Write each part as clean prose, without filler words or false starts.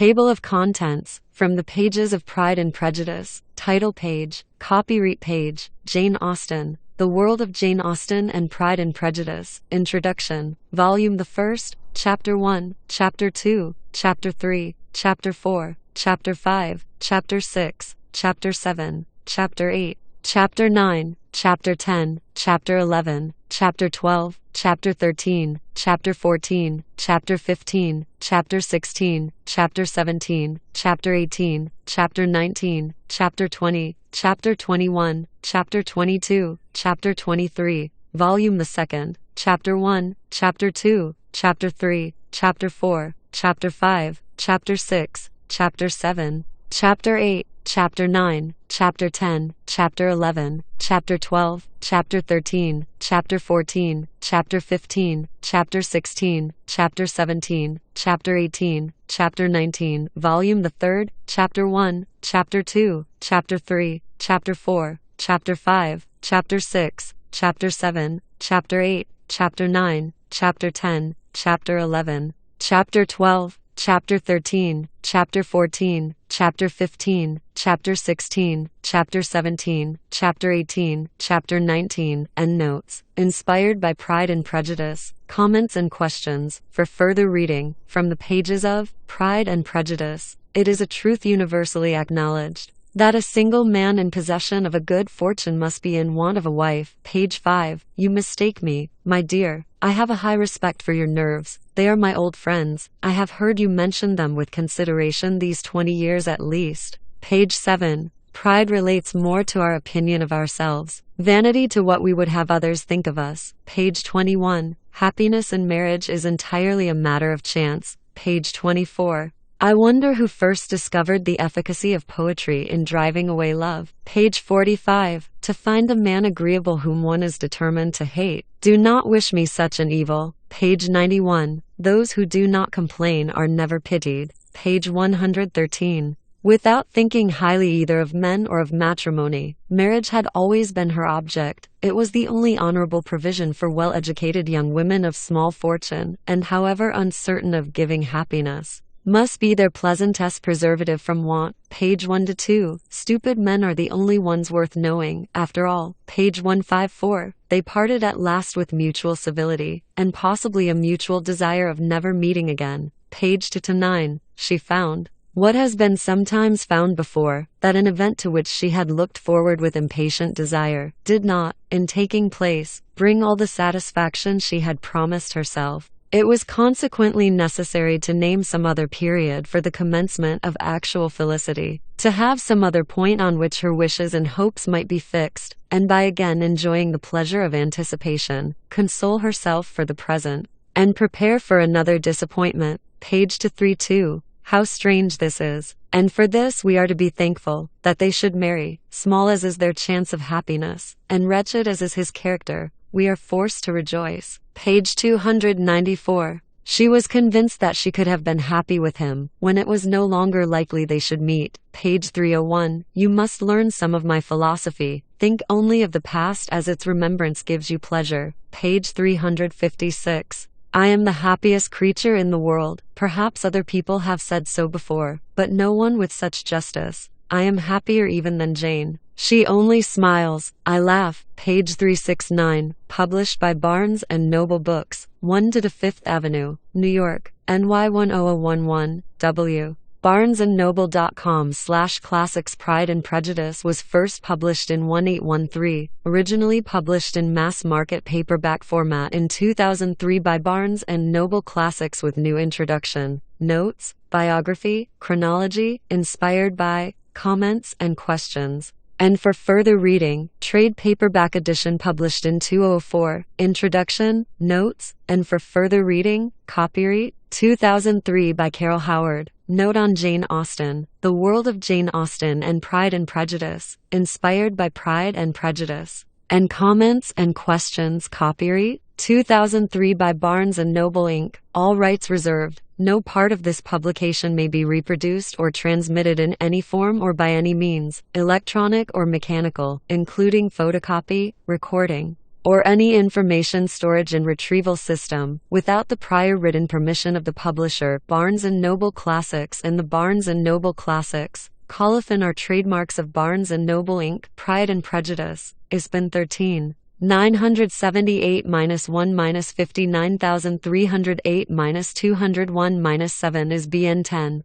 Table of contents, from the pages of Pride and Prejudice, title page, copyright page, Jane Austen, The World of Jane Austen and Pride and Prejudice, Introduction, Volume the First, Chapter 1, Chapter 2, Chapter 3, Chapter 4, Chapter 5, Chapter 6, Chapter 7, Chapter 8, Chapter 9, Chapter 10, Chapter 11, Chapter 12, Chapter 13, Chapter 14, Chapter 15, Chapter 16, Chapter 17, Chapter 18, Chapter 19, Chapter 20, Chapter 21, Chapter 22, Chapter 23, Volume the Second, Chapter 1, Chapter 2, Chapter 3, Chapter 4, Chapter 5, Chapter 6, Chapter 7, Chapter 8, Chapter 9, Chapter 10, Chapter 11, Chapter 12, Chapter 13, Chapter 14, Chapter 15, Chapter 16, Chapter 17, Chapter 18, Chapter 19, Volume the Third, Chapter 1, Chapter 2, Chapter 3, Chapter 4, Chapter 5, Chapter 6, Chapter 7, Chapter 8, Chapter 9, Chapter 10, Chapter 11, Chapter 12, Chapter 13, Chapter 14, Chapter 15, Chapter 16, Chapter 17, Chapter 18, Chapter 19, and Notes, inspired by Pride and Prejudice, comments and questions, for further reading, from the pages of Pride and Prejudice. It is a truth universally acknowledged, that a single man in possession of a good fortune must be in want of a wife. Page 5. You mistake me, my dear. I have a high respect for your nerves. They are my old friends. I have heard you mention them with consideration these 20 years at least. Page 7. Pride relates more to our opinion of ourselves, vanity to what we would have others think of us. Page 21. Happiness in marriage is entirely a matter of chance. Page 24. I wonder who first discovered the efficacy of poetry in driving away love. Page 45. To find the man agreeable whom one is determined to hate, do not wish me such an evil. Page 91. Those who do not complain are never pitied. Page 113. Without thinking highly either of men or of matrimony, marriage had always been her object. It was the only honorable provision for well-educated young women of small fortune, and however uncertain of giving happiness, must be their pleasantest preservative from want. Page 1-2. Stupid men are the only ones worth knowing, after all. Page 154. They parted at last with mutual civility, and possibly a mutual desire of never meeting again. Page 2-9. She found, what has been sometimes found before, that an event to which she had looked forward with impatient desire, did not, in taking place, bring all the satisfaction she had promised herself. It was consequently necessary to name some other period for the commencement of actual felicity, to have some other point on which her wishes and hopes might be fixed, and by again enjoying the pleasure of anticipation, console herself for the present, and prepare for another disappointment. Page 232. How strange this is, and for this we are to be thankful, that they should marry, small as is their chance of happiness, and wretched as is his character, we are forced to rejoice. Page 294. She was convinced that she could have been happy with him, when it was no longer likely they should meet. Page 301. You must learn some of my philosophy. Think only of the past as its remembrance gives you pleasure. Page 356. I am the happiest creature in the world. Perhaps other people have said so before, but no one with such justice. I am happier even than Jane. She only smiles. I laugh. Page 369. Published by Barnes & Noble Books, 1 to 5th Avenue, New York, NY 10011, W. BarnesandNoble.com/Classics. Pride and Prejudice was first published in 1813, originally published in mass-market paperback format in 2003 by Barnes & Noble Classics with new introduction, notes, biography, chronology, inspired by, comments and questions. And for further reading, trade paperback edition published in 2004, introduction, notes, and for further reading, copyright, 2003 by Carol Howard. Note on Jane Austen, The World of Jane Austen and Pride and Prejudice, inspired by Pride and Prejudice. And comments and questions. Copyright, 2003 by Barnes & Noble Inc., all rights reserved. No part of this publication may be reproduced or transmitted in any form or by any means, electronic or mechanical, including photocopy, recording, or any information storage and retrieval system, without the prior written permission of the publisher. Barnes & Noble Classics and the Barnes & Noble Classics, Colophon are trademarks of Barnes & Noble Inc. Pride and Prejudice, ISBN 13. 978-59308-201-7 ISBN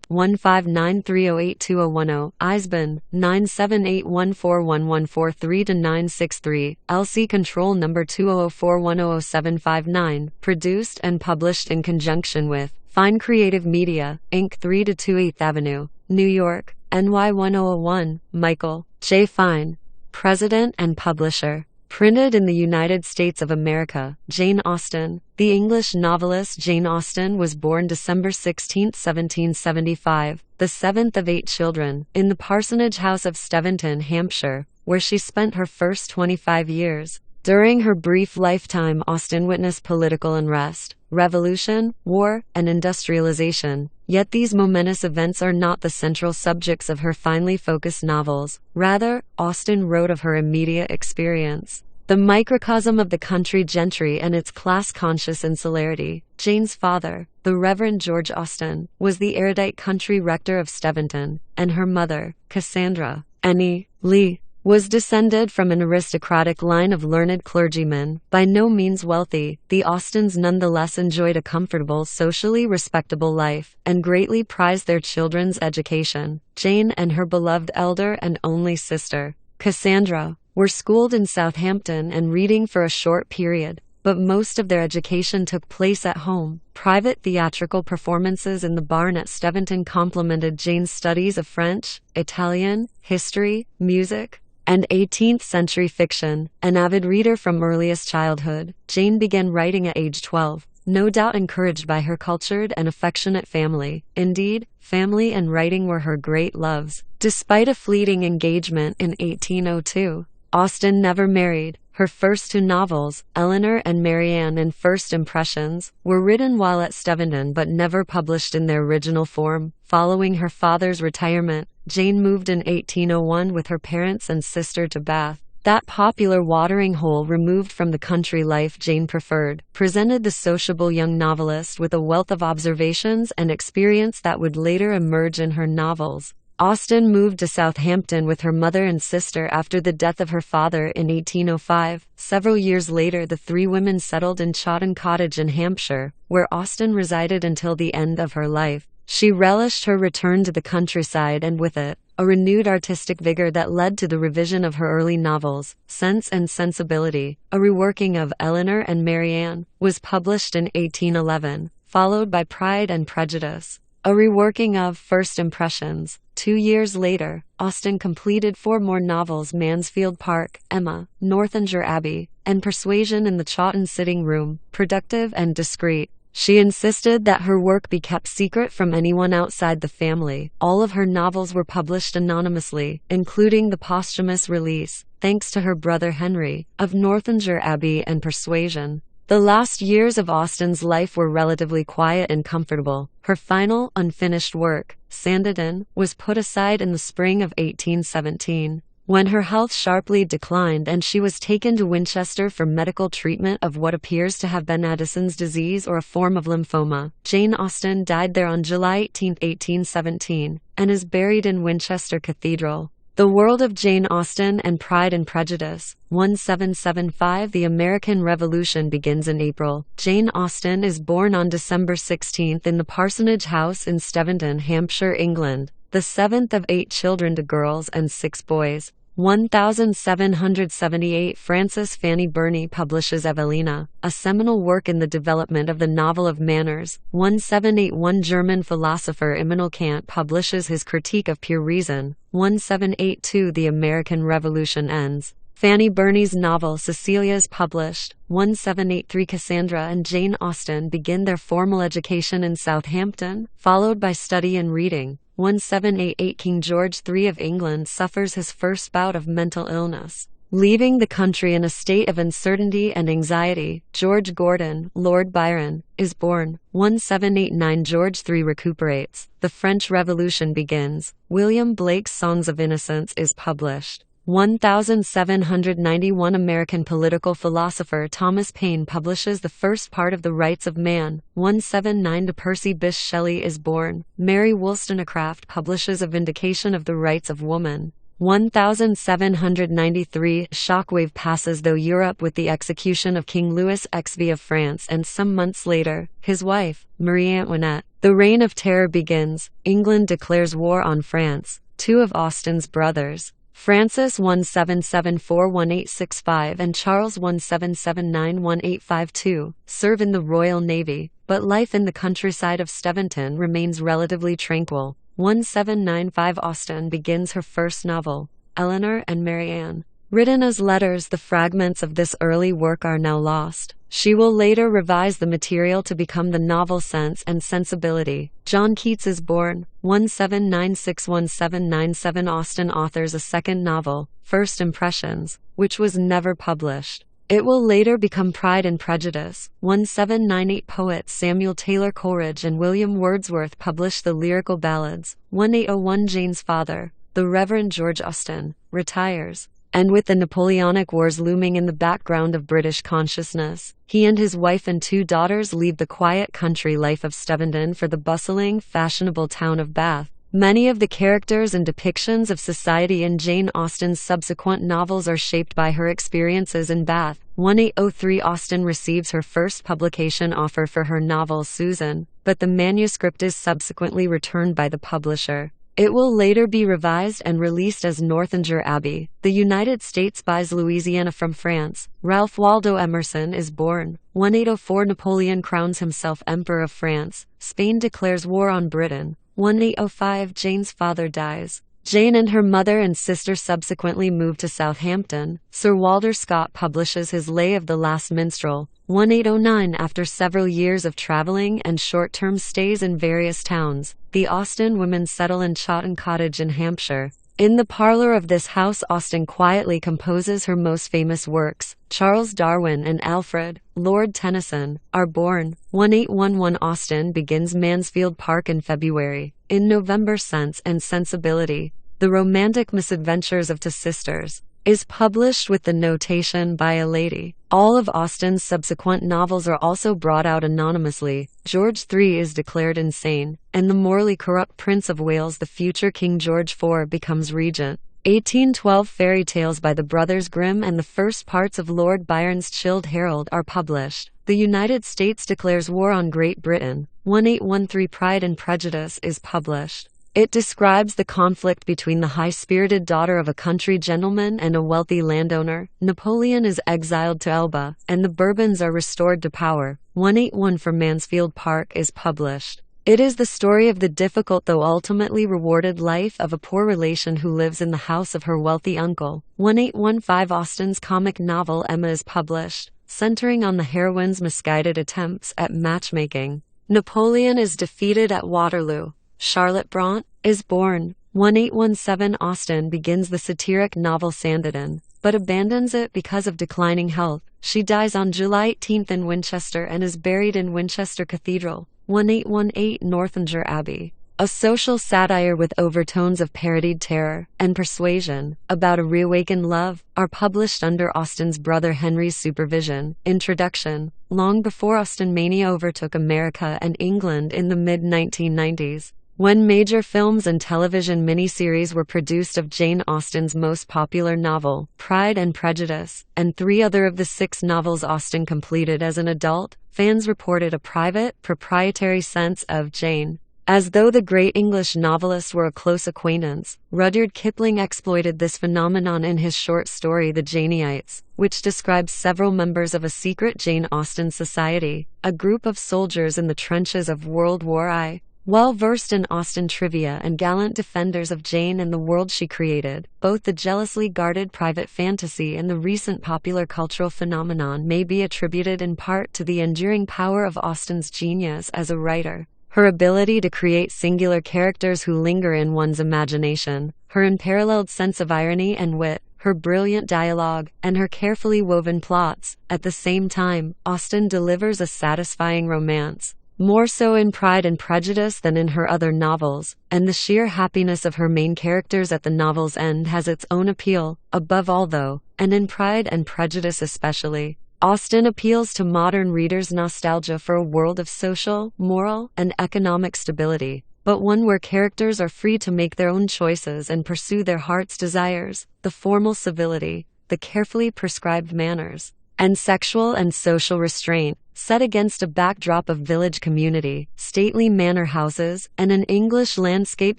10-1593082010, ISBN 978141143-963, LC Control Number 20041000759, produced and published in conjunction with Fine Creative Media, Inc. 3-2 8th Avenue, New York, NY 1001, Michael J. Fine, President and Publisher. Printed in the United States of America. Jane Austen. The English novelist Jane Austen was born December 16, 1775, the seventh of 8 children, in the parsonage house of Steventon, Hampshire, where she spent her first 25 years. During her brief lifetime, Austen witnessed political unrest, revolution, war, and industrialization. Yet these momentous events are not the central subjects of her finely focused novels. Rather, Austen wrote of her immediate experience, the microcosm of the country gentry and its class-conscious insularity. Jane's father, the Reverend George Austen, was the erudite country rector of Steventon, and her mother, Cassandra Annie Lee, was descended from an aristocratic line of learned clergymen. By no means wealthy, the Austens nonetheless enjoyed a comfortable, socially respectable life, and greatly prized their children's education. Jane and her beloved elder and only sister, Cassandra, were schooled in Southampton and Reading for a short period, but most of their education took place at home. Private theatrical performances in the barn at Steventon complemented Jane's studies of French, Italian, history, music, and 18th-century fiction. An avid reader from earliest childhood, Jane began writing at age 12, no doubt encouraged by her cultured and affectionate family. Indeed, family and writing were her great loves. Despite a fleeting engagement in 1802, Austen never married. Her first 2 novels, Eleanor and Marianne and First Impressions, were written while at Steventon but never published in their original form. Following her father's retirement, Jane moved in 1801 with her parents and sister to Bath. That popular watering hole removed from the country life Jane preferred, presented the sociable young novelist with a wealth of observations and experience that would later emerge in her novels. Austen moved to Southampton with her mother and sister after the death of her father in 1805. Several years later, the 3 women settled in Chawton Cottage in Hampshire, where Austen resided until the end of her life. She relished her return to the countryside and with it, a renewed artistic vigor that led to the revision of her early novels. Sense and Sensibility, a reworking of Eleanor and Marianne, was published in 1811, followed by Pride and Prejudice, a reworking of First Impressions. 2 years later, Austen completed 4 more novels: Mansfield Park, Emma, Northanger Abbey, and Persuasion in the Chawton Sitting Room. Productive and discreet, she insisted that her work be kept secret from anyone outside the family. All of her novels were published anonymously, including the posthumous release, thanks to her brother Henry, of Northanger Abbey and Persuasion. The last years of Austen's life were relatively quiet and comfortable. Her final, unfinished work, Sanditon, was put aside in the spring of 1817, when her health sharply declined and she was taken to Winchester for medical treatment of what appears to have been Addison's disease or a form of lymphoma. Jane Austen died there on July 18, 1817, and is buried in Winchester Cathedral. The World of Jane Austen and Pride and Prejudice, 1775. The American Revolution begins in April. Jane Austen is born on December 16th in the parsonage house in Steventon, Hampshire, England, the 7th of 8 children to girls and 6 boys. 1778. Frances Fanny Burney publishes Evelina, a seminal work in the development of the novel of manners. 1781. German philosopher Immanuel Kant publishes his Critique of Pure Reason. 1782. The American Revolution ends. Fanny Burney's novel Cecilia is published. 1783. Cassandra and Jane Austen begin their formal education in Southampton, followed by study and reading. 1788. King George III of England suffers his first bout of mental illness, leaving the country in a state of uncertainty and anxiety. George Gordon, Lord Byron, is born. 1789. George III recuperates. The French Revolution begins. William Blake's Songs of Innocence is published. 1791 American political philosopher Thomas Paine publishes the first part of The Rights of Man. 179 Percy Bysshe Shelley is born. Mary Wollstonecraft publishes A Vindication of the Rights of Woman. 1793 Shockwave passes through Europe with the execution of King Louis XVI of France, and some months later, his wife, Marie Antoinette. The Reign of Terror begins. England declares war on France. Two of Austen's brothers, Francis 1774-1865 and Charles 1779-1852, serve in the Royal Navy, but life in the countryside of Steventon remains relatively tranquil. 1795 Austen begins her first novel, Eleanor and Marianne. Written as letters, the fragments of this early work are now lost. She will later revise the material to become the novel Sense and Sensibility. John Keats is born. 1796-1797 Austen authors a second novel, First Impressions, which was never published. It will later become Pride and Prejudice. 1798 Poets Samuel Taylor Coleridge and William Wordsworth published the Lyrical Ballads. 1801 Jane's father, the Reverend George Austen, retires, and with the Napoleonic Wars looming in the background of British consciousness, he and his wife and two daughters leave the quiet country life of Steventon for the bustling, fashionable town of Bath. Many of the characters and depictions of society in Jane Austen's subsequent novels are shaped by her experiences in Bath. 1803 Austen receives her first publication offer for her novel Susan, but the manuscript is subsequently returned by the publisher. It will later be revised and released as Northanger Abbey. The United States buys Louisiana from France. Ralph Waldo Emerson is born. 1804 Napoleon crowns himself Emperor of France. Spain declares war on Britain. 1805 Jane's father dies. Jane and her mother and sister subsequently moved to Southampton. Sir Walter Scott publishes his Lay of the Last Minstrel. 1809 After several years of traveling and short-term stays in various towns, the Austen women settle in Chawton Cottage in Hampshire. In the parlor of this house, Austen quietly composes her most famous works. Charles Darwin and Alfred, Lord Tennyson, are born. 1811 Austen begins Mansfield Park in February. In November Sense and Sensibility, The Romantic Misadventures of Two Sisters, is published with the notation by a lady. All of Austen's subsequent novels are also brought out anonymously. George III is declared insane, and the morally corrupt Prince of Wales, the future King George IV, becomes regent. 1812 Fairy Tales by the Brothers Grimm and the first parts of Lord Byron's Childe Harold are published. The United States declares war on Great Britain. 1813 Pride and Prejudice is published. It describes the conflict between the high-spirited daughter of a country gentleman and a wealthy landowner. Napoleon is exiled to Elba, and the Bourbons are restored to power. 1814 for Mansfield Park is published. It is the story of the difficult though ultimately rewarded life of a poor relation who lives in the house of her wealthy uncle. 1815 Austen's comic novel Emma is published, centering on the heroine's misguided attempts at matchmaking. Napoleon is defeated at Waterloo. Charlotte Brontë is born. 1817 Austen begins the satiric novel Sanditon, but abandons it because of declining health. She dies on July 18 in Winchester and is buried in Winchester Cathedral. 1818 Northanger Abbey, a social satire with overtones of parodied terror and persuasion about a reawakened love, are published under Austen's brother Henry's supervision. Introduction. Long before Austen mania overtook America and England in the mid-1990s, when major films and television miniseries were produced of Jane Austen's most popular novel, Pride and Prejudice, and 3 other of the 6 novels Austen completed as an adult, fans reported a private, proprietary sense of Jane, as though the great English novelist were a close acquaintance. Rudyard Kipling exploited this phenomenon in his short story The Janeites, which describes several members of a secret Jane Austen society, a group of soldiers in the trenches of World War I. Well versed in Austen trivia and gallant defenders of Jane and the world she created, both the jealously guarded private fantasy and the recent popular cultural phenomenon may be attributed in part to the enduring power of Austen's genius as a writer. Her ability to create singular characters who linger in one's imagination, her unparalleled sense of irony and wit, her brilliant dialogue, and her carefully woven plots. At the same time, Austen delivers a satisfying romance. more so in Pride and Prejudice than in her other novels, and the sheer happiness of her main characters at the novel's end has its own appeal, above all though, and in Pride and Prejudice especially. Austen appeals to modern readers' nostalgia for a world of social, moral, and economic stability, but one where characters are free to make their own choices and pursue their heart's desires, the formal civility, the carefully prescribed manners, and sexual and social restraint, set against a backdrop of village community, stately manor houses, and an English landscape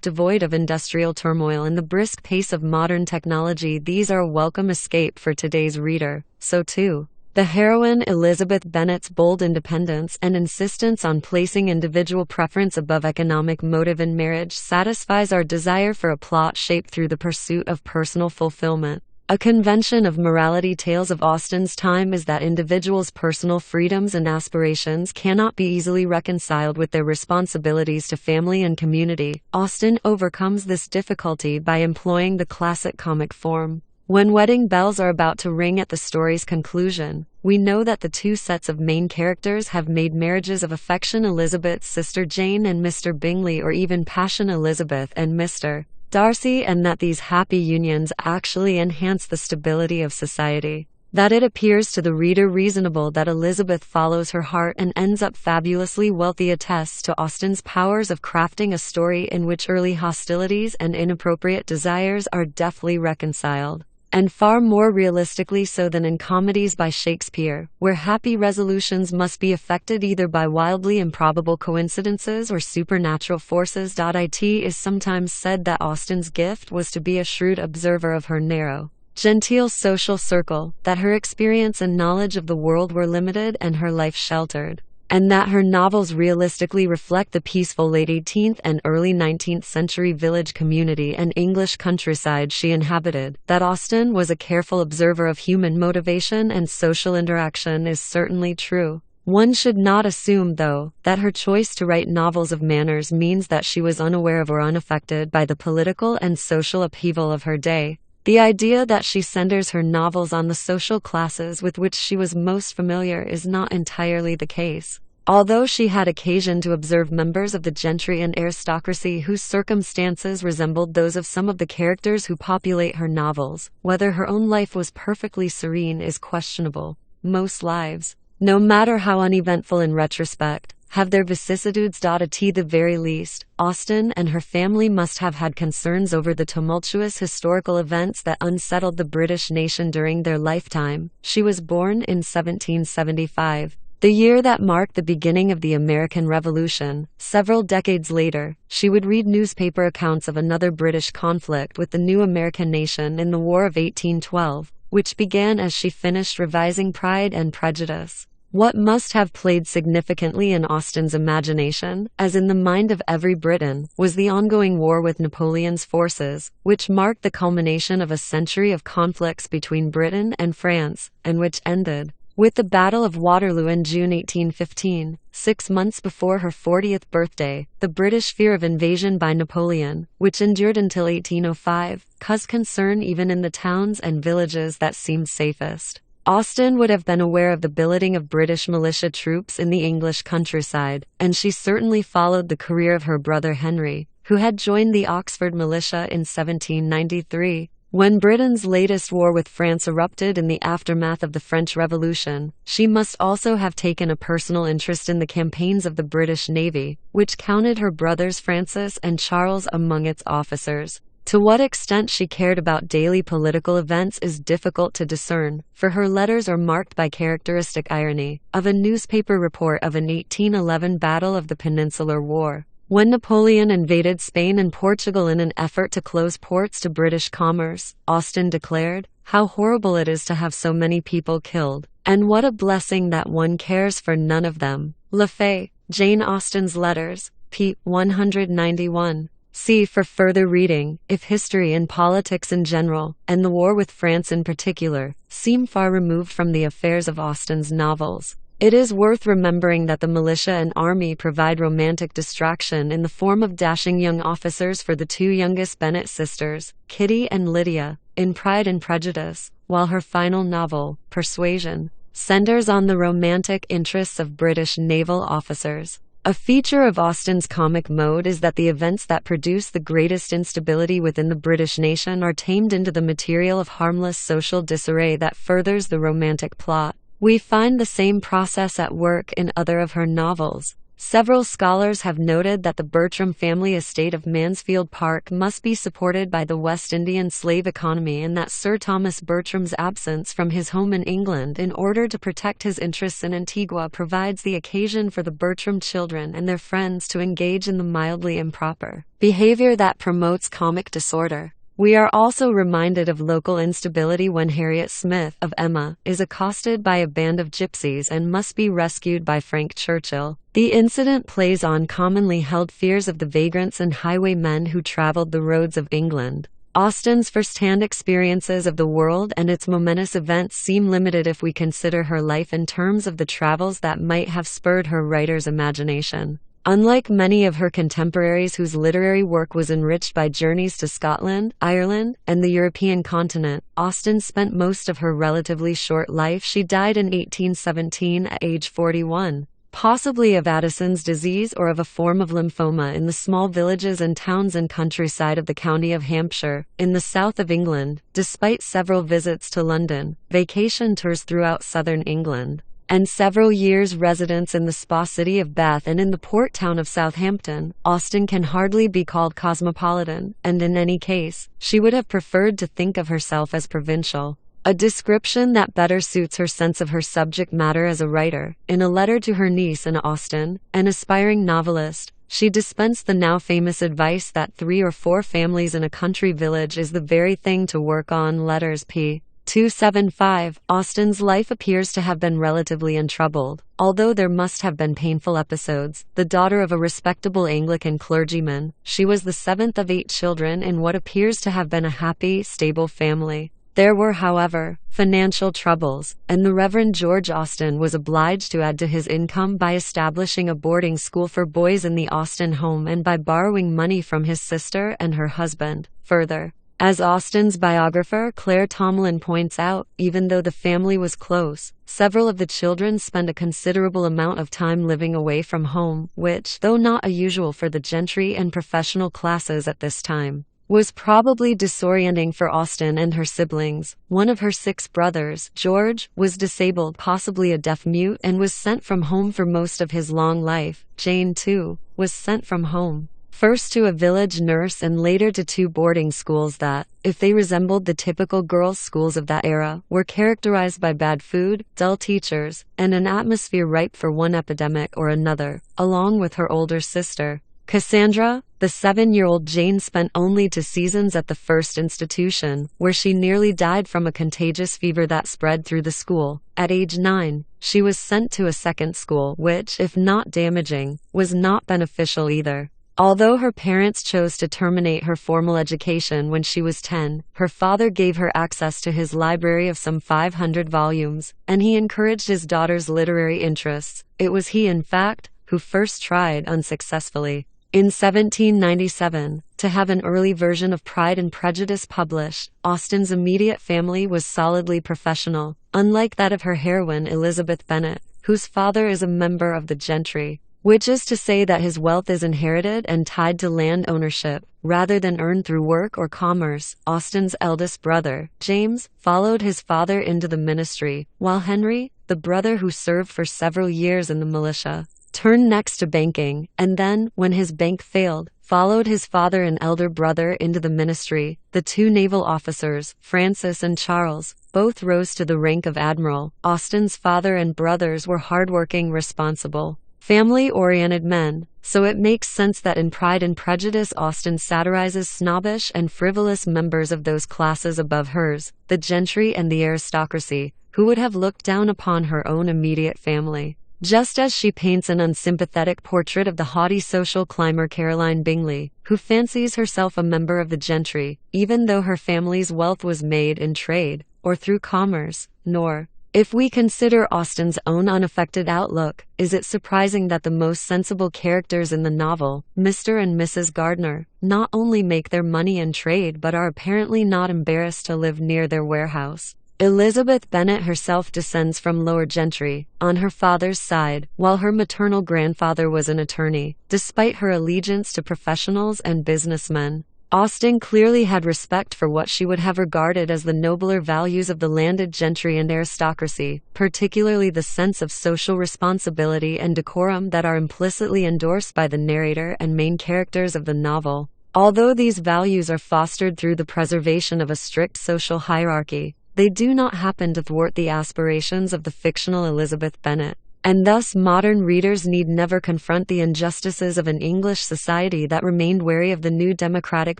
devoid of industrial turmoil and the brisk pace of modern technology. These are a welcome escape for today's reader. So too, the heroine Elizabeth Bennet's bold independence and insistence on placing individual preference above economic motive in marriage satisfies our desire for a plot shaped through the pursuit of personal fulfillment. A convention of morality tales of Austen's time is that individuals' personal freedoms and aspirations cannot be easily reconciled with their responsibilities to family and community. Austen overcomes this difficulty by employing the classic comic form. When wedding bells are about to ring at the story's conclusion, we know that the two sets of main characters have made marriages of affection, Elizabeth's sister Jane and Mr. Bingley, or even passion, Elizabeth and Mr. Darcy, and that these happy unions actually enhance the stability of society. That it appears to the reader reasonable that Elizabeth follows her heart and ends up fabulously wealthy attests to Austen's powers of crafting a story in which early hostilities and inappropriate desires are deftly reconciled, and far more realistically so than in comedies by Shakespeare, where happy resolutions must be effected either by wildly improbable coincidences or supernatural forces. It is sometimes said that Austen's gift was to be a shrewd observer of her narrow, genteel social circle, that her experience and knowledge of the world were limited and her life sheltered, and that her novels realistically reflect the peaceful late 18th and early 19th century village community and English countryside she inhabited. That Austen was a careful observer of human motivation and social interaction is certainly true. One should not assume, though, that her choice to write novels of manners means that she was unaware of or unaffected by the political and social upheaval of her day. The idea that she centers her novels on the social classes with which she was most familiar is not entirely the case. Although she had occasion to observe members of the gentry and aristocracy whose circumstances resembled those of some of the characters who populate her novels, whether her own life was perfectly serene is questionable. Most lives, no matter how uneventful in retrospect, have their vicissitudes. At the very least, Austen and her family must have had concerns over the tumultuous historical events that unsettled the British nation during their lifetime. She was born in 1775, the year that marked the beginning of the American Revolution. Several decades later, she would read newspaper accounts of another British conflict with the new American nation in the War of 1812, which began as she finished revising Pride and Prejudice. What must have played significantly in Austen's imagination, as in the mind of every Briton, was the ongoing war with Napoleon's forces, which marked the culmination of a century of conflicts between Britain and France, and which ended with the Battle of Waterloo in June 1815, 6 months before her 40th birthday. The British fear of invasion by Napoleon, which endured until 1805, caused concern even in the towns and villages that seemed safest. Austen would have been aware of the billeting of British militia troops in the English countryside, and she certainly followed the career of her brother Henry, who had joined the Oxford militia in 1793. When Britain's latest war with France erupted in the aftermath of the French Revolution, she must also have taken a personal interest in the campaigns of the British Navy, which counted her brothers Francis and Charles among its officers. To what extent she cared about daily political events is difficult to discern, for her letters are marked by characteristic irony, of a newspaper report of an 1811 battle of the Peninsular War, when Napoleon invaded Spain and Portugal in an effort to close ports to British commerce. Austen declared, "How horrible it is to have so many people killed, and what a blessing that one cares for none of them." Lafay, Jane Austen's Letters, p. 191. See for further reading, if history and politics in general, and the war with France in particular, seem far removed from the affairs of Austen's novels. It is worth remembering that the militia and army provide romantic distraction in the form of dashing young officers for the two youngest Bennet sisters, Kitty and Lydia, in Pride and Prejudice, while her final novel, Persuasion, centers on the romantic interests of British naval officers. A feature of Austen's comic mode is that the events that produce the greatest instability within the British nation are tamed into the material of harmless social disarray that furthers the romantic plot. We find the same process at work in other of her novels. Several scholars have noted that the Bertram family estate of Mansfield Park must be supported by the West Indian slave economy, and that Sir Thomas Bertram's absence from his home in England in order to protect his interests in Antigua provides the occasion for the Bertram children and their friends to engage in the mildly improper behavior that promotes comic disorder. We are also reminded of local instability when Harriet Smith, of Emma, is accosted by a band of gypsies and must be rescued by Frank Churchill. The incident plays on commonly held fears of the vagrants and highwaymen who traveled the roads of England. Austen's first-hand experiences of the world and its momentous events seem limited if we consider her life in terms of the travels that might have spurred her writer's imagination. Unlike many of her contemporaries whose literary work was enriched by journeys to Scotland, Ireland, and the European continent, Austen spent most of her relatively short life. She died in 1817 at age 41, possibly of Addison's disease or of a form of lymphoma, in the small villages and towns and countryside of the county of Hampshire, in the south of England, despite several visits to London, vacation tours throughout southern England, and several years' residence in the spa city of Bath and in the port town of Southampton. Austen can hardly be called cosmopolitan, and in any case, she would have preferred to think of herself as provincial, a description that better suits her sense of her subject matter as a writer. In a letter to her niece Anne Austen, an aspiring novelist, she dispensed the now famous advice that 3 or 4 families in a country village is the very thing to work on. Letters p. 275. Austen's life appears to have been relatively untroubled, although there must have been painful episodes. The daughter of a respectable Anglican clergyman, she was the 7th of 8 children in what appears to have been a happy, stable family. There were, however, financial troubles, and the Reverend George Austen was obliged to add to his income by establishing a boarding school for boys in the Austen home and by borrowing money from his sister and her husband. Further, as Austen's biographer Claire Tomlin points out, even though the family was close, several of the children spent a considerable amount of time living away from home, which, though not unusual for the gentry and professional classes at this time, was probably disorienting for Austen and her siblings. One of her 6 brothers, George, was disabled, possibly a deaf-mute, and was sent from home for most of his long life. Jane, too, was sent from home, first to a village nurse and later to 2 boarding schools that, if they resembled the typical girls' schools of that era, were characterized by bad food, dull teachers, and an atmosphere ripe for one epidemic or another. Along with her older sister, Cassandra, the 7-year-old Jane spent only 2 seasons at the first institution, where she nearly died from a contagious fever that spread through the school. At age 9, she was sent to a second school, which, if not damaging, was not beneficial either. Although her parents chose to terminate her formal education when she was 10, her father gave her access to his library of some 500 volumes, and he encouraged his daughter's literary interests. It was he, in fact, who first tried, unsuccessfully, in 1797, to have an early version of Pride and Prejudice published. Austen's immediate family was solidly professional, unlike that of her heroine Elizabeth Bennet, whose father is a member of the gentry, which is to say that his wealth is inherited and tied to land ownership, rather than earned through work or commerce. Austen's eldest brother, James, followed his father into the ministry, while Henry, the brother who served for several years in the militia, turned next to banking, and then, when his bank failed, followed his father and elder brother into the ministry. The 2 naval officers, Francis and Charles, both rose to the rank of admiral. Austen's father and brothers were hardworking, responsible, family-oriented men, so it makes sense that in Pride and Prejudice Austen satirizes snobbish and frivolous members of those classes above hers, the gentry and the aristocracy, who would have looked down upon her own immediate family. Just as she paints an unsympathetic portrait of the haughty social climber Caroline Bingley, who fancies herself a member of the gentry, even though her family's wealth was made in trade, or through commerce. Nor, if we consider Austen's own unaffected outlook, is it surprising that the most sensible characters in the novel, Mr. and Mrs. Gardiner, not only make their money in trade but are apparently not embarrassed to live near their warehouse. Elizabeth Bennet herself descends from lower gentry, on her father's side, while her maternal grandfather was an attorney. Despite her allegiance to professionals and businessmen, Austen clearly had respect for what she would have regarded as the nobler values of the landed gentry and aristocracy, particularly the sense of social responsibility and decorum that are implicitly endorsed by the narrator and main characters of the novel. Although these values are fostered through the preservation of a strict social hierarchy, they do not happen to thwart the aspirations of the fictional Elizabeth Bennet, and thus modern readers need never confront the injustices of an English society that remained wary of the new democratic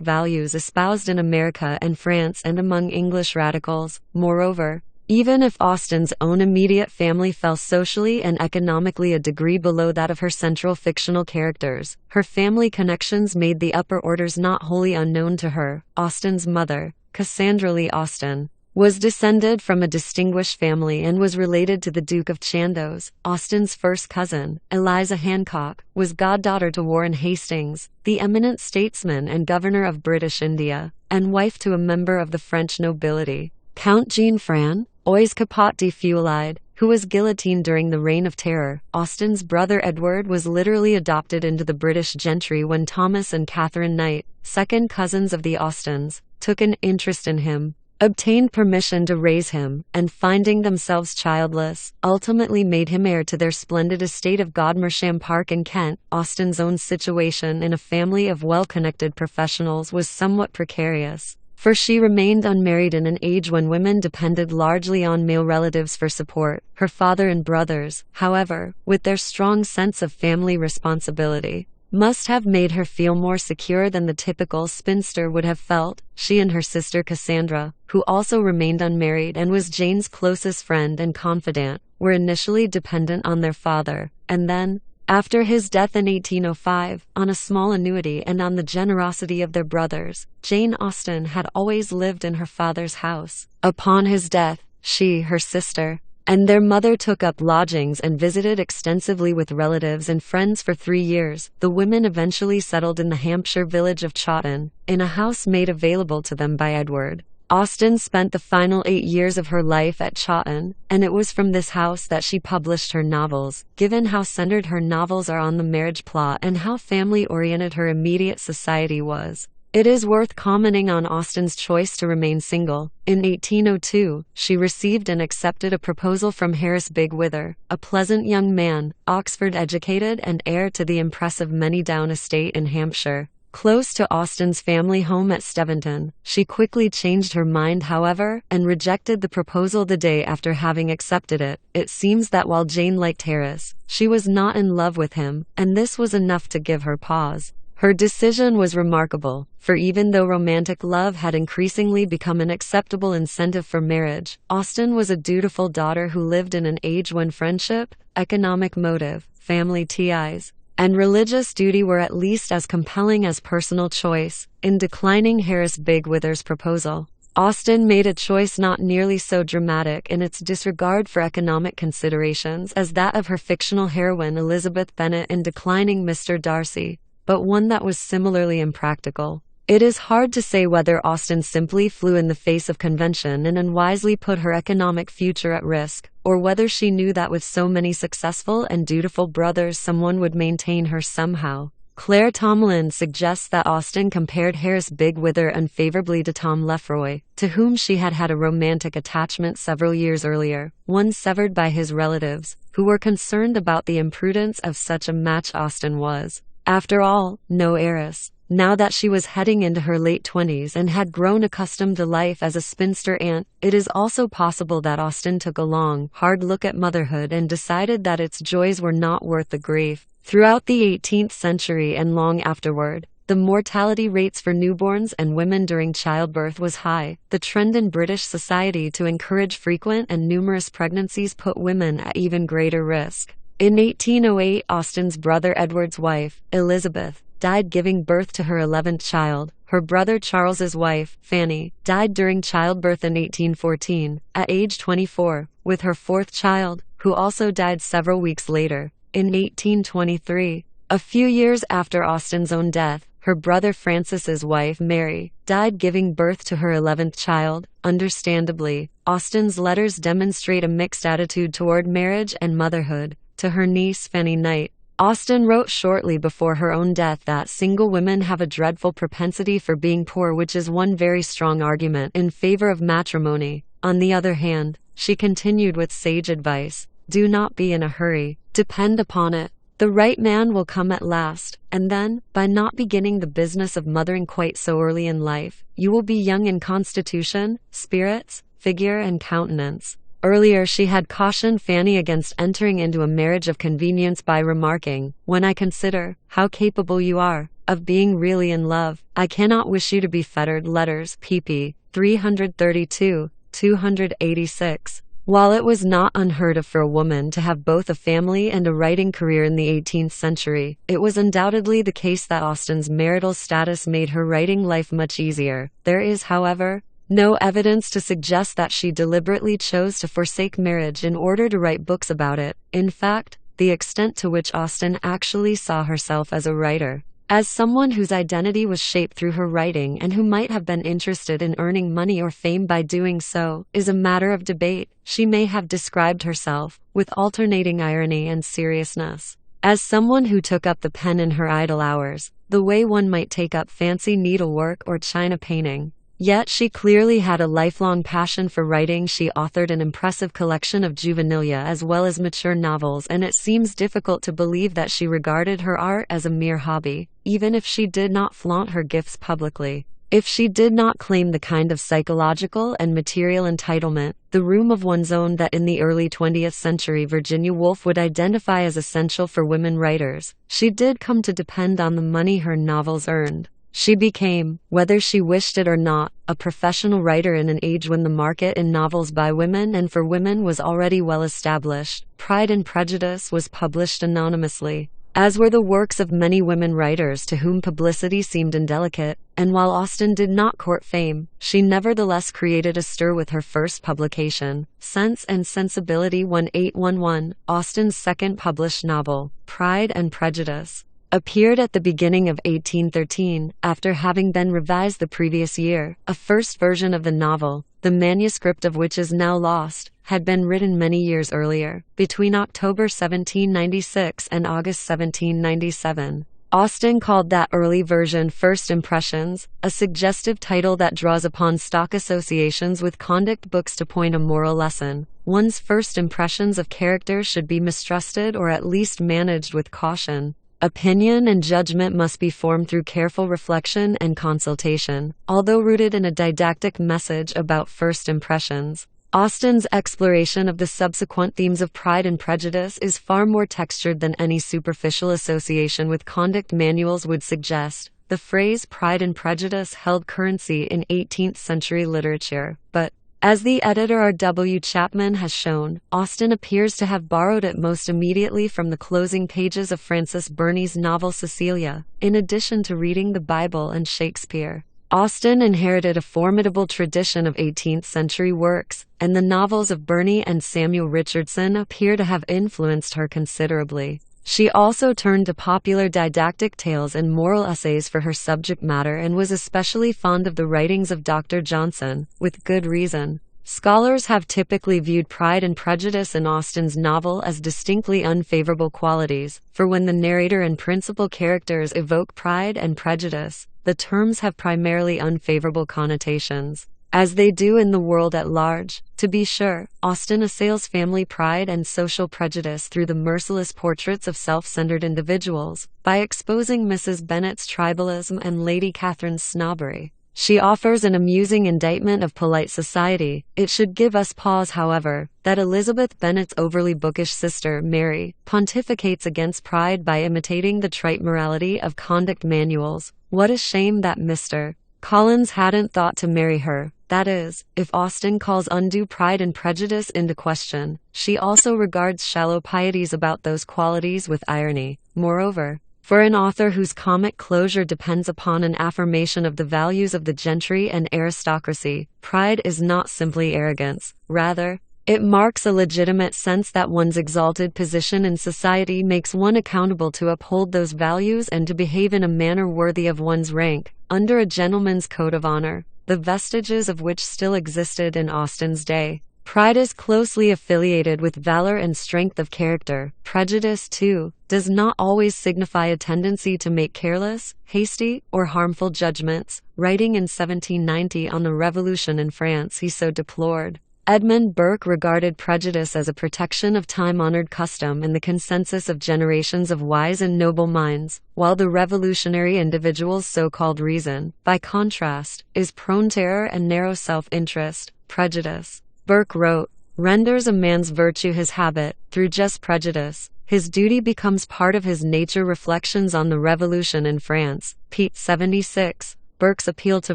values espoused in America and France and among English radicals. Moreover, even if Austen's own immediate family fell socially and economically a degree below that of her central fictional characters, her family connections made the upper orders not wholly unknown to her. Austen's mother, Cassandra Lee Austen, was descended from a distinguished family and was related to the Duke of Chandos. Austen's first cousin, Eliza Hancock, was goddaughter to Warren Hastings, the eminent statesman and governor of British India, and wife to a member of the French nobility, Count Jean-Fran, Oise Capote de Feuillade, who was guillotined during the Reign of Terror. Austen's brother Edward was literally adopted into the British gentry when Thomas and Catherine Knight, second cousins of the Austens, took an interest in him, obtained permission to raise him, and finding themselves childless, ultimately made him heir to their splendid estate of Godmersham Park in Kent. Austen's own situation in a family of well-connected professionals was somewhat precarious, for she remained unmarried in an age when women depended largely on male relatives for support. Her father and brothers, however, with their strong sense of family responsibility, must have made her feel more secure than the typical spinster would have felt. She and her sister Cassandra, who also remained unmarried and was Jane's closest friend and confidant, were initially dependent on their father, and then, after his death in 1805, on a small annuity and on the generosity of their brothers. Jane Austen had always lived in her father's house. Upon his death, she, her sister, and their mother took up lodgings and visited extensively with relatives and friends for 3 years. The women eventually settled in the Hampshire village of Chawton, in a house made available to them by Edward. Austen spent the final 8 years of her life at Chawton, and it was from this house that she published her novels. Given how centered her novels are on the marriage plot and how family-oriented her immediate society was, it is worth commenting on Austen's choice to remain single. In 1802, she received and accepted a proposal from Harris Bigwither, a pleasant young man, Oxford-educated and heir to the impressive Manydown estate in Hampshire, close to Austen's family home at Steventon. She quickly changed her mind, however, and rejected the proposal the day after having accepted it. It seems that while Jane liked Harris, she was not in love with him, and this was enough to give her pause. Her decision was remarkable, for even though romantic love had increasingly become an acceptable incentive for marriage, Austen was a dutiful daughter who lived in an age when friendship, economic motive, family ties, and religious duty were at least as compelling as personal choice. In declining Harris Bigwither's proposal, Austen made a choice not nearly so dramatic in its disregard for economic considerations as that of her fictional heroine Elizabeth Bennet in declining Mr. Darcy, but one that was similarly impractical. It is hard to say whether Austen simply flew in the face of convention and unwisely put her economic future at risk, or whether she knew that with so many successful and dutiful brothers someone would maintain her somehow. Claire Tomlin suggests that Austen compared Harris Bigwither unfavorably to Tom Lefroy, to whom she had had a romantic attachment several years earlier, one severed by his relatives, who were concerned about the imprudence of such a match. Austen was, after all, no heiress. Now that she was heading into her late 20s and had grown accustomed to life as a spinster aunt, it is also possible that Austen took a long, hard look at motherhood and decided that its joys were not worth the grief. Throughout the 18th century and long afterward, the mortality rates for newborns and women during childbirth was high. The trend in British society to encourage frequent and numerous pregnancies put women at even greater risk. In 1808, Austen's brother Edward's wife, Elizabeth, died giving birth to her 11th child. Her brother Charles's wife, Fanny, died during childbirth in 1814, at age 24, with her 4th child, who also died several weeks later, in 1823. A few years after Austen's own death, Her brother Francis's wife, Mary, died giving birth to her 11th child. Understandably, Austen's letters demonstrate a mixed attitude toward marriage and motherhood. To her niece, Fanny Knight, Austen wrote shortly before her own death that single women have a dreadful propensity for being poor, which is one very strong argument in favor of matrimony. On the other hand, she continued with sage advice: do not be in a hurry. Depend upon it, the right man will come at last, and then, by not beginning the business of mothering quite so early in life, you will be young in constitution, spirits, figure, and countenance. Earlier she had cautioned Fanny against entering into a marriage of convenience by remarking, "When I consider how capable you are of being really in love, I cannot wish you to be fettered." Letters, pp. 332, 286. While it was not unheard of for a woman to have both a family and a writing career in the 18th century, it was undoubtedly the case that Austen's marital status made her writing life much easier. There is, however, no evidence to suggest that she deliberately chose to forsake marriage in order to write books about it. In fact, the extent to which Austen actually saw herself as a writer, as someone whose identity was shaped through her writing and who might have been interested in earning money or fame by doing so, is a matter of debate. She may have described herself, with alternating irony and seriousness, as someone who took up the pen in her idle hours, the way one might take up fancy needlework or china painting. Yet she clearly had a lifelong passion for writing. She authored an impressive collection of juvenilia as well as mature novels, and it seems difficult to believe that she regarded her art as a mere hobby, even if she did not flaunt her gifts publicly. If she did not claim the kind of psychological and material entitlement, the room of one's own that in the early 20th century Virginia Woolf would identify as essential for women writers, she did come to depend on the money her novels earned. She became, whether she wished it or not, a professional writer in an age when the market in novels by women and for women was already well established. Pride and Prejudice was published anonymously, as were the works of many women writers to whom publicity seemed indelicate, and while Austen did not court fame, she nevertheless created a stir with her first publication, Sense and Sensibility 1811, Austen's second published novel, Pride and Prejudice, appeared at the beginning of 1813, after having been revised the previous year. A first version of the novel, the manuscript of which is now lost, had been written many years earlier, between October 1796 and August 1797. Austen called that early version First Impressions, a suggestive title that draws upon stock associations with conduct books to point a moral lesson. One's first impressions of characters should be mistrusted or at least managed with caution. Opinion and judgment must be formed through careful reflection and consultation, although rooted in a didactic message about first impressions. Austen's exploration of the subsequent themes of Pride and Prejudice is far more textured than any superficial association with conduct manuals would suggest. The phrase Pride and Prejudice held currency in 18th century literature, but, as the editor R. W. Chapman has shown, Austen appears to have borrowed it most immediately from the closing pages of Frances Burney's novel Cecilia. In addition to reading the Bible and Shakespeare, Austen inherited a formidable tradition of 18th century works, and the novels of Burney and Samuel Richardson appear to have influenced her considerably. She also turned to popular didactic tales and moral essays for her subject matter and was especially fond of the writings of Dr. Johnson, with good reason. Scholars have typically viewed Pride and Prejudice in Austen's novel as distinctly unfavorable qualities, for when the narrator and principal characters evoke pride and prejudice, the terms have primarily unfavorable connotations, as they do in the world at large. To be sure, Austen assails family pride and social prejudice through the merciless portraits of self-centered individuals. By exposing Mrs. Bennet's tribalism and Lady Catherine's snobbery, she offers an amusing indictment of polite society. It should give us pause, however, that Elizabeth Bennet's overly bookish sister, Mary, pontificates against pride by imitating the trite morality of conduct manuals. What a shame that Mr. Collins hadn't thought to marry her. That is, if Austen calls undue pride and prejudice into question, she also regards shallow pieties about those qualities with irony. Moreover, for an author whose comic closure depends upon an affirmation of the values of the gentry and aristocracy, pride is not simply arrogance. Rather, It marks a legitimate sense that one's exalted position in society makes one accountable to uphold those values and to behave in a manner worthy of one's rank, under a gentleman's code of honor, the vestiges of which still existed in Austen's day. Pride is closely affiliated with valor and strength of character. Prejudice, too, does not always signify a tendency to make careless, hasty, or harmful judgments. Writing in 1790 on the Revolution in France, he so deplored. Edmund Burke regarded prejudice as a protection of time-honored custom and the consensus of generations of wise and noble minds, while the revolutionary individual's so-called reason, by contrast, is prone to error and narrow self-interest. Prejudice, Burke wrote, renders a man's virtue his habit. Through just prejudice, his duty becomes part of his nature. Reflections on the Revolution in France, p. 76. Burke's appeal to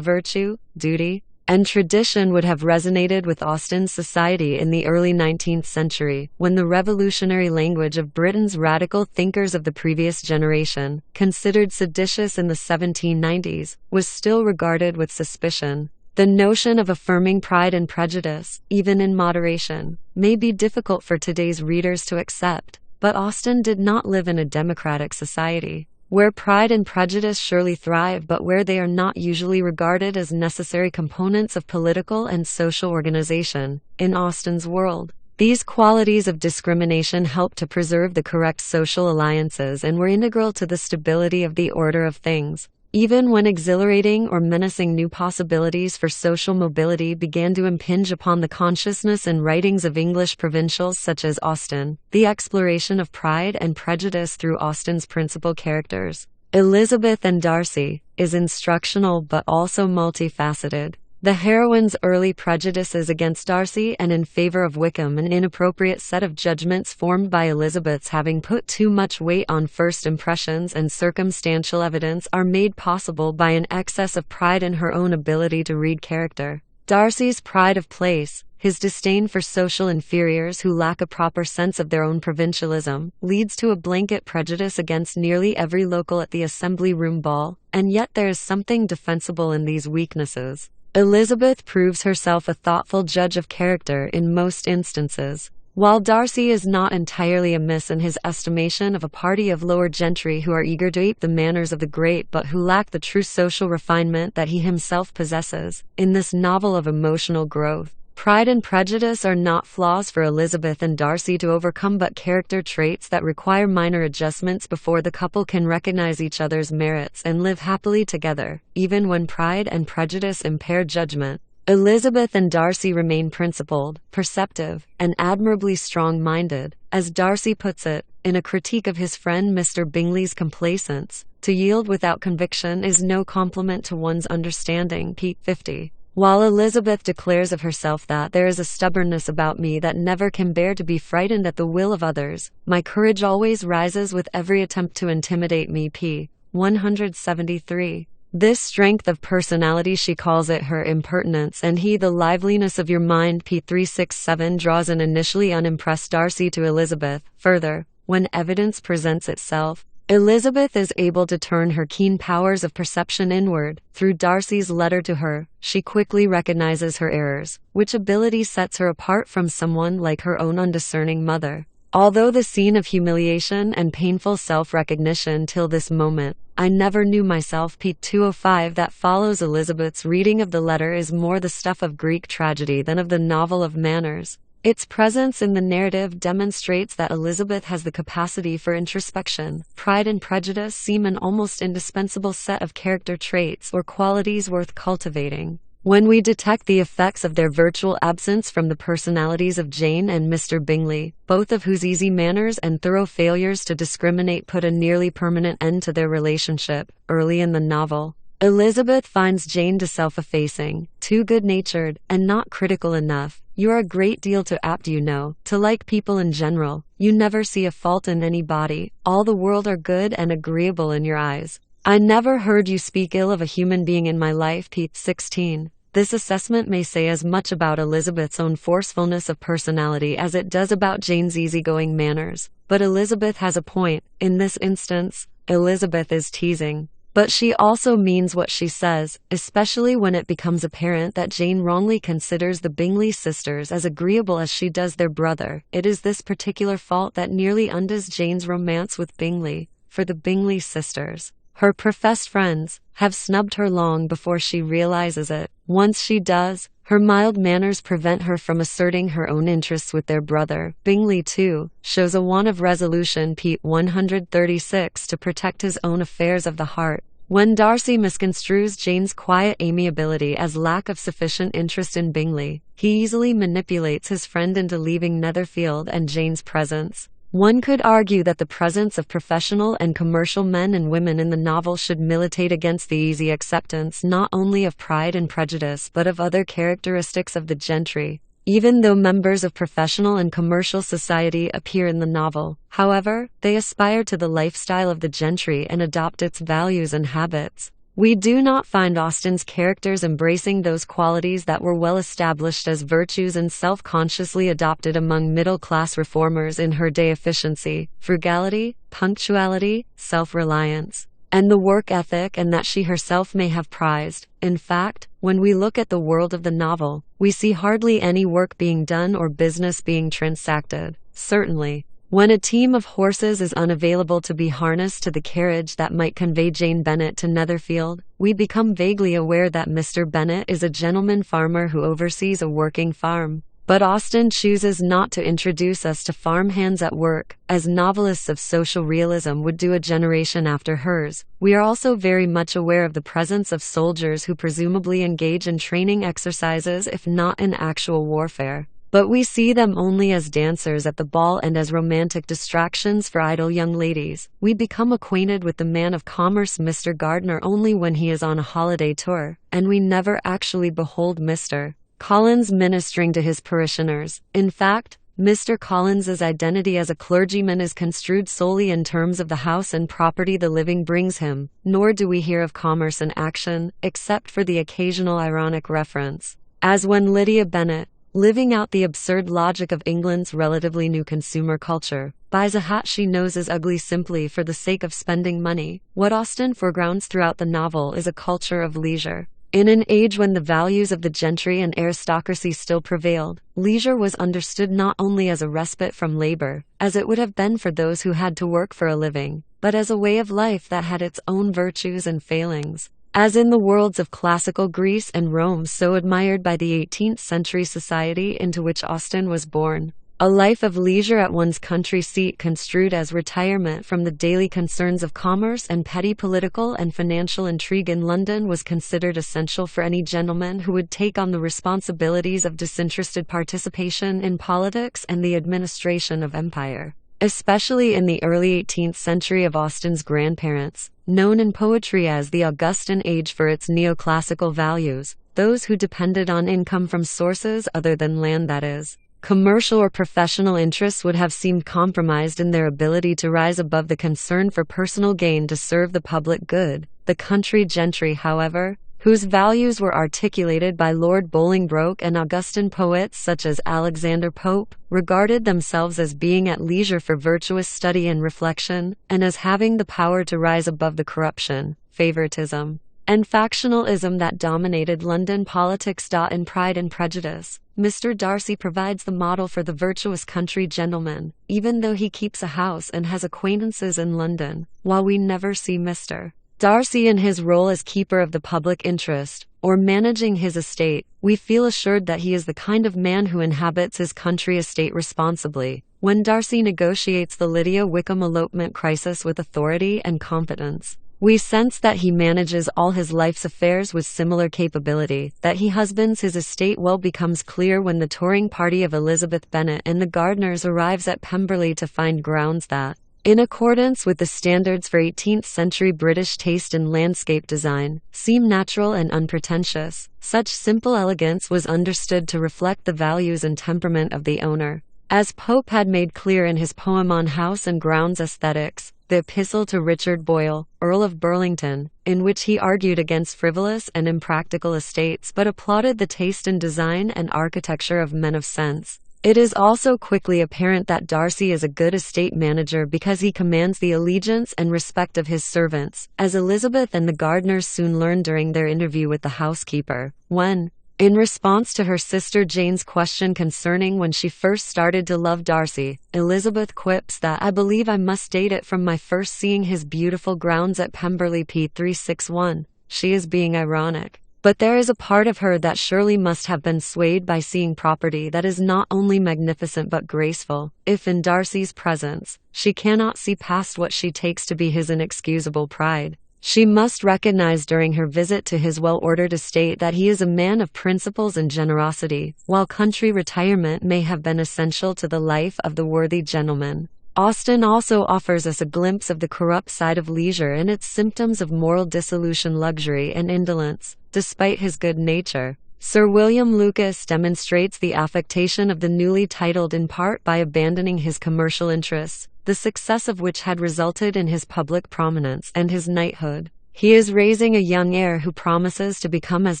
virtue, duty, and tradition would have resonated with Austen's society in the early 19th century, when the revolutionary language of Britain's radical thinkers of the previous generation, considered seditious in the 1790s, was still regarded with suspicion. The notion of affirming pride and prejudice, even in moderation, may be difficult for today's readers to accept, but Austen did not live in a democratic society, where pride and prejudice surely thrive but where they are not usually regarded as necessary components of political and social organization. In Austen's world, these qualities of discrimination helped to preserve the correct social alliances and were integral to the stability of the order of things. Even when exhilarating or menacing new possibilities for social mobility began to impinge upon the consciousness and writings of English provincials such as Austen, the exploration of pride and prejudice through Austen's principal characters, Elizabeth and Darcy, is instructional but also multifaceted. The heroine's early prejudices against Darcy and in favor of Wickham, an inappropriate set of judgments formed by Elizabeth's having put too much weight on first impressions and circumstantial evidence, are made possible by an excess of pride in her own ability to read character. Darcy's pride of place, his disdain for social inferiors who lack a proper sense of their own provincialism, leads to a blanket prejudice against nearly every local at the Assembly Room ball, and yet there is something defensible in these weaknesses. Elizabeth proves herself a thoughtful judge of character in most instances, while Darcy is not entirely amiss in his estimation of a party of lower gentry who are eager to ape the manners of the great but who lack the true social refinement that he himself possesses. In this novel of emotional growth, pride and prejudice are not flaws for Elizabeth and Darcy to overcome but character traits that require minor adjustments before the couple can recognize each other's merits and live happily together, even when pride and prejudice impair judgment. Elizabeth and Darcy remain principled, perceptive, and admirably strong-minded. As Darcy puts it, in a critique of his friend Mr. Bingley's complacence, to yield without conviction is no compliment to one's understanding, p. 50. While Elizabeth declares of herself that there is a stubbornness about me that never can bear to be frightened at the will of others, my courage always rises with every attempt to intimidate me, p. 173. This strength of personality she calls it her impertinence, and he the liveliness of your mind, p. 367, draws an initially unimpressed Darcy to Elizabeth. Further, when evidence presents itself, Elizabeth is able to turn her keen powers of perception inward. Through Darcy's letter to her, she quickly recognizes her errors, which ability sets her apart from someone like her own undiscerning mother. Although the scene of humiliation and painful self-recognition till this moment, I never knew myself, p. 205, that follows Elizabeth's reading of the letter is more the stuff of Greek tragedy than of the novel of manners. Its presence in the narrative demonstrates that Elizabeth has the capacity for introspection. Pride and prejudice seem an almost indispensable set of character traits or qualities worth cultivating. When we detect the effects of their virtual absence from the personalities of Jane and Mr. Bingley, both of whose easy manners and thorough failures to discriminate put a nearly permanent end to their relationship, early in the novel, Elizabeth finds Jane too self-effacing, too good-natured, and not critical enough. You're a great deal too apt, you know, to like people in general. You never see a fault in anybody. All the world are good and agreeable in your eyes. I never heard you speak ill of a human being in my life, p. 16. This assessment may say as much about Elizabeth's own forcefulness of personality as it does about Jane's easygoing manners. But Elizabeth has a point. In this instance, Elizabeth is teasing. But she also means what she says, especially when it becomes apparent that Jane wrongly considers the Bingley sisters as agreeable as she does their brother. It is this particular fault that nearly undoes Jane's romance with Bingley, for the Bingley sisters, her professed friends, have snubbed her long before she realizes it. Once she does, her mild manners prevent her from asserting her own interests with their brother. Bingley, too, shows a want of resolution, p. 136, to protect his own affairs of the heart. When Darcy misconstrues Jane's quiet amiability as lack of sufficient interest in Bingley, he easily manipulates his friend into leaving Netherfield and Jane's presence. One could argue that the presence of professional and commercial men and women in the novel should militate against the easy acceptance not only of Pride and Prejudice but of other characteristics of the gentry. Even though members of professional and commercial society appear in the novel, however, they aspire to the lifestyle of the gentry and adopt its values and habits. We do not find Austen's characters embracing those qualities that were well established as virtues and self-consciously adopted among middle-class reformers in her day: efficiency, frugality, punctuality, self-reliance, and the work ethic, and that she herself may have prized. In fact, when we look at the world of the novel, we see hardly any work being done or business being transacted. Certainly, when a team of horses is unavailable to be harnessed to the carriage that might convey Jane Bennet to Netherfield, we become vaguely aware that Mr. Bennet is a gentleman farmer who oversees a working farm. But Austen chooses not to introduce us to farm hands at work, as novelists of social realism would do a generation after hers. We are also very much aware of the presence of soldiers who presumably engage in training exercises if not in actual warfare. But we see them only as dancers at the ball and as romantic distractions for idle young ladies. We become acquainted with the man of commerce Mr. Gardiner only when he is on a holiday tour, and we never actually behold Mr. Collins ministering to his parishioners. In fact, Mr. Collins's identity as a clergyman is construed solely in terms of the house and property the living brings him, nor do we hear of commerce in action, except for the occasional ironic reference. As when Lydia Bennet, living out the absurd logic of England's relatively new consumer culture, buys a hat she knows is ugly simply for the sake of spending money. What Austen foregrounds throughout the novel is a culture of leisure. In an age when the values of the gentry and aristocracy still prevailed, leisure was understood not only as a respite from labor, as it would have been for those who had to work for a living, but as a way of life that had its own virtues and failings. As in the worlds of classical Greece and Rome, so admired by the 18th century society into which Austen was born, a life of leisure at one's country seat construed as retirement from the daily concerns of commerce and petty political and financial intrigue in London was considered essential for any gentleman who would take on the responsibilities of disinterested participation in politics and the administration of empire. Especially in the early 18th century of Austen's grandparents, known in poetry as the Augustan Age for its neoclassical values, those who depended on income from sources other than land, that is, commercial or professional interests, would have seemed compromised in their ability to rise above the concern for personal gain to serve the public good. The country gentry, however, whose values were articulated by Lord Bolingbroke and Augustan poets such as Alexander Pope, regarded themselves as being at leisure for virtuous study and reflection, and as having the power to rise above the corruption, favoritism, and factionalism that dominated London politics. In Pride and Prejudice, Mr. Darcy provides the model for the virtuous country gentleman, even though he keeps a house and has acquaintances in London, while we never see Mr. Darcy in his role as keeper of the public interest, or managing his estate. We feel assured that he is the kind of man who inhabits his country estate responsibly. When Darcy negotiates the Lydia Wickham elopement crisis with authority and competence, we sense that he manages all his life's affairs with similar capability. That he husbands his estate well becomes clear when the touring party of Elizabeth Bennet and the Gardiners arrives at Pemberley to find grounds that, in accordance with the standards for 18th century British taste in landscape design, seem natural and unpretentious. Such simple elegance was understood to reflect the values and temperament of the owner. As Pope had made clear in his poem on House and Grounds Aesthetics, the Epistle to Richard Boyle, Earl of Burlington, in which he argued against frivolous and impractical estates but applauded the taste in design and architecture of men of sense. It is also quickly apparent that Darcy is a good estate manager because he commands the allegiance and respect of his servants, as Elizabeth and the gardeners soon learn during their interview with the housekeeper. When, in response to her sister Jane's question concerning when she first started to love Darcy, Elizabeth quips that "I believe I must date it from my first seeing his beautiful grounds at Pemberley p. 361. She is being ironic. But there is a part of her that surely must have been swayed by seeing property that is not only magnificent but graceful. If in Darcy's presence, she cannot see past what she takes to be his inexcusable pride. She must recognize during her visit to his well-ordered estate that he is a man of principles and generosity, while country retirement may have been essential to the life of the worthy gentleman. Austen also offers us a glimpse of the corrupt side of leisure and its symptoms of moral dissolution, luxury, and indolence. Despite his good nature, Sir William Lucas demonstrates the affectation of the newly titled in part by abandoning his commercial interests, the success of which had resulted in his public prominence and his knighthood. He is raising a young heir who promises to become as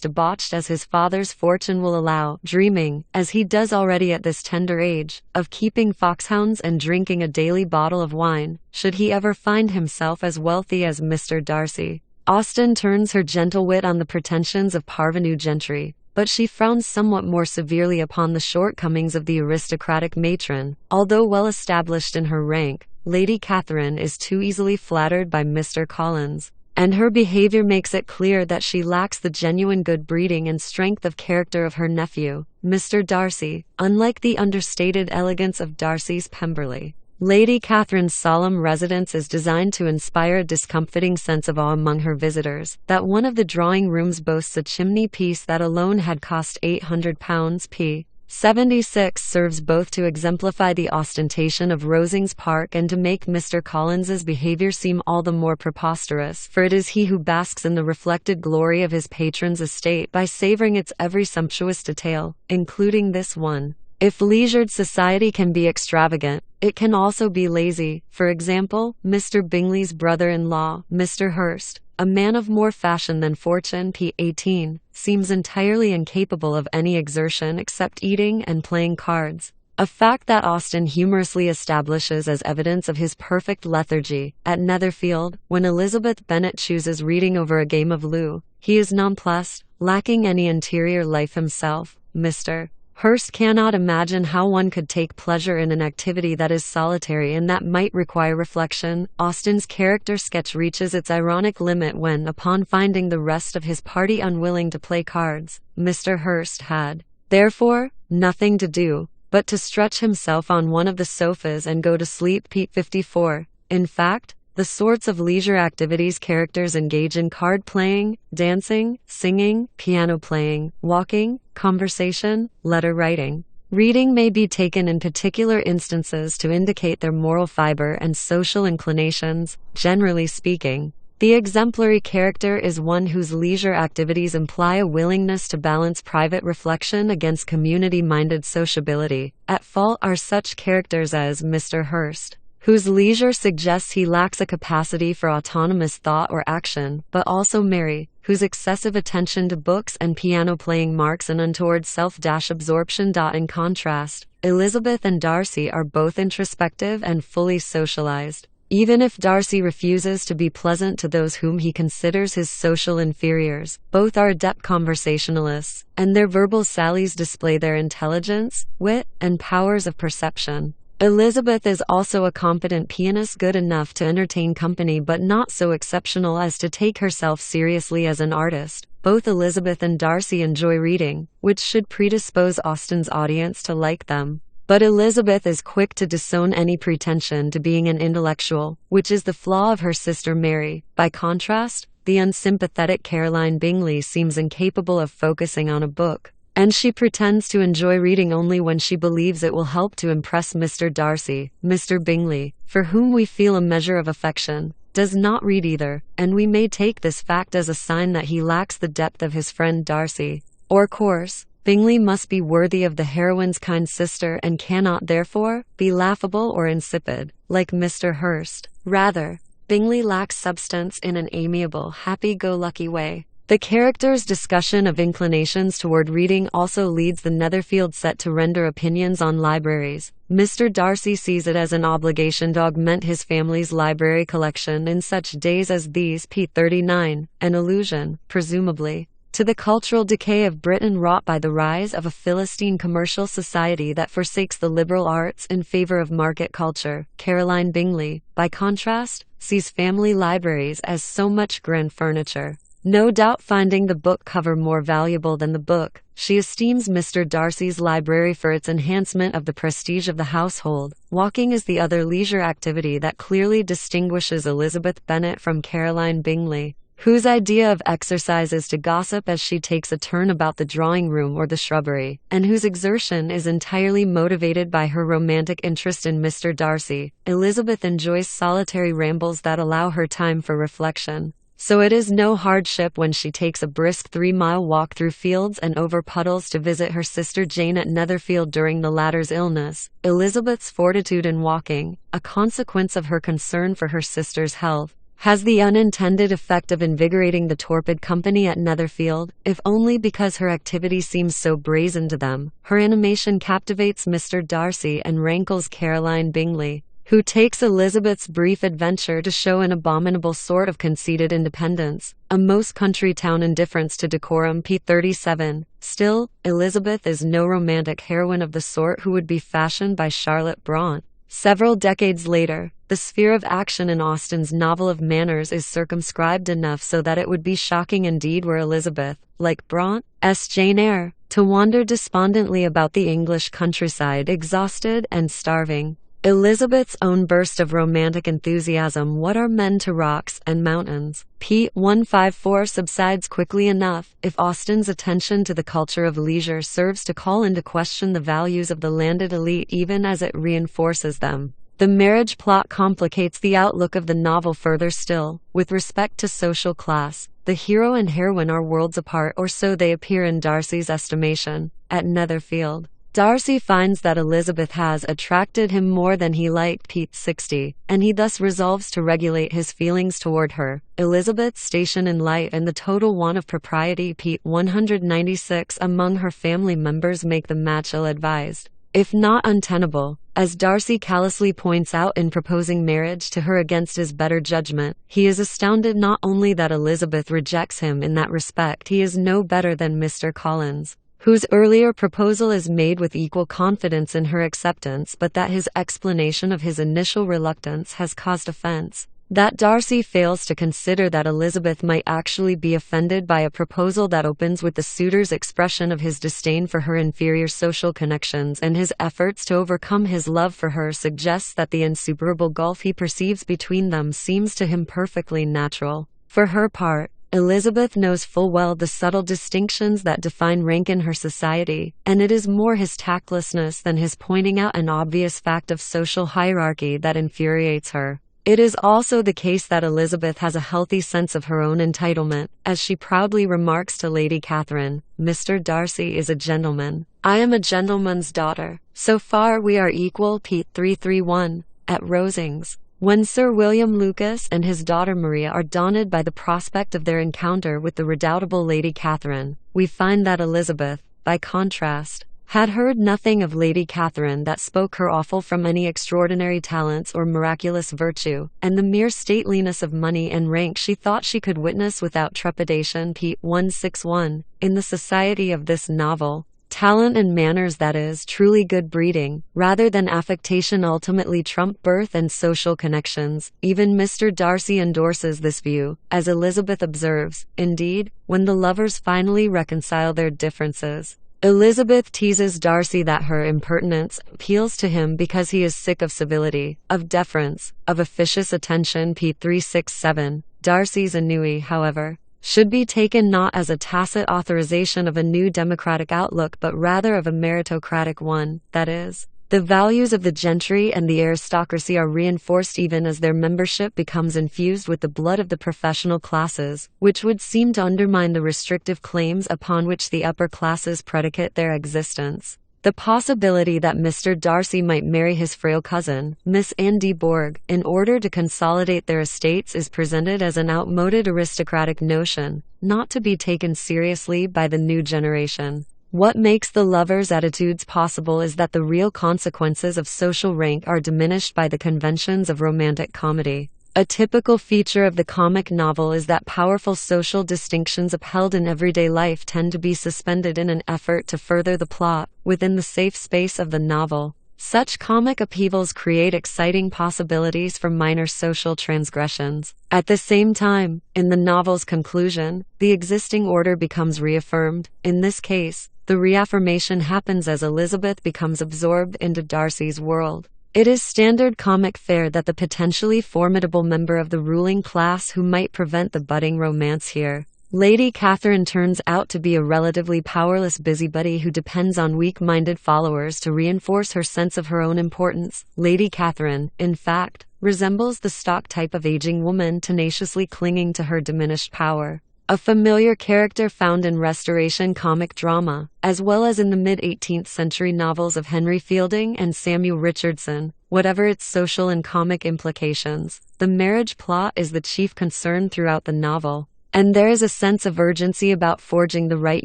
debauched as his father's fortune will allow, dreaming, as he does already at this tender age, of keeping foxhounds and drinking a daily bottle of wine, should he ever find himself as wealthy as Mr. Darcy. Austen turns her gentle wit on the pretensions of parvenu gentry, but she frowns somewhat more severely upon the shortcomings of the aristocratic matron. Although well established in her rank, Lady Catherine is too easily flattered by Mr. Collins, and her behavior makes it clear that she lacks the genuine good breeding and strength of character of her nephew, Mr. Darcy. Unlike the understated elegance of Darcy's Pemberley, Lady Catherine's solemn residence is designed to inspire a discomfiting sense of awe among her visitors. That one of the drawing rooms boasts a chimney piece that alone had cost £800 p. 76 serves both to exemplify the ostentation of Rosings Park and to make Mr. Collins's behavior seem all the more preposterous, for it is he who basks in the reflected glory of his patron's estate by savoring its every sumptuous detail, including this one. If leisured society can be extravagant, it can also be lazy. For example, Mr. Bingley's brother-in-law, Mr. Hurst, a man of more fashion than fortune p. 18, seems entirely incapable of any exertion except eating and playing cards, a fact that Austen humorously establishes as evidence of his perfect lethargy. At Netherfield, when Elizabeth Bennet chooses reading over a game of loo, he is nonplussed, lacking any interior life himself. Mr. Hurst cannot imagine how one could take pleasure in an activity that is solitary and that might require reflection. Austen's character sketch reaches its ironic limit when, upon finding the rest of his party unwilling to play cards, Mr. Hurst had, therefore, nothing to do but to stretch himself on one of the sofas and go to sleep. p. 54. In fact, the sorts of leisure activities characters engage in: card playing, dancing, singing, piano playing, walking, conversation, letter writing. Reading may be taken in particular instances to indicate their moral fiber and social inclinations. Generally speaking, the exemplary character is one whose leisure activities imply a willingness to balance private reflection against community-minded sociability. At fault are such characters as Mr. Hurst, whose leisure suggests he lacks a capacity for autonomous thought or action, but also Mary, whose excessive attention to books and piano playing marks an untoward self-absorption. In contrast, Elizabeth and Darcy are both introspective and fully socialized. Even if Darcy refuses to be pleasant to those whom he considers his social inferiors, both are adept conversationalists, and their verbal sallies display their intelligence, wit, and powers of perception. Elizabeth is also a competent pianist, good enough to entertain company but not so exceptional as to take herself seriously as an artist. Both Elizabeth and Darcy enjoy reading, which should predispose Austen's audience to like them. But Elizabeth is quick to disown any pretension to being an intellectual, which is the flaw of her sister Mary. By contrast, the unsympathetic Caroline Bingley seems incapable of focusing on a book, and she pretends to enjoy reading only when she believes it will help to impress Mr. Darcy. Mr. Bingley, for whom we feel a measure of affection, does not read either, and we may take this fact as a sign that he lacks the depth of his friend Darcy. Of course, Bingley must be worthy of the heroine's kind sister and cannot, therefore, be laughable or insipid, like Mr. Hurst. Rather, Bingley lacks substance in an amiable, happy-go-lucky way. The character's discussion of inclinations toward reading also leads the Netherfield set to render opinions on libraries. Mr. Darcy sees it as an obligation to augment his family's library collection in such days as these. P. 39, an allusion, presumably, to the cultural decay of Britain wrought by the rise of a Philistine commercial society that forsakes the liberal arts in favor of market culture. Caroline Bingley, by contrast, sees family libraries as so much grand furniture. No doubt finding the book cover more valuable than the book, she esteems Mr. Darcy's library for its enhancement of the prestige of the household. Walking is the other leisure activity that clearly distinguishes Elizabeth Bennet from Caroline Bingley, whose idea of exercise is to gossip as she takes a turn about the drawing room or the shrubbery, and whose exertion is entirely motivated by her romantic interest in Mr. Darcy. Elizabeth enjoys solitary rambles that allow her time for reflection. So it is no hardship when she takes a brisk 3-mile walk through fields and over puddles to visit her sister Jane at Netherfield during the latter's illness. Elizabeth's fortitude in walking, a consequence of her concern for her sister's health, has the unintended effect of invigorating the torpid company at Netherfield, if only because her activity seems so brazen to them. Her animation captivates Mr. Darcy and rankles Caroline Bingley, who takes Elizabeth's brief adventure to show an abominable sort of conceited independence, a most country town indifference to decorum. P. 37. Still, Elizabeth is no romantic heroine of the sort who would be fashioned by Charlotte Brontë. Several decades later, the sphere of action in Austen's novel of manners is circumscribed enough so that it would be shocking indeed were Elizabeth, like Bronte's Jane Eyre, to wander despondently about the English countryside, exhausted and starving. Elizabeth's own burst of romantic enthusiasm, "What are men to rocks and mountains?" p. 154, subsides quickly enough, if Austen's attention to the culture of leisure serves to call into question the values of the landed elite even as it reinforces them. The marriage plot complicates the outlook of the novel further still. With respect to social class, the hero and heroine are worlds apart, or so they appear in Darcy's estimation. At Netherfield, Darcy finds that Elizabeth has attracted him more than he liked. P. 60, and he thus resolves to regulate his feelings toward her. Elizabeth's station in life and the total want of propriety. P. 196 among her family members make the match ill-advised, if not untenable. As Darcy callously points out in proposing marriage to her against his better judgment, he is astounded not only that Elizabeth rejects him in that respect, he is no better than Mr. Collins, whose earlier proposal is made with equal confidence in her acceptance, but that his explanation of his initial reluctance has caused offense. That Darcy fails to consider that Elizabeth might actually be offended by a proposal that opens with the suitor's expression of his disdain for her inferior social connections, and his efforts to overcome his love for her suggests that the insuperable gulf he perceives between them seems to him perfectly natural. For her part, Elizabeth knows full well the subtle distinctions that define rank in her society, and it is more his tactlessness than his pointing out an obvious fact of social hierarchy that infuriates her. It is also the case that Elizabeth has a healthy sense of her own entitlement, as she proudly remarks to Lady Catherine, "Mr. Darcy is a gentleman. I am a gentleman's daughter. So far we are equal." P. 331. At Rosings, when Sir William Lucas and his daughter Maria are daunted by the prospect of their encounter with the redoubtable Lady Catherine, we find that Elizabeth, by contrast, had heard nothing of Lady Catherine that spoke her awful from any extraordinary talents or miraculous virtue, and the mere stateliness of money and rank she thought she could witness without trepidation. P. 161. In the society of this novel, talent and manners, that is, truly good breeding, rather than affectation, ultimately trump birth and social connections. Even Mr. Darcy endorses this view, as Elizabeth observes. Indeed, when the lovers finally reconcile their differences, Elizabeth teases Darcy that her impertinence appeals to him because he is sick of civility, of deference, of officious attention. P. 367. Darcy's ennui, however, should be taken not as a tacit authorization of a new democratic outlook but rather of a meritocratic one, that is, the values of the gentry and the aristocracy are reinforced even as their membership becomes infused with the blood of the professional classes, which would seem to undermine the restrictive claims upon which the upper classes predicate their existence. The possibility that Mr. Darcy might marry his frail cousin, Miss Anne de Bourgh, in order to consolidate their estates is presented as an outmoded aristocratic notion, not to be taken seriously by the new generation. What makes the lovers' attitudes possible is that the real consequences of social rank are diminished by the conventions of romantic comedy. A typical feature of the comic novel is that powerful social distinctions upheld in everyday life tend to be suspended in an effort to further the plot, within the safe space of the novel. Such comic upheavals create exciting possibilities for minor social transgressions. At the same time, in the novel's conclusion, the existing order becomes reaffirmed. In this case, the reaffirmation happens as Elizabeth becomes absorbed into Darcy's world. It is standard comic fare that the potentially formidable member of the ruling class who might prevent the budding romance here. Lady Catherine turns out to be a relatively powerless busybody who depends on weak-minded followers to reinforce her sense of her own importance. Lady Catherine, in fact, resembles the stock type of aging woman tenaciously clinging to her diminished power. A familiar character found in Restoration comic drama, as well as in the mid-18th century novels of Henry Fielding and Samuel Richardson. Whatever its social and comic implications, the marriage plot is the chief concern throughout the novel. And there is a sense of urgency about forging the right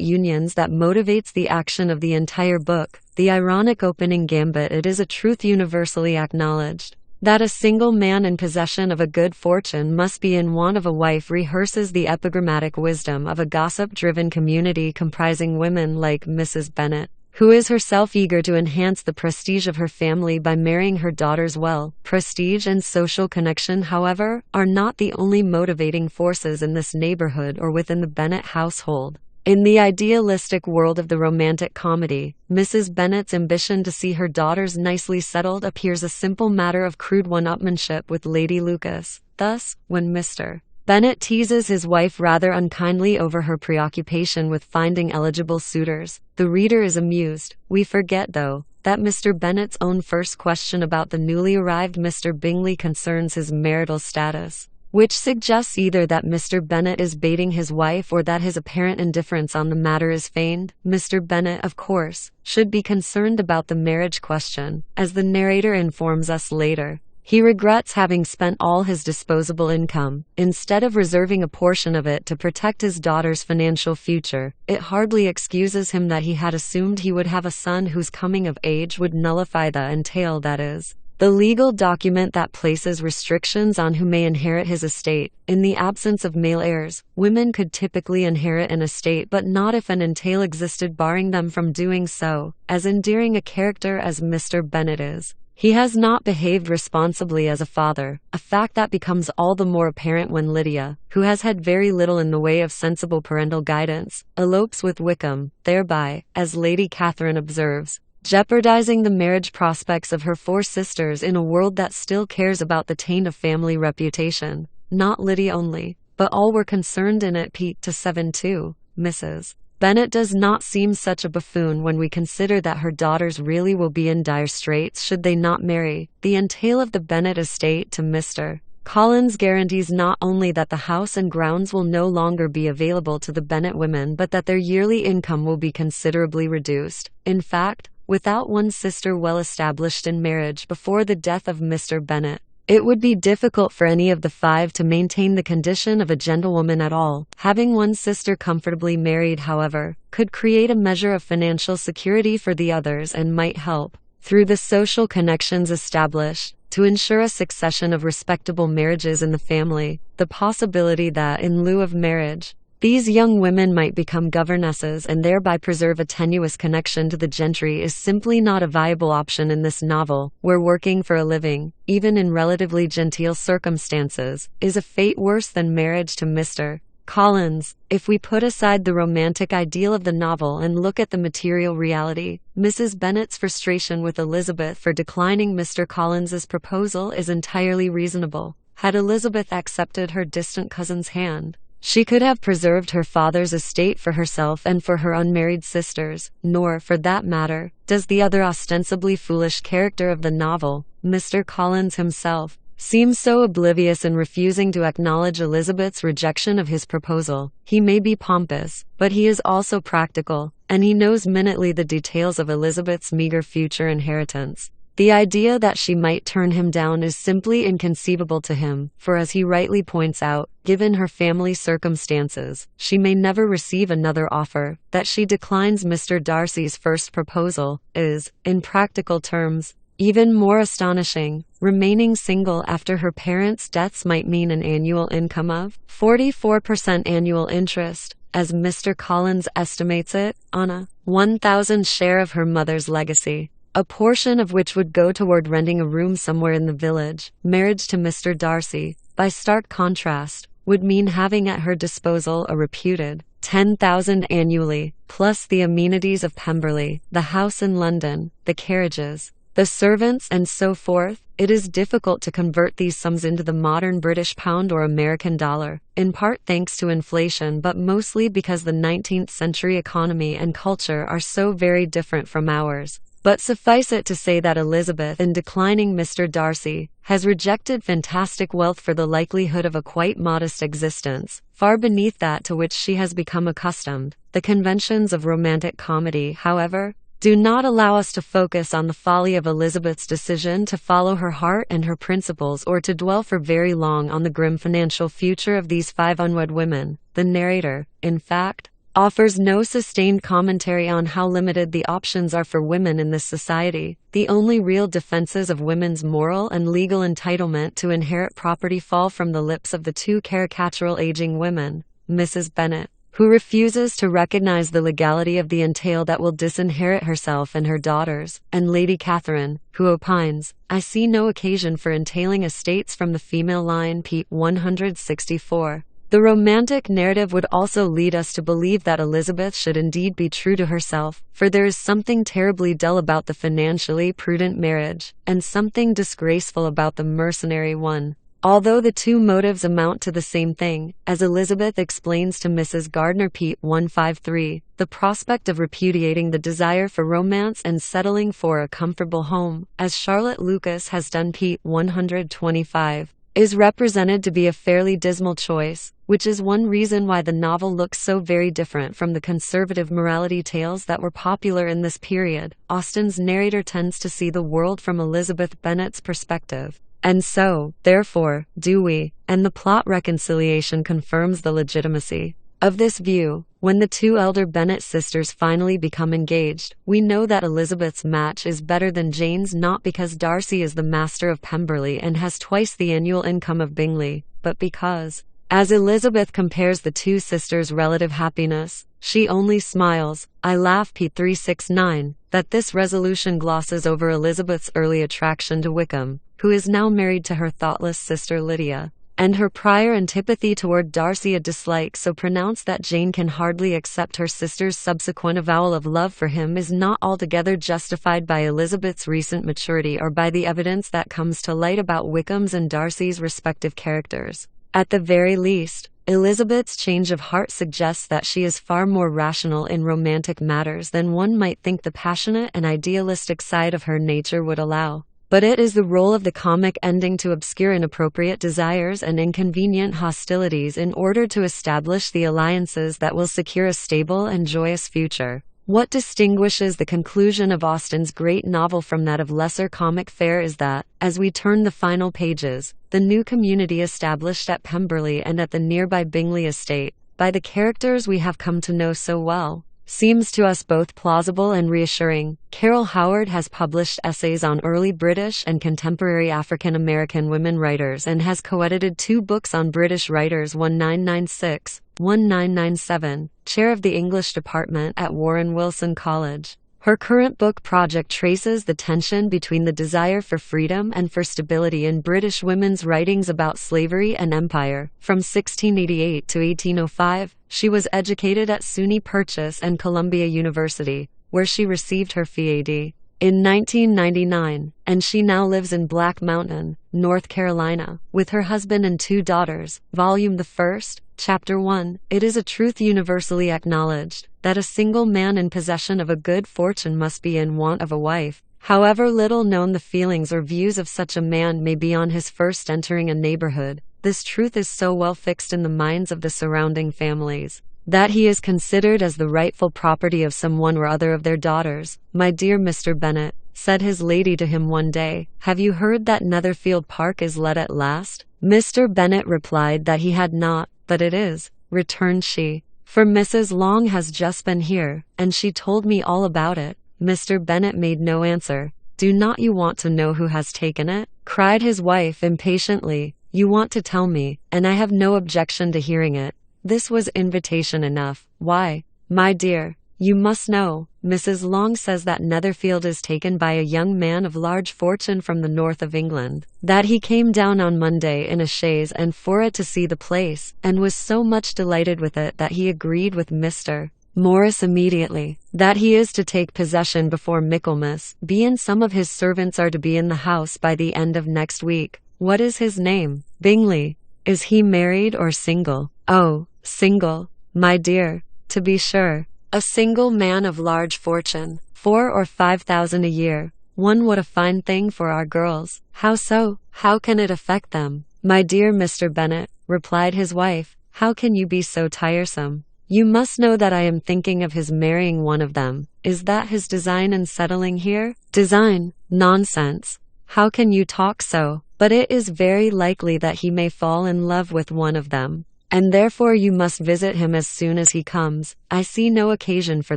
unions that motivates the action of the entire book. The ironic opening gambit, it is a truth universally acknowledged, that a single man in possession of a good fortune must be in want of a wife, rehearses the epigrammatic wisdom of a gossip-driven community comprising women like Mrs. Bennet, who is herself eager to enhance the prestige of her family by marrying her daughters well. Prestige and social connection, however, are not the only motivating forces in this neighborhood or within the Bennet household. In the idealistic world of the romantic comedy, Mrs. Bennet's ambition to see her daughters nicely settled appears a simple matter of crude one-upmanship with Lady Lucas. Thus, when Mr. Bennet teases his wife rather unkindly over her preoccupation with finding eligible suitors, the reader is amused. We forget, though, that Mr. Bennet's own first question about the newly arrived Mr. Bingley concerns his marital status, which suggests either that Mr. Bennet is baiting his wife or that his apparent indifference on the matter is feigned. Mr. Bennet, of course, should be concerned about the marriage question, as the narrator informs us later. He regrets having spent all his disposable income, instead of reserving a portion of it to protect his daughter's financial future. It hardly excuses him that he had assumed he would have a son whose coming of age would nullify the entail, that is, the legal document that places restrictions on who may inherit his estate. In the absence of male heirs, women could typically inherit an estate, but not if an entail existed barring them from doing so. As endearing a character as Mr. Bennet is, he has not behaved responsibly as a father, a fact that becomes all the more apparent when Lydia, who has had very little in the way of sensible parental guidance, elopes with Wickham, thereby, as Lady Catherine observes, jeopardizing the marriage prospects of her four sisters in a world that still cares about the taint of family reputation. Not Lydia only, but all were concerned in it. Pete to 7-2. Mrs. Bennet does not seem such a buffoon when we consider that her daughters really will be in dire straits should they not marry. The entail of the Bennet estate to Mr. Collins guarantees not only that the house and grounds will no longer be available to the Bennet women, but that their yearly income will be considerably reduced. In fact, without one sister well established in marriage before the death of Mr. Bennet, it would be difficult for any of the five to maintain the condition of a gentlewoman at all. Having one sister comfortably married, however, could create a measure of financial security for the others and might help, through the social connections established, to ensure a succession of respectable marriages in the family. The possibility that, in lieu of marriage, these young women might become governesses and thereby preserve a tenuous connection to the gentry is simply not a viable option in this novel, where working for a living, even in relatively genteel circumstances, is a fate worse than marriage to Mr. Collins. If we put aside the romantic ideal of the novel and look at the material reality, Mrs. Bennet's frustration with Elizabeth for declining Mr. Collins's proposal is entirely reasonable. Had Elizabeth accepted her distant cousin's hand, she could have preserved her father's estate for herself and for her unmarried sisters, nor, for that matter, does the other ostensibly foolish character of the novel, Mr. Collins himself, seem so oblivious in refusing to acknowledge Elizabeth's rejection of his proposal. He may be pompous, but he is also practical, and he knows minutely the details of Elizabeth's meager future inheritance. The idea that she might turn him down is simply inconceivable to him, for as he rightly points out, given her family circumstances, she may never receive another offer. That she declines Mr. Darcy's first proposal is, in practical terms, even more astonishing. Remaining single after her parents' deaths might mean an annual income of 44% annual interest, as Mr. Collins estimates it, on a 1,000 share of her mother's legacy, a portion of which would go toward renting a room somewhere in the village. Marriage to Mr. Darcy, by stark contrast, would mean having at her disposal a reputed 10,000 annually, plus the amenities of Pemberley, the house in London, the carriages, the servants, and so forth. It is difficult to convert these sums into the modern British pound or American dollar, in part thanks to inflation but mostly because the 19th century economy and culture are so very different from ours. But suffice it to say that Elizabeth, in declining Mr. Darcy, has rejected fantastic wealth for the likelihood of a quite modest existence, far beneath that to which she has become accustomed. The conventions of romantic comedy, however, do not allow us to focus on the folly of Elizabeth's decision to follow her heart and her principles, or to dwell for very long on the grim financial future of these 5 unwed women. The narrator, in fact, offers no sustained commentary on how limited the options are for women in this society. The only real defenses of women's moral and legal entitlement to inherit property fall from the lips of the 2 caricatural aging women, Mrs. Bennet, who refuses to recognize the legality of the entail that will disinherit herself and her daughters, and Lady Catherine, who opines, "I see no occasion for entailing estates from the female line." p. 164. The romantic narrative would also lead us to believe that Elizabeth should indeed be true to herself, for there is something terribly dull about the financially prudent marriage, and something disgraceful about the mercenary one. Although the 2 motives amount to the same thing, as Elizabeth explains to Mrs. Gardiner p. 153, the prospect of repudiating the desire for romance and settling for a comfortable home, as Charlotte Lucas has done p. 125, is represented to be a fairly dismal choice, which is one reason why the novel looks so very different from the conservative morality tales that were popular in this period. Austen's narrator tends to see the world from Elizabeth Bennet's perspective. And so, therefore, do we, and the plot reconciliation confirms the legitimacy of this view. When the 2 elder Bennet sisters finally become engaged, we know that Elizabeth's match is better than Jane's, not because Darcy is the master of Pemberley and has twice the annual income of Bingley, but because, as Elizabeth compares the 2 sisters' relative happiness, she only smiles. I laugh p. 369, that this resolution glosses over Elizabeth's early attraction to Wickham, who is now married to her thoughtless sister Lydia, and her prior antipathy toward Darcy, a dislike so pronounced that Jane can hardly accept her sister's subsequent avowal of love for him, is not altogether justified by Elizabeth's recent maturity or by the evidence that comes to light about Wickham's and Darcy's respective characters. At the very least, Elizabeth's change of heart suggests that she is far more rational in romantic matters than one might think the passionate and idealistic side of her nature would allow. But it is the role of the comic ending to obscure inappropriate desires and inconvenient hostilities in order to establish the alliances that will secure a stable and joyous future. What distinguishes the conclusion of Austen's great novel from that of lesser comic fare is that, as we turn the final pages, the new community established at Pemberley and at the nearby Bingley estate, by the characters we have come to know so well, seems to us both plausible and reassuring. Carol Howard has published essays on early British and contemporary African American women writers and has co-edited 2 books on British writers, 1996, 1997, chair of the English department at Warren Wilson College. Her current book project traces the tension between the desire for freedom and for stability in British women's writings about slavery and empire. From 1688 to 1805, she was educated at SUNY Purchase and Columbia University, where she received her Ph.D. in 1999, and she now lives in Black Mountain, North Carolina, with her husband and 2 daughters. Volume the First, Chapter 1. It is a truth universally acknowledged, that a single man in possession of a good fortune must be in want of a wife. However little known the feelings or views of such a man may be on his first entering a neighborhood, this truth is so well fixed in the minds of the surrounding families, that he is considered as the rightful property of some one or other of their daughters. My dear Mr. Bennet, said his lady to him one day, have you heard that Netherfield Park is let at last? Mr. Bennet replied that he had not. But it is, returned she, for Mrs. Long has just been here, and she told me all about it. Mr. Bennet made no answer. Do not you want to know who has taken it? Cried his wife impatiently. You want to tell me, and I have no objection to hearing it. This was invitation enough. Why, my dear, you must know, Mrs. Long says that Netherfield is taken by a young man of large fortune from the north of England, that he came down on Monday in a chaise and four to see the place, and was so much delighted with it that he agreed with Mr. Morris immediately, that he is to take possession before Michaelmas, and some of his servants are to be in the house by the end of next week. What is his name? Bingley. Is he married or single? Oh, single, my dear, to be sure. A single man of large fortune, 4,000 or 5,000 a year. What a fine thing for our girls. How so? How can it affect them? My dear Mr. Bennet, replied his wife, how can you be so tiresome? You must know that I am thinking of his marrying one of them. Is that his design in settling here? Design? Nonsense. How can you talk so? But it is very likely that he may fall in love with one of them, and therefore you must visit him as soon as he comes. I see no occasion for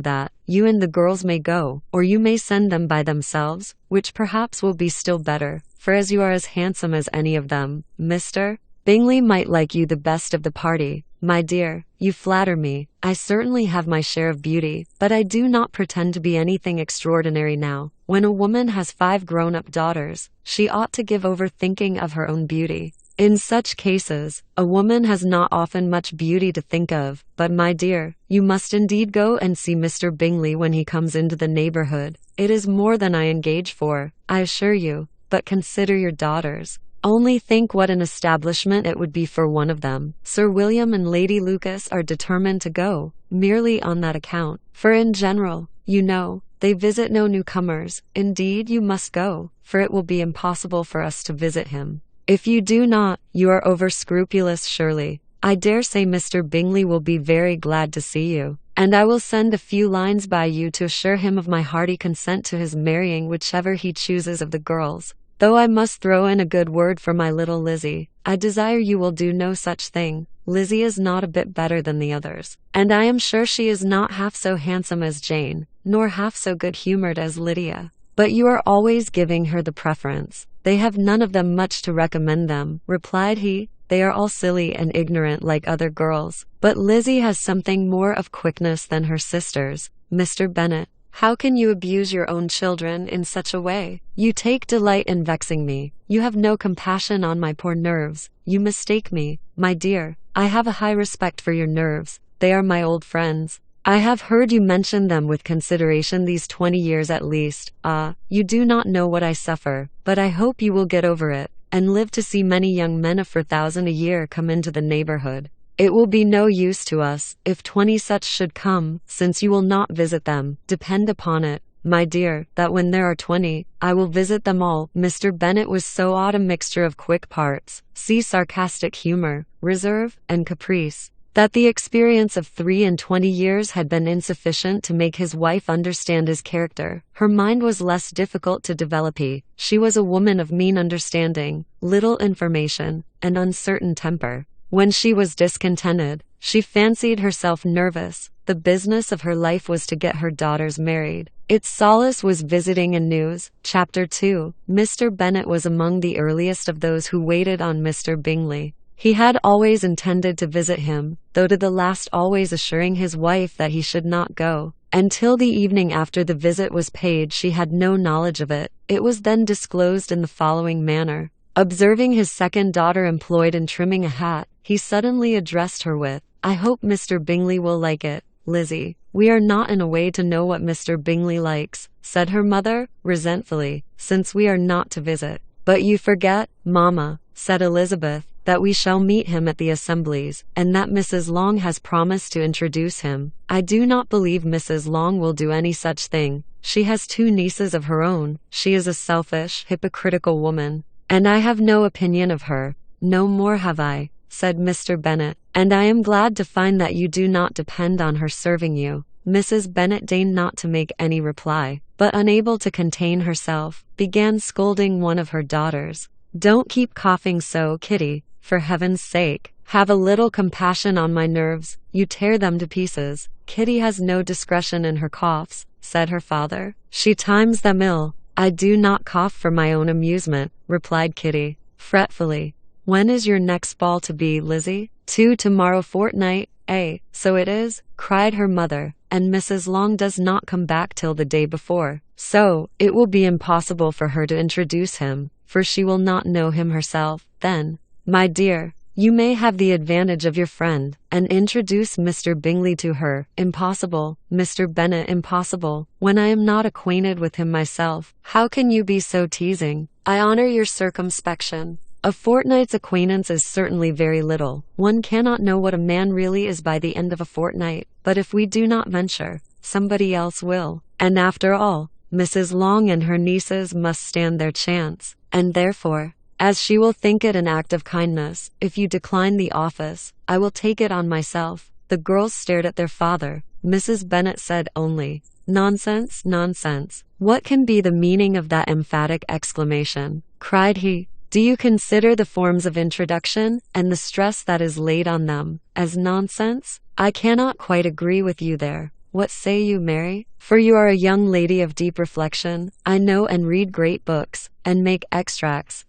that. You and the girls may go, or you may send them by themselves, which perhaps will be still better, for as you are as handsome as any of them, Mr. Bingley might like you the best of the party. My dear, you flatter me. I certainly have my share of beauty, but I do not pretend to be anything extraordinary now. When a woman has 5 grown-up daughters, she ought to give over thinking of her own beauty. In such cases, a woman has not often much beauty to think of. But my dear, you must indeed go and see Mr. Bingley when he comes into the neighborhood. It is more than I engage for, I assure you. But consider your daughters. Only think what an establishment it would be for one of them. Sir William and Lady Lucas are determined to go, merely on that account. For in general, you know, they visit no newcomers. Indeed, you must go, for it will be impossible for us to visit him. If you do not, you are over-scrupulous surely. I dare say Mr. Bingley will be very glad to see you, and I will send a few lines by you to assure him of my hearty consent to his marrying whichever he chooses of the girls. Though I must throw in a good word for my little Lizzie. I desire you will do no such thing. Lizzie is not a bit better than the others, and I am sure she is not half so handsome as Jane, nor half so good-humored as Lydia. But you are always giving her the preference. They have none of them much to recommend them, replied he. They are all silly and ignorant like other girls. But Lizzie has something more of quickness than her sisters. Mr. Bennet, how can you abuse your own children in such a way? You take delight in vexing me. You have no compassion on my poor nerves. You mistake me, my dear. I have a high respect for your nerves. They are my old friends. I have heard you mention them with consideration these 20 years at least. Ah, you do not know what I suffer, but I hope you will get over it, and live to see many young men of 4,000 a year come into the neighborhood. It will be no use to us, if 20 such should come, since you will not visit them. Depend upon it, my dear, that when there are 20, I will visit them all. Mr. Bennet was so odd a mixture of quick parts, sarcastic humor, reserve, and caprice, that the experience of 23 years had been insufficient to make his wife understand his character. Her mind was less difficult to develop. She was a woman of mean understanding, little information, and uncertain temper. When she was discontented, she fancied herself nervous. The business of her life was to get her daughters married. Its solace was visiting and news. Chapter 2. Mr. Bennet was among the earliest of those who waited on Mr. Bingley. He had always intended to visit him, though to the last always assuring his wife that he should not go. Until the evening after the visit was paid she had no knowledge of it. It was then disclosed in the following manner. Observing his second daughter employed in trimming a hat, he suddenly addressed her with, I hope Mr. Bingley will like it. Lizzie, we are not in a way to know what Mr. Bingley likes, said her mother, resentfully, since we are not to visit. But you forget, mamma, said Elizabeth, that we shall meet him at the assemblies, and that Mrs. Long has promised to introduce him. I do not believe Mrs. Long will do any such thing. She has 2 nieces of her own. She is a selfish, hypocritical woman, and I have no opinion of her. No more have I, said Mr. Bennet, "and I am glad to find that you do not depend on her serving you." Mrs. Bennet deigned not to make any reply, but unable to contain herself, began scolding one of her daughters. "Don't keep coughing so, Kitty, for heaven's sake. Have a little compassion on my nerves, you tear them to pieces." "Kitty has no discretion in her coughs," said her father. "She times them ill." "I do not cough for my own amusement," replied Kitty, fretfully. "When is your next ball to be, Lizzie?" Tomorrow fortnight, eh? So it is," cried her mother, "and Mrs. Long does not come back till the day before. So, it will be impossible for her to introduce him, for she will not know him herself. Then, my dear, you may have the advantage of your friend, and introduce Mr. Bingley to her." "Impossible, Mr. Bennet, impossible, when I am not acquainted with him myself. How can you be so teasing? I honor your circumspection. A fortnight's acquaintance is certainly very little. One cannot know what a man really is by the end of a fortnight, but if we do not venture, somebody else will. And after all, Mrs. Long and her nieces must stand their chance, and therefore, as she will think it an act of kindness, if you decline the office, I will take it on myself." The girls stared at their father. Mrs. Bennet said only, "Nonsense, nonsense." "What can be the meaning of that emphatic exclamation?" cried he. "Do you consider the forms of introduction, and the stress that is laid on them, as nonsense? I cannot quite agree with you there. What say you, Mary? For you are a young lady of deep reflection, I know, and read great books, and make extracts.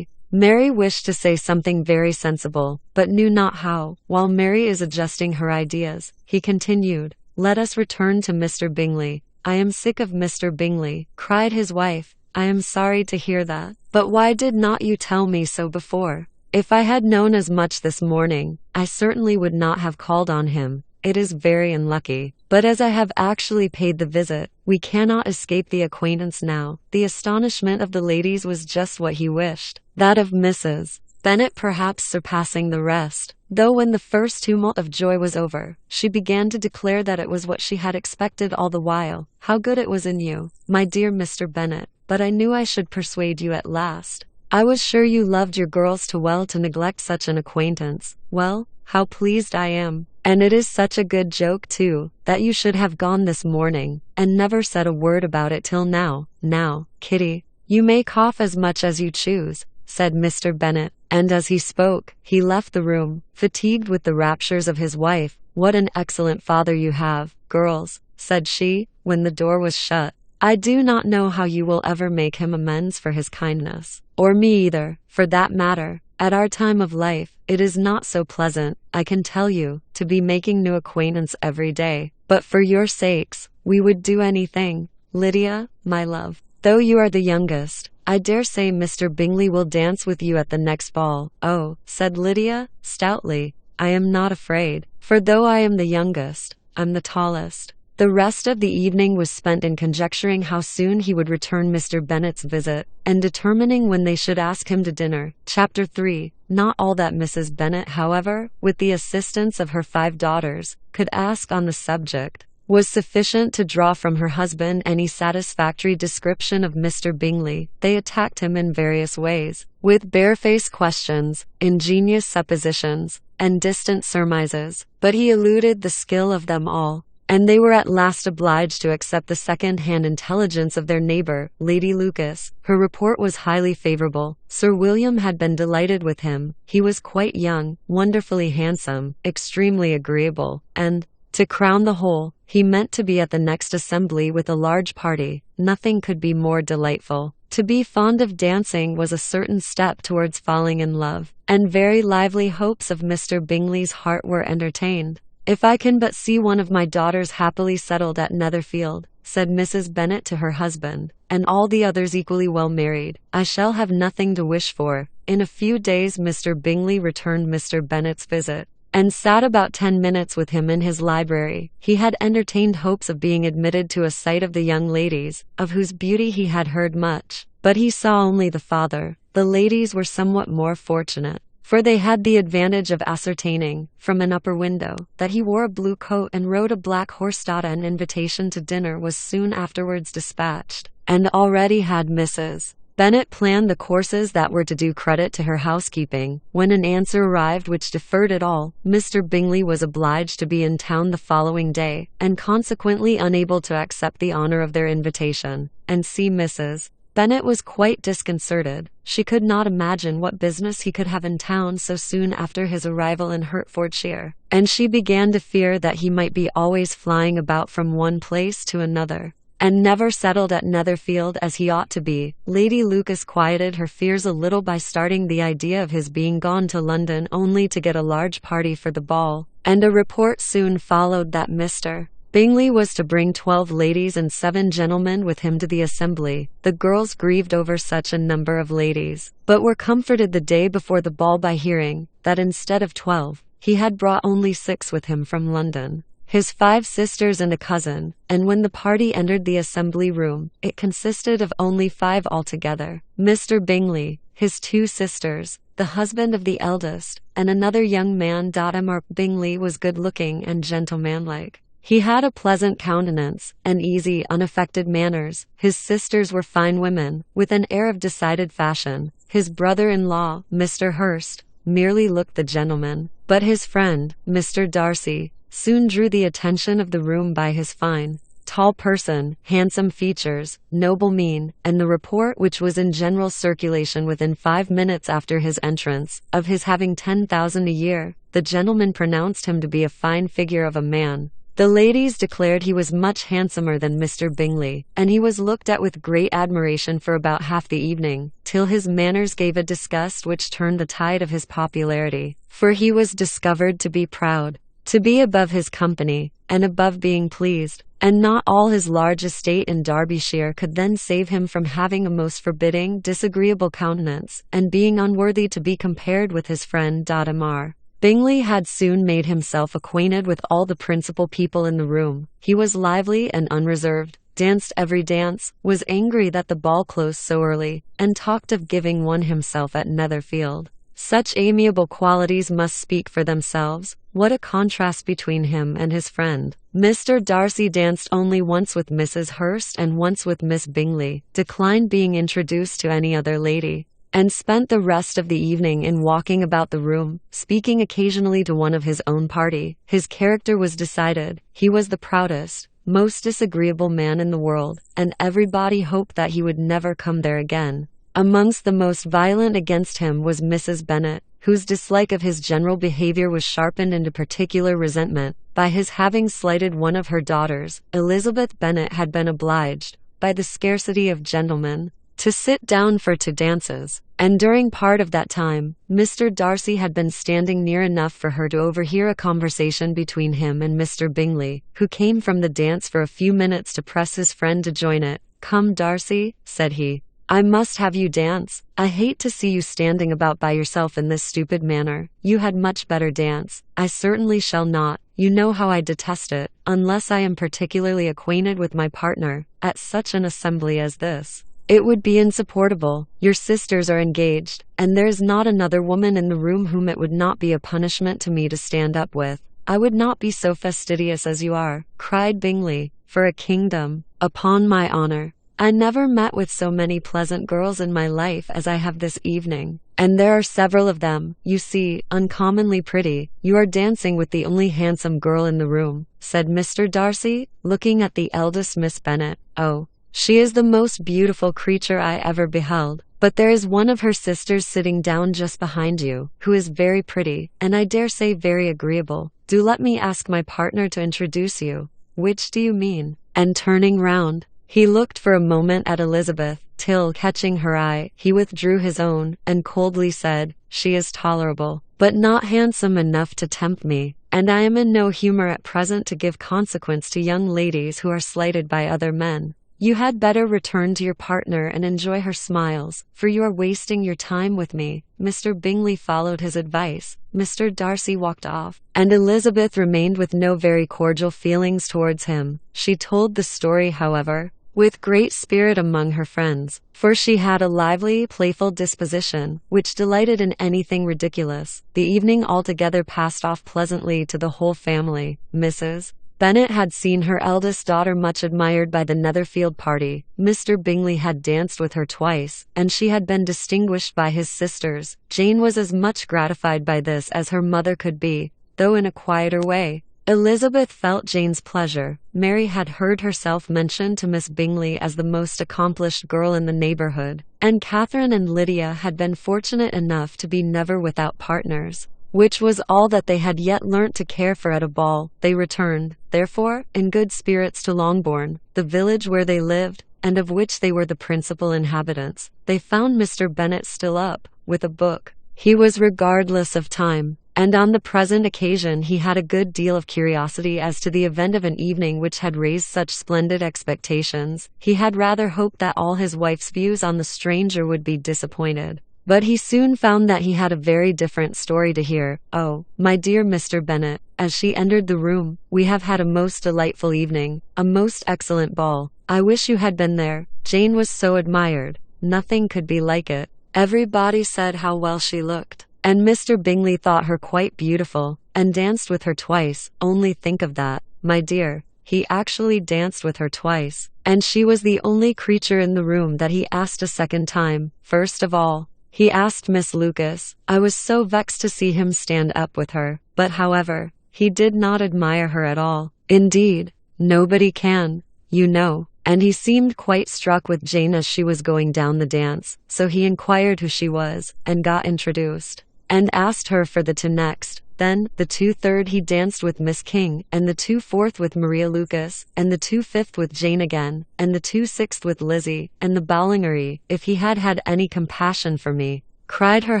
Mary wished to say something very sensible, but knew not how. While Mary is adjusting her ideas, he continued, "Let us return to Mr. Bingley." "I am sick of Mr. Bingley," cried his wife. "I am sorry to hear that. But why did not you tell me so before? If I had known as much this morning, I certainly would not have called on him. It is very unlucky, but as I have actually paid the visit, we cannot escape the acquaintance now." The astonishment of the ladies was just what he wished, that of Mrs. Bennet perhaps surpassing the rest, though when the first tumult of joy was over, she began to declare that it was what she had expected all the while. "How good it was in you, my dear Mr. Bennet, but I knew I should persuade you at last. I was sure you loved your girls too well to neglect such an acquaintance. Well, how pleased I am. And it is such a good joke, too, that you should have gone this morning, and never said a word about it till now. Now, Kitty, you may cough as much as you choose," said Mr. Bennet, and as he spoke, he left the room, fatigued with the raptures of his wife. "What an excellent father you have, girls," said she, when the door was shut. "I do not know how you will ever make him amends for his kindness, or me either, for that matter. At our time of life, it is not so pleasant, I can tell you, to be making new acquaintance every day. But for your sakes, we would do anything. Lydia, my love, though you are the youngest, I dare say Mr. Bingley will dance with you at the next ball." "Oh," said Lydia, stoutly, "I am not afraid, for though I am the youngest, I'm the tallest." The rest of the evening was spent in conjecturing how soon he would return Mr. Bennet's visit, and determining when they should ask him to dinner. Chapter 3. Not all that Mrs. Bennet, however, with the assistance of her 5 daughters, could ask on the subject, was sufficient to draw from her husband any satisfactory description of Mr. Bingley. They attacked him in various ways, with barefaced questions, ingenious suppositions, and distant surmises, but he eluded the skill of them all, and they were at last obliged to accept the second-hand intelligence of their neighbour, Lady Lucas. Her report was highly favourable. Sir William had been delighted with him. He was quite young, wonderfully handsome, extremely agreeable, and, to crown the whole, he meant to be at the next assembly with a large party. Nothing could be more delightful. To be fond of dancing was a certain step towards falling in love, and very lively hopes of Mr. Bingley's heart were entertained. "If I can but see one of my daughters happily settled at Netherfield," said Mrs. Bennet to her husband, "and all the others equally well married, I shall have nothing to wish for." In a few days Mr. Bingley returned Mr. Bennet's visit, and sat about 10 minutes with him in his library. He had entertained hopes of being admitted to a sight of the young ladies, of whose beauty he had heard much, but he saw only the father. The ladies were somewhat more fortunate, for they had the advantage of ascertaining, from an upper window, that he wore a blue coat and rode a black horse. An invitation to dinner was soon afterwards dispatched, and already had Mrs. Bennet planned the courses that were to do credit to her housekeeping. When an answer arrived which deferred it all, Mr. Bingley was obliged to be in town the following day, and consequently unable to accept the honor of their invitation, and see Mrs. Bennet was quite disconcerted. She could not imagine what business he could have in town so soon after his arrival in Hertfordshire, and she began to fear that he might be always flying about from one place to another, and never settled at Netherfield as he ought to be. Lady Lucas quieted her fears a little by starting the idea of his being gone to London only to get a large party for the ball, and a report soon followed that Mr. Bingley was to bring 12 ladies and 7 gentlemen with him to the assembly. The girls grieved over such a number of ladies, but were comforted the day before the ball by hearing that instead of 12, he had brought only 6 with him from London, his 5 sisters and a cousin, and when the party entered the assembly room, it consisted of only 5 altogether: Mr. Bingley, his 2 sisters, the husband of the eldest, and another young man. Mortimer Bingley was good-looking and gentlemanlike. He had a pleasant countenance, and easy, unaffected manners. His sisters were fine women, with an air of decided fashion. His brother-in-law, Mr. Hurst, merely looked the gentleman, but his friend, Mr. Darcy, soon drew the attention of the room by his fine, tall person, handsome features, noble mien, and the report which was in general circulation within 5 minutes after his entrance, of his having 10,000 a year. The gentleman pronounced him to be a fine figure of a man. The ladies declared he was much handsomer than Mr. Bingley, and he was looked at with great admiration for about half the evening, till his manners gave a disgust which turned the tide of his popularity, for he was discovered to be proud, to be above his company, and above being pleased, and not all his large estate in Derbyshire could then save him from having a most forbidding, disagreeable countenance, and being unworthy to be compared with his friend Mortimer. Bingley had soon made himself acquainted with all the principal people in the room. He was lively and unreserved, danced every dance, was angry that the ball closed so early, and talked of giving one himself at Netherfield. Such amiable qualities must speak for themselves. What a contrast between him and his friend. Mr. Darcy danced only once with Mrs. Hurst and once with Miss Bingley, declined being introduced to any other lady, and spent the rest of the evening in walking about the room, speaking occasionally to one of his own party. His character was decided. He was the proudest, most disagreeable man in the world, and everybody hoped that he would never come there again. Amongst the most violent against him was Mrs. Bennet, whose dislike of his general behavior was sharpened into particular resentment by his having slighted one of her daughters. Elizabeth Bennet had been obliged, by the scarcity of gentlemen, to sit down for 2 dances, and during part of that time, Mr. Darcy had been standing near enough for her to overhear a conversation between him and Mr. Bingley, who came from the dance for a few minutes to press his friend to join it. "Come, Darcy," said he, "I must have you dance. I hate to see you standing about by yourself in this stupid manner. You had much better dance." "I certainly shall not. You know how I detest it, unless I am particularly acquainted with my partner, at such an assembly as this. It would be insupportable. Your sisters are engaged, and there is not another woman in the room whom it would not be a punishment to me to stand up with. I would not be so fastidious as you are," cried Bingley, "for a kingdom. Upon my honor, I never met with so many pleasant girls in my life as I have this evening, and there are several of them, you see, uncommonly pretty." "You are dancing with the only handsome girl in the room," said Mr. Darcy, looking at the eldest Miss Bennet. "Oh, she is the most beautiful creature I ever beheld, but there is one of her sisters sitting down just behind you, who is very pretty, and I dare say very agreeable. Do let me ask my partner to introduce you." "Which do you mean?" And turning round, he looked for a moment at Elizabeth, till, catching her eye, he withdrew his own, and coldly said, "She is tolerable, but not handsome enough to tempt me, and I am in no humour at present to give consequence to young ladies who are slighted by other men. You had better return to your partner and enjoy her smiles, for you are wasting your time with me." Mr. Bingley followed his advice. Mr. Darcy walked off, and Elizabeth remained with no very cordial feelings towards him. She told the story, however, with great spirit among her friends, for she had a lively, playful disposition, which delighted in anything ridiculous. The evening altogether passed off pleasantly to the whole family. Mrs. Bennet had seen her eldest daughter much admired by the Netherfield party. Mr. Bingley had danced with her twice, and she had been distinguished by his sisters. Jane was as much gratified by this as her mother could be, though in a quieter way. Elizabeth felt Jane's pleasure. Mary had heard herself mentioned to Miss Bingley as the most accomplished girl in the neighbourhood, and Catherine and Lydia had been fortunate enough to be never without partners, which was all that they had yet learnt to care for at a ball. They returned, therefore, in good spirits to Longbourn, the village where they lived, and of which they were the principal inhabitants. They found Mr. Bennet still up, with a book. He was regardless of time, and on the present occasion he had a good deal of curiosity as to the event of an evening which had raised such splendid expectations. He had rather hoped that all his wife's views on the stranger would be disappointed, but he soon found that he had a very different story to hear. "Oh, my dear Mr. Bennet," as she entered the room, "we have had a most delightful evening, a most excellent ball. I wish you had been there. Jane was so admired. Nothing could be like it. Everybody said how well she looked, and Mr. Bingley thought her quite beautiful, and danced with her twice. Only think of that, my dear. He actually danced with her twice, and she was the only creature in the room that he asked a second time. First of all, he asked Miss Lucas. I was so vexed to see him stand up with her, but however, he did not admire her at all. Indeed, nobody can, you know. And he seemed quite struck with Jane as she was going down the dance, so he inquired who she was, and got introduced, and asked her for the two next. Then, the 2/3 he danced with Miss King, and the 2/4 with Maria Lucas, and the 2/5 with Jane again, and the 2/6 with Lizzie, and the Ballingery. If he had had any compassion for me," cried her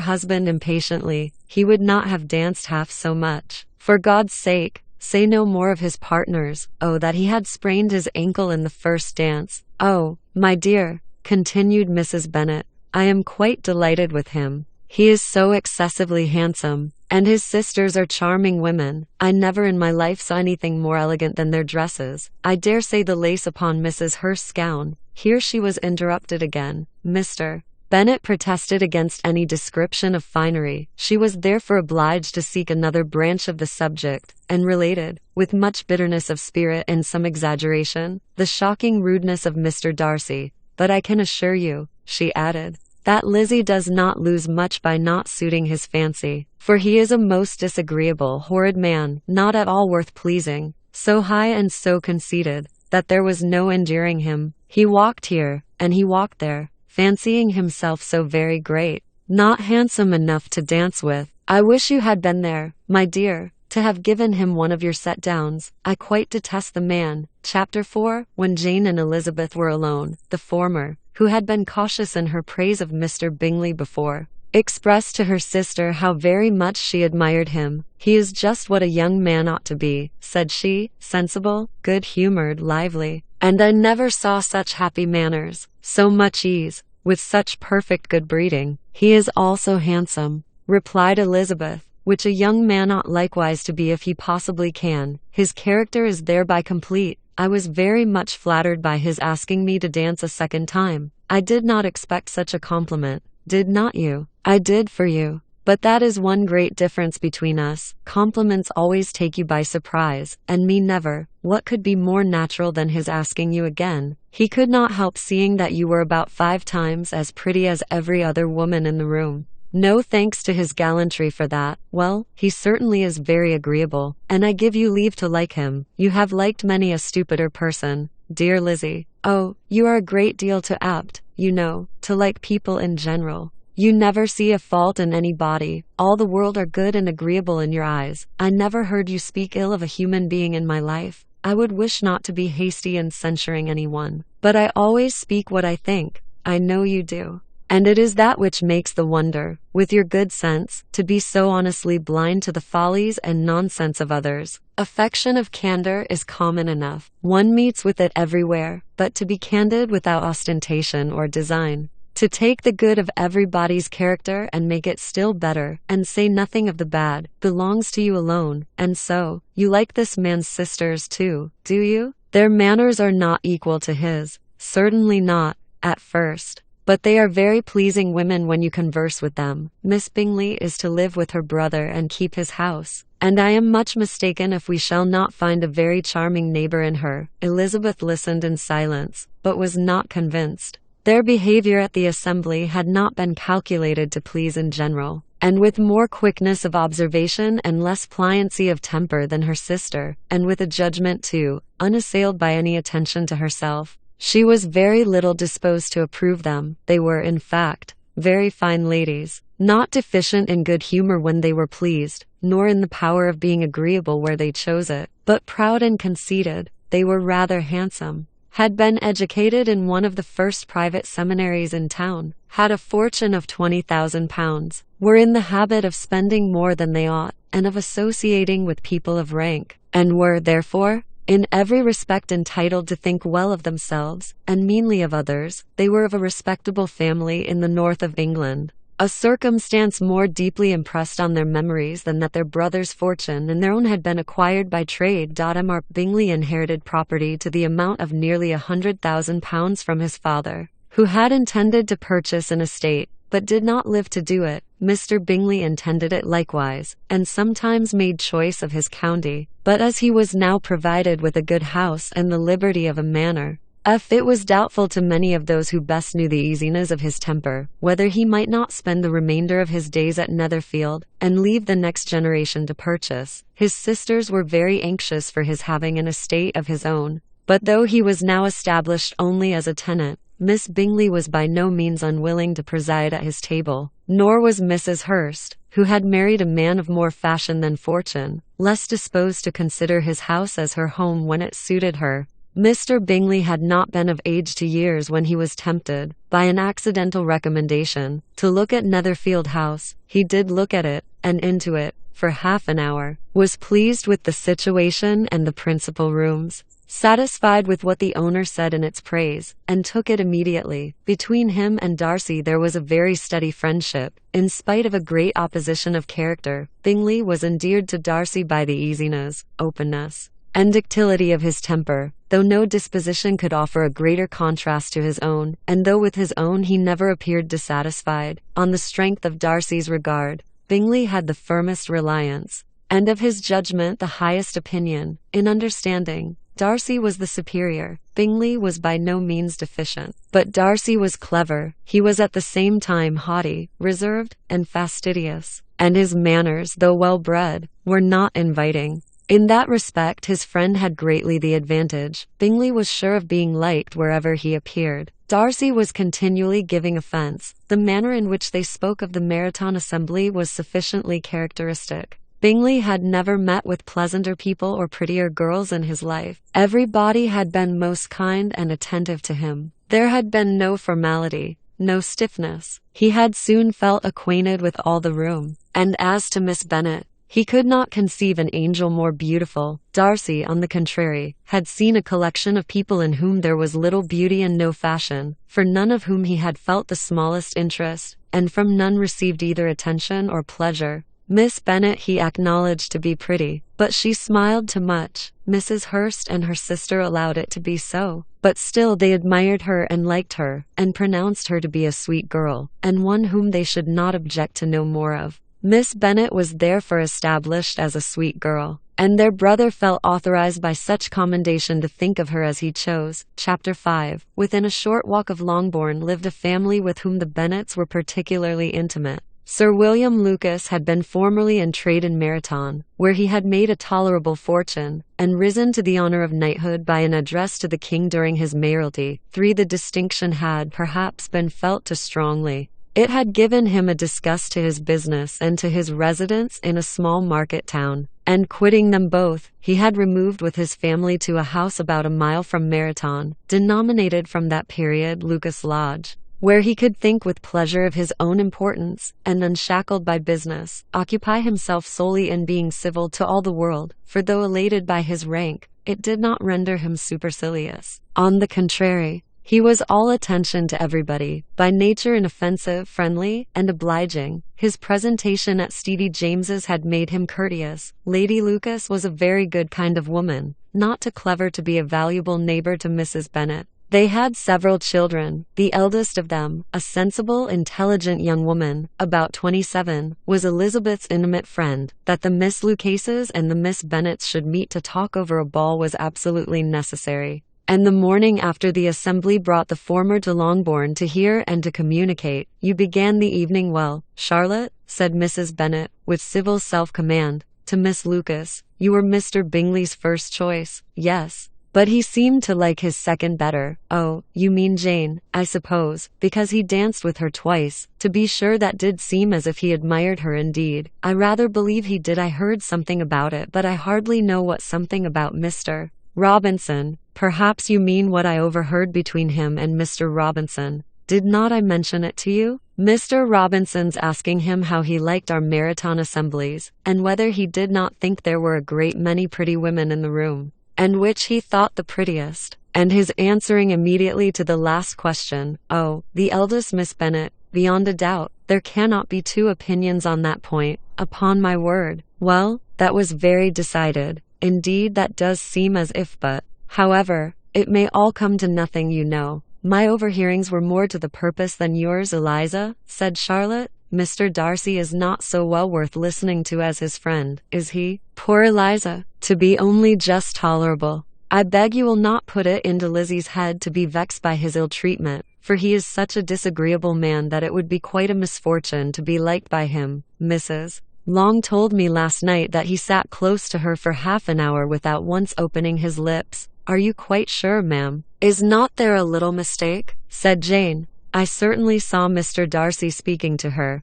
husband impatiently, "he would not have danced half so much. For God's sake, say no more of his partners. Oh, that he had sprained his ankle in the first dance. Oh, my dear," continued Mrs. Bennet, "I am quite delighted with him. He is so excessively handsome, and his sisters are charming women. I never in my life saw anything more elegant than their dresses. I dare say the lace upon Mrs. Hurst's gown—" Here she was interrupted again. Mr. Bennet protested against any description of finery. She was therefore obliged to seek another branch of the subject, and related, with much bitterness of spirit and some exaggeration, the shocking rudeness of Mr. Darcy. "But I can assure you," she added, "that Lizzie does not lose much by not suiting his fancy, for he is a most disagreeable, horrid man, not at all worth pleasing, so high and so conceited, that there was no enduring him. He walked here, and he walked there, fancying himself so very great, not handsome enough to dance with. I wish you had been there, my dear, to have given him one of your set-downs. I quite detest the man." Chapter 4. When Jane and Elizabeth were alone, the former, who had been cautious in her praise of Mr. Bingley before, expressed to her sister how very much she admired him. "He is just what a young man ought to be," said she, "sensible, good-humoured, lively, and I never saw such happy manners, so much ease, with such perfect good breeding." "He is also handsome," replied Elizabeth, "which a young man ought likewise to be if he possibly can. His character is thereby complete. I was very much flattered by his asking me to dance a second time. I did not expect such a compliment, did not you?" "I did for you. But that is one great difference between us. Compliments always take you by surprise, and me never. What could be more natural than his asking you again? He could not help seeing that you were about 5 times as pretty as every other woman in the room. No thanks to his gallantry for that. Well, he certainly is very agreeable, and I give you leave to like him. You have liked many a stupider person, dear Lizzie. Oh, you are a great deal too apt, you know, to like people in general. You never see a fault in anybody. All the world are good and agreeable in your eyes. I never heard you speak ill of a human being in my life. I would wish not to be hasty in censuring anyone, but I always speak what I think. I know you do. And it is that which makes the wonder, with your good sense, to be so honestly blind to the follies and nonsense of others. Affection of candor is common enough. One meets with it everywhere, but to be candid without ostentation or design, to take the good of everybody's character and make it still better, and say nothing of the bad, belongs to you alone. And so, you like this man's sisters too, do you? Their manners are not equal to his. Certainly not, at first. but they are very pleasing women when you converse with them. Miss Bingley is to live with her brother and keep his house, and I am much mistaken if we shall not find a very charming neighbour in her." Elizabeth listened in silence, but was not convinced. Their behaviour at the assembly had not been calculated to please in general, and with more quickness of observation and less pliancy of temper than her sister, and with a judgment too, unassailed by any attention to herself, she was very little disposed to approve them. They were, in fact, very fine ladies, not deficient in good humour when they were pleased, nor in the power of being agreeable where they chose it, but proud and conceited. They were rather handsome, had been educated in one of the first private seminaries in town, had a fortune of £20,000, were in the habit of spending more than they ought, and of associating with people of rank, and were, therefore, in every respect entitled to think well of themselves, and meanly of others. They were of a respectable family in the north of England, a circumstance more deeply impressed on their memories than that their brother's fortune and their own had been acquired by trade. M. Bingley inherited property to the amount of nearly £100,000 from his father, who had intended to purchase an estate, but did not live to do it. Mr. Bingley intended it likewise, and sometimes made choice of his county, but as he was now provided with a good house and the liberty of a manor, it was doubtful to many of those who best knew the easiness of his temper, whether he might not spend the remainder of his days at Netherfield, and leave the next generation to purchase. His sisters were very anxious for his having an estate of his own, but though he was now established only as a tenant, Miss Bingley was by no means unwilling to preside at his table, nor was Mrs. Hurst, who had married a man of more fashion than fortune, less disposed to consider his house as her home when it suited her. Mr. Bingley had not been of age to years when he was tempted, by an accidental recommendation, to look at Netherfield House. He did look at it, and into it, for half an hour, was pleased with the situation and the principal rooms, satisfied with what the owner said in its praise, and took it immediately. Between him and Darcy there was a very steady friendship, in spite of a great opposition of character. Bingley was endeared to Darcy by the easiness, openness, and ductility of his temper, though no disposition could offer a greater contrast to his own, and though with his own he never appeared dissatisfied. On the strength of Darcy's regard, Bingley had the firmest reliance, and of his judgment the highest opinion. In understanding, Darcy was the superior. Bingley was by no means deficient, but Darcy was clever. He was at the same time haughty, reserved, and fastidious, and his manners, though well bred, were not inviting. In that respect his friend had greatly the advantage. Bingley was sure of being liked wherever he appeared. Darcy was continually giving offence. The manner in which they spoke of the Meryton assembly was sufficiently characteristic. Bingley had never met with pleasanter people or prettier girls in his life. Everybody had been most kind and attentive to him. There had been no formality, no stiffness. He had soon felt acquainted with all the room, and as to Miss Bennet, he could not conceive an angel more beautiful. Darcy, on the contrary, had seen a collection of people in whom there was little beauty and no fashion, for none of whom he had felt the smallest interest, and from none received either attention or pleasure. Miss Bennet he acknowledged to be pretty, but she smiled too much. Mrs. Hurst and her sister allowed it to be so, but still they admired her and liked her, and pronounced her to be a sweet girl, and one whom they should not object to know more of. Miss Bennet was therefore established as a sweet girl, and their brother felt authorized by such commendation to think of her as he chose. Chapter 5. Within a short walk of Longbourn lived a family with whom the Bennets were particularly intimate. Sir William Lucas had been formerly in trade in Meryton, where he had made a tolerable fortune, and risen to the honour of knighthood by an address to the king during his mayoralty. The distinction had perhaps been felt too strongly. It had given him a disgust to his business and to his residence in a small market town, and quitting them both, he had removed with his family to a house about a mile from Meryton, denominated from that period Lucas Lodge, where he could think with pleasure of his own importance, and unshackled by business, occupy himself solely in being civil to all the world, for though elated by his rank, it did not render him supercilious. On the contrary, he was all attention to everybody, by nature inoffensive, friendly, and obliging. His presentation at Stevie James's had made him courteous. Lady Lucas was a very good kind of woman, not too clever to be a valuable neighbour to Mrs. Bennet, They had several children. The eldest of them, a sensible, intelligent young woman, about 27, was Elizabeth's intimate friend. That the Miss Lucases and the Miss Bennets should meet to talk over a ball was absolutely necessary. And the morning after the assembly brought the former to Longbourn to hear and to communicate. "You began the evening well, Charlotte," said Mrs. Bennet, with civil self-command, to Miss Lucas. "You were Mr. Bingley's first choice." "Yes, but he seemed to like his second better." "Oh, you mean Jane, I suppose, because he danced with her twice." "To be sure, that did seem as if he admired her indeed." "I rather believe he did. I heard something about it, but I hardly know what something about Mr. Robinson." "Perhaps you mean what I overheard between him and Mr. Robinson. Did not I mention it to you? Mr. Robinson's asking him how he liked our Marathon assemblies, and whether he did not think there were a great many pretty women in the room, and which he thought the prettiest, and his answering immediately to the last question, 'Oh, the eldest Miss Bennet, beyond a doubt. There cannot be two opinions on that point, upon my word.' Well, that was very decided. Indeed, that does seem as if, but, however, it may all come to nothing, you know. My overhearings were more to the purpose than yours, Eliza," said Charlotte. "Mr. Darcy is not so well worth listening to as his friend, is he?" Poor Eliza, to be only just tolerable. "I beg you will not put it into Lizzie's head to be vexed by his ill treatment, for he is such a disagreeable man that it would be quite a misfortune to be liked by him. Mrs. Long told me last night that he sat close to her for half an hour without once opening his lips." "Are you quite sure, ma'am? Is not there a little mistake?" said Jane. "I certainly saw Mr. Darcy speaking to her,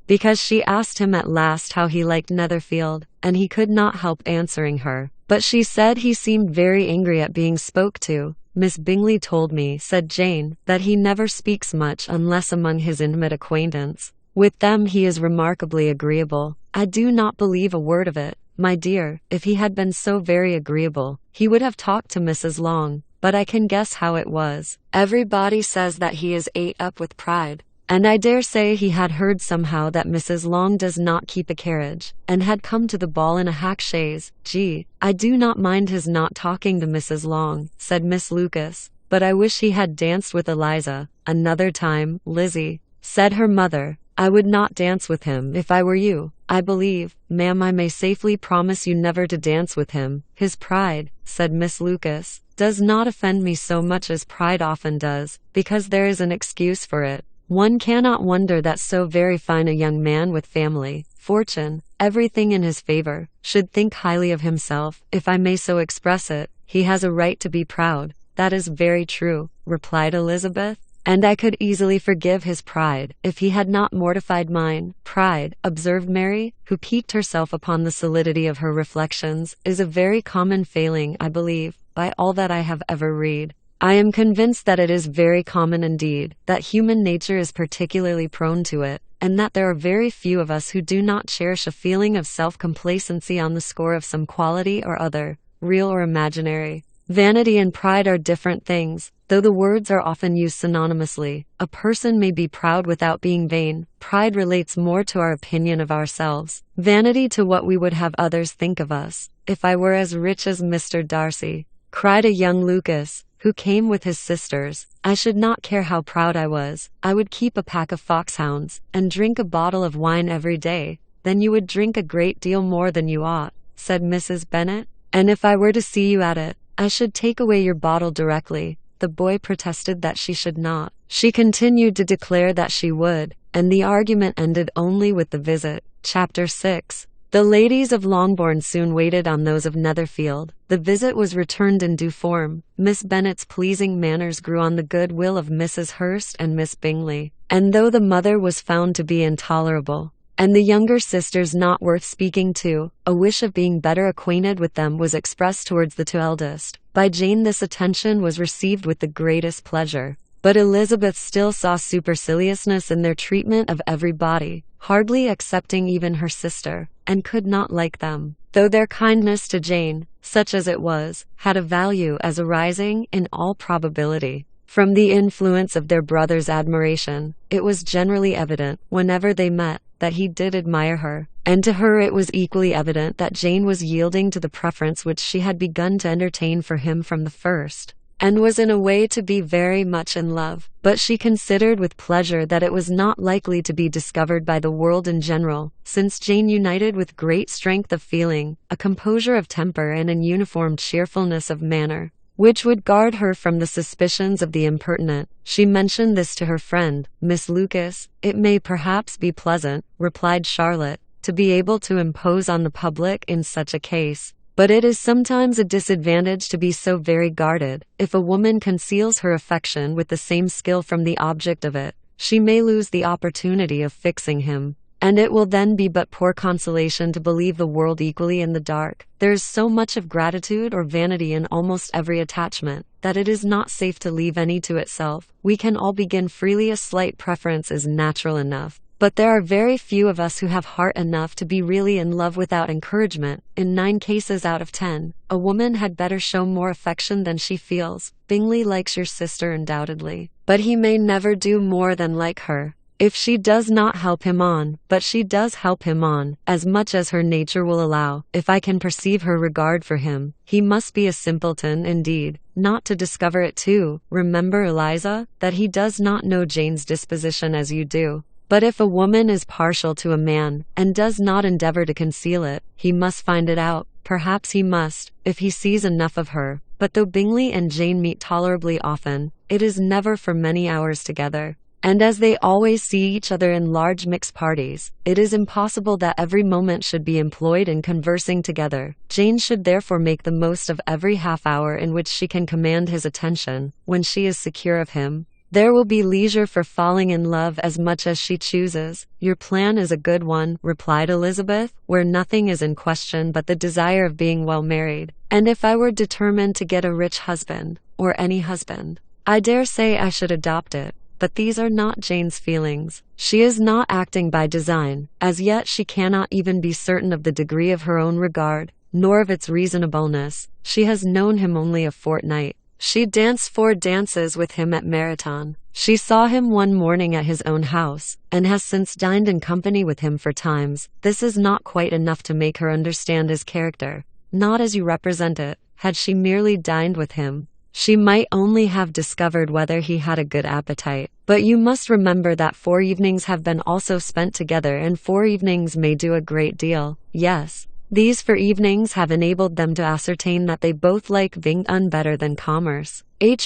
because she asked him at last how he liked Netherfield, and he could not help answering her. But she said he seemed very angry at being spoke to." "Miss Bingley told me," said Jane, "that he never speaks much unless among his intimate acquaintance. With them he is remarkably agreeable." "I do not believe a word of it, my dear. If he had been so very agreeable, he would have talked to Mrs. Long. But I can guess how it was. Everybody says that he is ate up with pride, and I dare say he had heard somehow that Mrs. Long does not keep a carriage, and had come to the ball in a hack chaise. Gee, I do not mind his not talking to Mrs. Long," said Miss Lucas, "but I wish he had danced with Eliza another time." "Lizzie," said her mother, "I would not dance with him if I were you. I believe, ma'am, I may safely promise you never to dance with him. His pride," said Miss Lucas, "does not offend me so much as pride often does, because there is an excuse for it. One cannot wonder that so very fine a young man with family, fortune, everything in his favor, should think highly of himself, if I may so express it. He has a right to be proud." "That is very true," replied Elizabeth. "And I could easily forgive his pride, if he had not mortified mine." "Pride," observed Mary, who piqued herself upon the solidity of her reflections, "is a very common failing, I believe, by all that I have ever read. I am convinced that it is very common indeed, that human nature is particularly prone to it, and that there are very few of us who do not cherish a feeling of self-complacency on the score of some quality or other, real or imaginary. Vanity and pride are different things, though the words are often used synonymously. A person may be proud without being vain. Pride relates more to our opinion of ourselves, vanity to what we would have others think of us. If I were as rich as Mr. Darcy," cried a young Lucas, who came with his sisters, "I should not care how proud I was. I would keep a pack of foxhounds, and drink a bottle of wine every day." "Then you would drink a great deal more than you ought," said Mrs. Bennet. "And if I were to see you at it, I should take away your bottle directly." The boy protested that she should not. She continued to declare that she would, and the argument ended only with the visit. Chapter 6. The ladies of Longbourn soon waited on those of Netherfield. The visit was returned in due form. Miss Bennet's pleasing manners grew on the good will of Mrs. Hurst and Miss Bingley, and though the mother was found to be intolerable, and the younger sisters not worth speaking to, a wish of being better acquainted with them was expressed towards the two eldest. By Jane this attention was received with the greatest pleasure, but Elizabeth still saw superciliousness in their treatment of everybody, hardly excepting even her sister, and could not like them, though their kindness to Jane, such as it was, had a value as arising, in all probability, from the influence of their brother's admiration. It was generally evident, whenever they met, that he did admire her, and to her it was equally evident that Jane was yielding to the preference which she had begun to entertain for him from the first. and was in a way to be very much in love, but she considered with pleasure that it was not likely to be discovered by the world in general, since Jane united with great strength of feeling, a composure of temper and an uniform cheerfulness of manner, which would guard her from the suspicions of the impertinent. She mentioned this to her friend, Miss Lucas. "It may perhaps be pleasant," replied Charlotte, "to be able to impose on the public in such a case. But it is sometimes a disadvantage to be so very guarded. If a woman conceals her affection with the same skill from the object of it, she may lose the opportunity of fixing him, and it will then be but poor consolation to believe the world equally in the dark. There is so much of gratitude or vanity in almost every attachment, that it is not safe to leave any to itself. We can all begin freely, a slight preference is natural enough. But there are very few of us who have heart enough to be really in love without encouragement. In 9 cases out of 10, a woman had better show more affection than she feels. Bingley likes your sister undoubtedly, but he may never do more than like her. If she does not help him on, but she does help him on, as much as her nature will allow. If I can perceive her regard for him, he must be a simpleton indeed, not to discover it too. Remember, Eliza, that he does not know Jane's disposition as you do. But if a woman is partial to a man, and does not endeavor to conceal it, he must find it out. Perhaps he must, if he sees enough of her. But though Bingley and Jane meet tolerably often, it is never for many hours together. And as they always see each other in large mixed parties, it is impossible that every moment should be employed in conversing together. Jane should therefore make the most of every half hour in which she can command his attention, when she is secure of him. There will be leisure for falling in love as much as she chooses. Your plan is a good one, replied Elizabeth, where nothing is in question but the desire of being well married. And if I were determined to get a rich husband, or any husband, I dare say I should adopt it. But these are not Jane's feelings. She is not acting by design. As yet she cannot even be certain of the degree of her own regard, nor of its reasonableness. She has known him only a fortnight. She danced 4 dances with him at Marathon. She saw him one morning at his own house, and has since dined in company with him 4 times. This is not quite enough to make her understand his character, not as you represent it. Had she merely dined with him, she might only have discovered whether he had a good appetite. But you must remember that 4 evenings have been also spent together, and 4 evenings may do a great deal. Yes, these 4 evenings have enabled them to ascertain that they both like being better than commerce.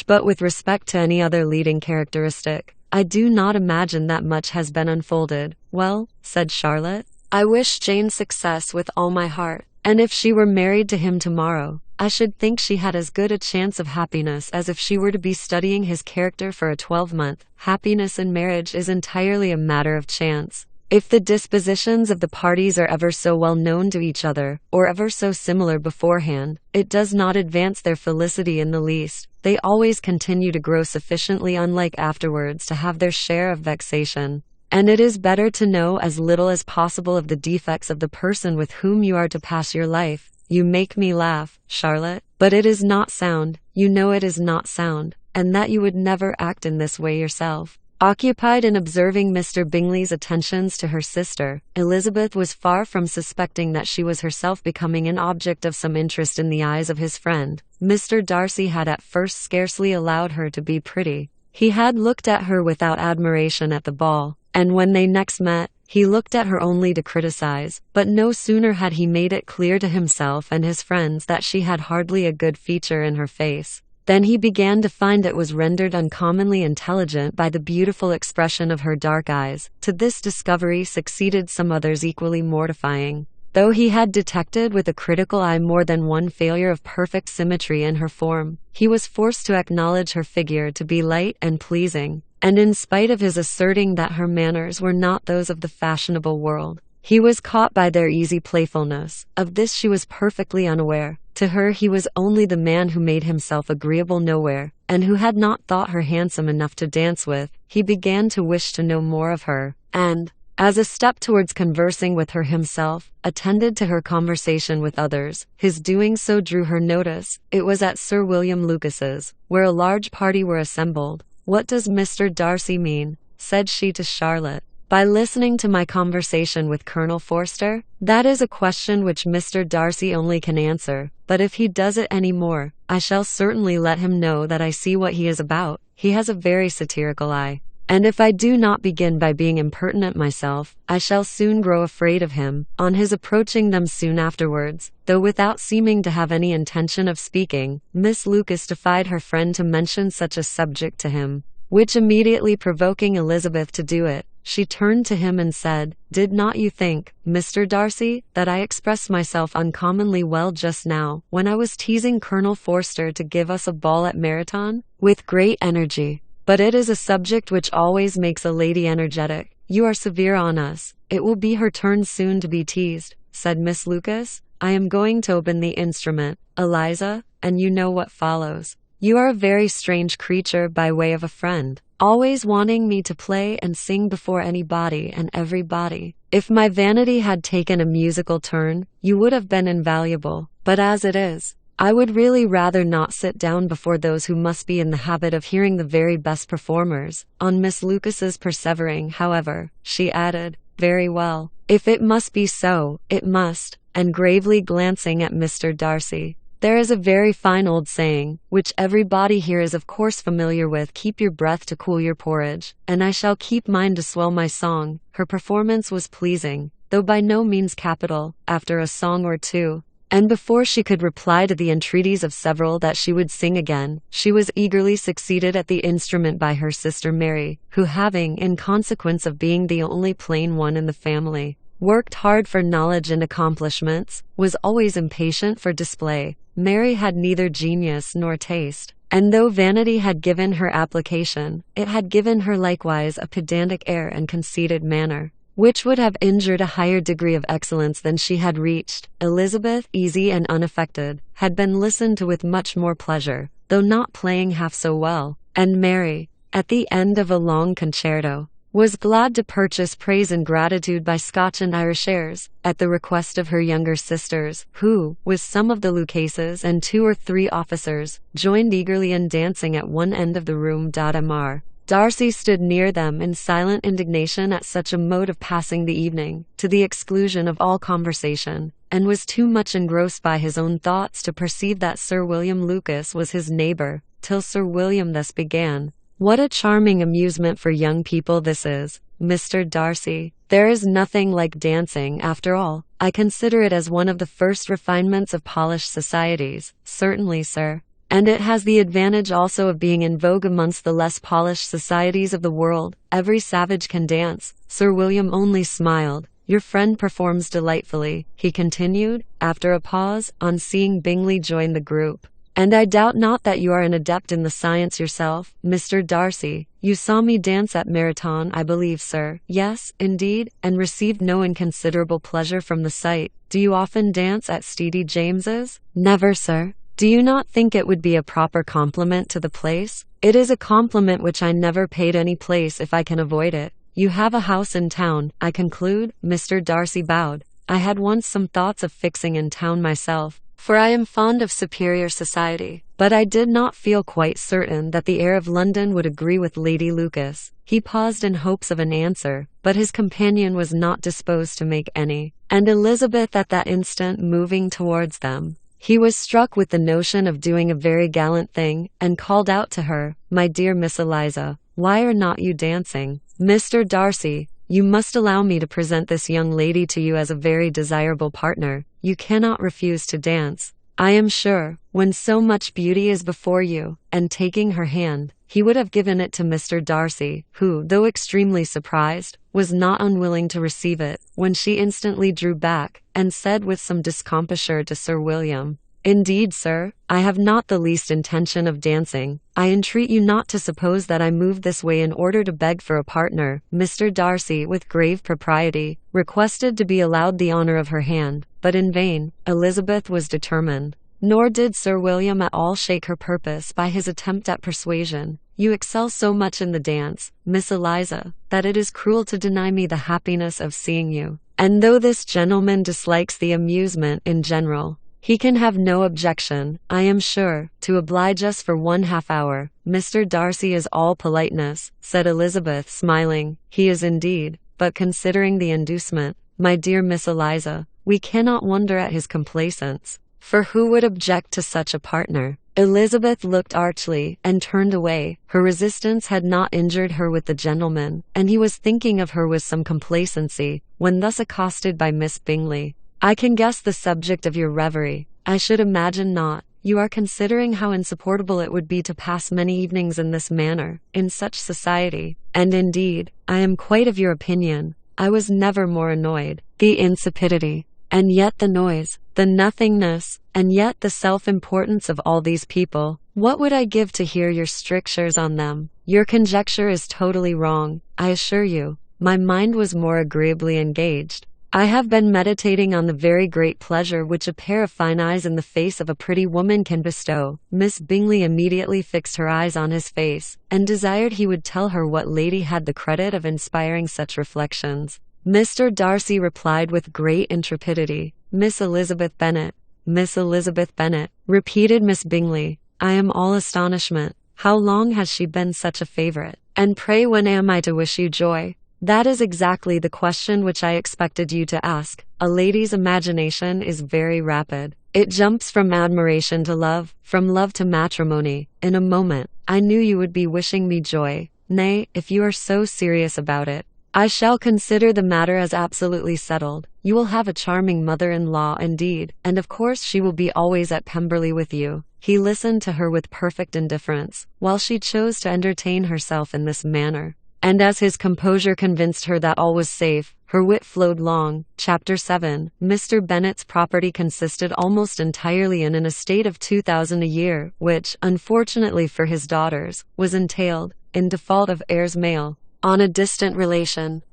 But with respect to any other leading characteristic, I do not imagine that much has been unfolded. Well, said Charlotte, I wish Jane success with all my heart, and if she were married to him tomorrow, I should think she had as good a chance of happiness as if she were to be studying his character for a 12-month. Happiness in marriage is entirely a matter of chance. If the dispositions of the parties are ever so well known to each other, or ever so similar beforehand, it does not advance their felicity in the least. They always continue to grow sufficiently unlike afterwards to have their share of vexation. And it is better to know as little as possible of the defects of the person with whom you are to pass your life. You make me laugh, Charlotte, but it is not sound. You know it is not sound, and that you would never act in this way yourself. Occupied in observing Mr. Bingley's attentions to her sister, Elizabeth was far from suspecting that she was herself becoming an object of some interest in the eyes of his friend. Mr. Darcy had at first scarcely allowed her to be pretty. He had looked at her without admiration at the ball, and when they next met, he looked at her only to criticize. But no sooner had he made it clear to himself and his friends that she had hardly a good feature in her face, then he began to find it was rendered uncommonly intelligent by the beautiful expression of her dark eyes. To this discovery succeeded some others equally mortifying. Though he had detected with a critical eye more than one failure of perfect symmetry in her form, he was forced to acknowledge her figure to be light and pleasing, and in spite of his asserting that her manners were not those of the fashionable world, he was caught by their easy playfulness. Of this she was perfectly unaware. To her he was only the man who made himself agreeable nowhere, and who had not thought her handsome enough to dance with. He began to wish to know more of her, and, as a step towards conversing with her himself, attended to her conversation with others. His doing so drew her notice. It was at Sir William Lucas's, where a large party were assembled. What does Mr. Darcy mean? Said she to Charlotte. By listening to my conversation with Colonel Forster? That is a question which Mr. Darcy only can answer, but if he does it any more, I shall certainly let him know that I see what he is about. He has a very satirical eye. And if I do not begin by being impertinent myself, I shall soon grow afraid of him, on his approaching them soon afterwards. Though without seeming to have any intention of speaking, Miss Lucas defied her friend to mention such a subject to him, which immediately provoking Elizabeth to do it, she turned to him and said, "Did not you think, Mr. Darcy, that I expressed myself uncommonly well just now, when I was teasing Colonel Forster to give us a ball at Meryton?" "With great energy. But it is a subject which always makes a lady energetic. You are severe on us. It will be her turn soon to be teased," said Miss Lucas. "I am going to open the instrument, Eliza, and you know what follows. You are a very strange creature by way of a friend, always wanting me to play and sing before anybody and everybody. If my vanity had taken a musical turn, you would have been invaluable, but as it is, I would really rather not sit down before those who must be in the habit of hearing the very best performers." On Miss Lucas's persevering, however, she added, "Very well. If it must be so, it must," and gravely glancing at Mr. Darcy, "There is a very fine old saying, which everybody here is of course familiar with, 'Keep your breath to cool your porridge,' and I shall keep mine to swell my song." Her performance was pleasing, though by no means capital, after a song or two, and before she could reply to the entreaties of several that she would sing again, she was eagerly succeeded at the instrument by her sister Mary, who having, in consequence of being the only plain one in the family, worked hard for knowledge and accomplishments, was always impatient for display. Mary had neither genius nor taste, and though vanity had given her application, it had given her likewise a pedantic air and conceited manner, which would have injured a higher degree of excellence than she had reached. Elizabeth, easy and unaffected, had been listened to with much more pleasure, though not playing half so well, and Mary, at the end of a long concerto, was glad to purchase praise and gratitude by Scotch and Irish airs, at the request of her younger sisters, who, with some of the Lucases and 2 or 3 officers, joined eagerly in dancing at one end of the room. Mr. Darcy stood near them in silent indignation at such a mode of passing the evening, to the exclusion of all conversation, and was too much engrossed by his own thoughts to perceive that Sir William Lucas was his neighbour, till Sir William thus began: "What a charming amusement for young people this is, Mr. Darcy. There is nothing like dancing, after all. I consider it as one of the first refinements of polished societies." "Certainly, sir. And it has the advantage also of being in vogue amongst the less polished societies of the world. Every savage can dance." Sir William only smiled. "Your friend performs delightfully," he continued, after a pause, on seeing Bingley join the group. "And I doubt not that you are an adept in the science yourself, Mr. Darcy. You saw me dance at Meryton, I believe, sir." "Yes, indeed, and received no inconsiderable pleasure from the sight. Do you often dance at Steady James's?" "Never, sir." "Do you not think it would be a proper compliment to the place?" "It is a compliment which I never paid any place if I can avoid it." "You have a house in town, I conclude?" Mr. Darcy bowed. "I had once some thoughts of fixing in town myself, for I am fond of superior society, but I did not feel quite certain that the air of London would agree with Lady Lucas." He paused in hopes of an answer, but his companion was not disposed to make any, and Elizabeth at that instant moving towards them, he was struck with the notion of doing a very gallant thing, and called out to her, "My dear Miss Eliza, why are not you dancing? Mr. Darcy, you must allow me to present this young lady to you as a very desirable partner. You cannot refuse to dance, I am sure, when so much beauty is before you." And taking her hand, he would have given it to Mr. Darcy, who, though extremely surprised, was not unwilling to receive it, when she instantly drew back, and said with some discomposure to Sir William, "Indeed, sir, I have not the least intention of dancing. I entreat you not to suppose that I moved this way in order to beg for a partner." Mr. Darcy, with grave propriety, requested to be allowed the honour of her hand, but in vain. Elizabeth was determined. Nor did Sir William at all shake her purpose by his attempt at persuasion. "You excel so much in the dance, Miss Eliza, that it is cruel to deny me the happiness of seeing you. And though this gentleman dislikes the amusement in general, he can have no objection, I am sure, to oblige us for 1/2 hour." "Mr. Darcy is all politeness," said Elizabeth, smiling. "He is indeed. but considering the inducement, my dear Miss Eliza, we cannot wonder at his complaisance. For who would object to such a partner? Elizabeth looked archly, and turned away. Her resistance had not injured her with the gentleman, and he was thinking of her with some complacency, when thus accosted by Miss Bingley. I can guess the subject of your reverie. I should imagine not. You are considering how insupportable it would be to pass many evenings in this manner, in such society. And indeed, I am quite of your opinion. I was never more annoyed. The insipidity, and yet the noise, the nothingness, and yet the self-importance of all these people. What would I give to hear your strictures on them? Your conjecture is totally wrong, I assure you. My mind was more agreeably engaged. I have been meditating on the very great pleasure which a pair of fine eyes in the face of a pretty woman can bestow. Miss Bingley immediately fixed her eyes on his face, and desired he would tell her what lady had the credit of inspiring such reflections. Mr. Darcy replied with great intrepidity, Miss Elizabeth Bennet. Miss Elizabeth Bennet, repeated Miss Bingley. I am all astonishment. How long has she been such a favourite? And pray when am I to wish you joy? That is exactly the question which I expected you to ask. A lady's imagination is very rapid. It jumps from admiration to love, from love to matrimony. In a moment, I knew you would be wishing me joy. Nay, if you are so serious about it, I shall consider the matter as absolutely settled. You will have a charming mother-in-law indeed, and of course she will be always at Pemberley with you. He listened to her with perfect indifference, while she chose to entertain herself in this manner. And as his composure convinced her that all was safe, her wit flowed long. Chapter 7. Mr. Bennet's property consisted almost entirely in an estate of 2,000 a year, which, unfortunately for his daughters, was entailed, in default of heirs male, on a distant relation,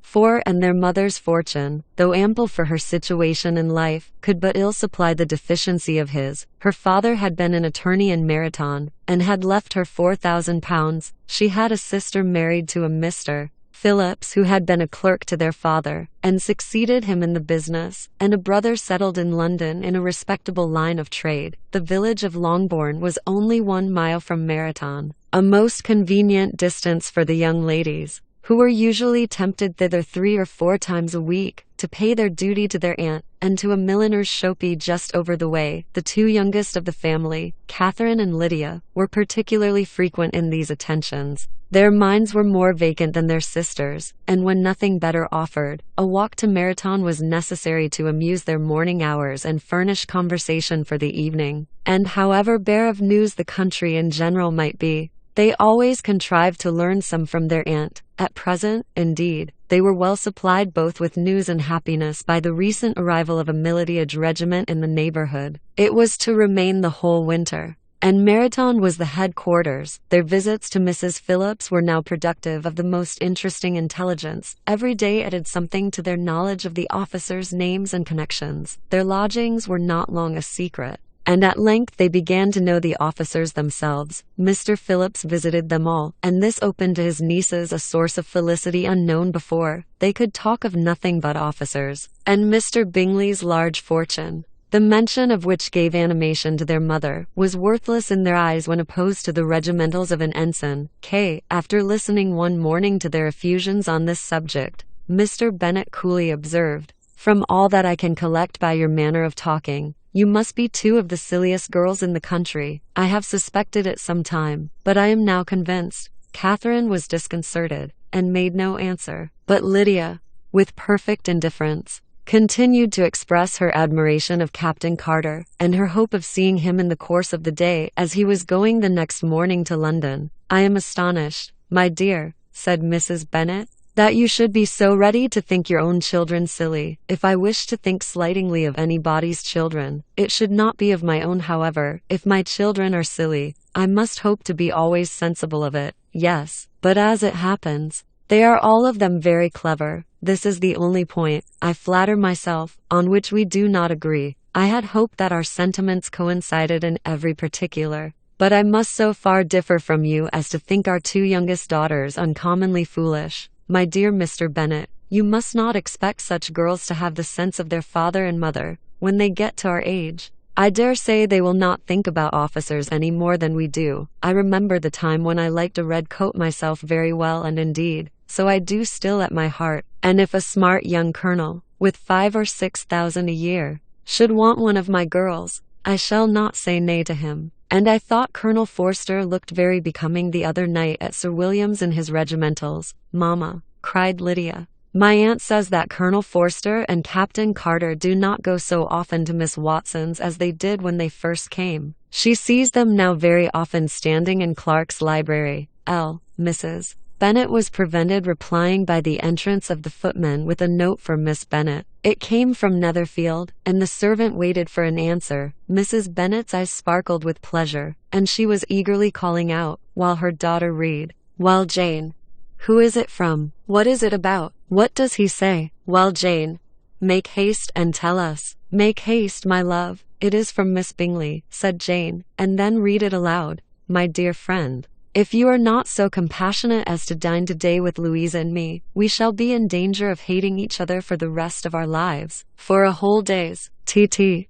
and their mother's fortune, though ample for her situation in life, could but ill supply the deficiency of his. Her father had been an attorney in Meryton, and had left her £4,000. She had a sister married to a Mr. Phillips, who had been a clerk to their father, and succeeded him in the business, and a brother settled in London in a respectable line of trade. The village of Longbourn was only 1 mile from Meryton, a most convenient distance for the young ladies, who were usually tempted thither 3 or 4 times a week, to pay their duty to their aunt, and to a milliner's shopee just over the way. The 2 youngest of the family, Catherine and Lydia, were particularly frequent in these attentions. Their minds were more vacant than their sisters', and when nothing better offered, a walk to Meryton was necessary to amuse their morning hours and furnish conversation for the evening. And however bare of news the country in general might be, they always contrived to learn some from their aunt. At present, indeed, they were well supplied both with news and happiness by the recent arrival of a militage regiment in the neighbourhood. It was to remain the whole winter, and Meryton was the headquarters. Their visits to Mrs. Phillips were now productive of the most interesting intelligence. Every day added something to their knowledge of the officers' names and connections. Their lodgings were not long a secret, and at length they began to know the officers themselves. Mr. Phillips visited them all, and this opened to his nieces a source of felicity unknown before. They could talk of nothing but officers, and Mr. Bingley's large fortune, the mention of which gave animation to their mother, was worthless in their eyes when opposed to the regimentals of an ensign. After listening one morning to their effusions on this subject, Mr. Bennet coolly observed, "From all that I can collect by your manner of talking, you must be 2 of the silliest girls in the country. I have suspected it some time, but I am now convinced." Catherine was disconcerted, and made no answer, but Lydia, with perfect indifference, continued to express her admiration of Captain Carter, and her hope of seeing him in the course of the day, as he was going the next morning to London. "I am astonished, my dear," said Mrs. Bennet, "that you should be so ready to think your own children silly. If I wish to think slightingly of anybody's children, it should not be of my own. However, if my children are silly, I must hope to be always sensible of it. Yes, but as it happens, they are all of them very clever. This is the only point, I flatter myself, on which we do not agree. I had hoped that our sentiments coincided in every particular, but I must so far differ from you as to think our 2 youngest daughters uncommonly foolish. My dear Mr. Bennet, you must not expect such girls to have the sense of their father and mother, when they get to our age. I dare say they will not think about officers any more than we do. I remember the time when I liked a red coat myself very well, and indeed, so I do still at my heart, and if a smart young colonel, with 5 or 6,000 a year, should want one of my girls, I shall not say nay to him. And I thought Colonel Forster looked very becoming the other night at Sir William's in his regimentals, Mamma," cried Lydia. "My aunt says that Colonel Forster and Captain Carter do not go so often to Miss Watson's as they did when they first came. She sees them now very often standing in Clark's library." Mrs. Bennet was prevented replying by the entrance of the footman with a note for Miss Bennet. It came from Netherfield, and the servant waited for an answer. Mrs. Bennet's eyes sparkled with pleasure, and she was eagerly calling out, while her daughter read, "Well, Jane, who is it from? What is it about? What does he say? Well, Jane, make haste and tell us." "Make haste, my love. It is from Miss Bingley," said Jane, and then read it aloud. "My dear friend, if you are not so compassionate as to dine today with Louisa and me, we shall be in danger of hating each other for the rest of our lives. For a whole day's tt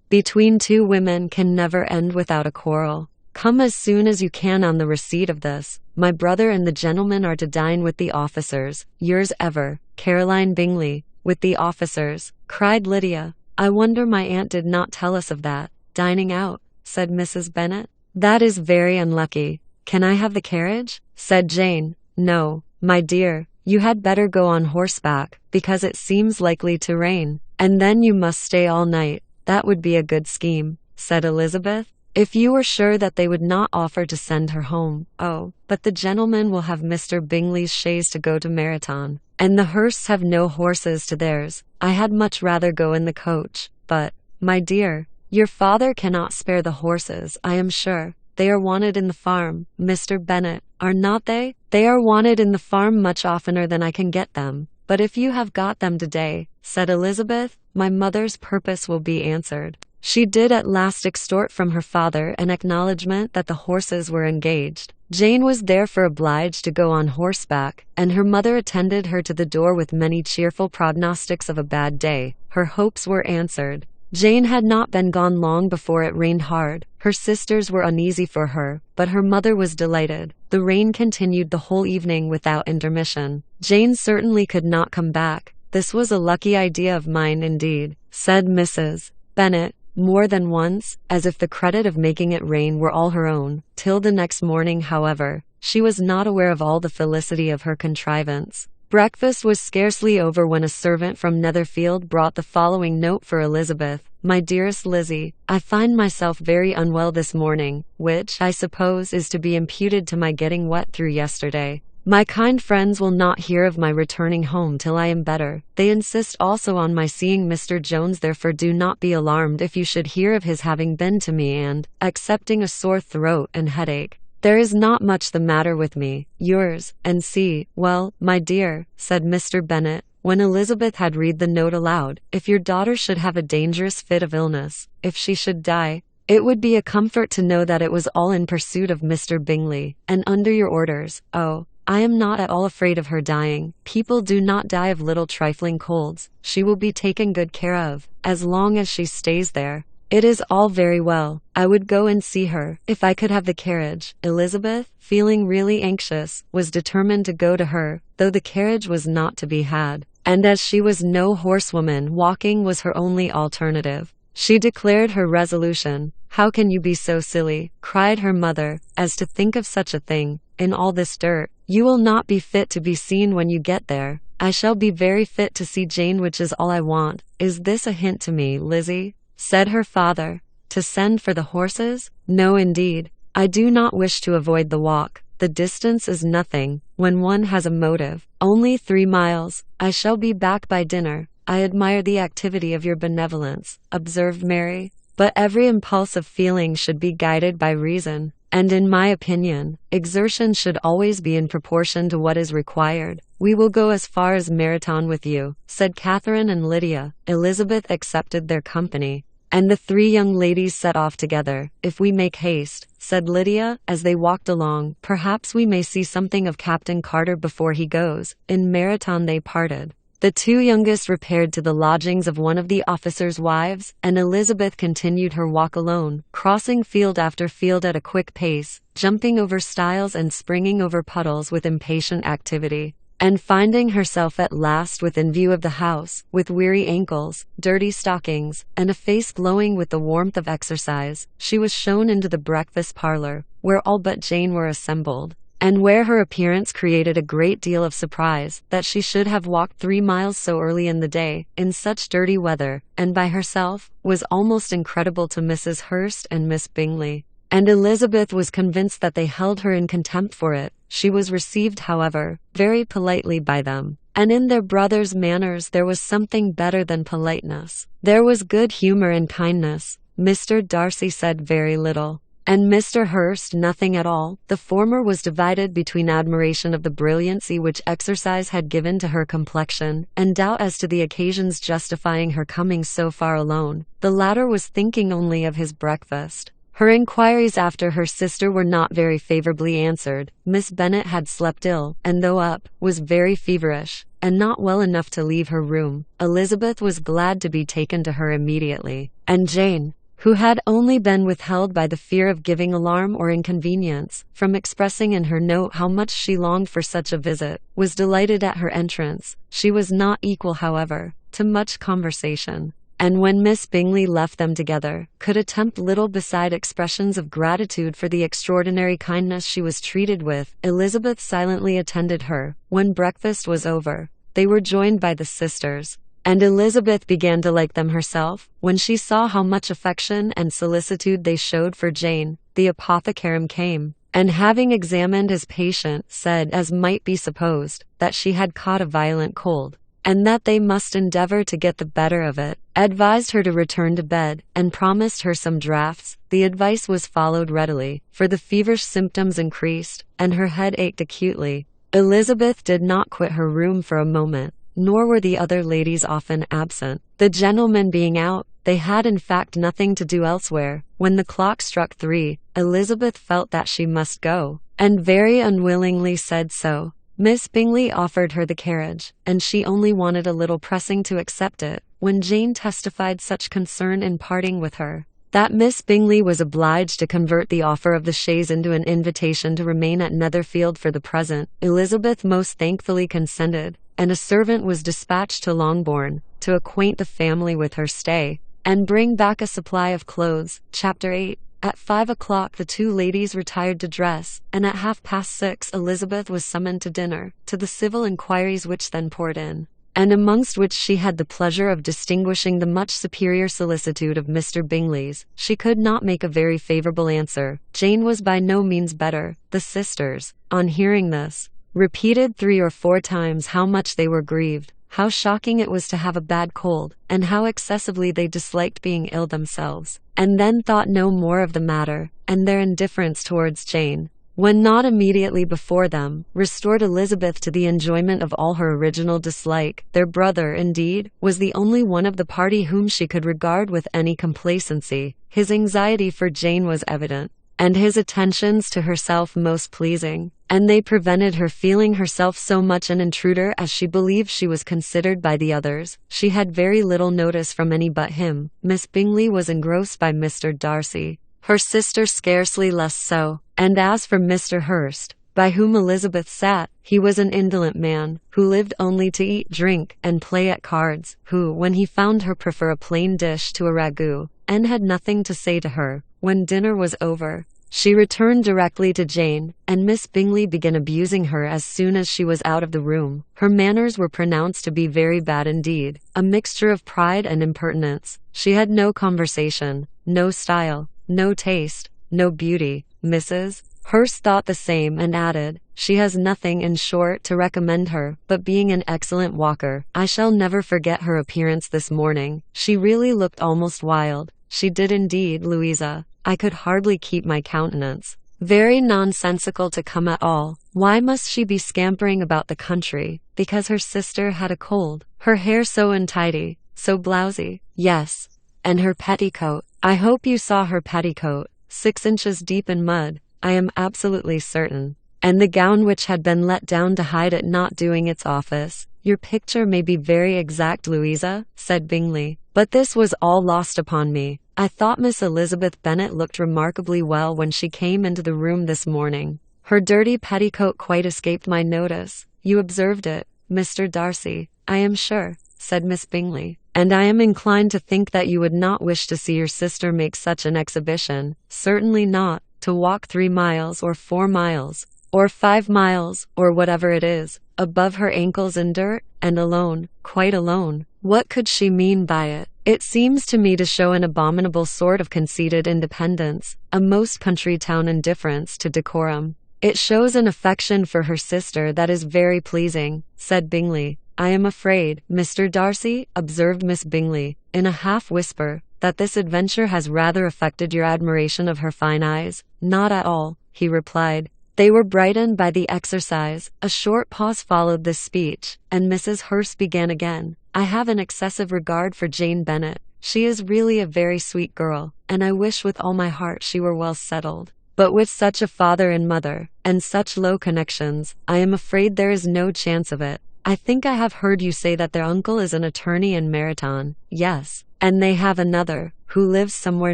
between two women can never end without a quarrel. Come as soon as you can on the receipt of this. My brother and the gentlemen are to dine with the officers. Yours ever, Caroline Bingley." "With the officers," cried Lydia. "I wonder my aunt did not tell us of that. Dining out," said Mrs. Bennet. "That is very unlucky. Can I have the carriage?" said Jane. "No, my dear, you had better go on horseback, because it seems likely to rain, and then you must stay all night." "That would be a good scheme," said Elizabeth, "if you were sure that they would not offer to send her home." "Oh, but the gentlemen will have Mr. Bingley's chaise to go to Meryton, and the Hursts have no horses to theirs. I had much rather go in the coach. But, my dear, your father cannot spare the horses, I am sure. They are wanted in the farm, Mr. Bennet, are not they?" "They are wanted in the farm much oftener than I can get them. But if you have got them today," said Elizabeth, "my mother's purpose will be answered." She did at last extort from her father an acknowledgment that the horses were engaged. Jane was therefore obliged to go on horseback, and her mother attended her to the door with many cheerful prognostics of a bad day. Her hopes were answered. Jane had not been gone long before it rained hard. Her sisters were uneasy for her, but her mother was delighted. The rain continued the whole evening without intermission. "Jane certainly could not come back. This was a lucky idea of mine indeed," said Mrs. Bennet, more than once, as if the credit of making it rain were all her own. Till the next morning, however, she was not aware of all the felicity of her contrivance. Breakfast was scarcely over when a servant from Netherfield brought the following note for Elizabeth. "My dearest Lizzie, I find myself very unwell this morning, which, I suppose, is to be imputed to my getting wet through yesterday. My kind friends will not hear of my returning home till I am better. They insist also on my seeing Mr. Jones, therefore do not be alarmed if you should hear of his having been to me and, excepting a sore throat and headache, there is not much the matter with me. Yours, N.C. "Well, my dear," said Mr. Bennet, when Elizabeth had read the note aloud, "if your daughter should have a dangerous fit of illness, if she should die, it would be a comfort to know that it was all in pursuit of Mr. Bingley, and under your orders. Oh, I am not at all afraid of her dying. People do not die of little trifling colds. She will be taken good care of, as long as she stays there. It is all very well. I would go and see her, if I could have the carriage." Elizabeth, feeling really anxious, was determined to go to her, though the carriage was not to be had, and as she was no horsewoman, walking was her only alternative. She declared her resolution. "How can you be so silly," cried her mother, "as to think of such a thing, in all this dirt? You will not be fit to be seen when you get there. I shall be very fit to see Jane, which is all I want." "Is this a hint to me, Lizzie?" said her father. "To send for the horses? No, indeed. I do not wish to avoid the walk. The distance is nothing, when one has a motive. Only 3 miles. I shall be back by dinner." "I admire the activity of your benevolence," observed Mary, "but every impulse of feeling should be guided by reason, and in my opinion, exertion should always be in proportion to what is required." "We will go as far as Meryton with you," said Catherine and Lydia. Elizabeth accepted their company, and the 3 young ladies set off together. "If we make haste," said Lydia, as they walked along, "perhaps we may see something of Captain Carter before he goes." In Meryton they parted. The two youngest repaired to the lodgings of one of the officers' wives, and Elizabeth continued her walk alone, crossing field after field at a quick pace, jumping over stiles and springing over puddles with impatient activity. And finding herself at last within view of the house, with weary ankles, dirty stockings, and a face glowing with the warmth of exercise, she was shown into the breakfast parlor, where all but Jane were assembled, and where her appearance created a great deal of surprise, that she should have walked 3 miles so early in the day, in such dirty weather, and by herself, was almost incredible to Mrs. Hurst and Miss Bingley. And Elizabeth was convinced that they held her in contempt for it. She was received, however, very politely by them, and in their brother's manners there was something better than politeness. There was good humor and kindness. Mr. Darcy said very little, and Mr. Hurst nothing at all. The former was divided between admiration of the brilliancy which exercise had given to her complexion, and doubt as to the occasions justifying her coming so far alone. The latter was thinking only of his breakfast. Her inquiries after her sister were not very favorably answered. Miss Bennet had slept ill, and though up, was very feverish, and not well enough to leave her room. Elizabeth was glad to be taken to her immediately, and Jane, who had only been withheld by the fear of giving alarm or inconvenience, from expressing in her note how much she longed for such a visit, was delighted at her entrance. She was not equal, however, to much conversation, and when Miss Bingley left them together, could attempt little beside expressions of gratitude for the extraordinary kindness she was treated with. Elizabeth silently attended her. When breakfast was over, they were joined by the sisters, and Elizabeth began to like them herself, when she saw how much affection and solicitude they showed for Jane. The apothecary came, and having examined his patient, said, as might be supposed, that she had caught a violent cold, and that they must endeavor to get the better of it, advised her to return to bed, and promised her some draughts. The advice was followed readily, for the feverish symptoms increased, and her head ached acutely. Elizabeth did not quit her room for a moment, nor were the other ladies often absent. The gentlemen being out, they had in fact nothing to do elsewhere. When the clock struck 3, Elizabeth felt that she must go, and very unwillingly said so. Miss Bingley offered her the carriage, and she only wanted a little pressing to accept it, when Jane testified such concern in parting with her, that Miss Bingley was obliged to convert the offer of the chaise into an invitation to remain at Netherfield for the present. Elizabeth most thankfully consented, and a servant was dispatched to Longbourn, to acquaint the family with her stay, and bring back a supply of clothes. Chapter 8. At 5 o'clock the two ladies retired to dress, and at 6:30 Elizabeth was summoned to dinner. To the civil inquiries which then poured in, and amongst which she had the pleasure of distinguishing the much superior solicitude of Mr. Bingley's, she could not make a very favourable answer. Jane was by no means better. The sisters, on hearing this, repeated 3 or 4 times how much they were grieved, how shocking it was to have a bad cold, and how excessively they disliked being ill themselves, and then thought no more of the matter, and their indifference towards Jane, when not immediately before them, restored Elizabeth to the enjoyment of all her original dislike. Their brother, indeed, was the only one of the party whom she could regard with any complacency. His anxiety for Jane was evident, and his attentions to herself most pleasing, and they prevented her feeling herself so much an intruder as she believed she was considered by the others. She had very little notice from any but him. Miss Bingley was engrossed by Mr. Darcy, her sister scarcely less so, and as for Mr. Hurst, by whom Elizabeth sat, he was an indolent man, who lived only to eat, drink, and play at cards, who, when he found her prefer a plain dish to a ragout, and had nothing to say to her, when dinner was over, she returned directly to Jane, and Miss Bingley began abusing her as soon as she was out of the room. Her manners were pronounced to be very bad indeed, a mixture of pride and impertinence. She had no conversation, no style, no taste, no beauty. Mrs. Hurst thought the same, and added, "She has nothing, in short, to recommend her, but being an excellent walker. I shall never forget her appearance this morning. She really looked almost wild. She did indeed, Louisa. I could hardly keep my countenance. Very nonsensical to come at all. Why must she be scampering about the country, because her sister had a cold? Her hair so untidy, so blousy. Yes, and her petticoat. I hope you saw her petticoat, 6 inches deep in mud, I am absolutely certain. And the gown which had been let down to hide it not doing its office. "Your picture may be very exact, Louisa," said Bingley, "but this was all lost upon me. I thought Miss Elizabeth Bennet looked remarkably well when she came into the room this morning. Her dirty petticoat quite escaped my notice. You observed it, Mr. Darcy, I am sure," said Miss Bingley, "and I am inclined to think that you would not wish to see your sister make such an exhibition. Certainly not, to walk 3 miles or 4 miles, or 5 miles, or whatever it is, above her ankles in dirt, and alone, quite alone. What could she mean by it? It seems to me to show an abominable sort of conceited independence, a most country town indifference to decorum. It shows an affection for her sister that is very pleasing," said Bingley. "I am afraid, Mr. Darcy," observed Miss Bingley, in a half-whisper, "that this adventure has rather affected your admiration of her fine eyes." "Not at all," he replied. They were brightened by the exercise. A short pause followed this speech, and Mrs. Hurst began again. "I have an excessive regard for Jane Bennet. She is really a very sweet girl, and I wish with all my heart she were well settled. But with such a father and mother, and such low connections, I am afraid there is no chance of it. I think I have heard you say that their uncle is an attorney in Meryton." "Yes, and they have another, who lives somewhere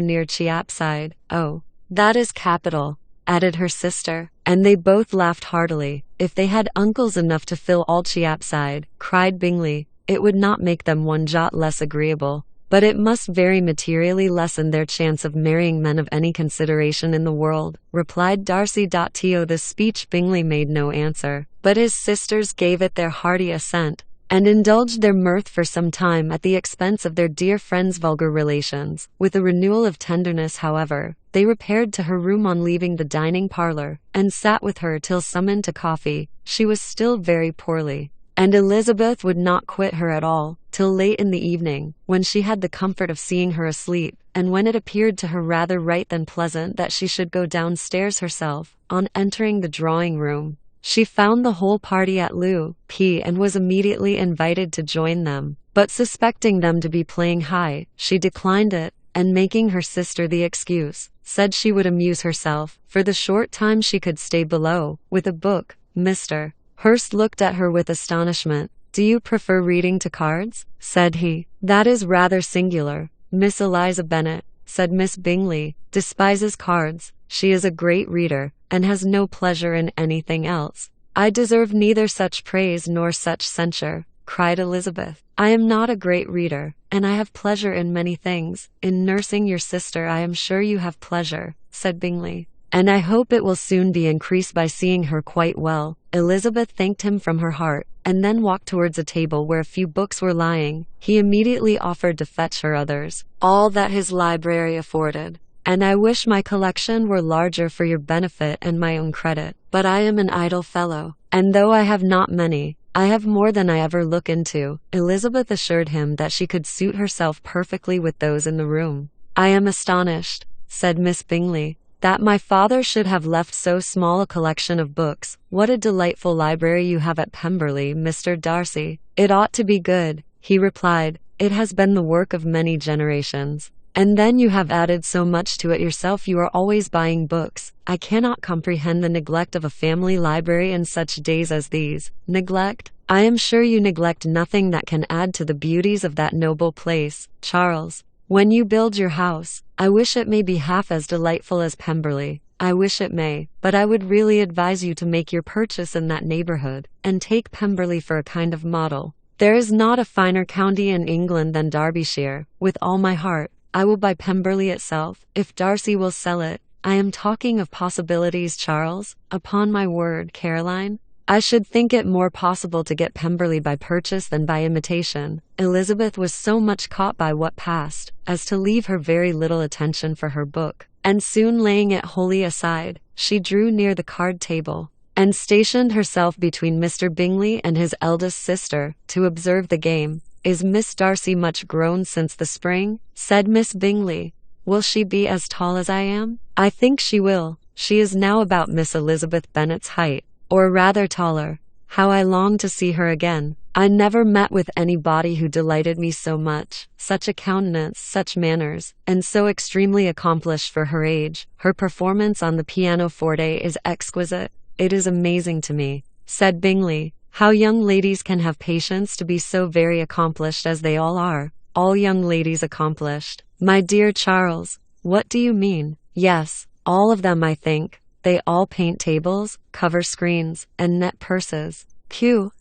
near Cheapside." "Oh, that is capital," added her sister, and they both laughed heartily. "If they had uncles enough to fill all Cheapside," cried Bingley, "it would not make them one jot less agreeable. But it must very materially lessen their chance of marrying men of any consideration in the world," replied Darcy. To this speech Bingley made no answer, but his sisters gave it their hearty assent, and indulged their mirth for some time at the expense of their dear friend's vulgar relations. With a renewal of tenderness, however, they repaired to her room on leaving the dining parlour, and sat with her till summoned to coffee. She was still very poorly, and Elizabeth would not quit her at all, till late in the evening, when she had the comfort of seeing her asleep, and when it appeared to her rather right than pleasant that she should go downstairs herself. On entering the drawing-room, she found the whole party at Loo P and was immediately invited to join them, but suspecting them to be playing high, she declined it, and making her sister the excuse, said she would amuse herself, for the short time she could stay below, with a book. Mr. Hurst looked at her with astonishment. "Do you prefer reading to cards?" said he. "That is rather singular. Miss Eliza Bennet," said Miss Bingley, "despises cards. She is a great reader, and has no pleasure in anything else." "I deserve neither such praise nor such censure," cried Elizabeth. "I am not a great reader, and I have pleasure in many things. In nursing your sister I am sure you have pleasure," said Bingley, "and I hope it will soon be increased by seeing her quite well." Elizabeth thanked him from her heart, and then walked towards a table where a few books were lying. He immediately offered to fetch her others, all that his library afforded. "And I wish my collection were larger for your benefit and my own credit. But I am an idle fellow, and though I have not many, I have more than I ever look into." Elizabeth assured him that she could suit herself perfectly with those in the room. "I am astonished," said Miss Bingley, "that my father should have left so small a collection of books. What a delightful library you have at Pemberley, Mr. Darcy." "It ought to be good," he replied. "It has been the work of many generations. And then you have added so much to it yourself. You are always buying books. I cannot comprehend the neglect of a family library in such days as these." "Neglect? I am sure you neglect nothing that can add to the beauties of that noble place, Charles. When you build your house, I wish it may be half as delightful as Pemberley. I wish it may, but I would really advise you to make your purchase in that neighbourhood, and take Pemberley for a kind of model. There is not a finer county in England than Derbyshire. With all my heart, I will buy Pemberley itself, if Darcy will sell it. I am talking of possibilities, Charles. Upon my word, Caroline, I should think it more possible to get Pemberley by purchase than by imitation." Elizabeth was so much caught by what passed, as to leave her very little attention for her book, and soon laying it wholly aside, she drew near the card table, and stationed herself between Mr. Bingley and his eldest sister, to observe the game. "Is Miss Darcy much grown since the spring?" said Miss Bingley. "Will she be as tall as I am?" "I think she will. She is now about Miss Elizabeth Bennet's height, or rather taller. How I long to see her again. I never met with anybody who delighted me so much. Such a countenance, such manners, and so extremely accomplished for her age. Her performance on the pianoforte is exquisite. It is amazing to me," said Bingley, How young ladies can have patience to be so very accomplished as they all are. All young ladies accomplished. My dear Charles, what do you mean? Yes, all of them, I think. They all paint tables, cover screens, and net purses.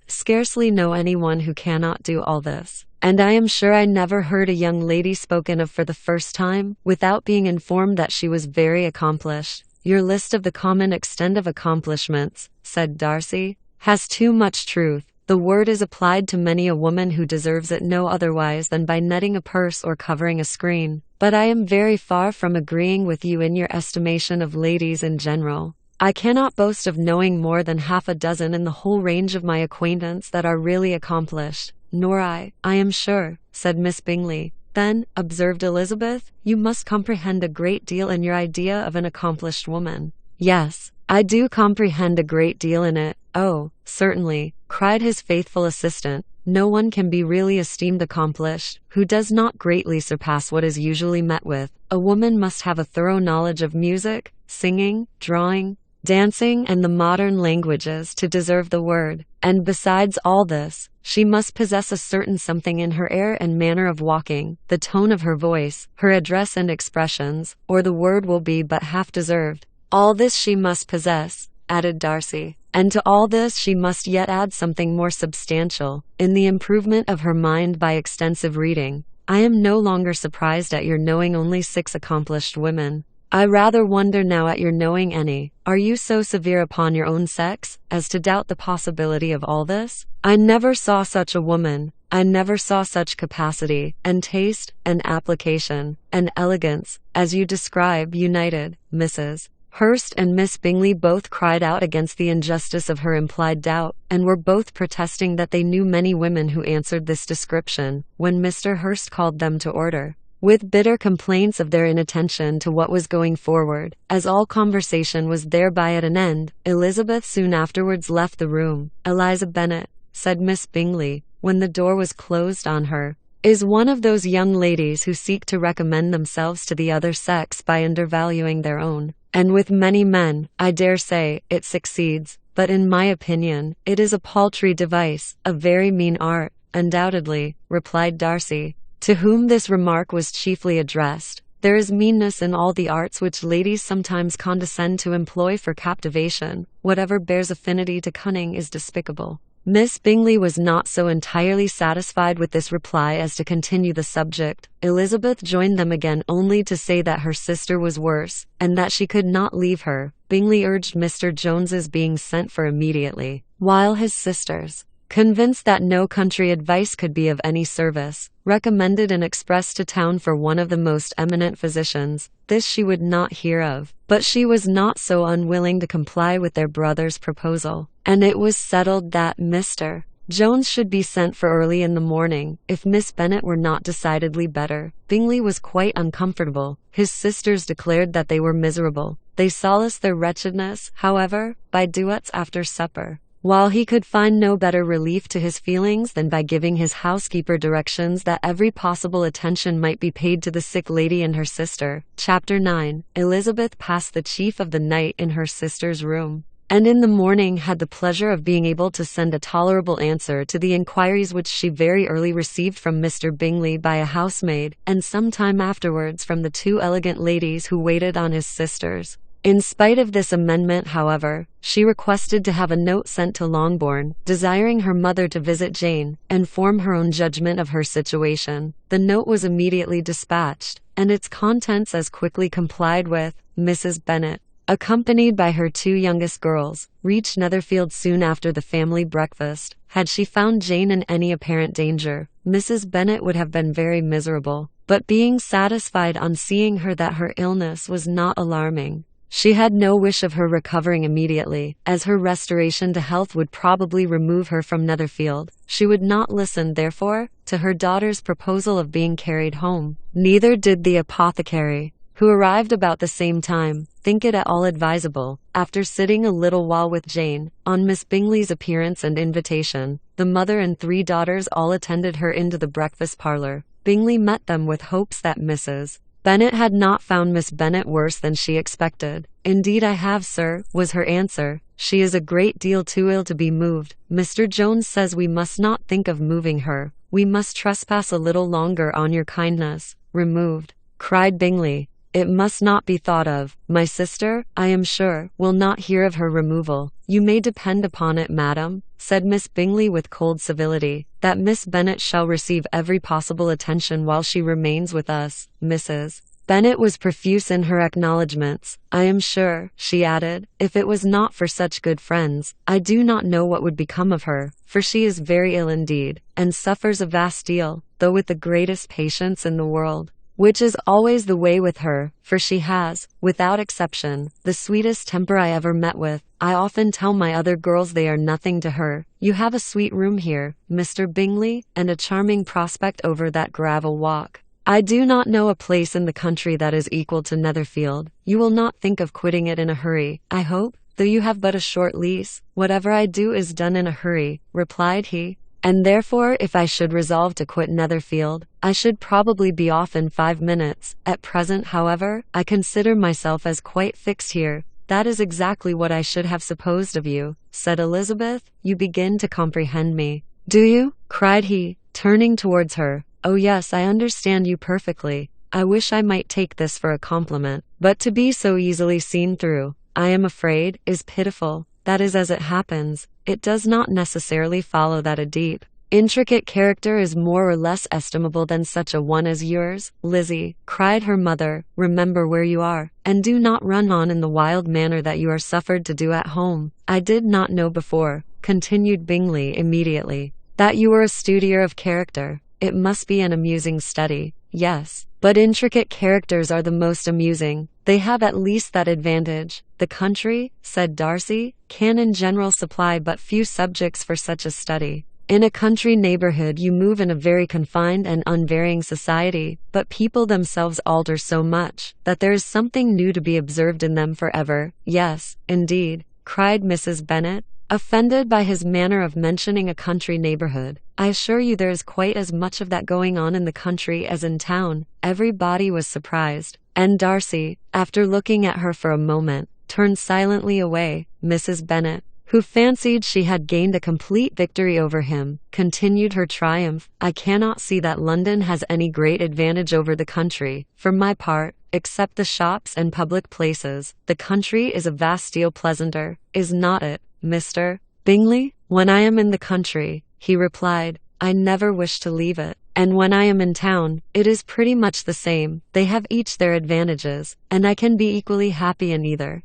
Scarcely know anyone who cannot do all this. And I am sure I never heard a young lady spoken of for the first time, without being informed that she was very accomplished. Your list of the common extent of accomplishments, said Darcy, has too much truth. The word is applied to many a woman who deserves it no otherwise than by netting a purse or covering a screen. But I am very far from agreeing with you in your estimation of ladies in general. I cannot boast of knowing more than half a dozen in the whole range of my acquaintance that are really accomplished. Nor I am sure, said Miss Bingley. Then, observed Elizabeth, you must comprehend a great deal in your idea of an accomplished woman. Yes, I do comprehend a great deal in it. Oh, certainly, cried his faithful assistant. No one can be really esteemed accomplished who does not greatly surpass what is usually met with. A woman must have a thorough knowledge of music, singing, drawing, dancing, and the modern languages to deserve the word. And besides all this, she must possess a certain something in her air and manner of walking, the tone of her voice, her address and expressions, or the word will be but half deserved. All this she must possess, added Darcy, and to all this she must yet add something more substantial, in the improvement of her mind by extensive reading. I am no longer surprised at your knowing only 6 accomplished women. I rather wonder now at your knowing any. Are you so severe upon your own sex, as to doubt the possibility of all this? I never saw such a woman. I never saw such capacity, and taste, and application, and elegance, as you describe united. Mrs. Hurst and Miss Bingley both cried out against the injustice of her implied doubt, and were both protesting that they knew many women who answered this description, when Mr. Hurst called them to order, with bitter complaints of their inattention to what was going forward. As all conversation was thereby at an end, Elizabeth soon afterwards left the room. Eliza Bennet, said Miss Bingley, when the door was closed on her, is one of those young ladies who seek to recommend themselves to the other sex by undervaluing their own. And with many men, I dare say, it succeeds, but in my opinion, it is a paltry device, a very mean art. Undoubtedly, replied Darcy, to whom this remark was chiefly addressed. There is meanness in all the arts which ladies sometimes condescend to employ for captivation. Whatever bears affinity to cunning is despicable. Miss Bingley was not so entirely satisfied with this reply as to continue the subject. Elizabeth joined them again only to say that her sister was worse, and that she could not leave her. Bingley urged Mr. Jones's being sent for immediately, while his sisters, convinced that no country advice could be of any service, recommended an express to town for one of the most eminent physicians. This she would not hear of, but she was not so unwilling to comply with their brother's proposal, and it was settled that Mr. Jones should be sent for early in the morning, if Miss Bennet were not decidedly better. Bingley was quite uncomfortable. His sisters declared that they were miserable. They solaced their wretchedness, however, by duets after supper, while he could find no better relief to his feelings than by giving his housekeeper directions that every possible attention might be paid to the sick lady and her sister. Chapter 9. Elizabeth passed the chief of the night in her sister's room, and in the morning had the pleasure of being able to send a tolerable answer to the inquiries which she very early received from Mr. Bingley by a housemaid, and some time afterwards from the 2 elegant ladies who waited on his sisters. In spite of this amendment, however, she requested to have a note sent to Longbourn, desiring her mother to visit Jane, and form her own judgment of her situation. The note was immediately dispatched, and its contents as quickly complied with. Mrs. Bennet, accompanied by her 2 youngest girls, reached Netherfield soon after the family breakfast. Had she found Jane in any apparent danger, Mrs. Bennet would have been very miserable, but being satisfied on seeing her that her illness was not alarming, she had no wish of her recovering immediately, as her restoration to health would probably remove her from Netherfield. She would not listen, therefore, to her daughter's proposal of being carried home. Neither did the apothecary, who arrived about the same time, think it at all advisable. After sitting a little while with Jane, on Miss Bingley's appearance and invitation, the mother and 3 daughters all attended her into the breakfast parlour. Bingley met them with hopes that Mrs. Bennet had not found Miss Bennet worse than she expected. Indeed I have, sir, was her answer. she is a great deal too ill to be moved. Mr. Jones says we must not think of moving her. We must trespass a little longer on your kindness. Removed, cried Bingley. It must not be thought of. My sister, I am sure, will not hear of her removal. You may depend upon it, madam, said Miss Bingley with cold civility, that Miss Bennet shall receive every possible attention while she remains with us. Mrs. Bennet was profuse in her acknowledgments. I am sure, she added, if it was not for such good friends, I do not know what would become of her, for she is very ill indeed, and suffers a vast deal, though with the greatest patience in the world. Which is always the way with her, for she has, without exception, the sweetest temper I ever met with. I often tell my other girls they are nothing to her. You have a sweet room here, Mr. Bingley, and a charming prospect over that gravel walk. I do not know a place in the country that is equal to Netherfield. You will not think of quitting it in a hurry, I hope, though you have but a short lease. Whatever I do is done in a hurry, replied he. And therefore if I should resolve to quit Netherfield, I should probably be off in 5 minutes. At present, however, I consider myself as quite fixed here. That is exactly what I should have supposed of you, said Elizabeth. You begin to comprehend me. Do you? Cried he, turning towards her. Oh yes, I understand you perfectly. I wish I might take this for a compliment, but to be so easily seen through, I am afraid, is pitiful. That is as it happens. It does not necessarily follow that a deep, intricate character is more or less estimable than such a one as yours. Lizzie, cried her mother, remember where you are, and do not run on in the wild manner that you are suffered to do at home. I did not know before, continued Bingley immediately, that you were a studier of character. It must be an amusing study. Yes, but intricate characters are the most amusing. They have at least that advantage. The country, said Darcy, can in general supply but few subjects for such a study. In a country neighborhood you move in a very confined and unvarying society, but people themselves alter so much that there is something new to be observed in them forever. Yes, indeed, cried Mrs. Bennet, offended by his manner of mentioning a country neighborhood. I assure you there is quite as much of that going on in the country as in town. Everybody was surprised, and Darcy, after looking at her for a moment, turned silently away. Mrs. Bennet, who fancied she had gained a complete victory over him, continued her triumph. I cannot see that London has any great advantage over the country. For my part, except the shops and public places, the country is a vast deal pleasanter. Is not it, Mr. Bingley? When I am in the country, he replied, I never wish to leave it, and when I am in town, it is pretty much the same. They have each their advantages, and I can be equally happy in either.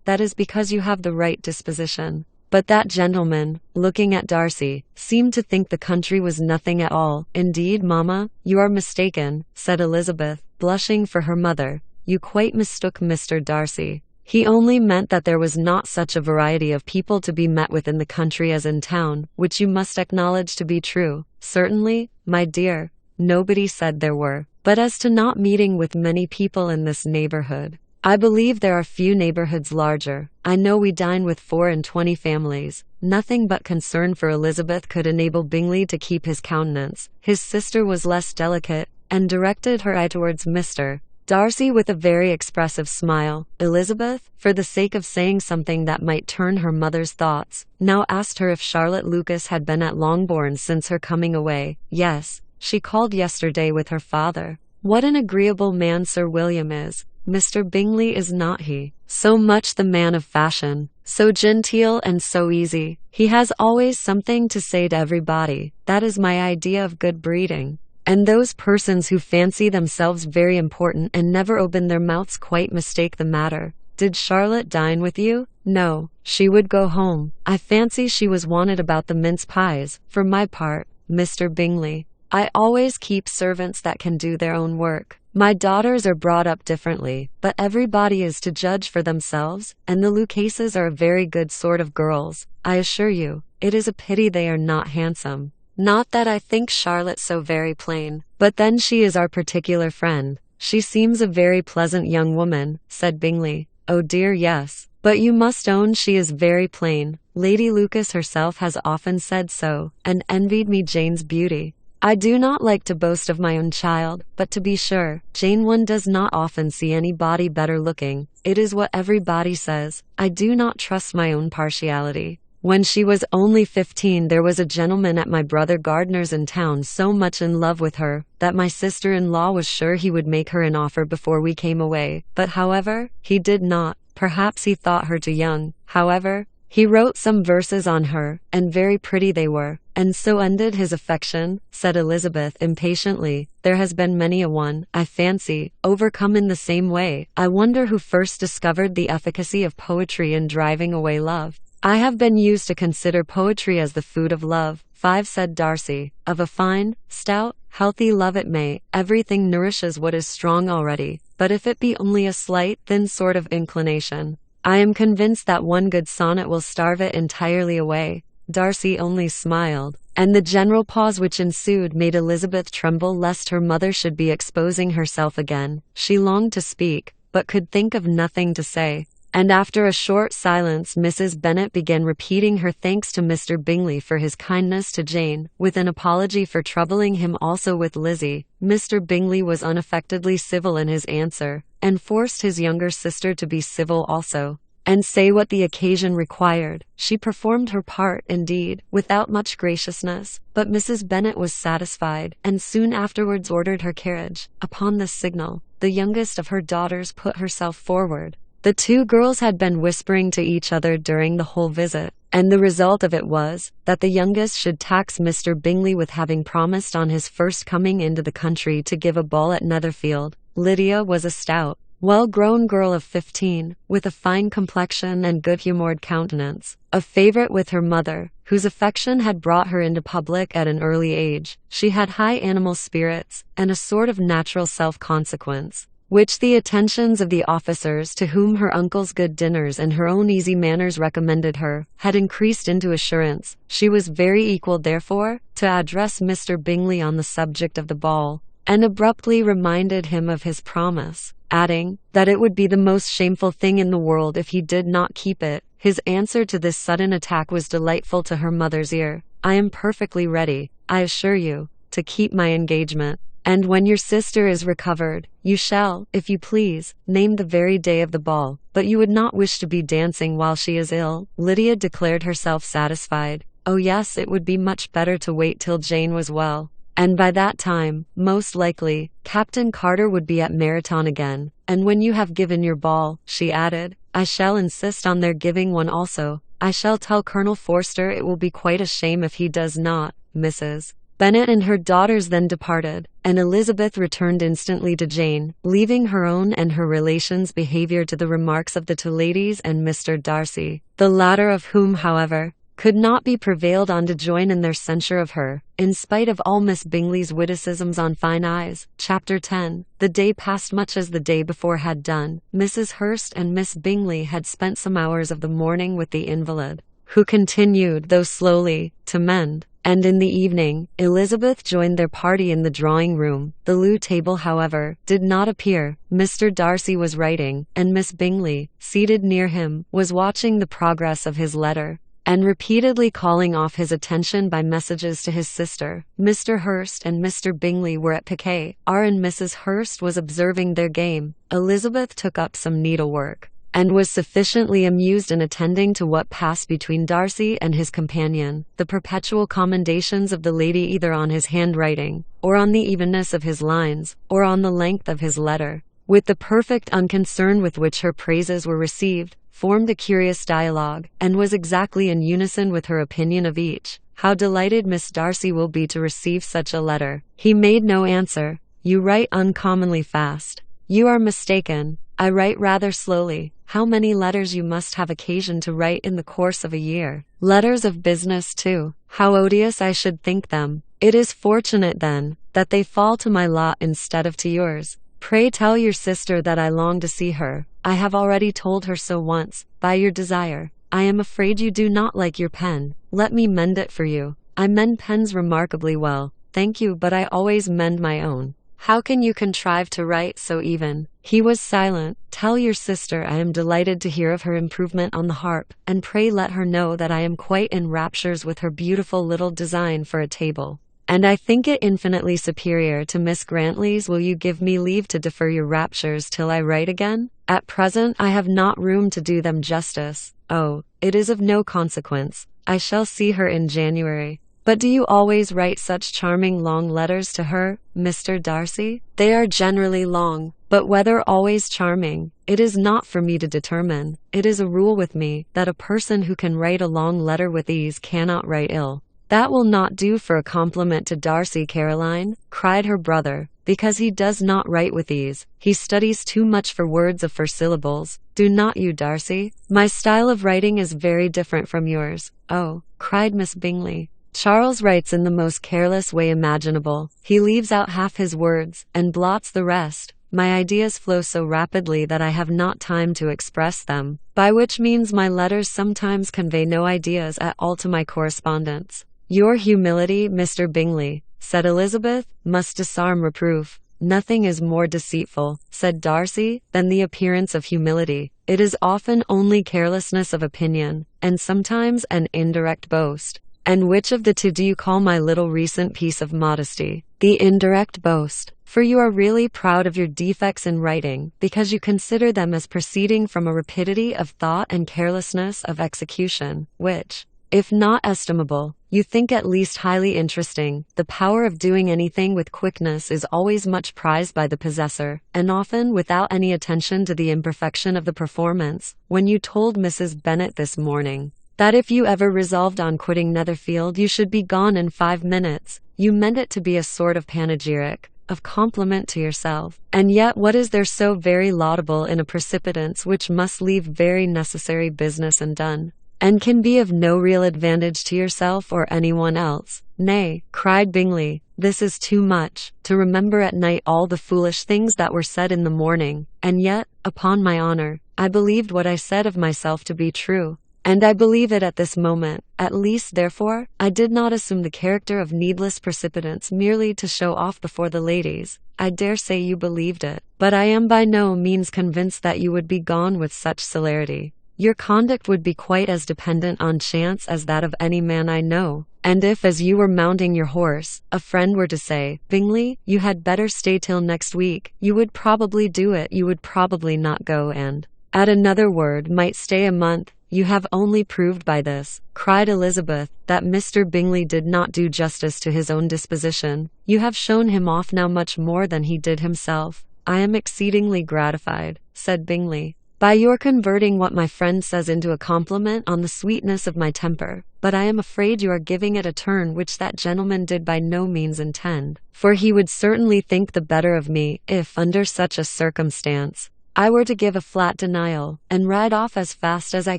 That is because you have the right disposition. But that gentleman, looking at Darcy, seemed to think the country was nothing at all. Indeed, mamma, you are mistaken, said Elizabeth, blushing for her mother. You quite mistook Mr. Darcy. He only meant that there was not such a variety of people to be met with in the country as in town, which you must acknowledge to be true. Certainly, my dear, nobody said there were. But as to not meeting with many people in this neighborhood, I believe there are few neighborhoods larger. I know we dine with 24 families. Nothing but concern for Elizabeth could enable Bingley to keep his countenance. His sister was less delicate, and directed her eye towards Mr. Darcy with a very expressive smile. Elizabeth, for the sake of saying something that might turn her mother's thoughts, now asked her if Charlotte Lucas had been at Longbourn since her coming away. Yes, she called yesterday with her father. What an agreeable man Sir William is. Mr. Bingley, is not he? So much the man of fashion, so genteel and so easy. He has always something to say to everybody. That is my idea of good breeding. And those persons who fancy themselves very important and never open their mouths quite mistake the matter. Did Charlotte dine with you? No, she would go home. I fancy she was wanted about the mince pies. For my part, Mr. Bingley, I always keep servants that can do their own work. My daughters are brought up differently, but everybody is to judge for themselves, and the Lucases are a very good sort of girls. I assure you, it is a pity they are not handsome. Not that I think Charlotte so very plain, but then she is our particular friend. She seems a very pleasant young woman, said Bingley. Oh dear, yes, but you must own she is very plain. Lady Lucas herself has often said so, and envied me Jane's beauty. I do not like to boast of my own child, but to be sure, Jane, one does not often see anybody better looking. It is what everybody says. I do not trust my own partiality. When she was only 15, there was a gentleman at my brother Gardner's in town so much in love with her that my sister-in-law was sure he would make her an offer before we came away. But however, he did not. Perhaps he thought her too young. However, he wrote some verses on her, and very pretty they were. And so ended his affection, said Elizabeth impatiently. There has been many a one, I fancy, overcome in the same way. I wonder who first discovered the efficacy of poetry in driving away love. I have been used to consider poetry as the food of love. 5, said Darcy. Of a fine, stout, healthy love it may. Everything nourishes what is strong already. But if it be only a slight, thin sort of inclination, I am convinced that one good sonnet will starve it entirely away. Darcy only smiled, and the general pause which ensued made Elizabeth tremble lest her mother should be exposing herself again. She longed to speak, but could think of nothing to say. And after a short silence, Mrs. Bennet began repeating her thanks to Mr. Bingley for his kindness to Jane, with an apology for troubling him also with Lizzie. Mr. Bingley was unaffectedly civil in his answer, and forced his younger sister to be civil also, and say what the occasion required. She performed her part, indeed, without much graciousness, but Mrs. Bennet was satisfied, and soon afterwards ordered her carriage. Upon this signal, the youngest of her daughters put herself forward. The two girls had been whispering to each other during the whole visit, and the result of it was that the youngest should tax Mr. Bingley with having promised on his first coming into the country to give a ball at Netherfield. Lydia was a stout, well-grown girl of 15, with a fine complexion and good-humoured countenance, a favourite with her mother, whose affection had brought her into public at an early age. She had high animal spirits, and a sort of natural self-consequence, which the attentions of the officers to whom her uncle's good dinners and her own easy manners recommended her, had increased into assurance. She was very equal, therefore, to address Mr. Bingley on the subject of the ball, and abruptly reminded him of his promise, adding, that it would be the most shameful thing in the world if he did not keep it. His answer to this sudden attack was delightful to her mother's ear. I am perfectly ready, I assure you, to keep my engagement. And when your sister is recovered, you shall, if you please, name the very day of the ball. But you would not wish to be dancing while she is ill? Lydia declared herself satisfied. Oh yes, it would be much better to wait till Jane was well. And by that time, most likely, Captain Carter would be at Meryton again. And when you have given your ball, she added, I shall insist on their giving one also. I shall tell Colonel Forster it will be quite a shame if he does not. Mrs. Bennet and her daughters then departed, and Elizabeth returned instantly to Jane, leaving her own and her relations' behaviour to the remarks of the two ladies and Mr. Darcy, the latter of whom, however, could not be prevailed on to join in their censure of her, in spite of all Miss Bingley's witticisms on fine eyes. Chapter 10. The day passed much as the day before had done. Mrs. Hurst and Miss Bingley had spent some hours of the morning with the invalid, who continued, though slowly, to mend, and in the evening, Elizabeth joined their party in the drawing-room. The loo table, however, did not appear. Mr. Darcy was writing, and Miss Bingley, seated near him, was watching the progress of his letter, and repeatedly calling off his attention by messages to his sister. Mr. Hurst and Mr. Bingley were at piquet. And Mrs. Hurst was observing their game. Elizabeth took up some needlework, and was sufficiently amused in attending to what passed between Darcy and his companion. The perpetual commendations of the lady either on his handwriting, or on the evenness of his lines, or on the length of his letter, with the perfect unconcern with which her praises were received, formed a curious dialogue, and was exactly in unison with her opinion of each. How delighted Miss Darcy will be to receive such a letter. He made no answer. You write uncommonly fast. You are mistaken. I write rather slowly. How many letters you must have occasion to write in the course of a year. Letters of business too. How odious I should think them. It is fortunate then, that they fall to my lot instead of to yours. Pray tell your sister that I long to see her. I have already told her so once, by your desire. I am afraid you do not like your pen. Let me mend it for you. I mend pens remarkably well, thank you, but I always mend my own. How can you contrive to write so even? He was silent. Tell your sister I am delighted to hear of her improvement on the harp, and pray let her know that I am quite in raptures with her beautiful little design for a table, and I think it infinitely superior to Miss Grantley's. Will you give me leave to defer your raptures till I write again? At present I have not room to do them justice. Oh, it is of no consequence. I shall see her in January. But do you always write such charming long letters to her, Mr. Darcy? They are generally long, but whether always charming, it is not for me to determine. It is a rule with me that a person who can write a long letter with ease cannot write ill. That will not do for a compliment to Darcy, Caroline, cried her brother, because he does not write with ease. He studies too much for words of 4 syllables. Do not you, Darcy? My style of writing is very different from yours. Oh, cried Miss Bingley. Charles writes in the most careless way imaginable. He leaves out half his words, and blots the rest. My ideas flow so rapidly that I have not time to express them, by which means my letters sometimes convey no ideas at all to my correspondents. Your humility, Mr. Bingley, said Elizabeth, must disarm reproof. Nothing is more deceitful, said Darcy, than the appearance of humility. It is often only carelessness of opinion, and sometimes an indirect boast. And which of the two do you call my little recent piece of modesty? The indirect boast, for you are really proud of your defects in writing, because you consider them as proceeding from a rapidity of thought and carelessness of execution, which, if not estimable, you think at least highly interesting. The power of doing anything with quickness is always much prized by the possessor, and often without any attention to the imperfection of the performance. When you told Mrs. Bennet this morning that if you ever resolved on quitting Netherfield you should be gone in 5 minutes, you meant it to be a sort of panegyric, of compliment to yourself. And yet what is there so very laudable in a precipitance which must leave very necessary business undone, and can be of no real advantage to yourself or anyone else? Nay, cried Bingley, this is too much, to remember at night all the foolish things that were said in the morning, and yet, upon my honour, I believed what I said of myself to be true. And I believe it at this moment, at least. Therefore, I did not assume the character of needless precipitance merely to show off before the ladies. I dare say you believed it, but I am by no means convinced that you would be gone with such celerity. Your conduct would be quite as dependent on chance as that of any man I know. And if, as you were mounting your horse, a friend were to say, Bingley, you had better stay till next week, you would probably do it. You would probably not go, and, at another word, might stay a month. You have only proved by this, cried Elizabeth, that Mr. Bingley did not do justice to his own disposition. You have shown him off now much more than he did himself. I am exceedingly gratified, said Bingley, by your converting what my friend says into a compliment on the sweetness of my temper, but I am afraid you are giving it a turn which that gentleman did by no means intend, for he would certainly think the better of me if, under such a circumstance, I were to give a flat denial, and ride off as fast as I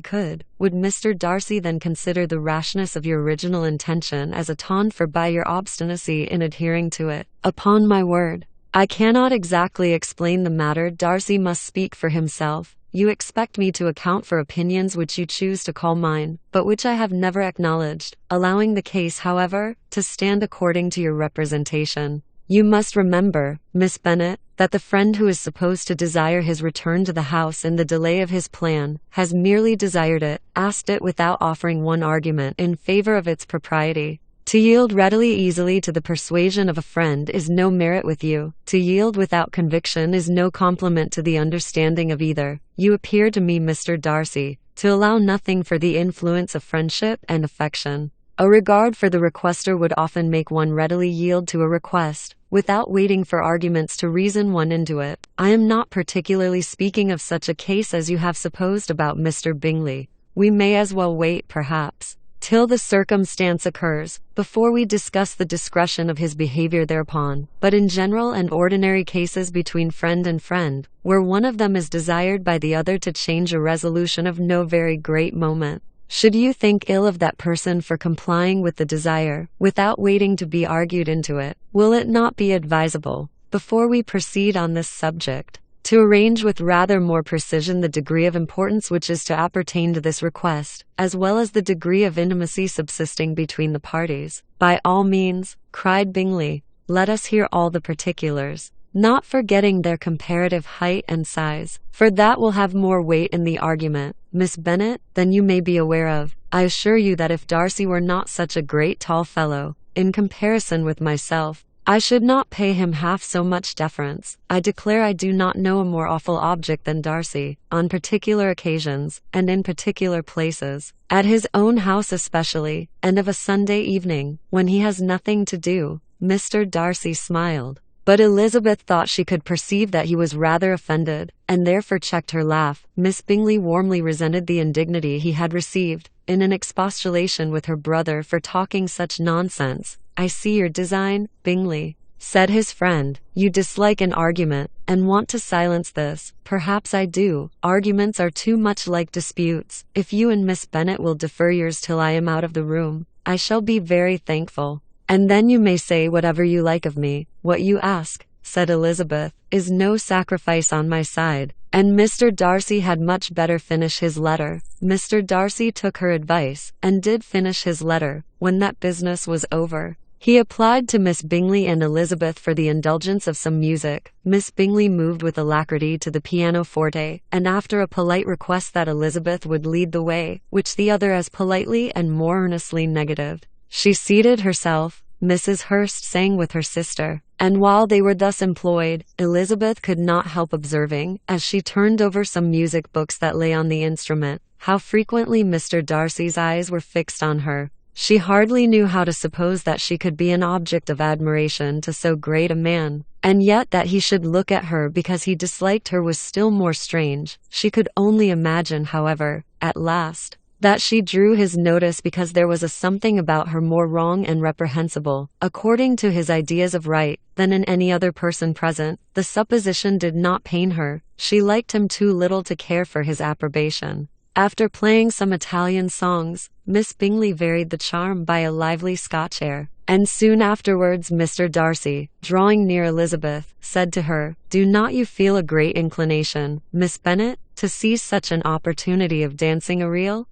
could. Would Mr. Darcy then consider the rashness of your original intention as atoned for by your obstinacy in adhering to it? Upon my word, I cannot exactly explain the matter. Darcy must speak for himself. You expect me to account for opinions which you choose to call mine, but which I have never acknowledged. Allowing the case, however, to stand according to your representation, you must remember, Miss Bennet, that the friend who is supposed to desire his return to the house in the delay of his plan, has merely desired it, asked it without offering one argument in favor of its propriety. To yield readily easily to the persuasion of a friend is no merit with you. To yield without conviction is no compliment to the understanding of either. You appear to me, Mr. Darcy, to allow nothing for the influence of friendship and affection. A regard for the requester would often make one readily yield to a request, without waiting for arguments to reason one into it. I am not particularly speaking of such a case as you have supposed about Mr. Bingley. We may as well wait, perhaps, till the circumstance occurs, before we discuss the discretion of his behavior thereupon. But in general and ordinary cases between friend and friend, where one of them is desired by the other to change a resolution of no very great moment, should you think ill of that person for complying with the desire, without waiting to be argued into it, will it not be advisable, before we proceed on this subject, to arrange with rather more precision the degree of importance which is to appertain to this request, as well as the degree of intimacy subsisting between the parties? By all means, cried Bingley, let us hear all the particulars, not forgetting their comparative height and size, for that will have more weight in the argument, Miss Bennet, than you may be aware of. I assure you that if Darcy were not such a great tall fellow, in comparison with myself, I should not pay him half so much deference. I declare I do not know a more awful object than Darcy, on particular occasions, and in particular places, at his own house especially, and of a Sunday evening, when he has nothing to do." Mr. Darcy smiled, but Elizabeth thought she could perceive that he was rather offended, and therefore checked her laugh. Miss Bingley warmly resented the indignity he had received, in an expostulation with her brother for talking such nonsense. "I see your design, Bingley," said his friend. "You dislike an argument, and want to silence this." "Perhaps I do. Arguments are too much like disputes. If you and Miss Bennet will defer yours till I am out of the room, I shall be very thankful. And then you may say whatever you like of me." "What you ask," said Elizabeth, "is no sacrifice on my side." And Mr. Darcy had much better finish his letter. Mr. Darcy took her advice, and did finish his letter. When that business was over, he applied to Miss Bingley and Elizabeth for the indulgence of some music. Miss Bingley moved with alacrity to the pianoforte, and after a polite request that Elizabeth would lead the way, which the other as politely and more earnestly negatived, she seated herself. Mrs. Hurst sang with her sister, and while they were thus employed, Elizabeth could not help observing, as she turned over some music books that lay on the instrument, how frequently Mr. Darcy's eyes were fixed on her. She hardly knew how to suppose that she could be an object of admiration to so great a man, and yet that he should look at her because he disliked her was still more strange. She could only imagine, however, at last, that she drew his notice because there was a something about her more wrong and reprehensible, according to his ideas of right, than in any other person present. The supposition did not pain her. She liked him too little to care for his approbation. After playing some Italian songs, Miss Bingley varied the charm by a lively Scotch air, and soon afterwards Mr. Darcy, drawing near Elizabeth, said to her, "Do not you feel a great inclination, Miss Bennet, to seize such an opportunity of dancing a reel?"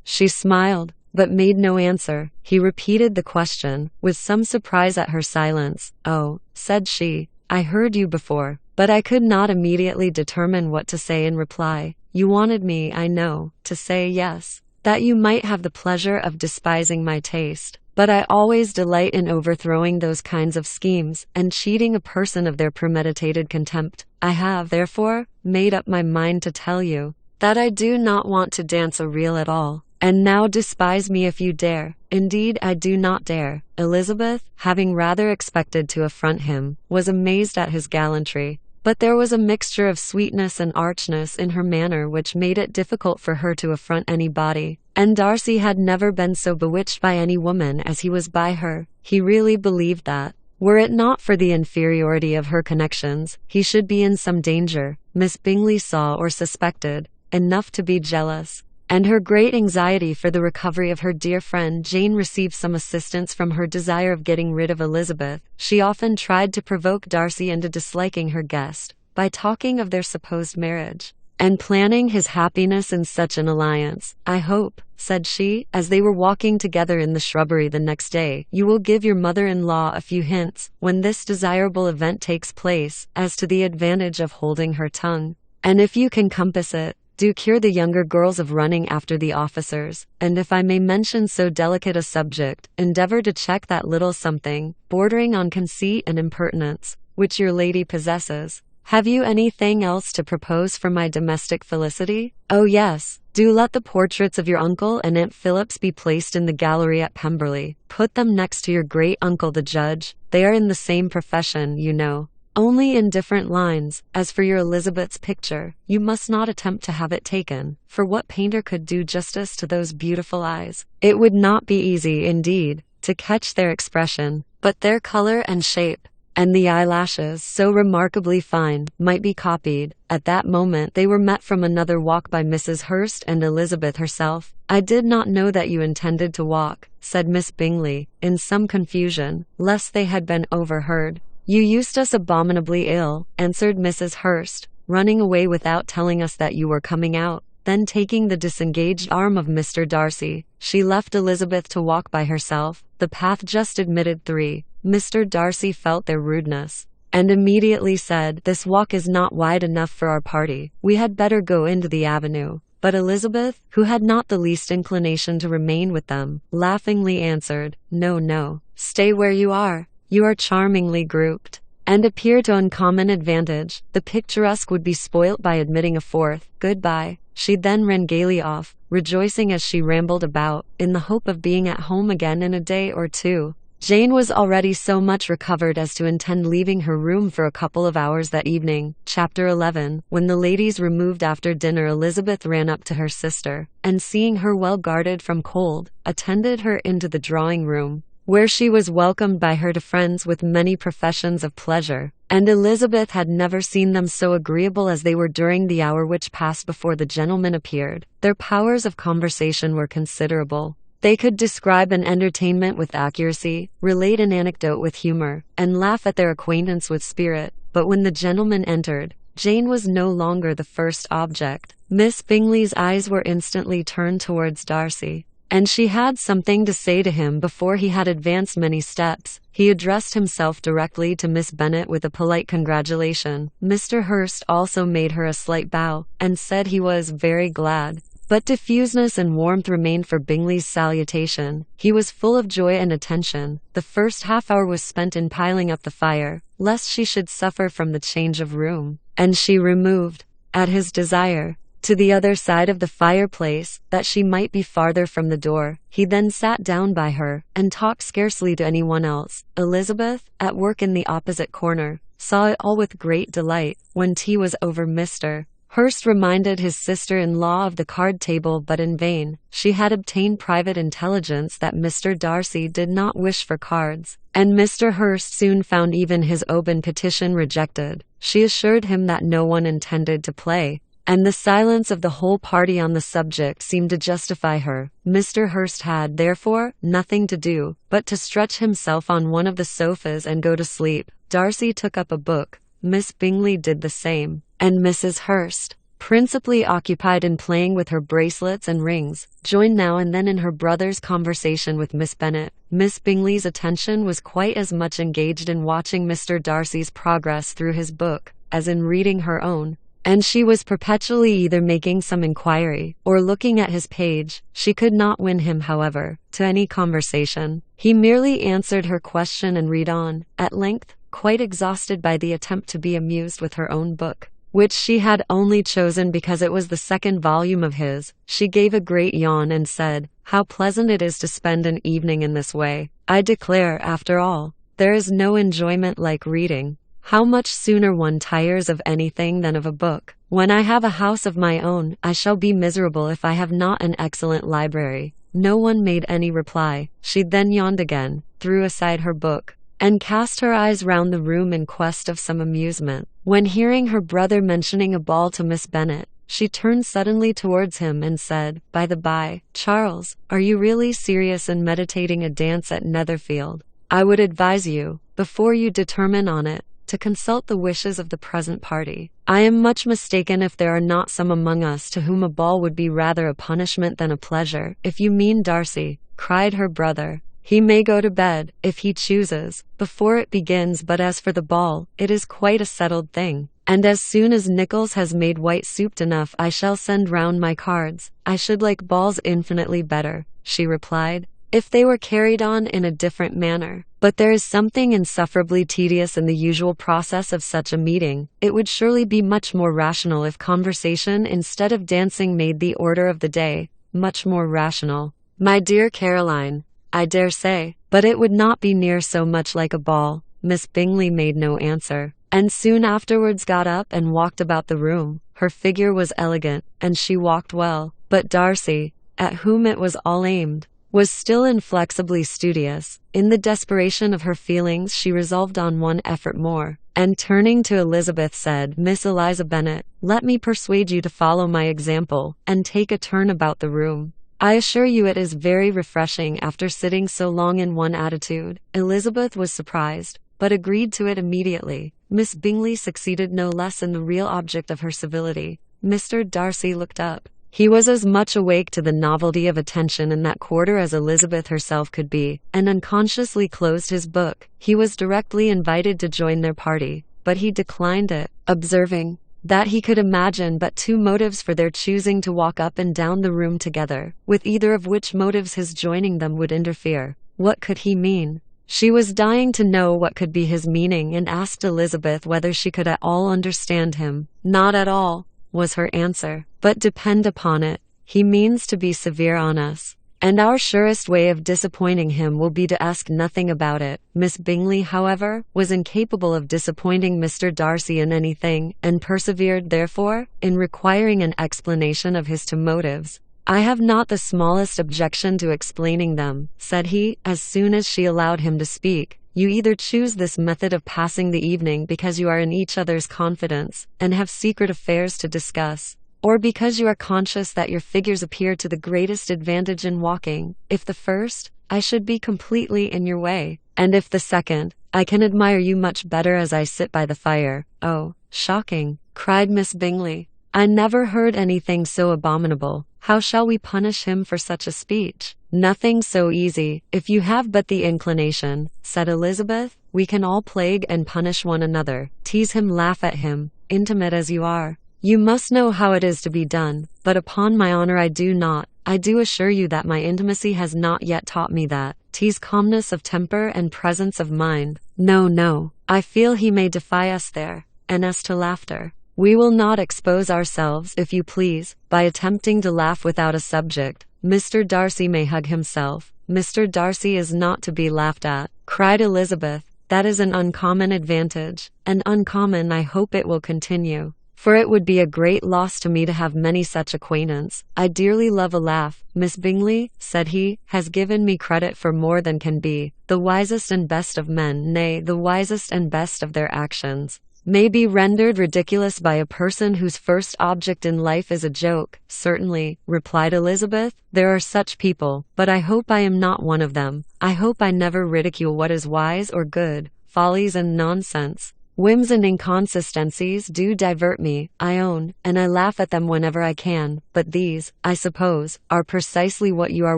She smiled, but made no answer. He repeated the question, with some surprise at her silence. "Oh," said she, "I heard you before, but I could not immediately determine what to say in reply. You wanted me, I know, to say yes, that you might have the pleasure of despising my taste. But I always delight in overthrowing those kinds of schemes, and cheating a person of their premeditated contempt. I have, therefore, made up my mind to tell you that I do not want to dance a reel at all. And now despise me if you dare." "Indeed I do not dare." Elizabeth, having rather expected to affront him, was amazed at his gallantry, but there was a mixture of sweetness and archness in her manner which made it difficult for her to affront anybody, and Darcy had never been so bewitched by any woman as he was by her. He really believed that, were it not for the inferiority of her connections, he should be in some danger. Miss Bingley saw or suspected enough to be jealous, and her great anxiety for the recovery of her dear friend Jane received some assistance from her desire of getting rid of Elizabeth. She often tried to provoke Darcy into disliking her guest, by talking of their supposed marriage, and planning his happiness in such an alliance. "I hope," said she, as they were walking together in the shrubbery the next day, "you will give your mother-in-law a few hints, when this desirable event takes place, as to the advantage of holding her tongue. And if you can compass it, do cure the younger girls of running after the officers, and if I may mention so delicate a subject, endeavor to check that little something, bordering on conceit and impertinence, which your lady possesses. Have you anything else to propose for my domestic felicity? Oh yes, do let the portraits of your uncle and Aunt Phillips be placed in the gallery at Pemberley. Put them next to your great uncle the judge. They are in the same profession, you know, only in different lines. As for your Elizabeth's picture, you must not attempt to have it taken, for what painter could do justice to those beautiful eyes? It would not be easy, indeed, to catch their expression, but their color and shape, and the eyelashes, so remarkably fine, might be copied." At that moment they were met from another walk by Mrs. Hurst and Elizabeth herself. "I did not know that you intended to walk," said Miss Bingley, in some confusion, lest they had been overheard. "You used us abominably ill," answered Mrs. Hurst, "running away without telling us that you were coming out." Then taking the disengaged arm of Mr. Darcy, she left Elizabeth to walk by herself. The path just admitted three. Mr. Darcy felt their rudeness, and immediately said, "This walk is not wide enough for our party. We had better go into the avenue." But Elizabeth, who had not the least inclination to remain with them, laughingly answered, "No, no, stay where you are. You are charmingly grouped, and appear to uncommon advantage. The picturesque would be spoilt by admitting a fourth. Goodbye." She then ran gaily off, rejoicing as she rambled about, in the hope of being at home again in a day or two. Jane was already so much recovered as to intend leaving her room for a couple of hours that evening. Chapter 11. When the ladies removed after dinner, Elizabeth ran up to her sister, and seeing her well guarded from cold, attended her into the drawing-room, where she was welcomed by her friends with many professions of pleasure, and Elizabeth had never seen them so agreeable as they were during the hour which passed before the gentlemen appeared. Their powers of conversation were considerable. They could describe an entertainment with accuracy, relate an anecdote with humor, and laugh at their acquaintance with spirit. But when the gentlemen entered, Jane was no longer the first object. Miss Bingley's eyes were instantly turned towards Darcy, and she had something to say to him before he had advanced many steps. He addressed himself directly to Miss Bennet with a polite congratulation. Mr. Hurst also made her a slight bow, and said he was very glad. But diffuseness and warmth remained for Bingley's salutation. He was full of joy and attention. The first half-hour was spent in piling up the fire, lest she should suffer from the change of room, and she removed, at his desire, to the other side of the fireplace, that she might be farther from the door. He then sat down by her, and talked scarcely to anyone else. Elizabeth, at work in the opposite corner, saw it all with great delight. When tea was over, Mr. Hurst reminded his sister-in-law of the card table, but in vain. She had obtained private intelligence that Mr. Darcy did not wish for cards, and Mr. Hurst soon found even his open petition rejected. She assured him that no one intended to play, and the silence of the whole party on the subject seemed to justify her. Mr. Hurst had, therefore, nothing to do but to stretch himself on one of the sofas and go to sleep. Darcy took up a book, Miss Bingley did the same, and Mrs. Hurst, principally occupied in playing with her bracelets and rings, joined now and then in her brother's conversation with Miss Bennet. Miss Bingley's attention was quite as much engaged in watching Mr. Darcy's progress through his book as in reading her own, and she was perpetually either making some inquiry or looking at his page. She could not win him, however, to any conversation. He merely answered her question and read on. At length, quite exhausted by the attempt to be amused with her own book, which she had only chosen because it was the second volume of his, she gave a great yawn and said, "How pleasant it is to spend an evening in this way. I declare, after all, there is no enjoyment like reading. How much sooner one tires of anything than of a book. When I have a house of my own, I shall be miserable if I have not an excellent library." No one made any reply. She then yawned again, threw aside her book, and cast her eyes round the room in quest of some amusement, when hearing her brother mentioning a ball to Miss Bennet, she turned suddenly towards him and said, "By the by, Charles, are you really serious in meditating a dance at Netherfield? I would advise you, before you determine on it, to consult the wishes of the present party. I am much mistaken if there are not some among us to whom a ball would be rather a punishment than a pleasure." "If you mean Darcy," cried her brother, "he may go to bed, if he chooses, before it begins, but as for the ball, it is quite a settled thing, and as soon as Nicholas has made white soup enough I shall send round my cards." "I should like balls infinitely better," she replied, "if they were carried on in a different manner. But there is something insufferably tedious in the usual process of such a meeting. It would surely be much more rational if conversation instead of dancing made the order of the day." "Much more rational, my dear Caroline, I dare say, but it would not be near so much like a ball." Miss Bingley made no answer, and soon afterwards got up and walked about the room. Her figure was elegant, and she walked well, but Darcy, at whom it was all aimed, was still inflexibly studious. In the desperation of her feelings she resolved on one effort more, and turning to Elizabeth said, "Miss Eliza Bennet, let me persuade you to follow my example, and take a turn about the room. I assure you it is very refreshing after sitting so long in one attitude." Elizabeth was surprised, but agreed to it immediately. Miss Bingley succeeded no less in the real object of her civility. Mr. Darcy looked up. He was as much awake to the novelty of attention in that quarter as Elizabeth herself could be, and unconsciously closed his book. He was directly invited to join their party, but he declined it, observing, that he could imagine but two motives for their choosing to walk up and down the room together, with either of which motives his joining them would interfere. What could he mean? She was dying to know what could be his meaning and asked Elizabeth whether she could at all understand him. Not at all, was her answer. But depend upon it, he means to be severe on us. And our surest way of disappointing him will be to ask nothing about it. Miss Bingley, however, was incapable of disappointing Mr. Darcy in anything, and persevered, therefore, in requiring an explanation of his two motives. I have not the smallest objection to explaining them, said he, as soon as she allowed him to speak. You either choose this method of passing the evening because you are in each other's confidence, and have secret affairs to discuss, or because you are conscious that your figures appear to the greatest advantage in walking. If the first, I should be completely in your way, and if the second, I can admire you much better as I sit by the fire. Oh, shocking, cried Miss Bingley. I never heard anything so abominable. How shall we punish him for such a speech? Nothing so easy, if you have but the inclination, said Elizabeth. We can all plague and punish one another, tease him, laugh at him, intimate as you are. You must know how it is to be done, but upon my honor I do not. I do assure you that my intimacy has not yet taught me that. Tease calmness of temper and presence of mind. No, no, I feel he may defy us there. And as to laughter, we will not expose ourselves, if you please, by attempting to laugh without a subject. Mr. Darcy may hug himself. Mr. Darcy is not to be laughed at, cried Elizabeth. That is an uncommon advantage, and uncommon I hope it will continue. For it would be a great loss to me to have many such acquaintance. I dearly love a laugh. Miss Bingley, said he, has given me credit for more than can be. The wisest and best of men, nay, the wisest and best of their actions, may be rendered ridiculous by a person whose first object in life is a joke. Certainly, replied Elizabeth, there are such people, but I hope I am not one of them. I hope I never ridicule what is wise or good. Follies and nonsense, whims and inconsistencies do divert me, I own, and I laugh at them whenever I can, but these, I suppose, are precisely what you are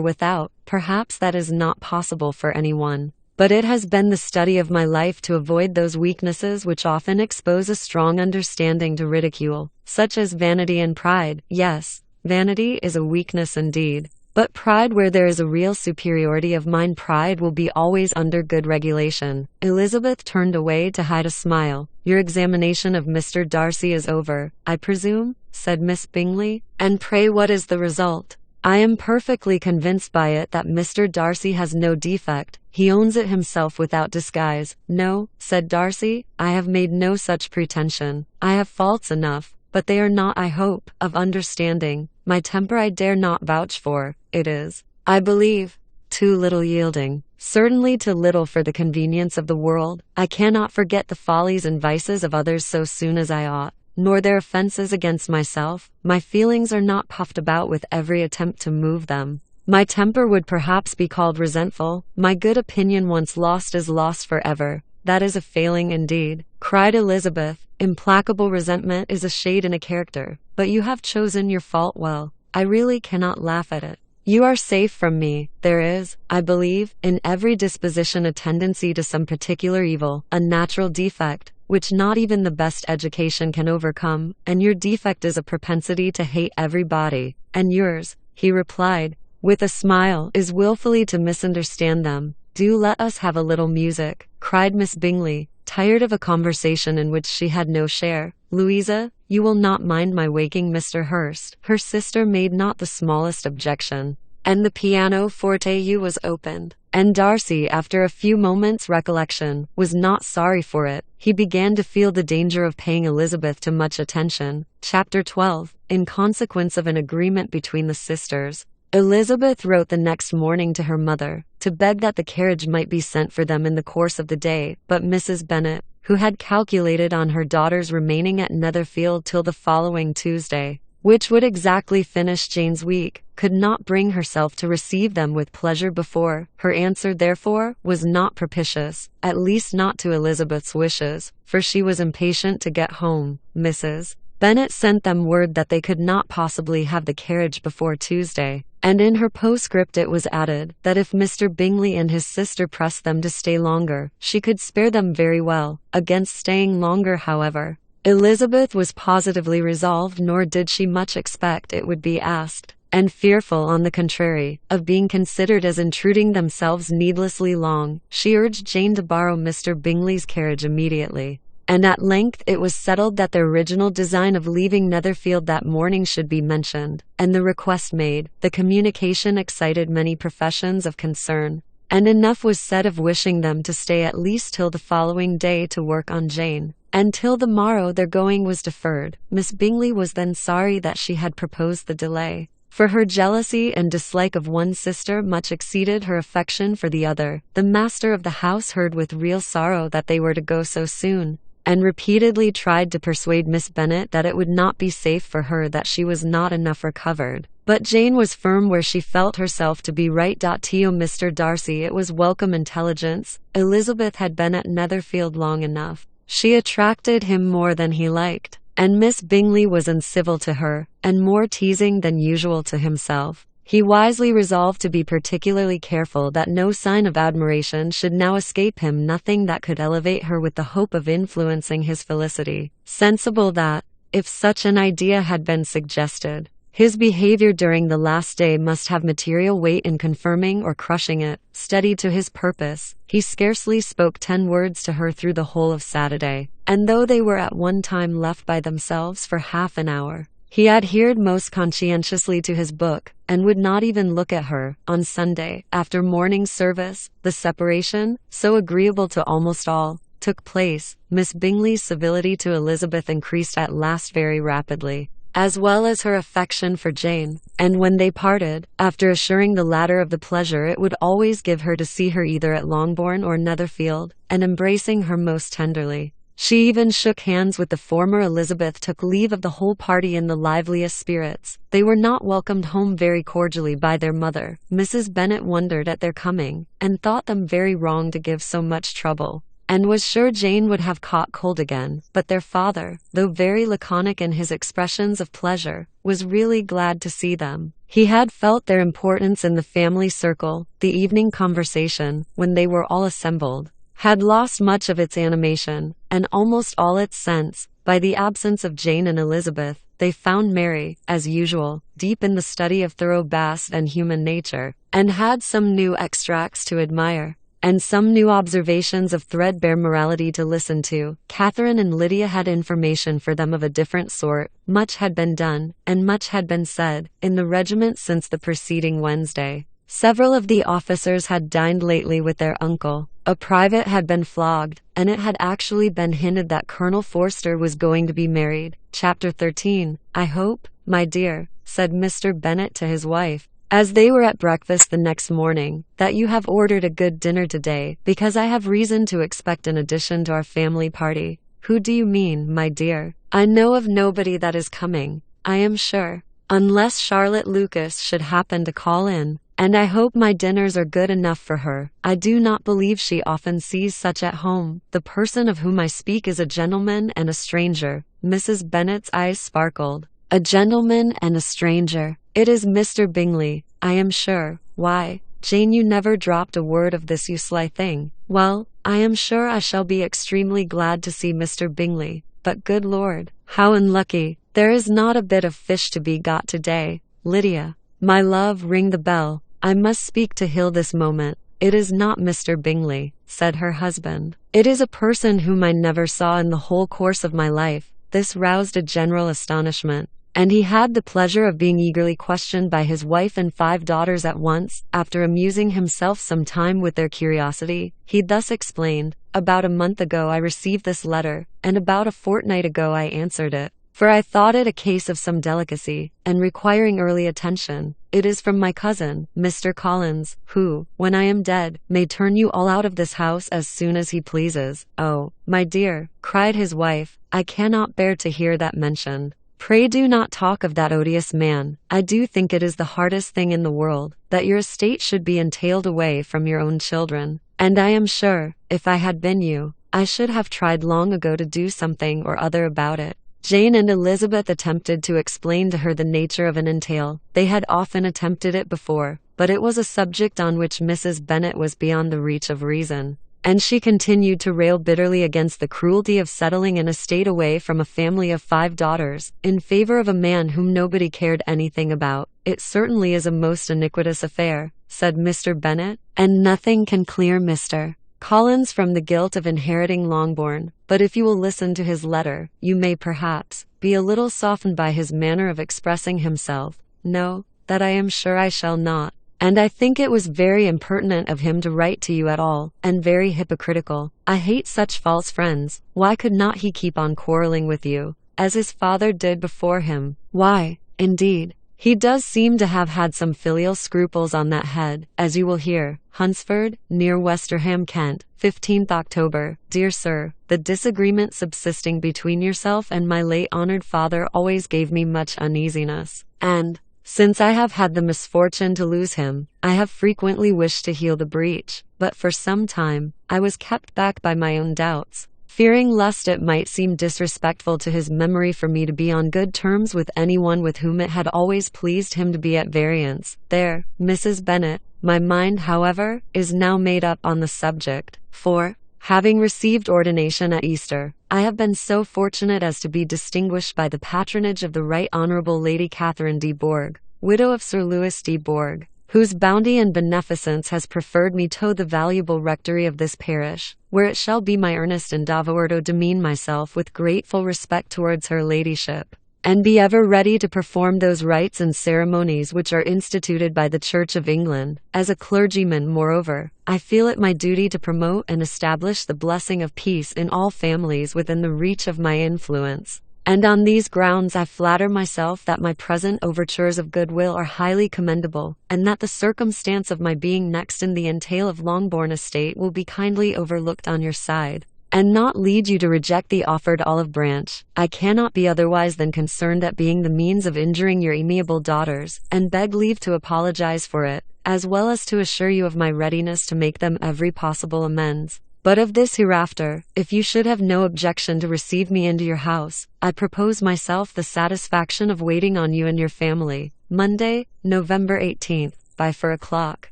without. Perhaps that is not possible for anyone, but it has been the study of my life to avoid those weaknesses which often expose a strong understanding to ridicule, such as vanity and pride. Yes, vanity is a weakness indeed. But pride, where there is a real superiority of mind, pride will be always under good regulation. Elizabeth turned away to hide a smile. Your examination of Mr. Darcy is over, I presume, said Miss Bingley. And pray what is the result? I am perfectly convinced by it that Mr. Darcy has no defect. He owns it himself without disguise. No, said Darcy, I have made no such pretension. I have faults enough, but they are not, I hope, of understanding. My temper I dare not vouch for. It is, I believe, too little yielding, certainly too little for the convenience of the world. I cannot forget the follies and vices of others so soon as I ought, nor their offenses against myself. My feelings are not puffed about with every attempt to move them. My temper would perhaps be called resentful. My good opinion once lost is lost forever. That is a failing indeed, cried Elizabeth. Implacable resentment is a shade in a character, but you have chosen your fault well. I really cannot laugh at it. You are safe from me. There is, I believe, in every disposition a tendency to some particular evil, a natural defect, which not even the best education can overcome, and your defect is a propensity to hate everybody, and yours, he replied, with a smile, is wilfully to misunderstand them. Do let us have a little music, cried Miss Bingley, tired of a conversation in which she had no share. Louisa, you will not mind my waking Mr. Hurst? Her sister made not the smallest objection, and the pianoforte was opened, and Darcy, after a few moments' recollection, was not sorry for it. He began to feel the danger of paying Elizabeth too much attention. Chapter 12. In consequence of an agreement between the sisters, Elizabeth wrote the next morning to her mother, to beg that the carriage might be sent for them in the course of the day, but Mrs. Bennet, who had calculated on her daughters remaining at Netherfield till the following Tuesday, which would exactly finish Jane's week, could not bring herself to receive them with pleasure before. Her answer, therefore, was not propitious, at least not to Elizabeth's wishes, for she was impatient to get home. Mrs. Bennet sent them word that they could not possibly have the carriage before Tuesday, and in her postscript it was added that if Mr. Bingley and his sister pressed them to stay longer, she could spare them very well. Against staying longer, however, Elizabeth was positively resolved, nor did she much expect it would be asked, and fearful, on the contrary, of being considered as intruding themselves needlessly long, she urged Jane to borrow Mr. Bingley's carriage immediately. And at length it was settled that their original design of leaving Netherfield that morning should be mentioned, and the request made. The communication excited many professions of concern, and enough was said of wishing them to stay at least till the following day to work on Jane, and till the morrow their going was deferred. Miss Bingley was then sorry that she had proposed the delay, for her jealousy and dislike of one sister much exceeded her affection for the other. The master of the house heard with real sorrow that they were to go so soon, and repeatedly tried to persuade Miss Bennet that it would not be safe for her, that she was not enough recovered. But Jane was firm where she felt herself to be right. To Mr. Darcy it was welcome intelligence. Elizabeth had been at Netherfield long enough. She attracted him more than he liked, and Miss Bingley was uncivil to her, and more teasing than usual to himself. He wisely resolved to be particularly careful that no sign of admiration should now escape him, nothing that could elevate her with the hope of influencing his felicity, sensible that, if such an idea had been suggested, his behavior during the last day must have material weight in confirming or crushing it. Steady to his purpose, he scarcely spoke 10 words to her through the whole of Saturday, and though they were at one time left by themselves for half an hour, he adhered most conscientiously to his book, and would not even look at her. On Sunday, after morning service, the separation, so agreeable to almost all, took place. Miss Bingley's civility to Elizabeth increased at last very rapidly, as well as her affection for Jane, and when they parted, after assuring the latter of the pleasure it would always give her to see her either at Longbourn or Netherfield, and embracing her most tenderly, she even shook hands with the former. Elizabeth took leave of the whole party in the liveliest spirits. They were not welcomed home very cordially by their mother. Mrs. Bennet wondered at their coming, and thought them very wrong to give so much trouble, and was sure Jane would have caught cold again. But their father, though very laconic in his expressions of pleasure, was really glad to see them. He had felt their importance in the family circle. The evening conversation, when they were all assembled, had lost much of its animation, and almost all its sense, by the absence of Jane and Elizabeth. They found Mary, as usual, deep in the study of thorough Bass and human nature, and had some new extracts to admire, and some new observations of threadbare morality to listen to. Catherine and Lydia had information for them of a different sort. Much had been done, and much had been said, in the regiment since the preceding Wednesday. Several of the officers had dined lately with their uncle. A private had been flogged, and it had actually been hinted that Colonel Forster was going to be married. Chapter 13. I hope, my dear, said Mr. Bennet to his wife, as they were at breakfast the next morning, that you have ordered a good dinner today, because I have reason to expect an addition to our family party. Who do you mean, my dear? I know of nobody that is coming, I am sure, unless Charlotte Lucas should happen to call in. And I hope my dinners are good enough for her. I do not believe she often sees such at home. The person of whom I speak is a gentleman and a stranger. Mrs. Bennet's eyes sparkled. A gentleman and a stranger. It is Mr. Bingley, I am sure. Why, Jane, you never dropped a word of this, you sly thing. Well, I am sure I shall be extremely glad to see Mr. Bingley. But good Lord, how unlucky. There is not a bit of fish to be got today. Lydia, my love, ring the bell. I must speak to Hill this moment. It is not Mr. Bingley, said her husband. It is a person whom I never saw in the whole course of my life. This roused a general astonishment, and he had the pleasure of being eagerly questioned by his wife and 5 daughters at once. After amusing himself some time with their curiosity, he thus explained, about a month ago I received this letter, and about a fortnight ago I answered it, for I thought it a case of some delicacy, and requiring early attention. It is from my cousin, Mr. Collins, who, when I am dead, may turn you all out of this house as soon as he pleases. Oh, my dear, cried his wife, I cannot bear to hear that mentioned. Pray do not talk of that odious man. I do think it is the hardest thing in the world, that your estate should be entailed away from your own children, and I am sure, if I had been you, I should have tried long ago to do something or other about it. Jane and Elizabeth attempted to explain to her the nature of an entail. They had often attempted it before, but it was a subject on which Mrs. Bennet was beyond the reach of reason. And she continued to rail bitterly against the cruelty of settling an estate away from a family of 5 daughters, in favor of a man whom nobody cared anything about. "It certainly is a most iniquitous affair," said Mr. Bennet, "and nothing can clear Mr. Collins from the guilt of inheriting Longbourn, but if you will listen to his letter, you may perhaps be a little softened by his manner of expressing himself." "No, that I am sure I shall not. And I think it was very impertinent of him to write to you at all, and very hypocritical. I hate such false friends. Why could not he keep on quarreling with you, as his father did before him? Why, indeed, he does seem to have had some filial scruples on that head, as you will hear. Hunsford, near Westerham, Kent, 15th October. Dear Sir, the disagreement subsisting between yourself and my late honoured father always gave me much uneasiness, and since I have had the misfortune to lose him, I have frequently wished to heal the breach, but for some time I was kept back by my own doubts, fearing lest it might seem disrespectful to his memory for me to be on good terms with anyone with whom it had always pleased him to be at variance. There, Mrs. Bennet, my mind, however, is now made up on the subject, for, having received ordination at Easter, I have been so fortunate as to be distinguished by the patronage of the Right Honourable Lady Catherine de Bourgh, widow of Sir Louis de Bourgh, whose bounty and beneficence has preferred me to the valuable rectory of this parish, where it shall be my earnest endeavour to demean myself with grateful respect towards her ladyship, and be ever ready to perform those rites and ceremonies which are instituted by the Church of England. As a clergyman, moreover, I feel it my duty to promote and establish the blessing of peace in all families within the reach of my influence. And on these grounds I flatter myself that my present overtures of goodwill are highly commendable, and that the circumstance of my being next in the entail of Longbourn estate will be kindly overlooked on your side, and not lead you to reject the offered olive branch. I cannot be otherwise than concerned at being the means of injuring your amiable daughters, and beg leave to apologize for it, as well as to assure you of my readiness to make them every possible amends. But of this hereafter, if you should have no objection to receive me into your house, I propose myself the satisfaction of waiting on you and your family, Monday, November 18th, by 4 o'clock.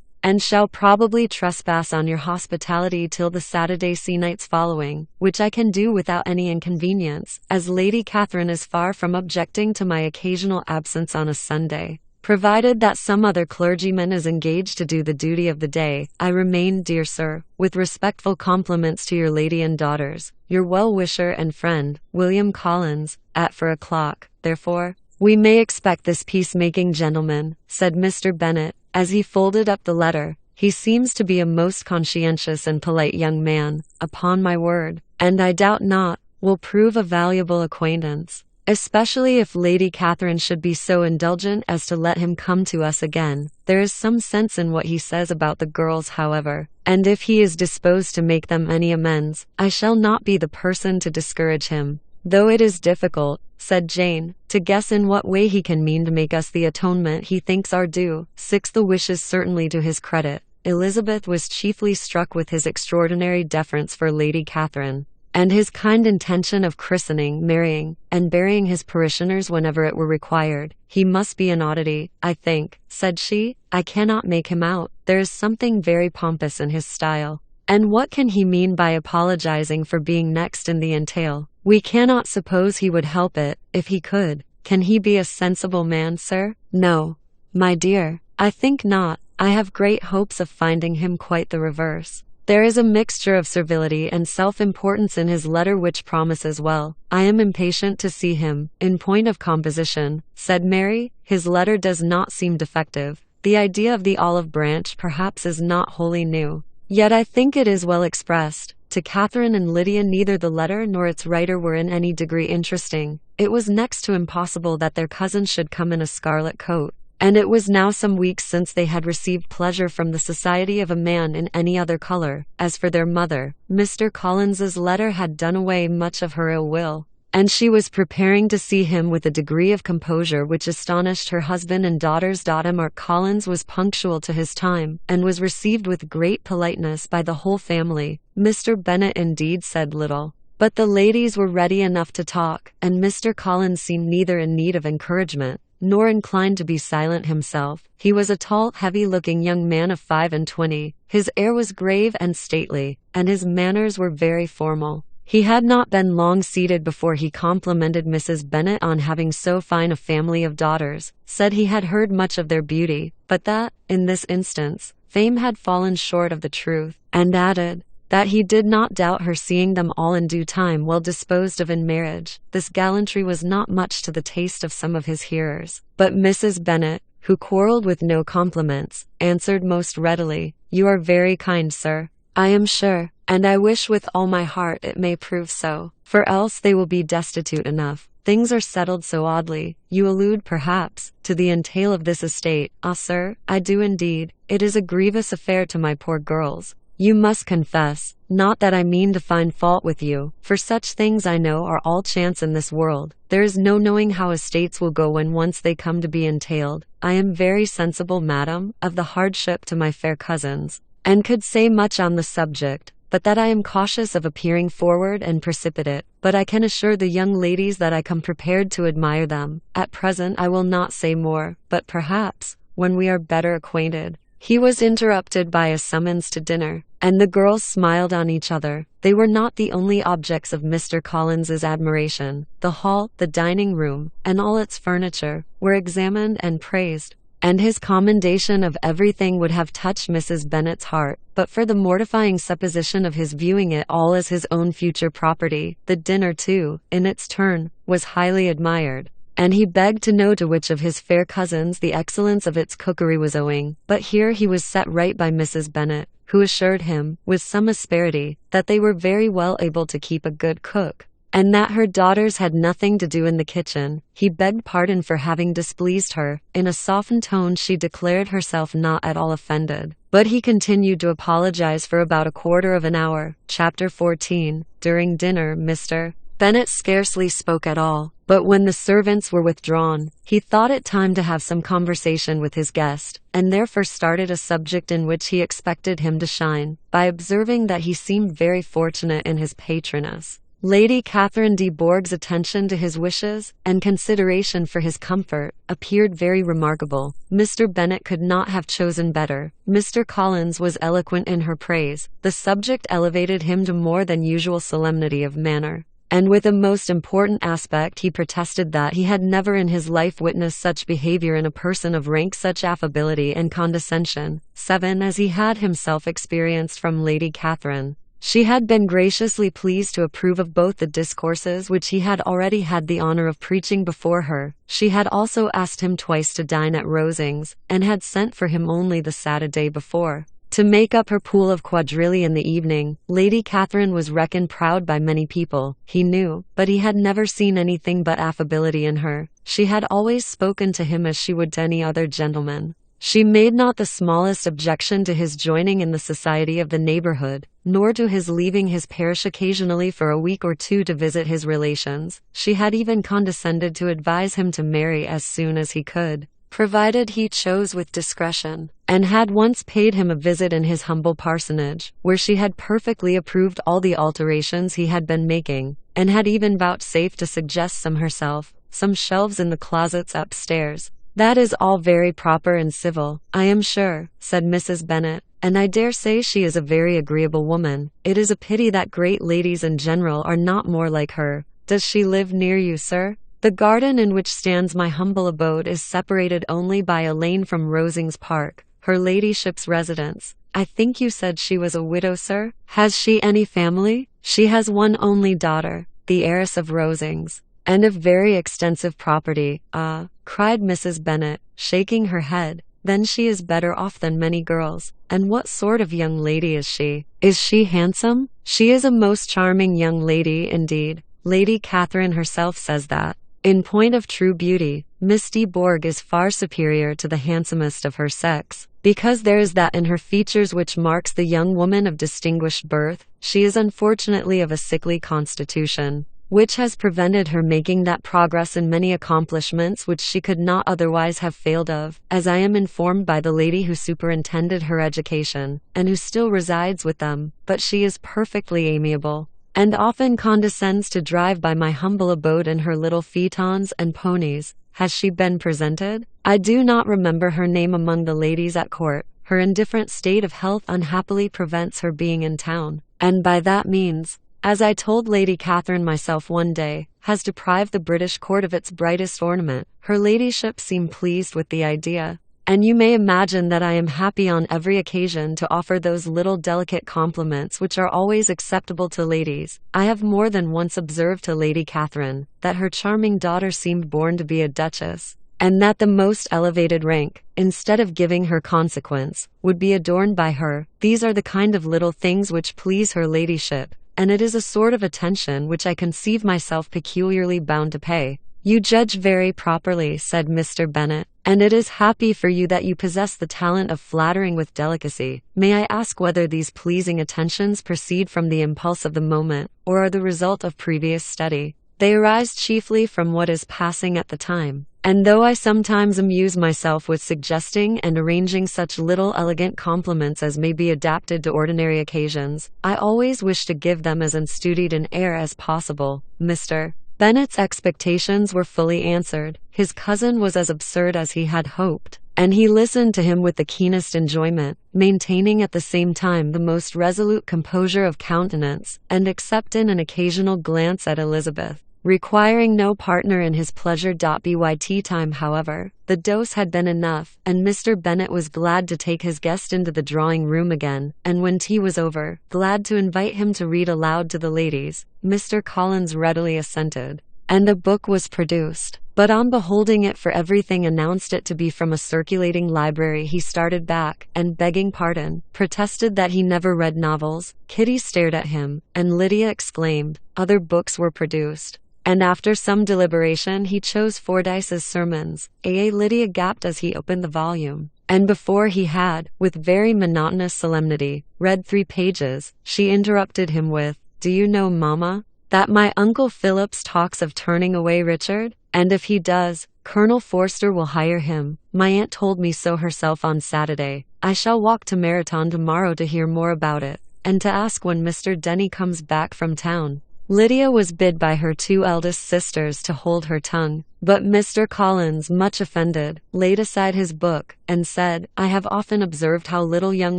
And shall probably trespass on your hospitality till the Saturday se'nights following, which I can do without any inconvenience, as Lady Catherine is far from objecting to my occasional absence on a Sunday. Provided that some other clergyman is engaged to do the duty of the day, I remain, dear sir, with respectful compliments to your lady and daughters, your well-wisher and friend, William Collins, at 4 o'clock. Therefore, we may expect this peacemaking gentleman, said Mr. Bennet, as he folded up the letter. He seems to be a most conscientious and polite young man, upon my word, and I doubt not, will prove a valuable acquaintance, especially if Lady Catherine should be so indulgent as to let him come to us again. There is some sense in what he says about the girls, however, and if he is disposed to make them any amends, I shall not be the person to discourage him. Though it is difficult, said Jane, to guess in what way he can mean to make us the atonement he thinks our due. 6. The wish is certainly to his credit. Elizabeth was chiefly struck with his extraordinary deference for Lady Catherine, and his kind intention of christening, marrying, and burying his parishioners whenever it were required. He must be an oddity, I think, said she. I cannot make him out. There is something very pompous in his style. And what can he mean by apologizing for being next in the entail? We cannot suppose he would help it, if he could. Can he be a sensible man, sir? No, my dear, I think not. I have great hopes of finding him quite the reverse. There is a mixture of servility and self-importance in his letter which promises well. I am impatient to see him. In point of composition, said Mary, his letter does not seem defective. The idea of the olive branch perhaps is not wholly new, yet I think it is well expressed. To Catherine and Lydia neither the letter nor its writer were in any degree interesting. It was next to impossible that their cousin should come in a scarlet coat, and it was now some weeks since they had received pleasure from the society of a man in any other color. As for their mother, Mr. Collins's letter had done away much of her ill will, and she was preparing to see him with a degree of composure which astonished her husband and daughters. Mark Collins was punctual to his time, and was received with great politeness by the whole family. Mr. Bennet indeed said little, but the ladies were ready enough to talk, and Mr. Collins seemed neither in need of encouragement, nor inclined to be silent himself. He was a tall, heavy-looking young man of 25. His air was grave and stately, and his manners were very formal. He had not been long seated before he complimented Mrs. Bennet on having so fine a family of daughters, said he had heard much of their beauty, but that, in this instance, fame had fallen short of the truth, and added, that he did not doubt her seeing them all in due time well disposed of in marriage. This gallantry was not much to the taste of some of his hearers, but Mrs. Bennet, who quarrelled with no compliments, answered most readily, "You are very kind, sir. I am sure, and I wish with all my heart it may prove so, for else they will be destitute enough. Things are settled so oddly. You allude, perhaps, to the entail of this estate." "Ah, sir, I do indeed. It is a grievous affair to my poor girls. You must confess, not that I mean to find fault with you, for such things I know are all chance in this world. There is no knowing how estates will go when once they come to be entailed. I am very sensible, madam, of the hardship to my fair cousins, and could say much on the subject, but that I am cautious of appearing forward and precipitate. But I can assure the young ladies that I come prepared to admire them. At present I will not say more, but perhaps, when we are better acquainted." He was interrupted by a summons to dinner, and the girls smiled on each other. They were not the only objects of Mr. Collins's admiration. The hall, the dining room, and all its furniture, were examined and praised, and his commendation of everything would have touched Mrs. Bennet's heart, but for the mortifying supposition of his viewing it all as his own future property. The dinner, too, in its turn, was highly admired, and he begged to know to which of his fair cousins the excellence of its cookery was owing. But here he was set right by Mrs. Bennet, who assured him, with some asperity, that they were very well able to keep a good cook, and that her daughters had nothing to do in the kitchen. He begged pardon for having displeased her. In a softened tone she declared herself not at all offended, but he continued to apologize for about a quarter of an hour. Chapter 14. During dinner, Mr. Bennet scarcely spoke at all, but when the servants were withdrawn, he thought it time to have some conversation with his guest, and therefore started a subject in which he expected him to shine, by observing that he seemed very fortunate in his patroness, Lady Catherine de Bourgh's attention to his wishes, and consideration for his comfort, appeared very remarkable. Mr. Bennet could not have chosen better. Mr. Collins was eloquent in her praise. The subject elevated him to more than usual solemnity of manner, and with a most important aspect he protested that he had never in his life witnessed such behavior in a person of rank, such affability and condescension, 7 as he had himself experienced from Lady Catherine. She had been graciously pleased to approve of both the discourses which he had already had the honor of preaching before her. She had also asked him twice to dine at Rosings, and had sent for him only the Saturday before, to make up her pool of quadrille in the evening. Lady Catherine was reckoned proud by many people, he knew, but he had never seen anything but affability in her. She had always spoken to him as she would to any other gentleman. She made not the smallest objection to his joining in the society of the neighborhood, nor to his leaving his parish occasionally for a week or two to visit his relations. She had even condescended to advise him to marry as soon as he could, provided he chose with discretion, and had once paid him a visit in his humble parsonage, where she had perfectly approved all the alterations he had been making, and had even vouchsafed to suggest some herself, some shelves in the closets upstairs. "That is all very proper and civil, I am sure," said Mrs. Bennet, "and I dare say she is a very agreeable woman. It is a pity that great ladies in general are not more like her. Does she live near you, sir?" "The garden in which stands my humble abode is separated only by a lane from Rosings Park, her ladyship's residence." "I think you said she was a widow, sir? Has she any family?" "She has one only daughter, the heiress of Rosings, and of very extensive property." "Ah," cried Mrs. Bennet, shaking her head, "then she is better off than many girls. And what sort of young lady is she? Is she handsome?" "She is a most charming young lady indeed. Lady Catherine herself says that, in point of true beauty, Miss de Bourgh is far superior to the handsomest of her sex, because there is that in her features which marks the young woman of distinguished birth. She is unfortunately of a sickly constitution, which has prevented her making that progress in many accomplishments which she could not otherwise have failed of, as I am informed by the lady who superintended her education, and who still resides with them. But she is perfectly amiable, and often condescends to drive by my humble abode in her little phaetons and ponies. Has she been presented? I do not remember her name among the ladies at court. Her indifferent state of health unhappily prevents her being in town, and by that means, as I told Lady Catherine myself one day, has deprived the British court of its brightest ornament. Her ladyship seemed pleased with the idea, and you may imagine that I am happy on every occasion to offer those little delicate compliments which are always acceptable to ladies. I have more than once observed to Lady Catherine that her charming daughter seemed born to be a duchess, and that the most elevated rank, instead of giving her consequence, would be adorned by her. These are the kind of little things which please her ladyship, and it is a sort of attention which I conceive myself peculiarly bound to pay. You judge very properly, said Mr. Bennet, and it is happy for you that you possess the talent of flattering with delicacy. May I ask whether these pleasing attentions proceed from the impulse of the moment, or are the result of previous study? They arise chiefly from what is passing at the time, and though I sometimes amuse myself with suggesting and arranging such little elegant compliments as may be adapted to ordinary occasions, I always wish to give them as unstudied an air as possible. Mr. Bennet's expectations were fully answered. His cousin was as absurd as he had hoped, and he listened to him with the keenest enjoyment, maintaining at the same time the most resolute composure of countenance, and except in an occasional glance at Elizabeth, requiring no partner in his pleasure. By tea time, however, the dose had been enough, and Mr. Bennet was glad to take his guest into the drawing-room again, and when tea was over, glad to invite him to read aloud to the ladies. Mr. Collins readily assented, and the book was produced. But on beholding it, for everything announced it to be from a circulating library, he started back, and begging pardon, protested that he never read novels. Kitty stared at him, and Lydia exclaimed, other books were produced. And after some deliberation he chose Fordyce's Sermons. Lydia gaped as he opened the volume, and before he had, with very monotonous solemnity, read 3 pages, she interrupted him with, do you know, mamma, that my Uncle Phillips talks of turning away Richard? And if he does, Colonel Forster will hire him. My aunt told me so herself on Saturday. I shall walk to Meryton tomorrow to hear more about it, and to ask when Mr. Denny comes back from town. Lydia was bid by her 2 eldest sisters to hold her tongue, but Mr. Collins, much offended, laid aside his book, and said, I have often observed how little young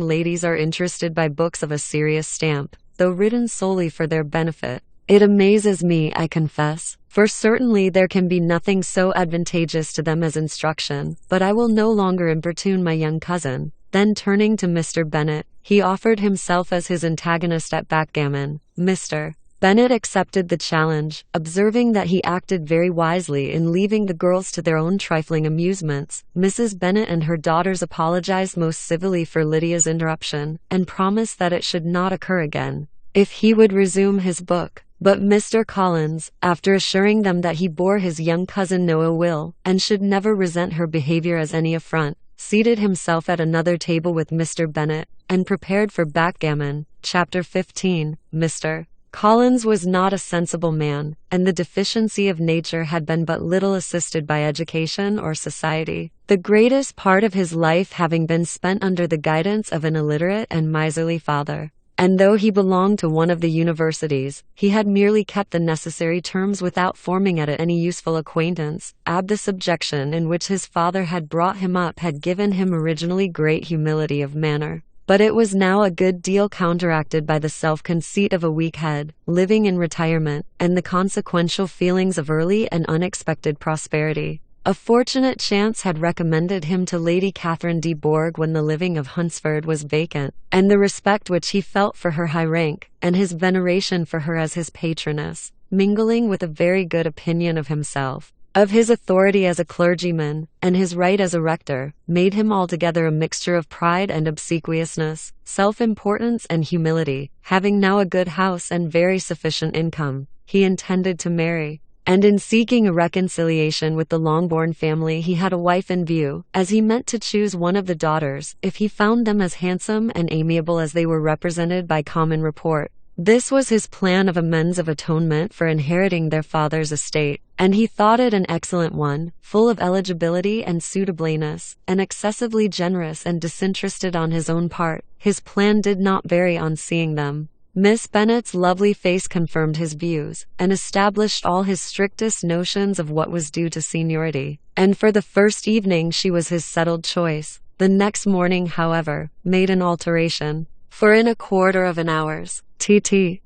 ladies are interested by books of a serious stamp, though written solely for their benefit. It amazes me, I confess, for certainly there can be nothing so advantageous to them as instruction, but I will no longer importune my young cousin. Then turning to Mr. Bennet, he offered himself as his antagonist at backgammon. Mr. Bennet accepted the challenge, observing that he acted very wisely in leaving the girls to their own trifling amusements. Mrs. Bennet and her daughters apologized most civilly for Lydia's interruption, and promised that it should not occur again, if he would resume his book. But Mr. Collins, after assuring them that he bore his young cousin no ill will, and should never resent her behavior as any affront, seated himself at another table with Mr. Bennet, and prepared for backgammon. Chapter 15. Mr. Collins was not a sensible man, and the deficiency of nature had been but little assisted by education or society, the greatest part of his life having been spent under the guidance of an illiterate and miserly father. And though he belonged to one of the universities, he had merely kept the necessary terms without forming at it any useful acquaintance. The subjection in which his father had brought him up had given him originally great humility of manner, but it was now a good deal counteracted by the self-conceit of a weak head, living in retirement, and the consequential feelings of early and unexpected prosperity. A fortunate chance had recommended him to Lady Catherine de Bourgh when the living of Hunsford was vacant, and the respect which he felt for her high rank, and his veneration for her as his patroness, mingling with a very good opinion of himself, of his authority as a clergyman, and his right as a rector, made him altogether a mixture of pride and obsequiousness, self-importance and humility. Having now a good house and very sufficient income, he intended to marry, and in seeking a reconciliation with the Longbourn family he had a wife in view, as he meant to choose one of the daughters, if he found them as handsome and amiable as they were represented by common report. This was his plan of amends of atonement for inheriting their father's estate, and he thought it an excellent one, full of eligibility and suitableness, and excessively generous and disinterested on his own part. His plan did not vary on seeing them. Miss Bennet's lovely face confirmed his views, and established all his strictest notions of what was due to seniority. And for the first evening she was his settled choice. The next morning, however, made an alteration. For in a quarter of an hour's tt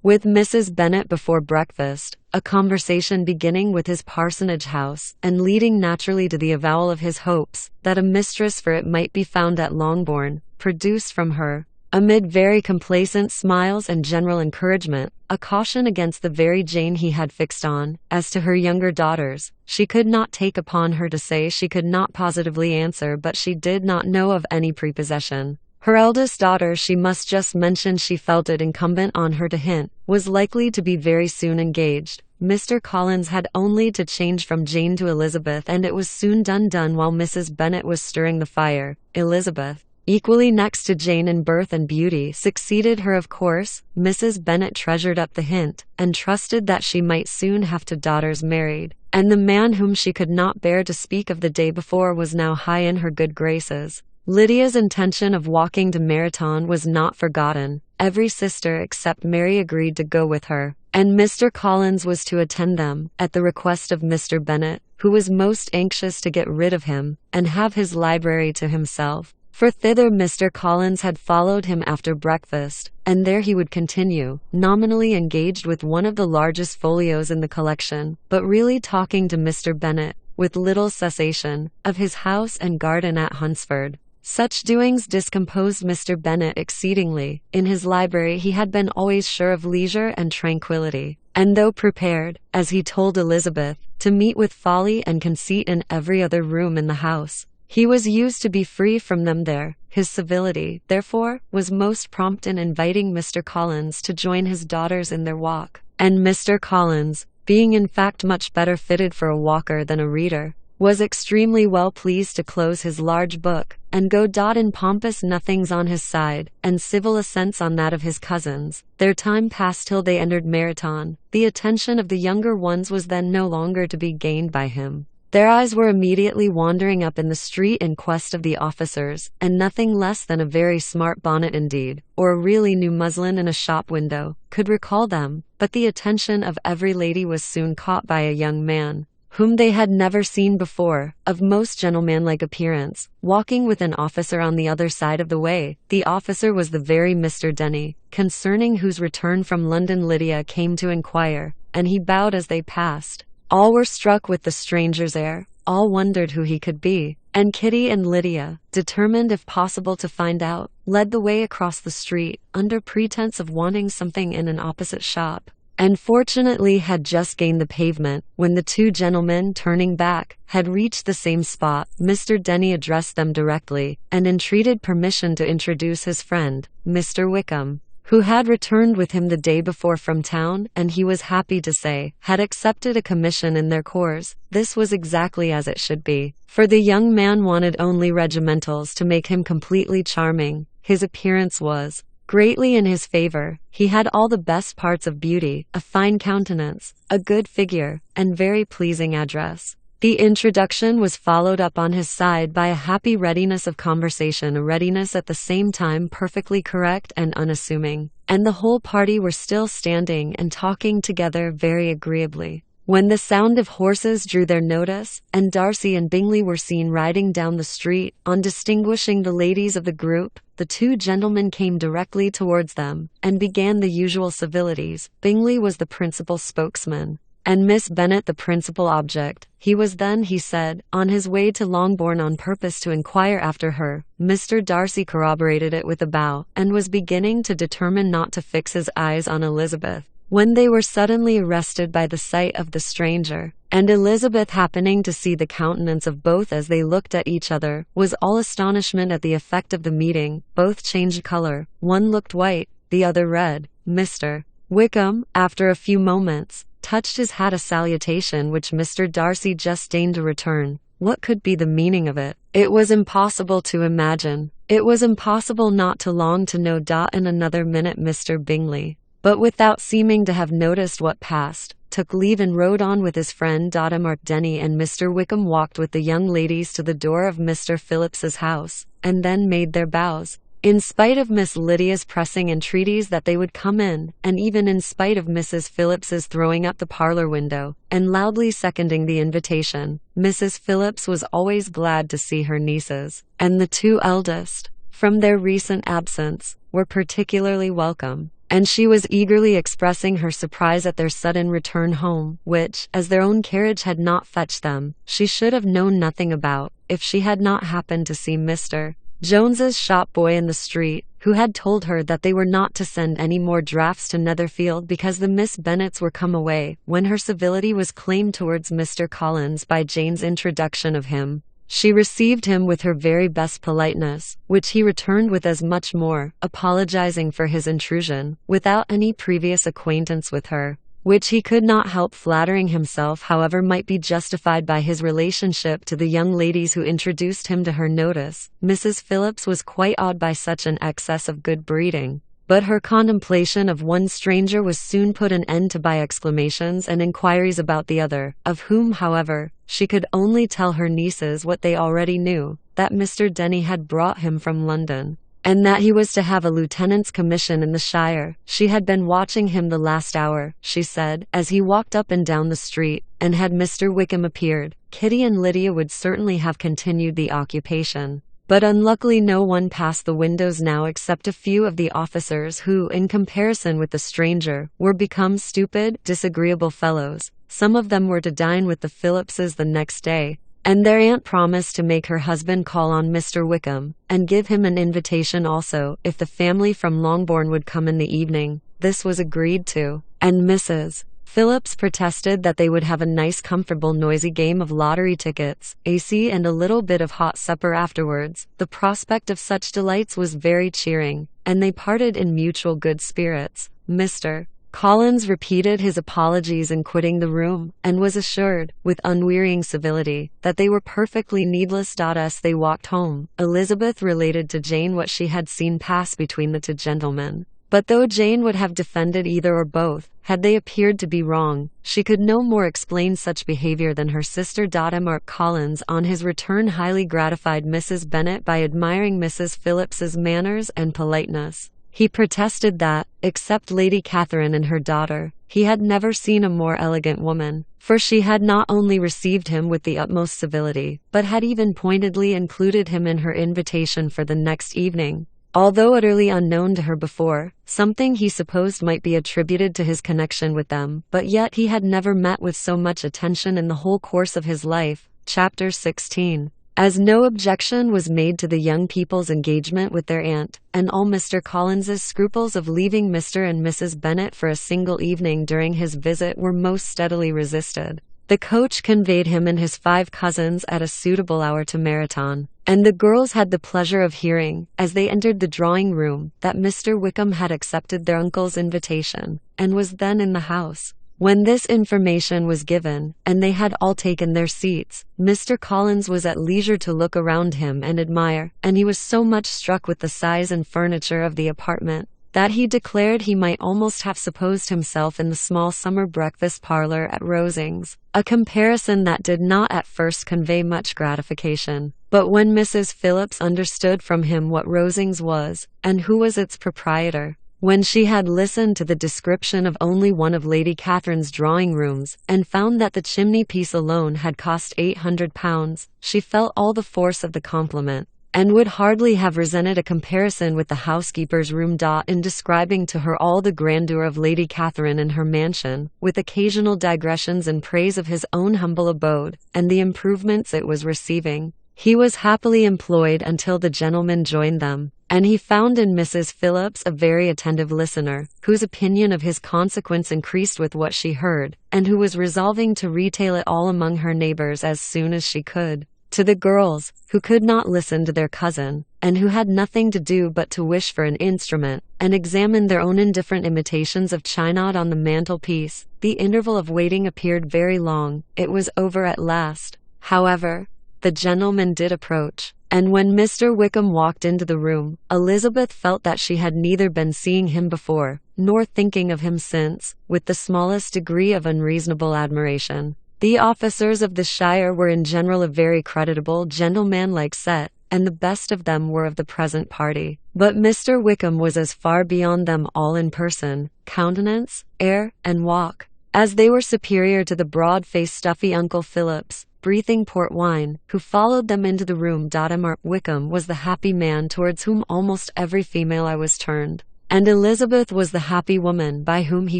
with Mrs. Bennet before breakfast, a conversation beginning with his parsonage house, and leading naturally to the avowal of his hopes that a mistress for it might be found at Longbourn, produced from her, amid very complacent smiles and general encouragement, a caution against the very Jane he had fixed on. As to her younger daughters, she could not take upon her to say, she could not positively answer, but she did not know of any prepossession. Her eldest daughter, she must just mention, she felt it incumbent on her to hint, was likely to be very soon engaged. Mr. Collins had only to change from Jane to Elizabeth, and it was soon done while Mrs. Bennet was stirring the fire. Elizabeth, equally next to Jane in birth and beauty, succeeded her of course. Mrs. Bennet treasured up the hint, and trusted that she might soon have two daughters married, and the man whom she could not bear to speak of the day before was now high in her good graces. Lydia's intention of walking to Meryton was not forgotten. Every sister except Mary agreed to go with her, and Mr. Collins was to attend them, at the request of Mr. Bennet, who was most anxious to get rid of him, and have his library to himself. For thither Mr. Collins had followed him after breakfast, and there he would continue, nominally engaged with one of the largest folios in the collection, but really talking to Mr. Bennet, with little cessation, of his house and garden at Hunsford. Such doings discomposed Mr. Bennet exceedingly. In his library he had been always sure of leisure and tranquillity, and though prepared, as he told Elizabeth, to meet with folly and conceit in every other room in the house, he was used to be free from them there. His civility, therefore, was most prompt in inviting Mr. Collins to join his daughters in their walk, and Mr. Collins, being in fact much better fitted for a walker than a reader, was extremely well pleased to close his large book, and go dot in pompous nothings on his side, and civil assents on that of his cousins. Their time passed till they entered Meryton. The attention of the younger ones was then no longer to be gained by him. Their eyes were immediately wandering up in the street in quest of the officers, and nothing less than a very smart bonnet indeed, or a really new muslin in a shop window, could recall them. But the attention of every lady was soon caught by a young man, whom they had never seen before, of most gentlemanlike appearance, walking with an officer on the other side of the way. The officer was the very Mr. Denny, concerning whose return from London Lydia came to inquire, and he bowed as they passed. All were struck with the stranger's air, all wondered who he could be, and Kitty and Lydia, determined if possible to find out, led the way across the street, under pretense of wanting something in an opposite shop, and fortunately had just gained the pavement, when the two gentlemen, turning back, had reached the same spot. Mr. Denny addressed them directly, and entreated permission to introduce his friend, Mr. Wickham, who had returned with him the day before from town, and he was happy to say, had accepted a commission in their corps. This was exactly as it should be, for the young man wanted only regimentals to make him completely charming. His appearance was greatly in his favor. He had all the best parts of beauty, a fine countenance, a good figure, and very pleasing address. The introduction was followed up on his side by a happy readiness of conversation, a readiness at the same time perfectly correct and unassuming, and the whole party were still standing and talking together very agreeably, when the sound of horses drew their notice, and Darcy and Bingley were seen riding down the street. On distinguishing the ladies of the group, the two gentlemen came directly towards them, and began the usual civilities. Bingley was the principal spokesman, and Miss Bennet the principal object. He was then, he said, on his way to Longbourn on purpose to inquire after her. Mr. Darcy corroborated it with a bow, and was beginning to determine not to fix his eyes on Elizabeth, when they were suddenly arrested by the sight of the stranger, and Elizabeth, happening to see the countenance of both as they looked at each other, was all astonishment at the effect of the meeting. Both changed color, one looked white, the other red. Mr. Wickham, after a few moments, touched his hat, a salutation which Mr. Darcy just deigned to return. What could be the meaning of it? It was impossible to imagine. It was impossible not to long to know. In another minute Mr. Bingley, but without seeming to have noticed what passed, took leave and rode on with his friend Mark Denny, and Mr. Wickham walked with the young ladies to the door of Mr. Phillips's house, and then made their bows. In spite of Miss Lydia's pressing entreaties that they would come in, and even in spite of Mrs. Phillips's throwing up the parlor window and loudly seconding the invitation, Mrs. Phillips was always glad to see her nieces, and the two eldest, from their recent absence, were particularly welcome, and she was eagerly expressing her surprise at their sudden return home, which, as their own carriage had not fetched them, she should have known nothing about, if she had not happened to see Mr. Jones's shop boy in the street, who had told her that they were not to send any more drafts to Netherfield because the Miss Bennets were come away. When her civility was claimed towards Mr. Collins by Jane's introduction of him, she received him with her very best politeness, which he returned with as much more, apologizing for his intrusion, without any previous acquaintance with her, which he could not help flattering himself however might be justified by his relationship to the young ladies who introduced him to her notice. Mrs. Phillips was quite awed by such an excess of good breeding, but her contemplation of one stranger was soon put an end to by exclamations and inquiries about the other, of whom, however, she could only tell her nieces what they already knew, that Mr. Denny had brought him from London, and that he was to have a lieutenant's commission in the shire. She had been watching him the last hour, she said, as he walked up and down the street, and had Mr. Wickham appeared, Kitty and Lydia would certainly have continued the occupation. But unluckily no one passed the windows now except a few of the officers who, in comparison with the stranger, were become stupid, disagreeable fellows. Some of them were to dine with the Phillipses the next day, and their aunt promised to make her husband call on Mr. Wickham, and give him an invitation also, if the family from Longbourn would come in the evening. This was agreed to, and Mrs. Phillips protested that they would have a nice comfortable noisy game of lottery tickets, AC and a little bit of hot supper afterwards. The prospect of such delights was very cheering, and they parted in mutual good spirits. Mr. Collins repeated his apologies in quitting the room, and was assured, with unwearying civility, that they were perfectly needless. As they walked home, Elizabeth related to Jane what she had seen pass between the two gentlemen. But though Jane would have defended either or both, had they appeared to be wrong, she could no more explain such behavior than her sister. Mark Collins on his return highly gratified Mrs. Bennet by admiring Mrs. Phillips's manners and politeness. He protested that, except Lady Catherine and her daughter, he had never seen a more elegant woman, for she had not only received him with the utmost civility, but had even pointedly included him in her invitation for the next evening. Although utterly unknown to her before, something he supposed might be attributed to his connection with them, but yet he had never met with so much attention in the whole course of his life. Chapter 16. As no objection was made to the young people's engagement with their aunt, and all Mr. Collins's scruples of leaving Mr. and Mrs. Bennet for a single evening during his visit were most steadily resisted, the coach conveyed him and his 5 cousins at a suitable hour to Meryton, and the girls had the pleasure of hearing, as they entered the drawing-room, that Mr. Wickham had accepted their uncle's invitation, and was then in the house. When this information was given, and they had all taken their seats, Mr. Collins was at leisure to look around him and admire, and he was so much struck with the size and furniture of the apartment, that he declared he might almost have supposed himself in the small summer breakfast parlor at Rosings, a comparison that did not at first convey much gratification. But when Mrs. Phillips understood from him what Rosings was, and who was its proprietor, when she had listened to the description of only one of Lady Catherine's drawing-rooms, and found that the chimney-piece alone had cost £800, she felt all the force of the compliment, and would hardly have resented a comparison with the housekeeper's room. In describing to her all the grandeur of Lady Catherine and her mansion, with occasional digressions in praise of his own humble abode, and the improvements it was receiving, he was happily employed until the gentlemen joined them, and he found in Mrs. Phillips a very attentive listener, whose opinion of his consequence increased with what she heard, and who was resolving to retail it all among her neighbors as soon as she could. To the girls, who could not listen to their cousin, and who had nothing to do but to wish for an instrument, and examine their own indifferent imitations of china on the mantelpiece, the interval of waiting appeared very long. It was over at last, however. The gentleman did approach, and when Mr. Wickham walked into the room, Elizabeth felt that she had neither been seeing him before, nor thinking of him since, with the smallest degree of unreasonable admiration. The officers of the shire were in general a very creditable, gentlemanlike set, and the best of them were of the present party. But Mr. Wickham was as far beyond them all in person, countenance, air, and walk, as they were superior to the broad-faced stuffy Uncle Phillips, breathing port wine, who followed them into the room. Mortimer Wickham was the happy man towards whom almost every female eye was turned, and Elizabeth was the happy woman by whom he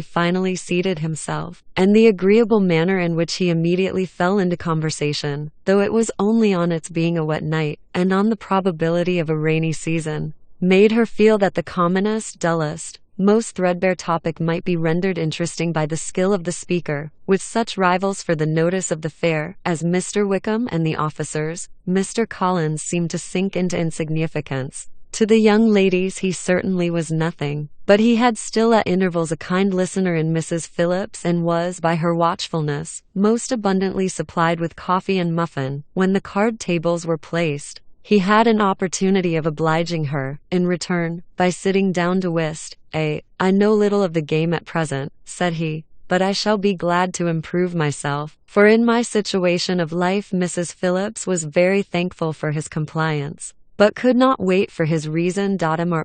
finally seated himself, and the agreeable manner in which he immediately fell into conversation, though it was only on its being a wet night, and on the probability of a rainy season, made her feel that the commonest, dullest, most threadbare topic might be rendered interesting by the skill of the speaker, with such rivals for the notice of the fair as Mr. Wickham and the officers. Mr. Collins seemed to sink into insignificance. To the young ladies he certainly was nothing, but he had still at intervals a kind listener in Mrs. Phillips, and was, by her watchfulness, most abundantly supplied with coffee and muffin. When the card tables were placed, he had an opportunity of obliging her, in return, by sitting down to whist. I know little of the game at present," said he, "but I shall be glad to improve myself, for in my situation of life." Mrs. Phillips was very thankful for his compliance, but could not wait for his reason.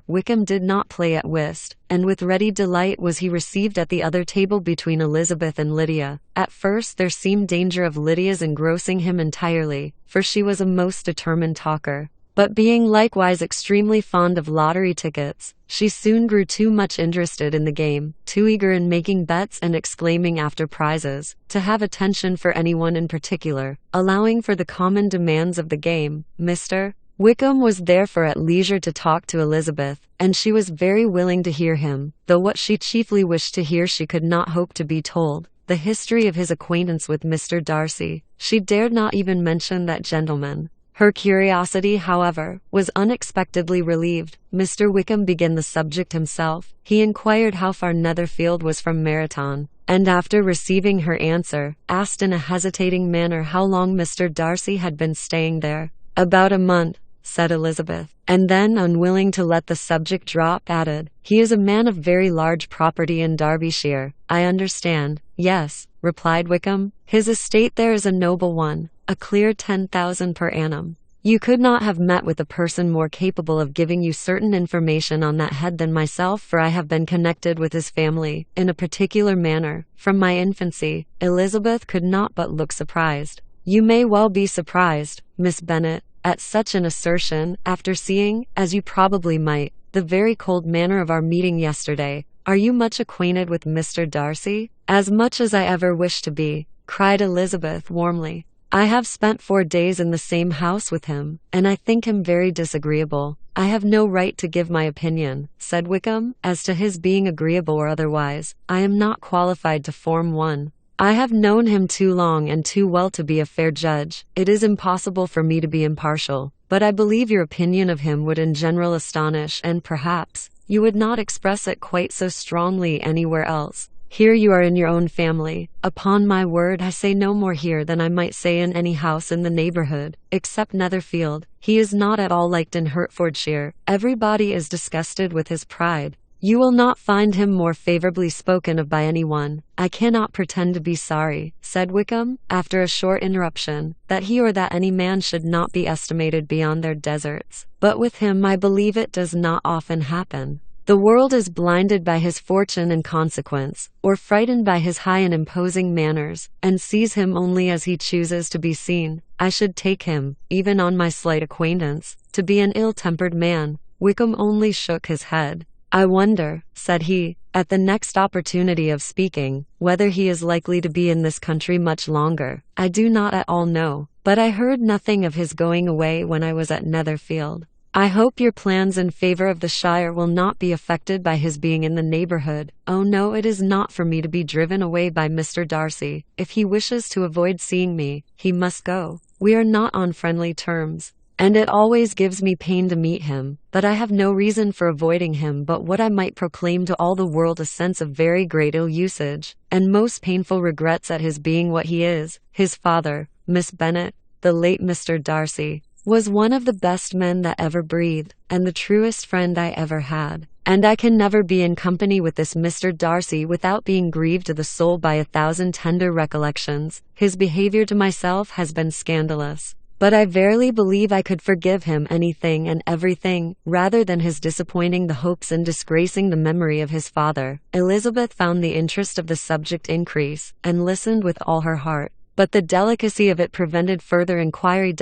Wickham did not play at whist, and with ready delight was he received at the other table between Elizabeth and Lydia. At first there seemed danger of Lydia's engrossing him entirely, for she was a most determined talker, but being likewise extremely fond of lottery tickets, she soon grew too much interested in the game, too eager in making bets and exclaiming after prizes, to have attention for anyone in particular. Allowing for the common demands of the game, Mr. Wickham was therefore at leisure to talk to Elizabeth, and she was very willing to hear him, though what she chiefly wished to hear she could not hope to be told, the history of his acquaintance with Mr. Darcy. She dared not even mention that gentleman. Her curiosity, however, was unexpectedly relieved. Mr. Wickham began the subject himself. He inquired how far Netherfield was from Meryton, and after receiving her answer, asked in a hesitating manner how long Mr. Darcy had been staying there. "About a month," said Elizabeth, and then, unwilling to let the subject drop, added, "He is a man of very large property in Derbyshire, I understand." "Yes," replied Wickham, "his estate there is a noble one, a clear 10,000 per annum. You could not have met with a person more capable of giving you certain information on that head than myself, for I have been connected with his family, in a particular manner, from my infancy." Elizabeth could not but look surprised. "You may well be surprised, Miss Bennet, at such an assertion, after seeing, as you probably might, the very cold manner of our meeting yesterday. Are you much acquainted with Mr. Darcy?" "As much as I ever wish to be," cried Elizabeth warmly. "I have spent 4 days in the same house with him, and I think him very disagreeable." "I have no right to give my opinion," said Wickham, "as to his being agreeable or otherwise. I am not qualified to form one. I have known him too long and too well to be a fair judge. It is impossible for me to be impartial, but I believe your opinion of him would in general astonish, and perhaps you would not express it quite so strongly anywhere else. Here you are in your own family. Upon my word, I say no more here than I might say in any house in the neighbourhood, except Netherfield. He is not at all liked in Hertfordshire. Everybody is disgusted with his pride. You will not find him more favourably spoken of by anyone. I cannot pretend to be sorry," said Wickham, after a short interruption, "that he or that any man should not be estimated beyond their deserts. But with him I believe it does not often happen. The world is blinded by his fortune and consequence, or frightened by his high and imposing manners, and sees him only as he chooses to be seen. I should take him, even on my slight acquaintance, to be an ill-tempered man." Wickham only shook his head. "I wonder," said he, at the next opportunity of speaking, "whether he is likely to be in this country much longer. I do not at all know, but I heard nothing of his going away when I was at Netherfield. I hope your plans in favour of the shire will not be affected by his being in the neighbourhood." "Oh no, it is not for me to be driven away by Mr. Darcy. If he wishes to avoid seeing me, he must go. We are not on friendly terms, and it always gives me pain to meet him, but I have no reason for avoiding him but what I might proclaim to all the world a sense of very great ill usage, and most painful regrets at his being what he is. His father, Miss Bennet, the late Mr. Darcy, was one of the best men that ever breathed, and the truest friend I ever had. And I can never be in company with this Mr. Darcy without being grieved to the soul by 1,000 tender recollections. His behaviour to myself has been scandalous. but I verily believe I could forgive him anything and everything, rather than his disappointing the hopes and disgracing the memory of his father. Elizabeth found the interest of the subject increase, and listened with all her heart. But the delicacy of it prevented further inquiry.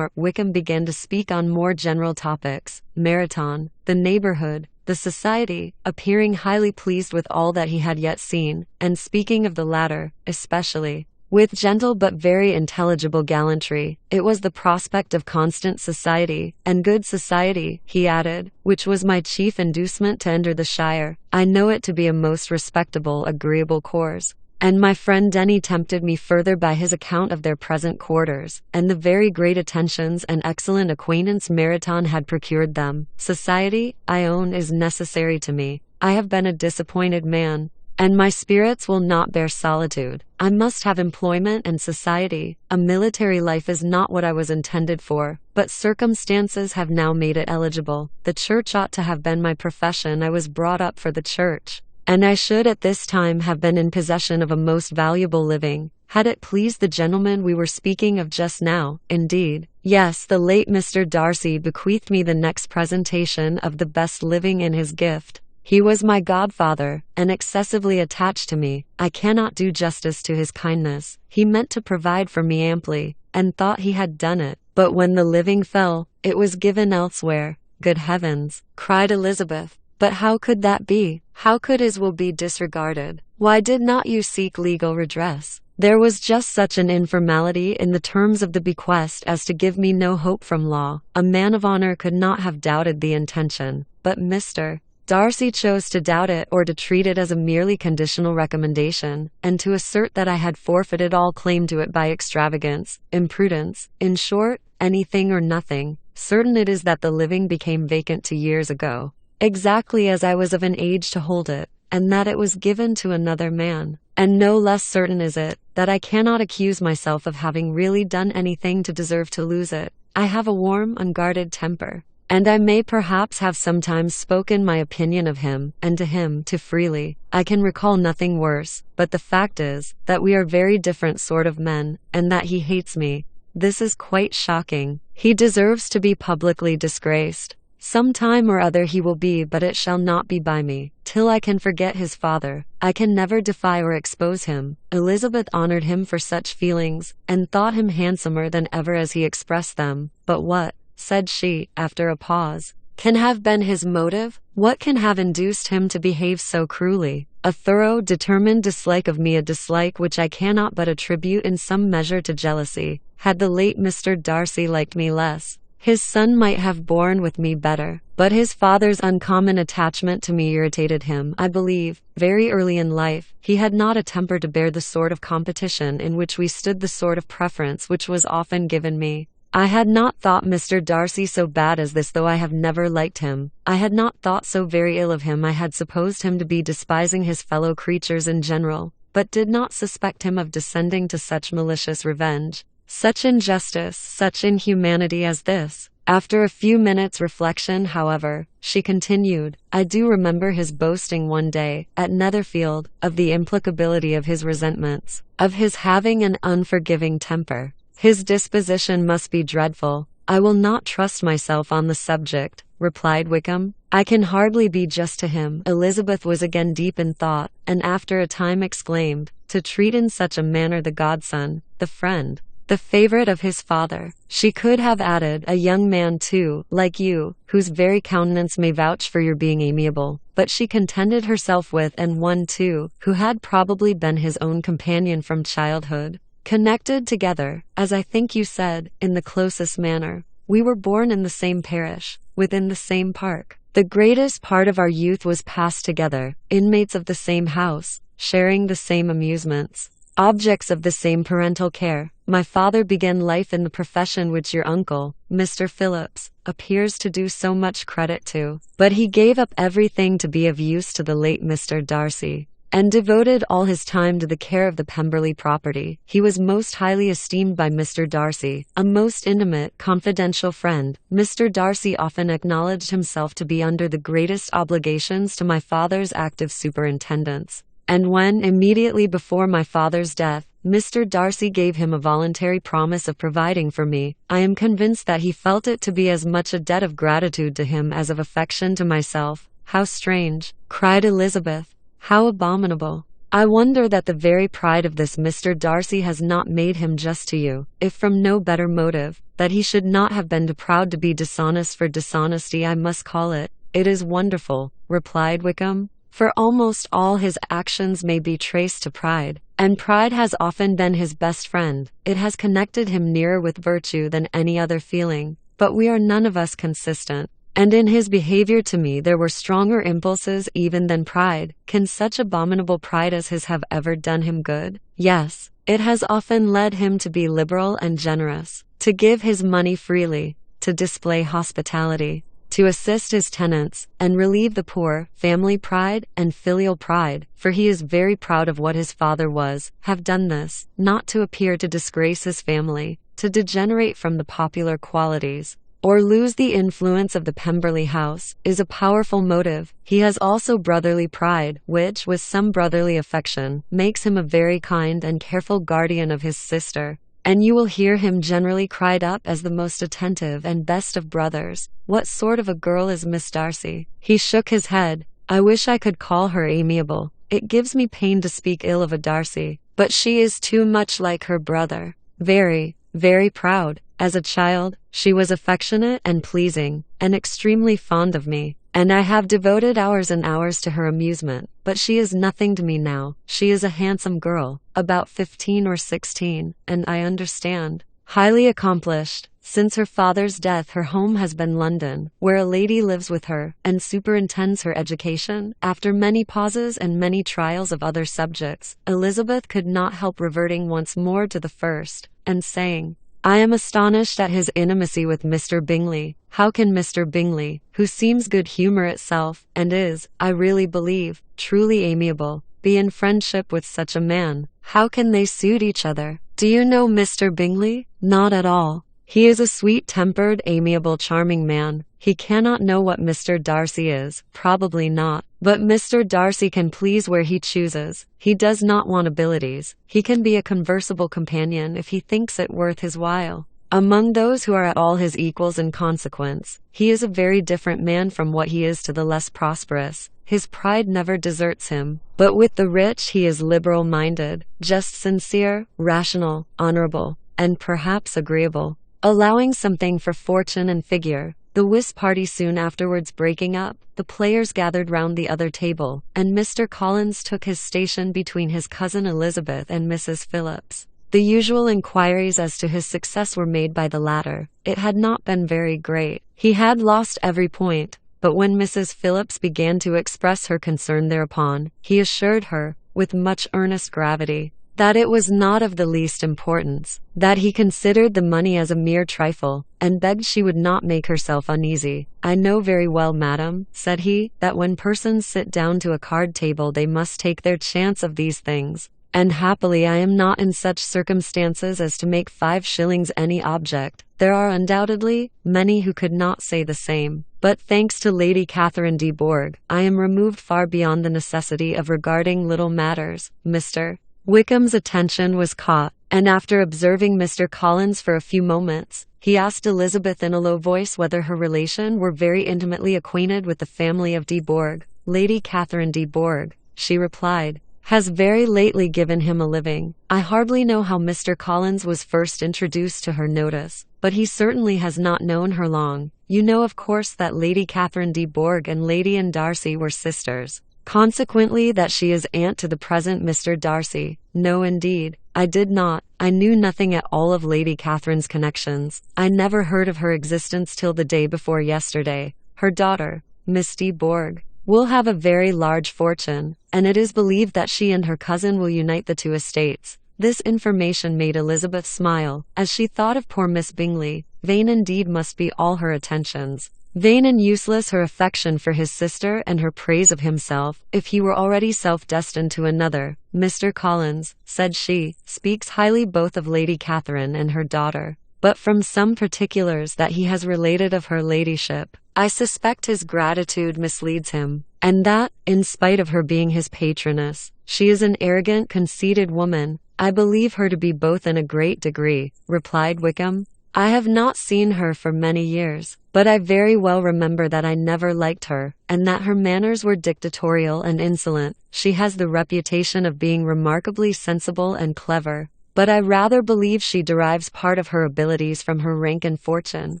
Wickham began to speak on more general topics, Marathon, the neighborhood, the society, appearing highly pleased with all that he had yet seen, and speaking of the latter, especially, with gentle but very intelligible gallantry. It was the prospect of constant society, and good society, he added, which was my chief inducement to enter the shire. I know it to be a most respectable, agreeable course. And my friend Denny tempted me further by his account of their present quarters, and the very great attentions and excellent acquaintance Marathon had procured them. Society, I own, is necessary to me. I have been a disappointed man, and my spirits will not bear solitude. I must have employment and society. A military life is not what I was intended for, but circumstances have now made it eligible. The church ought to have been my profession. I was brought up for the church, and I should at this time have been in possession of a most valuable living, had it pleased the gentleman we were speaking of just now. Indeed, yes, the late Mr. Darcy bequeathed me the next presentation of the best living in his gift. He was my godfather, and excessively attached to me. I cannot do justice to his kindness. He meant to provide for me amply, and thought he had done it. But when the living fell, it was given elsewhere. Good heavens, cried Elizabeth. But how could that be? How could his will be disregarded? Why did not you seek legal redress? There was just such an informality in the terms of the bequest as to give me no hope from law. A man of honor could not have doubted the intention, but Mr. Darcy chose to doubt it, or to treat it as a merely conditional recommendation, and to assert that I had forfeited all claim to it by extravagance, imprudence, in short, anything or nothing. Certain it is that the living became vacant 2 years ago, exactly as I was of an age to hold it, and that it was given to another man. And no less certain is it, that I cannot accuse myself of having really done anything to deserve to lose it. I have a warm, unguarded temper, and I may perhaps have sometimes spoken my opinion of him, and to him, too freely. I can recall nothing worse, but the fact is, that we are very different sort of men, and that he hates me. This is quite shocking. He deserves to be publicly disgraced. Some time or other he will be, but it shall not be by me. Till I can forget his father, I can never defy or expose him. Elizabeth honored him for such feelings, and thought him handsomer than ever as he expressed them. But what, said she, after a pause, can have been his motive? What can have induced him to behave so cruelly? A thorough, determined dislike of me, a dislike which I cannot but attribute in some measure to jealousy. Had the late Mr. Darcy liked me less, his son might have borne with me better, but his father's uncommon attachment to me irritated him. I believe, very early in life, he had not a temper to bear the sort of competition in which we stood, the sort of preference which was often given me. I had not thought Mr. Darcy so bad as this, though I have never liked him. I had not thought so very ill of him. I had supposed him to be despising his fellow creatures in general, but did not suspect him of descending to such malicious revenge, such injustice, such inhumanity as this. After a few minutes' reflection, however, she continued, I do remember his boasting one day, at Netherfield, of the implacability of his resentments, of his having an unforgiving temper. His disposition must be dreadful. I will not trust myself on the subject, replied Wickham. I can hardly be just to him. Elizabeth was again deep in thought, and after a time exclaimed, to treat in such a manner the godson, the friend, the favorite of his father. She could have added, a young man too, like you, whose very countenance may vouch for your being amiable. But she contented herself with, and one too, who had probably been his own companion from childhood, connected together, as I think you said, in the closest manner. We were born in the same parish, within the same park. The greatest part of our youth was passed together, inmates of the same house, sharing the same amusements, objects of the same parental care. My father began life in the profession which your uncle, Mr. Phillips, appears to do so much credit to, but he gave up everything to be of use to the late Mr. Darcy, and devoted all his time to the care of the Pemberley property. He was most highly esteemed by Mr. Darcy, a most intimate, confidential friend. Mr. Darcy often acknowledged himself to be under the greatest obligations to my father's active superintendence, and when, immediately before my father's death, Mr. Darcy gave him a voluntary promise of providing for me. I am convinced that he felt it to be as much a debt of gratitude to him as of affection to myself." "How strange!" cried Elizabeth. "How abominable! I wonder that the very pride of this Mr. Darcy has not made him just to you, if from no better motive, that he should not have been too proud to be dishonest, for dishonesty I must call it." "It is wonderful," replied Wickham, "for almost all his actions may be traced to pride, and pride has often been his best friend. It has connected him nearer with virtue than any other feeling. But we are none of us consistent, and in his behavior to me there were stronger impulses even than pride. Can such abominable pride as his have ever done him good? Yes, it has often led him to be liberal and generous, to give his money freely, to display hospitality, to assist his tenants, and relieve the poor. Family pride and filial pride, for he is very proud of what his father was, have done this, not to appear to disgrace his family, to degenerate from the popular qualities, or lose the influence of the Pemberley house, is a powerful motive. He has also brotherly pride, which, with some brotherly affection, makes him a very kind and careful guardian of his sister, and you will hear him generally cried up as the most attentive and best of brothers. What sort of a girl is Miss Darcy?" He shook his head. "I wish I could call her amiable. It gives me pain to speak ill of a Darcy, but she is too much like her brother. Very, very proud. As a child, she was affectionate and pleasing, and extremely fond of me, and I have devoted hours and hours to her amusement. But she is nothing to me now. She is a handsome girl, about 15 or 16, and I understand, highly accomplished. Since her father's death her home has been London, where a lady lives with her, and superintends her education." After many pauses and many trials of other subjects, Elizabeth could not help reverting once more to the first, and saying, "I am astonished at his intimacy with Mr. Bingley. How can Mr. Bingley, who seems good humour itself, and is, I really believe, truly amiable, be in friendship with such a man? How can they suit each other? Do you know Mr. Bingley?" "Not at all. He is a sweet-tempered, amiable, charming man. He cannot know what Mr. Darcy is." "Probably not. But Mr. Darcy can please where he chooses. He does not want abilities. He can be a conversable companion if he thinks it worth his while. Among those who are at all his equals in consequence, he is a very different man from what he is to the less prosperous. His pride never deserts him. But with the rich he is liberal-minded, just, sincere, rational, honourable, and perhaps agreeable, allowing something for fortune and figure." The whist party soon afterwards breaking up, the players gathered round the other table, and Mr. Collins took his station between his cousin Elizabeth and Mrs. Phillips. The usual inquiries as to his success were made by the latter. It had not been very great. He had lost every point, but when Mrs. Phillips began to express her concern thereupon, he assured her, with much earnest gravity, that it was not of the least importance, that he considered the money as a mere trifle, and begged she would not make herself uneasy. "I know very well, madam," said he, "that when persons sit down to a card table they must take their chance of these things, and happily I am not in such circumstances as to make 5 shillings any object. There are undoubtedly many who could not say the same, but thanks to Lady Catherine de Bourgh, I am removed far beyond the necessity of regarding little matters." Mr. Wickham's attention was caught, and after observing Mr. Collins for a few moments, he asked Elizabeth in a low voice whether her relation were very intimately acquainted with the family of de Bourgh. "Lady Catherine de Bourgh," she replied, "has very lately given him a living. I hardly know how Mr. Collins was first introduced to her notice, but he certainly has not known her long. You know of course that Lady Catherine de Bourgh and Lady Anne Darcy were sisters, consequently that she is aunt to the present Mr. Darcy." "No, indeed, I did not. I knew nothing at all of Lady Catherine's connections. I never heard of her existence till the day before yesterday. Her daughter, Miss de Bourgh, will have a very large fortune, and it is believed that she and her cousin will unite the 2 estates." This information made Elizabeth smile, as she thought of poor Miss Bingley. Vain indeed must be all her attentions, vain and useless her affection for his sister and her praise of himself, if he were already self-destined to another. "Mr. Collins," said she, "speaks highly both of Lady Catherine and her daughter, but from some particulars that he has related of her ladyship, I suspect his gratitude misleads him, and that, in spite of her being his patroness, she is an arrogant, conceited woman, "I believe her to be both in a great degree," replied Wickham. "I have not seen her for many years, but I very well remember that I never liked her, and that her manners were dictatorial and insolent. She has the reputation of being remarkably sensible and clever, but I rather believe she derives part of her abilities from her rank and fortune,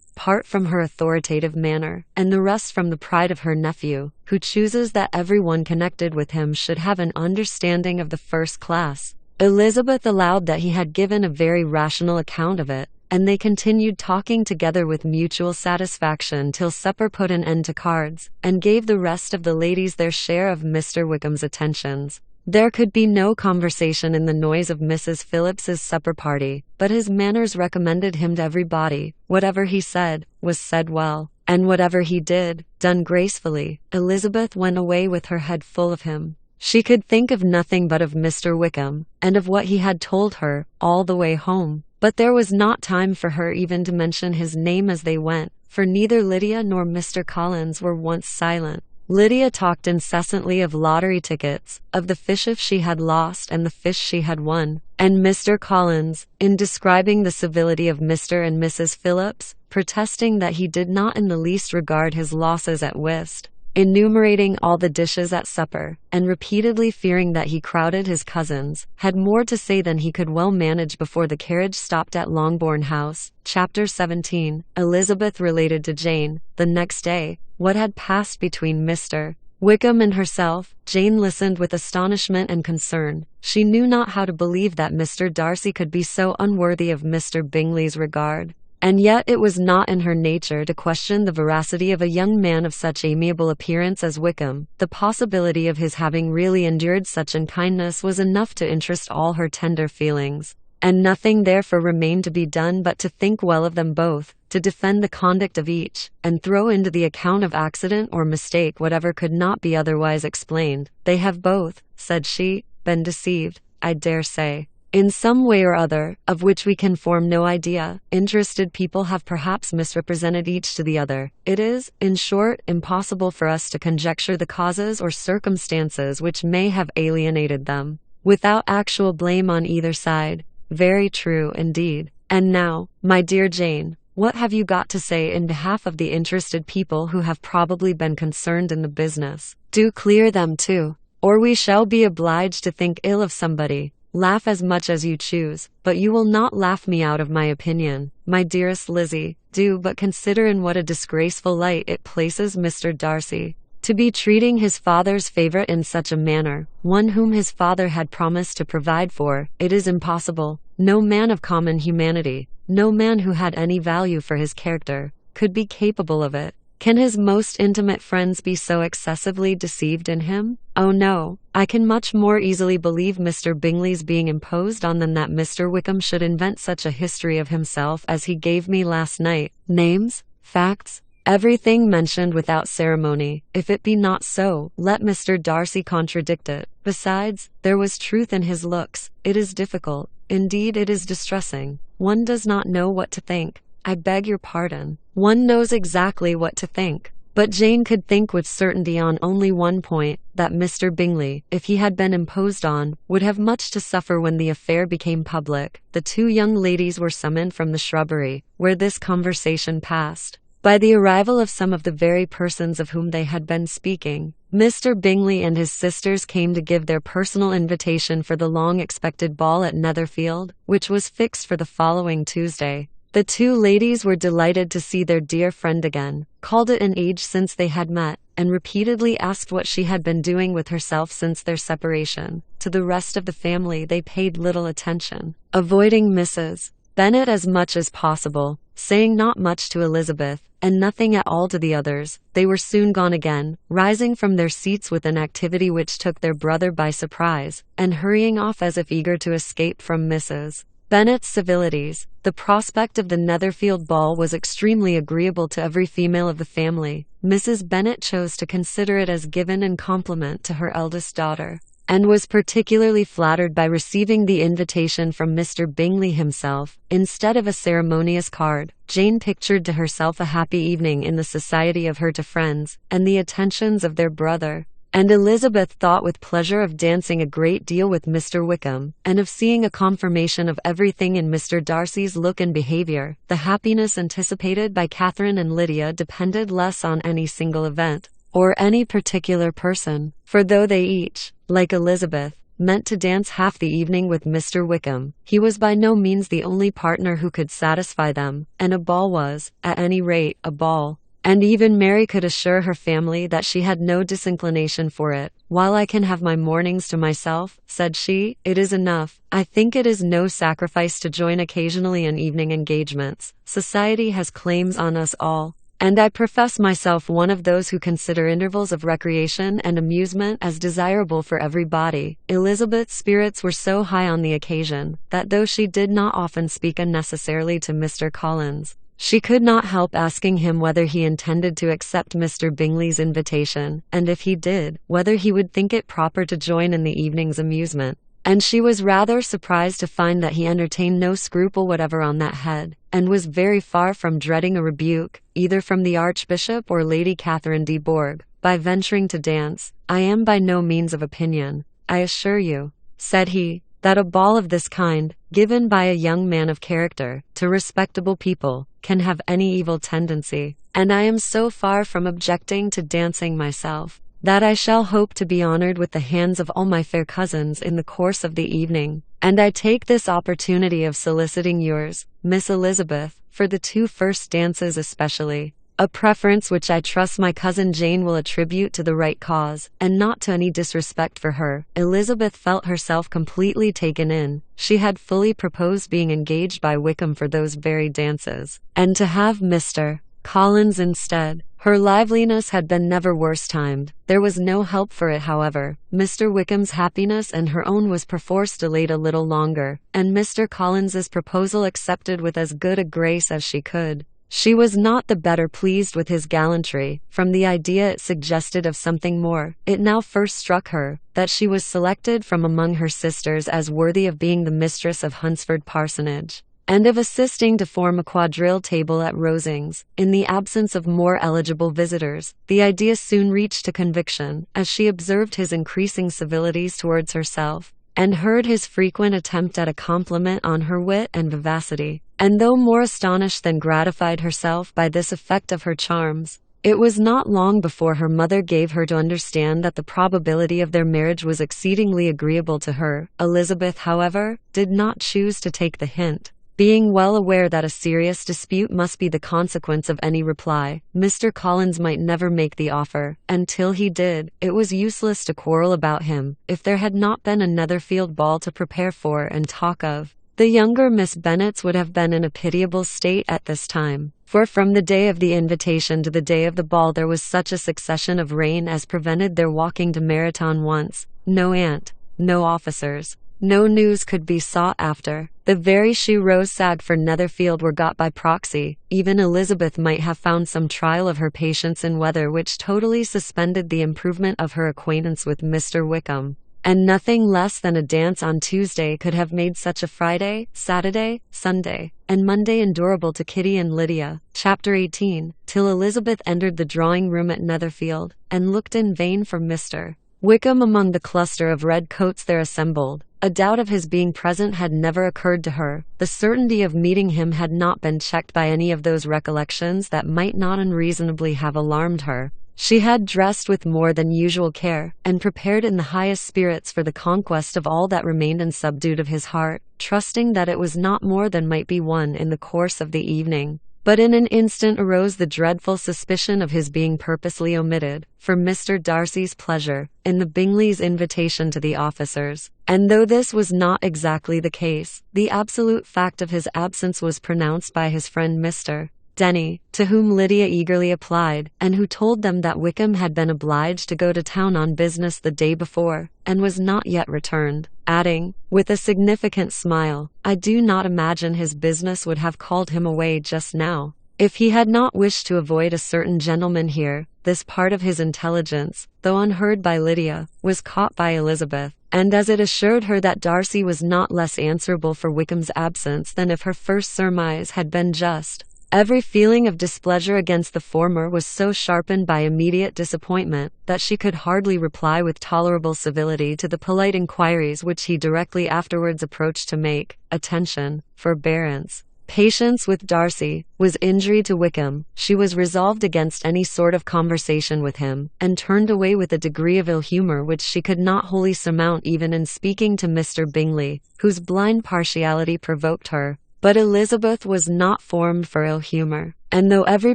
part from her authoritative manner, and the rest from the pride of her nephew, who chooses that every one connected with him should have an understanding of the first class." Elizabeth allowed that he had given a very rational account of it, and they continued talking together with mutual satisfaction till supper put an end to cards, and gave the rest of the ladies their share of Mr. Wickham's attentions. There could be no conversation in the noise of Mrs. Phillips's supper party, but his manners recommended him to everybody. Whatever he said, was said well, and whatever he did, done gracefully. Elizabeth went away with her head full of him. She could think of nothing but of Mr. Wickham, and of what he had told her, all the way home. But there was not time for her even to mention his name as they went, for neither Lydia nor Mr. Collins were once silent. Lydia talked incessantly of lottery tickets, of the fish she had lost and the fish she had won, and Mr. Collins, in describing the civility of Mr. and Mrs. Phillips, protesting that he did not in the least regard his losses at whist, enumerating all the dishes at supper, and repeatedly fearing that he crowded his cousins, had more to say than he could well manage before the carriage stopped at Longbourn House. Chapter 17. Elizabeth related to Jane, the next day, what had passed between Mr. Wickham and herself. Jane listened with astonishment and concern. She knew not how to believe that Mr. Darcy could be so unworthy of Mr. Bingley's regard. And yet it was not in her nature to question the veracity of a young man of such amiable appearance as Wickham. The possibility of his having really endured such unkindness was enough to interest all her tender feelings, and nothing therefore remained to be done but to think well of them both, to defend the conduct of each, and throw into the account of accident or mistake whatever could not be otherwise explained. "They have both," said she, "been deceived, I dare say, in some way or other, of which we can form no idea. Interested people have perhaps misrepresented each to the other. It is, in short, impossible for us to conjecture the causes or circumstances which may have alienated them, without actual blame on either side." Very true indeed. "And now, my dear Jane, what have you got to say in behalf of the interested people who have probably been concerned in the business? Do clear them too, or we shall be obliged to think ill of somebody. Laugh as much as you choose, but you will not laugh me out of my opinion. My dearest Lizzie, do but consider in what a disgraceful light it places Mr. Darcy, to be treating his father's favourite in such a manner, one whom his father had promised to provide for. It is impossible. No man of common humanity, no man who had any value for his character, could be capable of it. Can his most intimate friends be so excessively deceived in him? Oh no, I can much more easily believe Mr. Bingley's being imposed on than that Mr. Wickham should invent such a history of himself as he gave me last night. Names, facts, everything mentioned without ceremony. If it be not so, let Mr. Darcy contradict it. Besides, there was truth in his looks. It is difficult, indeed it is distressing. One does not know what to think. I beg your pardon. One knows exactly what to think. But Jane could think with certainty on only one point, that Mr. Bingley, if he had been imposed on, would have much to suffer when the affair became public. The two young ladies were summoned from the shrubbery, where this conversation passed, by the arrival of some of the very persons of whom they had been speaking. Mr. Bingley and his sisters came to give their personal invitation for the long-expected ball at Netherfield, which was fixed for the following Tuesday. The two ladies were delighted to see their dear friend again, called it an age since they had met, and repeatedly asked what she had been doing with herself since their separation. To the rest of the family they paid little attention, avoiding Mrs. Bennet as much as possible, saying not much to Elizabeth, and nothing at all to the others. They were soon gone again, rising from their seats with an activity which took their brother by surprise, and hurrying off as if eager to escape from Mrs. Bennet's civilities. The prospect of the Netherfield ball was extremely agreeable to every female of the family. Mrs. Bennet chose to consider it as given in compliment to her eldest daughter, and was particularly flattered by receiving the invitation from Mr. Bingley himself, instead of a ceremonious card. Jane pictured to herself a happy evening in the society of her two friends, and the attentions of their brother, and Elizabeth thought with pleasure of dancing a great deal with Mr. Wickham, and of seeing a confirmation of everything in Mr. Darcy's look and behavior. The happiness anticipated by Catherine and Lydia depended less on any single event, or any particular person, for though they each, like Elizabeth, meant to dance half the evening with Mr. Wickham, he was by no means the only partner who could satisfy them, and a ball was, at any rate, a ball. And even Mary could assure her family that she had no disinclination for it. "While I can have my mornings to myself," said she, "it is enough. I think it is no sacrifice to join occasionally in evening engagements. Society has claims on us all, and I profess myself one of those who consider intervals of recreation and amusement as desirable for everybody." Elizabeth's spirits were so high on the occasion, that though she did not often speak unnecessarily to Mr. Collins, she could not help asking him whether he intended to accept Mr. Bingley's invitation, and if he did, whether he would think it proper to join in the evening's amusement. And she was rather surprised to find that he entertained no scruple whatever on that head, and was very far from dreading a rebuke, either from the Archbishop or Lady Catherine de Bourgh, by venturing to dance. "I am by no means of opinion, I assure you," said he, "that a ball of this kind, given by a young man of character, to respectable people, can have any evil tendency, and I am so far from objecting to dancing myself, that I shall hope to be honored with the hands of all my fair cousins in the course of the evening, and I take this opportunity of soliciting yours, Miss Elizabeth, for the 2 first dances especially, a preference which I trust my cousin Jane will attribute to the right cause, and not to any disrespect for her." Elizabeth felt herself completely taken in. She had fully proposed being engaged by Wickham for those very dances, and to have Mr. Collins instead. Her liveliness had been never worse timed. There was no help for it, however. Mr. Wickham's happiness and her own was perforce delayed a little longer, and Mr. Collins's proposal accepted with as good a grace as she could. She was not the better pleased with his gallantry, from the idea it suggested of something more. It now first struck her, that she was selected from among her sisters as worthy of being the mistress of Hunsford Parsonage, and of assisting to form a quadrille table at Rosings, in the absence of more eligible visitors. The idea soon reached to conviction, as she observed his increasing civilities towards herself, and heard his frequent attempt at a compliment on her wit and vivacity, and though more astonished than gratified herself by this effect of her charms, it was not long before her mother gave her to understand that the probability of their marriage was exceedingly agreeable to her. Elizabeth, however, did not choose to take the hint, being well aware that a serious dispute must be the consequence of any reply. Mr. Collins might never make the offer, and till he did, it was useless to quarrel about him. If there had not been a Netherfield ball to prepare for and talk of, the younger Miss Bennets would have been in a pitiable state at this time, for from the day of the invitation to the day of the ball there was such a succession of rain as prevented their walking to Meryton once. No aunt, no officers, no news could be sought after. The very shoe rose sag for Netherfield were got by proxy. Even Elizabeth might have found some trial of her patience in weather which totally suspended the improvement of her acquaintance with Mr. Wickham, and nothing less than a dance on Tuesday could have made such a Friday, Saturday, Sunday, and Monday endurable to Kitty and Lydia. Chapter 18. Till Elizabeth entered the drawing-room at Netherfield, and looked in vain for Mr. Wickham among the cluster of red coats there assembled. A doubt of his being present had never occurred to her. The certainty of meeting him had not been checked by any of those recollections that might not unreasonably have alarmed her. She had dressed with more than usual care, and prepared in the highest spirits for the conquest of all that remained unsubdued of his heart, trusting that it was not more than might be won in the course of the evening. But in an instant arose the dreadful suspicion of his being purposely omitted, for Mr. Darcy's pleasure, in the Bingleys' invitation to the officers, and though this was not exactly the case, the absolute fact of his absence was pronounced by his friend Mr. Denny, to whom Lydia eagerly applied, and who told them that Wickham had been obliged to go to town on business the day before, and was not yet returned, adding, with a significant smile, "I do not imagine his business would have called him away just now, if he had not wished to avoid a certain gentleman here." This part of his intelligence, though unheard by Lydia, was caught by Elizabeth, and as it assured her that Darcy was not less answerable for Wickham's absence than if her first surmise had been just, Every feeling of displeasure against the former was so sharpened by immediate disappointment that she could hardly reply with tolerable civility to the polite inquiries which he directly afterwards approached to make. Attention, forbearance, patience with Darcy was injury to Wickham. She was resolved against any sort of conversation with him, and turned away with a degree of ill humour which she could not wholly surmount even in speaking to Mr. Bingley, whose blind partiality provoked her. But Elizabeth was not formed for ill humour, and though every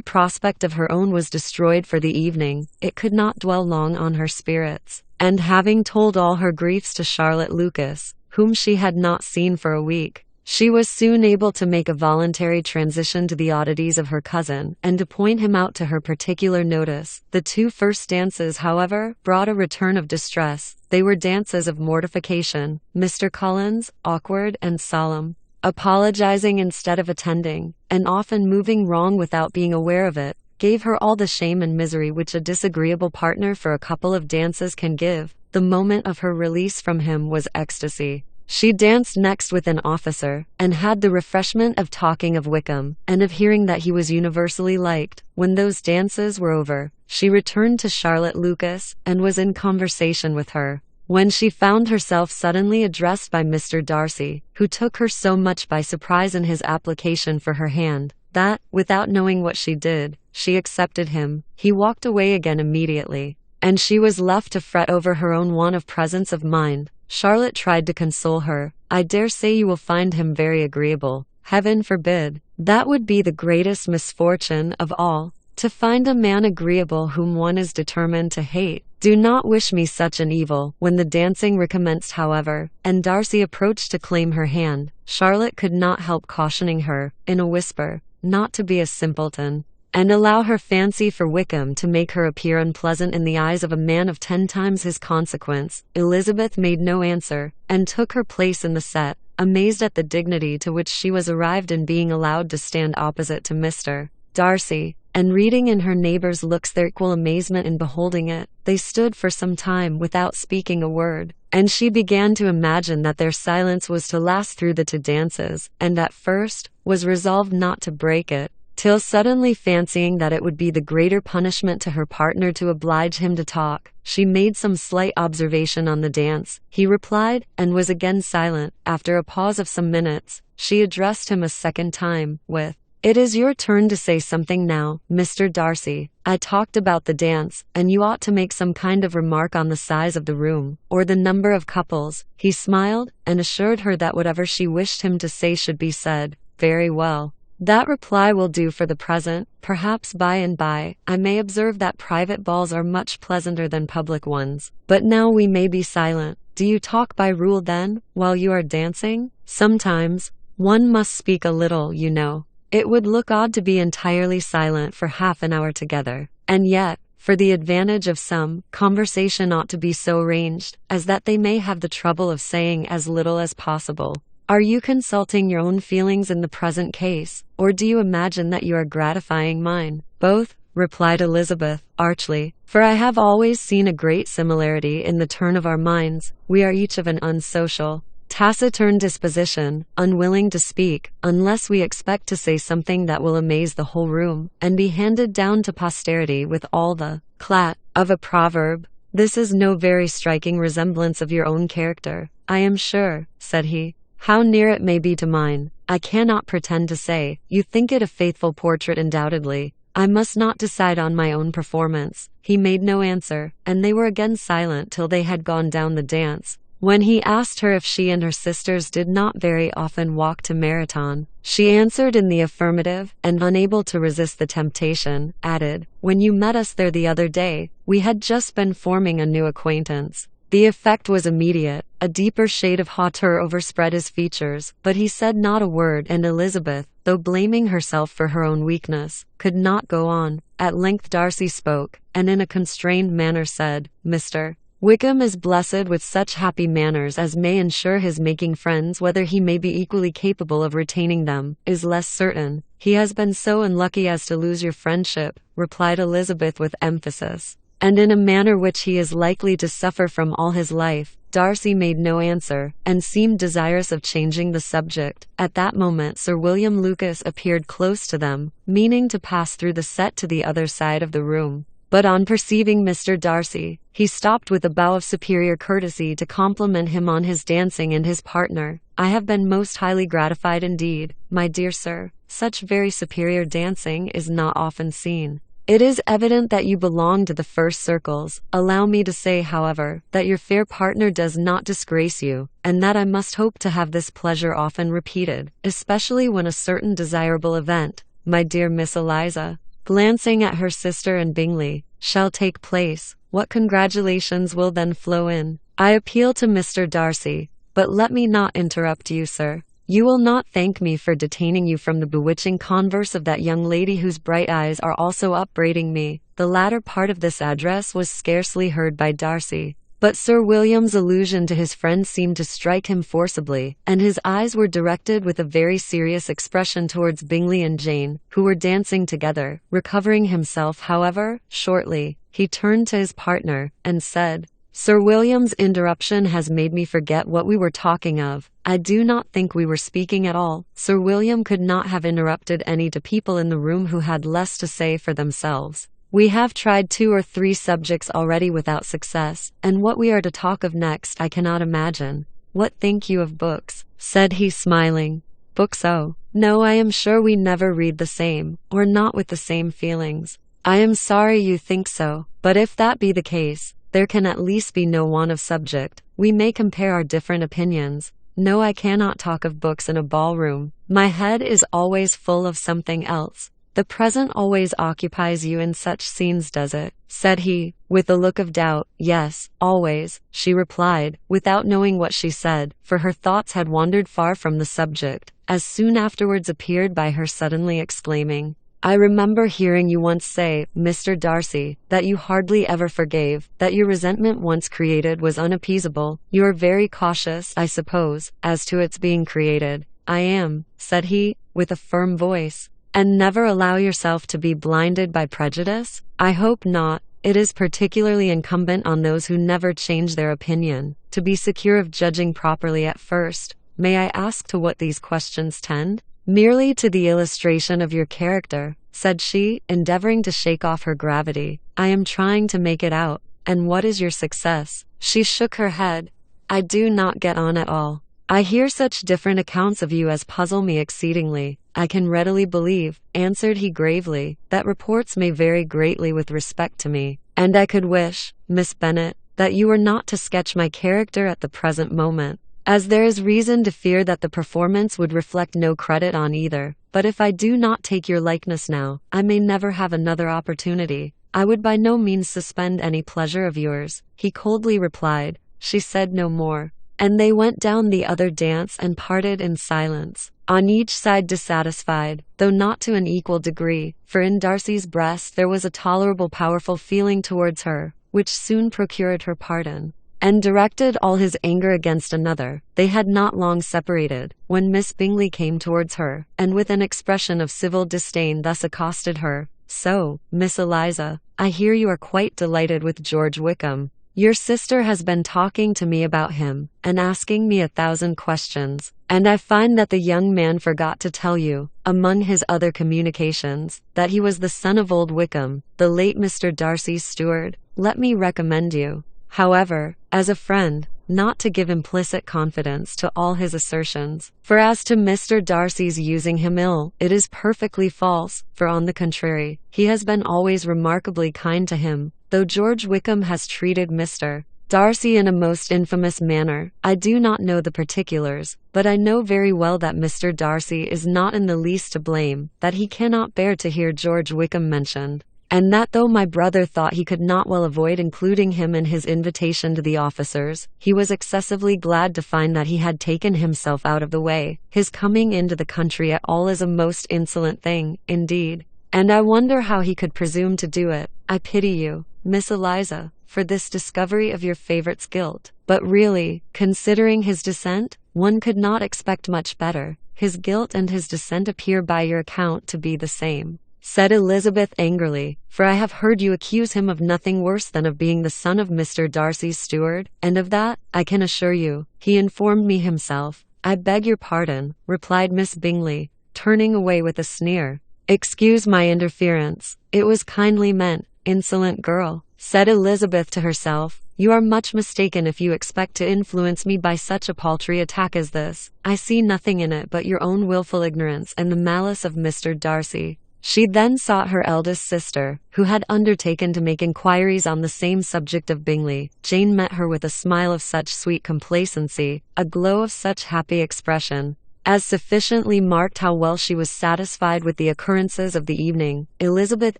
prospect of her own was destroyed for the evening, it could not dwell long on her spirits, and having told all her griefs to Charlotte Lucas, whom she had not seen for a week, she was soon able to make a voluntary transition to the oddities of her cousin, and to point him out to her particular notice. The 2 first dances, however, brought a return of distress. They were dances of mortification. Mr. Collins, awkward and solemn, apologizing instead of attending, and often moving wrong without being aware of it, gave her all the shame and misery which a disagreeable partner for a couple of dances can give. The moment of her release from him was ecstasy. She danced next with an officer, and had the refreshment of talking of Wickham, and of hearing that he was universally liked. When those dances were over, she returned to Charlotte Lucas, and was in conversation with her, when she found herself suddenly addressed by Mr. Darcy, who took her so much by surprise in his application for her hand, that, without knowing what she did, she accepted him. He walked away again immediately, and she was left to fret over her own want of presence of mind. Charlotte tried to console her. "I dare say you will find him very agreeable." "Heaven forbid! That would be the greatest misfortune of all, to find a man agreeable whom one is determined to hate. Do not wish me such an evil." When the dancing recommenced, however, and Darcy approached to claim her hand, Charlotte could not help cautioning her, in a whisper, not to be a simpleton, and allow her fancy for Wickham to make her appear unpleasant in the eyes of a man of 10 times his consequence. Elizabeth made no answer, and took her place in the set, amazed at the dignity to which she was arrived in being allowed to stand opposite to Mr. Darcy, and reading in her neighbours' looks their equal amazement in beholding it. They stood for some time without speaking a word, and she began to imagine that their silence was to last through the 2 dances, and at first was resolved not to break it, till suddenly fancying that it would be the greater punishment to her partner to oblige him to talk, she made some slight observation on the dance. He replied, and was again silent. After a pause of some minutes, she addressed him a second time, with, "It is your turn to say something now, Mr. Darcy. I talked about the dance, and you ought to make some kind of remark on the size of the room, or the number of couples." He smiled, and assured her that whatever she wished him to say should be said. "Very well. That reply will do for the present. Perhaps by and by, I may observe that private balls are much pleasanter than public ones. But now we may be silent. Do you talk by rule then, while you are dancing?" "Sometimes. One must speak a little, you know. It would look odd to be entirely silent for half an hour together. And yet, for the advantage of some, conversation ought to be so arranged as that they may have the trouble of saying as little as possible." "Are you consulting your own feelings in the present case, or do you imagine that you are gratifying mine?" "Both," replied Elizabeth, archly, "for I have always seen a great similarity in the turn of our minds. We are each of an unsocial, taciturn disposition, unwilling to speak, unless we expect to say something that will amaze the whole room, and be handed down to posterity with all the clat of a proverb. This is no very striking resemblance of your own character, I am sure," said he. "How near it may be to mine, I cannot pretend to say. You think it a faithful portrait undoubtedly. I must not decide on my own performance." He made no answer, and they were again silent till they had gone down the dance. When he asked her if she and her sisters did not very often walk to Meryton, she answered in the affirmative, and unable to resist the temptation, added, "When you met us there the other day, we had just been forming a new acquaintance." The effect was immediate. A deeper shade of hauteur overspread his features, but he said not a word, and Elizabeth, though blaming herself for her own weakness, could not go on. At length Darcy spoke, and in a constrained manner said, "Mr. Wickham is blessed with such happy manners as may ensure his making friends. Whether he may be equally capable of retaining them, is less certain." "He has been so unlucky as to lose your friendship," replied Elizabeth with emphasis, "and in a manner which he is likely to suffer from all his life. Darcy made no answer, and seemed desirous of changing the subject. At that moment Sir William Lucas appeared close to them, meaning to pass through the set to the other side of the room. But on perceiving Mr. Darcy, he stopped with a bow of superior courtesy to compliment him on his dancing and his partner. "I have been most highly gratified indeed, my dear sir. Such very superior dancing is not often seen. It is evident that you belong to the first circles. Allow me to say, however, that your fair partner does not disgrace you, and that I must hope to have this pleasure often repeated, especially when a certain desirable event, my dear Miss Eliza," glancing at her sister and Bingley, "shall take place. What congratulations will then flow in! I appeal to Mr. Darcy, but let me not interrupt you, sir. You will not thank me for detaining you from the bewitching converse of that young lady whose bright eyes are also upbraiding me." The latter part of this address was scarcely heard by Darcy, but Sir William's allusion to his friend seemed to strike him forcibly, and his eyes were directed with a very serious expression towards Bingley and Jane, who were dancing together. Recovering himself, however, shortly, he turned to his partner, and said, "Sir William's interruption has made me forget what we were talking of. I do not think we were speaking at all." Sir William could not have interrupted any two people in the room who had less to say for themselves. "We have tried 2 or 3 subjects already without success, and what we are to talk of next I cannot imagine. What think you of books?" said he, smiling. "Books? Oh, no, I am sure we never read the same, or not with the same feelings." "I am sorry you think so, but if that be the case, there can at least be no want of subject. We may compare our different opinions. No, I cannot talk of books in a ballroom. My head is always full of something else." "The present always occupies you in such scenes, does it?" said he, with a look of doubt. "Yes, always," she replied, without knowing what she said, for her thoughts had wandered far from the subject, as soon afterwards appeared by her suddenly exclaiming, "I remember hearing you once say, Mr. Darcy, that you hardly ever forgave, that your resentment once created was unappeasable. You are very cautious, I suppose, as to its being created." "I am," said he, with a firm voice. "And never allow yourself to be blinded by prejudice?" "I hope not. It is particularly incumbent on those who never change their opinion, to be secure of judging properly at first. May I ask to what these questions tend?" "Merely to the illustration of your character," said she, endeavoring to shake off her gravity. "I am trying to make it out. And what is your success?" She shook her head. "I do not get on at all. I hear such different accounts of you as puzzle me exceedingly." "I can readily believe," answered he gravely, "that reports may vary greatly with respect to me, and I could wish, Miss Bennet, that you were not to sketch my character at the present moment, as there is reason to fear that the performance would reflect no credit on either. But if I do not take your likeness now, I may never have another opportunity. I would by no means suspend any pleasure of yours," he coldly replied. She said no more, and they went down the other dance and parted in silence, on each side dissatisfied, though not to an equal degree, for in Darcy's breast there was a tolerable powerful feeling towards her, which soon procured her pardon, and directed all his anger against another. They had not long separated, when Miss Bingley came towards her, and with an expression of civil disdain thus accosted her, "So, Miss Eliza, I hear you are quite delighted with George Wickham. Your sister has been talking to me about him, and asking me 1,000 questions, and I find that the young man forgot to tell you, among his other communications, that he was the son of old Wickham, the late Mr. Darcy's steward. Let me recommend you, however, as a friend, not to give implicit confidence to all his assertions, for as to Mr. Darcy's using him ill, it is perfectly false, for on the contrary, he has been always remarkably kind to him, though George Wickham has treated Mr. Darcy in a most infamous manner. I do not know the particulars, but I know very well that Mr. Darcy is not in the least to blame, that he cannot bear to hear George Wickham mentioned, and that though my brother thought he could not well avoid including him in his invitation to the officers, he was excessively glad to find that he had taken himself out of the way. His coming into the country at all is a most insolent thing, indeed, and I wonder how he could presume to do it. I pity you, Miss Eliza, for this discovery of your favourite's guilt. But really, considering his descent, one could not expect much better. His guilt and his descent appear by your account to be the same." said Elizabeth angrily, for I have heard you accuse him of nothing worse than of being the son of Mr. Darcy's steward, and of that, I can assure you, he informed me himself. I beg your pardon, replied Miss Bingley, turning away with a sneer. Excuse my interference. It was kindly meant, insolent girl, said Elizabeth to herself. You are much mistaken if you expect to influence me by such a paltry attack as this. I see nothing in it but your own wilful ignorance and the malice of Mr. Darcy. She then sought her eldest sister, who had undertaken to make inquiries on the same subject of Bingley. Jane met her with a smile of such sweet complacency, a glow of such happy expression, as sufficiently marked how well she was satisfied with the occurrences of the evening. Elizabeth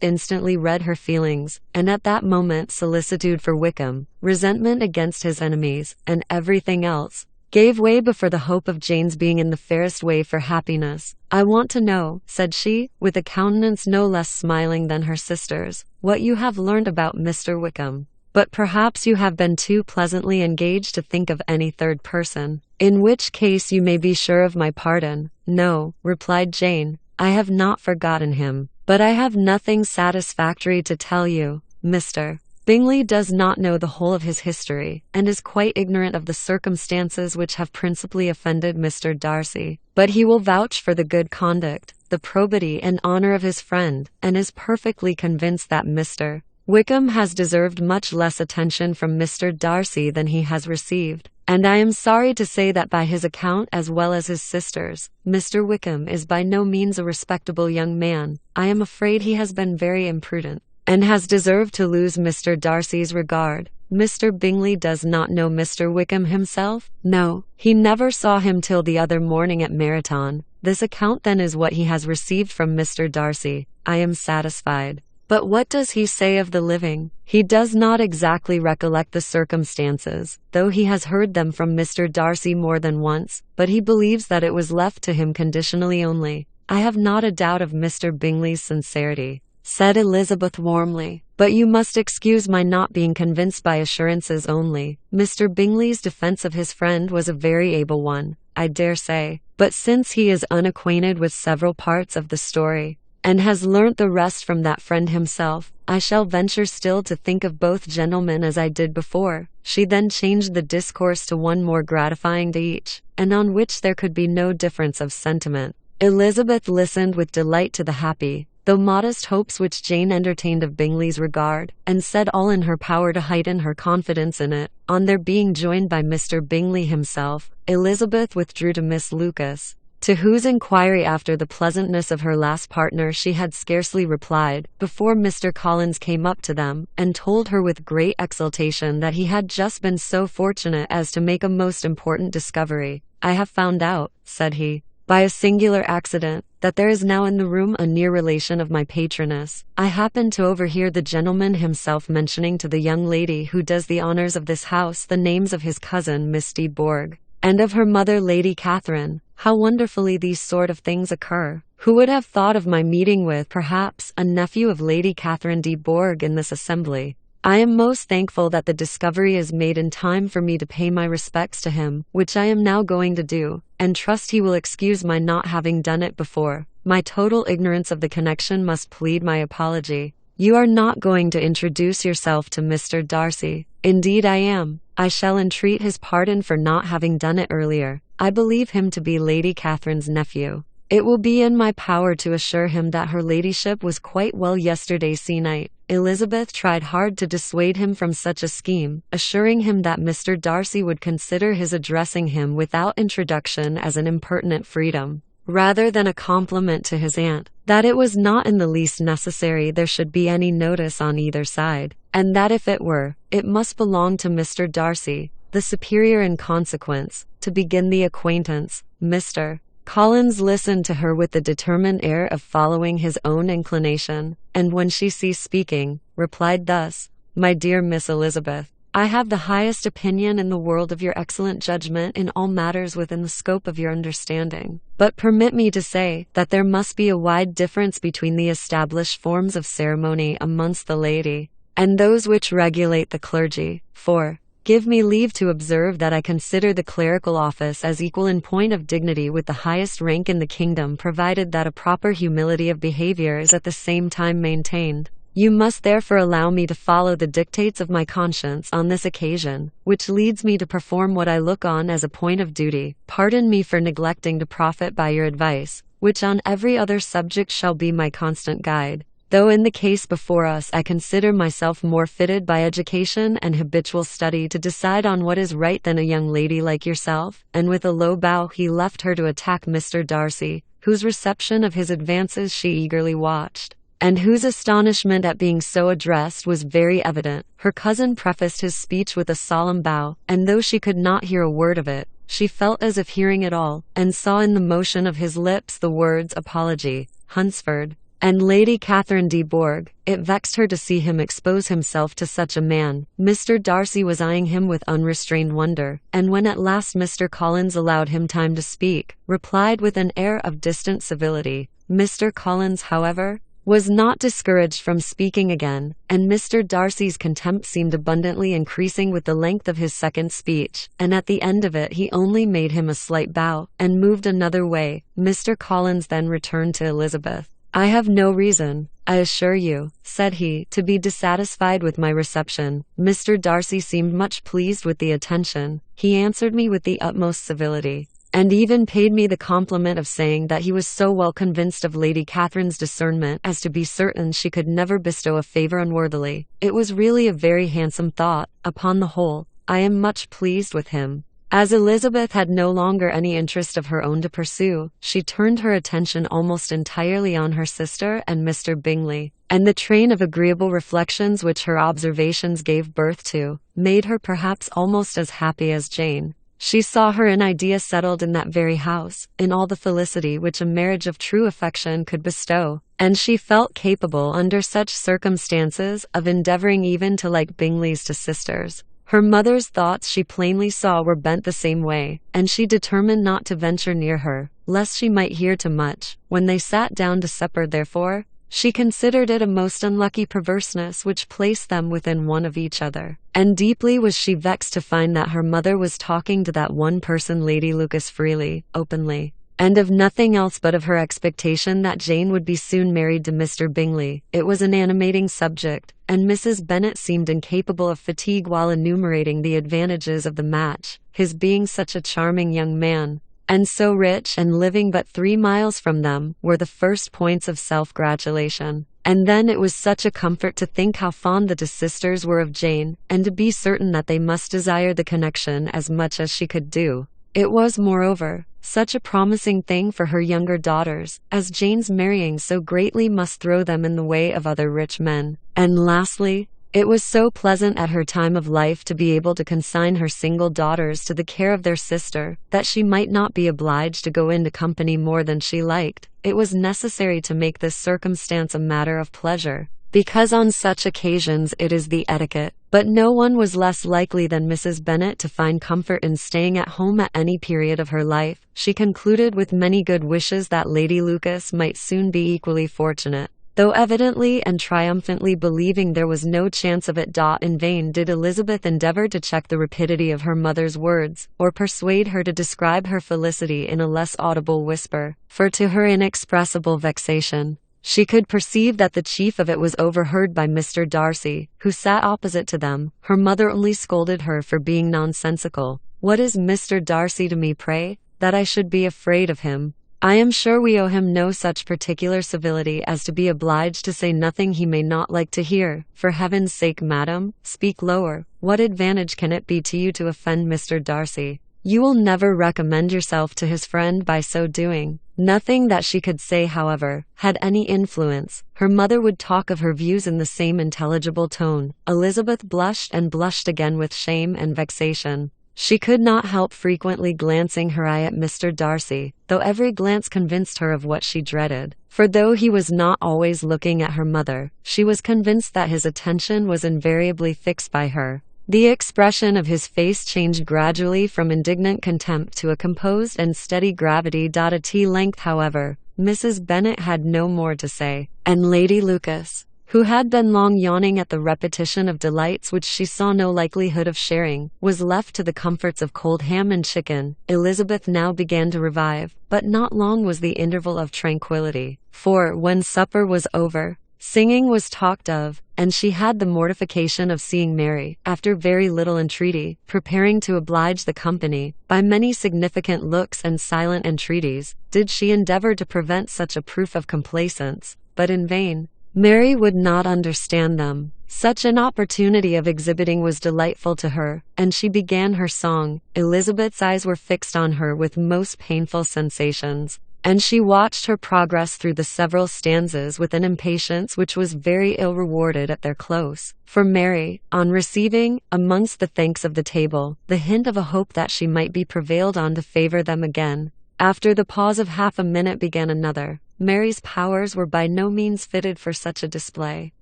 instantly read her feelings, and at that moment solicitude for Wickham, resentment against his enemies, and everything else, gave way before the hope of Jane's being in the fairest way for happiness. I want to know, said she, with a countenance no less smiling than her sister's, what you have learned about Mr. Wickham. But perhaps you have been too pleasantly engaged to think of any third person, in which case you may be sure of my pardon. No, replied Jane, I have not forgotten him, but I have nothing satisfactory to tell you. Mr. Bingley does not know the whole of his history, and is quite ignorant of the circumstances which have principally offended Mr. Darcy, but he will vouch for the good conduct, the probity and honor of his friend, and is perfectly convinced that Mr. Wickham has deserved much less attention from Mr. Darcy than he has received, and I am sorry to say that by his account as well as his sister's, Mr. Wickham is by no means a respectable young man. I am afraid he has been very imprudent, and has deserved to lose Mr. Darcy's regard. Mr. Bingley does not know Mr. Wickham himself? No, he never saw him till the other morning at Meryton. This account then is what he has received from Mr. Darcy. I am satisfied. But what does he say of the living? He does not exactly recollect the circumstances, though he has heard them from Mr. Darcy more than once, but he believes that it was left to him conditionally only. I have not a doubt of Mr. Bingley's sincerity, said Elizabeth warmly, but you must excuse my not being convinced by assurances only. Mr. Bingley's defense of his friend was a very able one, I dare say, but since he is unacquainted with several parts of the story, and has learnt the rest from that friend himself, I shall venture still to think of both gentlemen as I did before. She then changed the discourse to one more gratifying to each, and on which there could be no difference of sentiment. Elizabeth listened with delight to the happy, though modest hopes which Jane entertained of Bingley's regard, and said all in her power to heighten her confidence in it. On their being joined by Mr. Bingley himself, Elizabeth withdrew to Miss Lucas, to whose inquiry after the pleasantness of her last partner she had scarcely replied, before Mr. Collins came up to them, and told her with great exultation that he had just been so fortunate as to make a most important discovery. I have found out, said he, by a singular accident, that there is now in the room a near relation of my patroness. I happened to overhear the gentleman himself mentioning to the young lady who does the honours of this house the names of his cousin Miss de Bourgh, and of her mother Lady Catherine. How wonderfully these sort of things occur! Who would have thought of my meeting with, perhaps, a nephew of Lady Catherine de Bourgh in this assembly? I am most thankful that the discovery is made in time for me to pay my respects to him, which I am now going to do, and trust he will excuse my not having done it before. My total ignorance of the connection must plead my apology. You are not going to introduce yourself to Mr. Darcy? Indeed I am. I shall entreat his pardon for not having done it earlier. I believe him to be Lady Catherine's nephew. It will be in my power to assure him that her ladyship was quite well yesterday se'night. Elizabeth tried hard to dissuade him from such a scheme, assuring him that Mr. Darcy would consider his addressing him without introduction as an impertinent freedom, rather than a compliment to his aunt, that it was not in the least necessary there should be any notice on either side, and that if it were, it must belong to Mr. Darcy, the superior in consequence, to begin the acquaintance. Mr. Collins listened to her with the determined air of following his own inclination, and when she ceased speaking, replied thus: My dear Miss Elizabeth, I have the highest opinion in the world of your excellent judgment in all matters within the scope of your understanding, but permit me to say that there must be a wide difference between the established forms of ceremony amongst the laity, and those which regulate the clergy, for, Give me leave to observe that I consider the clerical office as equal in point of dignity with the highest rank in the kingdom, provided that a proper humility of behavior is at the same time maintained. You must therefore allow me to follow the dictates of my conscience on this occasion, which leads me to perform what I look on as a point of duty. Pardon me for neglecting to profit by your advice, which on every other subject shall be my constant guide. Though in the case before us I consider myself more fitted by education and habitual study to decide on what is right than a young lady like yourself, and with a low bow he left her to attack Mr. Darcy, whose reception of his advances she eagerly watched, and whose astonishment at being so addressed was very evident. Her cousin prefaced his speech with a solemn bow, and though she could not hear a word of it, she felt as if hearing it all, and saw in the motion of his lips the words apology, Hunsford, and Lady Catherine de Bourgh. It vexed her to see him expose himself to such a man. Mr. Darcy was eyeing him with unrestrained wonder, and when at last Mr. Collins allowed him time to speak, replied with an air of distant civility. Mr. Collins, however, was not discouraged from speaking again, and Mr. Darcy's contempt seemed abundantly increasing with the length of his second speech, and at the end of it he only made him a slight bow, and moved another way. Mr. Collins then returned to Elizabeth. I have no reason, I assure you, said he, to be dissatisfied with my reception. Mr. Darcy seemed much pleased with the attention. He answered me with the utmost civility, and even paid me the compliment of saying that he was so well convinced of Lady Catherine's discernment as to be certain she could never bestow a favour unworthily. It was really a very handsome thought. Upon the whole, I am much pleased with him. As Elizabeth had no longer any interest of her own to pursue, she turned her attention almost entirely on her sister and Mr. Bingley, and the train of agreeable reflections which her observations gave birth to made her perhaps almost as happy as Jane. She saw her in idea settled in that very house, in all the felicity which a marriage of true affection could bestow, and she felt capable under such circumstances of endeavouring even to like Bingley's two sisters. Her mother's thoughts she plainly saw were bent the same way, and she determined not to venture near her, lest she might hear too much. When they sat down to supper, therefore, she considered it a most unlucky perverseness which placed them within one of each other, and deeply was she vexed to find that her mother was talking to that one person, Lady Lucas, freely, openly, and of nothing else but of her expectation that Jane would be soon married to Mr. Bingley. It was an animating subject, and Mrs. Bennet seemed incapable of fatigue while enumerating the advantages of the match, his being such a charming young man, and so rich, and living but 3 miles from them, were the first points of self-gratulation. And then it was such a comfort to think how fond the two sisters were of Jane, and to be certain that they must desire the connection as much as she could do. It was, moreover, such a promising thing for her younger daughters, as Jane's marrying so greatly must throw them in the way of other rich men. And lastly, it was so pleasant at her time of life to be able to consign her single daughters to the care of their sister, that she might not be obliged to go into company more than she liked. It was necessary to make this circumstance a matter of pleasure, because on such occasions it is the etiquette. But no one was less likely than Mrs. Bennet to find comfort in staying at home at any period of her life. She concluded with many good wishes that Lady Lucas might soon be equally fortunate. Though evidently and triumphantly believing there was no chance of it, in vain did Elizabeth endeavour to check the rapidity of her mother's words, or persuade her to describe her felicity in a less audible whisper, for to her inexpressible vexation, she could perceive that the chief of it was overheard by Mr. Darcy, who sat opposite to them. Her mother only scolded her for being nonsensical. What is Mr. Darcy to me, pray, that I should be afraid of him? I am sure we owe him no such particular civility as to be obliged to say nothing he may not like to hear. For heaven's sake, madam, speak lower. What advantage can it be to you to offend Mr. Darcy? You will never recommend yourself to his friend by so doing. Nothing that she could say, however, had any influence. Her mother would talk of her views in the same intelligible tone. Elizabeth blushed and blushed again with shame and vexation. She could not help frequently glancing her eye at Mr. Darcy, though every glance convinced her of what she dreaded. For though he was not always looking at her mother, she was convinced that his attention was invariably fixed by her. The expression of his face changed gradually from indignant contempt to a composed and steady gravity. At length, however, Mrs. Bennet had no more to say, and Lady Lucas, who had been long yawning at the repetition of delights which she saw no likelihood of sharing, was left to the comforts of cold ham and chicken. Elizabeth now began to revive, but not long was the interval of tranquillity, for, when supper was over, singing was talked of, and she had the mortification of seeing Mary, after very little entreaty, preparing to oblige the company, by many significant looks and silent entreaties, did she endeavour to prevent such a proof of complaisance, but in vain. Mary would not understand them. Such an opportunity of exhibiting was delightful to her, and she began her song. Elizabeth's eyes were fixed on her with most painful sensations, and she watched her progress through the several stanzas with an impatience which was very ill rewarded at their close. For Mary, on receiving, amongst the thanks of the table, the hint of a hope that she might be prevailed on to favour them again, after the pause of half a minute began another. Mary's powers were by no means fitted for such a display.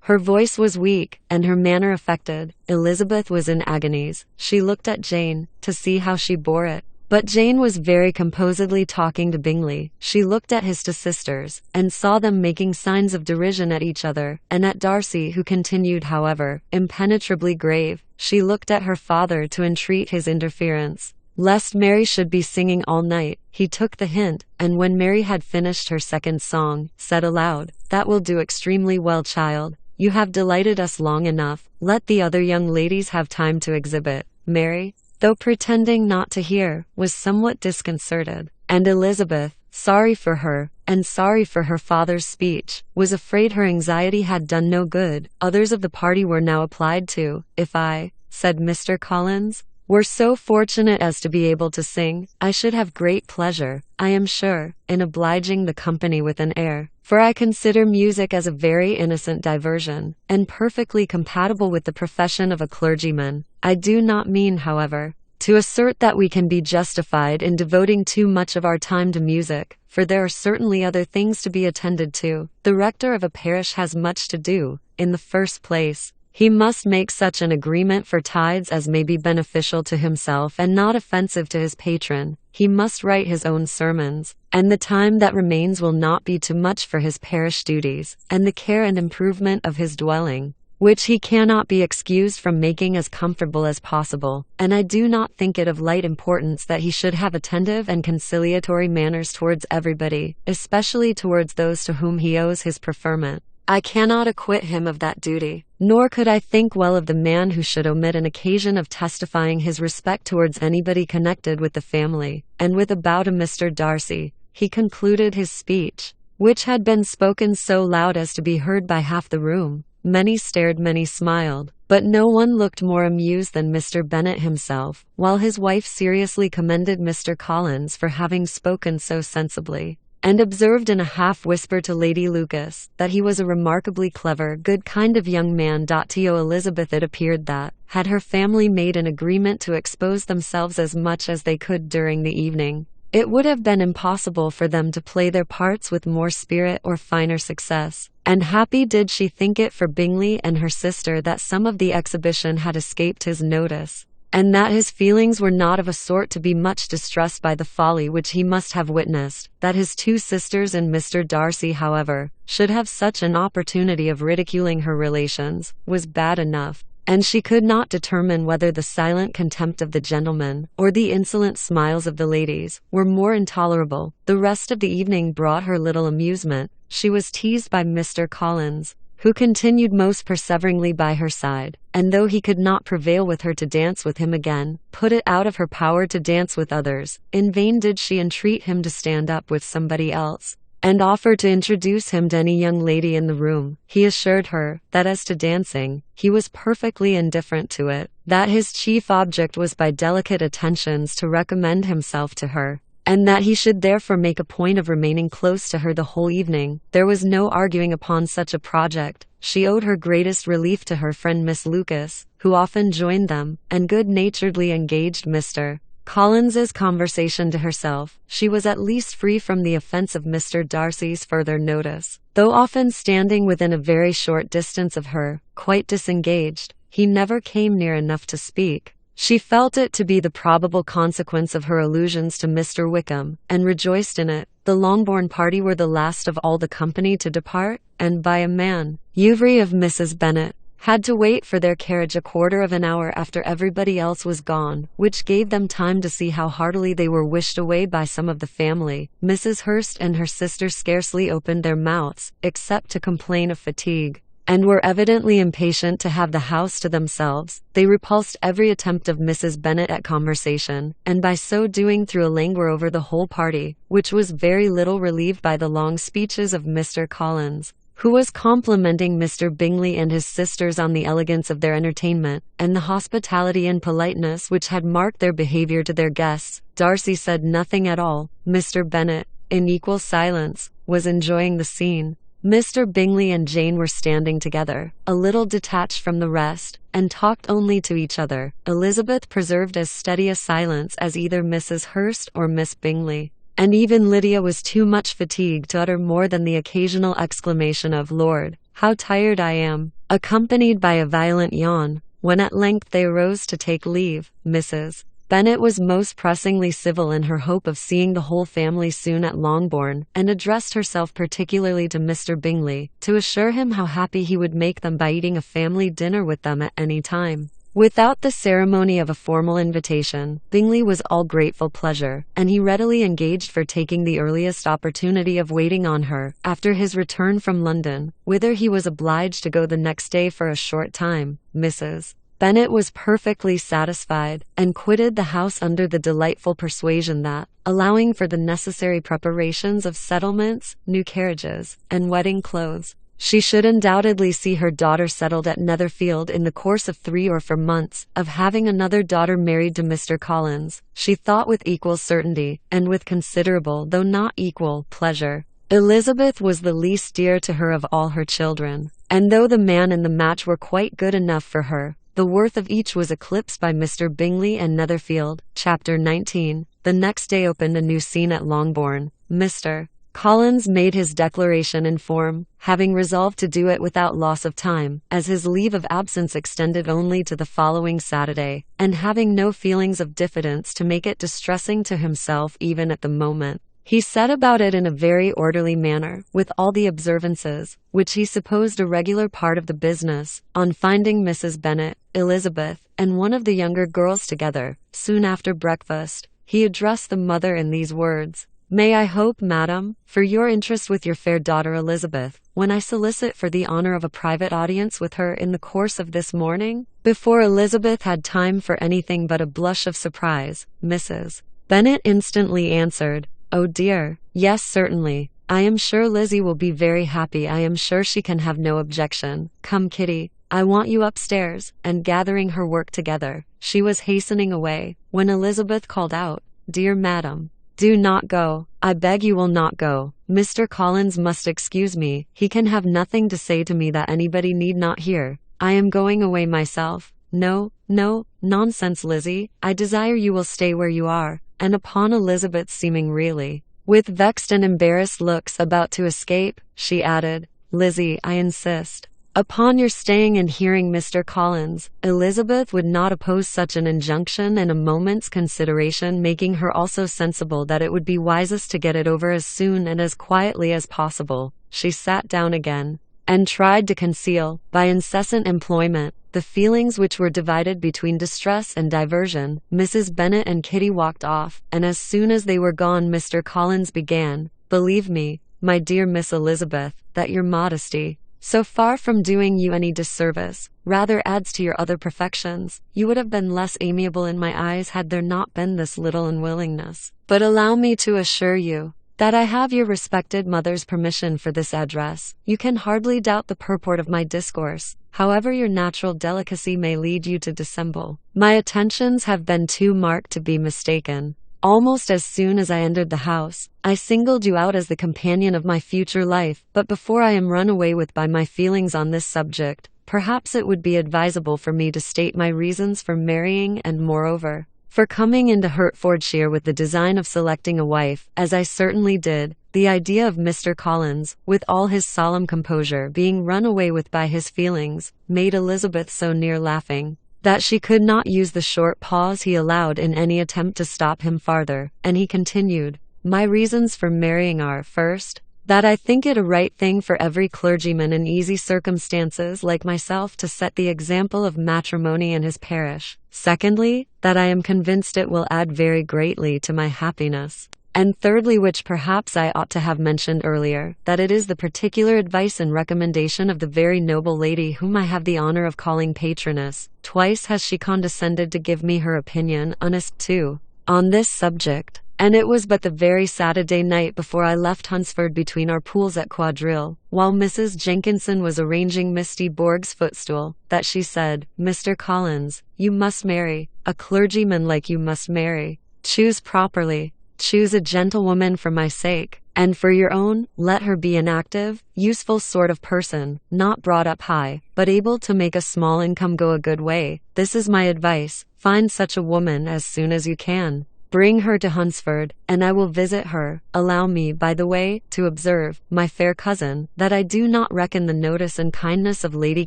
Her voice was weak, and her manner affected. Elizabeth was in agonies. She looked at Jane, to see how she bore it. But Jane was very composedly talking to Bingley. She looked at his two sisters, and saw them making signs of derision at each other, and at Darcy, who continued, however, impenetrably grave. She looked at her father to entreat his interference, lest Mary should be singing all night. He took the hint, and when Mary had finished her second song, said aloud, "That will do extremely well, child. You have delighted us long enough. Let the other young ladies have time to exhibit." Mary, though pretending not to hear, was somewhat disconcerted, and Elizabeth, sorry for her, and sorry for her father's speech, was afraid her anxiety had done no good. Others of the party were now applied to. "If I," said Mr. Collins, "were so fortunate as to be able to sing, I should have great pleasure, I am sure, in obliging the company with an air, for I consider music as a very innocent diversion, and perfectly compatible with the profession of a clergyman. I do not mean, however, to assert that we can be justified in devoting too much of our time to music, for there are certainly other things to be attended to. The rector of a parish has much to do. In the first place, he must make such an agreement for tithes as may be beneficial to himself and not offensive to his patron. He must write his own sermons, and the time that remains will not be too much for his parish duties, and the care and improvement of his dwelling, which he cannot be excused from making as comfortable as possible. And I do not think it of light importance that he should have attentive and conciliatory manners towards everybody, especially towards those to whom he owes his preferment. I cannot acquit him of that duty, nor could I think well of the man who should omit an occasion of testifying his respect towards anybody connected with the family." And with a bow to Mr. Darcy, he concluded his speech, which had been spoken so loud as to be heard by half the room. Many stared, many smiled, but no one looked more amused than Mr. Bennet himself, while his wife seriously commended Mr. Collins for having spoken so sensibly, and observed in a half-whisper to Lady Lucas, that he was a remarkably clever, good kind of young man. To Elizabeth it appeared that, had her family made an agreement to expose themselves as much as they could during the evening, it would have been impossible for them to play their parts with more spirit or finer success, and happy did she think it for Bingley and her sister that some of the exhibition had escaped his notice, and that his feelings were not of a sort to be much distressed by the folly which he must have witnessed. That his two sisters and Mr. Darcy, however, should have such an opportunity of ridiculing her relations, was bad enough, and she could not determine whether the silent contempt of the gentlemen, or the insolent smiles of the ladies, were more intolerable. The rest of the evening brought her little amusement. She was teased by Mr. Collins, who continued most perseveringly by her side, and though he could not prevail with her to dance with him again, put it out of her power to dance with others. In vain did she entreat him to stand up with somebody else, and offer to introduce him to any young lady in the room. He assured her, that as to dancing, he was perfectly indifferent to it, that his chief object was by delicate attentions to recommend himself to her, and that he should therefore make a point of remaining close to her the whole evening. There was no arguing upon such a project. She owed her greatest relief to her friend Miss Lucas, who often joined them, and good-naturedly engaged Mr. Collins's conversation to herself. She was at least free from the offence of Mr. Darcy's further notice, though often standing within a very short distance of her, quite disengaged. He never came near enough to speak, She felt it to be the probable consequence of her allusions to Mr. Wickham, and rejoiced in it. The Longbourn party were the last of all the company to depart, and by a man, Uvery of Mrs. Bennet, had to wait for their carriage a quarter of an hour after everybody else was gone, which gave them time to see how heartily they were wished away by some of the family. Mrs. Hurst and her sister scarcely opened their mouths, except to complain of fatigue, and were evidently impatient to have the house to themselves. They repulsed every attempt of Mrs. Bennet at conversation, and by so doing threw a languor over the whole party, which was very little relieved by the long speeches of Mr. Collins, who was complimenting Mr. Bingley and his sisters on the elegance of their entertainment, and the hospitality and politeness which had marked their behaviour to their guests. Darcy said nothing at all. Mr. Bennet, in equal silence, was enjoying the scene. Mr. Bingley and Jane were standing together, a little detached from the rest, and talked only to each other. Elizabeth preserved as steady a silence as either Mrs. Hurst or Miss Bingley, and even Lydia was too much fatigued to utter more than the occasional exclamation of "Lord, how tired I am," accompanied by a violent yawn. When at length they arose to take leave, Mrs. Bennet was most pressingly civil in her hope of seeing the whole family soon at Longbourn, and addressed herself particularly to Mr. Bingley, to assure him how happy he would make them by eating a family dinner with them at any time, without the ceremony of a formal invitation. Bingley was all grateful pleasure, and he readily engaged for taking the earliest opportunity of waiting on her, after his return from London, whither he was obliged to go the next day for a short time. Mrs. Bennet was perfectly satisfied, and quitted the house under the delightful persuasion that, allowing for the necessary preparations of settlements, new carriages, and wedding clothes, she should undoubtedly see her daughter settled at Netherfield in the course of 3 or 4 months. Of having another daughter married to Mr. Collins, she thought with equal certainty, and with considerable, though not equal, pleasure. Elizabeth was the least dear to her of all her children, and though the man and the match were quite good enough for her, the worth of each was eclipsed by Mr. Bingley and Netherfield. Chapter 19. The next day opened a new scene at Longbourn. Mr. Collins made his declaration in form, having resolved to do it without loss of time, as his leave of absence extended only to the following Saturday, and having no feelings of diffidence to make it distressing to himself even at the moment. He set about it in a very orderly manner, with all the observances, which he supposed a regular part of the business. On finding Mrs. Bennet, Elizabeth, and one of the younger girls together, soon after breakfast, he addressed the mother in these words: "May I hope, madam, for your interest with your fair daughter Elizabeth, when I solicit for the honour of a private audience with her in the course of this morning?" Before Elizabeth had time for anything but a blush of surprise, Mrs. Bennet instantly answered, "Oh dear, yes, certainly. I am sure Lizzie will be very happy. I am sure she can have no objection. Come, Kitty, I want you upstairs." And gathering her work together, she was hastening away, when Elizabeth called out, "Dear madam, do not go. I beg you will not go. Mr. Collins must excuse me. He can have nothing to say to me that anybody need not hear. I am going away myself." "No, no, nonsense, Lizzie. I desire you will stay where you are." And upon Elizabeth seeming really, with vexed and embarrassed looks, about to escape, she added, "Lizzie, I insist upon your staying and hearing Mr. Collins." Elizabeth would not oppose such an injunction, and a moment's consideration making her also sensible that it would be wisest to get it over as soon and as quietly as possible, she sat down again, and tried to conceal, by incessant employment, the feelings which were divided between distress and diversion. Mrs. Bennet and Kitty walked off, and as soon as they were gone Mr. Collins began, "Believe me, my dear Miss Elizabeth, that your modesty, so far from doing you any disservice, rather adds to your other perfections. You would have been less amiable in my eyes had there not been this little unwillingness. But allow me to assure you that I have your respected mother's permission for this address. You can hardly doubt the purport of my discourse, however your natural delicacy may lead you to dissemble. My attentions have been too marked to be mistaken. Almost as soon as I entered the house, I singled you out as the companion of my future life, but before I am run away with by my feelings on this subject, perhaps it would be advisable for me to state my reasons for marrying, and moreover, for coming into Hertfordshire with the design of selecting a wife, as I certainly did." The idea of Mr. Collins, with all his solemn composure, being run away with by his feelings, made Elizabeth so near laughing, that she could not use the short pause he allowed in any attempt to stop him farther, and he continued, "My reasons for marrying are, first, that I think it a right thing for every clergyman in easy circumstances like myself to set the example of matrimony in his parish. Secondly, that I am convinced it will add very greatly to my happiness. And thirdly, which perhaps I ought to have mentioned earlier, that it is the particular advice and recommendation of the very noble lady whom I have the honor of calling patroness. Twice has she condescended to give me her opinion, honest too, on this subject. And it was but the very Saturday night before I left Hunsford between our pools at quadrille, while Mrs. Jenkinson was arranging Miss de Bourgh's footstool, that she said, 'Mr. Collins, you must marry. A clergyman like you must marry. Choose properly. Choose a gentlewoman for my sake, and for your own. Let her be an active, useful sort of person, not brought up high, but able to make a small income go a good way. This is my advice. Find such a woman as soon as you can. Bring her to Hunsford, and I will visit her. Allow me, by the way, to observe, my fair cousin, that I do not reckon the notice and kindness of Lady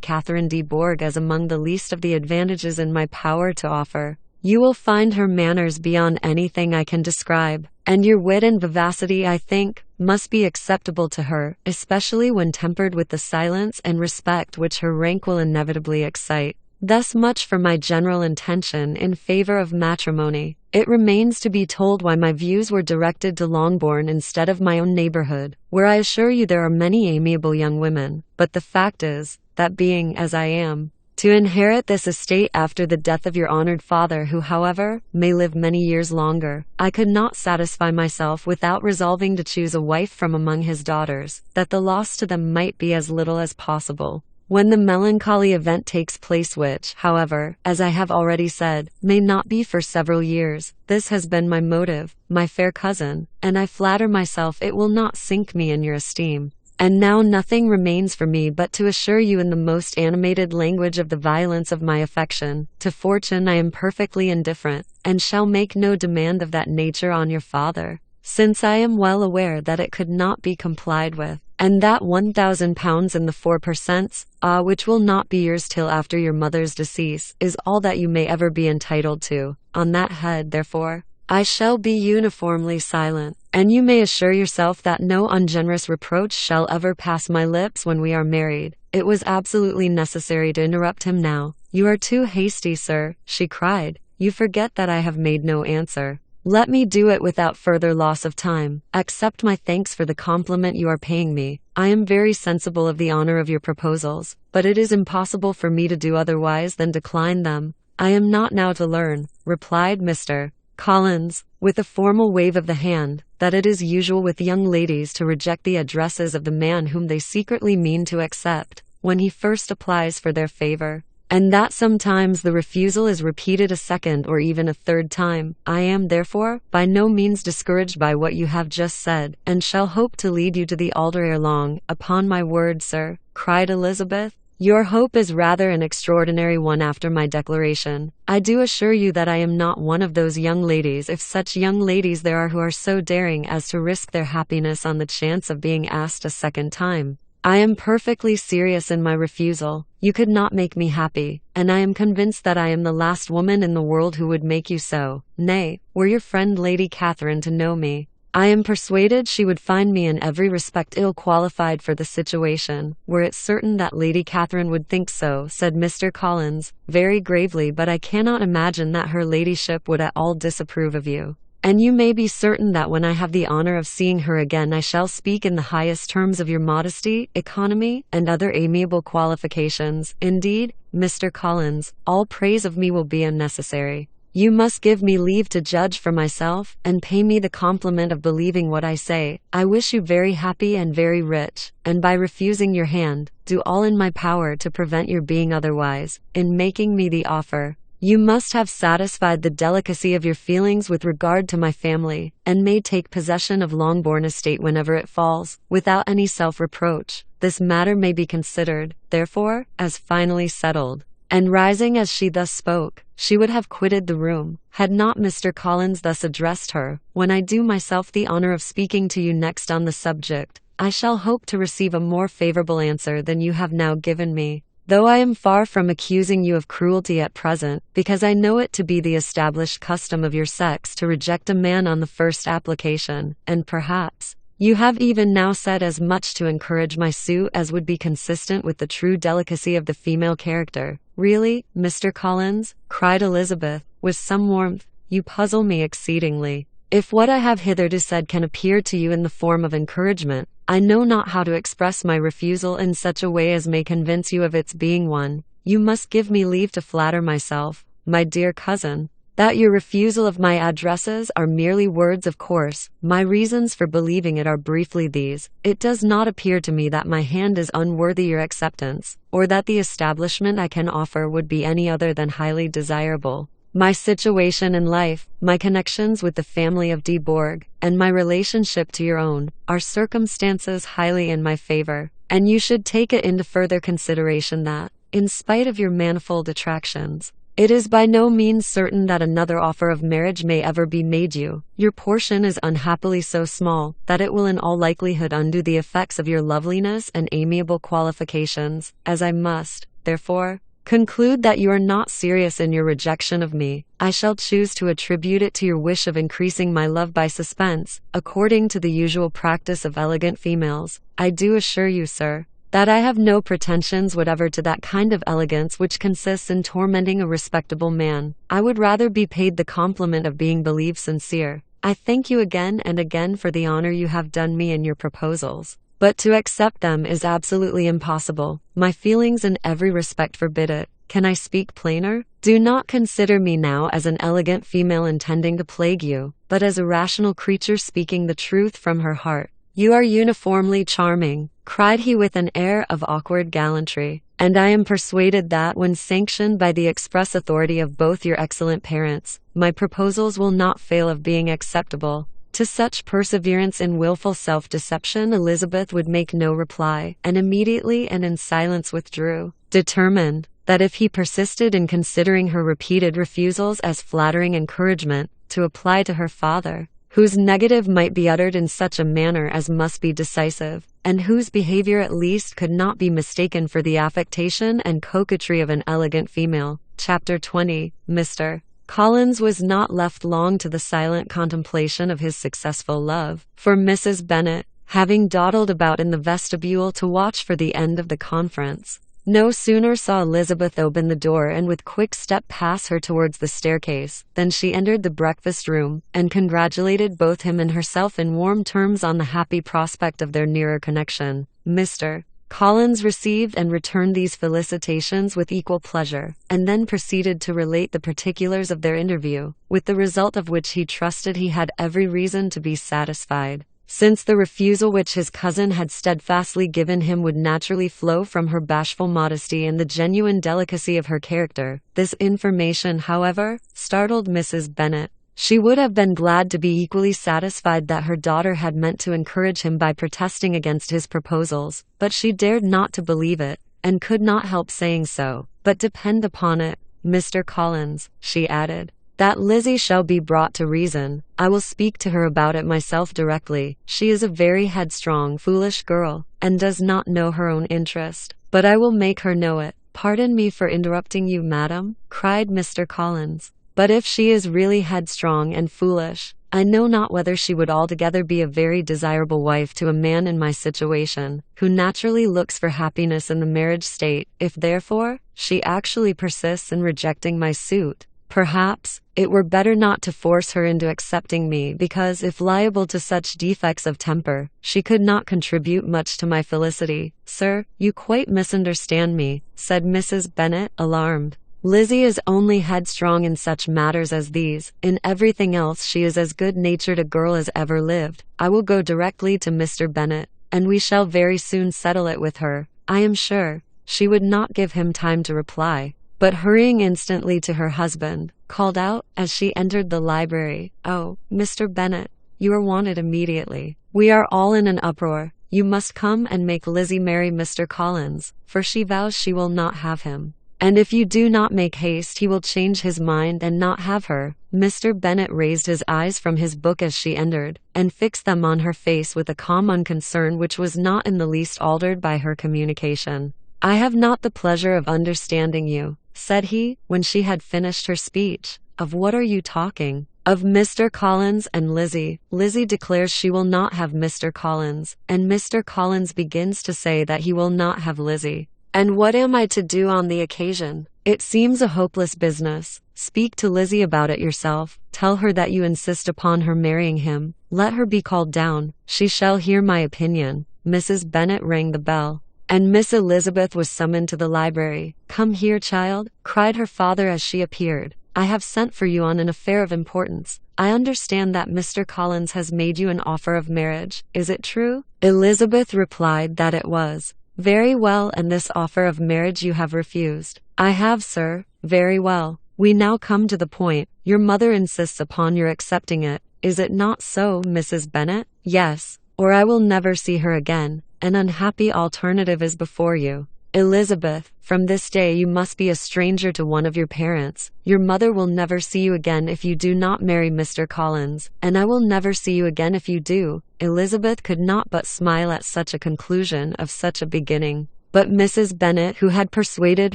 Catherine de Bourgh as among the least of the advantages in my power to offer. You will find her manners beyond anything I can describe, and your wit and vivacity, I think, must be acceptable to her, especially when tempered with the silence and respect which her rank will inevitably excite. Thus much for my general intention in favor of matrimony. It remains to be told why my views were directed to Longbourn instead of my own neighborhood, where I assure you there are many amiable young women, but the fact is, that being, as I am, to inherit this estate after the death of your honored father, who, however, may live many years longer, I could not satisfy myself without resolving to choose a wife from among his daughters, that the loss to them might be as little as possible. When the melancholy event takes place which, however, as I have already said, may not be for several years, this has been my motive, my fair cousin, and I flatter myself it will not sink me in your esteem. And now nothing remains for me but to assure you in the most animated language of the violence of my affection. To fortune I am perfectly indifferent, and shall make no demand of that nature on your father, since I am well aware that it could not be complied with, and that £1,000 in the 4%, which will not be yours till after your mother's decease, is all that you may ever be entitled to. On that head, therefore, I shall be uniformly silent, and you may assure yourself that no ungenerous reproach shall ever pass my lips when we are married." It was absolutely necessary to interrupt him now. "You are too hasty, sir," she cried. "You forget that I have made no answer. Let me do it without further loss of time. Accept my thanks for the compliment you are paying me. I am very sensible of the honor of your proposals, but it is impossible for me to do otherwise than decline them." "I am not now to learn," replied Mr. Collins, with a formal wave of the hand, "that it is usual with young ladies to reject the addresses of the man whom they secretly mean to accept, when he first applies for their favor, and that sometimes the refusal is repeated a second or even a third time. I am, therefore, by no means discouraged by what you have just said, and shall hope to lead you to the altar ere long." "Upon my word, sir," cried Elizabeth, "your hope is rather an extraordinary one after my declaration. I do assure you that I am not one of those young ladies, if such young ladies there are, who are so daring as to risk their happiness on the chance of being asked a second time. I am perfectly serious in my refusal. You could not make me happy, and I am convinced that I am the last woman in the world who would make you so. Nay, were your friend Lady Catherine to know me, I am persuaded she would find me in every respect ill qualified for the situation. Were it certain that Lady Catherine would think so," said Mr. Collins, very gravely, "but I cannot imagine that her ladyship would at all disapprove of you. And you may be certain that when I have the honor of seeing her again I shall speak in the highest terms of your modesty, economy, and other amiable qualifications. Indeed, Mr. Collins, all praise of me will be unnecessary. You must give me leave to judge for myself, and pay me the compliment of believing what I say. I wish you very happy and very rich, and by refusing your hand, do all in my power to prevent your being otherwise. In making me the offer, you must have satisfied the delicacy of your feelings with regard to my family, and may take possession of Longbourn estate whenever it falls, without any self-reproach. This matter may be considered, therefore, as finally settled." And rising as she thus spoke, she would have quitted the room, had not Mr. Collins thus addressed her: "When I do myself the honor of speaking to you next on the subject, I shall hope to receive a more favorable answer than you have now given me. though I am far from accusing you of cruelty at present, because I know it to be the established custom of your sex to reject a man on the first application, and perhaps you have even now said as much to encourage my suit as would be consistent with the true delicacy of the female character. Really, Mr. Collins, cried Elizabeth, with some warmth, you puzzle me exceedingly. If what I have hitherto said can appear to you in the form of encouragement, I know not how to express my refusal in such a way as may convince you of its being one. You must give me leave to flatter myself, my dear cousin, that your refusal of my addresses are merely words of course. My reasons for believing it are briefly these. It does not appear to me that my hand is unworthy your acceptance, or that the establishment I can offer would be any other than highly desirable. My situation in life, my connections with the family of de Bourgh, and my relationship to your own, are circumstances highly in my favor, and you should take it into further consideration that, in spite of your manifold attractions, it is by no means certain that another offer of marriage may ever be made you. Your portion is unhappily so small that it will in all likelihood undo the effects of your loveliness and amiable qualifications, as I must, therefore, conclude that you are not serious in your rejection of me. I shall choose to attribute it to your wish of increasing my love by suspense, according to the usual practice of elegant females. I do assure you, sir, that I have no pretensions whatever to that kind of elegance which consists in tormenting a respectable man. I would rather be paid the compliment of being believed sincere. I thank you again and again for the honor you have done me in your proposals, but to accept them is absolutely impossible. My feelings in every respect forbid it. Can I speak plainer? Do not consider me now as an elegant female intending to plague you, but as a rational creature speaking the truth from her heart. You are uniformly charming, cried he with an air of awkward gallantry, and I am persuaded that, when sanctioned by the express authority of both your excellent parents, my proposals will not fail of being acceptable. To such perseverance in wilful self-deception Elizabeth would make no reply, and immediately and in silence withdrew, determined that if he persisted in considering her repeated refusals as flattering encouragement, to apply to her father, whose negative might be uttered in such a manner as must be decisive, and whose behavior at least could not be mistaken for the affectation and coquetry of an elegant female. Chapter 20. Mr. Collins was not left long to the silent contemplation of his successful love, for Mrs. Bennet, having dawdled about in the vestibule to watch for the end of the conference, no sooner saw Elizabeth open the door and with quick step pass her towards the staircase, than she entered the breakfast room, and congratulated both him and herself in warm terms on the happy prospect of their nearer connection. Mr. Collins received and returned these felicitations with equal pleasure, and then proceeded to relate the particulars of their interview, with the result of which he trusted he had every reason to be satisfied, since the refusal which his cousin had steadfastly given him would naturally flow from her bashful modesty and the genuine delicacy of her character. This information, however, startled Mrs. Bennet. She would have been glad to be equally satisfied that her daughter had meant to encourage him by protesting against his proposals, but she dared not to believe it, and could not help saying so. But depend upon it, Mr. Collins, she added, that Lizzie shall be brought to reason. I will speak to her about it myself directly. She is a very headstrong, foolish girl, and does not know her own interest, but I will make her know it. Pardon me for interrupting you, madam, cried Mr. Collins. But if she is really headstrong and foolish, I know not whether she would altogether be a very desirable wife to a man in my situation, who naturally looks for happiness in the marriage state. If therefore, she actually persists in rejecting my suit, perhaps, it were better not to force her into accepting me, because if liable to such defects of temper, she could not contribute much to my felicity. Sir, you quite misunderstand me, said Mrs. Bennet, alarmed. Lizzie is only headstrong in such matters as these. In everything else she is as good-natured a girl as ever lived. I will go directly to Mr. Bennet, and we shall very soon settle it with her. I am sure she would not give him time to reply, but hurrying instantly to her husband, called out, as she entered the library, "Oh, Mr. Bennet, you are wanted immediately. We are all in an uproar. You must come and make Lizzie marry Mr. Collins, for she vows she will not have him. And if you do not make haste he will change his mind and not have her." Mr. Bennet raised his eyes from his book as she entered, and fixed them on her face with a calm unconcern which was not in the least altered by her communication. "I have not the pleasure of understanding you," said he, when she had finished her speech. "Of what are you talking?" "Of Mr. Collins and Lizzie. Lizzie declares she will not have Mr. Collins, and Mr. Collins begins to say that he will not have Lizzie. And what am I to do on the occasion? It seems a hopeless business. Speak to Lizzie about it yourself. Tell her that you insist upon her marrying him. Let her be called down. She shall hear my opinion." Mrs. Bennet rang the bell, and Miss Elizabeth was summoned to the library. "Come here, child," cried her father as she appeared. "I have sent for you on an affair of importance. I understand that Mr. Collins has made you an offer of marriage. Is it true?" Elizabeth replied that it was. "Very well, and this offer of marriage you have refused." "I have, sir." "Very well. We now come to the point. Your mother insists upon your accepting it. Is it not so, Mrs. Bennet?" "Yes, or I will never see her again. An unhappy alternative is before you. Elizabeth, from this day you must be a stranger to one of your parents. Your mother will never see you again if you do not marry Mr. Collins, and I will never see you again if you do." Elizabeth could not but smile at such a conclusion of such a beginning. But Mrs. Bennet, who had persuaded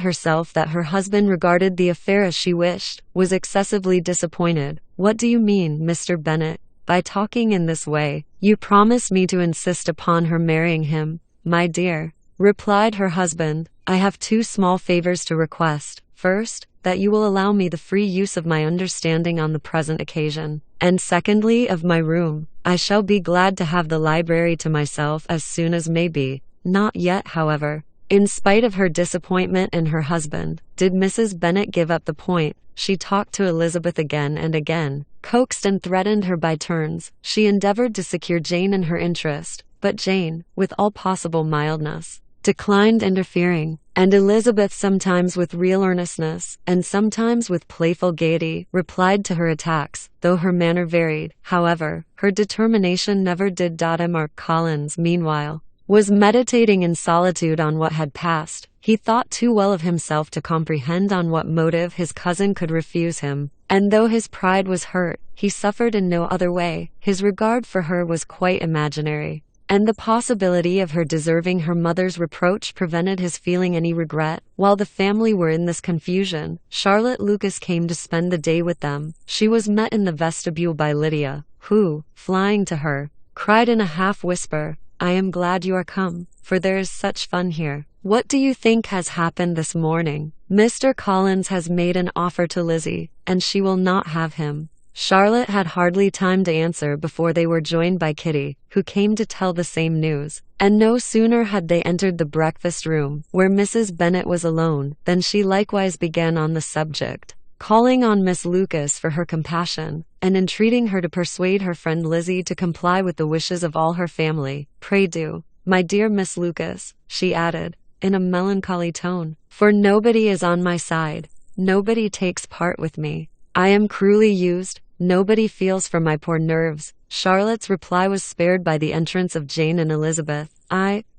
herself that her husband regarded the affair as she wished, was excessively disappointed. "What do you mean, Mr. Bennet, by talking in this way? You promise me to insist upon her marrying him." "My dear," replied her husband, "I have two small favors to request. First, that you will allow me the free use of my understanding on the present occasion, and secondly, of my room. I shall be glad to have the library to myself as soon as may be." Not yet, however. In spite of her disappointment in her husband, did Mrs. Bennet give up the point. She talked to Elizabeth again and again, coaxed and threatened her by turns. She endeavored to secure Jane in her interest, but Jane, with all possible mildness, declined interfering, and Elizabeth, sometimes with real earnestness, and sometimes with playful gaiety, replied to her attacks. Though her manner varied, however, her determination never did. Mark Collins, meanwhile, was meditating in solitude on what had passed. He thought too well of himself to comprehend on what motive his cousin could refuse him, and though his pride was hurt, he suffered in no other way. His regard for her was quite imaginary, and the possibility of her deserving her mother's reproach prevented his feeling any regret. While the family were in this confusion, Charlotte Lucas came to spend the day with them. She was met in the vestibule by Lydia, who, flying to her, cried in a half-whisper, "I am glad you are come, for there is such fun here. What do you think has happened this morning? Mr. Collins has made an offer to Lizzie, and she will not have him." Charlotte had hardly time to answer before they were joined by Kitty, who came to tell the same news. And no sooner had they entered the breakfast room, where Mrs. Bennet was alone, than she likewise began on the subject, calling on Miss Lucas for her compassion, and entreating her to persuade her friend Lizzie to comply with the wishes of all her family. "Pray do, my dear Miss Lucas," she added, in a melancholy tone, "for nobody is on my side. Nobody takes part with me. I am cruelly used. Nobody feels for my poor nerves." Charlotte's reply was spared by the entrance of Jane and Elizabeth.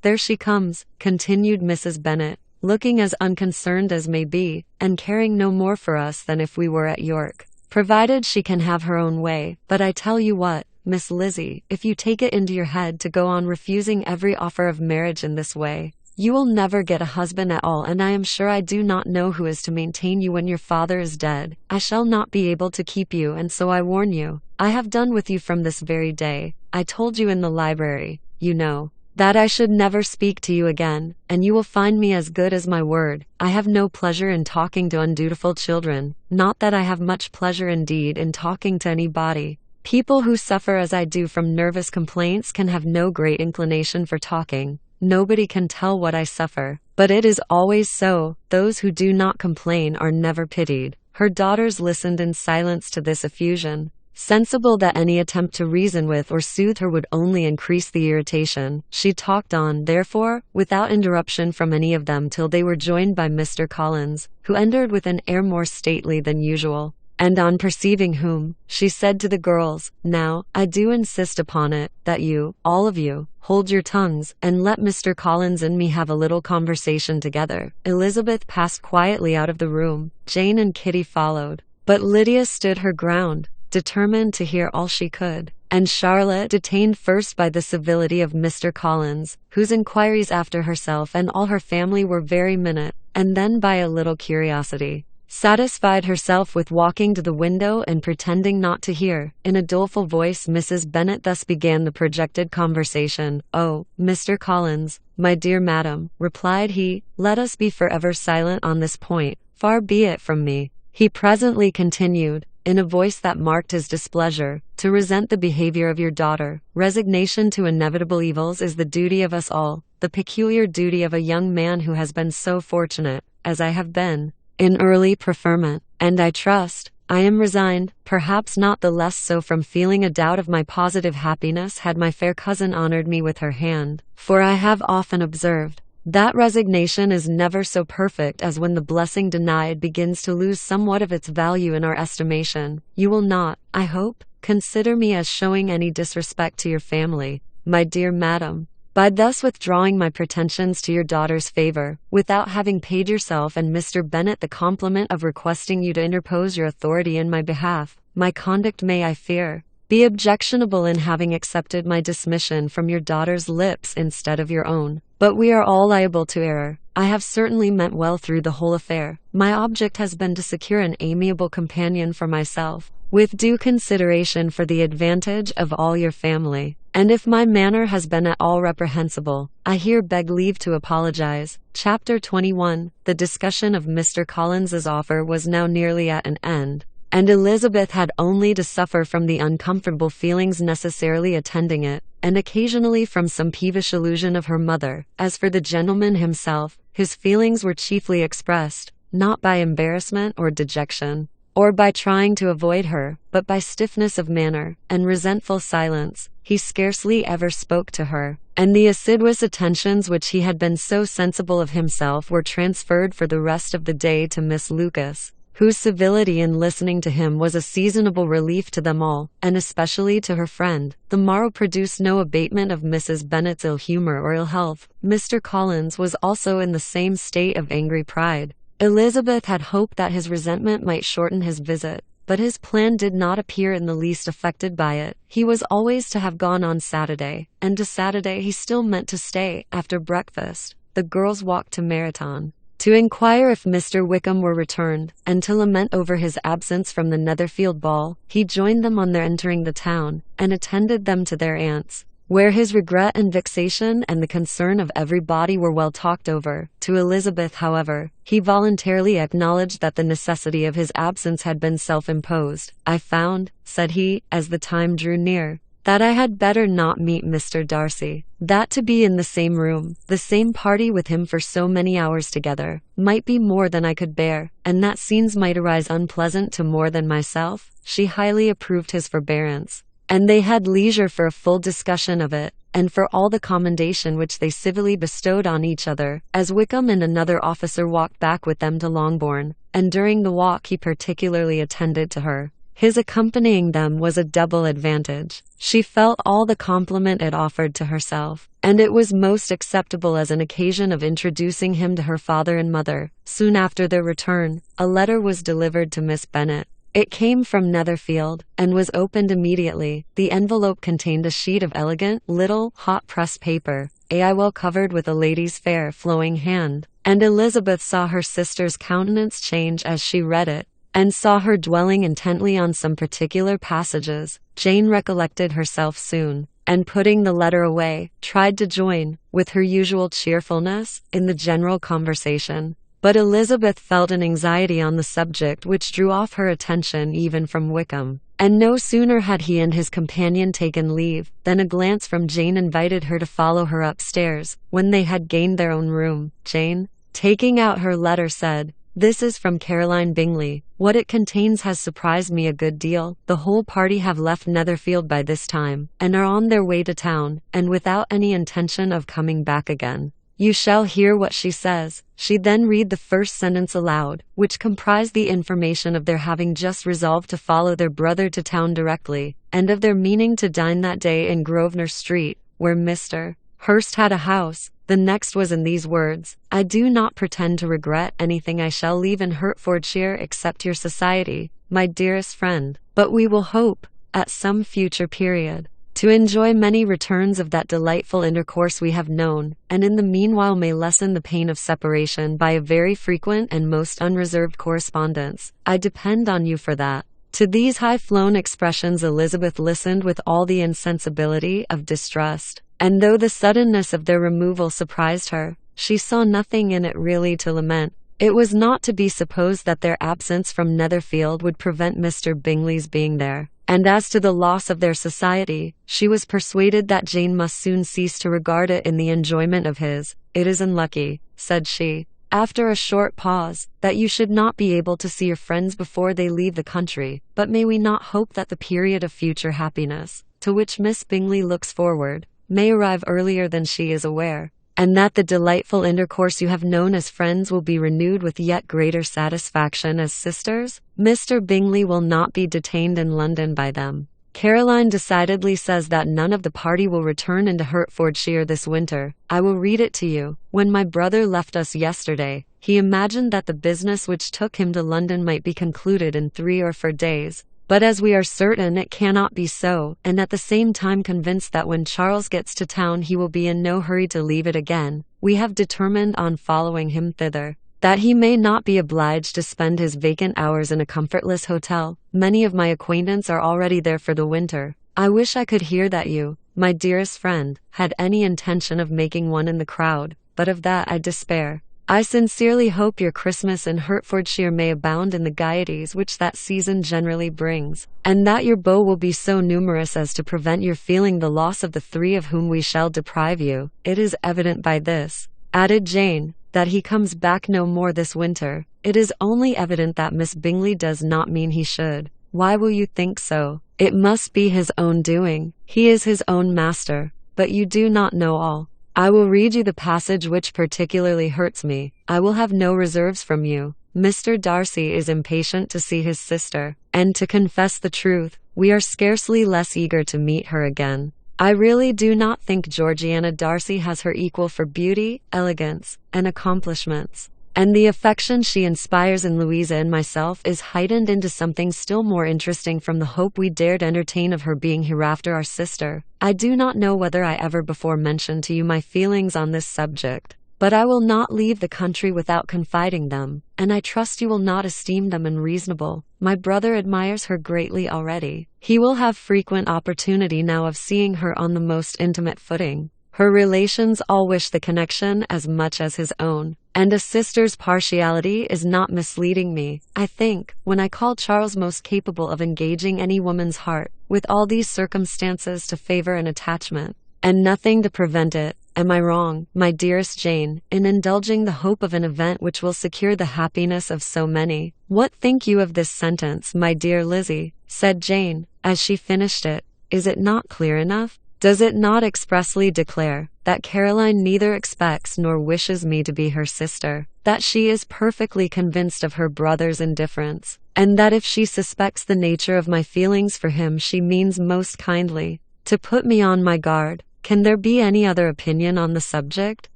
"There she comes," continued Mrs. Bennet, looking as unconcerned as may be, and caring no more for us than if we were at York, provided she can have her own way. But I tell you what, Miss Lizzie, if you take it into your head to go on refusing every offer of marriage in this way, you will never get a husband at all, and I am sure I do not know who is to maintain you when your father is dead. I shall not be able to keep you, and so I warn you. I have done with you from this very day. I told you in the library, you know, that I should never speak to you again, and you will find me as good as my word. I have no pleasure in talking to undutiful children, not that I have much pleasure indeed in talking to anybody. People who suffer as I do from nervous complaints can have no great inclination for talking. Nobody can tell what I suffer, but it is always so. Those who do not complain are never pitied." Her daughters listened in silence to this effusion, sensible that any attempt to reason with or soothe her would only increase the irritation. She talked on, therefore, without interruption from any of them till they were joined by Mr. Collins, who entered with an air more stately than usual, and on perceiving whom, she said to the girls, "Now, I do insist upon it, that you, all of you, hold your tongues, and let Mr. Collins and me have a little conversation together." Elizabeth passed quietly out of the room. Jane and Kitty followed, but Lydia stood her ground, determined to hear all she could. and Charlotte, detained first by the civility of Mr. Collins, whose inquiries after herself and all her family were very minute, and then by a little curiosity, satisfied herself with walking to the window and pretending not to hear. In a doleful voice Mrs. Bennet thus began the projected conversation. "Oh, Mr. Collins, my dear madam," replied he, "let us be forever silent on this point. Far be it from me," he presently continued, in a voice that marked his displeasure, "to resent the behavior of your daughter. Resignation to inevitable evils is the duty of us all, the peculiar duty of a young man who has been so fortunate, as I have been, in early preferment, and I trust, I am resigned, perhaps not the less so from feeling a doubt of my positive happiness had my fair cousin honored me with her hand, for I have often observed, that resignation is never so perfect as when the blessing denied begins to lose somewhat of its value in our estimation. You will not, I hope, consider me as showing any disrespect to your family, my dear madam, by thus withdrawing my pretensions to your daughter's favor, without having paid yourself and Mr. Bennet the compliment of requesting you to interpose your authority in my behalf. My conduct may, I fear, be objectionable in having accepted my dismission from your daughter's lips instead of your own, but we are all liable to error. I have certainly meant well through the whole affair. My object has been to secure an amiable companion for myself, with due consideration for the advantage of all your family, and if my manner has been at all reprehensible, I here beg leave to apologize. Chapter 21. The discussion of Mr. Collins's offer was now nearly at an end, and Elizabeth had only to suffer from the uncomfortable feelings necessarily attending it, and occasionally from some peevish allusion of her mother. As for the gentleman himself, his feelings were chiefly expressed, not by embarrassment or dejection, or by trying to avoid her, but by stiffness of manner, and resentful silence. He scarcely ever spoke to her, and the assiduous attentions which he had been so sensible of himself were transferred for the rest of the day to Miss Lucas, whose civility in listening to him was a seasonable relief to them all, and especially to her friend. The morrow produced no abatement of Mrs. Bennet's ill humor or ill health. Mr. Collins was also in the same state of angry pride. Elizabeth had hoped that his resentment might shorten his visit, but his plan did not appear in the least affected by it. He was always to have gone on Saturday, and to Saturday he still meant to stay. After breakfast, the girls walked to Meryton, to inquire if Mr. Wickham were returned, and to lament over his absence from the Netherfield ball. He joined them on their entering the town, and attended them to their aunt's, where his regret and vexation and the concern of everybody were well talked over. To Elizabeth, however, he voluntarily acknowledged that the necessity of his absence had been self-imposed. "I found," said he, as the time drew near, "that I had better not meet Mr. Darcy. That to be in the same room, the same party with him for so many hours together, might be more than I could bear, and that scenes might arise unpleasant to more than myself." She highly approved his forbearance, and they had leisure for a full discussion of it, and for all the commendation which they civilly bestowed on each other, as Wickham and another officer walked back with them to Longbourn, and during the walk he particularly attended to her. His accompanying them was a double advantage. She felt all the compliment it offered to herself, and it was most acceptable as an occasion of introducing him to her father and mother. Soon after their return, a letter was delivered to Miss Bennet. It came from Netherfield, and was opened immediately. The envelope contained a sheet of elegant, little, hot-pressed paper, well covered with a lady's fair, flowing hand, and Elizabeth saw her sister's countenance change as she read it, and saw her dwelling intently on some particular passages. Jane recollected herself soon, and putting the letter away, tried to join, with her usual cheerfulness, in the general conversation. But Elizabeth felt an anxiety on the subject which drew off her attention even from Wickham, and no sooner had he and his companion taken leave, than a glance from Jane invited her to follow her upstairs. When they had gained their own room, Jane, taking out her letter, said, "This is from Caroline Bingley. What it contains has surprised me a good deal. The whole party have left Netherfield by this time, and are on their way to town, and without any intention of coming back again. You shall hear what she says." She then read the first sentence aloud, which comprised the information of their having just resolved to follow their brother to town directly, and of their meaning to dine that day in Grosvenor Street, where Mr. Hurst had a house. The next was in these words: "I do not pretend to regret anything I shall leave in Hertfordshire except your society, my dearest friend, but we will hope, at some future period, to enjoy many returns of that delightful intercourse we have known, and in the meanwhile may lessen the pain of separation by a very frequent and most unreserved correspondence. I depend on you for that." To these high-flown expressions Elizabeth listened with all the insensibility of distrust, and though the suddenness of their removal surprised her, she saw nothing in it really to lament. It was not to be supposed that their absence from Netherfield would prevent Mr. Bingley's being there, and as to the loss of their society, she was persuaded that Jane must soon cease to regard it in the enjoyment of his. "It is unlucky," said she, after a short pause, "that you should not be able to see your friends before they leave the country, but may we not hope that the period of future happiness, to which Miss Bingley looks forward, may arrive earlier than she is aware, and that the delightful intercourse you have known as friends will be renewed with yet greater satisfaction as sisters? Mr. Bingley will not be detained in London by them. Caroline decidedly says that none of the party will return into Hertfordshire this winter. I will read it to you. When my brother left us yesterday, he imagined that the business which took him to London might be concluded in 3 or 4 days. But as we are certain it cannot be so, and at the same time convinced that when Charles gets to town he will be in no hurry to leave it again, we have determined on following him thither, that he may not be obliged to spend his vacant hours in a comfortless hotel. Many of my acquaintance are already there for the winter. I wish I could hear that you, my dearest friend, had any intention of making one in the crowd, but of that I despair. I sincerely hope your Christmas in Hertfordshire may abound in the gaieties which that season generally brings, and that your beaux will be so numerous as to prevent your feeling the loss of the 3 of whom we shall deprive you. It is evident by this," added Jane, "that he comes back no more this winter. It is only evident that Miss Bingley does not mean he should. Why will you think so? It must be his own doing. He is his own master. But you do not know all. I will read you the passage which particularly hurts me. I will have no reserves from you. Mr. Darcy is impatient to see his sister, and to confess the truth, we are scarcely less eager to meet her again. I really do not think Georgiana Darcy has her equal for beauty, elegance, and accomplishments, and the affection she inspires in Louisa and myself is heightened into something still more interesting from the hope we dared entertain of her being hereafter our sister. I do not know whether I ever before mentioned to you my feelings on this subject, but I will not leave the country without confiding them, and I trust you will not esteem them unreasonable. My brother admires her greatly already. He will have frequent opportunity now of seeing her on the most intimate footing. Her relations all wish the connection as much as his own, and a sister's partiality is not misleading me, I think, when I call Charles most capable of engaging any woman's heart, with all these circumstances to favor an attachment, and nothing to prevent it. Am I wrong, my dearest Jane, in indulging the hope of an event which will secure the happiness of so many? What think you of this sentence, my dear Lizzie? Said Jane, as she finished it. Is it not clear enough? Does it not expressly declare that Caroline neither expects nor wishes me to be her sister, that she is perfectly convinced of her brother's indifference, and that if she suspects the nature of my feelings for him she means most kindly to put me on my guard? Can there be any other opinion on the subject?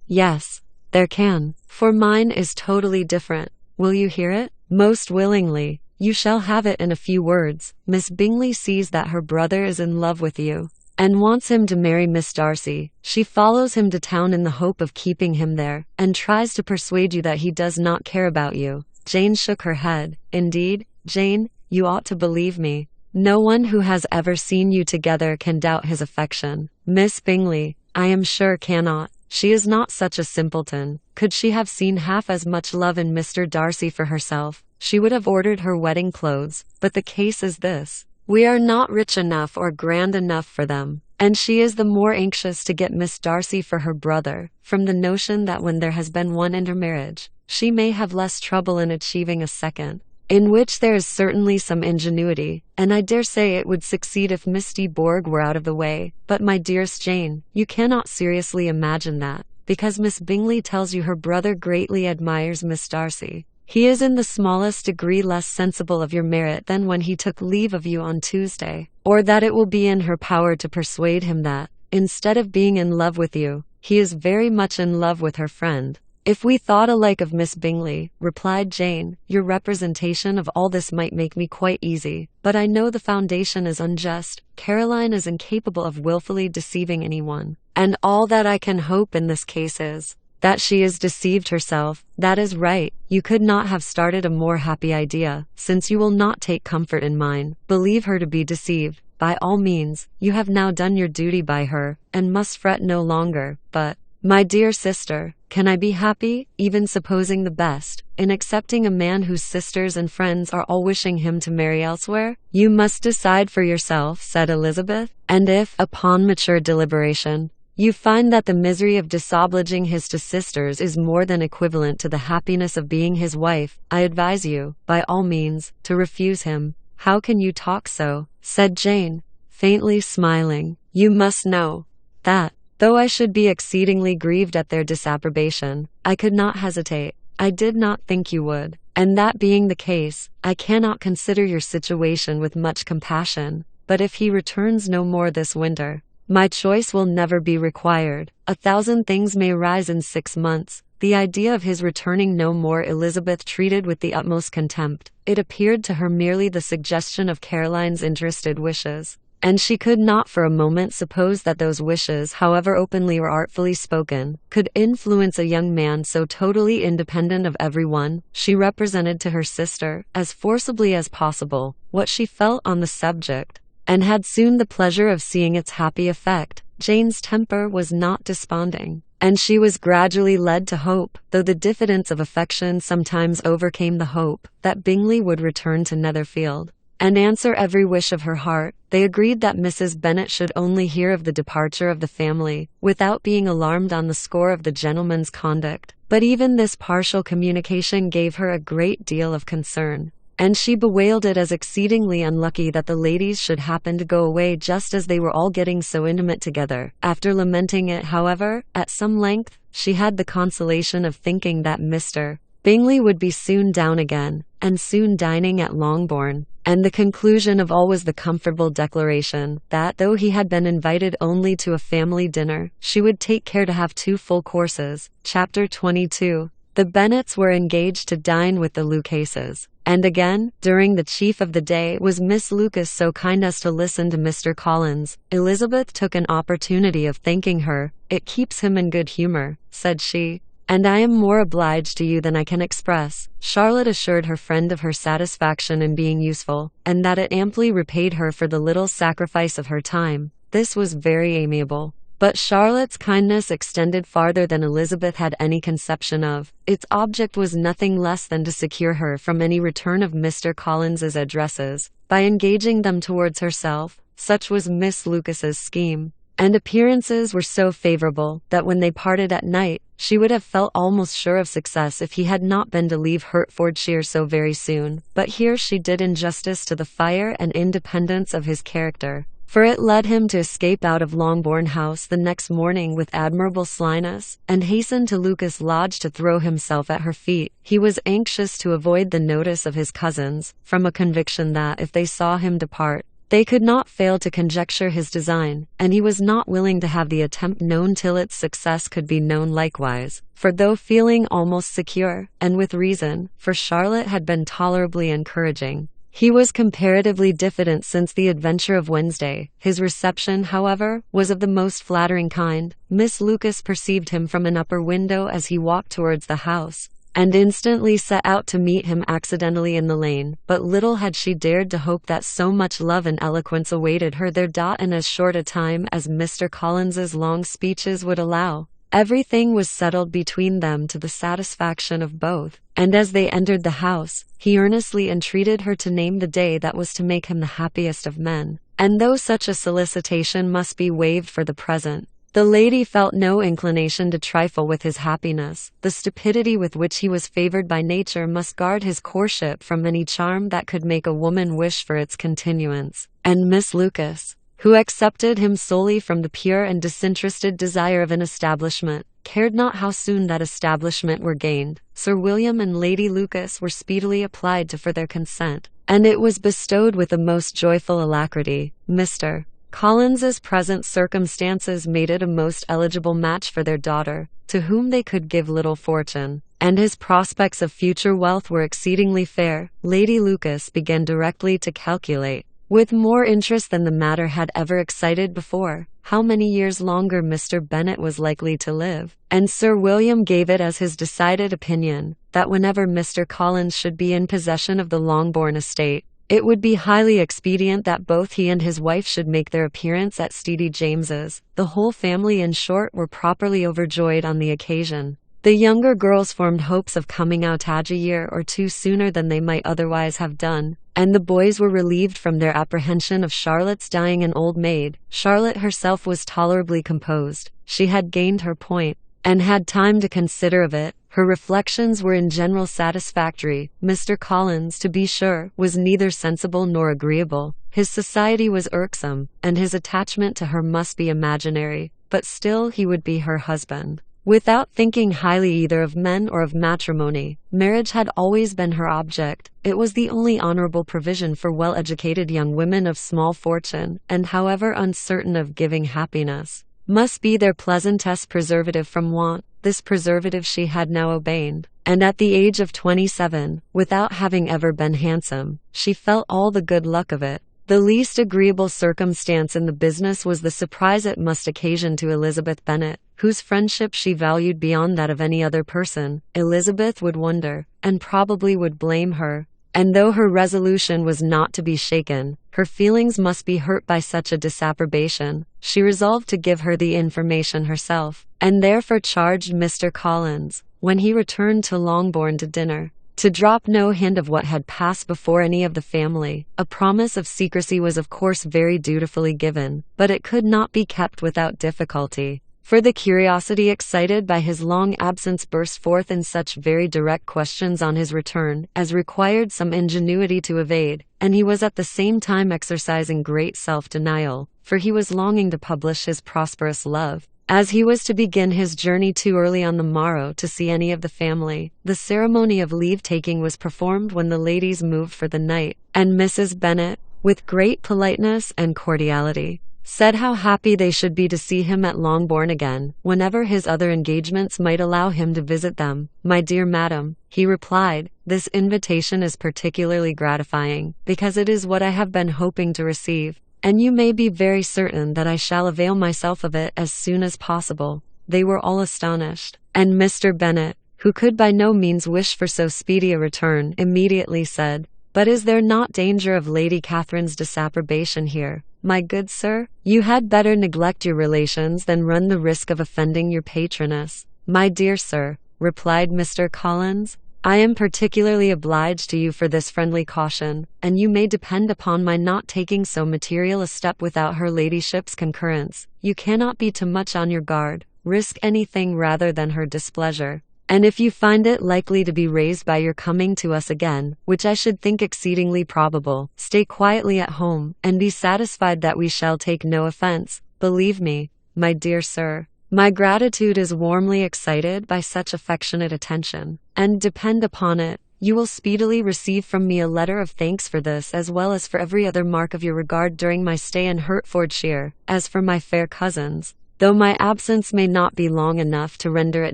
Yes, there can, for mine is totally different. Will you hear it? Most willingly. You shall have it in a few words. Miss Bingley sees that her brother is in love with you, and wants him to marry Miss Darcy. She follows him to town in the hope of keeping him there, and tries to persuade you that he does not care about you. Jane shook her head. Indeed, Jane, you ought to believe me. No one who has ever seen you together can doubt his affection. Miss Bingley, I am sure, cannot. She is not such a simpleton. Could she have seen half as much love in Mr. Darcy for herself, she would have ordered her wedding clothes. But the case is this. We are not rich enough or grand enough for them, and she is the more anxious to get Miss Darcy for her brother, from the notion that when there has been one intermarriage, she may have less trouble in achieving a second, in which there is certainly some ingenuity, and I dare say it would succeed if Miss de Bourgh were out of the way. But my dearest Jane, you cannot seriously imagine that, because Miss Bingley tells you her brother greatly admires Miss Darcy, he is in the smallest degree less sensible of your merit than when he took leave of you on Tuesday, or that it will be in her power to persuade him that, instead of being in love with you, he is very much in love with her friend. "If we thought alike of Miss Bingley," replied Jane, "your representation of all this might make me quite easy. But I know the foundation is unjust. Caroline is incapable of wilfully deceiving anyone. And all that I can hope in this case is that she is deceived herself." "That is right. You could not have started a more happy idea. Since you will not take comfort in mine, believe her to be deceived. By all means, you have now done your duty by her, and must fret no longer. But, my dear sister, can I be happy, even supposing the best, in accepting a man whose sisters and friends are all wishing him to marry elsewhere?" "You must decide for yourself," said Elizabeth, "and if, upon mature deliberation, you find that the misery of disobliging his two sisters is more than equivalent to the happiness of being his wife, I advise you, by all means, to refuse him." "How can you talk so?" said Jane, faintly smiling. "You must know that, though I should be exceedingly grieved at their disapprobation, I could not hesitate. I did not think you would. And that being the case, I cannot consider your situation with much compassion. But if he returns no more this winter, my choice will never be required. 1,000 things may rise in 6 months. The idea of his returning no more Elizabeth treated with the utmost contempt. It appeared to her merely the suggestion of Caroline's interested wishes, and she could not for a moment suppose that those wishes, however openly or artfully spoken, could influence a young man so totally independent of everyone. She represented to her sister, as forcibly as possible, what she felt on the subject, and had soon the pleasure of seeing its happy effect. Jane's temper was not desponding, and she was gradually led to hope, though the diffidence of affection sometimes overcame the hope, that Bingley would return to Netherfield, and answer every wish of her heart. They agreed that Mrs. Bennet should only hear of the departure of the family, without being alarmed on the score of the gentleman's conduct. But even this partial communication gave her a great deal of concern, and she bewailed it as exceedingly unlucky that the ladies should happen to go away just as they were all getting so intimate together. After lamenting it, however, at some length, she had the consolation of thinking that Mr. Bingley would be soon down again, and soon dining at Longbourn, and the conclusion of all was the comfortable declaration that, though he had been invited only to a family dinner, she would take care to have 2 full courses. Chapter 22. The Bennets were engaged to dine with the Lucases, and again, during the chief of the day, was Miss Lucas so kind as to listen to Mr. Collins. Elizabeth took an opportunity of thanking her. "It keeps him in good humour," said she, "and I am more obliged to you than I can express." Charlotte assured her friend of her satisfaction in being useful, and that it amply repaid her for the little sacrifice of her time. This was very amiable. But Charlotte's kindness extended farther than Elizabeth had any conception of. Its object was nothing less than to secure her from any return of Mr. Collins's addresses, by engaging them towards herself. Such was Miss Lucas's scheme, and appearances were so favourable, that when they parted at night, she would have felt almost sure of success if he had not been to leave Hertfordshire so very soon. But here she did injustice to the fire and independence of his character, for it led him to escape out of Longbourn House the next morning with admirable slyness, and hasten to Lucas Lodge to throw himself at her feet. He was anxious to avoid the notice of his cousins, from a conviction that, if they saw him depart, they could not fail to conjecture his design, and he was not willing to have the attempt known till its success could be known likewise. For though feeling almost secure, and with reason, for Charlotte had been tolerably encouraging, he was comparatively diffident since the adventure of Wednesday. His reception, however, was of the most flattering kind. Miss Lucas perceived him from an upper window as he walked towards the house, and instantly set out to meet him accidentally in the lane. But little had she dared to hope that so much love and eloquence awaited her there. In as short a time as Mr. Collins's long speeches would allow, everything was settled between them to the satisfaction of both, and as they entered the house, he earnestly entreated her to name the day that was to make him the happiest of men. And though such a solicitation must be waived for the present, the lady felt no inclination to trifle with his happiness. The stupidity with which he was favoured by nature must guard his courtship from any charm that could make a woman wish for its continuance, and Miss Lucas, who accepted him solely from the pure and disinterested desire of an establishment, cared not how soon that establishment were gained. Sir William and Lady Lucas were speedily applied to for their consent, and it was bestowed with the most joyful alacrity. Mr. Collins's present circumstances made it a most eligible match for their daughter, to whom they could give little fortune, and his prospects of future wealth were exceedingly fair. Lady Lucas began directly to calculate, with more interest than the matter had ever excited before, how many years longer Mr. Bennet was likely to live, and Sir William gave it as his decided opinion that whenever Mr. Collins should be in possession of the Longbourn estate, it would be highly expedient that both he and his wife should make their appearance at Steady James's. The whole family, in short, were properly overjoyed on the occasion. The younger girls formed hopes of coming out a year or two sooner than they might otherwise have done, and the boys were relieved from their apprehension of Charlotte's dying an old maid. Charlotte herself was tolerably composed. She had gained her point, and had time to consider of it. Her reflections were in general satisfactory. Mr. Collins, to be sure, was neither sensible nor agreeable. His society was irksome, and his attachment to her must be imaginary, but still he would be her husband. Without thinking highly either of men or of matrimony, marriage had always been her object. It was the only honorable provision for well-educated young women of small fortune, and however uncertain of giving happiness, must be their pleasantest preservative from want. This preservative she had now obtained, and at the age of 27, without having ever been handsome, she felt all the good luck of it. The least agreeable circumstance in the business was the surprise it must occasion to Elizabeth Bennet, whose friendship she valued beyond that of any other person. Elizabeth would wonder, and probably would blame her, and though her resolution was not to be shaken, her feelings must be hurt by such a disapprobation. She resolved to give her the information herself, and therefore charged Mr. Collins, when he returned to Longbourn to dinner, to drop no hint of what had passed before any of the family. A promise of secrecy was of course very dutifully given, but it could not be kept without difficulty, for the curiosity excited by his long absence burst forth in such very direct questions on his return as required some ingenuity to evade, and he was at the same time exercising great self-denial, for he was longing to publish his prosperous love, as he was to begin his journey too early on the morrow to see any of the family. The ceremony of leave-taking was performed when the ladies moved for the night, and Mrs. Bennet, with great politeness and cordiality, said how happy they should be to see him at Longbourn again, whenever his other engagements might allow him to visit them. "My dear madam," he replied, "this invitation is particularly gratifying, because it is what I have been hoping to receive, and you may be very certain that I shall avail myself of it as soon as possible." They were all astonished, and Mr. Bennet, who could by no means wish for so speedy a return, immediately said, "But is there not danger of Lady Catherine's disapprobation here? My good sir, you had better neglect your relations than run the risk of offending your patroness." "My dear sir," replied Mr. Collins, "I am particularly obliged to you for this friendly caution, and you may depend upon my not taking so material a step without her ladyship's concurrence. You cannot be too much on your guard, risk anything rather than her displeasure, and if you find it likely to be raised by your coming to us again, which I should think exceedingly probable, stay quietly at home, and be satisfied that we shall take no offense. Believe me, my dear sir, my gratitude is warmly excited by such affectionate attention, and depend upon it, you will speedily receive from me a letter of thanks for this as well as for every other mark of your regard during my stay in Hertfordshire. As for my fair cousins, though my absence may not be long enough to render it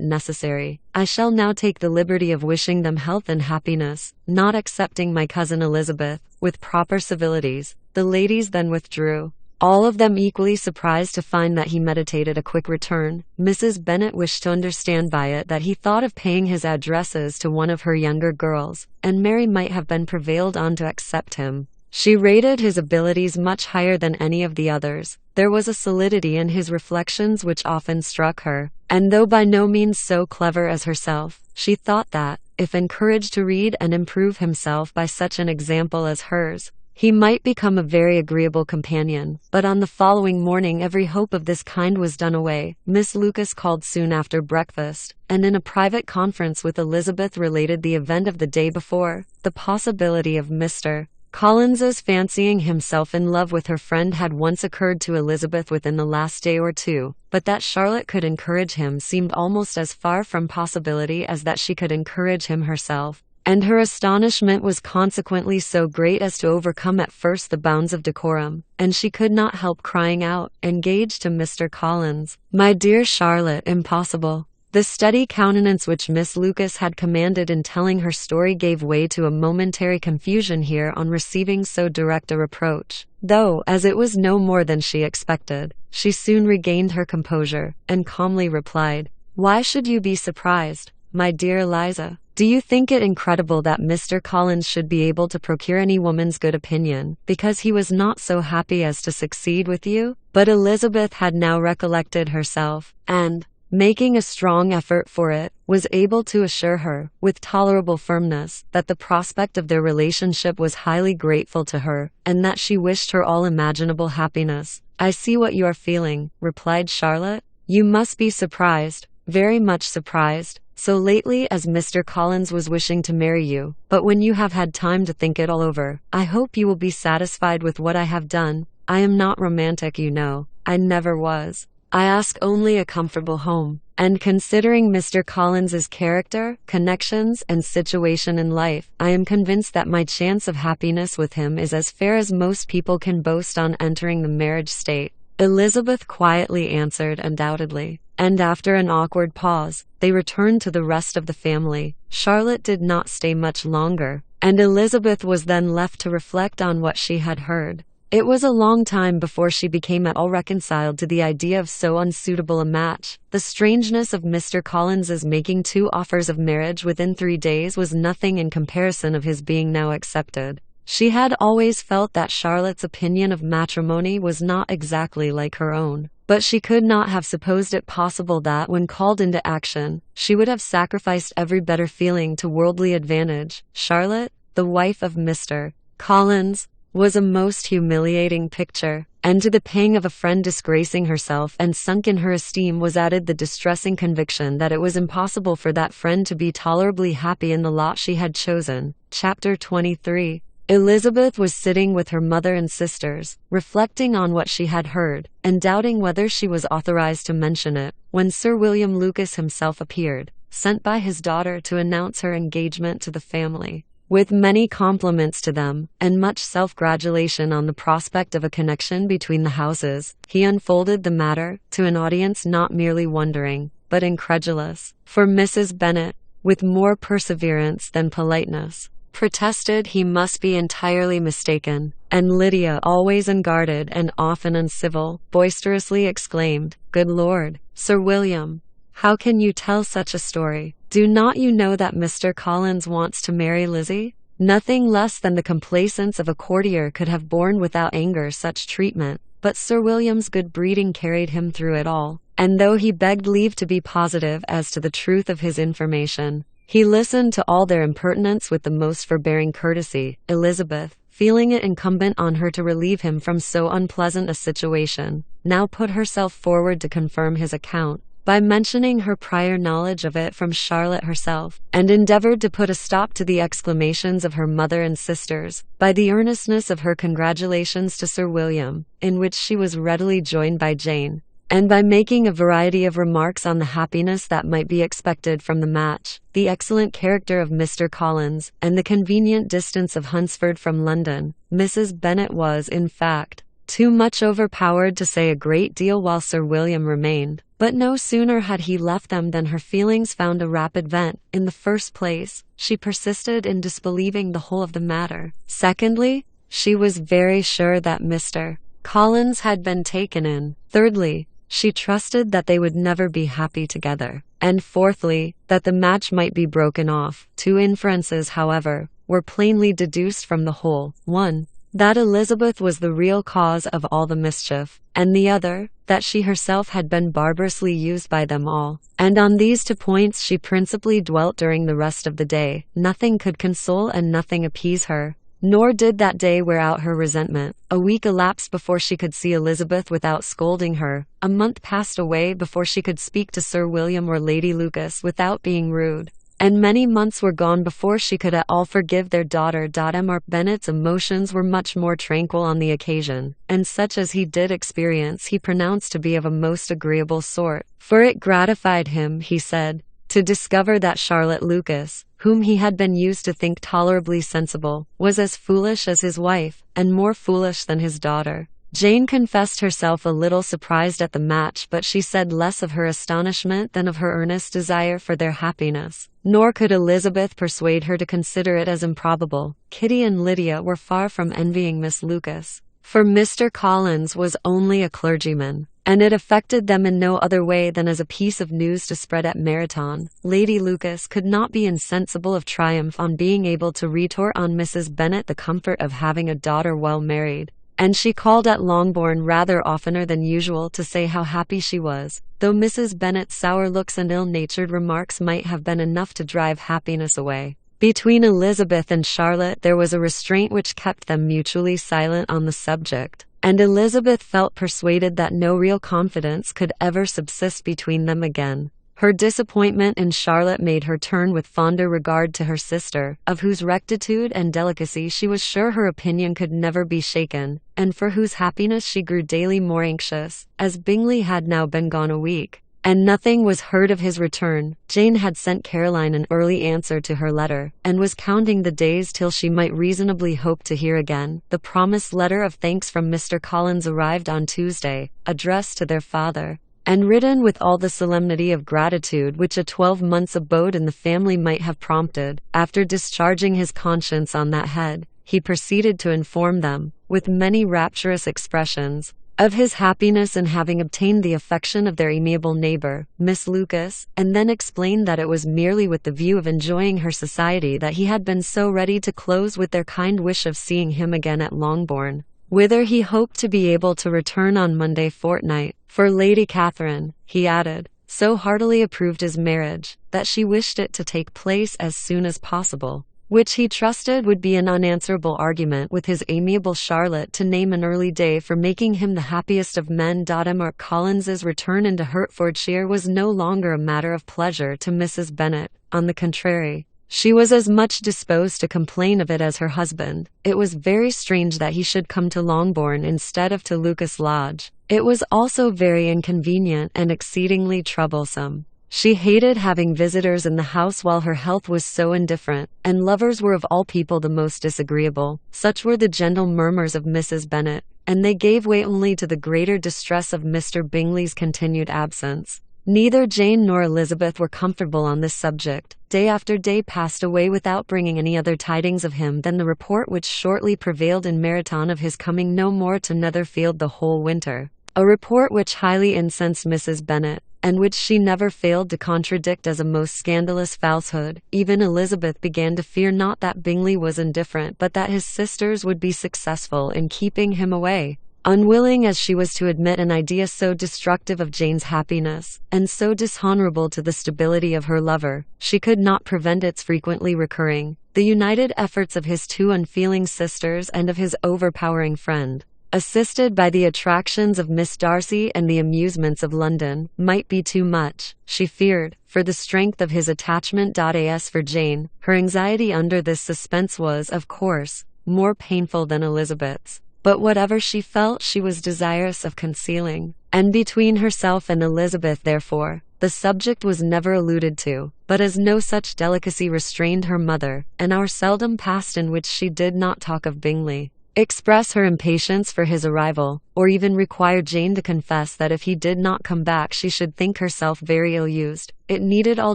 necessary, I shall now take the liberty of wishing them health and happiness, not excepting my cousin Elizabeth." With proper civilities, the ladies then withdrew, all of them equally surprised to find that he meditated a quick return. Mrs. Bennet wished to understand by it that he thought of paying his addresses to one of her younger girls, and Mary might have been prevailed on to accept him. She rated his abilities much higher than any of the others. There was a solidity in his reflections which often struck her, and though by no means so clever as herself, she thought that, if encouraged to read and improve himself by such an example as hers, he might become a very agreeable companion. But on the following morning every hope of this kind was done away. Miss Lucas called soon after breakfast, and in a private conference with Elizabeth related the event of the day before. The possibility of Mr. Collins's fancying himself in love with her friend had once occurred to Elizabeth within the last day or two, but that Charlotte could encourage him seemed almost as far from possibility as that she could encourage him herself, and her astonishment was consequently so great as to overcome at first the bounds of decorum, and she could not help crying out, engaged to Mr. Collins. "My dear Charlotte, impossible." The steady countenance which Miss Lucas had commanded in telling her story gave way to a momentary confusion here on receiving so direct a reproach, though, as it was no more than she expected, she soon regained her composure, and calmly replied, "Why should you be surprised, my dear Eliza? Do you think it incredible that Mr. Collins should be able to procure any woman's good opinion, because he was not so happy as to succeed with you?" But Elizabeth had now recollected herself, and, making a strong effort for it, was able to assure her, with tolerable firmness, that the prospect of their relationship was highly grateful to her, and that she wished her all imaginable happiness. "I see what you are feeling," replied Charlotte. "You must be surprised, very much surprised, so lately as Mr. Collins was wishing to marry you, but when you have had time to think it all over, I hope you will be satisfied with what I have done. I am not romantic, you know. I never was. I ask only a comfortable home, and considering Mr. Collins's character, connections, and situation in life, I am convinced that my chance of happiness with him is as fair as most people can boast on entering the marriage state." Elizabeth quietly answered, "Undoubtedly." And after an awkward pause, they returned to the rest of the family. Charlotte did not stay much longer, and Elizabeth was then left to reflect on what she had heard. It was a long time before she became at all reconciled to the idea of so unsuitable a match. The strangeness of Mr. Collins's making 2 offers of marriage within 3 days was nothing in comparison of his being now accepted. She had always felt that Charlotte's opinion of matrimony was not exactly like her own, but she could not have supposed it possible that, when called into action, she would have sacrificed every better feeling to worldly advantage. Charlotte, the wife of Mr. Collins, was a most humiliating picture, and to the pang of a friend disgracing herself and sunk in her esteem was added the distressing conviction that it was impossible for that friend to be tolerably happy in the lot she had chosen. Chapter 23. Elizabeth was sitting with her mother and sisters, reflecting on what she had heard, and doubting whether she was authorized to mention it, when Sir William Lucas himself appeared, sent by his daughter to announce her engagement to the family. With many compliments to them, and much self-gratulation on the prospect of a connection between the houses, he unfolded the matter to an audience not merely wondering, but incredulous, for Mrs. Bennet, with more perseverance than politeness, protested he must be entirely mistaken, and Lydia, always unguarded and often uncivil, boisterously exclaimed, "Good Lord, Sir William! How can you tell such a story? Do not you know that Mr. Collins wants to marry Lizzie?" Nothing less than the complaisance of a courtier could have borne without anger such treatment, but Sir William's good breeding carried him through it all, and though he begged leave to be positive as to the truth of his information, he listened to all their impertinence with the most forbearing courtesy. Elizabeth, feeling it incumbent on her to relieve him from so unpleasant a situation, now put herself forward to confirm his account, by mentioning her prior knowledge of it from Charlotte herself, and endeavored to put a stop to the exclamations of her mother and sisters, by the earnestness of her congratulations to Sir William, in which she was readily joined by Jane, and by making a variety of remarks on the happiness that might be expected from the match, the excellent character of Mr. Collins, and the convenient distance of Hunsford from London. Mrs. Bennet was, in fact, too much overpowered to say a great deal while Sir William remained, but no sooner had he left them than her feelings found a rapid vent. In the first place, she persisted in disbelieving the whole of the matter. Secondly, she was very sure that Mr. Collins had been taken in. Thirdly, she trusted that they would never be happy together. And fourthly, that the match might be broken off. 2 inferences, however, were plainly deduced from the whole. 1. That Elizabeth was the real cause of all the mischief, and the other, that she herself had been barbarously used by them all, and on these 2 points she principally dwelt during the rest of the day. Nothing could console and nothing appease her, nor did that day wear out her resentment. A week elapsed before she could see Elizabeth without scolding her, a month passed away before she could speak to Sir William or Lady Lucas without being rude, and many months were gone before she could at all forgive their daughter. M. Bennet's emotions were much more tranquil on the occasion, and such as he did experience he pronounced to be of a most agreeable sort, for it gratified him, he said, to discover that Charlotte Lucas, whom he had been used to think tolerably sensible, was as foolish as his wife, and more foolish than his daughter. Jane confessed herself a little surprised at the match, but she said less of her astonishment than of her earnest desire for their happiness. Nor could Elizabeth persuade her to consider it as improbable. Kitty and Lydia were far from envying Miss Lucas, for Mr. Collins was only a clergyman, and it affected them in no other way than as a piece of news to spread at Meryton. Lady Lucas could not be insensible of triumph on being able to retort on Mrs. Bennet the comfort of having a daughter well married, and she called at Longbourn rather oftener than usual to say how happy she was, though Mrs. Bennet's sour looks and ill-natured remarks might have been enough to drive happiness away. Between Elizabeth and Charlotte there was a restraint which kept them mutually silent on the subject, and Elizabeth felt persuaded that no real confidence could ever subsist between them again. Her disappointment in Charlotte made her turn with fonder regard to her sister, of whose rectitude and delicacy she was sure her opinion could never be shaken, and for whose happiness she grew daily more anxious, as Bingley had now been gone a week, and nothing was heard of his return. Jane had sent Caroline an early answer to her letter, and was counting the days till she might reasonably hope to hear again. The promised letter of thanks from Mr. Collins arrived on Tuesday, addressed to their father, and written with all the solemnity of gratitude which a 12 months' abode in the family might have prompted. After discharging his conscience on that head, he proceeded to inform them, with many rapturous expressions, of his happiness in having obtained the affection of their amiable neighbour, Miss Lucas, and then explained that it was merely with the view of enjoying her society that he had been so ready to close with their kind wish of seeing him again at Longbourn, whither he hoped to be able to return on Monday fortnight. For Lady Catherine, he added, so heartily approved his marriage, that she wished it to take place as soon as possible, which he trusted would be an unanswerable argument with his amiable Charlotte to name an early day for making him the happiest of men. M. Collins's return into Hertfordshire was no longer a matter of pleasure to Mrs. Bennet. On the contrary, she was as much disposed to complain of it as her husband. It was very strange that he should come to Longbourn instead of to Lucas Lodge. It was also very inconvenient and exceedingly troublesome. She hated having visitors in the house while her health was so indifferent, and lovers were of all people the most disagreeable. Such were the gentle murmurs of Mrs. Bennet, and they gave way only to the greater distress of Mr. Bingley's continued absence. Neither Jane nor Elizabeth were comfortable on this subject. Day after day passed away without bringing any other tidings of him than the report which shortly prevailed in Meryton of his coming no more to Netherfield the whole winter, a report which highly incensed Mrs. Bennet, and which she never failed to contradict as a most scandalous falsehood. Even Elizabeth began to fear not that Bingley was indifferent, but that his sisters would be successful in keeping him away. Unwilling as she was to admit an idea so destructive of Jane's happiness, and so dishonorable to the stability of her lover, she could not prevent its frequently recurring. The united efforts of his two unfeeling sisters and of his overpowering friend, assisted by the attractions of Miss Darcy and the amusements of London, might be too much, she feared, for the strength of his attachment. As for Jane, her anxiety under this suspense was, of course, more painful than Elizabeth's. But whatever she felt she was desirous of concealing, and between herself and Elizabeth therefore, the subject was never alluded to. But as no such delicacy restrained her mother, an hour seldom passed in which she did not talk of Bingley, express her impatience for his arrival, or even require Jane to confess that if he did not come back she should think herself very ill-used. It needed all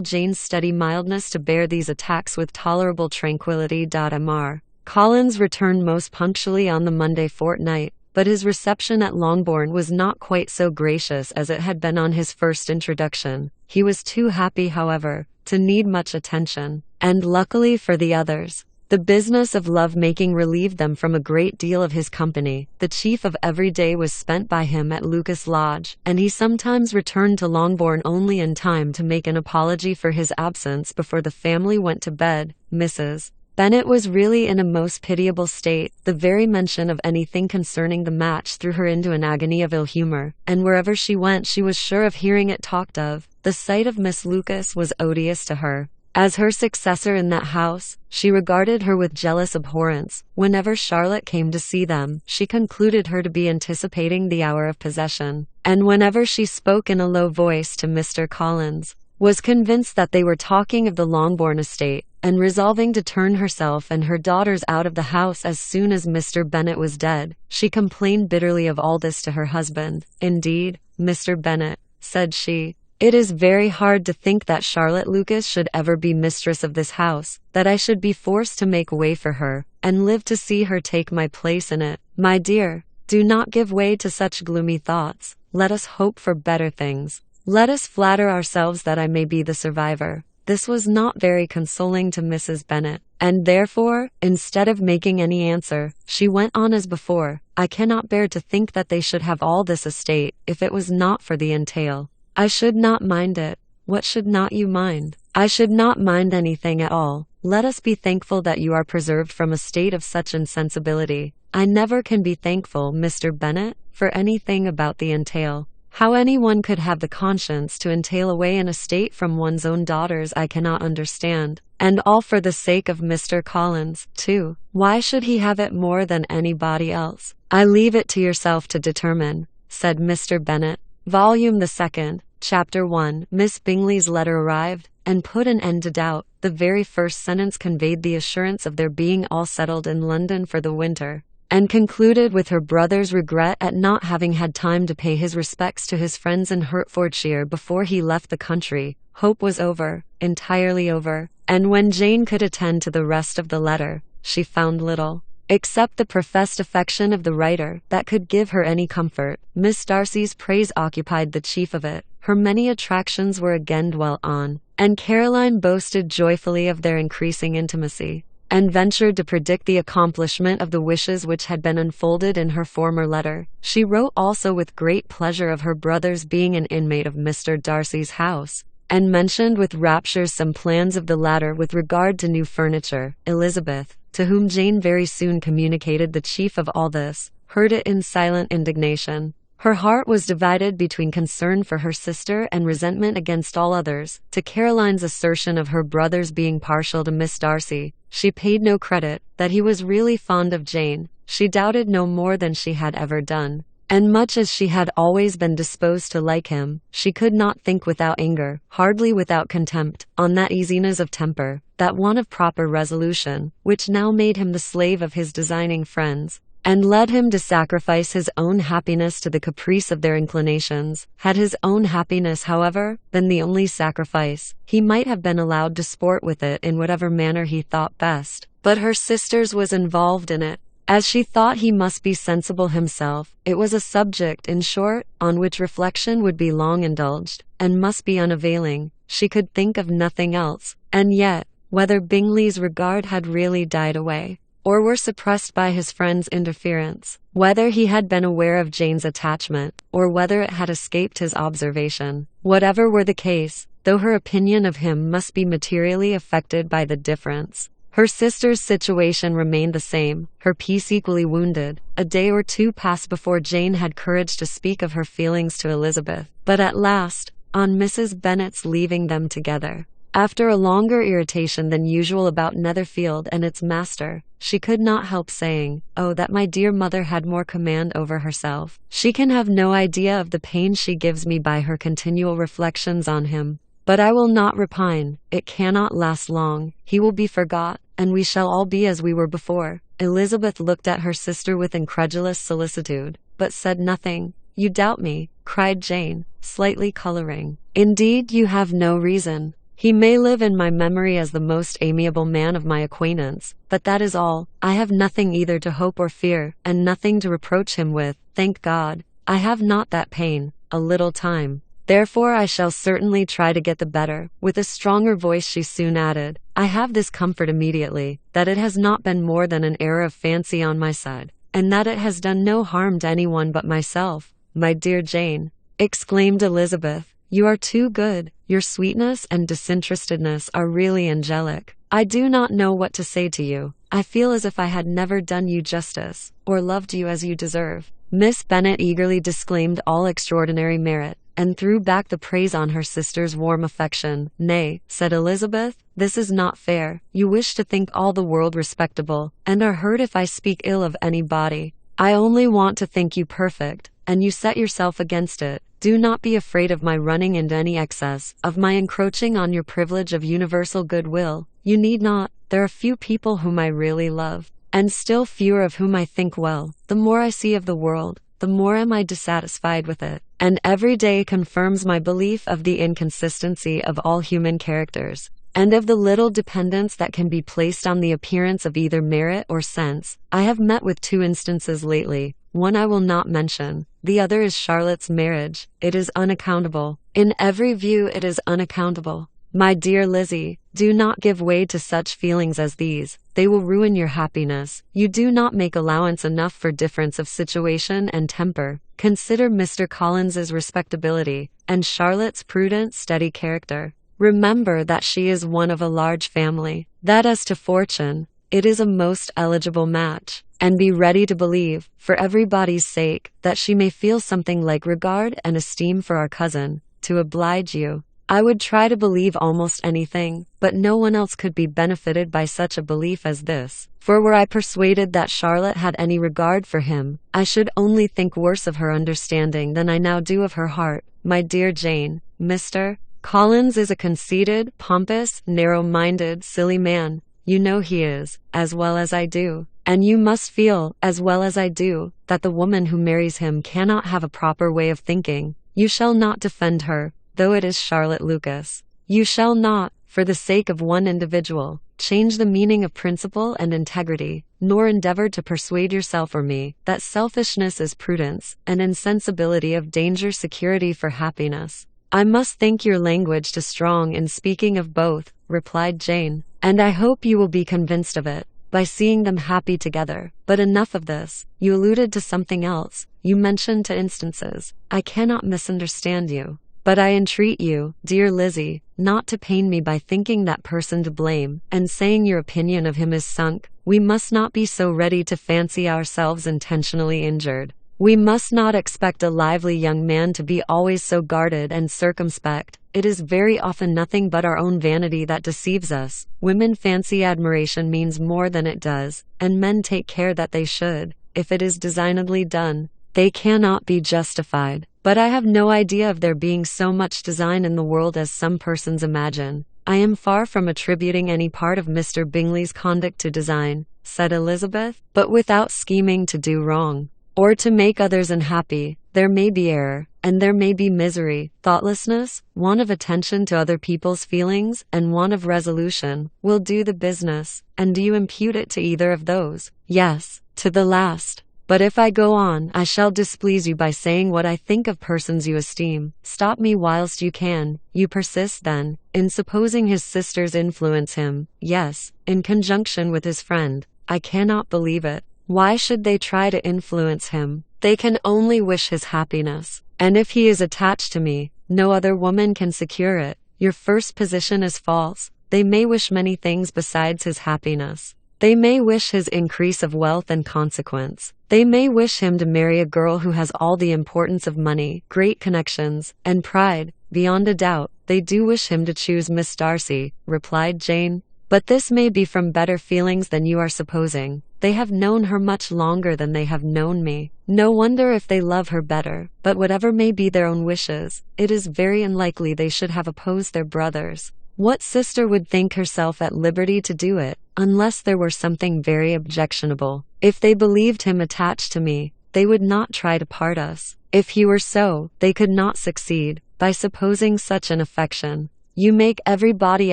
Jane's steady mildness to bear these attacks with tolerable tranquillity. Mr. Collins returned most punctually on the Monday fortnight, but his reception at Longbourn was not quite so gracious as it had been on his first introduction. He was too happy, however, to need much attention, and luckily for the others, the business of love-making relieved them from a great deal of his company. The chief of every day was spent by him at Lucas Lodge, and he sometimes returned to Longbourn only in time to make an apology for his absence before the family went to bed. Mrs. Bennet was really in a most pitiable state. The very mention of anything concerning the match threw her into an agony of ill humor, and wherever she went she was sure of hearing it talked of. The sight of Miss Lucas was odious to her. As her successor in that house, she regarded her with jealous abhorrence. Whenever Charlotte came to see them, she concluded her to be anticipating the hour of possession, and whenever she spoke in a low voice to Mr. Collins, was convinced that they were talking of the Longbourn estate, and resolving to turn herself and her daughters out of the house as soon as Mr. Bennet was dead, she complained bitterly of all this to her husband. "Indeed, Mr. Bennet," said she, "it is very hard to think that Charlotte Lucas should ever be mistress of this house, that I should be forced to make way for her, and live to see her take my place in it. My dear, do not give way to such gloomy thoughts. Let us hope for better things. Let us flatter ourselves that I may be the survivor." This was not very consoling to Mrs. Bennet, and therefore, instead of making any answer, she went on as before, "I cannot bear to think that they should have all this estate, if it was not for the entail. I should not mind it." "What should not you mind?" "I should not mind anything at all. Let us be thankful that you are preserved from a state of such insensibility." "I never can be thankful, Mr. Bennet, for anything about the entail. How anyone could have the conscience to entail away an estate from one's own daughters I cannot understand. And all for the sake of Mr. Collins, too. Why should he have it more than anybody else?" "I leave it to yourself to determine," said Mr. Bennet. Volume the Second, Chapter 1. Miss Bingley's letter arrived, and put an end to doubt. The very first sentence conveyed the assurance of their being all settled in London for the winter, and concluded with her brother's regret at not having had time to pay his respects to his friends in Hertfordshire before he left the country. Hope was over, entirely over, and when Jane could attend to the rest of the letter, she found little, except the professed affection of the writer, that could give her any comfort. Miss Darcy's praise occupied the chief of it. Her many attractions were again dwelt on, and Caroline boasted joyfully of their increasing intimacy, and ventured to predict the accomplishment of the wishes which had been unfolded in her former letter. She wrote also with great pleasure of her brother's being an inmate of Mr. Darcy's house, and mentioned with rapture some plans of the latter with regard to new furniture. Elizabeth, to whom Jane very soon communicated the chief of all this, heard it in silent indignation. Her heart was divided between concern for her sister and resentment against all others. To Caroline's assertion of her brother's being partial to Miss Darcy, she paid no credit. That he was really fond of Jane, she doubted no more than she had ever done. And much as she had always been disposed to like him, she could not think without anger, hardly without contempt, on that easiness of temper, that want of proper resolution, which now made him the slave of his designing friends, and led him to sacrifice his own happiness to the caprice of their inclinations. Had his own happiness, however, been the only sacrifice, he might have been allowed to sport with it in whatever manner he thought best. But her sister's was involved in it. As she thought he must be sensible himself, it was a subject, in short, on which reflection would be long indulged, and must be unavailing. She could think of nothing else. And yet, whether Bingley's regard had really died away, or were suppressed by his friend's interference, whether he had been aware of Jane's attachment, or whether it had escaped his observation, whatever were the case, though her opinion of him must be materially affected by the difference, her sister's situation remained the same, her peace equally wounded. A day or two passed before Jane had courage to speak of her feelings to Elizabeth, but at last, on Mrs. Bennet's leaving them together, after a longer irritation than usual about Netherfield and its master, she could not help saying, "Oh, that my dear mother had more command over herself. She can have no idea of the pain she gives me by her continual reflections on him. But I will not repine. It cannot last long. He will be forgot, and we shall all be as we were before." Elizabeth looked at her sister with incredulous solicitude, but said nothing. "You doubt me," cried Jane, slightly coloring. "Indeed, you have no reason. He may live in my memory as the most amiable man of my acquaintance, but that is all. I have nothing either to hope or fear, and nothing to reproach him with. Thank God, I have not that pain. A little time. Therefore I shall certainly try to get the better." With a stronger voice she soon added, "I have this comfort immediately, that it has not been more than an error of fancy on my side, and that it has done no harm to anyone but myself." "My dear Jane," exclaimed Elizabeth, "you are too good. Your sweetness and disinterestedness are really angelic. I do not know what to say to you. I feel as if I had never done you justice, or loved you as you deserve." Miss Bennet eagerly disclaimed all extraordinary merit, and threw back the praise on her sister's warm affection. "Nay," said Elizabeth, "this is not fair. You wish to think all the world respectable, and are hurt if I speak ill of anybody. I only want to think you perfect, and you set yourself against it. Do not be afraid of my running into any excess, of my encroaching on your privilege of universal goodwill. You need not. There are few people whom I really love, and still fewer of whom I think well. The more I see of the world, the more am I dissatisfied with it, and every day confirms my belief of the inconsistency of all human characters, and of the little dependence that can be placed on the appearance of either merit or sense. I have met with 2 instances lately. One I will not mention. The other is Charlotte's marriage. It is unaccountable. In every view it is unaccountable. My dear Lizzie, do not give way to such feelings as these. They will ruin your happiness. You do not make allowance enough for difference of situation and temper. Consider Mr. Collins's respectability, and Charlotte's prudent, steady character. Remember that she is one of a large family, that as to fortune, it is a most eligible match, and be ready to believe, for everybody's sake, that she may feel something like regard and esteem for our cousin, to oblige you. I would try to believe almost anything, but no one else could be benefited by such a belief as this. For were I persuaded that Charlotte had any regard for him, I should only think worse of her understanding than I now do of her heart. My dear Jane, Mr. Collins is a conceited, pompous, narrow-minded, silly man. You know he is, as well as I do. And you must feel, as well as I do, that the woman who marries him cannot have a proper way of thinking. You shall not defend her, though it is Charlotte Lucas. You shall not, for the sake of one individual, change the meaning of principle and integrity, nor endeavor to persuade yourself or me that selfishness is prudence, and insensibility of danger security for happiness. I must think your language too strong in speaking of both, replied Jane, and I hope you will be convinced of it by seeing them happy together. But enough of this. You alluded to something else. You mentioned 2 instances. I cannot misunderstand you. But I entreat you, dear Lizzie, not to pain me by thinking that person to blame, and saying your opinion of him is sunk. We must not be so ready to fancy ourselves intentionally injured. We must not expect a lively young man to be always so guarded and circumspect. It is very often nothing but our own vanity that deceives us. Women fancy admiration means more than it does, and men take care that they should. If it is designedly done, they cannot be justified. But I have no idea of there being so much design in the world as some persons imagine. I am far from attributing any part of Mr. Bingley's conduct to design, said Elizabeth, but without scheming to do wrong, or to make others unhappy. There may be error, and there may be misery, thoughtlessness, want of attention to other people's feelings, and want of resolution, will do the business. And do you impute it to either of those? Yes, to the last. But if I go on, I shall displease you by saying what I think of persons you esteem. Stop me whilst you can. You persist, then, in supposing his sisters influence him. Yes, in conjunction with his friend. I cannot believe it. Why should they try to influence him? They can only wish his happiness. And if he is attached to me, no other woman can secure it. Your first position is false. They may wish many things besides his happiness. They may wish his increase of wealth and consequence. They may wish him to marry a girl who has all the importance of money, great connections, and pride. Beyond a doubt, they do wish him to choose Miss Darcy, replied Jane. But this may be from better feelings than you are supposing. They have known her much longer than they have known me. No wonder if they love her better. But whatever may be their own wishes, it is very unlikely they should have opposed their brothers. What sister would think herself at liberty to do it, unless there were something very objectionable? If they believed him attached to me, they would not try to part us. If he were so, they could not succeed, by supposing such an affection. You make everybody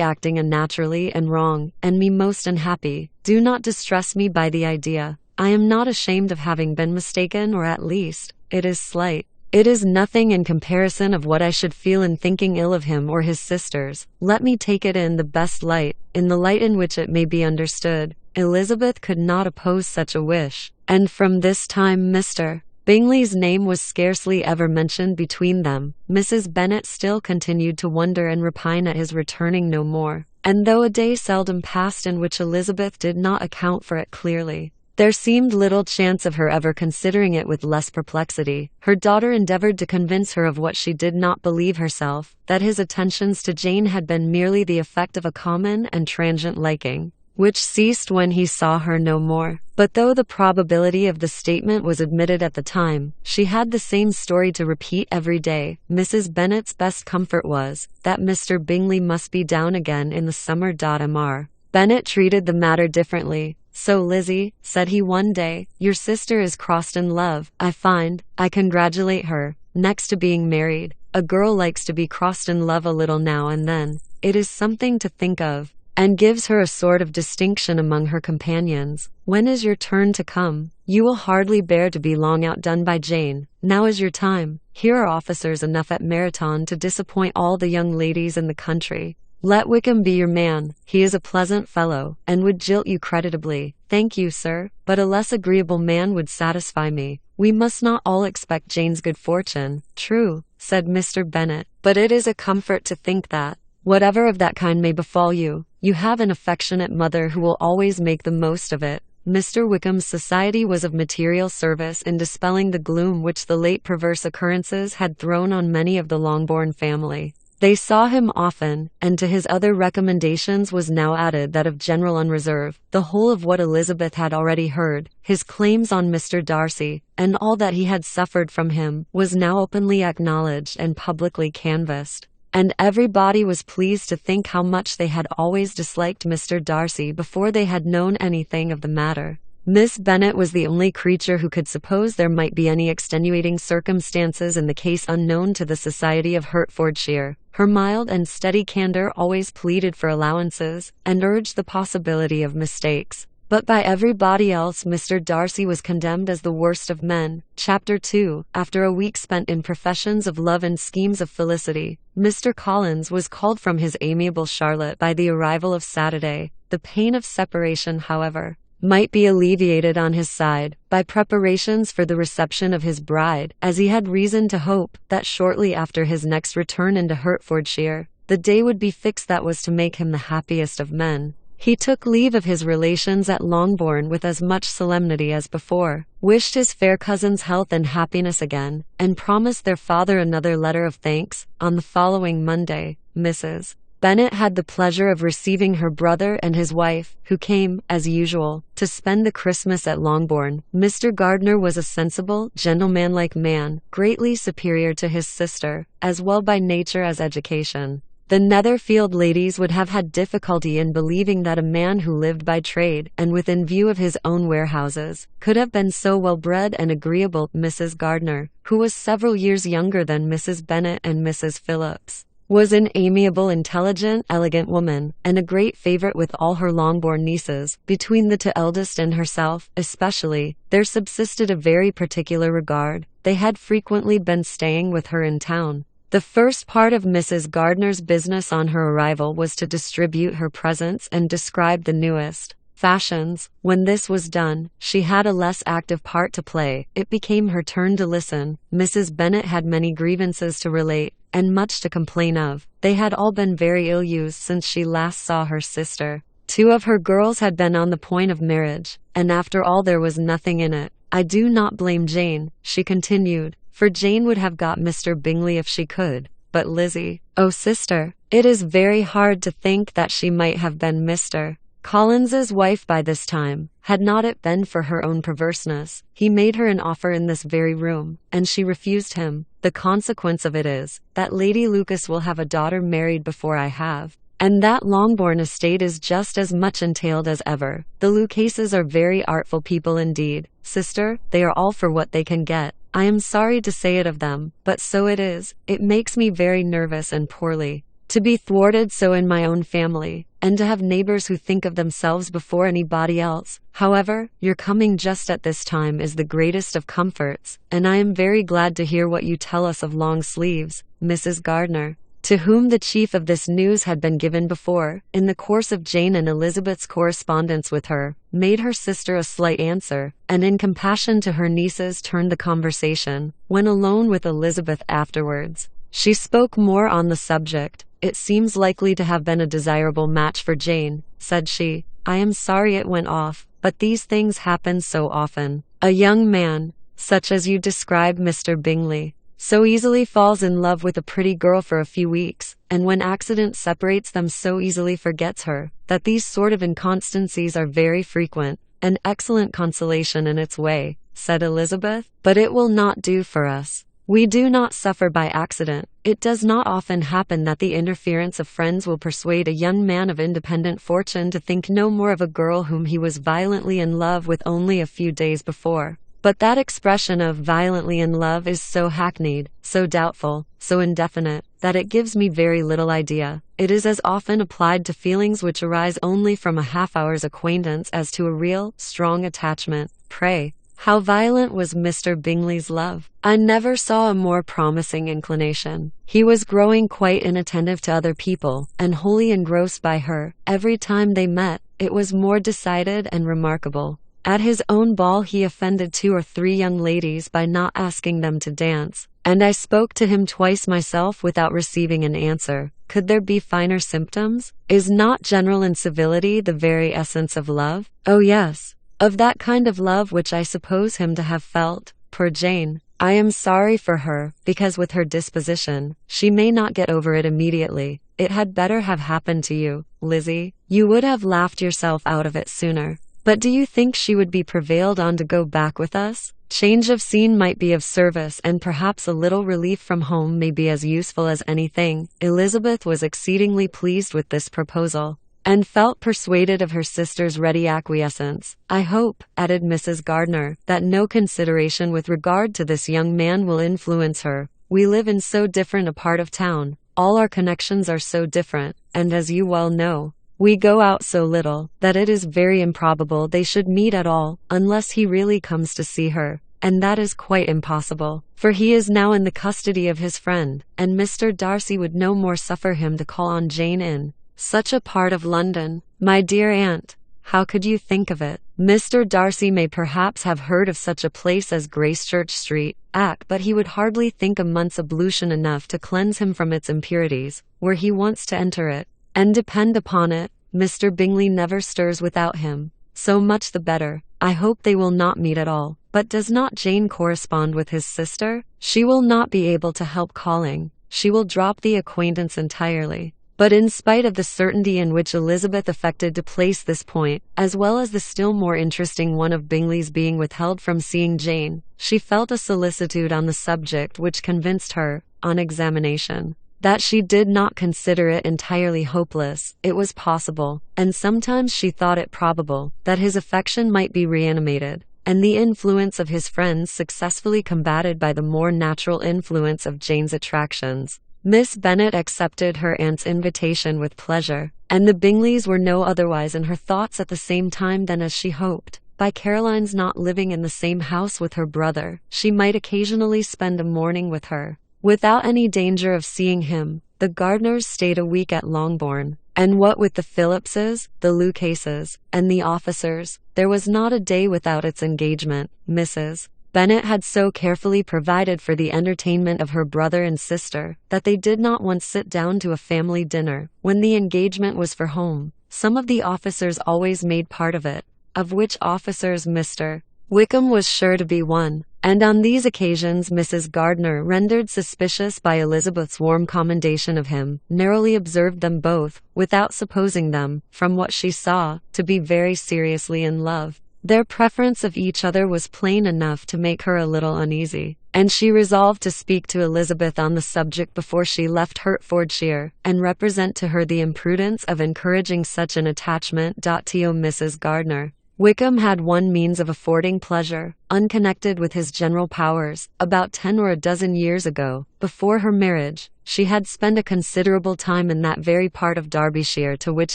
acting unnaturally and wrong, and me most unhappy. Do not distress me by the idea. I am not ashamed of having been mistaken, or at least, it is slight. It is nothing in comparison of what I should feel in thinking ill of him or his sisters. Let me take it in the best light, in the light in which it may be understood. Elizabeth could not oppose such a wish, and from this time Mr. Bingley's name was scarcely ever mentioned between them. Mrs. Bennet still continued to wonder and repine at his returning no more, and though a day seldom passed in which Elizabeth did not account for it clearly, there seemed little chance of her ever considering it with less perplexity. Her daughter endeavored to convince her of what she did not believe herself, that his attentions to Jane had been merely the effect of a common and transient liking, which ceased when he saw her no more. But though the probability of the statement was admitted at the time, she had the same story to repeat every day. Mrs. Bennet's best comfort was that Mr. Bingley must be down again in the summer. Mr. Bennet treated the matter differently. "So, Lizzie," said he one day, "your sister is crossed in love, I find. I congratulate her. Next to being married, a girl likes to be crossed in love a little now and then. It is something to think of, and gives her a sort of distinction among her companions. When is your turn to come? You will hardly bear to be long outdone by Jane. Now is your time. Here are officers enough at Meryton to disappoint all the young ladies in the country. Let Wickham be your man. He is a pleasant fellow, and would jilt you creditably." "Thank you, sir, but a less agreeable man would satisfy me. We must not all expect Jane's good fortune." "True," said Mr. Bennet, "but it is a comfort to think that, whatever of that kind may befall you, you have an affectionate mother who will always make the most of it." Mr. Wickham's society was of material service in dispelling the gloom which the late perverse occurrences had thrown on many of the Longbourn family. They saw him often, and to his other recommendations was now added that of general unreserve. The whole of what Elizabeth had already heard, his claims on Mr. Darcy, and all that he had suffered from him, was now openly acknowledged and publicly canvassed. And everybody was pleased to think how much they had always disliked Mr. Darcy before they had known anything of the matter. Miss Bennet was the only creature who could suppose there might be any extenuating circumstances in the case unknown to the society of Hertfordshire. Her mild and steady candour always pleaded for allowances, and urged the possibility of mistakes. But by everybody else Mr. Darcy was condemned as the worst of men. Chapter 2. After a week spent in professions of love and schemes of felicity, Mr. Collins was called from his amiable Charlotte by the arrival of Saturday. The pain of separation, however, might be alleviated on his side by preparations for the reception of his bride, as he had reason to hope that shortly after his next return into Hertfordshire, the day would be fixed that was to make him the happiest of men. He took leave of his relations at Longbourn with as much solemnity as before, wished his fair cousin's health and happiness again, and promised their father another letter of thanks. On the following Monday, Mrs. Bennet had the pleasure of receiving her brother and his wife, who came, as usual, to spend the Christmas at Longbourn. Mr. Gardiner was a sensible, gentlemanlike man, greatly superior to his sister, as well by nature as education. The Netherfield ladies would have had difficulty in believing that a man who lived by trade, and within view of his own warehouses, could have been so well bred and agreeable. Mrs. Gardiner, who was several years younger than Mrs. Bennet and Mrs. Phillips, was an amiable, intelligent, elegant woman, and a great favourite with all her Longbourn nieces. Between the two eldest and herself, especially, there subsisted a very particular regard. They had frequently been staying with her in town. The first part of Mrs. Gardiner's business on her arrival was to distribute her presents and describe the newest fashions. When this was done, she had a less active part to play. It became her turn to listen. Mrs. Bennet had many grievances to relate, and much to complain of. They had all been very ill-used since she last saw her sister. 2 of her girls had been on the point of marriage, and after all there was nothing in it. "I do not blame Jane," she continued, "for Jane would have got Mr. Bingley if she could. But Lizzie, oh sister, it is very hard to think that she might have been Mr. Collins's wife by this time. Had not it been for her own perverseness, he made her an offer in this very room, and she refused him. The consequence of it is, that Lady Lucas will have a daughter married before I have, and that Longbourn estate is just as much entailed as ever. The Lucases are very artful people indeed, sister. They are all for what they can get. I am sorry to say it of them, but so it is. It makes me very nervous and poorly to be thwarted so in my own family, and to have neighbors who think of themselves before anybody else. However, your coming just at this time is the greatest of comforts, and I am very glad to hear what you tell us of long sleeves." Mrs. Gardiner, to whom the chief of this news had been given before, in the course of Jane and Elizabeth's correspondence with her, made her sister a slight answer, and in compassion to her nieces turned the conversation. When alone with Elizabeth afterwards, she spoke more on the subject. "It seems likely to have been a desirable match for Jane," said she. "I am sorry it went off, but these things happen so often. A young man, such as you describe Mr. Bingley, so easily falls in love with a pretty girl for a few weeks, and when accident separates them so easily forgets her, that these sort of inconstancies are very frequent. An excellent consolation in its way, said Elizabeth, but it will not do for us. We do not suffer by accident. It does not often happen that the interference of friends will persuade a young man of independent fortune to think no more of a girl whom he was violently in love with only a few days before. But that expression of violently in love is so hackneyed, so doubtful, so indefinite, that it gives me very little idea. It is as often applied to feelings which arise only from a half-hour's acquaintance as to a real, strong attachment. Pray, how violent was Mr. Bingley's love? I never saw a more promising inclination. He was growing quite inattentive to other people, and wholly engrossed by her. Every time they met, it was more decided and remarkable. At his own ball he offended 2 or 3 young ladies by not asking them to dance, and I spoke to him twice myself without receiving an answer. Could there be finer symptoms? Is not general incivility the very essence of love? Oh yes, of that kind of love which I suppose him to have felt. Poor Jane! I am sorry for her, because with her disposition, she may not get over it immediately. It had better have happened to you, Lizzie. You would have laughed yourself out of it sooner. But do you think she would be prevailed on to go back with us? Change of scene might be of service, and perhaps a little relief from home may be as useful as anything. Elizabeth was exceedingly pleased with this proposal, and felt persuaded of her sister's ready acquiescence. I hope, added Mrs. Gardiner, that no consideration with regard to this young man will influence her. We live in so different a part of town, all our connections are so different, and as you well know, we go out so little, that it is very improbable they should meet at all, unless he really comes to see her, and that is quite impossible, for he is now in the custody of his friend, and Mr. Darcy would no more suffer him to call on Jane in such a part of London. My dear aunt, how could you think of it? Mr. Darcy may perhaps have heard of such a place as Gracechurch Street, but he would hardly think a month's ablution enough to cleanse him from its impurities, were he once to enter it. And depend upon it, Mr. Bingley never stirs without him. So much the better. I hope they will not meet at all. But does not Jane correspond with his sister? She will not be able to help calling. She will drop the acquaintance entirely. But in spite of the certainty in which Elizabeth affected to place this point, as well as the still more interesting one of Bingley's being withheld from seeing Jane, she felt a solicitude on the subject which convinced her, on examination, that she did not consider it entirely hopeless. It was possible, and sometimes she thought it probable, that his affection might be reanimated, and the influence of his friends successfully combated by the more natural influence of Jane's attractions. Miss Bennet accepted her aunt's invitation with pleasure, and the Bingleys were no otherwise in her thoughts at the same time than as she hoped. By Caroline's not living in the same house with her brother, she might occasionally spend a morning with her, without any danger of seeing him. The Gardiners stayed a week at Longbourn, and what with the Phillipses, the Lucases, and the officers, there was not a day without its engagement. Mrs. Bennet had so carefully provided for the entertainment of her brother and sister, that they did not once sit down to a family dinner, when the engagement was for home. Some of the officers always made part of it, of which officers Mr. Wickham was sure to be one, and on these occasions Mrs. Gardiner, rendered suspicious by Elizabeth's warm commendation of him, narrowly observed them both, without supposing them, from what she saw, to be very seriously in love. Their preference of each other was plain enough to make her a little uneasy, and she resolved to speak to Elizabeth on the subject before she left Hertfordshire, and represent to her the imprudence of encouraging such an attachment. To Mrs. Gardiner, Wickham had one means of affording pleasure, unconnected with his general powers. About 10 or a dozen years ago, before her marriage, she had spent a considerable time in that very part of Derbyshire to which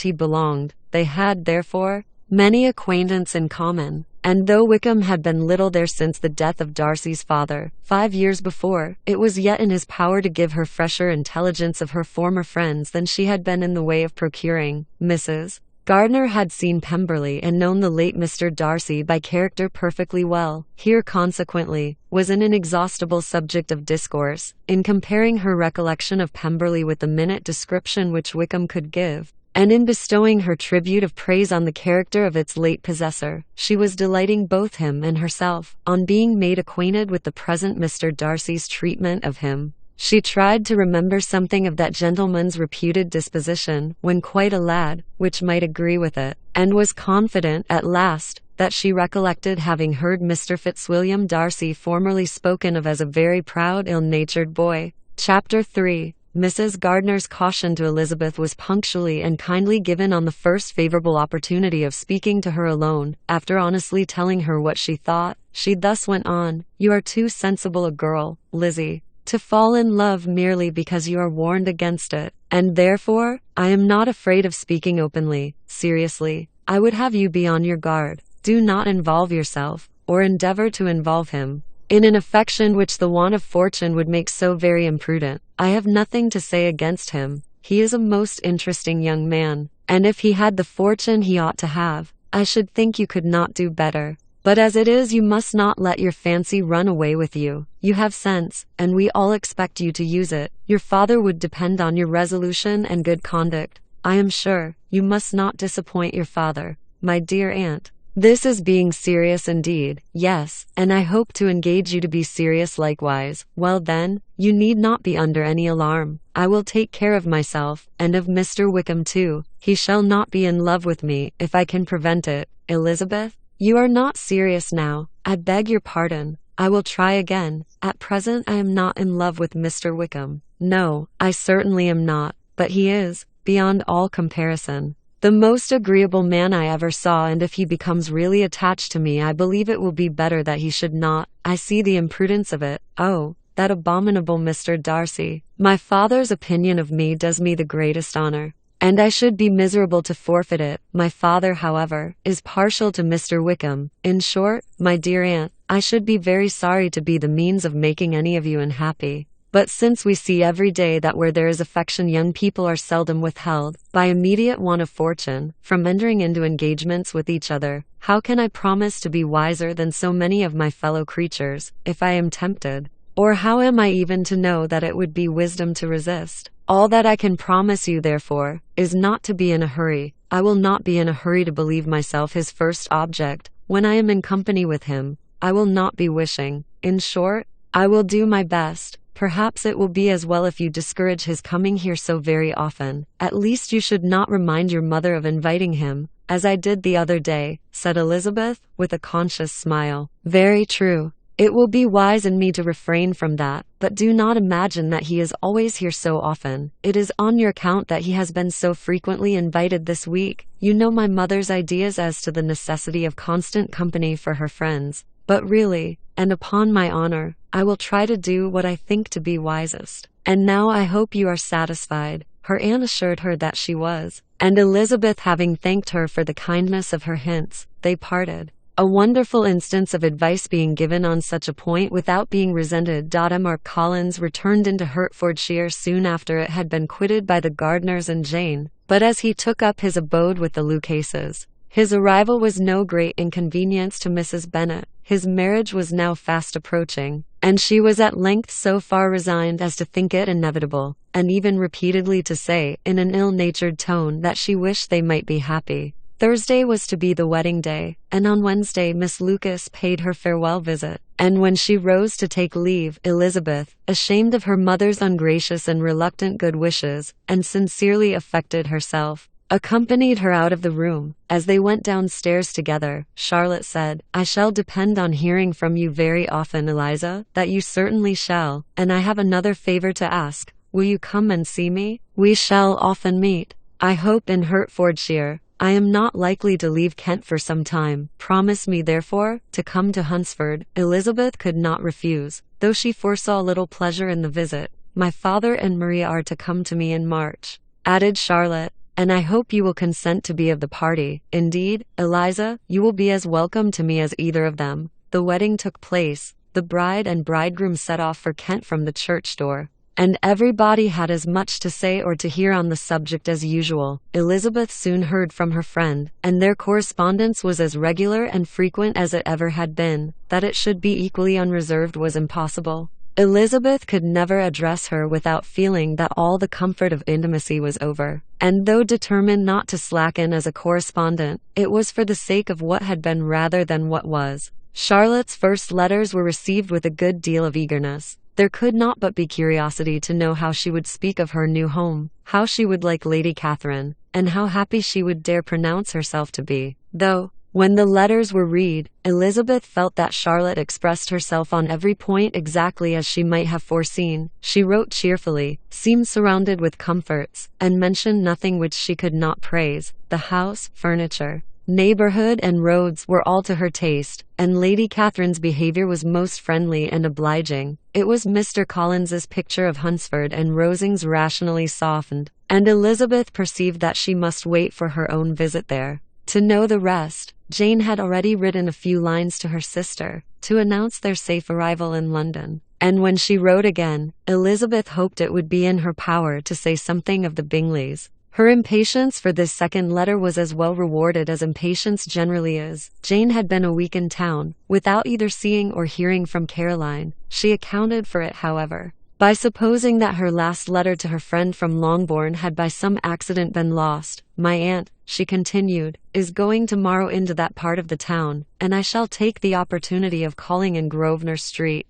he belonged. They had, therefore, many acquaintance in common, and though Wickham had been little there since the death of Darcy's father, 5 years before, it was yet in his power to give her fresher intelligence of her former friends than she had been in the way of procuring. Mrs. Gardiner had seen Pemberley and known the late Mr. Darcy by character perfectly well. Here, consequently, was an inexhaustible subject of discourse. In comparing her recollection of Pemberley with the minute description which Wickham could give, and in bestowing her tribute of praise on the character of its late possessor, she was delighting both him and herself on being made acquainted with the present Mr. Darcy's treatment of him. She tried to remember something of that gentleman's reputed disposition when quite a lad, which might agree with it, and was confident, at last, that she recollected having heard Mr. Fitzwilliam Darcy formerly spoken of as a very proud, ill-natured boy. Chapter 3. Mrs. Gardner's caution to Elizabeth was punctually and kindly given on the first favorable opportunity of speaking to her alone. After honestly telling her what she thought, she thus went on: "You are too sensible a girl, Lizzie, to fall in love merely because you are warned against it, and therefore, I am not afraid of speaking openly. Seriously, I would have you be on your guard. Do not involve yourself, or endeavor to involve him, in an affection which the want of fortune would make so very imprudent. I have nothing to say against him. He is a most interesting young man, and if he had the fortune he ought to have, I should think you could not do better. But as it is, you must not let your fancy run away with you. You have sense, and we all expect you to use it. Your father would depend on your resolution and good conduct, I am sure. You must not disappoint your father, my dear aunt. This is being serious indeed." "Yes, and I hope to engage you to be serious likewise." "Well then, you need not be under any alarm. I will take care of myself, and of Mr. Wickham too. He shall not be in love with me, if I can prevent it." "Elizabeth, you are not serious now. I beg your pardon. I will try again. At present I am not in love with Mr. Wickham." "No, I certainly am not, but he is, beyond all comparison, the most agreeable man I ever saw, and if he becomes really attached to me, I believe it will be better that he should not. I see the imprudence of it. Oh, that abominable Mr. Darcy! My father's opinion of me does me the greatest honor, and I should be miserable to forfeit it. My father, however, is partial to Mr. Wickham. In short, my dear aunt, I should be very sorry to be the means of making any of you unhappy. But since we see every day that where there is affection young people are seldom withheld, by immediate want of fortune, from entering into engagements with each other, how can I promise to be wiser than so many of my fellow creatures, if I am tempted? Or how am I even to know that it would be wisdom to resist? All that I can promise you, therefore, is not to be in a hurry. I will not be in a hurry to believe myself his first object. When I am in company with him, I will not be wishing. In short, I will do my best. Perhaps it will be as well if you discourage his coming here so very often. At least you should not remind your mother of inviting him, as I did the other day," said Elizabeth, with a conscious smile. "Very true. It will be wise in me to refrain from that, but do not imagine that he is always here so often. It is on your account that he has been so frequently invited this week. You know my mother's ideas as to the necessity of constant company for her friends. But really, and upon my honor, I will try to do what I think to be wisest. And now I hope you are satisfied." Her aunt assured her that she was, and Elizabeth having thanked her for the kindness of her hints, they parted. A wonderful instance of advice being given on such a point without being resented. M. Collins returned into Hertfordshire soon after it had been quitted by the Gardners and Jane, but as he took up his abode with the Lucases, his arrival was no great inconvenience to Mrs. Bennet. His marriage was now fast approaching, and she was at length so far resigned as to think it inevitable, and even repeatedly to say, in an ill-natured tone, that she wished they might be happy. Thursday was to be the wedding day, and on Wednesday Miss Lucas paid her farewell visit, and when she rose to take leave, Elizabeth, ashamed of her mother's ungracious and reluctant good wishes, and sincerely affected herself, accompanied her out of the room. As they went downstairs together, Charlotte said, "I shall depend on hearing from you very often, Eliza." "That you certainly shall, and I have another favor to ask. Will you come and see me? We shall often meet, I hope, in Hertfordshire. I am not likely to leave Kent for some time. Promise me, therefore, to come to Hunsford." Elizabeth could not refuse, though she foresaw little pleasure in the visit. "My father and Maria are to come to me in March," added Charlotte, "and I hope you will consent to be of the party. Indeed, Eliza, you will be as welcome to me as either of them." The wedding took place. The bride and bridegroom set off for Kent from the church door, and everybody had as much to say or to hear on the subject as usual. Elizabeth soon heard from her friend, and their correspondence was as regular and frequent as it ever had been. That it should be equally unreserved was impossible. Elizabeth could never address her without feeling that all the comfort of intimacy was over, and though determined not to slacken as a correspondent, it was for the sake of what had been rather than what was. Charlotte's first letters were received with a good deal of eagerness. There could not but be curiosity to know how she would speak of her new home, how she would like Lady Catherine, and how happy she would dare pronounce herself to be. Though, when the letters were read, Elizabeth felt that Charlotte expressed herself on every point exactly as she might have foreseen. She wrote cheerfully, seemed surrounded with comforts, and mentioned nothing which she could not praise. The house, furniture, neighborhood and roads were all to her taste, and Lady Catherine's behavior was most friendly and obliging. It was Mr. Collins's picture of Hunsford and Rosings rationally softened, and Elizabeth perceived that she must wait for her own visit there. To know the rest, Jane had already written a few lines to her sister, to announce their safe arrival in London, and when she wrote again, Elizabeth hoped it would be in her power to say something of the Bingleys. Her impatience for this second letter was as well rewarded as impatience generally is. Jane had been a week in town, without either seeing or hearing from Caroline. She accounted for it, however, by supposing that her last letter to her friend from Longbourn had by some accident been lost. "My aunt," she continued, "is going tomorrow into that part of the town, and I shall take the opportunity of calling in Grosvenor Street.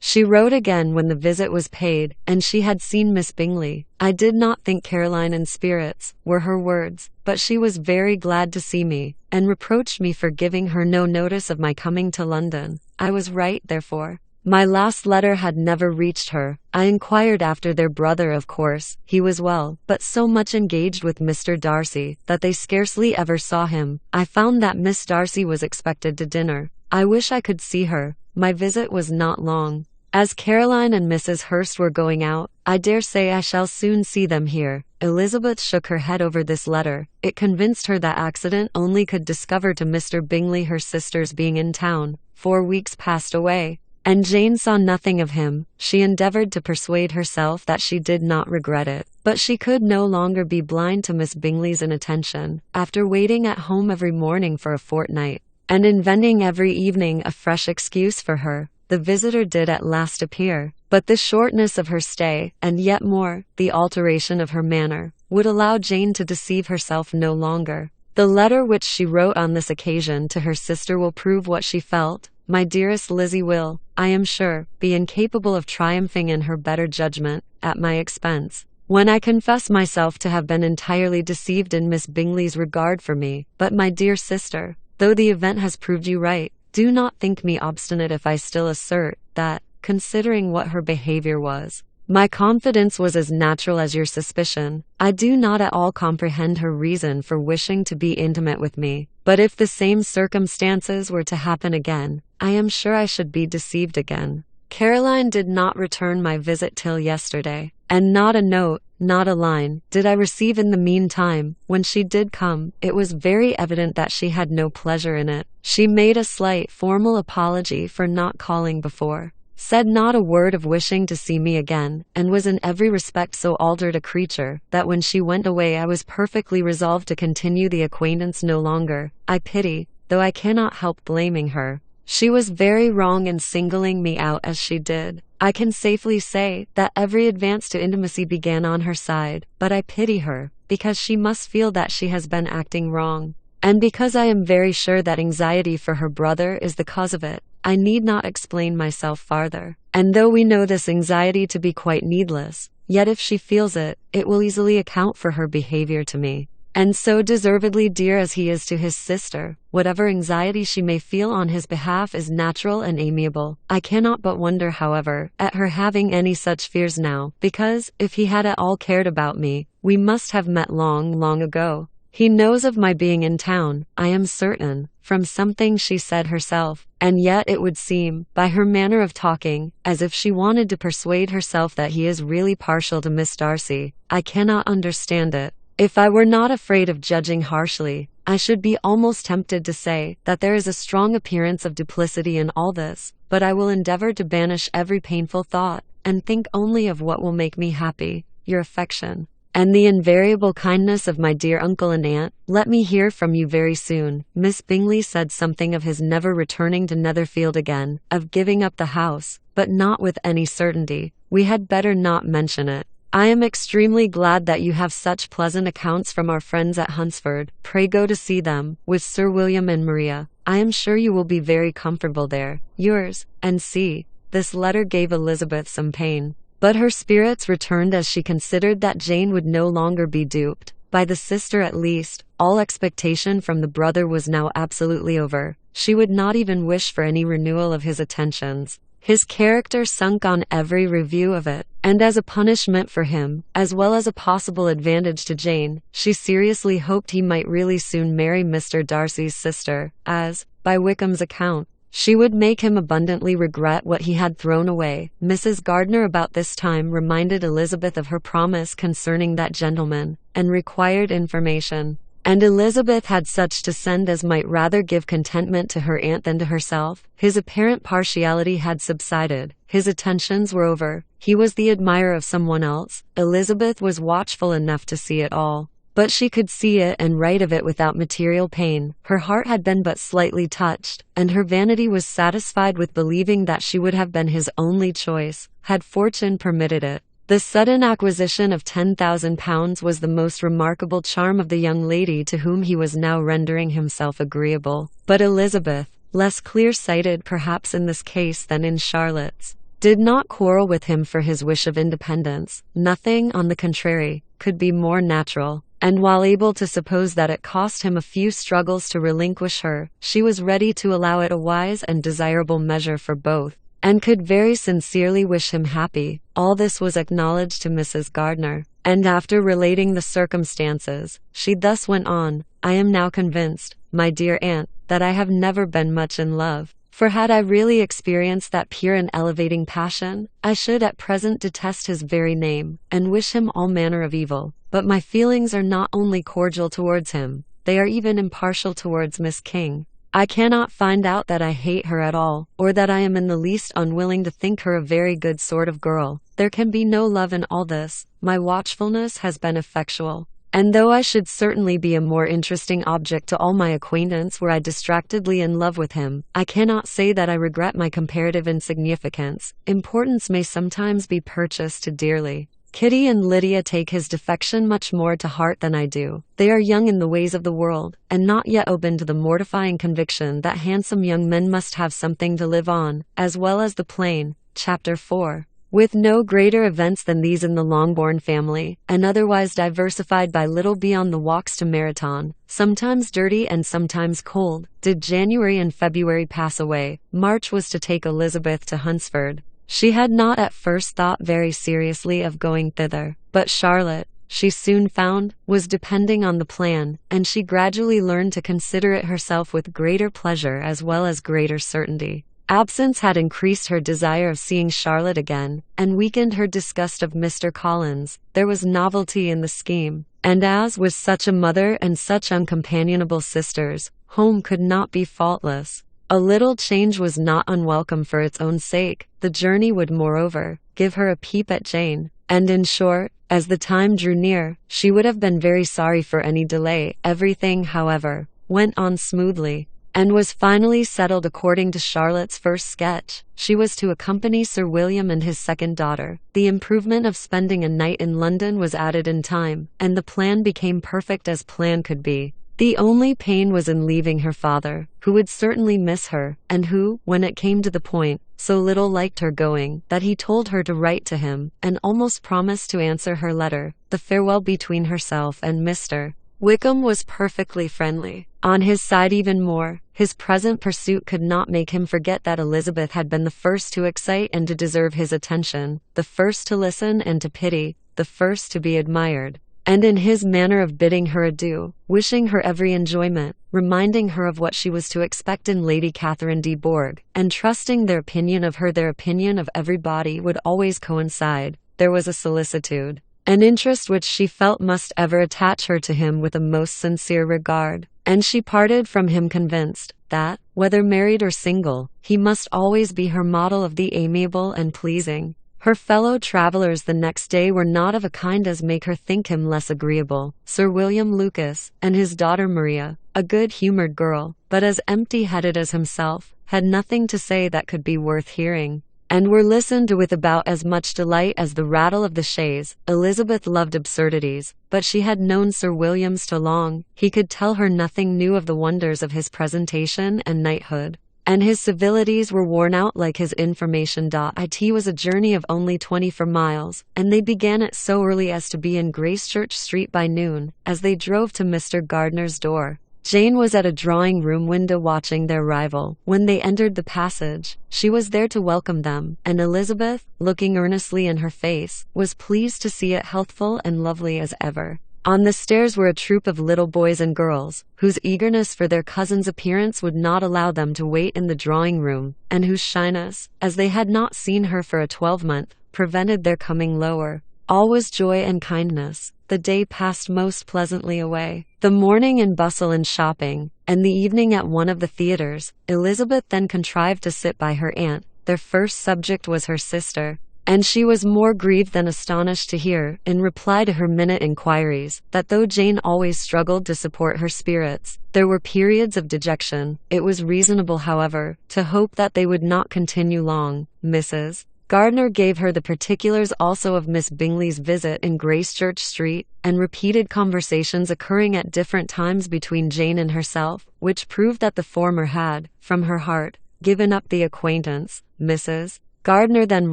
She wrote again when the visit was paid, and she had seen Miss Bingley. "I did not think Caroline in spirits," were her words, "but she was very glad to see me, and reproached me for giving her no notice of my coming to London. I was right, therefore. My last letter had never reached her. I inquired after their brother, of course. He was well, but so much engaged with Mr. Darcy that they scarcely ever saw him. I found that Miss Darcy was expected to dinner. I wish I could see her. My visit was not long. As Caroline and Mrs. Hurst were going out, I dare say I shall soon see them here." Elizabeth shook her head over this letter. It convinced her that accident only could discover to Mr. Bingley her sister's being in town. 4 weeks passed away, and Jane saw nothing of him. She endeavored to persuade herself that she did not regret it, but she could no longer be blind to Miss Bingley's inattention. After waiting at home every morning for a fortnight, and inventing every evening a fresh excuse for her, the visitor did at last appear, but the shortness of her stay, and yet more, the alteration of her manner, would allow Jane to deceive herself no longer. The letter which she wrote on this occasion to her sister will prove what she felt. "My dearest Lizzie will, I am sure, be incapable of triumphing in her better judgment, at my expense, when I confess myself to have been entirely deceived in Miss Bingley's regard for me. But my dear sister, though the event has proved you right, do not think me obstinate if I still assert that, considering what her behavior was, my confidence was as natural as your suspicion. I do not at all comprehend her reason for wishing to be intimate with me, but if the same circumstances were to happen again, I am sure I should be deceived again. Caroline did not return my visit till yesterday, and not a note, not a line, did I receive in the meantime. When she did come, it was very evident that she had no pleasure in it. She made a slight formal apology for not calling before, said not a word of wishing to see me again, and was in every respect so altered a creature, that when she went away I was perfectly resolved to continue the acquaintance no longer. I pity, though I cannot help blaming her. She was very wrong in singling me out as she did. I can safely say that every advance to intimacy began on her side, but I pity her, because she must feel that she has been acting wrong, and because I am very sure that anxiety for her brother is the cause of it. I need not explain myself farther, and though we know this anxiety to be quite needless, yet if she feels it, it will easily account for her behavior to me. And so deservedly dear as he is to his sister, whatever anxiety she may feel on his behalf is natural and amiable. I cannot but wonder, however, at her having any such fears now, because, if he had at all cared about me, we must have met long, long ago. He knows of my being in town, I am certain, from something she said herself, and yet it would seem, by her manner of talking, as if she wanted to persuade herself that he is really partial to Miss Darcy. I cannot understand it. If I were not afraid of judging harshly, I should be almost tempted to say that there is a strong appearance of duplicity in all this, but I will endeavor to banish every painful thought, and think only of what will make me happy. Your affection, and the invariable kindness of my dear uncle and aunt. Let me hear from you very soon." Miss Bingley said something of his never returning to Netherfield again, of giving up the house, but not with any certainty. "We had better not mention it. I am extremely glad that you have such pleasant accounts from our friends at Hunsford. Pray go to see them, with Sir William and Maria. I am sure you will be very comfortable there. Yours, N.C." This letter gave Elizabeth some pain, but her spirits returned as she considered that Jane would no longer be duped. By the sister at least, all expectation from the brother was now absolutely over. She would not even wish for any renewal of his attentions. His character sunk on every review of it, and as a punishment for him, as well as a possible advantage to Jane, she seriously hoped he might really soon marry Mr. Darcy's sister, as, by Wickham's account, she would make him abundantly regret what he had thrown away. Mrs. Gardiner about this time reminded Elizabeth of her promise concerning that gentleman, and required information. And Elizabeth had such to send as might rather give contentment to her aunt than to herself. His apparent partiality had subsided. His attentions were over. He was the admirer of someone else. Elizabeth was watchful enough to see it all. But she could see it and write of it without material pain. Her heart had been but slightly touched, and her vanity was satisfied with believing that she would have been his only choice, had fortune permitted it. The sudden acquisition of £10,000 was the most remarkable charm of the young lady to whom he was now rendering himself agreeable. But Elizabeth, less clear-sighted perhaps in this case than in Charlotte's, did not quarrel with him for his wish of independence. Nothing, on the contrary, could be more natural. And while able to suppose that it cost him a few struggles to relinquish her, she was ready to allow it a wise and desirable measure for both, and could very sincerely wish him happy. All this was acknowledged to Mrs. Gardiner, and after relating the circumstances, she thus went on: "I am now convinced, my dear aunt, that I have never been much in love. For had I really experienced that pure and elevating passion, I should at present detest his very name, and wish him all manner of evil. But my feelings are not only cordial towards him, they are even impartial towards Miss King. I cannot find out that I hate her at all, or that I am in the least unwilling to think her a very good sort of girl. There can be no love in all this. My watchfulness has been effectual. And though I should certainly be a more interesting object to all my acquaintance were I distractedly in love with him, I cannot say that I regret my comparative insignificance. Importance may sometimes be purchased dearly. Kitty and Lydia take his defection much more to heart than I do. They are young in the ways of the world, and not yet open to the mortifying conviction that handsome young men must have something to live on, as well as the plain." Chapter 4. With no greater events than these in the Longbourn family, and otherwise diversified by little beyond the walks to Meryton, sometimes dirty and sometimes cold, did January and February pass away. March was to take Elizabeth to Hunsford. She had not at first thought very seriously of going thither, but Charlotte, she soon found, was depending on the plan, and she gradually learned to consider it herself with greater pleasure as well as greater certainty. Absence had increased her desire of seeing Charlotte again, and weakened her disgust of Mr. Collins. There was novelty in the scheme, and as with such a mother and such uncompanionable sisters, home could not be faultless. A little change was not unwelcome for its own sake. The journey would, moreover, give her a peep at Jane, and in short, as the time drew near, she would have been very sorry for any delay. Everything, however, went on smoothly, and was finally settled according to Charlotte's first sketch. She was to accompany Sir William and his second daughter. The improvement of spending a night in London was added in time, and the plan became perfect as plan could be. The only pain was in leaving her father, who would certainly miss her, and who, when it came to the point, so little liked her going, that he told her to write to him, and almost promised to answer her letter. The farewell between herself and Mr. Wickham was perfectly friendly. On his side even more, his present pursuit could not make him forget that Elizabeth had been the first to excite and to deserve his attention, the first to listen and to pity, the first to be admired. And in his manner of bidding her adieu, wishing her every enjoyment, reminding her of what she was to expect in Lady Catherine de Bourgh, and trusting their opinion of her their opinion of everybody would always coincide, there was a solicitude, an interest which she felt must ever attach her to him with a most sincere regard, and she parted from him convinced that, whether married or single, he must always be her model of the amiable and pleasing. Her fellow travelers the next day were not of a kind as make her think him less agreeable. Sir William Lucas, and his daughter Maria, a good-humored girl, but as empty-headed as himself, had nothing to say that could be worth hearing, and were listened to with about as much delight as the rattle of the chaise. Elizabeth loved absurdities, but she had known Sir William's too long. He could tell her nothing new of the wonders of his presentation and knighthood, and his civilities were worn out like his information. It was a journey of only 24 miles, and they began it so early as to be in Gracechurch Street by noon. As they drove to Mr. Gardner's door, Jane was at a drawing-room window watching their arrival. When they entered the passage, she was there to welcome them, and Elizabeth, looking earnestly in her face, was pleased to see it healthful and lovely as ever. On the stairs were a troop of little boys and girls, whose eagerness for their cousin's appearance would not allow them to wait in the drawing-room, and whose shyness, as they had not seen her for a 12-month, prevented their coming lower. All was joy and kindness. The day passed most pleasantly away. The morning in bustle and shopping, and the evening at one of the theatres. Elizabeth then contrived to sit by her aunt. Their first subject was her sister, and she was more grieved than astonished to hear, in reply to her minute inquiries, that though Jane always struggled to support her spirits, there were periods of dejection. It was reasonable, however, to hope that they would not continue long. Mrs. Gardner gave her the particulars also of Miss Bingley's visit in Gracechurch Street, and repeated conversations occurring at different times between Jane and herself, which proved that the former had, from her heart, given up the acquaintance. Mrs. Gardner then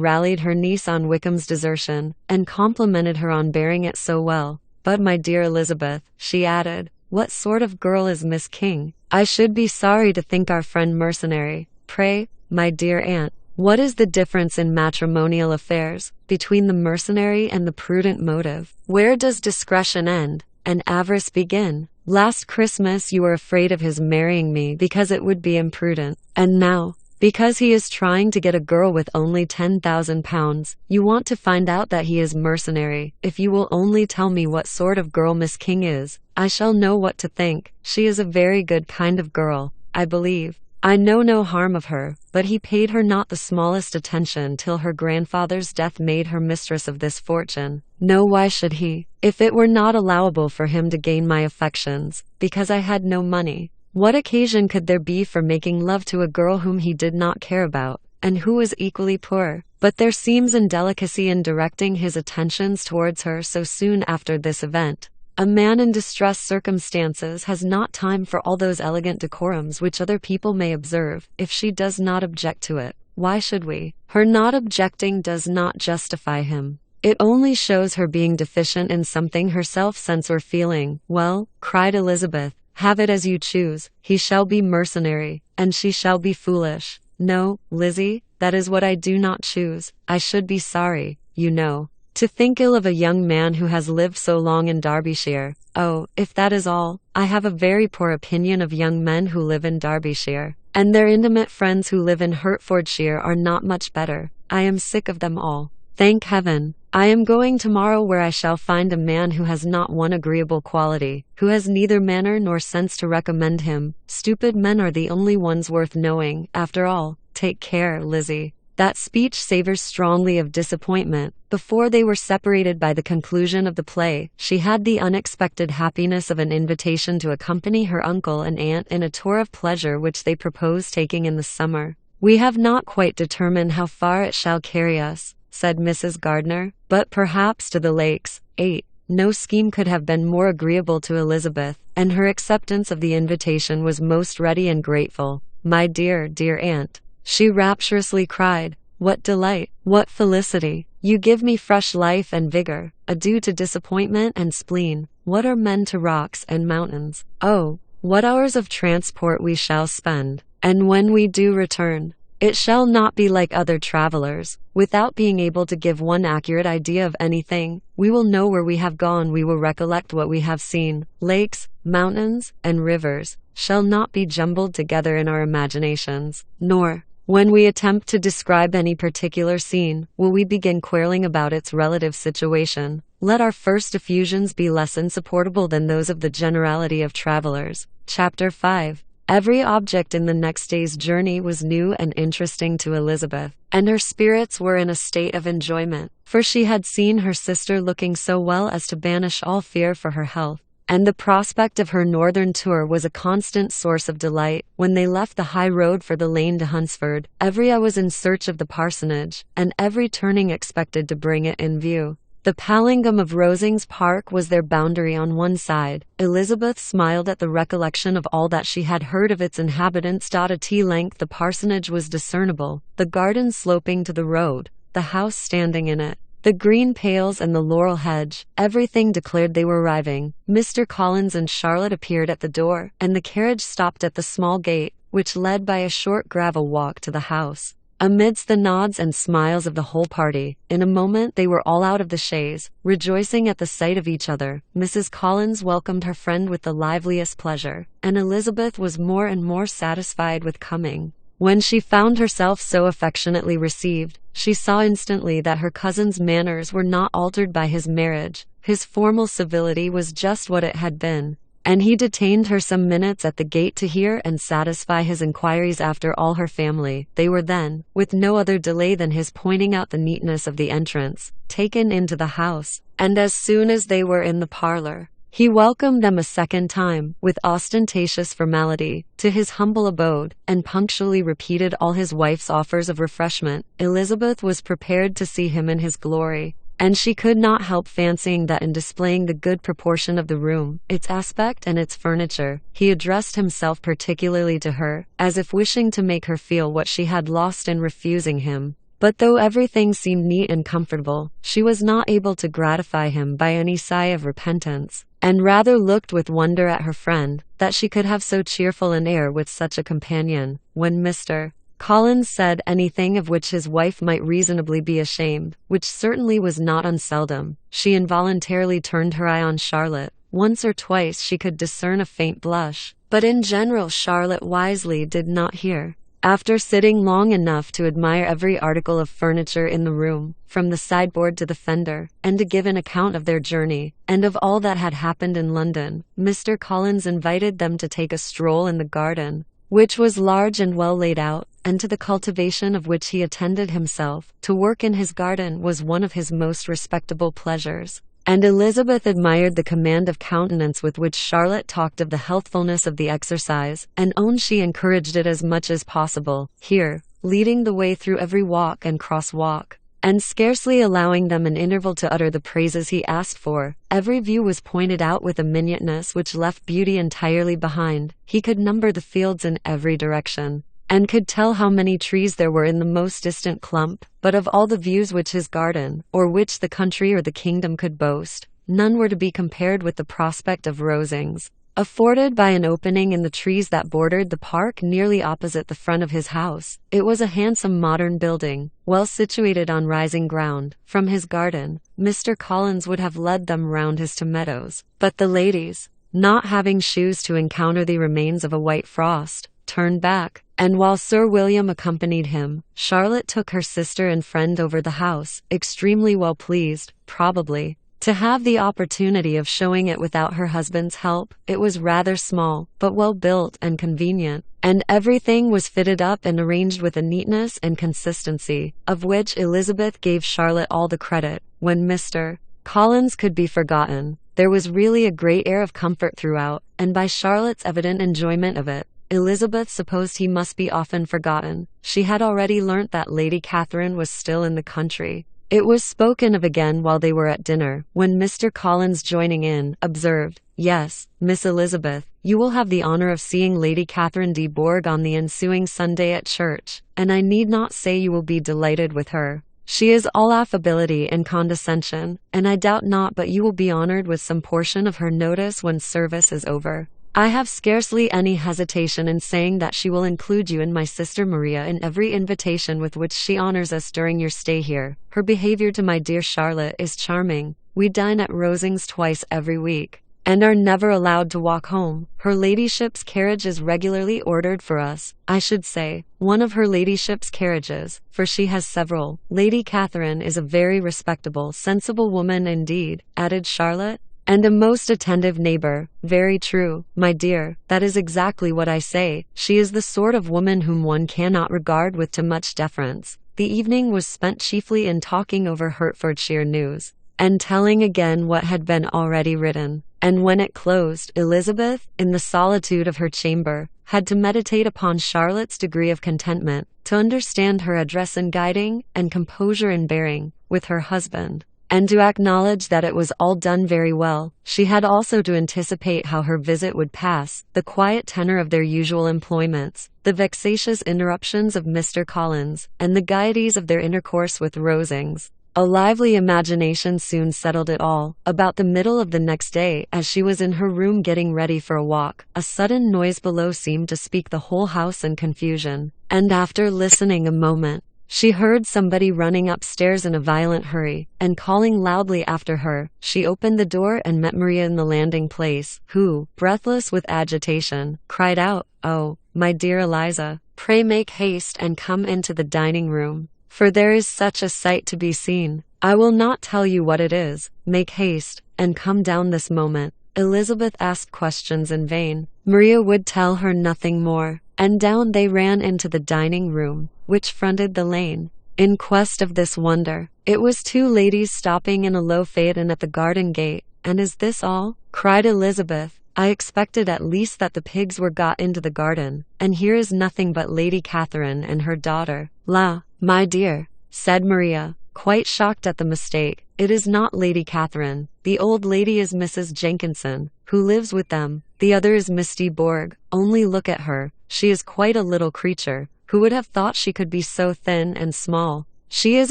rallied her niece on Wickham's desertion, and complimented her on bearing it so well. "But my dear Elizabeth," she added, "what sort of girl is Miss King? I should be sorry to think our friend mercenary. Pray, my dear aunt, what is the difference in matrimonial affairs, between the mercenary and the prudent motive? Where does discretion end, and avarice begin? Last Christmas you were afraid of his marrying me because it would be imprudent, and now, because he is trying to get a girl with only £10,000, you want to find out that he is mercenary. If you will only tell me what sort of girl Miss King is, I shall know what to think. She is a very good kind of girl, I believe. I know no harm of her, but he paid her not the smallest attention till her grandfather's death made her mistress of this fortune. No, why should he, if it were not allowable for him to gain my affections, because I had no money? What occasion could there be for making love to a girl whom he did not care about, and who was equally poor? But there seems indelicacy in directing his attentions towards her so soon after this event. A man in distressed circumstances has not time for all those elegant decorums which other people may observe. If she does not object to it, why should we? Her not objecting does not justify him. It only shows her being deficient in something herself, sense or feeling." "Well," cried Elizabeth, "have it as you choose. He shall be mercenary, and she shall be foolish." "No, Lizzie, that is what I do not choose. I should be sorry, you know, to think ill of a young man who has lived so long in Derbyshire. Oh, if that is all, I have a very poor opinion of young men who live in Derbyshire, and their intimate friends who live in Hertfordshire are not much better. I am sick of them all. Thank heaven, I am going tomorrow where I shall find a man who has not one agreeable quality, who has neither manner nor sense to recommend him. Stupid men are the only ones worth knowing, after all. Take care, Lizzie." That speech savors strongly of disappointment. Before they were separated by the conclusion of the play, she had the unexpected happiness of an invitation to accompany her uncle and aunt in a tour of pleasure which they proposed taking in the summer. "We have not quite determined how far it shall carry us," said Mrs. Gardner, "but perhaps to the lakes." 8. No scheme could have been more agreeable to Elizabeth, and her acceptance of the invitation was most ready and grateful. "My dear, dear aunt," she rapturously cried, "what delight, what felicity! You give me fresh life and vigor. Adieu to disappointment and spleen. What are men to rocks and mountains? Oh, what hours of transport we shall spend! And when we do return, it shall not be like other travelers, without being able to give one accurate idea of anything. We will know where we have gone, we will recollect what we have seen. Lakes, mountains, and rivers shall not be jumbled together in our imaginations, nor, when we attempt to describe any particular scene, will we begin quarreling about its relative situation. Let our first effusions be less insupportable than those of the generality of travelers." Chapter 5. Every object in the next day's journey was new and interesting to Elizabeth, and her spirits were in a state of enjoyment, for she had seen her sister looking so well as to banish all fear for her health, and the prospect of her northern tour was a constant source of delight. When they left the high road for the lane to Hunsford, every eye was in search of the parsonage, and every turning expected to bring it in view. The palingum of Rosings Park was their boundary on one side. Elizabeth smiled at the recollection of all that she had heard of its inhabitants. At T length the parsonage was discernible, the garden sloping to the road, the house standing in it, the green pales and the laurel hedge. Everything declared they were arriving. Mr. Collins and Charlotte appeared at the door, and the carriage stopped at the small gate, which led by a short gravel walk to the house. Amidst the nods and smiles of the whole party, in a moment they were all out of the chaise, rejoicing at the sight of each other. Mrs. Collins welcomed her friend with the liveliest pleasure, and Elizabeth was more and more satisfied with coming. When she found herself so affectionately received, she saw instantly that her cousin's manners were not altered by his marriage. His formal civility was just what it had been, and he detained her some minutes at the gate to hear and satisfy his inquiries after all her family. They were then, with no other delay than his pointing out the neatness of the entrance, taken into the house, and as soon as they were in the parlor, he welcomed them a second time, with ostentatious formality, to his humble abode, and punctually repeated all his wife's offers of refreshment. Elizabeth was prepared to see him in his glory, and she could not help fancying that in displaying the good proportion of the room, its aspect and its furniture, he addressed himself particularly to her, as if wishing to make her feel what she had lost in refusing him. But though everything seemed neat and comfortable, she was not able to gratify him by any sigh of repentance, and rather looked with wonder at her friend, that she could have so cheerful an air with such a companion. When Mr. Collins said anything of which his wife might reasonably be ashamed, which certainly was not unseldom, she involuntarily turned her eye on Charlotte. Once or twice she could discern a faint blush, but in general Charlotte wisely did not hear. After sitting long enough to admire every article of furniture in the room, from the sideboard to the fender, and to give an account of their journey, and of all that had happened in London, Mr. Collins invited them to take a stroll in the garden, which was large and well laid out, and to the cultivation of which he attended himself. To work in his garden was one of his most respectable pleasures, and Elizabeth admired the command of countenance with which Charlotte talked of the healthfulness of the exercise, and owned she encouraged it as much as possible. Here, leading the way through every walk and cross-walk, and scarcely allowing them an interval to utter the praises he asked for, every view was pointed out with a minuteness which left beauty entirely behind. He could number the fields in every direction, and could tell how many trees there were in the most distant clump, but of all the views which his garden, or which the country or the kingdom could boast, none were to be compared with the prospect of Rosings, afforded by an opening in the trees that bordered the park nearly opposite the front of his house. It was a handsome modern building, well situated on rising ground. From his garden, Mr. Collins would have led them round his tomatoes, but the ladies, not having shoes to encounter the remains of a white frost, turned back, and while Sir William accompanied him, Charlotte took her sister and friend over the house, extremely well pleased, probably, to have the opportunity of showing it without her husband's help. It was rather small, but well built and convenient, and everything was fitted up and arranged with a neatness and consistency, of which Elizabeth gave Charlotte all the credit. When Mr. Collins could be forgotten, there was really a great air of comfort throughout, and by Charlotte's evident enjoyment of it, Elizabeth supposed he must be often forgotten. She had already learnt that Lady Catherine was still in the country. It was spoken of again while they were at dinner, when Mr. Collins, joining in, observed, "Yes, Miss Elizabeth, you will have the honour of seeing Lady Catherine de Bourgh on the ensuing Sunday at church, and I need not say you will be delighted with her. She is all affability and condescension, and I doubt not but you will be honoured with some portion of her notice when service is over. I have scarcely any hesitation in saying that she will include you and my sister Maria in every invitation with which she honours us during your stay here. Her behaviour to my dear Charlotte is charming. We dine at Rosings twice every week, and are never allowed to walk home. Her ladyship's carriage is regularly ordered for us. I should say, one of her ladyship's carriages, for she has several. Lady Catherine is a very respectable, sensible woman indeed," added Charlotte, and a most attentive neighbor. Very true, my dear, that is exactly what I say. She is the sort of woman whom one cannot regard with too much deference. The evening was spent chiefly in talking over Hertfordshire news, and telling again what had been already written. And when it closed, Elizabeth, in the solitude of her chamber, had to meditate upon Charlotte's degree of contentment, to understand her address in guiding, and composure in bearing, with her husband, and to acknowledge that it was all done very well. She had also to anticipate how her visit would pass, the quiet tenor of their usual employments, the vexatious interruptions of Mr. Collins, and the gaieties of their intercourse with Rosings. A lively imagination soon settled it all. About the middle of the next day, as she was in her room getting ready for a walk, a sudden noise below seemed to speak the whole house in confusion, and after listening a moment, she heard somebody running upstairs in a violent hurry, and calling loudly after her. She opened the door and met Maria in the landing place, who, breathless with agitation, cried out, "Oh, my dear Eliza, pray make haste and come into the dining room, for there is such a sight to be seen. I will not tell you what it is. Make haste, and come down this moment." Elizabeth asked questions in vain. Maria would tell her nothing more, and down they ran into the dining room, which fronted the lane, in quest of this wonder. It was two ladies stopping in a low phaeton at the garden gate. "And is this all?" cried Elizabeth. "I expected at least that the pigs were got into the garden, and here is nothing but Lady Catherine and her daughter." "La, my dear," said Maria, quite shocked at the mistake, "it is not Lady Catherine. The old lady is Mrs. Jenkinson, who lives with them. The other is Miss de Bourgh. Only look at her. She is quite a little creature. Who would have thought she could be so thin and small? She is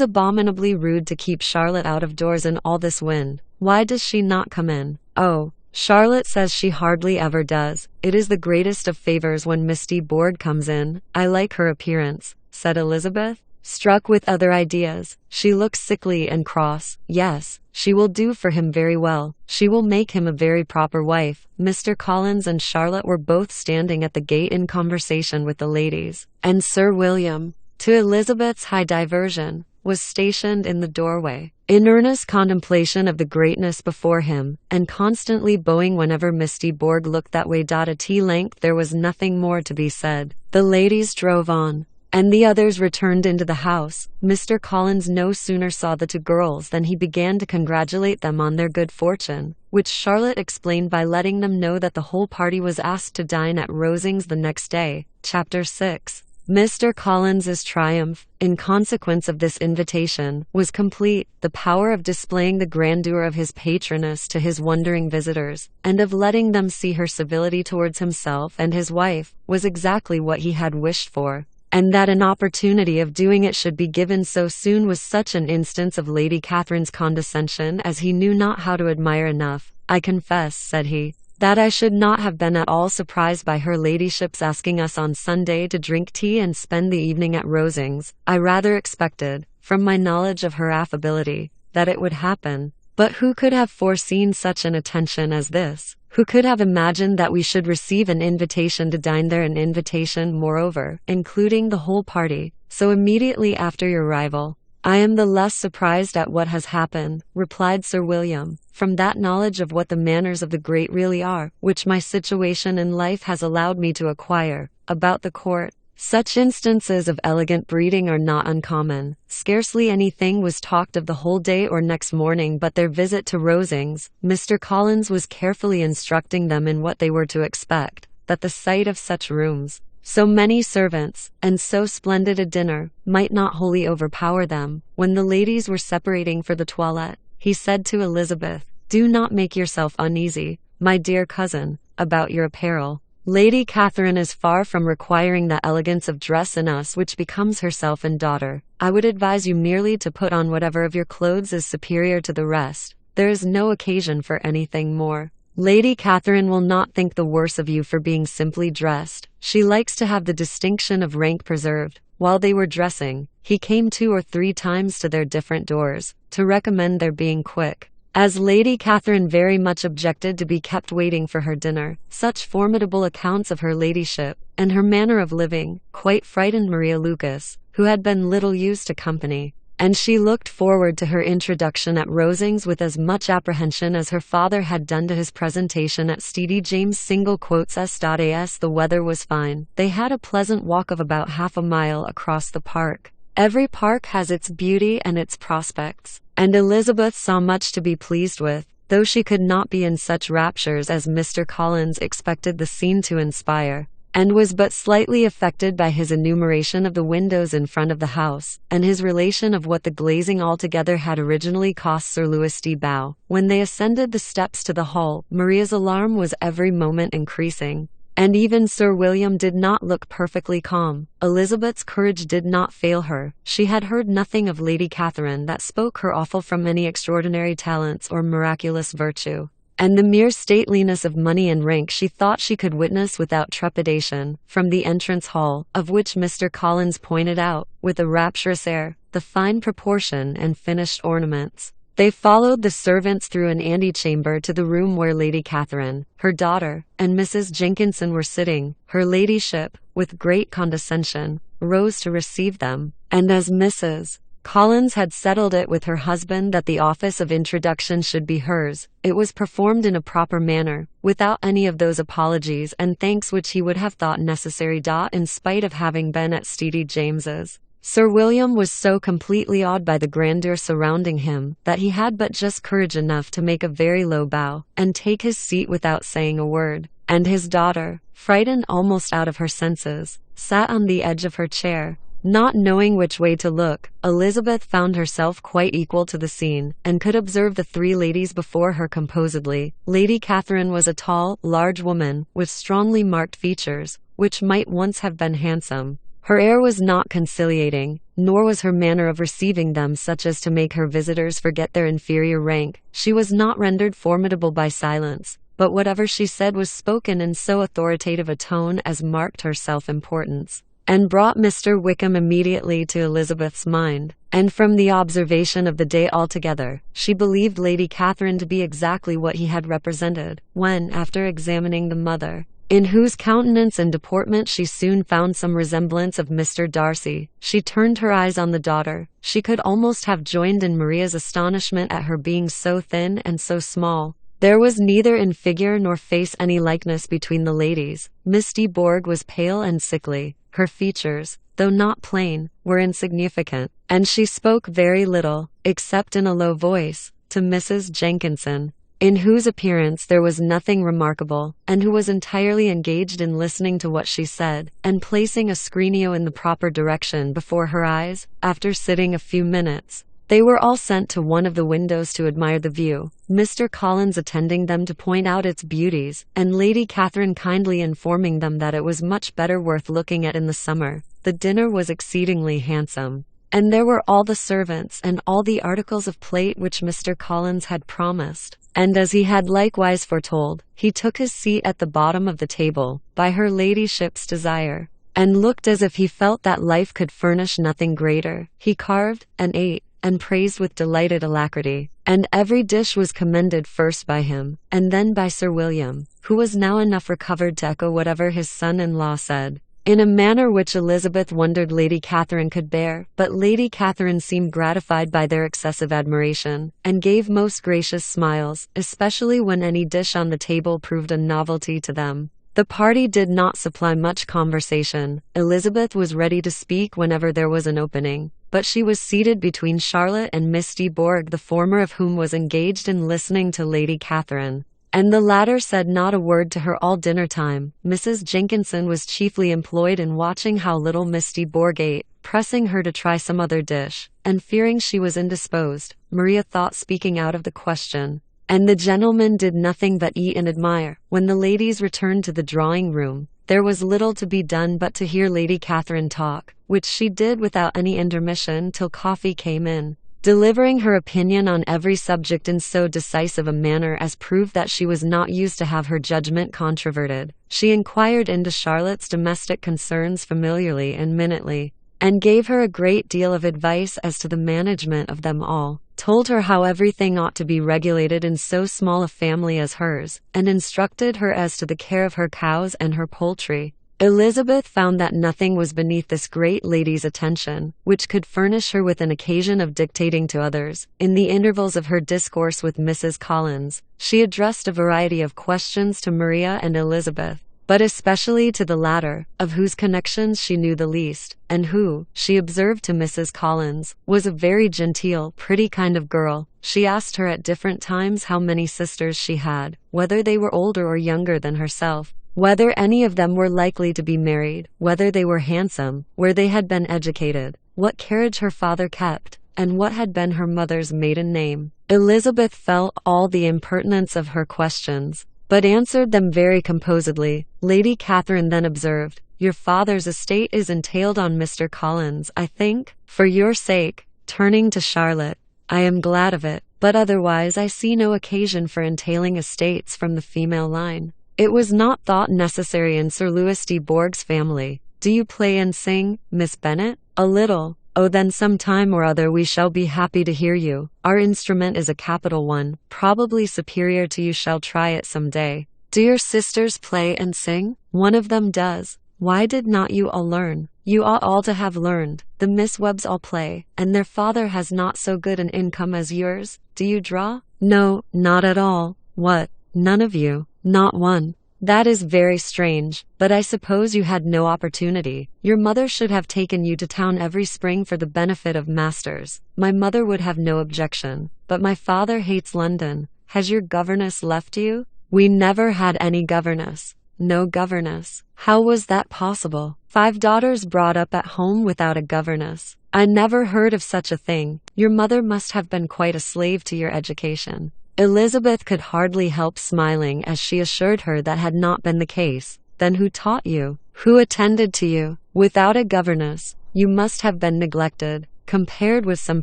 abominably rude to keep Charlotte out of doors in all this wind. Why does she not come in?" "Oh, Charlotte says she hardly ever does. It is the greatest of favors when Miss de Bourgh comes in. I like her appearance," said Elizabeth, struck with other ideas. "She looks sickly and cross. Yes, she will do for him very well. She will make him a very proper wife." Mr. Collins and Charlotte were both standing at the gate in conversation with the ladies, and Sir William, to Elizabeth's high diversion, was stationed in the doorway, in earnest contemplation of the greatness before him, and constantly bowing whenever Miss de Bourgh looked that way. At length there was nothing more to be said. The ladies drove on, and the others returned into the house. Mr. Collins no sooner saw the two girls than he began to congratulate them on their good fortune, which Charlotte explained by letting them know that the whole party was asked to dine at Rosings the next day. Chapter 6. Mr. Collins's triumph, in consequence of this invitation, was complete. The power of displaying the grandeur of his patroness to his wondering visitors, and of letting them see her civility towards himself and his wife, was exactly what he had wished for. And that an opportunity of doing it should be given so soon was such an instance of Lady Catherine's condescension as he knew not how to admire enough. "I confess," said he, "that I should not have been at all surprised by her ladyship's asking us on Sunday to drink tea and spend the evening at Rosings. I rather expected, from my knowledge of her affability, that it would happen. But who could have foreseen such an attention as this? Who could have imagined that we should receive an invitation to dine there, an invitation, moreover, including the whole party, so immediately after your arrival?" "I am the less surprised at what has happened," replied Sir William, "from that knowledge of what the manners of the great really are, which my situation in life has allowed me to acquire. About the court, such instances of elegant breeding are not uncommon. Scarcely anything was talked of the whole day or next morning but their visit to Rosings. Mr. Collins was carefully instructing them in what they were to expect, that the sight of such rooms, so many servants, and so splendid a dinner, might not wholly overpower them. When the ladies were separating for the toilette, he said to Elizabeth, "Do not make yourself uneasy, my dear cousin, about your apparel. Lady Catherine is far from requiring that elegance of dress in us which becomes herself and daughter. I would advise you merely to put on whatever of your clothes is superior to the rest. There is no occasion for anything more. Lady Catherine will not think the worse of you for being simply dressed. She likes to have the distinction of rank preserved." While they were dressing, he came 2 or 3 times to their different doors, to recommend their being quick, as Lady Catherine very much objected to be kept waiting for her dinner. Such formidable accounts of her ladyship, and her manner of living, quite frightened Maria Lucas, who had been little used to company, and she looked forward to her introduction at Rosings with as much apprehension as her father had done to his presentation at Steady James. S.as the weather was fine. They had a pleasant walk of about half a mile across the park. Every park has its beauty and its prospects, and Elizabeth saw much to be pleased with, though she could not be in such raptures as Mr. Collins expected the scene to inspire, and was but slightly affected by his enumeration of the windows in front of the house, and his relation of what the glazing altogether had originally cost Sir Louis de Bow. When they ascended the steps to the hall, Maria's alarm was every moment increasing, and even Sir William did not look perfectly calm. Elizabeth's courage did not fail her. She had heard nothing of Lady Catherine that spoke her awful from any extraordinary talents or miraculous virtue, and the mere stateliness of money and rank she thought she could witness without trepidation. From the entrance hall, of which Mr. Collins pointed out, with a rapturous air, the fine proportion and finished ornaments, they followed the servants through an antechamber to the room where Lady Catherine, her daughter, and Mrs. Jenkinson were sitting. Her ladyship, with great condescension, rose to receive them, and as Mrs. Collins had settled it with her husband that the office of introduction should be hers, it was performed in a proper manner, without any of those apologies and thanks which he would have thought necessary. In spite of having been at Steady James's, Sir William was so completely awed by the grandeur surrounding him that he had but just courage enough to make a very low bow and take his seat without saying a word, and his daughter, frightened almost out of her senses, sat on the edge of her chair, not knowing which way to look. Elizabeth found herself quite equal to the scene, and could observe the three ladies before her composedly. Lady Catherine was a tall, large woman, with strongly marked features, which might once have been handsome. Her air was not conciliating, nor was her manner of receiving them such as to make her visitors forget their inferior rank. She was not rendered formidable by silence, but whatever she said was spoken in so authoritative a tone as marked her self-importance, and brought Mr. Wickham immediately to Elizabeth's mind, and from the observation of the day altogether, she believed Lady Catherine to be exactly what he had represented. When, after examining the mother, in whose countenance and deportment she soon found some resemblance of Mr. Darcy, she turned her eyes on the daughter, she could almost have joined in Maria's astonishment at her being so thin and so small. There was neither in figure nor face any likeness between the ladies. Miss de Bourgh was pale and sickly. Her features, though not plain, were insignificant, and she spoke very little, except in a low voice, to Mrs. Jenkinson, in whose appearance there was nothing remarkable, and who was entirely engaged in listening to what she said, and placing a screenio in the proper direction before her eyes. After sitting a few minutes, they were all sent to one of the windows to admire the view, Mr. Collins attending them to point out its beauties, and Lady Catherine kindly informing them that it was much better worth looking at in the summer. The dinner was exceedingly handsome, and there were all the servants and all the articles of plate which Mr. Collins had promised, and as he had likewise foretold, he took his seat at the bottom of the table, by her ladyship's desire, and looked as if he felt that life could furnish nothing greater. He carved, and ate, and praised with delighted alacrity, and every dish was commended first by him, and then by Sir William, who was now enough recovered to echo whatever his son-in-law said, in a manner which Elizabeth wondered Lady Catherine could bear, but Lady Catherine seemed gratified by their excessive admiration, and gave most gracious smiles, especially when any dish on the table proved a novelty to them. The party did not supply much conversation. Elizabeth was ready to speak whenever there was an opening, but she was seated between Charlotte and Miss de Bourgh, the former of whom was engaged in listening to Lady Catherine, and the latter said not a word to her all dinner time. Mrs. Jenkinson was chiefly employed in watching how little Miss de Bourgh ate, pressing her to try some other dish, and fearing she was indisposed, Maria thought speaking out of the question, and the gentlemen did nothing but eat and admire. When the ladies returned to the drawing-room, there was little to be done but to hear Lady Catherine talk, which she did without any intermission till coffee came in, delivering her opinion on every subject in so decisive a manner as proved that she was not used to have her judgment controverted. She inquired into Charlotte's domestic concerns familiarly and minutely, and gave her a great deal of advice as to the management of them all, told her how everything ought to be regulated in so small a family as hers, and instructed her as to the care of her cows and her poultry. Elizabeth found that nothing was beneath this great lady's attention, which could furnish her with an occasion of dictating to others. In the intervals of her discourse with Mrs. Collins, she addressed a variety of questions to Maria and Elizabeth, but especially to the latter, of whose connections she knew the least, and who, she observed to Mrs. Collins, was a very genteel, pretty kind of girl. She asked her at different times how many sisters she had, whether they were older or younger than herself, whether any of them were likely to be married, whether they were handsome, where they had been educated, what carriage her father kept, and what had been her mother's maiden name. Elizabeth felt all the impertinence of her questions, but answered them very composedly. Lady Catherine then observed, "Your father's estate is entailed on Mr. Collins, I think, for your sake," turning to Charlotte. "I am glad of it, but otherwise I see no occasion for entailing estates from the female line. It was not thought necessary in Sir Louis de Bourgh's family. Do you play and sing, Miss Bennet?" "A little." "Oh, then some time or other we shall be happy to hear you. Our instrument is a capital one, probably superior to you. Shall try it some day." "Do your sisters play and sing?" "One of them does." "Why did not you all learn?" "You ought all to have learned. The Miss Webbs all play, and their father has not so good an income as yours. Do you draw?" "No, not at all." "What, none of you?" "Not one." "That is very strange, but I suppose you had no opportunity. Your mother should have taken you to town every spring for the benefit of masters." "My mother would have no objection, but my father hates London." "Has your governess left you?" "We never had any governess." "No governess? How was that possible? 5 daughters brought up at home without a governess? I never heard of such a thing. Your mother must have been quite a slave to your education." Elizabeth could hardly help smiling as she assured her that had not been the case. "Then who taught you? Who attended to you? Without a governess, you must have been neglected. Compared with some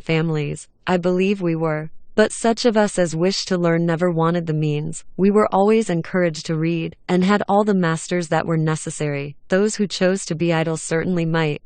families, I believe we were. But such of us as wished to learn never wanted the means. We were always encouraged to read, and had all the masters that were necessary. Those who chose to be idle certainly might,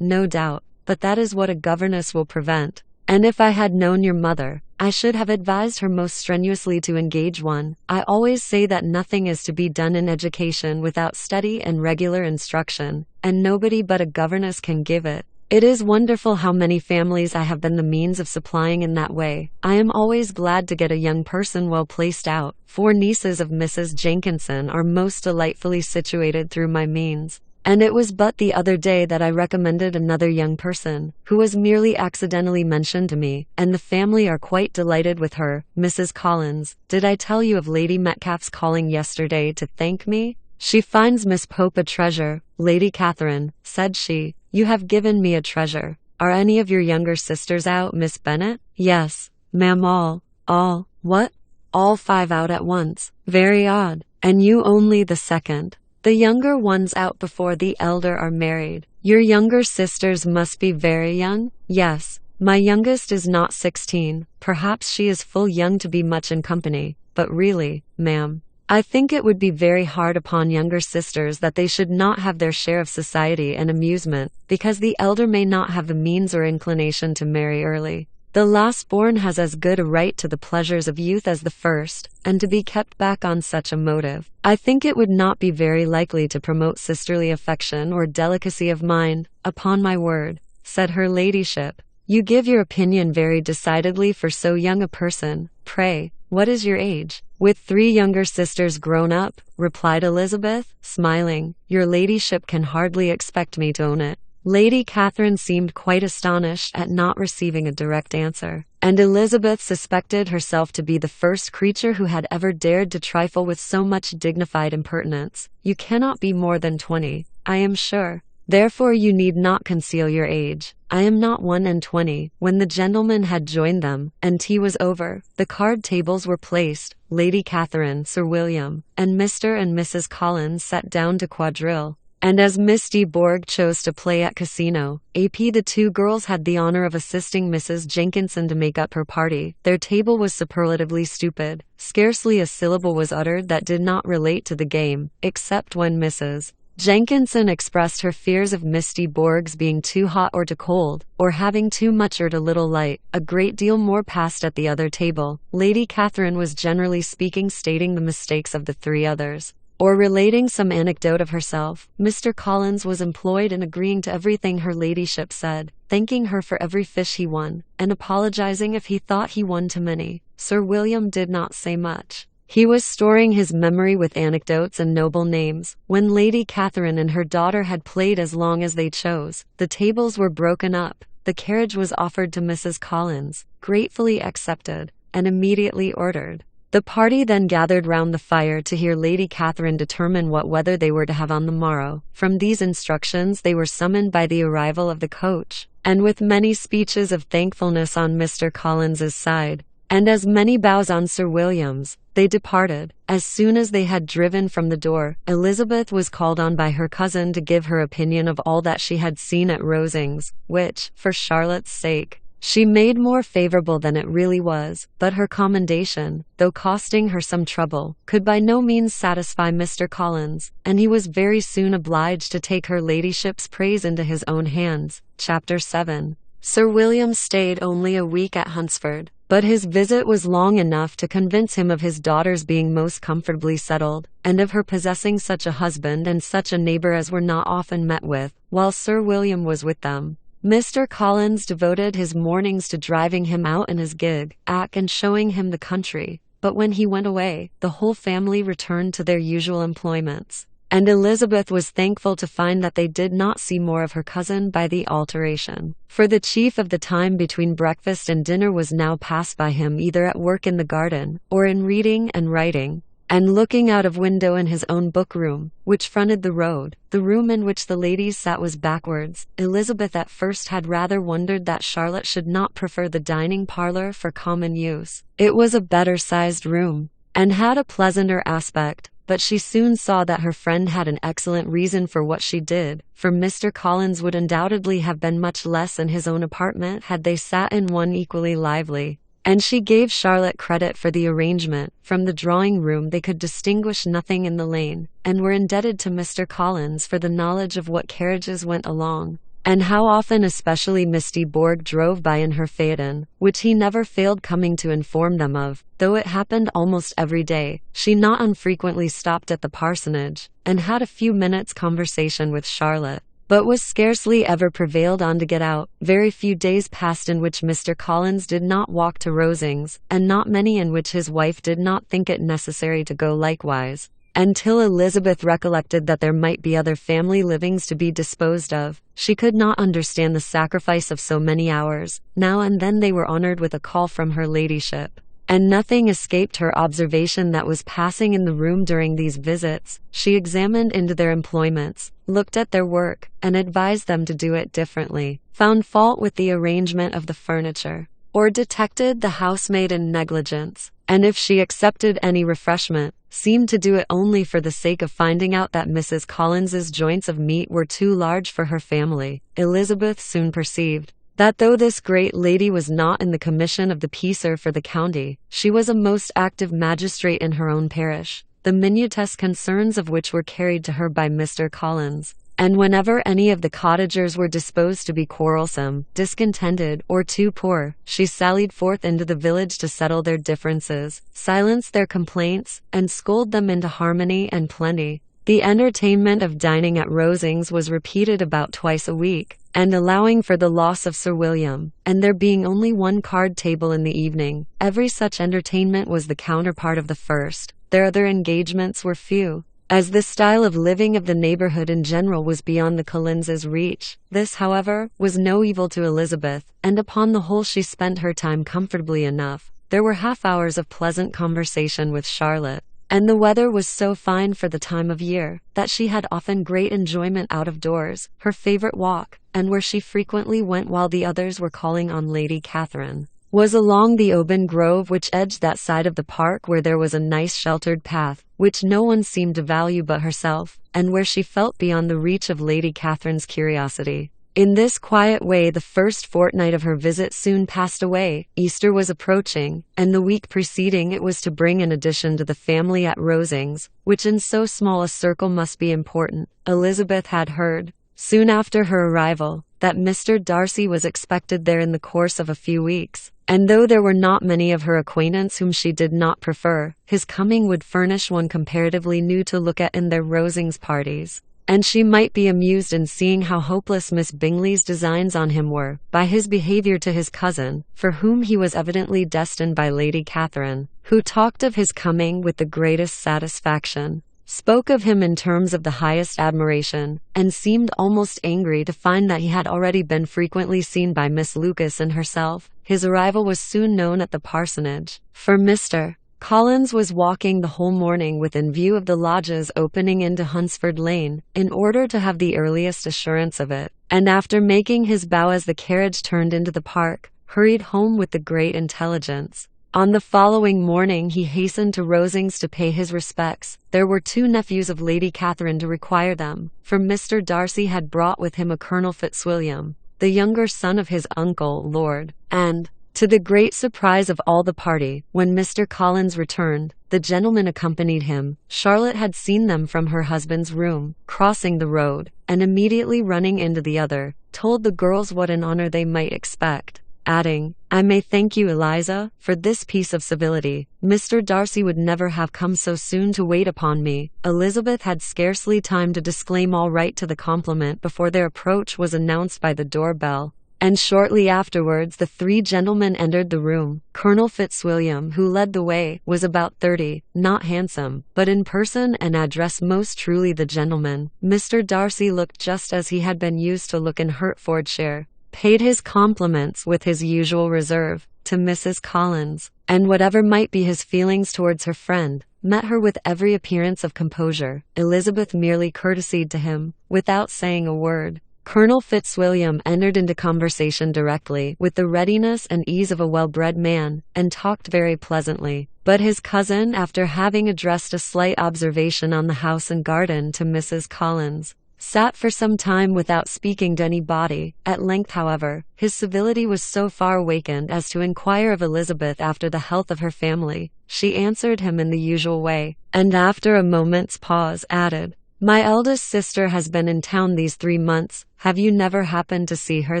no doubt, but that is what a governess will prevent. And if I had known your mother, I should have advised her most strenuously to engage one. I always say that nothing is to be done in education without study and regular instruction, and nobody but a governess can give it. It is wonderful how many families I have been the means of supplying in that way. I am always glad to get a young person well placed out. 4 nieces of Mrs. Jenkinson are most delightfully situated through my means. And it was but the other day that I recommended another young person, who was merely accidentally mentioned to me, and the family are quite delighted with her, Mrs. Collins. Did I tell you of Lady Metcalfe's calling yesterday to thank me? She finds Miss Pope a treasure. Lady Catherine, said she, you have given me a treasure. Are any of your younger sisters out, Miss Bennet? Yes, ma'am, all. What? All 5 out at once. Very odd. And you only the second. The younger ones out before the elder are married. Your younger sisters must be very young? Yes. My youngest is not 16. Perhaps she is full young to be much in company. But really, ma'am, I think it would be very hard upon younger sisters that they should not have their share of society and amusement, because the elder may not have the means or inclination to marry early. The last born has as good a right to the pleasures of youth as the first, and to be kept back on such a motive, I think it would not be very likely to promote sisterly affection or delicacy of mind. Upon my word, said her ladyship, you give your opinion very decidedly for so young a person. Pray, what is your age? With 3 younger sisters grown up, replied Elizabeth, smiling, your ladyship can hardly expect me to own it. Lady Catherine seemed quite astonished at not receiving a direct answer, and Elizabeth suspected herself to be the first creature who had ever dared to trifle with so much dignified impertinence. You cannot be more than 20, I am sure. Therefore you need not conceal your age. I am not 21. When the gentlemen had joined them, and tea was over, the card tables were placed. Lady Catherine, Sir William, and Mr. and Mrs. Collins sat down to quadrille. And as Miss de Bourgh chose to play at casino, the 2 girls had the honor of assisting Mrs. Jenkinson to make up her party. Their table was superlatively stupid. Scarcely a syllable was uttered that did not relate to the game, except when Mrs. Jenkinson expressed her fears of Miss de Bourgh's being too hot or too cold, or having too much or too little light. A great deal more passed at the other table. Lady Catherine was generally speaking stating the mistakes of the 3 others. or relating some anecdote of herself. Mr. Collins was employed in agreeing to everything her ladyship said, thanking her for every fish he won, and apologizing if he thought he won too many. Sir William did not say much. He was storing his memory with anecdotes and noble names. When Lady Catherine and her daughter had played as long as they chose, the tables were broken up. The carriage was offered to Mrs. Collins, gratefully accepted, and immediately ordered. The party then gathered round the fire to hear Lady Catherine determine what weather they were to have on the morrow. From these instructions they were summoned by the arrival of the coach, and with many speeches of thankfulness on Mr. Collins's side, and as many bows on Sir William's, they departed. As soon as they had driven from the door, Elizabeth was called on by her cousin to give her opinion of all that she had seen at Rosings, which, for Charlotte's sake, she made more favorable than it really was, but her commendation, though costing her some trouble, could by no means satisfy Mr. Collins, and he was very soon obliged to take her ladyship's praise into his own hands. Chapter 7. Sir William stayed only a week at Hunsford, but his visit was long enough to convince him of his daughter's being most comfortably settled, and of her possessing such a husband and such a neighbor as were not often met with, while Sir William was with them. Mr. Collins devoted his mornings to driving him out in his gig, and showing him the country, but when he went away, the whole family returned to their usual employments, and Elizabeth was thankful to find that they did not see more of her cousin by the alteration, for the chief of the time between breakfast and dinner was now passed by him either at work in the garden, or in reading and writing, and looking out of window in his own book-room, which fronted the road. The room in which the ladies sat was backwards. Elizabeth at first had rather wondered that Charlotte should not prefer the dining parlour for common use. It was a better-sized room, and had a pleasanter aspect, but she soon saw that her friend had an excellent reason for what she did, for Mr. Collins would undoubtedly have been much less in his own apartment had they sat in one equally lively, and she gave Charlotte credit for the arrangement. From the drawing-room they could distinguish nothing in the lane, and were indebted to Mr. Collins for the knowledge of what carriages went along, and how often especially Misty Borg drove by in her phaeton, which he never failed coming to inform them of. Though it happened almost every day, she not unfrequently stopped at the parsonage, and had a few minutes' conversation with Charlotte, but was scarcely ever prevailed on to get out. Very few days passed in which Mr. Collins did not walk to Rosings, and not many in which his wife did not think it necessary to go likewise, until Elizabeth recollected that there might be other family livings to be disposed of. She could not understand the sacrifice of so many hours. Now and then they were honoured with a call from her ladyship, and nothing escaped her observation that was passing in the room during these visits. She examined into their employments, looked at their work, and advised them to do it differently, found fault with the arrangement of the furniture, or detected the housemaid in negligence, and if she accepted any refreshment, seemed to do it only for the sake of finding out that Mrs. Collins's joints of meat were too large for her family. Elizabeth soon perceived that though this great lady was not in the commission of the peacer for the county, she was a most active magistrate in her own parish, the minutest concerns of which were carried to her by Mr. Collins, and whenever any of the cottagers were disposed to be quarrelsome, discontented, or too poor, she sallied forth into the village to settle their differences, silence their complaints, and scold them into harmony and plenty. The entertainment of dining at Rosings was repeated about twice a week, and allowing for the loss of Sir William, and there being only one card table in the evening, every such entertainment was the counterpart of the first. Their other engagements were few, as the style of living of the neighbourhood in general was beyond the Collinses' reach. This, however, was no evil to Elizabeth, and upon the whole she spent her time comfortably enough. There were half-hours of pleasant conversation with Charlotte, and the weather was so fine for the time of year, that she had often great enjoyment out of doors, her favourite walk, and where she frequently went while the others were calling on Lady Catherine, was along the Oban Grove which edged that side of the park where there was a nice sheltered path, which no one seemed to value but herself, and where she felt beyond the reach of Lady Catherine's curiosity. In this quiet way the first fortnight of her visit soon passed away. Easter was approaching, and the week preceding it was to bring an addition to the family at Rosings, which in so small a circle must be important. Elizabeth had heard, soon after her arrival, that Mr. Darcy was expected there in the course of a few weeks, and though there were not many of her acquaintance whom she did not prefer, his coming would furnish one comparatively new to look at in their Rosings parties, and she might be amused in seeing how hopeless Miss Bingley's designs on him were, by his behaviour to his cousin, for whom he was evidently destined by Lady Catherine, who talked of his coming with the greatest satisfaction, spoke of him in terms of the highest admiration, and seemed almost angry to find that he had already been frequently seen by Miss Lucas and herself. His arrival was soon known at the parsonage, for Mr. Collins was walking the whole morning within view of the lodges opening into Hunsford Lane, in order to have the earliest assurance of it, and after making his bow as the carriage turned into the park, hurried home with the great intelligence. On the following morning he hastened to Rosings to pay his respects. There were 2 nephews of Lady Catherine to require them, for Mr. Darcy had brought with him a Colonel Fitzwilliam, the younger son of his uncle, Lord, and, to the great surprise of all the party, when Mr. Collins returned, the gentlemen accompanied him. Charlotte had seen them from her husband's room, crossing the road, and immediately running into the other, told the girls what an honour they might expect, adding, "I may thank you, Eliza, for this piece of civility. Mr. Darcy would never have come so soon to wait upon me." Elizabeth had scarcely time to disclaim all right to the compliment before their approach was announced by the door-bell, and shortly afterwards the 3 gentlemen entered the room. Colonel Fitzwilliam, who led the way, was about 30, not handsome, but in person and address most truly the gentleman. Mr. Darcy looked just as he had been used to look in Hertfordshire, paid his compliments with his usual reserve to Mrs. Collins, and whatever might be his feelings towards her friend, met her with every appearance of composure. Elizabeth merely courtesied to him, without saying a word. Colonel Fitzwilliam entered into conversation directly, with the readiness and ease of a well-bred man, and talked very pleasantly. But his cousin, after having addressed a slight observation on the house and garden to Mrs. Collins, sat for some time without speaking to anybody. At length, however, his civility was so far awakened as to inquire of Elizabeth after the health of her family. She answered him in the usual way, and after a moment's pause added, "My eldest sister has been in town these 3 months. Have you never happened to see her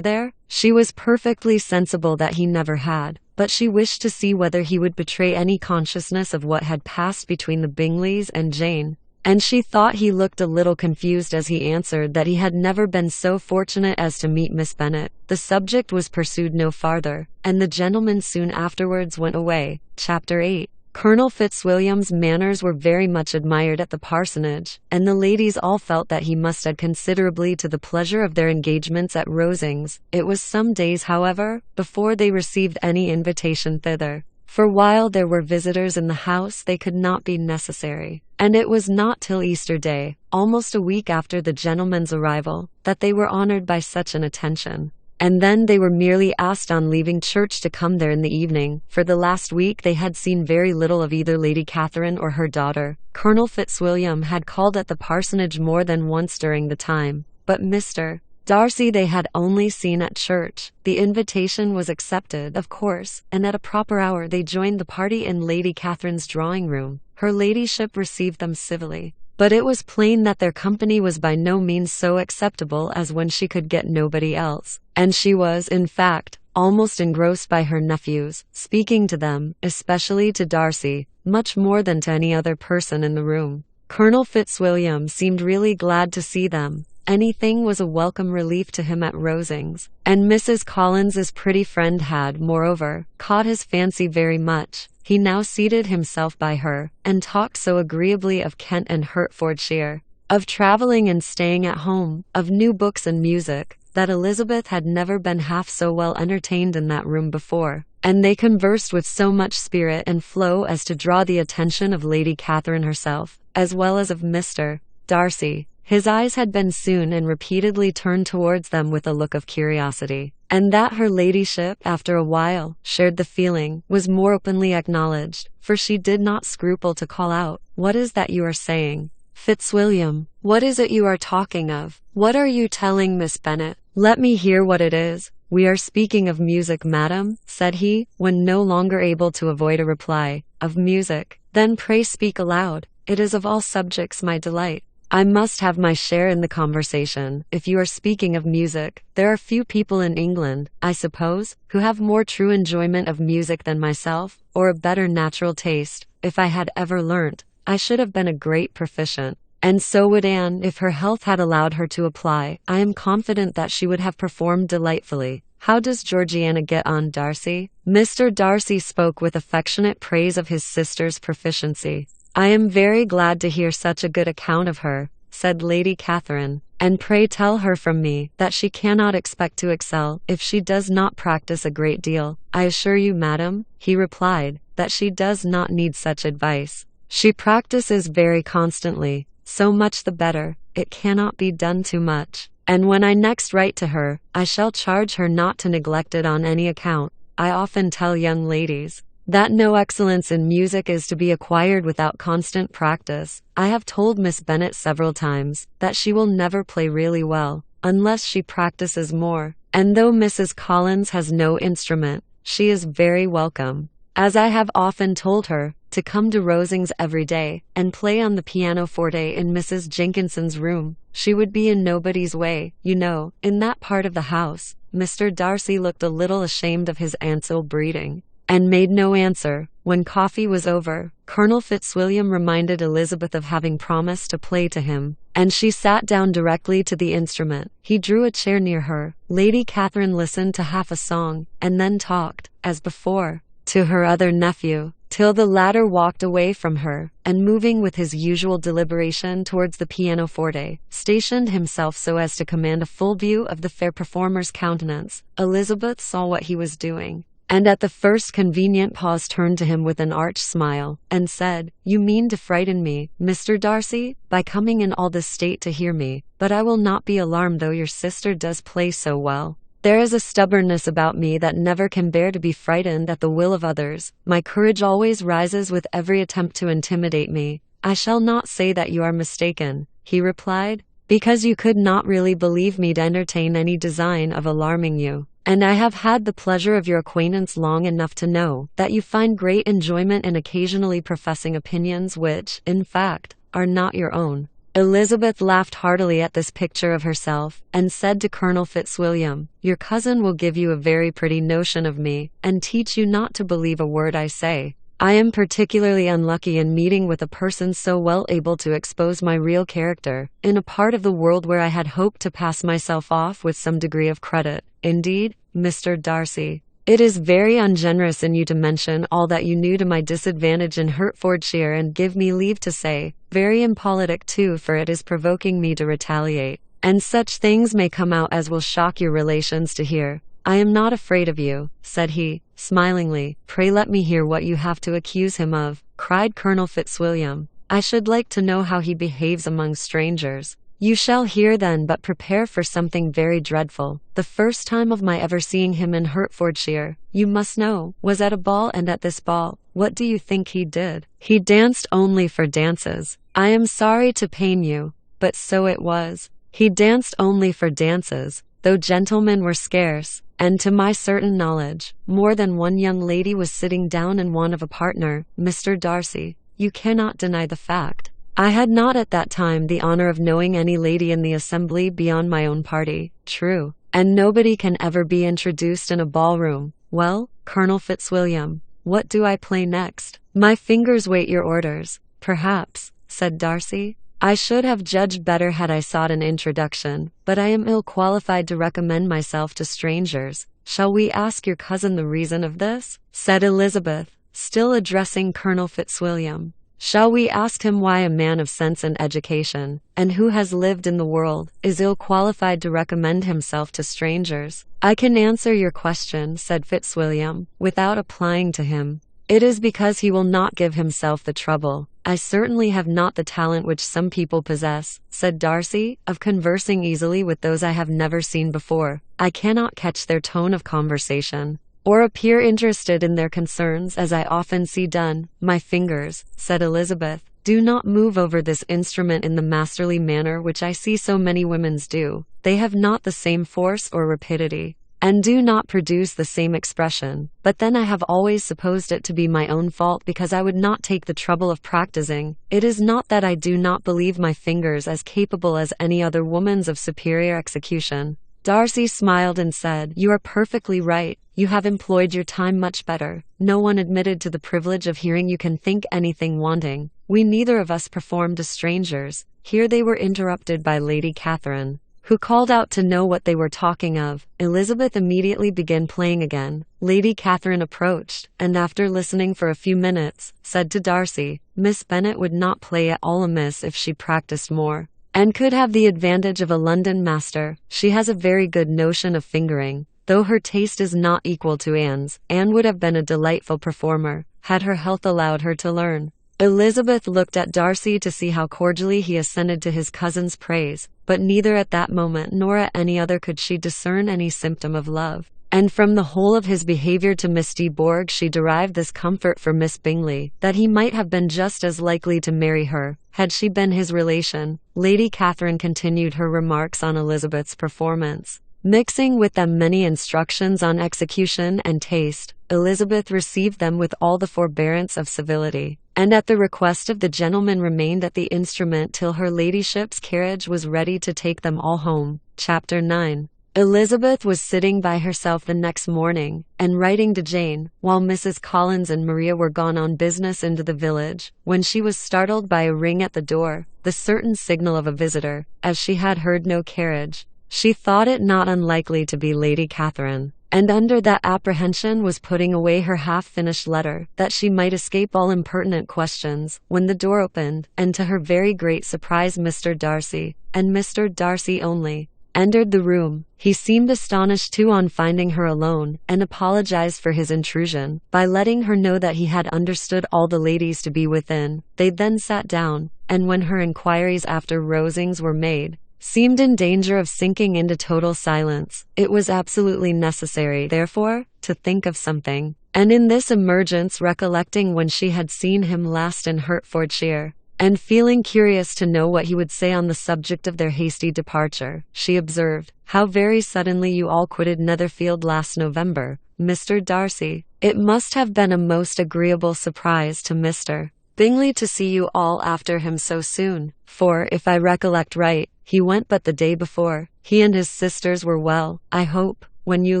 there?" She was perfectly sensible that he never had, but she wished to see whether he would betray any consciousness of what had passed between the Bingleys and Jane, and she thought he looked a little confused as he answered that he had never been so fortunate as to meet Miss Bennet. The subject was pursued no farther, and the gentlemen soon afterwards went away. Chapter 8. Colonel Fitzwilliam's manners were very much admired at the parsonage, and the ladies all felt that he must add considerably to the pleasure of their engagements at Rosings. It was some days, however, before they received any invitation thither, for while there were visitors in the house they could not be necessary, and it was not till Easter Day, almost a week after the gentlemen's arrival, that they were honoured by such an attention. And then they were merely asked on leaving church to come there in the evening. For the last week they had seen very little of either Lady Catherine or her daughter. Colonel Fitzwilliam had called at the parsonage more than once during the time, but Mr. Darcy they had only seen at church. The invitation was accepted, of course, and at a proper hour they joined the party in Lady Catherine's drawing-room. Her ladyship received them civilly, but it was plain that their company was by no means so acceptable as when she could get nobody else, and she was, in fact, almost engrossed by her nephews, speaking to them, especially to Darcy, much more than to any other person in the room. Colonel Fitzwilliam seemed really glad to see them. Anything was a welcome relief to him at Rosings, and Mrs. Collins's pretty friend had, moreover, caught his fancy very much. He now seated himself by her, and talked so agreeably of Kent and Hertfordshire, of travelling and staying at home, of new books and music, that Elizabeth had never been half so well entertained in that room before, and they conversed with so much spirit and flow as to draw the attention of Lady Catherine herself, as well as of Mr. Darcy. His eyes had been soon and repeatedly turned towards them with a look of curiosity, and that her ladyship, after a while, shared the feeling, was more openly acknowledged, for she did not scruple to call out, "What is that you are saying, Fitzwilliam? What is it you are talking of? What are you telling Miss Bennet? Let me hear what it is." "We are speaking of music, madam," said he, when no longer able to avoid a reply. "Of music? Then pray speak aloud. It is of all subjects my delight." I must have my share in the conversation. If you are speaking of music, there are few people in England, I suppose, who have more true enjoyment of music than myself, or a better natural taste. If I had ever learnt, I should have been a great proficient. And so would Anne, if her health had allowed her to apply. I am confident that she would have performed delightfully. How does Georgiana get on, Darcy? Mr. Darcy spoke with affectionate praise of his sister's proficiency. I am very glad to hear such a good account of her, said Lady Catherine, and pray tell her from me that she cannot expect to excel if she does not practice a great deal. I assure you, madam, he replied, that she does not need such advice. She practices very constantly, so much the better. It cannot be done too much. And when I next write to her, I shall charge her not to neglect it on any account. I often tell young ladies that no excellence in music is to be acquired without constant practice. I have told Miss Bennet several times that she will never play really well unless she practices more, and though Mrs. Collins has no instrument, she is very welcome, as I have often told her, to come to Rosings every day and play on the pianoforte in Mrs. Jenkinson's room. She would be in nobody's way, you know, in that part of the house. Mr. Darcy looked a little ashamed of his aunt's ill breeding, and made no answer. When coffee was over, Colonel Fitzwilliam reminded Elizabeth of having promised to play to him, and she sat down directly to the instrument. He drew a chair near her. Lady Catherine listened to half a song, and then talked, as before, to her other nephew, till the latter walked away from her, and moving with his usual deliberation towards the pianoforte, stationed himself so as to command a full view of the fair performer's countenance. Elizabeth saw what he was doing, and at the first convenient pause turned to him with an arch smile, and said, "You mean to frighten me, Mr. Darcy, by coming in all this state to hear me, but I will not be alarmed though your sister does play so well. There is a stubbornness about me that never can bear to be frightened at the will of others. My courage always rises with every attempt to intimidate me." "I shall not say that you are mistaken," he replied, "because you could not really believe me to entertain any design of alarming you, and I have had the pleasure of your acquaintance long enough to know that you find great enjoyment in occasionally professing opinions which, in fact, are not your own." Elizabeth laughed heartily at this picture of herself, and said to Colonel Fitzwilliam, "Your cousin will give you a very pretty notion of me, and teach you not to believe a word I say. I am particularly unlucky in meeting with a person so well able to expose my real character, in a part of the world where I had hoped to pass myself off with some degree of credit. Indeed, Mr. Darcy, it is very ungenerous in you to mention all that you knew to my disadvantage in Hertfordshire, and give me leave to say, very impolitic too, for it is provoking me to retaliate, and such things may come out as will shock your relations to hear. I am not afraid of you," said he, smilingly. "Pray let me hear what you have to accuse him of," cried Colonel Fitzwilliam. "I should like to know how he behaves among strangers." "You shall hear then, but prepare for something very dreadful. The first time of my ever seeing him in Hertfordshire, you must know, was at a ball, and at this ball, what do you think he did? He danced only for dances. I am sorry to pain you, but so it was. He danced only for dances, though gentlemen were scarce, and to my certain knowledge, more than one young lady was sitting down in want of a partner. Mr. Darcy, you cannot deny the fact. I had not at that time the honor of knowing any lady in the assembly beyond my own party." "True, and nobody can ever be introduced in a ballroom. Well, Colonel Fitzwilliam, what do I play next?" "My fingers wait your orders." "Perhaps," said Darcy, "I should have judged better had I sought an introduction, but I am ill qualified to recommend myself to strangers." "Shall we ask your cousin the reason of this?" said Elizabeth, still addressing Colonel Fitzwilliam. "Shall we ask him why a man of sense and education, and who has lived in the world, is ill qualified to recommend himself to strangers?" "I can answer your question," said Fitzwilliam, without applying to him. "It is because he will not give himself the trouble. I certainly have not the talent which some people possess," said Darcy, "of conversing easily with those I have never seen before. I cannot catch their tone of conversation, or appear interested in their concerns as I often see done." "My fingers," said Elizabeth, "do not move over this instrument in the masterly manner which I see so many women's do. They have not the same force or rapidity, and do not produce the same expression. But then I have always supposed it to be my own fault because I would not take the trouble of practicing. It is not that I do not believe my fingers as capable as any other woman's of superior execution. Darcy smiled and said, "You are perfectly right. You have employed your time much better. No one admitted to the privilege of hearing you can think anything wanting. We neither of us performed to strangers." Here they were interrupted by Lady Catherine, who called out to know what they were talking of. Elizabeth immediately began playing again. Lady Catherine approached, and after listening for a few minutes, said to Darcy, "Miss Bennet would not play at all amiss if she practiced more, and could have the advantage of a London master. She has a very good notion of fingering, though her taste is not equal to Anne's. Anne would have been a delightful performer, had her health allowed her to learn." Elizabeth looked at Darcy to see how cordially he assented to his cousin's praise, but neither at that moment nor at any other could she discern any symptom of love. And from the whole of his behaviour to Miss de Bourgh she derived this comfort for Miss Bingley, that he might have been just as likely to marry her, had she been his relation. Lady Catherine continued her remarks on Elizabeth's performance, mixing with them many instructions on execution and taste. Elizabeth received them with all the forbearance of civility, and at the request of the gentleman remained at the instrument till her ladyship's carriage was ready to take them all home. Chapter 9. Elizabeth was sitting by herself the next morning, and writing to Jane, while Mrs. Collins and Maria were gone on business into the village, when she was startled by a ring at the door, the certain signal of a visitor. As she had heard no carriage, she thought it not unlikely to be Lady Catherine, and under that apprehension was putting away her half-finished letter, that she might escape all impertinent questions, when the door opened, and to her very great surprise Mr. Darcy, and Mr. Darcy only, entered the room. He seemed astonished too on finding her alone, and apologized for his intrusion, by letting her know that he had understood all the ladies to be within. They then sat down, and when her inquiries after Rosings were made, seemed in danger of sinking into total silence. It was absolutely necessary, therefore, to think of something, and in this emergence recollecting when she had seen him last in Hertfordshire, and feeling curious to know what he would say on the subject of their hasty departure, she observed, "How very suddenly you all quitted Netherfield last November, Mr. Darcy. It must have been a most agreeable surprise to Mr. Bingley to see you all after him so soon, for, if I recollect right, he went but the day before. He and his sisters were well, I hope, when you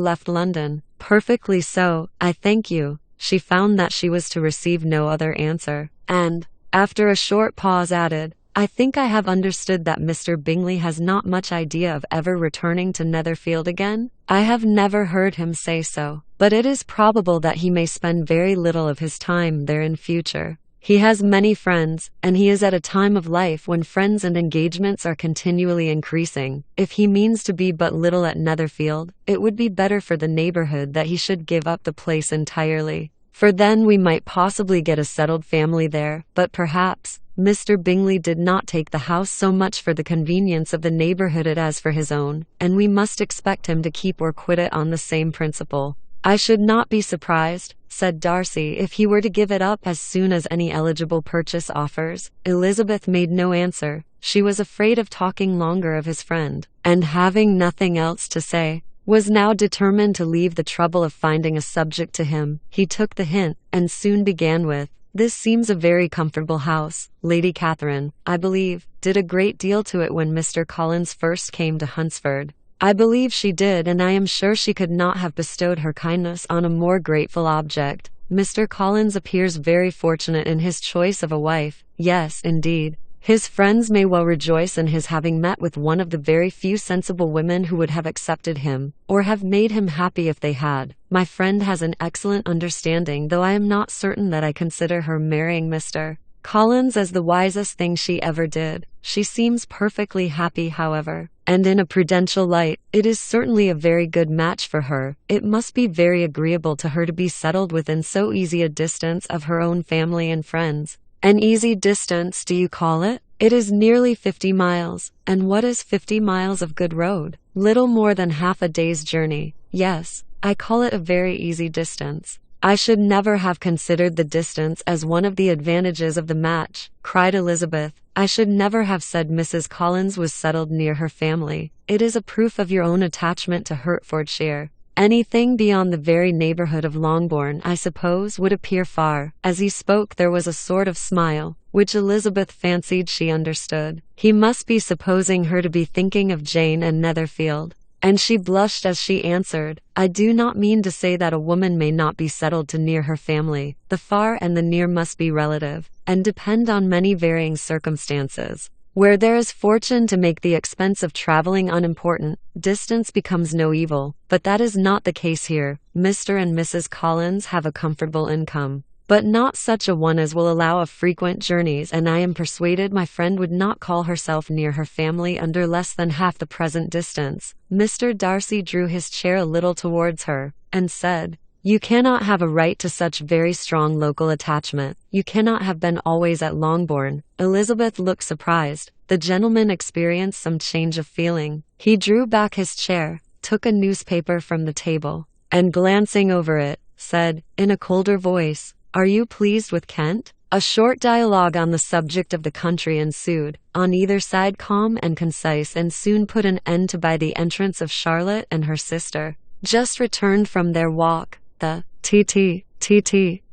left London?" "Perfectly so, I thank you." She found that she was to receive no other answer, and, after a short pause, added, "I think I have understood that Mr. Bingley has not much idea of ever returning to Netherfield again?" "I have never heard him say so, but it is probable that he may spend very little of his time there in future. He has many friends, and he is at a time of life when friends and engagements are continually increasing. If he means to be but little at Netherfield, it would be better for the neighbourhood that he should give up the place entirely, for then we might possibly get a settled family there. But perhaps Mr. Bingley did not take the house so much for the convenience of the neighbourhood as for his own, and we must expect him to keep or quit it on the same principle." "I should not be surprised," said Darcy, "if he were to give it up as soon as any eligible purchase offers." Elizabeth made no answer. She was afraid of talking longer of his friend, and having nothing else to say, was now determined to leave the trouble of finding a subject to him. He took the hint, and soon began with, "This seems a very comfortable house. Lady Catherine, I believe, did a great deal to it when Mr. Collins first came to Hunsford." "I believe she did, and I am sure she could not have bestowed her kindness on a more grateful object. Mr. Collins appears very fortunate in his choice of a wife." "Yes, indeed. His friends may well rejoice in his having met with one of the very few sensible women who would have accepted him, or have made him happy if they had. My friend has an excellent understanding, though I am not certain that I consider her marrying Mr. Collins as the wisest thing she ever did. She seems perfectly happy, however, and in a prudential light. It is certainly a very good match for her. It must be very agreeable to her to be settled within so easy a distance of her own family and friends." "An easy distance, do you call it? It is nearly 50 miles. And what is 50 miles of good road? Little more than half a day's journey." "Yes, I call it a very easy distance." "I should never have considered the distance as one of the advantages of the match," cried Elizabeth. "I should never have said Mrs. Collins was settled near her family. It is a proof of your own attachment to Hertfordshire." Anything beyond the very neighborhood of Longbourn, I suppose, would appear far. As he spoke there was a sort of smile, which Elizabeth fancied she understood. He must be supposing her to be thinking of Jane and Netherfield. And she blushed as she answered, "I do not mean to say that a woman may not be settled to near her family. The far and the near must be relative, and depend on many varying circumstances. Where there is fortune to make the expense of traveling unimportant, distance becomes no evil. But that is not the case here. Mr. and Mrs. Collins have a comfortable income, but not such a one as will allow of frequent journeys, and I am persuaded my friend would not call herself near her family under less than half the present distance." Mr. Darcy drew his chair a little towards her, and said, "You cannot have a right to such very strong local attachment. You cannot have been always at Longbourn." Elizabeth looked surprised. The gentleman experienced some change of feeling. He drew back his chair, took a newspaper from the table, and glancing over it, said, in a colder voice, "Are you pleased with Kent?" A short dialogue on the subject of the country ensued, on either side calm and concise, and soon put an end to by the entrance of Charlotte and her sister, just returned from their walk. The tt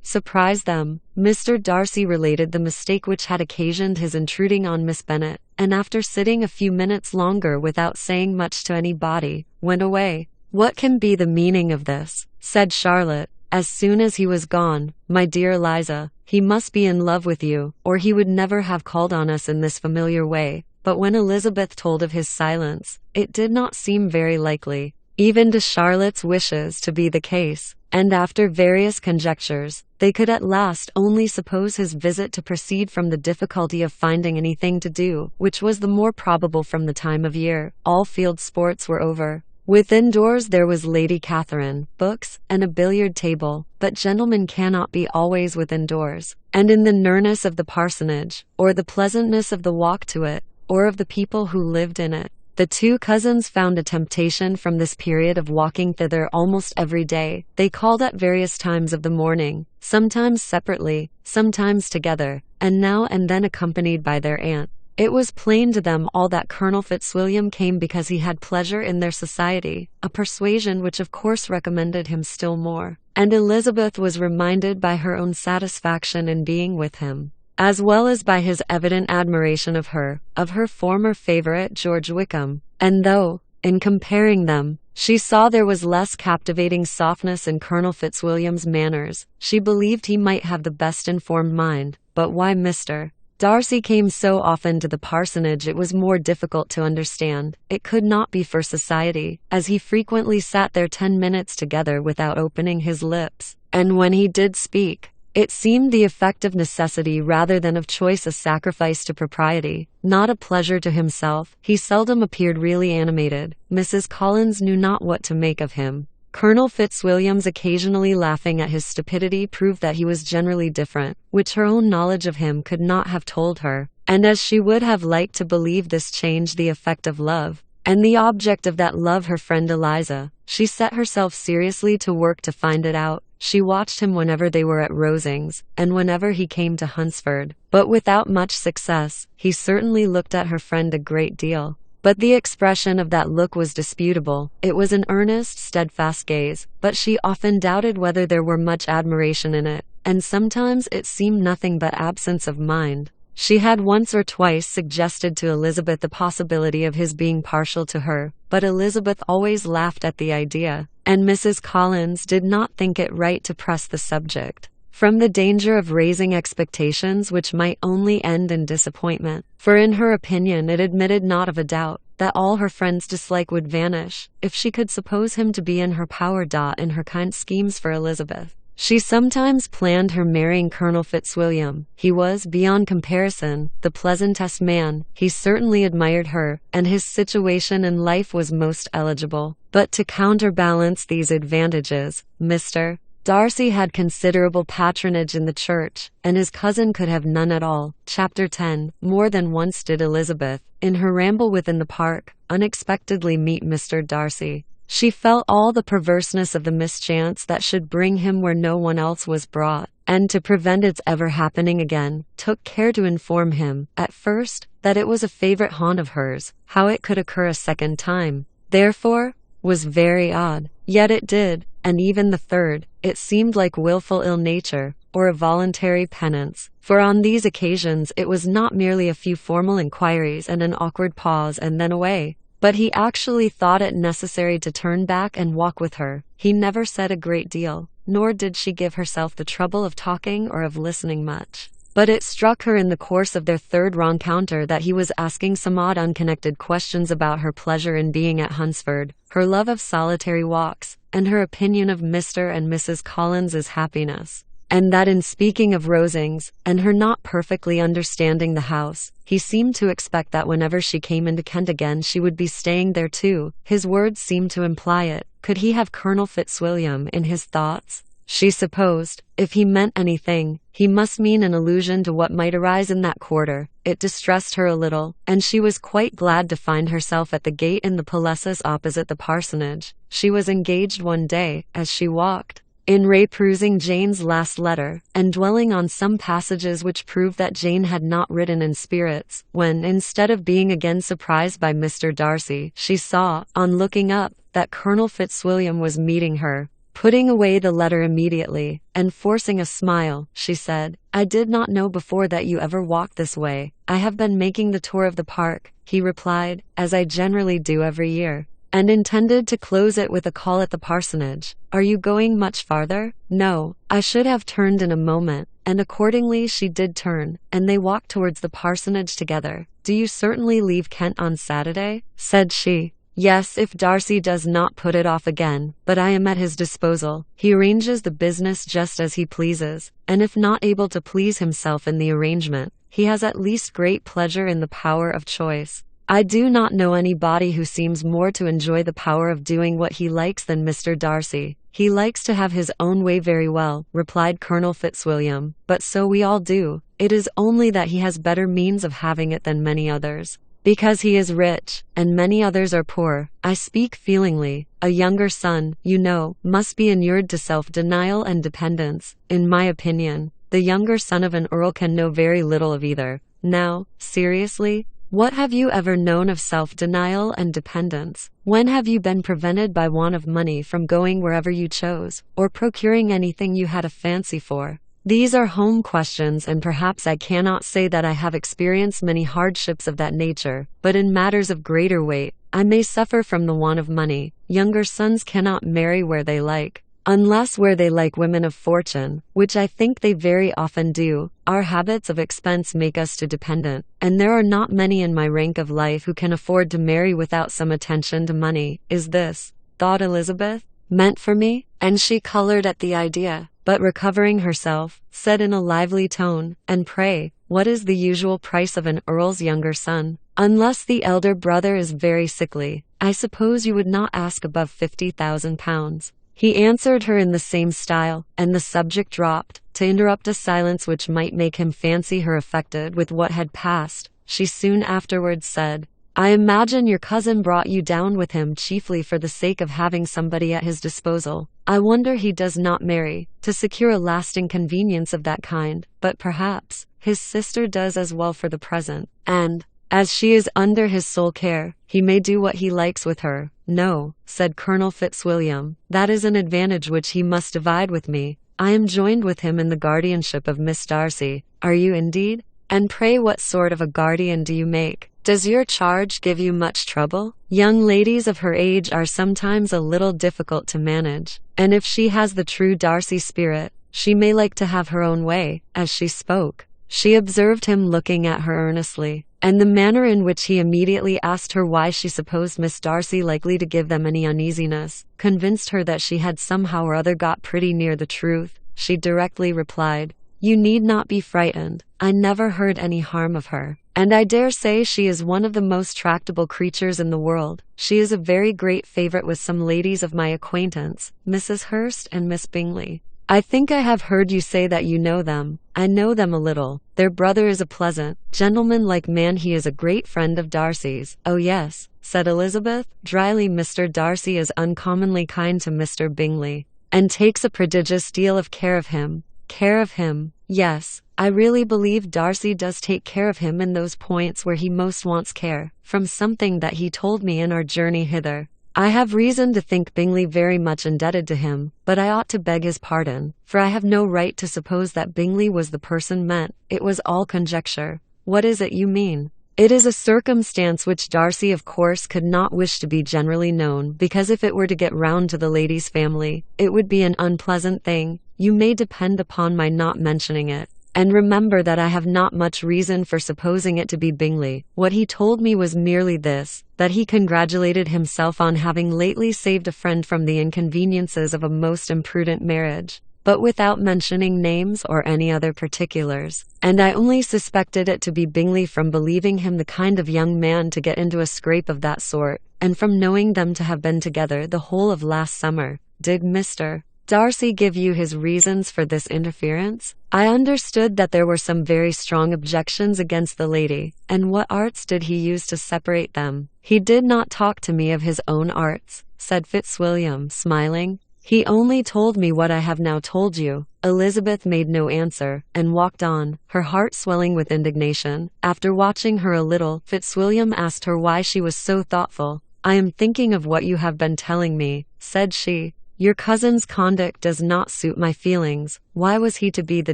surprised them. Mr. Darcy related the mistake which had occasioned his intruding on Miss Bennet, and after sitting a few minutes longer without saying much to anybody, went away. "What can be the meaning of this?" said Charlotte, as soon as he was gone. "My dear Eliza, he must be in love with you, or he would never have called on us in this familiar way." But when Elizabeth told of his silence, it did not seem very likely, even to Charlotte's wishes, to be the case, and after various conjectures, they could at last only suppose his visit to proceed from the difficulty of finding anything to do, which was the more probable from the time of year. All field sports were over. Within doors there was Lady Catherine, books, and a billiard table, but gentlemen cannot be always within doors, and in the nearness of the parsonage, or the pleasantness of the walk to it, or of the people who lived in it, the two cousins found a temptation from this period of walking thither almost every day. They called at various times of the morning, sometimes separately, sometimes together, and now and then accompanied by their aunt. It was plain to them all that Colonel Fitzwilliam came because he had pleasure in their society, a persuasion which of course recommended him still more, and Elizabeth was reminded by her own satisfaction in being with him, as well as by his evident admiration of her former favourite George Wickham, and though, in comparing them, she saw there was less captivating softness in Colonel Fitzwilliam's manners, she believed he might have the best informed mind. But why Mr. Darcy came so often to the parsonage it was more difficult to understand. It could not be for society, as he frequently sat there 10 minutes together without opening his lips, and when he did speak, it seemed the effect of necessity rather than of choice, a sacrifice to propriety, not a pleasure to himself. He seldom appeared really animated. Mrs. Collins knew not what to make of him. Colonel Fitzwilliam's occasionally laughing at his stupidity proved that he was generally different, which her own knowledge of him could not have told her, and as she would have liked to believe this changed the effect of love, and the object of that love her friend Eliza, she set herself seriously to work to find it out. She watched him whenever they were at Rosings, and whenever he came to Hunsford, but without much success. He certainly looked at her friend a great deal, but the expression of that look was disputable. It was an earnest, steadfast gaze, but she often doubted whether there were much admiration in it, and sometimes it seemed nothing but absence of mind. She had once or twice suggested to Elizabeth the possibility of his being partial to her, but Elizabeth always laughed at the idea, and Mrs. Collins did not think it right to press the subject, from the danger of raising expectations which might only end in disappointment, for in her opinion it admitted not of a doubt that all her friend's dislike would vanish, if she could suppose him to be in her power. In her kind schemes for Elizabeth, she sometimes planned her marrying Colonel Fitzwilliam. He was, beyond comparison, the pleasantest man. He certainly admired her, and his situation in life was most eligible. But to counterbalance these advantages, Mr. Darcy had considerable patronage in the church, and his cousin could have none at all. Chapter 10. More than once did Elizabeth, in her ramble within the park, unexpectedly meet Mr. Darcy. She felt all the perverseness of the mischance that should bring him where no one else was brought, and to prevent its ever happening again, took care to inform him, at first, that it was a favorite haunt of hers. How it could occur a second time, therefore, was very odd. Yet it did, and even the third, it seemed like willful ill-nature, or a voluntary penance, for on these occasions it was not merely a few formal inquiries and an awkward pause and then away, but he actually thought it necessary to turn back and walk with her. He never said a great deal, nor did she give herself the trouble of talking or of listening much. But it struck her in the course of their third rencounter that he was asking some odd unconnected questions about her pleasure in being at Hunsford, her love of solitary walks, and her opinion of Mr. and Mrs. Collins's happiness. And that in speaking of Rosings, and her not perfectly understanding the house, he seemed to expect that whenever she came into Kent again she would be staying there too. His words seemed to imply it. Could he have Colonel Fitzwilliam in his thoughts? She supposed, if he meant anything, he must mean an allusion to what might arise in that quarter. It distressed her a little, and she was quite glad to find herself at the gate in the Palessus opposite the parsonage. She was engaged one day, as she walked, in re-perusing Jane's last letter, and dwelling on some passages which proved that Jane had not written in spirits, when, instead of being again surprised by Mr. Darcy, she saw, on looking up, that Colonel Fitzwilliam was meeting her. Putting away the letter immediately, and forcing a smile, she said, "I did not know before that you ever walked this way." "I have been making the tour of the park," he replied, "as I generally do every year, and intended to close it with a call at the parsonage." "Are you going much farther?" "No, I should have turned in a moment," and accordingly she did turn, and they walked towards the parsonage together. "Do you certainly leave Kent on Saturday?" said she. "Yes, if Darcy does not put it off again, but I am at his disposal. He arranges the business just as he pleases, and if not able to please himself in the arrangement, he has at least great pleasure in the power of choice. I do not know anybody who seems more to enjoy the power of doing what he likes than Mr. Darcy." "He likes to have his own way very well," replied Colonel Fitzwilliam, "but so we all do. It is only that he has better means of having it than many others, because he is rich, and many others are poor. I speak feelingly. A younger son, you know, must be inured to self-denial and dependence. In my opinion, the younger son of an earl can know very little of either. Now, seriously, what have you ever known of self-denial and dependence? When have you been prevented by want of money from going wherever you chose, or procuring anything you had a fancy for? These are home questions, and perhaps I cannot say that I have experienced many hardships of that nature, but in matters of greater weight, I may suffer from the want of money. Younger sons cannot marry where they like, unless where they like women of fortune, which I think they very often do. Our habits of expense make us too dependent, and there are not many in my rank of life who can afford to marry without some attention to money. Is this," thought Elizabeth, "meant for me?" And she colored at the idea, but recovering herself, said in a lively tone, "And pray, what is the usual price of an earl's younger son? Unless the elder brother is very sickly, I suppose you would not ask above £50,000. He answered her in the same style, and the subject dropped. To interrupt a silence which might make him fancy her affected with what had passed, she soon afterwards said, "I imagine your cousin brought you down with him chiefly for the sake of having somebody at his disposal. I wonder he does not marry, to secure a lasting convenience of that kind, but perhaps his sister does as well for the present, and, as she is under his sole care, he may do what he likes with her." "No," said Colonel Fitzwilliam, "that is an advantage which he must divide with me. I am joined with him in the guardianship of Miss Darcy." "Are you indeed? And pray what sort of a guardian do you make? Does your charge give you much trouble?" "Young ladies of her age are sometimes a little difficult to manage, and if she has the true Darcy spirit, she may like to have her own way." As she spoke, she observed him looking at her earnestly, and the manner in which he immediately asked her why she supposed Miss Darcy likely to give them any uneasiness, convinced her that she had somehow or other got pretty near the truth. She directly replied, "You need not be frightened. I never heard any harm of her, and I dare say she is one of the most tractable creatures in the world. She is a very great favourite with some ladies of my acquaintance, Mrs. Hurst and Miss Bingley. I think I have heard you say that you know them." "I know them a little. Their brother is a pleasant, gentlemanlike man. He is a great friend of Darcy's." "Oh yes," said Elizabeth, dryly, "Mr. Darcy is uncommonly kind to Mr. Bingley, and takes a prodigious deal of care of him." "Care of him? Yes, I really believe Darcy does take care of him in those points where he most wants care, from something that he told me in our journey hither." I have reason to think Bingley very much indebted to him, but I ought to beg his pardon, for I have no right to suppose that Bingley was the person meant. It was all conjecture. What is it you mean? It is a circumstance which Darcy of course could not wish to be generally known, because if it were to get round to the lady's family, it would be an unpleasant thing. You may depend upon my not mentioning it. And remember that I have not much reason for supposing it to be Bingley. What he told me was merely this, that he congratulated himself on having lately saved a friend from the inconveniences of a most imprudent marriage, but without mentioning names or any other particulars. And I only suspected it to be Bingley from believing him the kind of young man to get into a scrape of that sort, and from knowing them to have been together the whole of last summer. Did Mr. Darcy give you his reasons for this interference? I understood that there were some very strong objections against the lady, and what arts did he use to separate them? He did not talk to me of his own arts, said Fitzwilliam, smiling. He only told me what I have now told you. Elizabeth made no answer, and walked on, her heart swelling with indignation. After watching her a little, Fitzwilliam asked her why she was so thoughtful. I am thinking of what you have been telling me, said she. Your cousin's conduct does not suit my feelings. Why was he to be the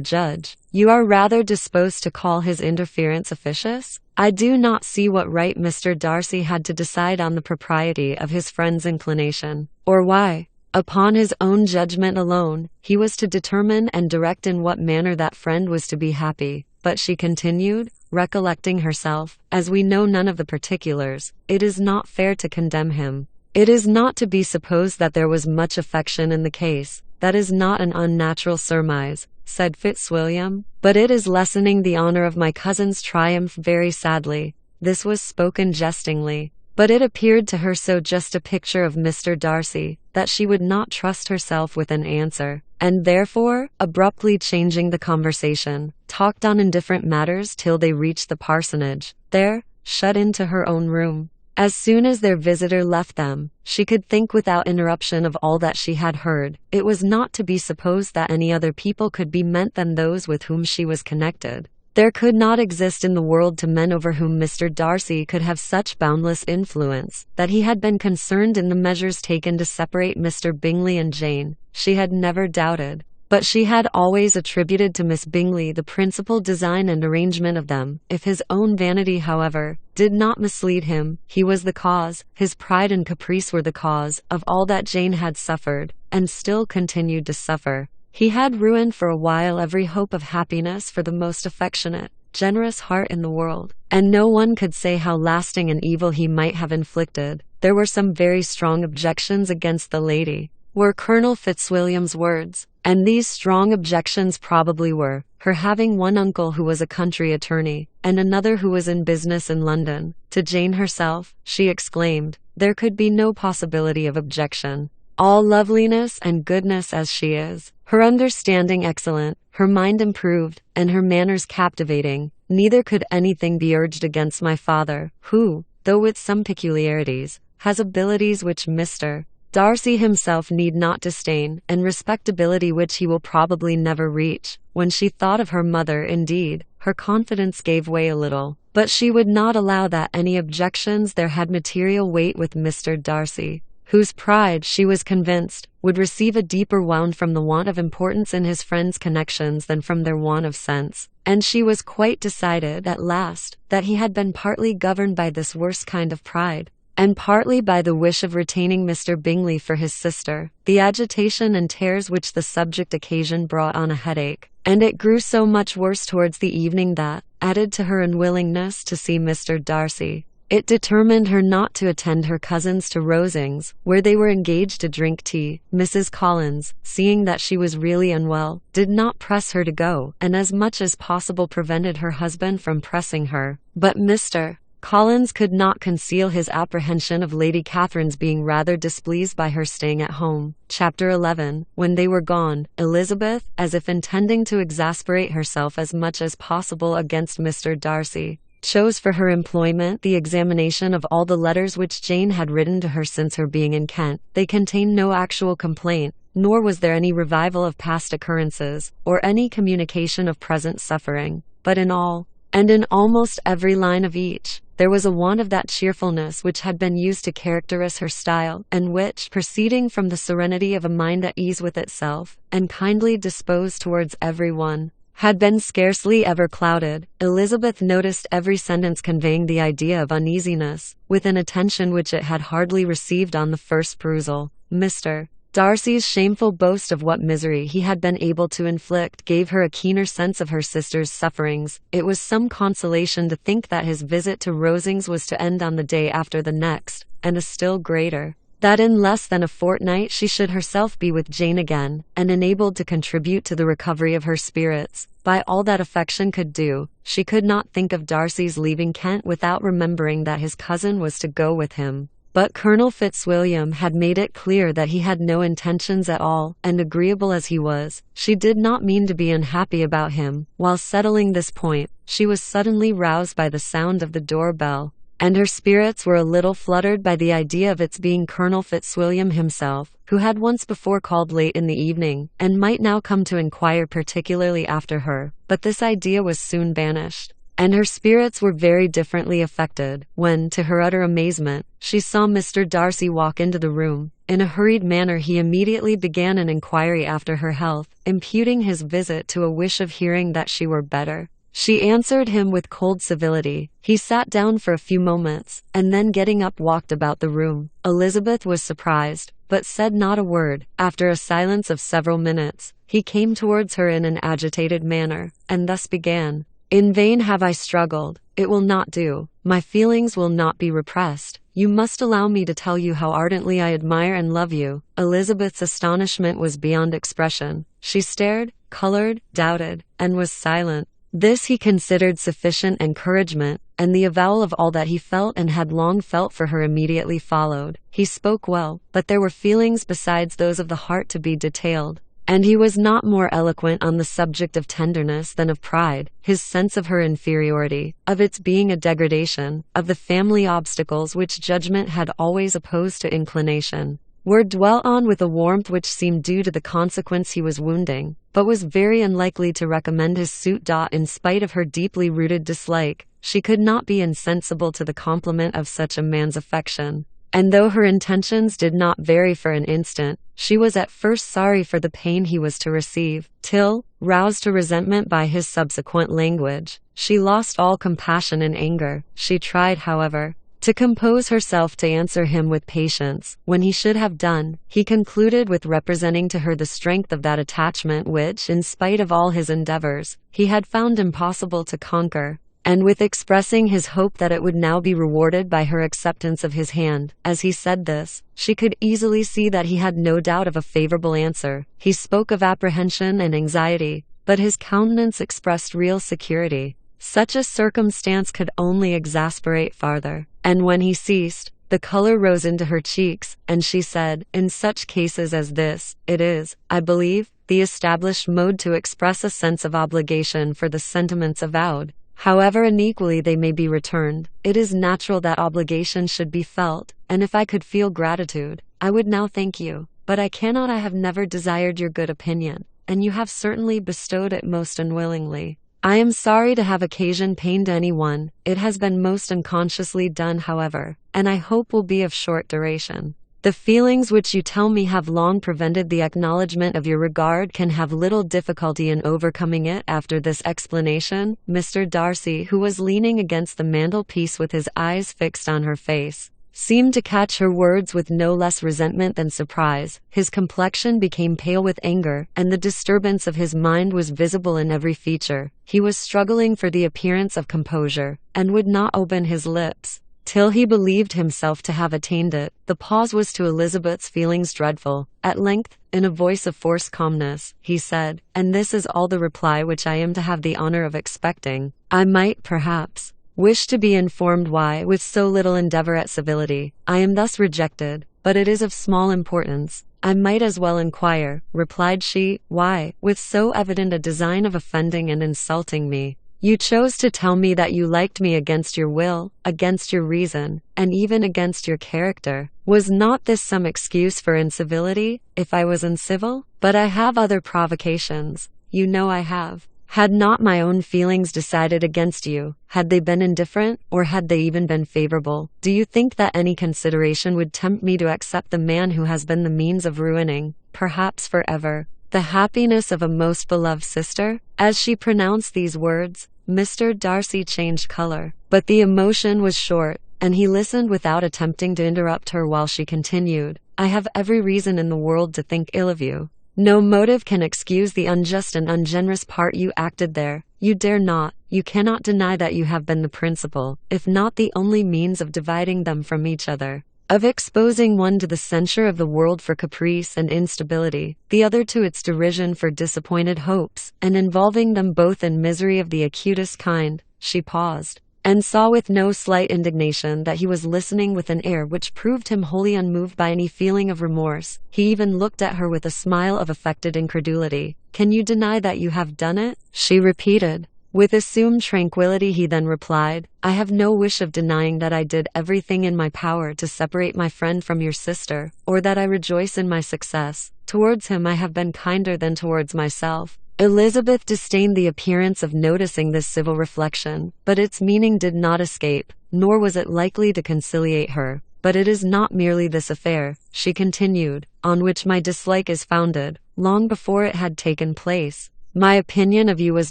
judge? You are rather disposed to call his interference officious? I do not see what right Mr. Darcy had to decide on the propriety of his friend's inclination, or why, upon his own judgment alone, he was to determine and direct in what manner that friend was to be happy. But she continued, recollecting herself, as we know none of the particulars, it is not fair to condemn him. It is not to be supposed that there was much affection in the case. That is not an unnatural surmise, said Fitzwilliam, but it is lessening the honor of my cousin's triumph very sadly. This was spoken jestingly, but it appeared to her so just a picture of Mr. Darcy, that she would not trust herself with an answer, and therefore, abruptly changing the conversation, talked on indifferent matters till they reached the parsonage. There, shut into her own room, as soon as their visitor left them, she could think without interruption of all that she had heard. It was not to be supposed that any other people could be meant than those with whom she was connected. There could not exist in the world two men over whom Mr. Darcy could have such boundless influence. That he had been concerned in the measures taken to separate Mr. Bingley and Jane, she had never doubted. But she had always attributed to Miss Bingley the principal design and arrangement of them. If his own vanity, however, did not mislead him, he was the cause, his pride and caprice were the cause, of all that Jane had suffered, and still continued to suffer. He had ruined for a while every hope of happiness for the most affectionate, generous heart in the world, and no one could say how lasting an evil he might have inflicted. There were some very strong objections against the lady, were Colonel Fitzwilliam's words, and these strong objections probably were, her having one uncle who was a country attorney, and another who was in business in London. To Jane herself, she exclaimed, there could be no possibility of objection. All loveliness and goodness as she is, her understanding excellent, her mind improved, and her manners captivating, neither could anything be urged against my father, who, though with some peculiarities, has abilities which Mr. Darcy himself need not disdain, and respectability which he will probably never reach. When she thought of her mother, indeed, her confidence gave way a little, but she would not allow that any objections there had material weight with Mr. Darcy, whose pride, she was convinced, would receive a deeper wound from the want of importance in his friends' connections than from their want of sense, and she was quite decided, at last, that he had been partly governed by this worst kind of pride, and partly by the wish of retaining Mr. Bingley for his sister. The agitation and tears which the subject occasioned brought on a headache, and it grew so much worse towards the evening that, added to her unwillingness to see Mr. Darcy, it determined her not to attend her cousins to Rosings, where they were engaged to drink tea. Mrs. Collins, seeing that she was really unwell, did not press her to go, and as much as possible prevented her husband from pressing her. But Mr. Collins could not conceal his apprehension of Lady Catherine's being rather displeased by her staying at home. Chapter 11. When they were gone, Elizabeth, as if intending to exasperate herself as much as possible against Mr. Darcy, chose for her employment the examination of all the letters which Jane had written to her since her being in Kent. They contained no actual complaint, nor was there any revival of past occurrences, or any communication of present suffering, but in all, and in almost every line of each, there was a want of that cheerfulness which had been used to characterize her style, and which, proceeding from the serenity of a mind at ease with itself, and kindly disposed towards every one, had been scarcely ever clouded. Elizabeth noticed every sentence conveying the idea of uneasiness, with an attention which it had hardly received on the first perusal. Mr. Darcy's shameful boast of what misery he had been able to inflict gave her a keener sense of her sister's sufferings. It was some consolation to think that his visit to Rosings was to end on the day after the next, and a still greater, that in less than a fortnight she should herself be with Jane again, and enabled to contribute to the recovery of her spirits, by all that affection could do. She could not think of Darcy's leaving Kent without remembering that his cousin was to go with him. But Colonel Fitzwilliam had made it clear that he had no intentions at all, and agreeable as he was, she did not mean to be unhappy about him. While settling this point, she was suddenly roused by the sound of the door-bell, and her spirits were a little fluttered by the idea of its being Colonel Fitzwilliam himself, who had once before called late in the evening, and might now come to inquire particularly after her. But this idea was soon banished, and her spirits were very differently affected, when, to her utter amazement, she saw Mr. Darcy walk into the room. In a hurried manner he immediately began an inquiry after her health, imputing his visit to a wish of hearing that she were better. She answered him with cold civility. He sat down for a few moments, and then getting up walked about the room. Elizabeth was surprised, but said not a word. After a silence of several minutes, he came towards her in an agitated manner, and thus began. In vain have I struggled. It will not do. My feelings will not be repressed. You must allow me to tell you how ardently I admire and love you. Elizabeth's astonishment was beyond expression. She stared, colored, doubted, and was silent. This he considered sufficient encouragement, and the avowal of all that he felt and had long felt for her immediately followed. He spoke well, but there were feelings besides those of the heart to be detailed, and he was not more eloquent on the subject of tenderness than of pride. His sense of her inferiority, of its being a degradation, of the family obstacles which judgment had always opposed to inclination, were dwelt on with a warmth which seemed due to the consequence he was wounding, but was very unlikely to recommend his suit. In spite of her deeply rooted dislike, she could not be insensible to the compliment of such a man's affection, and though her intentions did not vary for an instant, she was at first sorry for the pain he was to receive, till, roused to resentment by his subsequent language, she lost all compassion in anger. She tried, however, to compose herself to answer him with patience. When he should have done, he concluded with representing to her the strength of that attachment which, in spite of all his endeavors, he had found impossible to conquer, and with expressing his hope that it would now be rewarded by her acceptance of his hand. As he said this, she could easily see that he had no doubt of a favorable answer. He spoke of apprehension and anxiety, but his countenance expressed real security. Such a circumstance could only exasperate farther, and when he ceased, the color rose into her cheeks, and she said, "In such cases as this, it is, I believe, the established mode to express a sense of obligation for the sentiments avowed. However unequally they may be returned, it is natural that obligation should be felt, and if I could feel gratitude, I would now thank you. But I cannot. I have never desired your good opinion, and you have certainly bestowed it most unwillingly. I am sorry to have occasioned pain to anyone. It has been most unconsciously done, however, and I hope will be of short duration. The feelings which you tell me have long prevented the acknowledgement of your regard can have little difficulty in overcoming it." After this explanation, Mr. Darcy, who was leaning against the mantelpiece with his eyes fixed on her face, seemed to catch her words with no less resentment than surprise. His complexion became pale with anger, and the disturbance of his mind was visible in every feature. He was struggling for the appearance of composure, and would not open his lips till he believed himself to have attained it. The pause was to Elizabeth's feelings dreadful. At length, in a voice of forced calmness, he said, "And this is all the reply which I am to have the honor of expecting. I might, perhaps, wish to be informed why, with so little endeavor at civility, I am thus rejected, but it is of small importance." "I might as well inquire," replied she, "why, with so evident a design of offending and insulting me, you chose to tell me that you liked me against your will, against your reason, and even against your character. Was not this some excuse for incivility, if I was uncivil? But I have other provocations. You know I have. Had not my own feelings decided against you? Had they been indifferent, or had they even been favorable? Do you think that any consideration would tempt me to accept the man who has been the means of ruining, perhaps forever, the happiness of a most beloved sister?" As she pronounced these words, Mr. Darcy changed color, but the emotion was short, and he listened without attempting to interrupt her while she continued. "I have every reason in the world to think ill of you. No motive can excuse the unjust and ungenerous part you acted there. You dare not, you cannot deny that you have been the principal, if not the only means of dividing them from each other, of exposing one to the censure of the world for caprice and instability, the other to its derision for disappointed hopes, and involving them both in misery of the acutest kind." She paused, and saw with no slight indignation that he was listening with an air which proved him wholly unmoved by any feeling of remorse. He even looked at her with a smile of affected incredulity. "Can you deny that you have done it?" she repeated. With assumed tranquility he then replied, "I have no wish of denying that I did everything in my power to separate my friend from your sister, or that I rejoice in my success. Towards him I have been kinder than towards myself." Elizabeth disdained the appearance of noticing this civil reflection, but its meaning did not escape, nor was it likely to conciliate her. "But it is not merely this affair," she continued, "on which my dislike is founded. Long before it had taken place, my opinion of you was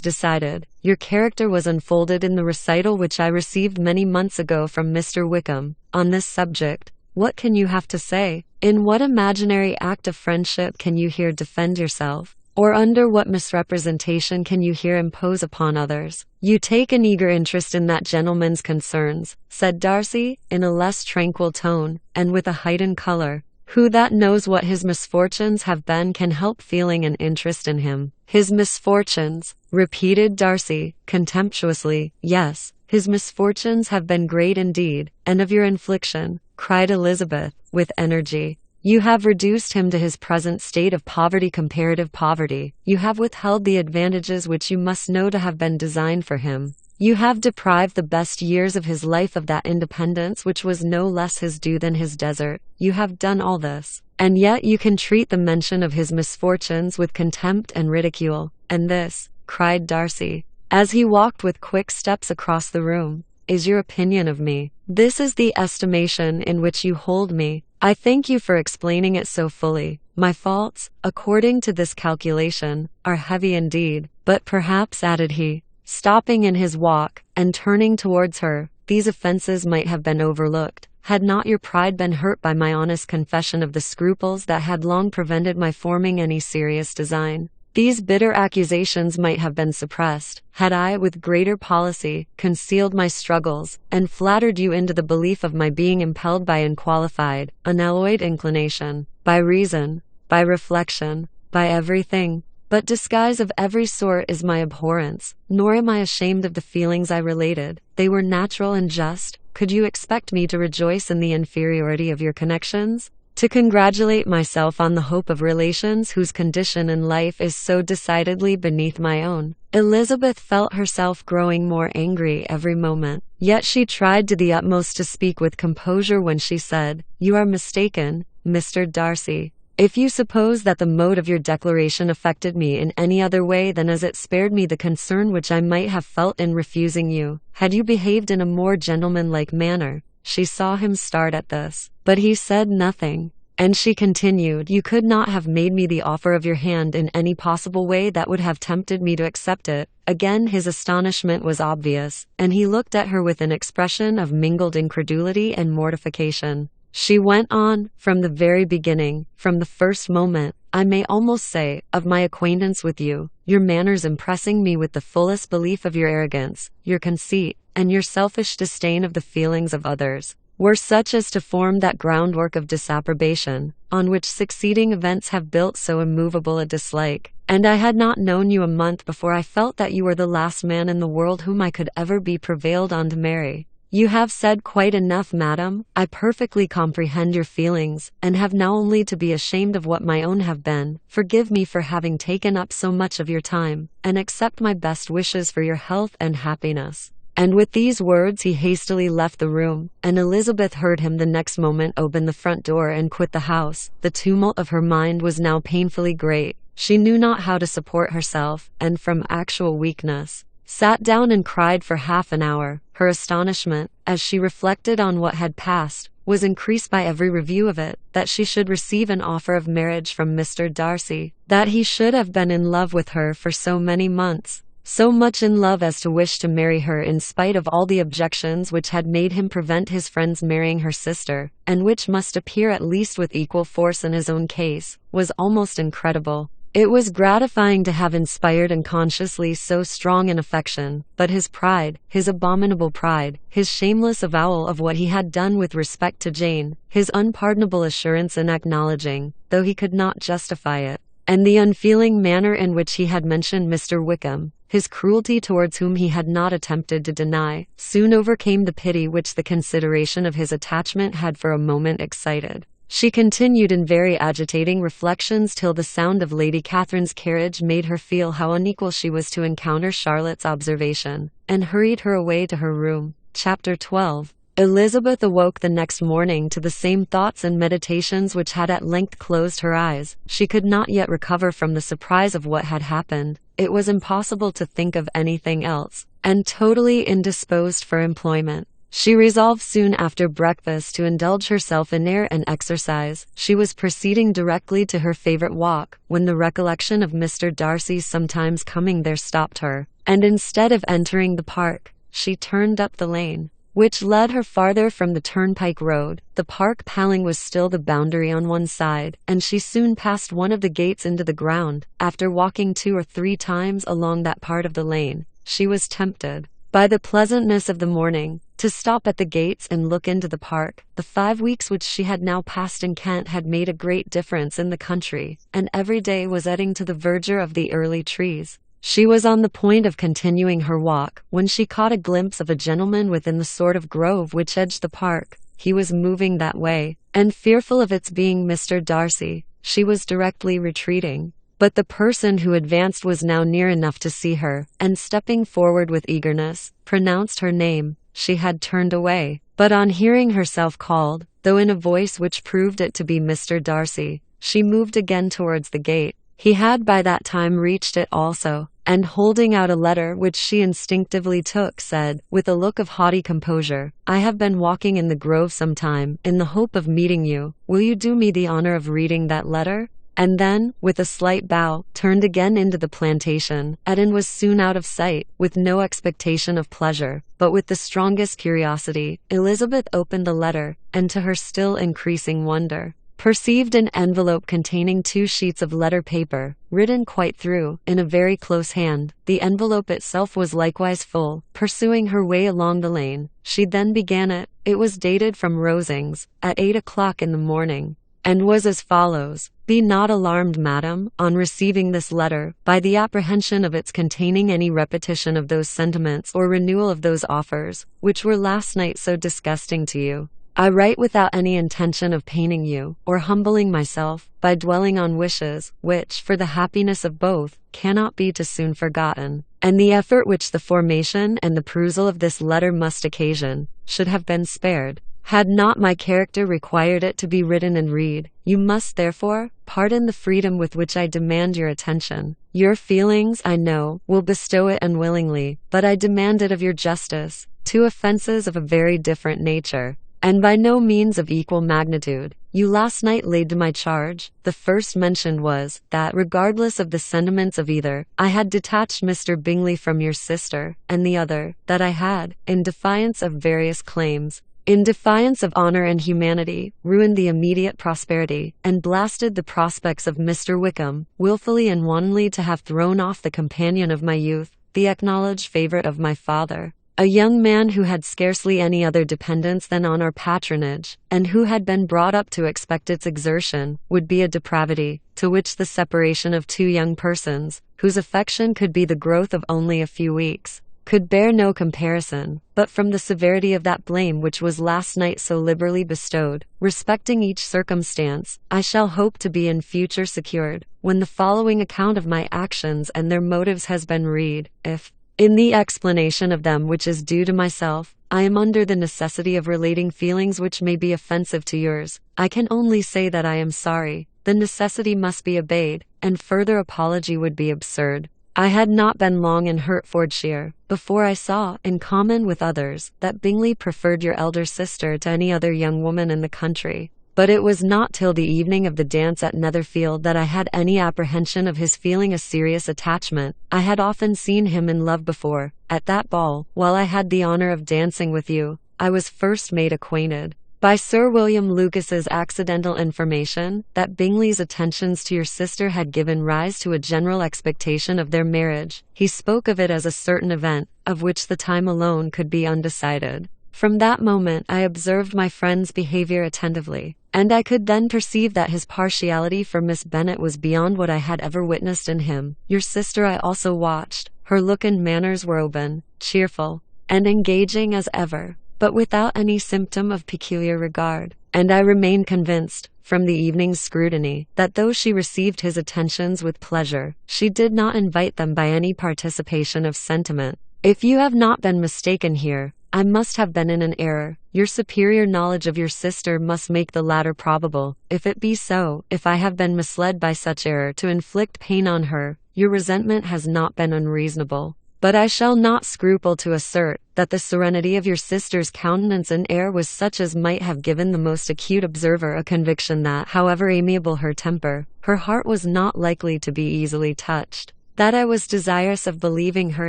decided. Your character was unfolded in the recital which I received many months ago from Mr. Wickham. On this subject, what can you have to say? In what imaginary act of friendship can you here defend yourself? Or under what misrepresentation can you here impose upon others?" "You take an eager interest in that gentleman's concerns," said Darcy, in a less tranquil tone, and with a heightened color. "Who that knows what his misfortunes have been can help feeling an interest in him?" "His misfortunes," repeated Darcy, contemptuously. "Yes, his misfortunes have been great indeed, and of your infliction," cried Elizabeth, with energy. "You have reduced him to his present state of poverty, comparative poverty. You have withheld the advantages which you must know to have been designed for him. You have deprived the best years of his life of that independence which was no less his due than his desert. You have done all this, and yet you can treat the mention of his misfortunes with contempt and ridicule. And this," cried Darcy, as he walked with quick steps across the room, "is your opinion of me. This is the estimation in which you hold me. I thank you for explaining it so fully. My faults, according to this calculation, are heavy indeed, but perhaps," added he, stopping in his walk, and turning towards her, "these offenses might have been overlooked, had not your pride been hurt by my honest confession of the scruples that had long prevented my forming any serious design. These bitter accusations might have been suppressed, had I, with greater policy, concealed my struggles, and flattered you into the belief of my being impelled by unqualified, unalloyed inclination, by reason, by reflection, by everything. But disguise of every sort is my abhorrence, nor am I ashamed of the feelings I related. They were natural and just. Could you expect me to rejoice in the inferiority of your connections? To congratulate myself on the hope of relations whose condition in life is so decidedly beneath my own?" Elizabeth felt herself growing more angry every moment, yet she tried to the utmost to speak with composure when she said, "You are mistaken, Mr. Darcy. If you suppose that the mode of your declaration affected me in any other way than as it spared me the concern which I might have felt in refusing you, had you behaved in a more gentlemanlike manner." She saw him start at this, but he said nothing, and she continued, "You could not have made me the offer of your hand in any possible way that would have tempted me to accept it." Again his astonishment was obvious, and he looked at her with an expression of mingled incredulity and mortification. She went on, "From the very beginning, from the first moment, I may almost say, of my acquaintance with you, your manners impressing me with the fullest belief of your arrogance, your conceit, and your selfish disdain of the feelings of others, were such as to form that groundwork of disapprobation, on which succeeding events have built so immovable a dislike. And I had not known you a month before I felt that you were the last man in the world whom I could ever be prevailed on to marry. You have said quite enough, madam. I perfectly comprehend your feelings, and have now only to be ashamed of what my own have been. Forgive me for having taken up so much of your time, and accept my best wishes for your health and happiness." And with these words he hastily left the room, and Elizabeth heard him the next moment open the front door and quit the house. The tumult of her mind was now painfully great. She knew not how to support herself, and from actual weakness, sat down and cried for half an hour. Her astonishment, as she reflected on what had passed, was increased by every review of it, that she should receive an offer of marriage from Mr. Darcy, that he should have been in love with her for so many months, so much in love as to wish to marry her in spite of all the objections which had made him prevent his friends marrying her sister, and which must appear at least with equal force in his own case, was almost incredible. It was gratifying to have inspired unconsciously so strong an affection, but his pride, his abominable pride, his shameless avowal of what he had done with respect to Jane, his unpardonable assurance in acknowledging, though he could not justify it, and the unfeeling manner in which he had mentioned Mr. Wickham, his cruelty towards whom he had not attempted to deny, soon overcame the pity which the consideration of his attachment had for a moment excited. She continued in very agitating reflections till the sound of Lady Catherine's carriage made her feel how unequal she was to encounter Charlotte's observation, and hurried her away to her room. Chapter 12. Elizabeth awoke the next morning to the same thoughts and meditations which had at length closed her eyes. She could not yet recover from the surprise of what had happened. It was impossible to think of anything else, and totally indisposed for employment, she resolved soon after breakfast to indulge herself in air and exercise. She was proceeding directly to her favorite walk, when the recollection of Mr. Darcy's sometimes coming there stopped her, and instead of entering the park, she turned up the lane, which led her farther from the turnpike road. The park paling was still the boundary on one side, and she soon passed one of the gates into the ground. After walking 2 or 3 times along that part of the lane, she was tempted, by the pleasantness of the morning, to stop at the gates and look into the park. The 5 weeks which she had now passed in Kent had made a great difference in the country, and every day was adding to the verdure of the early trees. She was on the point of continuing her walk, when she caught a glimpse of a gentleman within the sort of grove which edged the park. He was moving that way, and fearful of its being Mr. Darcy, she was directly retreating. But the person who advanced was now near enough to see her, and stepping forward with eagerness, pronounced her name. She had turned away, but on hearing herself called, though in a voice which proved it to be Mr. Darcy, she moved again towards the gate. He had by that time reached it also, and holding out a letter which she instinctively took, said, with a look of haughty composure, "I have been walking in the grove some time, in the hope of meeting you. Will you do me the honor of reading that letter?" And then, with a slight bow, turned again into the plantation, and was soon out of sight. With no expectation of pleasure, but with the strongest curiosity, Elizabeth opened the letter, and to her still increasing wonder, perceived an envelope containing 2 sheets of letter paper, written quite through, in a very close hand. The envelope itself was likewise full. Pursuing her way along the lane, she then began it. It was dated from Rosings, at 8 o'clock in the morning, and was as follows: "Be not alarmed, madam, on receiving this letter, by the apprehension of its containing any repetition of those sentiments or renewal of those offers, which were last night so disgusting to you. I write without any intention of paining you, or humbling myself, by dwelling on wishes, which, for the happiness of both, cannot be too soon forgotten, and the effort which the formation and the perusal of this letter must occasion, should have been spared, had not my character required it to be written and read. You must, therefore, pardon the freedom with which I demand your attention. Your feelings, I know, will bestow it unwillingly, but I demand it of your justice. 2 offenses of a very different nature, and by no means of equal magnitude, you last night laid to my charge. The first mentioned was, that, regardless of the sentiments of either, I had detached Mr. Bingley from your sister, and the other, that I had, in defiance of various claims, in defiance of honor and humanity, ruined the immediate prosperity, and blasted the prospects of Mr. Wickham, wilfully and wantonly to have thrown off the companion of my youth, the acknowledged favorite of my father, a young man who had scarcely any other dependence than on our patronage, and who had been brought up to expect its exertion, would be a depravity, to which the separation of 2 young persons, whose affection could be the growth of only a few weeks, could bear no comparison. But from the severity of that blame which was last night so liberally bestowed, respecting each circumstance, I shall hope to be in future secured, when the following account of my actions and their motives has been read. If, in the explanation of them which is due to myself, I am under the necessity of relating feelings which may be offensive to yours, I can only say that I am sorry, the necessity must be obeyed, and further apology would be absurd. I had not been long in Hertfordshire before I saw, in common with others, that Bingley preferred your elder sister to any other young woman in the country. But it was not till the evening of the dance at Netherfield that I had any apprehension of his feeling a serious attachment. I had often seen him in love before. At that ball, while I had the honour of dancing with you, I was first made acquainted, by Sir William Lucas's accidental information, that Bingley's attentions to your sister had given rise to a general expectation of their marriage. He spoke of it as a certain event, of which the time alone could be undecided. From that moment I observed my friend's behaviour attentively, and I could then perceive that his partiality for Miss Bennet was beyond what I had ever witnessed in him. Your sister I also watched. Her look and manners were open, cheerful, and engaging as ever, but without any symptom of peculiar regard, and I remained convinced, from the evening's scrutiny, that though she received his attentions with pleasure, she did not invite them by any participation of sentiment. If you have not been mistaken here, I must have been in an error. Your superior knowledge of your sister must make the latter probable. If it be so, if I have been misled by such error to inflict pain on her, your resentment has not been unreasonable. But I shall not scruple to assert that the serenity of your sister's countenance and air was such as might have given the most acute observer a conviction that, however amiable her temper, her heart was not likely to be easily touched. That I was desirous of believing her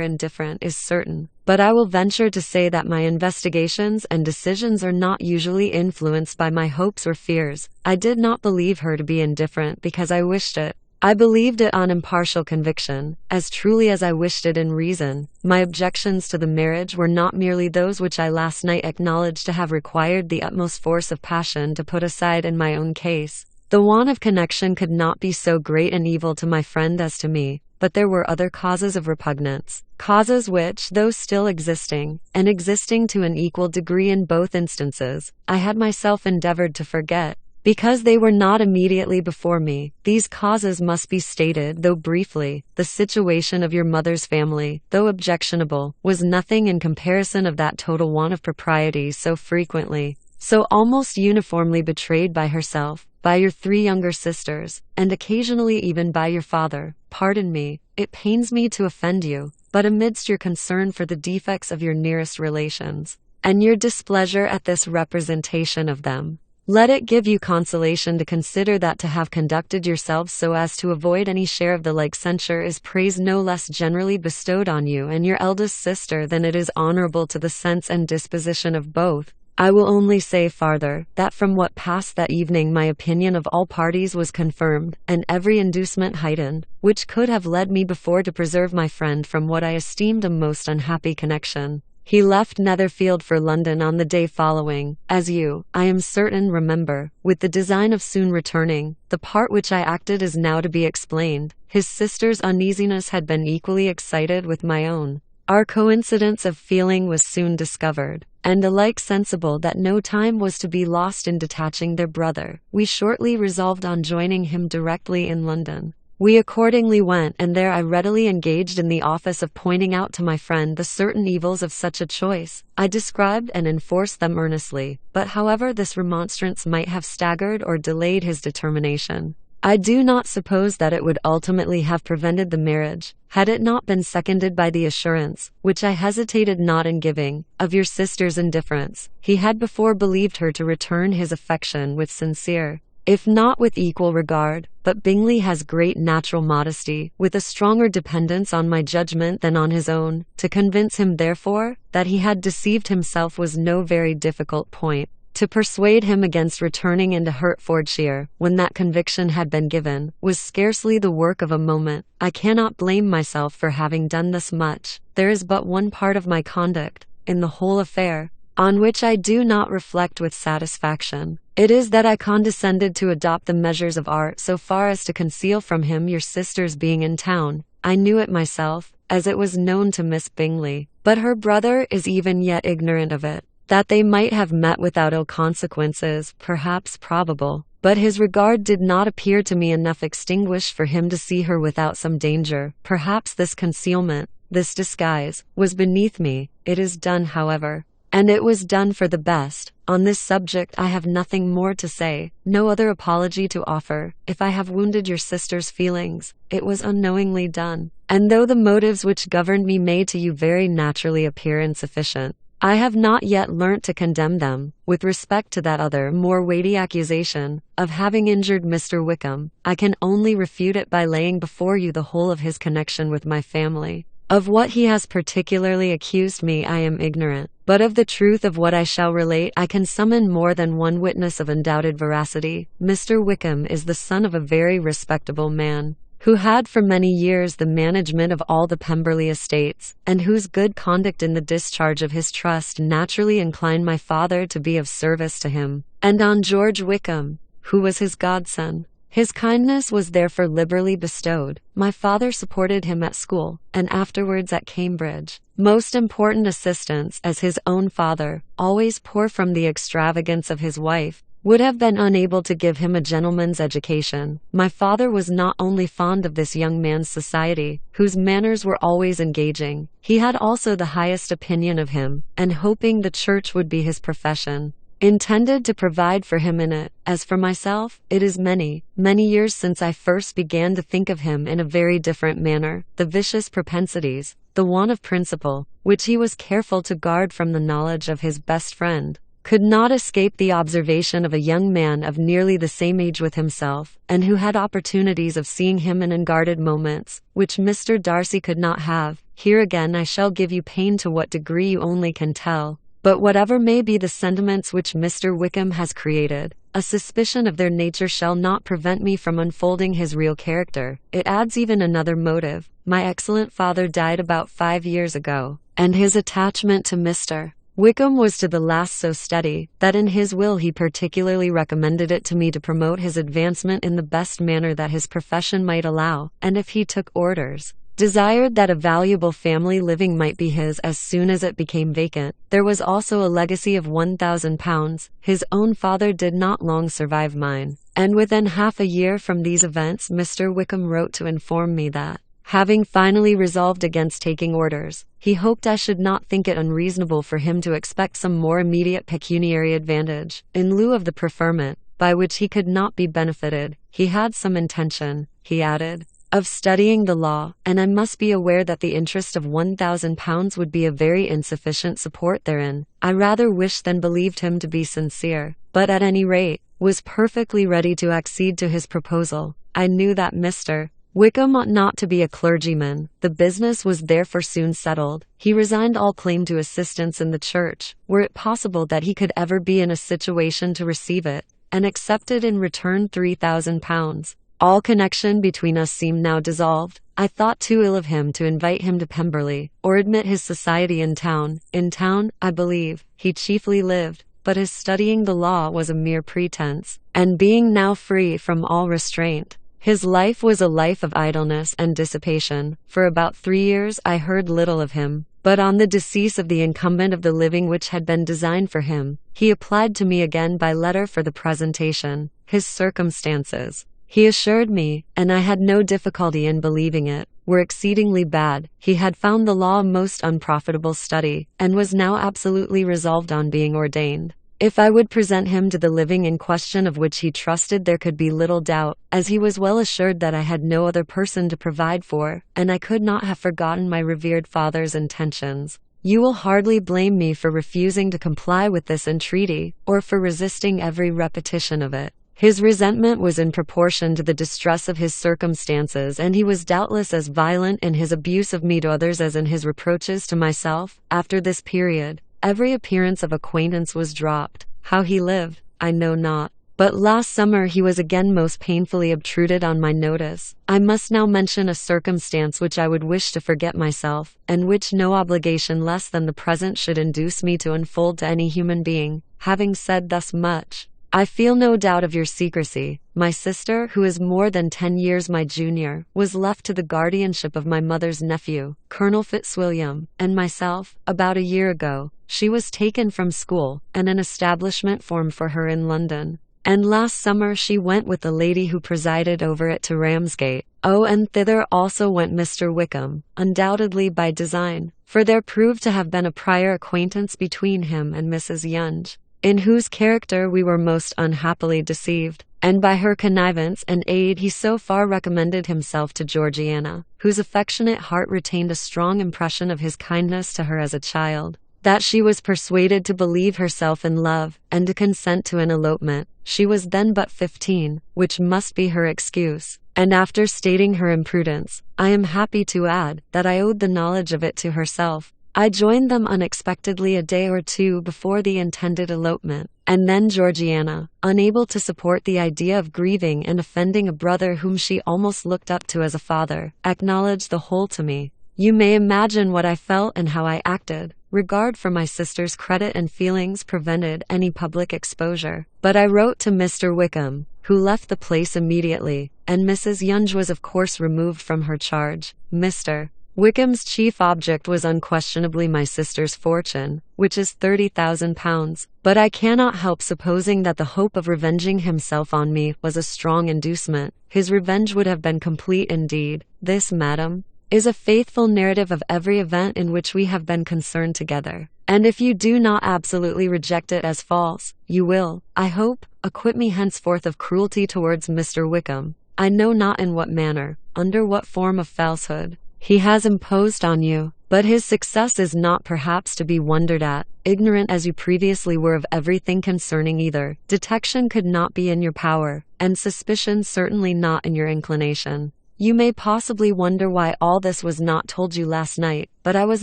indifferent is certain, but I will venture to say that my investigations and decisions are not usually influenced by my hopes or fears. I did not believe her to be indifferent because I wished it. I believed it on impartial conviction, as truly as I wished it in reason. My objections to the marriage were not merely those which I last night acknowledged to have required the utmost force of passion to put aside in my own case. The want of connection could not be so great an evil to my friend as to me, but there were other causes of repugnance, causes which, though still existing, and existing to an equal degree in both instances, I had myself endeavored to forget. Because they were not immediately before me, these causes must be stated, though briefly. The situation of your mother's family, though objectionable, was nothing in comparison of that total want of propriety so frequently, so almost uniformly betrayed by herself, by your 3 younger sisters, and occasionally even by your father. Pardon me, it pains me to offend you, but amidst your concern for the defects of your nearest relations, and your displeasure at this representation of them, let it give you consolation to consider that to have conducted yourselves so as to avoid any share of the like censure is praise no less generally bestowed on you and your eldest sister than it is honourable to the sense and disposition of both. I will only say farther, that from what passed that evening my opinion of all parties was confirmed, and every inducement heightened, which could have led me before to preserve my friend from what I esteemed a most unhappy connection. He left Netherfield for London on the day following, as you, I am certain, remember, with the design of soon returning. The part which I acted is now to be explained. His sister's uneasiness had been equally excited with my own. Our coincidence of feeling was soon discovered, and alike sensible that no time was to be lost in detaching their brother, we shortly resolved on joining him directly in London. We accordingly went, and there I readily engaged in the office of pointing out to my friend the certain evils of such a choice. I described and enforced them earnestly, but however this remonstrance might have staggered or delayed his determination, I do not suppose that it would ultimately have prevented the marriage, had it not been seconded by the assurance, which I hesitated not in giving, of your sister's indifference. He had before believed her to return his affection with sincere, if not with equal regard, but Bingley has great natural modesty, with a stronger dependence on my judgment than on his own. To convince him, therefore, that he had deceived himself was no very difficult point. To persuade him against returning into Hertfordshire, when that conviction had been given, was scarcely the work of a moment. I cannot blame myself for having done this much. There is but one part of my conduct, in the whole affair, on which I do not reflect with satisfaction. It is that I condescended to adopt the measures of art so far as to conceal from him your sister's being in town. I knew it myself, as it was known to Miss Bingley, but her brother is even yet ignorant of it. That they might have met without ill consequences, perhaps probable, but his regard did not appear to me enough extinguished for him to see her without some danger. Perhaps this concealment, this disguise, was beneath me. It is done, however, and it was done for the best. On this subject I have nothing more to say, no other apology to offer. If I have wounded your sister's feelings, it was unknowingly done. And though the motives which governed me may to you very naturally appear insufficient, I have not yet learnt to condemn them. With respect to that other, more weighty accusation, of having injured Mr. Wickham, I can only refute it by laying before you the whole of his connection with my family. Of what he has particularly accused me I am ignorant, but of the truth of what I shall relate I can summon more than one witness of undoubted veracity. Mr. Wickham is the son of a very respectable man, who had for many years the management of all the Pemberley estates, and whose good conduct in the discharge of his trust naturally inclined my father to be of service to him, and on George Wickham, who was his godson. His kindness was therefore liberally bestowed. My father supported him at school, and afterwards at Cambridge. Most important assistance, as his own father, always poor from the extravagance of his wife, would have been unable to give him a gentleman's education. My father was not only fond of this young man's society, whose manners were always engaging, he had also the highest opinion of him, and hoping the church would be his profession, intended to provide for him in it. As for myself, it is many, many years since I first began to think of him in a very different manner. The vicious propensities, the want of principle, which he was careful to guard from the knowledge of his best friend, could not escape the observation of a young man of nearly the same age with himself, and who had opportunities of seeing him in unguarded moments, which Mr. Darcy could not have. Here again I shall give you pain, to what degree you only can tell. But whatever may be the sentiments which Mr. Wickham has created, a suspicion of their nature shall not prevent me from unfolding his real character. It adds even another motive. My excellent father died about 5 years ago, and his attachment to Mr. Wickham was to the last so steady, that in his will he particularly recommended it to me to promote his advancement in the best manner that his profession might allow, and if he took orders, desired that a valuable family living might be his as soon as it became vacant. There was also a legacy of £1,000. His own father did not long survive mine, and within half a year from these events Mr. Wickham wrote to inform me that, having finally resolved against taking orders, he hoped I should not think it unreasonable for him to expect some more immediate pecuniary advantage, in lieu of the preferment, by which he could not be benefited. He had some intention, he added, of studying the law, and I must be aware that the interest of £1,000 would be a very insufficient support therein. I rather wished than believed him to be sincere, but at any rate, was perfectly ready to accede to his proposal. I knew that Mr. Wickham ought not to be a clergyman. The business was therefore soon settled. He resigned all claim to assistance in the church, were it possible that he could ever be in a situation to receive it, and accepted in return £3,000. All connection between us seemed now dissolved. I thought too ill of him to invite him to Pemberley, or admit his society in town. In town, I believe, he chiefly lived, but his studying the law was a mere pretense, and being now free from all restraint, his life was a life of idleness and dissipation. For about 3 years I heard little of him, but on the decease of the incumbent of the living which had been designed for him, he applied to me again by letter for the presentation. His circumstances, he assured me, and I had no difficulty in believing it, were exceedingly bad. He had found the law a most unprofitable study, and was now absolutely resolved on being ordained. If I would present him to the living in question, of which he trusted there could be little doubt, as he was well assured that I had no other person to provide for, and I could not have forgotten my revered father's intentions, you will hardly blame me for refusing to comply with this entreaty, or for resisting every repetition of it. His resentment was in proportion to the distress of his circumstances, and he was doubtless as violent in his abuse of me to others as in his reproaches to myself. After this period, every appearance of acquaintance was dropped. How he lived, I know not, but last summer he was again most painfully obtruded on my notice. I must now mention a circumstance which I would wish to forget myself, and which no obligation less than the present should induce me to unfold to any human being. Having said thus much, I feel no doubt of your secrecy. My sister, who is more than 10 years my junior, was left to the guardianship of my mother's nephew, Colonel Fitzwilliam, and myself, about a year ago. She was taken from school, and an establishment formed for her in London, and last summer she went with the lady who presided over it to Ramsgate. Oh, and thither also went Mr. Wickham, undoubtedly by design, for there proved to have been a prior acquaintance between him and Mrs. Yonge. in whose character we were most unhappily deceived, and by her connivance and aid he so far recommended himself to Georgiana, whose affectionate heart retained a strong impression of his kindness to her as a child, that she was persuaded to believe herself in love, and to consent to an elopement. She was then but 15, which must be her excuse, and after stating her imprudence, I am happy to add that I owed the knowledge of it to herself. I joined them unexpectedly a day or two before the intended elopement, and then Georgiana, unable to support the idea of grieving and offending a brother whom she almost looked up to as a father, acknowledged the whole to me. You may imagine what I felt and how I acted. Regard for my sister's credit and feelings prevented any public exposure, but I wrote to Mr. Wickham, who left the place immediately, and Mrs. Yonge was of course removed from her charge. Mr. Wickham's chief object was unquestionably my sister's fortune, which is £30,000, but I cannot help supposing that the hope of revenging himself on me was a strong inducement. His revenge would have been complete indeed. This, madam, is a faithful narrative of every event in which we have been concerned together, and if you do not absolutely reject it as false, you will, I hope, acquit me henceforth of cruelty towards Mr. Wickham. I know not in what manner, under what form of falsehood, he has imposed on you, but his success is not perhaps to be wondered at. Ignorant as you previously were of everything concerning either, detection could not be in your power, and suspicion certainly not in your inclination. You may possibly wonder why all this was not told you last night, but I was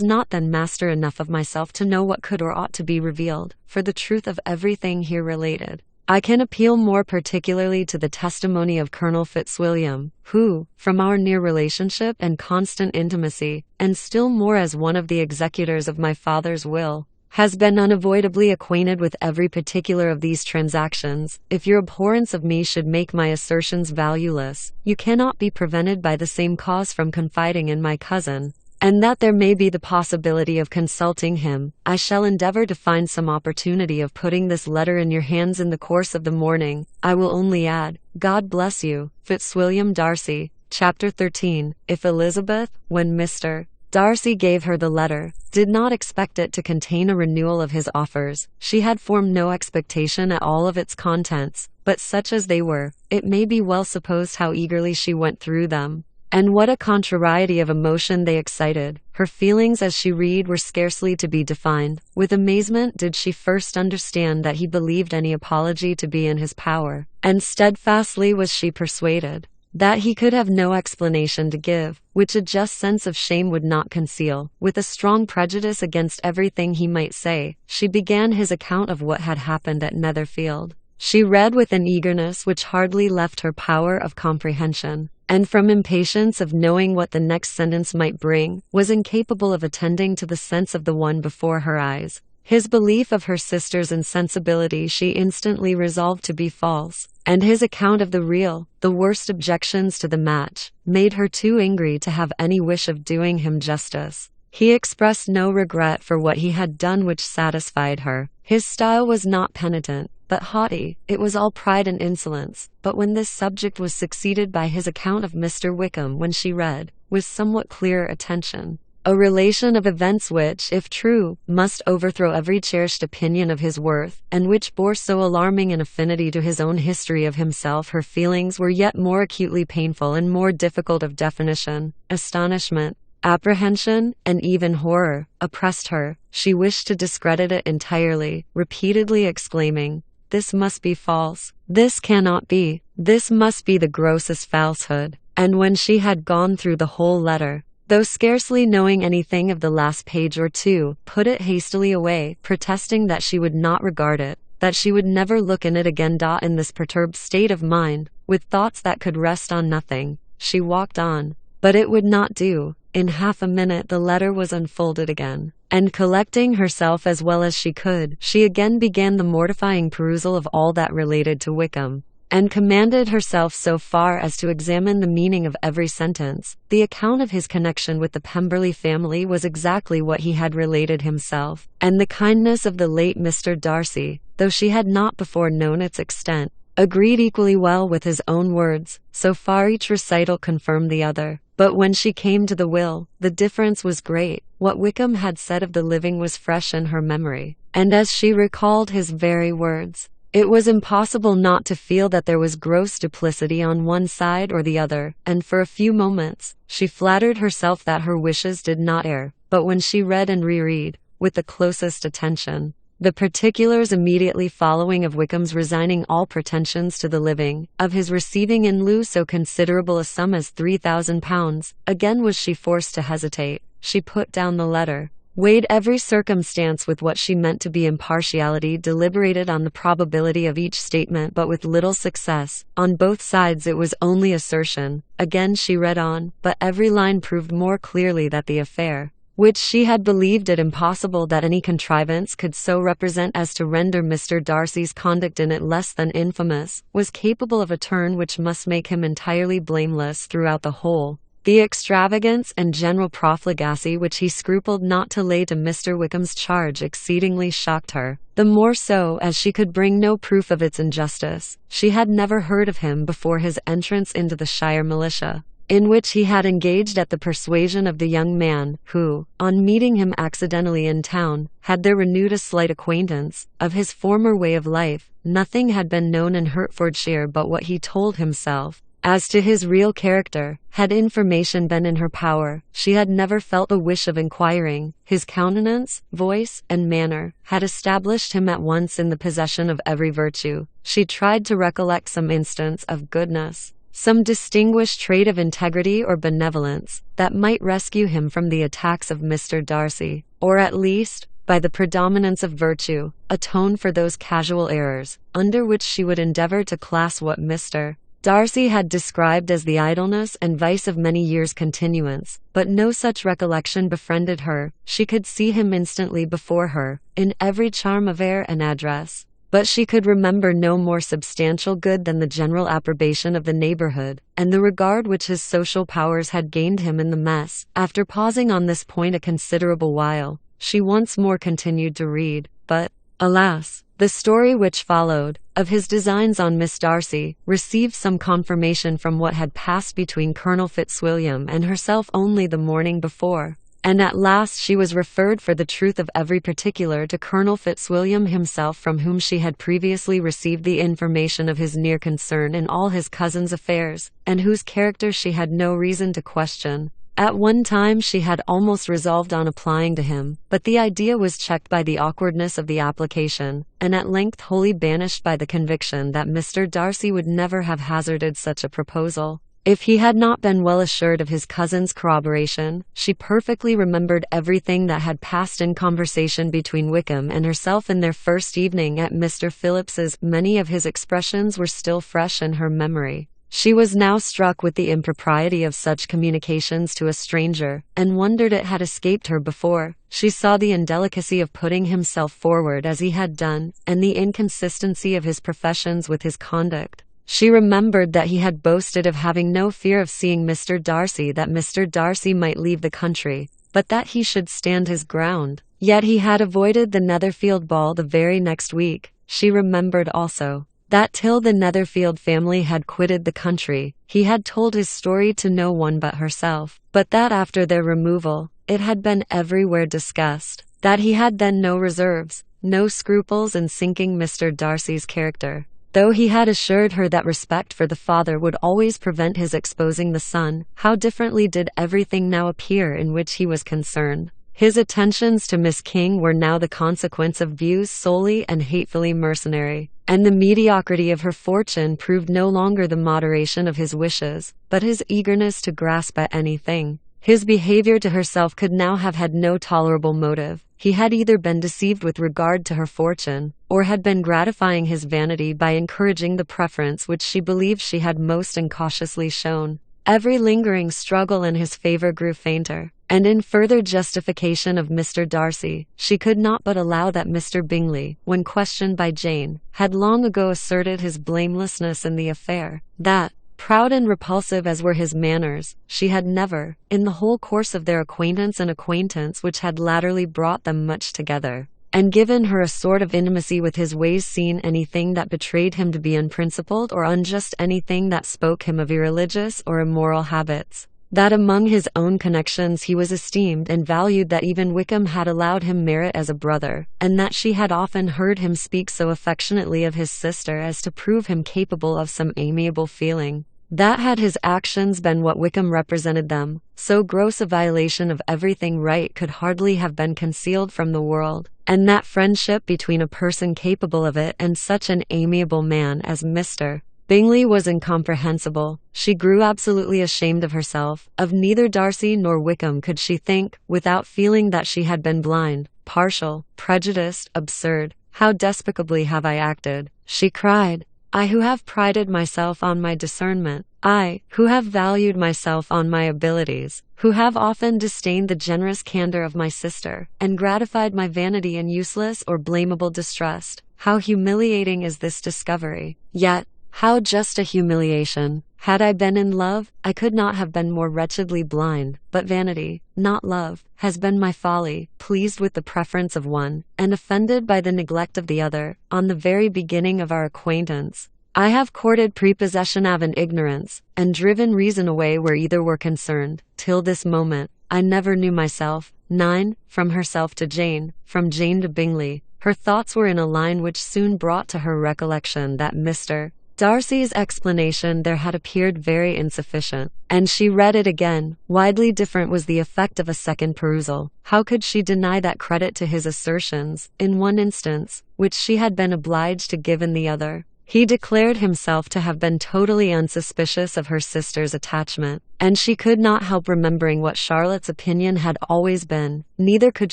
not then master enough of myself to know what could or ought to be revealed, for the truth of everything here related. I can appeal more particularly to the testimony of Colonel Fitzwilliam, who, from our near relationship and constant intimacy, and still more as one of the executors of my father's will, has been unavoidably acquainted with every particular of these transactions. If your abhorrence of me should make my assertions valueless, you cannot be prevented by the same cause from confiding in my cousin, and that there may be the possibility of consulting him. I shall endeavor to find some opportunity of putting this letter in your hands in the course of the morning. I will only add, God bless you, Fitzwilliam Darcy. Chapter 13. If Elizabeth, when Mr. Darcy gave her the letter, did not expect it to contain a renewal of his offers, she had formed no expectation at all of its contents, but such as they were, it may be well supposed how eagerly she went through them, and what a contrariety of emotion they excited. Her feelings as she read were scarcely to be defined. With amazement did she first understand that he believed any apology to be in his power, and steadfastly was she persuaded that he could have no explanation to give, which a just sense of shame would not conceal. With a strong prejudice against everything he might say, she began his account of what had happened at Netherfield. She read with an eagerness which hardly left her power of comprehension, and from impatience of knowing what the next sentence might bring, was incapable of attending to the sense of the one before her eyes. His belief of her sister's insensibility she instantly resolved to be false, and his account of the real, the worst objections to the match, made her too angry to have any wish of doing him justice. He expressed no regret for what he had done which satisfied her. His style was not penitent, but haughty. It was all pride and insolence. But when this subject was succeeded by his account of Mr. Wickham, when she read, with somewhat clearer attention, a relation of events which, if true, must overthrow every cherished opinion of his worth, and which bore so alarming an affinity to his own history of himself, her feelings were yet more acutely painful and more difficult of definition. Astonishment, apprehension, and even horror, oppressed her. She wished to discredit it entirely, repeatedly exclaiming, "This must be false. This cannot be. This must be the grossest falsehood." And when she had gone through the whole letter, though scarcely knowing anything of the last page or two, put it hastily away, protesting that she would not regard it, that she would never look in it again. In this perturbed state of mind, with thoughts that could rest on nothing, she walked on. But it would not do. In half a minute the letter was unfolded again, and collecting herself as well as she could, she again began the mortifying perusal of all that related to Wickham, and commanded herself so far as to examine the meaning of every sentence. The account of his connection with the Pemberley family was exactly what he had related himself, and the kindness of the late Mr. Darcy, though she had not before known its extent, agreed equally well with his own words. So far each recital confirmed the other. But when she came to the will, the difference was great. What Wickham had said of the living was fresh in her memory, and as she recalled his very words, it was impossible not to feel that there was gross duplicity on one side or the other, and for a few moments, she flattered herself that her wishes did not err. But when she read and reread, with the closest attention, the particulars immediately following of Wickham's resigning all pretensions to the living, of his receiving in lieu so considerable a sum as £3,000, again was she forced to hesitate. She put down the letter, weighed every circumstance with what she meant to be impartiality, deliberated on the probability of each statement, but with little success. On both sides it was only assertion. Again she read on, but every line proved more clearly that the affair, which she had believed it impossible that any contrivance could so represent as to render Mr. Darcy's conduct in it less than infamous, was capable of a turn which must make him entirely blameless throughout the whole. The extravagance and general profligacy which he scrupled not to lay to Mr. Wickham's charge exceedingly shocked her, the more so as she could bring no proof of its injustice. She had never heard of him before his entrance into the Shire militia, in which he had engaged at the persuasion of the young man, who, on meeting him accidentally in town, had there renewed a slight acquaintance. Of his former way of life, nothing had been known in Hertfordshire but what he told himself. As to his real character, had information been in her power, she had never felt the wish of inquiring. His countenance, voice, and manner had established him at once in the possession of every virtue. She tried to recollect some instance of goodness, some distinguished trait of integrity or benevolence, that might rescue him from the attacks of Mr. Darcy, or at least, by the predominance of virtue, atone for those casual errors, under which she would endeavor to class what Mr. Darcy had described as the idleness and vice of many years' continuance, but no such recollection befriended her. She could see him instantly before her, in every charm of air and address, but she could remember no more substantial good than the general approbation of the neighborhood, and the regard which his social powers had gained him in the mess. After pausing on this point a considerable while, she once more continued to read, but, alas! The story which followed, of his designs on Miss Darcy, received some confirmation from what had passed between Colonel Fitzwilliam and herself only the morning before, and at last she was referred for the truth of every particular to Colonel Fitzwilliam himself, from whom she had previously received the information of his near concern in all his cousin's affairs, and whose character she had no reason to question. At one time she had almost resolved on applying to him, but the idea was checked by the awkwardness of the application, and at length wholly banished by the conviction that Mr. Darcy would never have hazarded such a proposal, if he had not been well assured of his cousin's corroboration. She perfectly remembered everything that had passed in conversation between Wickham and herself in their first evening at Mr. Phillips's. Many of his expressions were still fresh in her memory. She was now struck with the impropriety of such communications to a stranger, and wondered it had escaped her before. She saw the indelicacy of putting himself forward as he had done, and the inconsistency of his professions with his conduct. She remembered that he had boasted of having no fear of seeing Mr. Darcy, that Mr. Darcy might leave the country, but that he should stand his ground. Yet he had avoided the Netherfield ball the very next week. She remembered also that till the Netherfield family had quitted the country, he had told his story to no one but herself, but that after their removal, it had been everywhere discussed, that he had then no reserves, no scruples in sinking Mr. Darcy's character. Though he had assured her that respect for the father would always prevent his exposing the son, how differently did everything now appear in which he was concerned. His attentions to Miss King were now the consequence of views solely and hatefully mercenary, and the mediocrity of her fortune proved no longer the moderation of his wishes, but his eagerness to grasp at anything. His behavior to herself could now have had no tolerable motive. He had either been deceived with regard to her fortune, or had been gratifying his vanity by encouraging the preference which she believed she had most incautiously shown. Every lingering struggle in his favor grew fainter, and in further justification of Mr. Darcy, she could not but allow that Mr. Bingley, when questioned by Jane, had long ago asserted his blamelessness in the affair, that, proud and repulsive as were his manners, she had never, in the whole course of their acquaintance, an acquaintance which had latterly brought them much together, and given her a sort of intimacy with his ways, seen anything that betrayed him to be unprincipled or unjust, anything that spoke him of irreligious or immoral habits. that among his own connections he was esteemed and valued, that even Wickham had allowed him merit as a brother, and that she had often heard him speak so affectionately of his sister as to prove him capable of some amiable feeling. That had his actions been what Wickham represented them, so gross a violation of everything right could hardly have been concealed from the world, and that friendship between a person capable of it and such an amiable man as Mr. Bingley was incomprehensible. She grew absolutely ashamed of herself. Of neither Darcy nor Wickham could she think, without feeling that she had been blind, partial, prejudiced, absurd. "How despicably have I acted," she cried. "I who have prided myself on my discernment, I, who have valued myself on my abilities, who have often disdained the generous candor of my sister, and gratified my vanity in useless or blamable distrust. How humiliating is this discovery! Yet, how just a humiliation! Had I been in love, I could not have been more wretchedly blind, but vanity, not love, has been my folly, pleased with the preference of one, and offended by the neglect of the other. On the very beginning of our acquaintance, I have courted prepossession of an ignorance, and driven reason away where either were concerned. Till this moment, I never knew myself." 9. From herself to Jane, from Jane to Bingley, her thoughts were in a line which soon brought to her recollection that Mr. Darcy's explanation there had appeared very insufficient, and she read it again. Widely different was the effect of a second perusal. How could she deny that credit to his assertions, in one instance, which she had been obliged to give in the other? He declared himself to have been totally unsuspicious of her sister's attachment, and she could not help remembering what Charlotte's opinion had always been. Neither could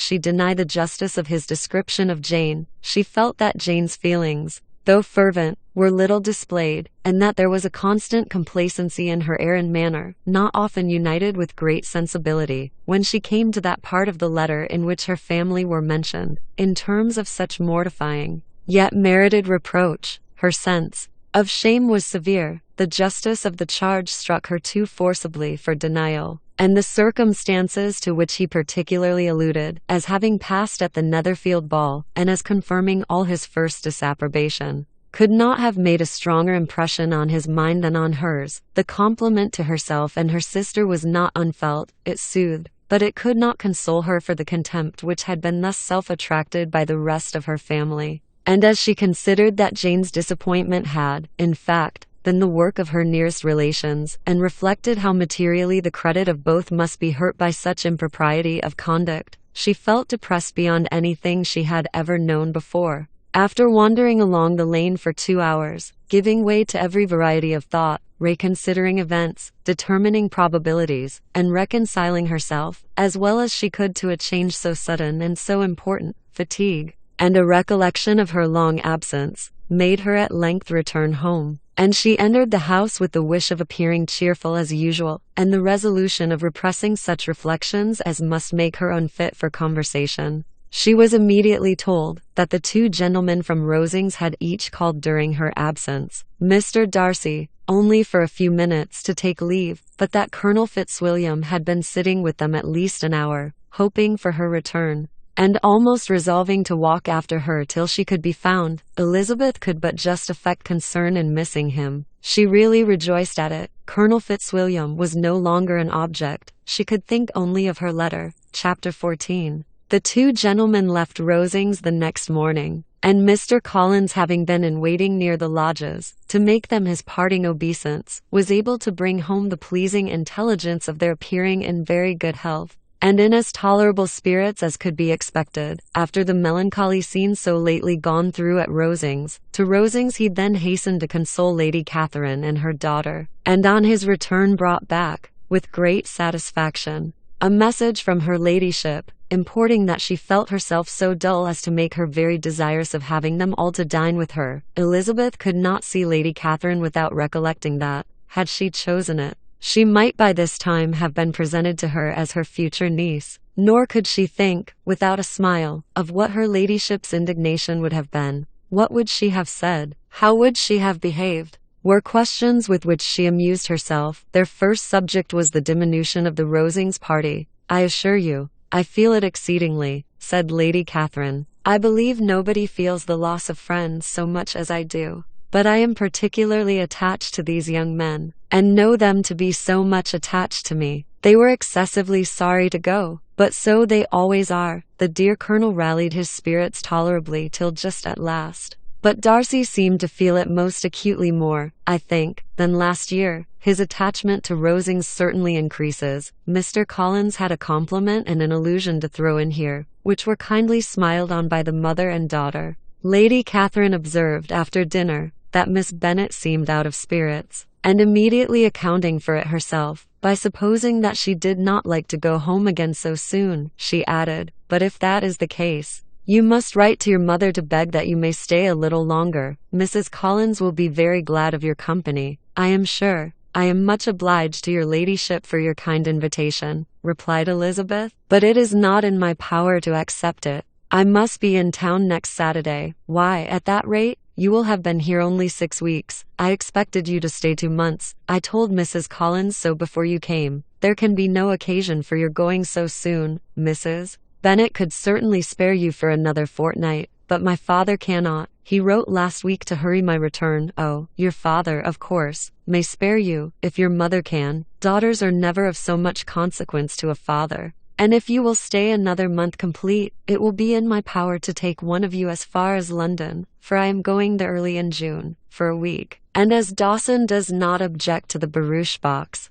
she deny the justice of his description of Jane. She felt that Jane's feelings, though fervent, were little displayed, and that there was a constant complacency in her air and manner, not often united with great sensibility. When she came to that part of the letter in which her family were mentioned, in terms of such mortifying, yet merited reproach, her sense of shame was severe. The justice of the charge struck her too forcibly for denial, and the circumstances to which he particularly alluded, as having passed at the Netherfield ball, and as confirming all his first disapprobation, could not have made a stronger impression on his mind than on hers. The compliment to herself and her sister was not unfelt. It soothed, but it could not console her for the contempt which had been thus self-attracted by the rest of her family. And as she considered that Jane's disappointment had, in fact, been the work of her nearest relations, and reflected how materially the credit of both must be hurt by such impropriety of conduct, she felt depressed beyond anything she had ever known before. After wandering along the lane for 2 hours, giving way to every variety of thought, reconsidering events, determining probabilities, and reconciling herself, as well as she could to a change so sudden and so important, fatigue, and a recollection of her long absence, made her at length return home, and she entered the house with the wish of appearing cheerful as usual, and the resolution of repressing such reflections as must make her unfit for conversation. She was immediately told that the 2 gentlemen from Rosings had each called during her absence, Mr. Darcy only for a few minutes to take leave, but that Colonel Fitzwilliam had been sitting with them at least an hour, hoping for her return, and almost resolving to walk after her till she could be found. Elizabeth could but just affect concern in missing him. She really rejoiced at it. Colonel Fitzwilliam was no longer an object. She could think only of her letter. Chapter 14. The 2 gentlemen left Rosings the next morning, and Mr. Collins, having been in waiting near the lodges, to make them his parting obeisance, was able to bring home the pleasing intelligence of their appearing in very good health, and in as tolerable spirits as could be expected, after the melancholy scene so lately gone through at Rosings. To Rosings he then hastened to console Lady Catherine and her daughter, and on his return brought back, with great satisfaction, a message from her ladyship, importing that she felt herself so dull as to make her very desirous of having them all to dine with her. Elizabeth could not see Lady Catherine without recollecting that, had she chosen it, she might by this time have been presented to her as her future niece, nor could she think, without a smile, of what her ladyship's indignation would have been. What would she have said? How would she have behaved? Were questions with which she amused herself. Their first subject was the diminution of the Rosings party. "I assure you, I feel it exceedingly," said Lady Catherine. "I believe nobody feels the loss of friends so much as I do. but I am particularly attached to these young men, and know them to be so much attached to me. They were excessively sorry to go, but so they always are. The dear Colonel rallied his spirits tolerably till just at last. But Darcy seemed to feel it most acutely more, I think, than last year. His attachment to Rosings certainly increases. Mr. Collins had a compliment and an allusion to throw in here, which were kindly smiled on by the mother and daughter. Lady Catherine observed after dinner that Miss Bennet seemed out of spirits, and immediately accounting for it herself, by supposing that she did not like to go home again so soon, she added, "But if that is the case, you must write to your mother to beg that you may stay a little longer. Mrs. Collins will be very glad of your company, I am sure." "I am much obliged to your ladyship for your kind invitation," replied Elizabeth, "but it is not in my power to accept it. I must be in town next Saturday." "Why, at that rate, you will have been here only 6 weeks. I expected you to stay 2 months. I told Mrs. Collins so before you came. There can be no occasion for your going so soon. Mrs. Bennet could certainly spare you for another fortnight, but my father cannot. He wrote last week to hurry my return." "Oh, your father, of course, may spare you, if your mother can. Daughters are never of so much consequence to a father. And if you will stay another month complete, it will be in my power to take one of you as far as London, for I am going there early in June, for a week. And as Dawson does not object to the barouche box,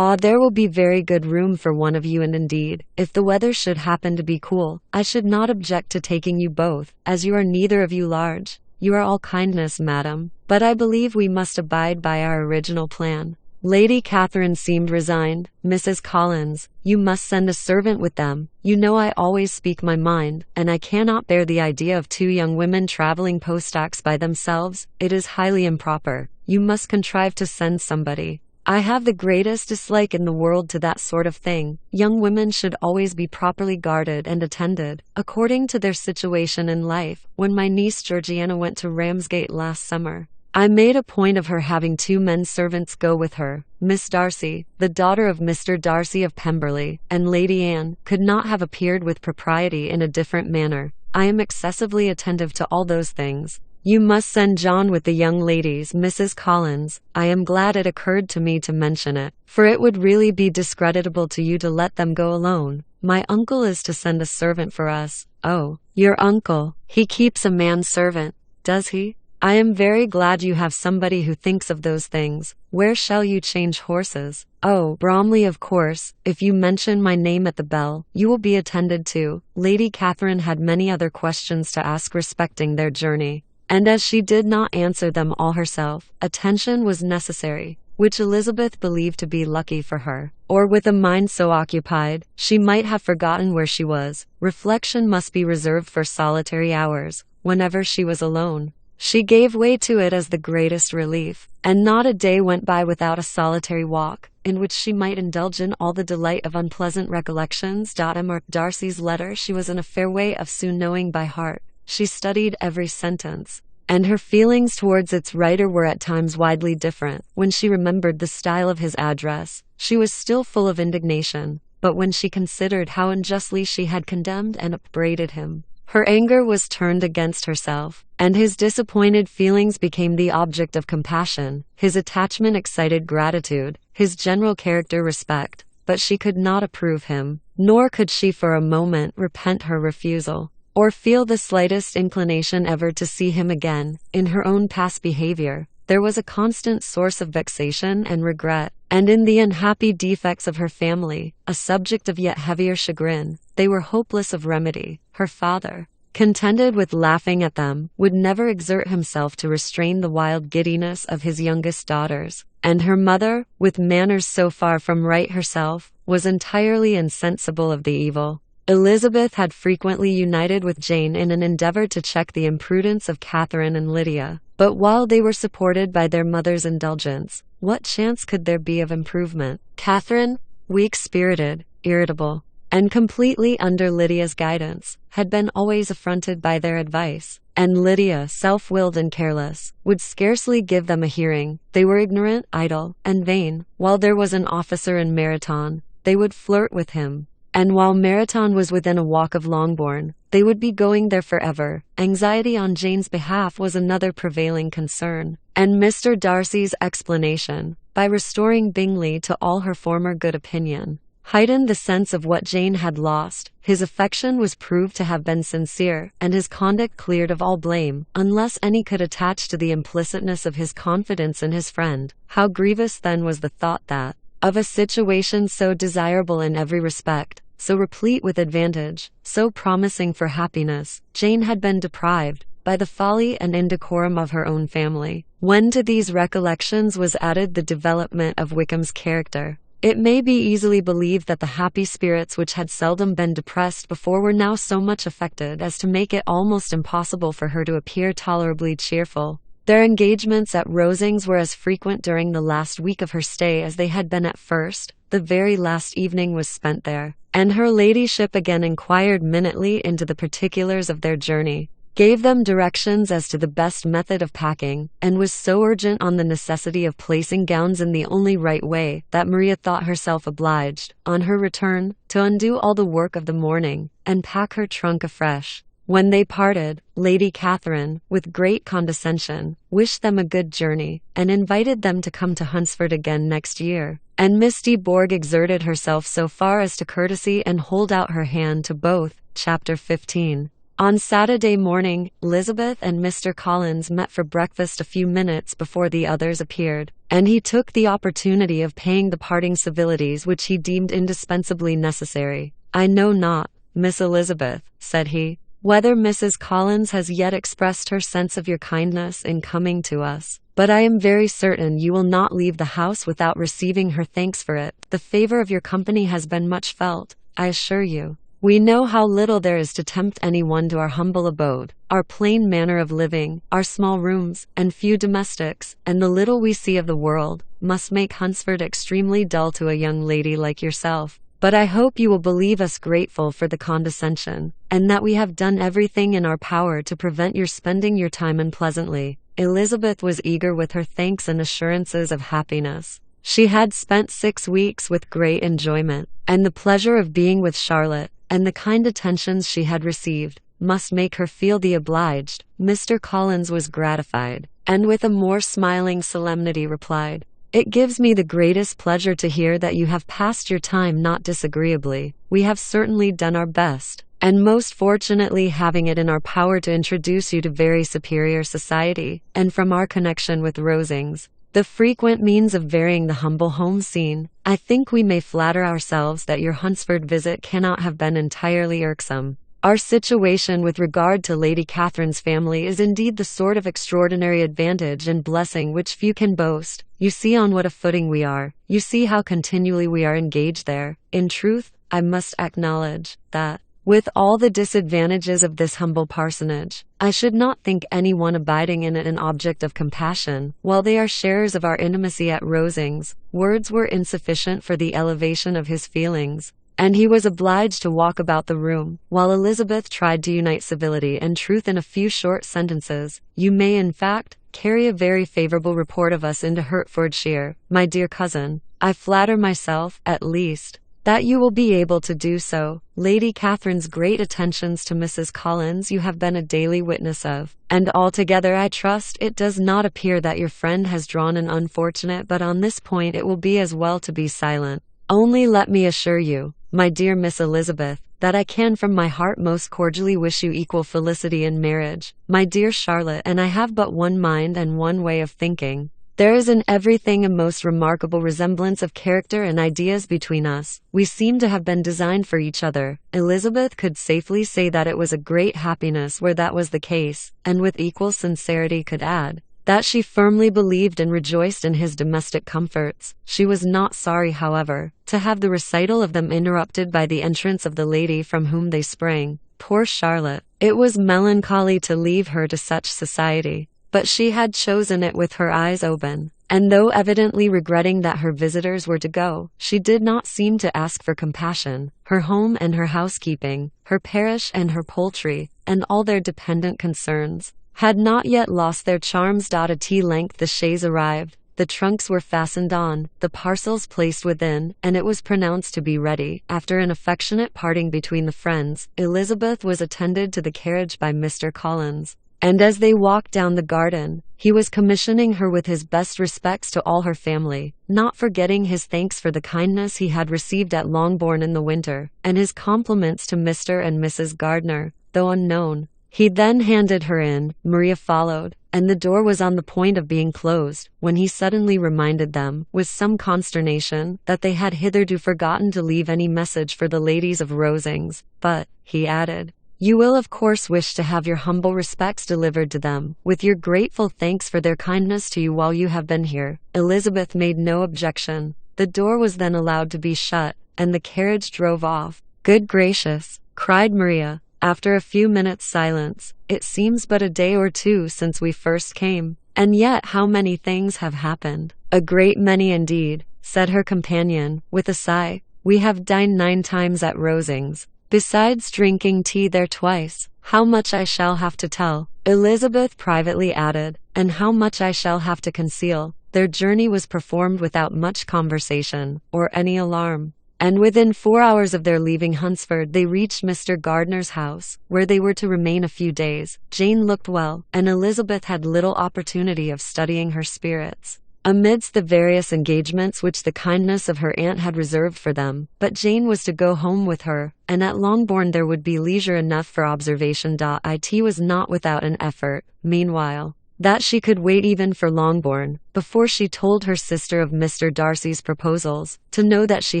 there will be very good room for one of you, and indeed, if the weather should happen to be cool, I should not object to taking you both, as you are neither of you large. You are all kindness, madam, but I believe we must abide by our original plan." Lady Catherine seemed resigned. "Mrs. Collins, you must send a servant with them. You know I always speak my mind, and I cannot bear the idea of 2 young women traveling post-acts by themselves. It is highly improper. You must contrive to send somebody. I have the greatest dislike in the world to that sort of thing. Young women should always be properly guarded and attended, according to their situation in life. When my niece Georgiana went to Ramsgate last summer, I made a point of her having 2 men servants go with her. Miss Darcy, the daughter of Mr. Darcy of Pemberley, and Lady Anne, could not have appeared with propriety in a different manner. I am excessively attentive to all those things. You must send John with the young ladies, Mrs. Collins. I am glad it occurred to me to mention it, for it would really be discreditable to you to let them go alone. My uncle is to send a servant for us." "Oh, your uncle. He keeps a manservant, does he? I am very glad you have somebody who thinks of those things. Where shall you change horses?" "Oh, Bromley, of course. If you mention my name at the bell, you will be attended to." Lady Catherine had many other questions to ask respecting their journey, and as she did not answer them all herself, attention was necessary, which Elizabeth believed to be lucky for her, or with a mind so occupied, she might have forgotten where she was. Reflection must be reserved for solitary hours, whenever she was alone. She gave way to it as the greatest relief, and not a day went by without a solitary walk, in which she might indulge in all the delight of unpleasant recollections. Darcy's letter she was in a fair way of soon knowing by heart. She studied every sentence, and her feelings towards its writer were at times widely different. When she remembered the style of his address, she was still full of indignation, but when she considered how unjustly she had condemned and upbraided him, her anger was turned against herself, and his disappointed feelings became the object of compassion. His attachment excited gratitude, his general character respect, but she could not approve him, nor could she for a moment repent her refusal, or feel the slightest inclination ever to see him again. In her own past behavior, there was a constant source of vexation and regret, and in the unhappy defects of her family, a subject of yet heavier chagrin. They were hopeless of remedy. Her father, contented with laughing at them, would never exert himself to restrain the wild giddiness of his youngest daughters, and her mother, with manners so far from right herself, was entirely insensible of the evil. Elizabeth had frequently united with Jane in an endeavour to check the imprudence of Catherine and Lydia, but while they were supported by their mother's indulgence, what chance could there be of improvement? Catherine, weak-spirited, irritable, and completely under Lydia's guidance, had been always affronted by their advice, and Lydia, self-willed and careless, would scarcely give them a hearing. They were ignorant, idle, and vain. While there was an officer in Meryton, they would flirt with him, and while Meryton was within a walk of Longbourn, they would be going there forever. Anxiety on Jane's behalf was another prevailing concern. and Mr. Darcy's explanation, by restoring Bingley to all her former good opinion, heightened the sense of what Jane had lost. His affection was proved to have been sincere, and his conduct cleared of all blame, unless any could attach to the implicitness of his confidence in his friend. How grievous then was the thought that, of a situation so desirable in every respect, so replete with advantage, so promising for happiness, Jane had been deprived, by the folly and indecorum of her own family. When to these recollections was added the development of Wickham's character, it may be easily believed that the happy spirits which had seldom been depressed before were now so much affected as to make it almost impossible for her to appear tolerably cheerful. Their engagements at Rosings were as frequent during the last week of her stay as they had been at first. The very last evening was spent there, and her ladyship again inquired minutely into the particulars of their journey, gave them directions as to the best method of packing, and was so urgent on the necessity of placing gowns in the only right way that Maria thought herself obliged, on her return, to undo all the work of the morning, and pack her trunk afresh. When they parted, Lady Catherine, with great condescension, wished them a good journey, and invited them to come to Hunsford again next year, and Miss de Bourgh exerted herself so far as to courtesy and hold out her hand to both. Chapter 15. On Saturday morning, Elizabeth and Mr. Collins met for breakfast a few minutes before the others appeared, and he took the opportunity of paying the parting civilities which he deemed indispensably necessary. "I know not, Miss Elizabeth," said he, "whether Mrs. Collins has yet expressed her sense of your kindness in coming to us, but I am very certain you will not leave the house without receiving her thanks for it. The favor of your company has been much felt, I assure you. We know how little there is to tempt any one to our humble abode, our plain manner of living, our small rooms, and few domestics, and the little we see of the world, must make Hunsford extremely dull to a young lady like yourself. But I hope you will believe us grateful for the condescension, and that we have done everything in our power to prevent your spending your time unpleasantly." Elizabeth was eager with her thanks and assurances of happiness. She had spent 6 weeks with great enjoyment, and the pleasure of being with Charlotte, and the kind attentions she had received, must make her feel the obliged. Mr. Collins was gratified, and with a more smiling solemnity replied, "It gives me the greatest pleasure to hear that you have passed your time not disagreeably. We have certainly done our best, and most fortunately having it in our power to introduce you to very superior society, and from our connection with Rosings, the frequent means of varying the humble home scene, I think we may flatter ourselves that your Hunsford visit cannot have been entirely irksome. Our situation with regard to Lady Catherine's family is indeed the sort of extraordinary advantage and blessing which few can boast. You see on what a footing we are. You see how continually we are engaged there. In truth, I must acknowledge that, with all the disadvantages of this humble parsonage, I should not think any one abiding in it an object of compassion, while they are sharers of our intimacy at Rosings." Words were insufficient for the elevation of his feelings, and he was obliged to walk about the room, while Elizabeth tried to unite civility and truth in a few short sentences. "You may, in fact, carry a very favorable report of us into Hertfordshire, my dear cousin. I flatter myself, at least, that you will be able to do so. Lady Catherine's great attentions to Mrs. Collins you have been a daily witness of, and altogether I trust it does not appear that your friend has drawn an unfortunate, but on this point it will be as well to be silent. Only let me assure you, my dear Miss Elizabeth, that I can from my heart most cordially wish you equal felicity in marriage, my dear Charlotte, and I have but one mind and one way of thinking. There is in everything a most remarkable resemblance of character and ideas between us. We seem to have been designed for each other." Elizabeth could safely say that it was a great happiness where that was the case, and with equal sincerity could add, that she firmly believed and rejoiced in his domestic comforts. She was not sorry, however, to have the recital of them interrupted by the entrance of the lady from whom they sprang. Poor Charlotte! It was melancholy to leave her to such society, but she had chosen it with her eyes open, and though evidently regretting that her visitors were to go, she did not seem to ask for compassion. Her home and her housekeeping, her parish and her poultry, and all their dependent concerns, had not yet lost their charms. At tea-length the chaise arrived, the trunks were fastened on, the parcels placed within, and it was pronounced to be ready. After an affectionate parting between the friends, Elizabeth was attended to the carriage by Mr. Collins, and as they walked down the garden, he was commissioning her with his best respects to all her family, not forgetting his thanks for the kindness he had received at Longbourn in the winter, and his compliments to Mr. and Mrs. Gardner, though unknown. He then handed her in, Maria followed, and the door was on the point of being closed, when he suddenly reminded them, with some consternation, that they had hitherto forgotten to leave any message for the ladies of Rosings, but, he added, you will of course wish to have your humble respects delivered to them, with your grateful thanks for their kindness to you while you have been here. Elizabeth made no objection. The door was then allowed to be shut, and the carriage drove off. Good gracious, cried Maria, after a few minutes' silence, it seems but a day or two since we first came, and yet how many things have happened. A great many indeed, said her companion, with a sigh. We have dined 9 times at Rosings, besides drinking tea there twice. How much I shall have to tell, Elizabeth privately added, and how much I shall have to conceal. Their journey was performed without much conversation, or any alarm, and within 4 hours of their leaving Hunsford they reached Mr. Gardner's house, where they were to remain a few days. Jane looked well, and Elizabeth had little opportunity of studying her spirits, amidst the various engagements which the kindness of her aunt had reserved for them, but Jane was to go home with her, and at Longbourn there would be leisure enough for observation. It was not without an effort, meanwhile, that she could wait even for Longbourn, before she told her sister of Mr. Darcy's proposals, to know that she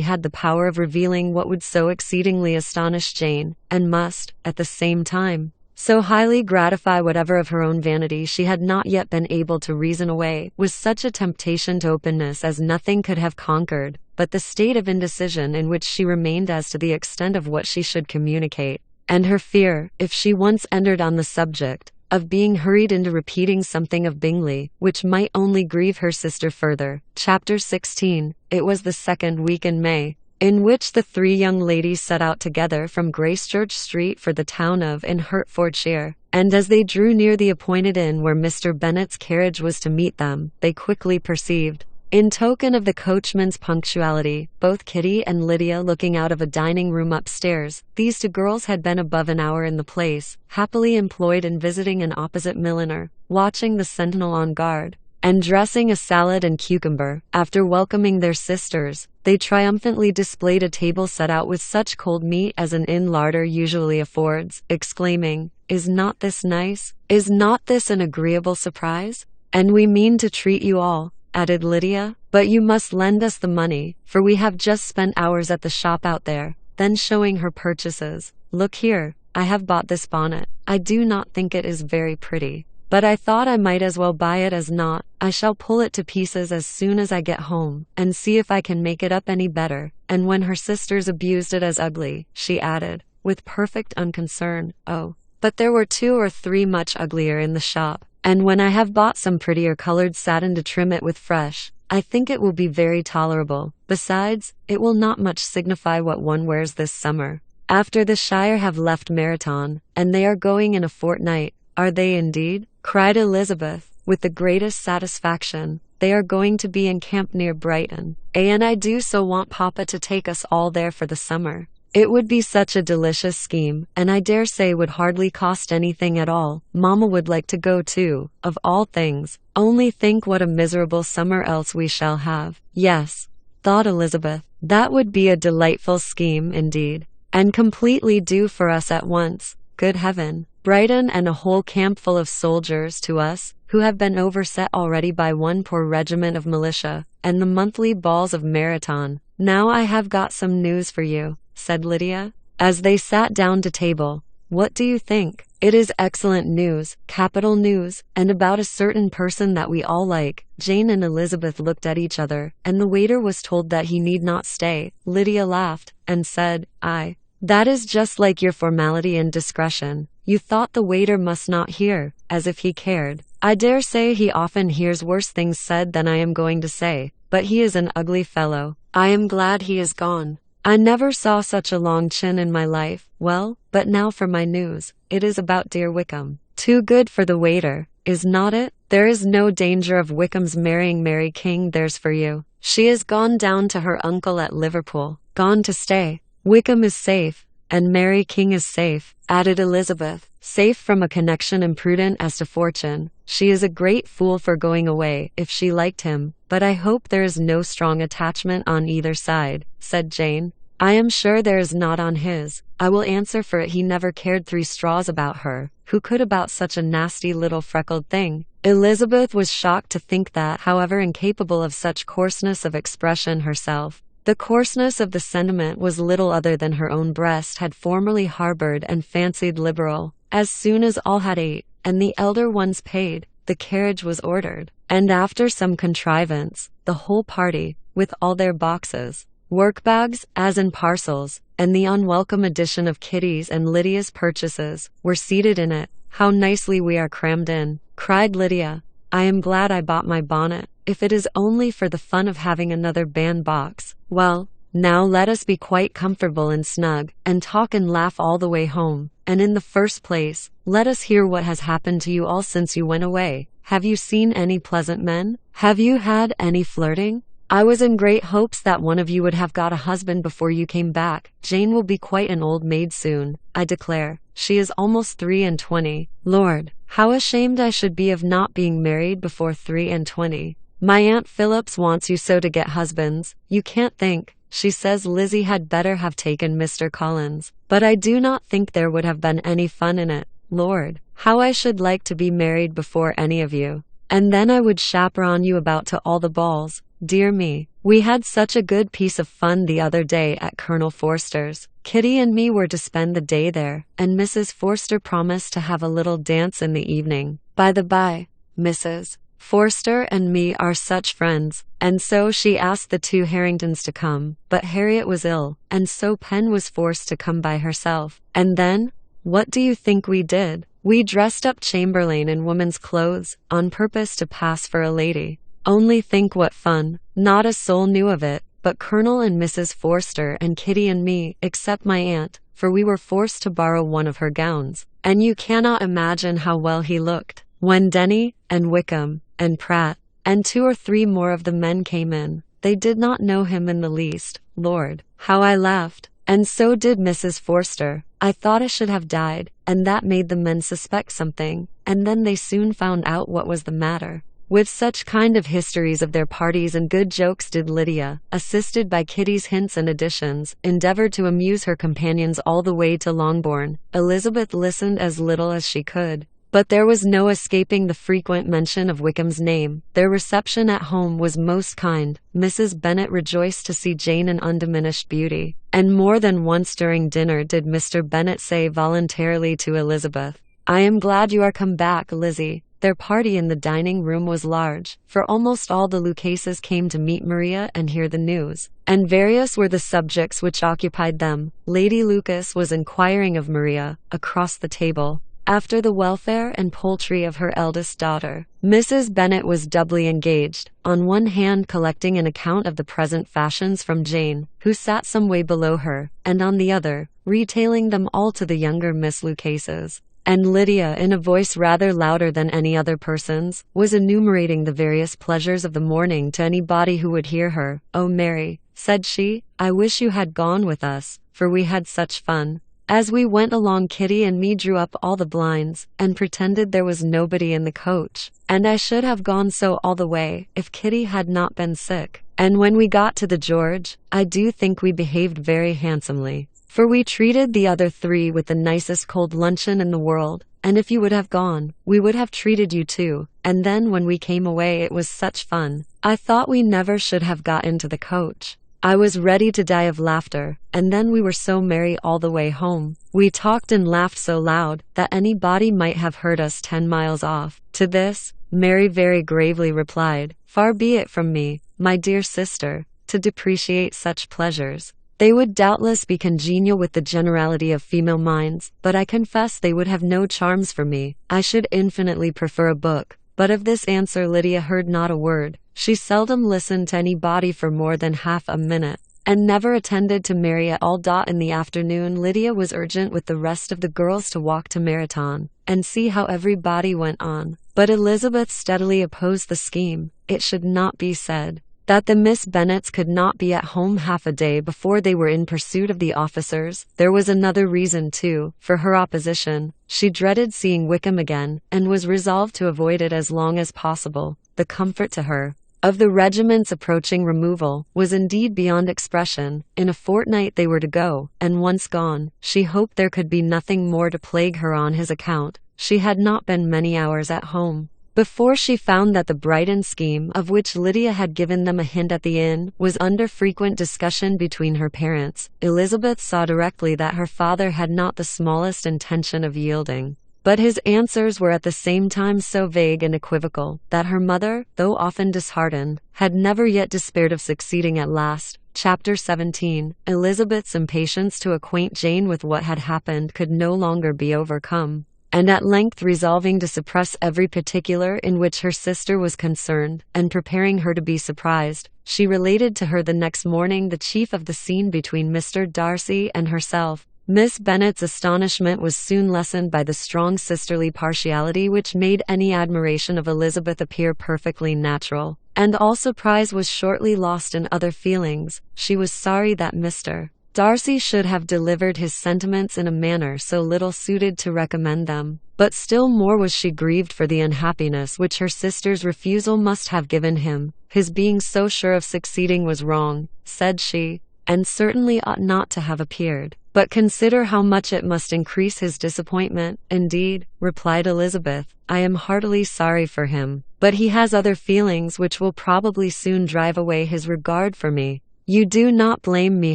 had the power of revealing what would so exceedingly astonish Jane, and must, at the same time, so highly gratify whatever of her own vanity she had not yet been able to reason away, was such a temptation to openness as nothing could have conquered, but the state of indecision in which she remained as to the extent of what she should communicate, and her fear, if she once entered on the subject, of being hurried into repeating something of Bingley, which might only grieve her sister further. Chapter 16. It was the 2nd week in May, in which the 3 young ladies set out together from Gracechurch Street for the town of in Hertfordshire, and as they drew near the appointed inn where Mr. Bennet's carriage was to meet them, they quickly perceived, in token of the coachman's punctuality, both Kitty and Lydia looking out of a dining-room upstairs. These 2 girls had been above an hour in the place, happily employed in visiting an opposite milliner, watching the sentinel on guard, and dressing a salad and cucumber. After welcoming their sisters, they triumphantly displayed a table set out with such cold meat as an inn larder usually affords, exclaiming, "Is not this nice? Is not this an agreeable surprise? And we mean to treat you all," added Lydia, "but you must lend us the money, for we have just spent hours at the shop out there." Then showing her purchases, "Look here, I have bought this bonnet. I do not think it is very pretty, but I thought I might as well buy it as not. I shall pull it to pieces as soon as I get home, and see if I can make it up any better." And when her sisters abused it as ugly, she added, with perfect unconcern, "Oh, but there were 2 or 3 much uglier in the shop, and when I have bought some prettier colored satin to trim it with fresh, I think it will be very tolerable. Besides, it will not much signify what one wears this summer. After the Shire have left Meryton, and they are going in a fortnight." "Are they indeed?" cried Elizabeth, with the greatest satisfaction. "They are going to be encamped near Brighton. And I do so want Papa to take us all there for the summer. It would be such a delicious scheme, and I dare say would hardly cost anything at all. Mamma would like to go too, of all things. Only think what a miserable summer else we shall have." "Yes," thought Elizabeth, "that would be a delightful scheme indeed, and completely do for us at once. Good heaven, Brighton and a whole camp full of soldiers to us, who have been overset already by one poor regiment of militia, and the monthly balls of Meryton. Now I have got some news for you," said Lydia, as they sat down to table. "What do you think?" "It is excellent news, capital news, and about a certain person that we all like." Jane and Elizabeth looked at each other, and the waiter was told that he need not stay. Lydia laughed, and said, "Aye, that is just like your formality and discretion. You thought the waiter must not hear, as if he cared. I dare say he often hears worse things said than I am going to say, but he is an ugly fellow. I am glad he is gone. I never saw such a long chin in my life. Well, but now for my news. It is about dear Wickham. Too good for the waiter, is not it? There is no danger of Wickham's marrying Mary King, there's for you. She is gone down to her uncle at Liverpool, gone to stay. Wickham is safe, and Mary King is safe," added Elizabeth, safe from a connection, imprudent as to fortune. She is a great fool for going away if she liked him, but I hope there is no strong attachment on either side, said Jane. I am sure there is not on his. I will answer for it he never cared 3 straws about her. Who could about such a nasty little freckled thing? Elizabeth was shocked to think that, however incapable of such coarseness of expression herself, the coarseness of the sentiment was little other than her own breast had formerly harbored and fancied liberal. As soon as all had ate, and the elder ones paid, the carriage was ordered, and after some contrivance, the whole party, with all their boxes, workbags, as in parcels, and the unwelcome addition of Kitty's and Lydia's purchases, were seated in it. How nicely we are crammed in, cried Lydia. I am glad I bought my bonnet, if it is only for the fun of having another bandbox. Well, now let us be quite comfortable and snug, and talk and laugh all the way home. And in the first place, let us hear what has happened to you all since you went away. Have you seen any pleasant men? Have you had any flirting? I was in great hopes that one of you would have got a husband before you came back. Jane will be quite an old maid soon, I declare. She is almost 23. Lord, how ashamed I should be of not being married before 23. My Aunt Phillips wants you so to get husbands. You can't think. She says Lizzie had better have taken Mr. Collins. But I do not think there would have been any fun in it. Lord, how I should like to be married before any of you. And then I would chaperon you about to all the balls. Dear me, we had such a good piece of fun the other day at Colonel Forster's. Kitty and me were to spend the day there, and Mrs. Forster promised to have a little dance in the evening. By the by, Mrs. Forster and me are such friends, and so she asked the 2 Harringtons to come, but Harriet was ill, and so Pen was forced to come by herself. And then, what do you think we did? We dressed up Chamberlain in woman's clothes, on purpose to pass for a lady. Only think what fun. Not a soul knew of it, but Colonel and Mrs. Forster and Kitty and me, except my aunt, for we were forced to borrow one of her gowns. And you cannot imagine how well he looked. When Denny, and Wickham, and Pratt, and 2 or 3 more of the men came in, they did not know him in the least. Lord, how I laughed. And so did Mrs. Forster. I thought I should have died, and that made the men suspect something, and then they soon found out what was the matter. With such kind of histories of their parties and good jokes did Lydia, assisted by Kitty's hints and additions, endeavor to amuse her companions all the way to Longbourn. Elizabeth listened as little as she could, but there was no escaping the frequent mention of Wickham's name. Their reception at home was most kind. Mrs. Bennet rejoiced to see Jane in undiminished beauty, and more than once during dinner did Mr. Bennet say voluntarily to Elizabeth, I am glad you are come back, Lizzie. Their party in the dining room was large, for almost all the Lucases came to meet Maria and hear the news, and various were the subjects which occupied them. Lady Lucas was inquiring of Maria, across the table, after the welfare and poultry of her eldest daughter. Mrs. Bennet was doubly engaged, on one hand collecting an account of the present fashions from Jane, who sat some way below her, and on the other, retailing them all to the younger Miss Lucases. And Lydia, in a voice rather louder than any other person's, was enumerating the various pleasures of the morning to anybody who would hear her. Oh, Mary, said she, I wish you had gone with us, for we had such fun. As we went along, Kitty and me drew up all the blinds, and pretended there was nobody in the coach, and I should have gone so all the way, if Kitty had not been sick. And when we got to the George, I do think we behaved very handsomely, for we treated the other 3 with the nicest cold luncheon in the world, and if you would have gone, we would have treated you too. And then when we came away it was such fun. I thought we never should have got into the coach. I was ready to die of laughter, and then we were so merry all the way home. We talked and laughed so loud, that anybody might have heard us 10 miles off. To this, Mary very gravely replied, Far be it from me, my dear sister, to depreciate such pleasures. They would doubtless be congenial with the generality of female minds, but I confess they would have no charms for me. I should infinitely prefer a book. But of this answer Lydia heard not a word. She seldom listened to anybody for more than half a minute, and never attended to Mary at all. In the afternoon Lydia was urgent with the rest of the girls to walk to Meryton, and see how everybody went on. But Elizabeth steadily opposed the scheme. It should not be said, That the Miss Bennets could not be at home half a day before they were in pursuit of the officers. There was another reason, too, for her opposition. She dreaded seeing Wickham again, and was resolved to avoid it as long as possible. The comfort to her of the regiment's approaching removal was indeed beyond expression. In a fortnight they were to go, and once gone, she hoped there could be nothing more to plague her on his account. She had not been many hours at home before she found that the Brighton scheme, of which Lydia had given them a hint at the inn, was under frequent discussion between her parents. Elizabeth saw directly that her father had not the smallest intention of yielding, but his answers were at the same time so vague and equivocal that her mother, though often disheartened, had never yet despaired of succeeding at last. Chapter 17. Elizabeth's impatience to acquaint Jane with what had happened could no longer be overcome, and at length, resolving to suppress every particular in which her sister was concerned, and preparing her to be surprised, she related to her the next morning the chief of the scene between Mr. Darcy and herself. Miss Bennet's astonishment was soon lessened by the strong sisterly partiality which made any admiration of Elizabeth appear perfectly natural, and all surprise was shortly lost in other feelings. She was sorry that Mr. Darcy should have delivered his sentiments in a manner so little suited to recommend them, but still more was she grieved for the unhappiness which her sister's refusal must have given him. His being so sure of succeeding was wrong, said she, and certainly ought not to have appeared. But consider how much it must increase his disappointment. Indeed, replied Elizabeth, I am heartily sorry for him, but he has other feelings which will probably soon drive away his regard for me. You do not blame me,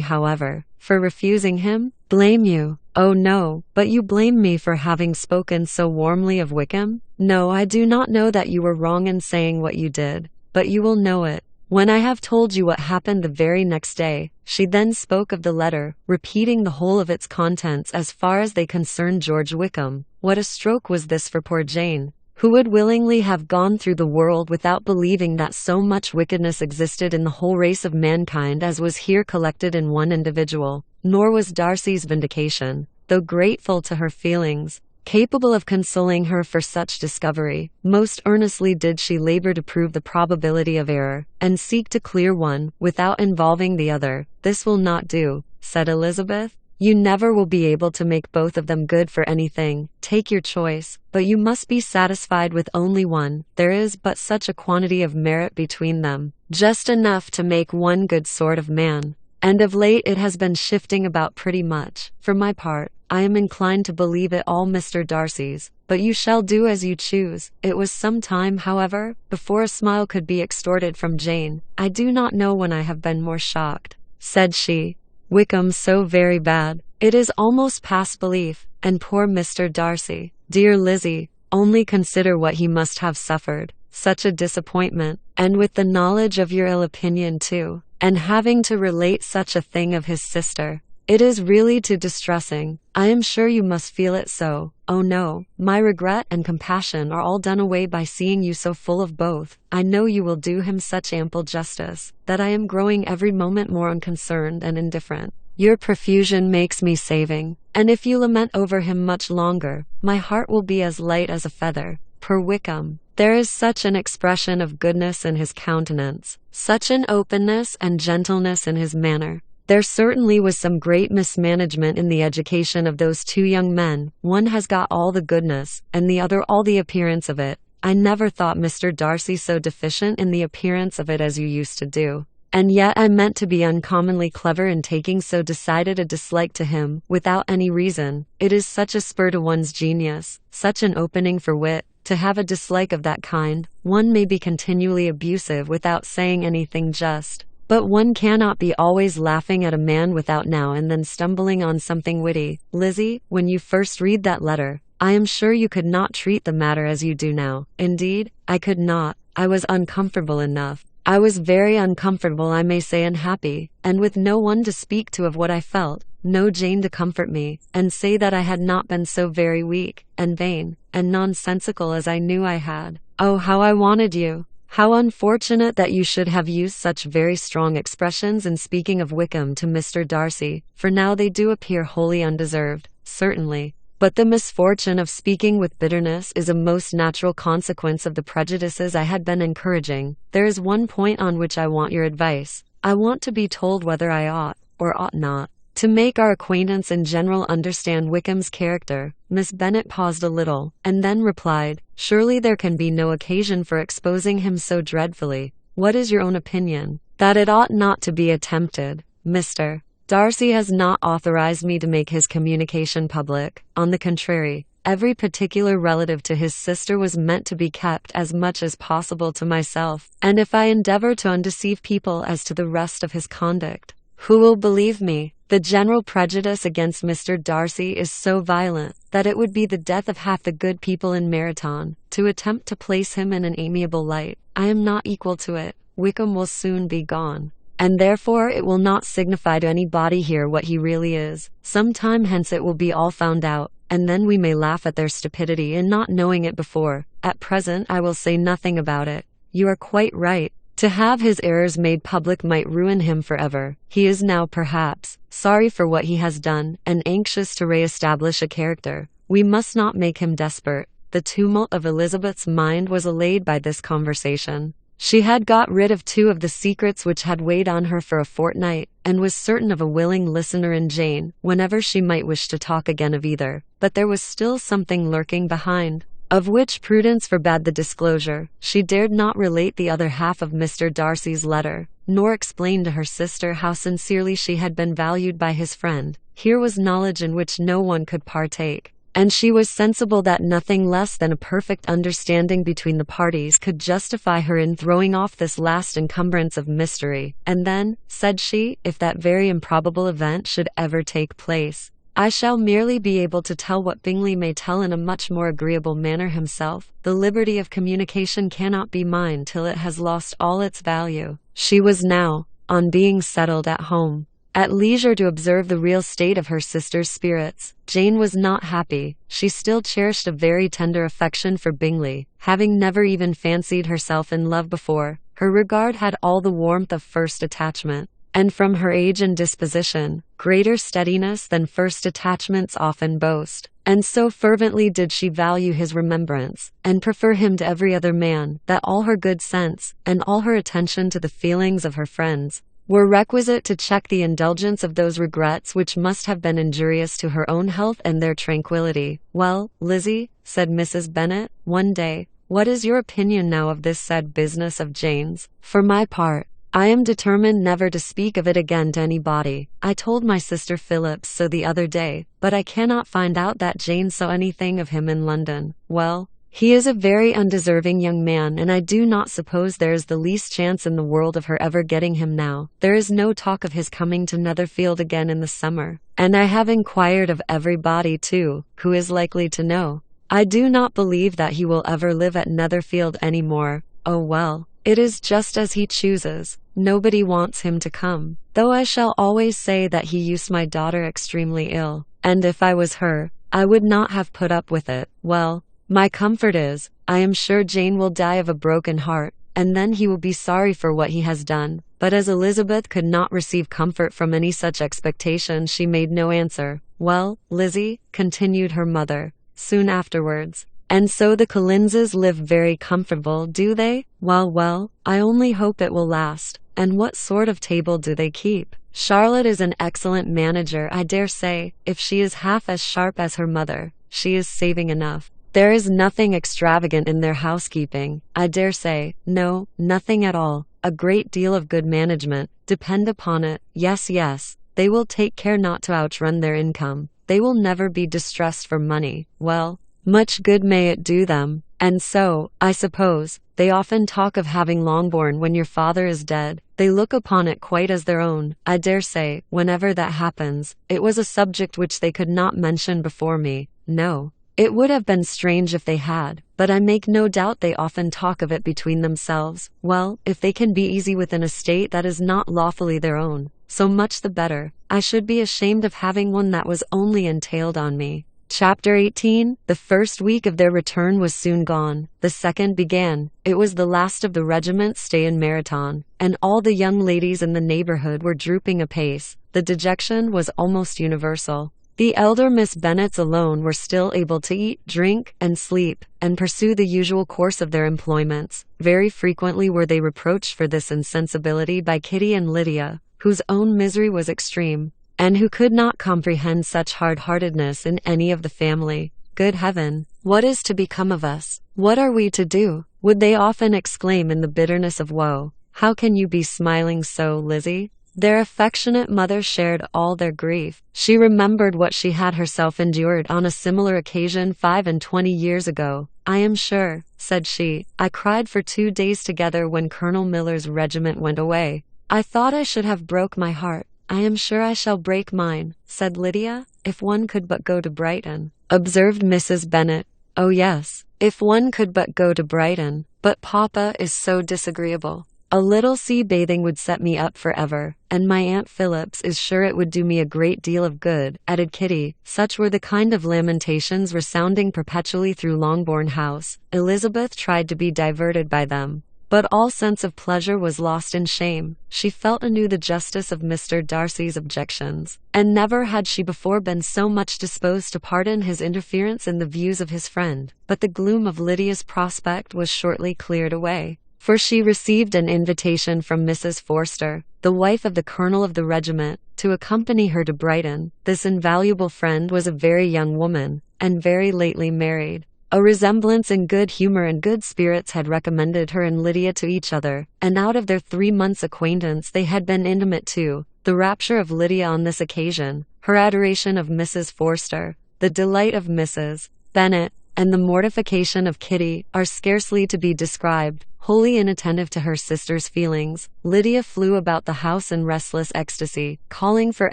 however, for refusing him? Blame you? Oh no, but you blame me for having spoken so warmly of Wickham? No, I do not know that you were wrong in saying what you did, but you will know it when I have told you what happened the very next day. She then spoke of the letter, repeating the whole of its contents as far as they concerned George Wickham. What a stroke was this for poor Jane, who would willingly have gone through the world without believing that so much wickedness existed in the whole race of mankind as was here collected in one individual. Nor was Darcy's vindication, though grateful to her feelings, capable of consoling her for such discovery. Most earnestly did she labor to prove the probability of error, and seek to clear one, without involving the other. This will not do, said Elizabeth. You never will be able to make both of them good for anything. Take your choice, but you must be satisfied with only one. There is but such a quantity of merit between them, just enough to make one good sort of man. And of late it has been shifting about pretty much. For my part, I am inclined to believe it all Mr. Darcy's, but you shall do as you choose. It was some time, however, before a smile could be extorted from Jane. I do not know when I have been more shocked, said she. Wickham so very bad. It is almost past belief. And poor Mr. Darcy. Dear Lizzie, only consider what he must have suffered. Such a disappointment, and with the knowledge of your ill opinion too, and having to relate such a thing of his sister. It is really too distressing. I am sure you must feel it so. Oh no, my regret and compassion are all done away by seeing you so full of both. I know you will do him such ample justice, that I am growing every moment more unconcerned and indifferent. Your profusion makes me saving, and if you lament over him much longer, my heart will be as light as a feather. Poor Wickham. There is such an expression of goodness in his countenance, such an openness and gentleness in his manner. There certainly was some great mismanagement in the education of those two young men. One has got all the goodness, and the other all the appearance of it. I never thought Mr. Darcy so deficient in the appearance of it as you used to do. And yet I meant to be uncommonly clever in taking so decided a dislike to him, without any reason. It is such a spur to one's genius, such an opening for wit, to have a dislike of that kind. One may be continually abusive without saying anything just, but one cannot be always laughing at a man without now and then stumbling on something witty. Lizzie, when you first read that letter, I am sure you could not treat the matter as you do now. Indeed, I could not. I was uncomfortable enough. I was very uncomfortable, I may say unhappy, and with no one to speak to of what I felt, no Jane to comfort me, and say that I had not been so very weak, and vain, and nonsensical as I knew I had. Oh, how I wanted you! How unfortunate that you should have used such very strong expressions in speaking of Wickham to Mr. Darcy, for now they do appear wholly undeserved. Certainly, But the misfortune of speaking with bitterness is a most natural consequence of the prejudices I had been encouraging. There is one point on which I want your advice. I want to be told whether I ought, or ought not, to make our acquaintance in general understand Wickham's character." Miss Bennet paused a little, and then replied, "Surely there can be no occasion for exposing him so dreadfully. What is your own opinion?" "That it ought not to be attempted. Mr. Darcy has not authorized me to make his communication public. On the contrary, every particular relative to his sister was meant to be kept as much as possible to myself, and if I endeavor to undeceive people as to the rest of his conduct, who will believe me? The general prejudice against Mr. Darcy is so violent that it would be the death of half the good people in Meryton to attempt to place him in an amiable light. I am not equal to it. Wickham will soon be gone, and therefore it will not signify to anybody here what he really is. Some time hence it will be all found out, and then we may laugh at their stupidity in not knowing it before. At present I will say nothing about it. You are quite right. To have his errors made public might ruin him forever. He is now, perhaps, sorry for what he has done, and anxious to re-establish a character. We must not make him desperate." The tumult of Elizabeth's mind was allayed by this conversation. She had got rid of two of the secrets which had weighed on her for a fortnight, and was certain of a willing listener in Jane, whenever she might wish to talk again of either. But there was still something lurking behind, of which prudence forbade the disclosure. She dared not relate the other half of Mr. Darcy's letter, nor explain to her sister how sincerely she had been valued by his friend. Here was knowledge in which no one could partake, and she was sensible that nothing less than a perfect understanding between the parties could justify her in throwing off this last encumbrance of mystery. "And then," said she, "if that very improbable event should ever take place, I shall merely be able to tell what Bingley may tell in a much more agreeable manner himself. The liberty of communication cannot be mine till it has lost all its value." She was now, on being settled at home, at leisure to observe the real state of her sister's spirits. Jane was not happy. She still cherished a very tender affection for Bingley, having never even fancied herself in love before. Her regard had all the warmth of first attachment, and from her age and disposition, greater steadiness than first attachments often boast. And so fervently did she value his remembrance, and prefer him to every other man, that all her good sense, and all her attention to the feelings of her friends, were requisite to check the indulgence of those regrets which must have been injurious to her own health and their tranquillity. "Well, Lizzie," said Mrs. Bennet, one day, "what is your opinion now of this said business of Jane's? For my part, I am determined never to speak of it again to anybody. I told my sister Phillips so the other day, but I cannot find out that Jane saw anything of him in London. Well, he is a very undeserving young man, and I do not suppose there is the least chance in the world of her ever getting him now. There is no talk of his coming to Netherfield again in the summer, and I have inquired of everybody, too, who is likely to know. I do not believe that he will ever live at Netherfield any more. Oh well, it is just as he chooses. Nobody wants him to come, though I shall always say that he used my daughter extremely ill, and if I was her, I would not have put up with it. Well, my comfort is, I am sure Jane will die of a broken heart, and then he will be sorry for what he has done." But as Elizabeth could not receive comfort from any such expectation, she made no answer. "Well, Lizzie," continued her mother, soon afterwards, "and so the Collinses live very comfortable, do they? Well, well, I only hope it will last. And what sort of table do they keep? Charlotte is an excellent manager, I dare say. If she is half as sharp as her mother, she is saving enough. There is nothing extravagant in their housekeeping, I dare say. No, nothing at all. A great deal of good management, depend upon it. Yes, yes, they will take care not to outrun their income. They will never be distressed for money. Well, much good may it do them. And so, I suppose, they often talk of having Longbourn when your father is dead. They look upon it quite as their own, I dare say. Whenever that happens, it was a subject which they could not mention before me. No, it would have been strange if they had, but I make no doubt they often talk of it between themselves. Well, if they can be easy with an estate that is not lawfully their own, so much the better. I should be ashamed of having one that was only entailed on me." Chapter 18. The first week of their return was soon gone. The second began. It was the last of the regiment's stay in Meryton, and all the young ladies in the neighbourhood were drooping apace. The dejection was almost universal. The elder Miss Bennets alone were still able to eat, drink, and sleep, and pursue the usual course of their employments. Very frequently were they reproached for this insensibility by Kitty and Lydia, whose own misery was extreme, and who could not comprehend such hard-heartedness in any of the family. "Good heaven, what is to become of us? What are we to do?" would they often exclaim in the bitterness of woe. "How can you be smiling so, Lizzie?" Their affectionate mother shared all their grief. She remembered what she had herself endured on a similar occasion 25 years ago. "I am sure," said she, "I cried for 2 days together when Colonel Miller's regiment went away. I thought I should have broke my heart. I am sure I shall break mine," said Lydia. "If one could but go to Brighton," observed Mrs. Bennet. "Oh yes, if one could but go to Brighton. But papa is so disagreeable. A little sea bathing would set me up forever, and my Aunt Phillips is sure it would do me a great deal of good," added Kitty. Such were the kind of lamentations resounding perpetually through Longbourn House. Elizabeth tried to be diverted by them, but all sense of pleasure was lost in shame. She felt anew the justice of Mr. Darcy's objections, and never had she before been so much disposed to pardon his interference in the views of his friend. But the gloom of Lydia's prospect was shortly cleared away, for she received an invitation from Mrs. Forster, the wife of the colonel of the regiment, to accompany her to Brighton. This invaluable friend was a very young woman, and very lately married. A resemblance in good humor and good spirits had recommended her and Lydia to each other, and out of their 3 months' acquaintance they had been intimate too. The rapture of Lydia on this occasion, her adoration of Mrs. Forster, the delight of Mrs. Bennet, and the mortification of Kitty, are scarcely to be described. Wholly inattentive to her sister's feelings, Lydia flew about the house in restless ecstasy, calling for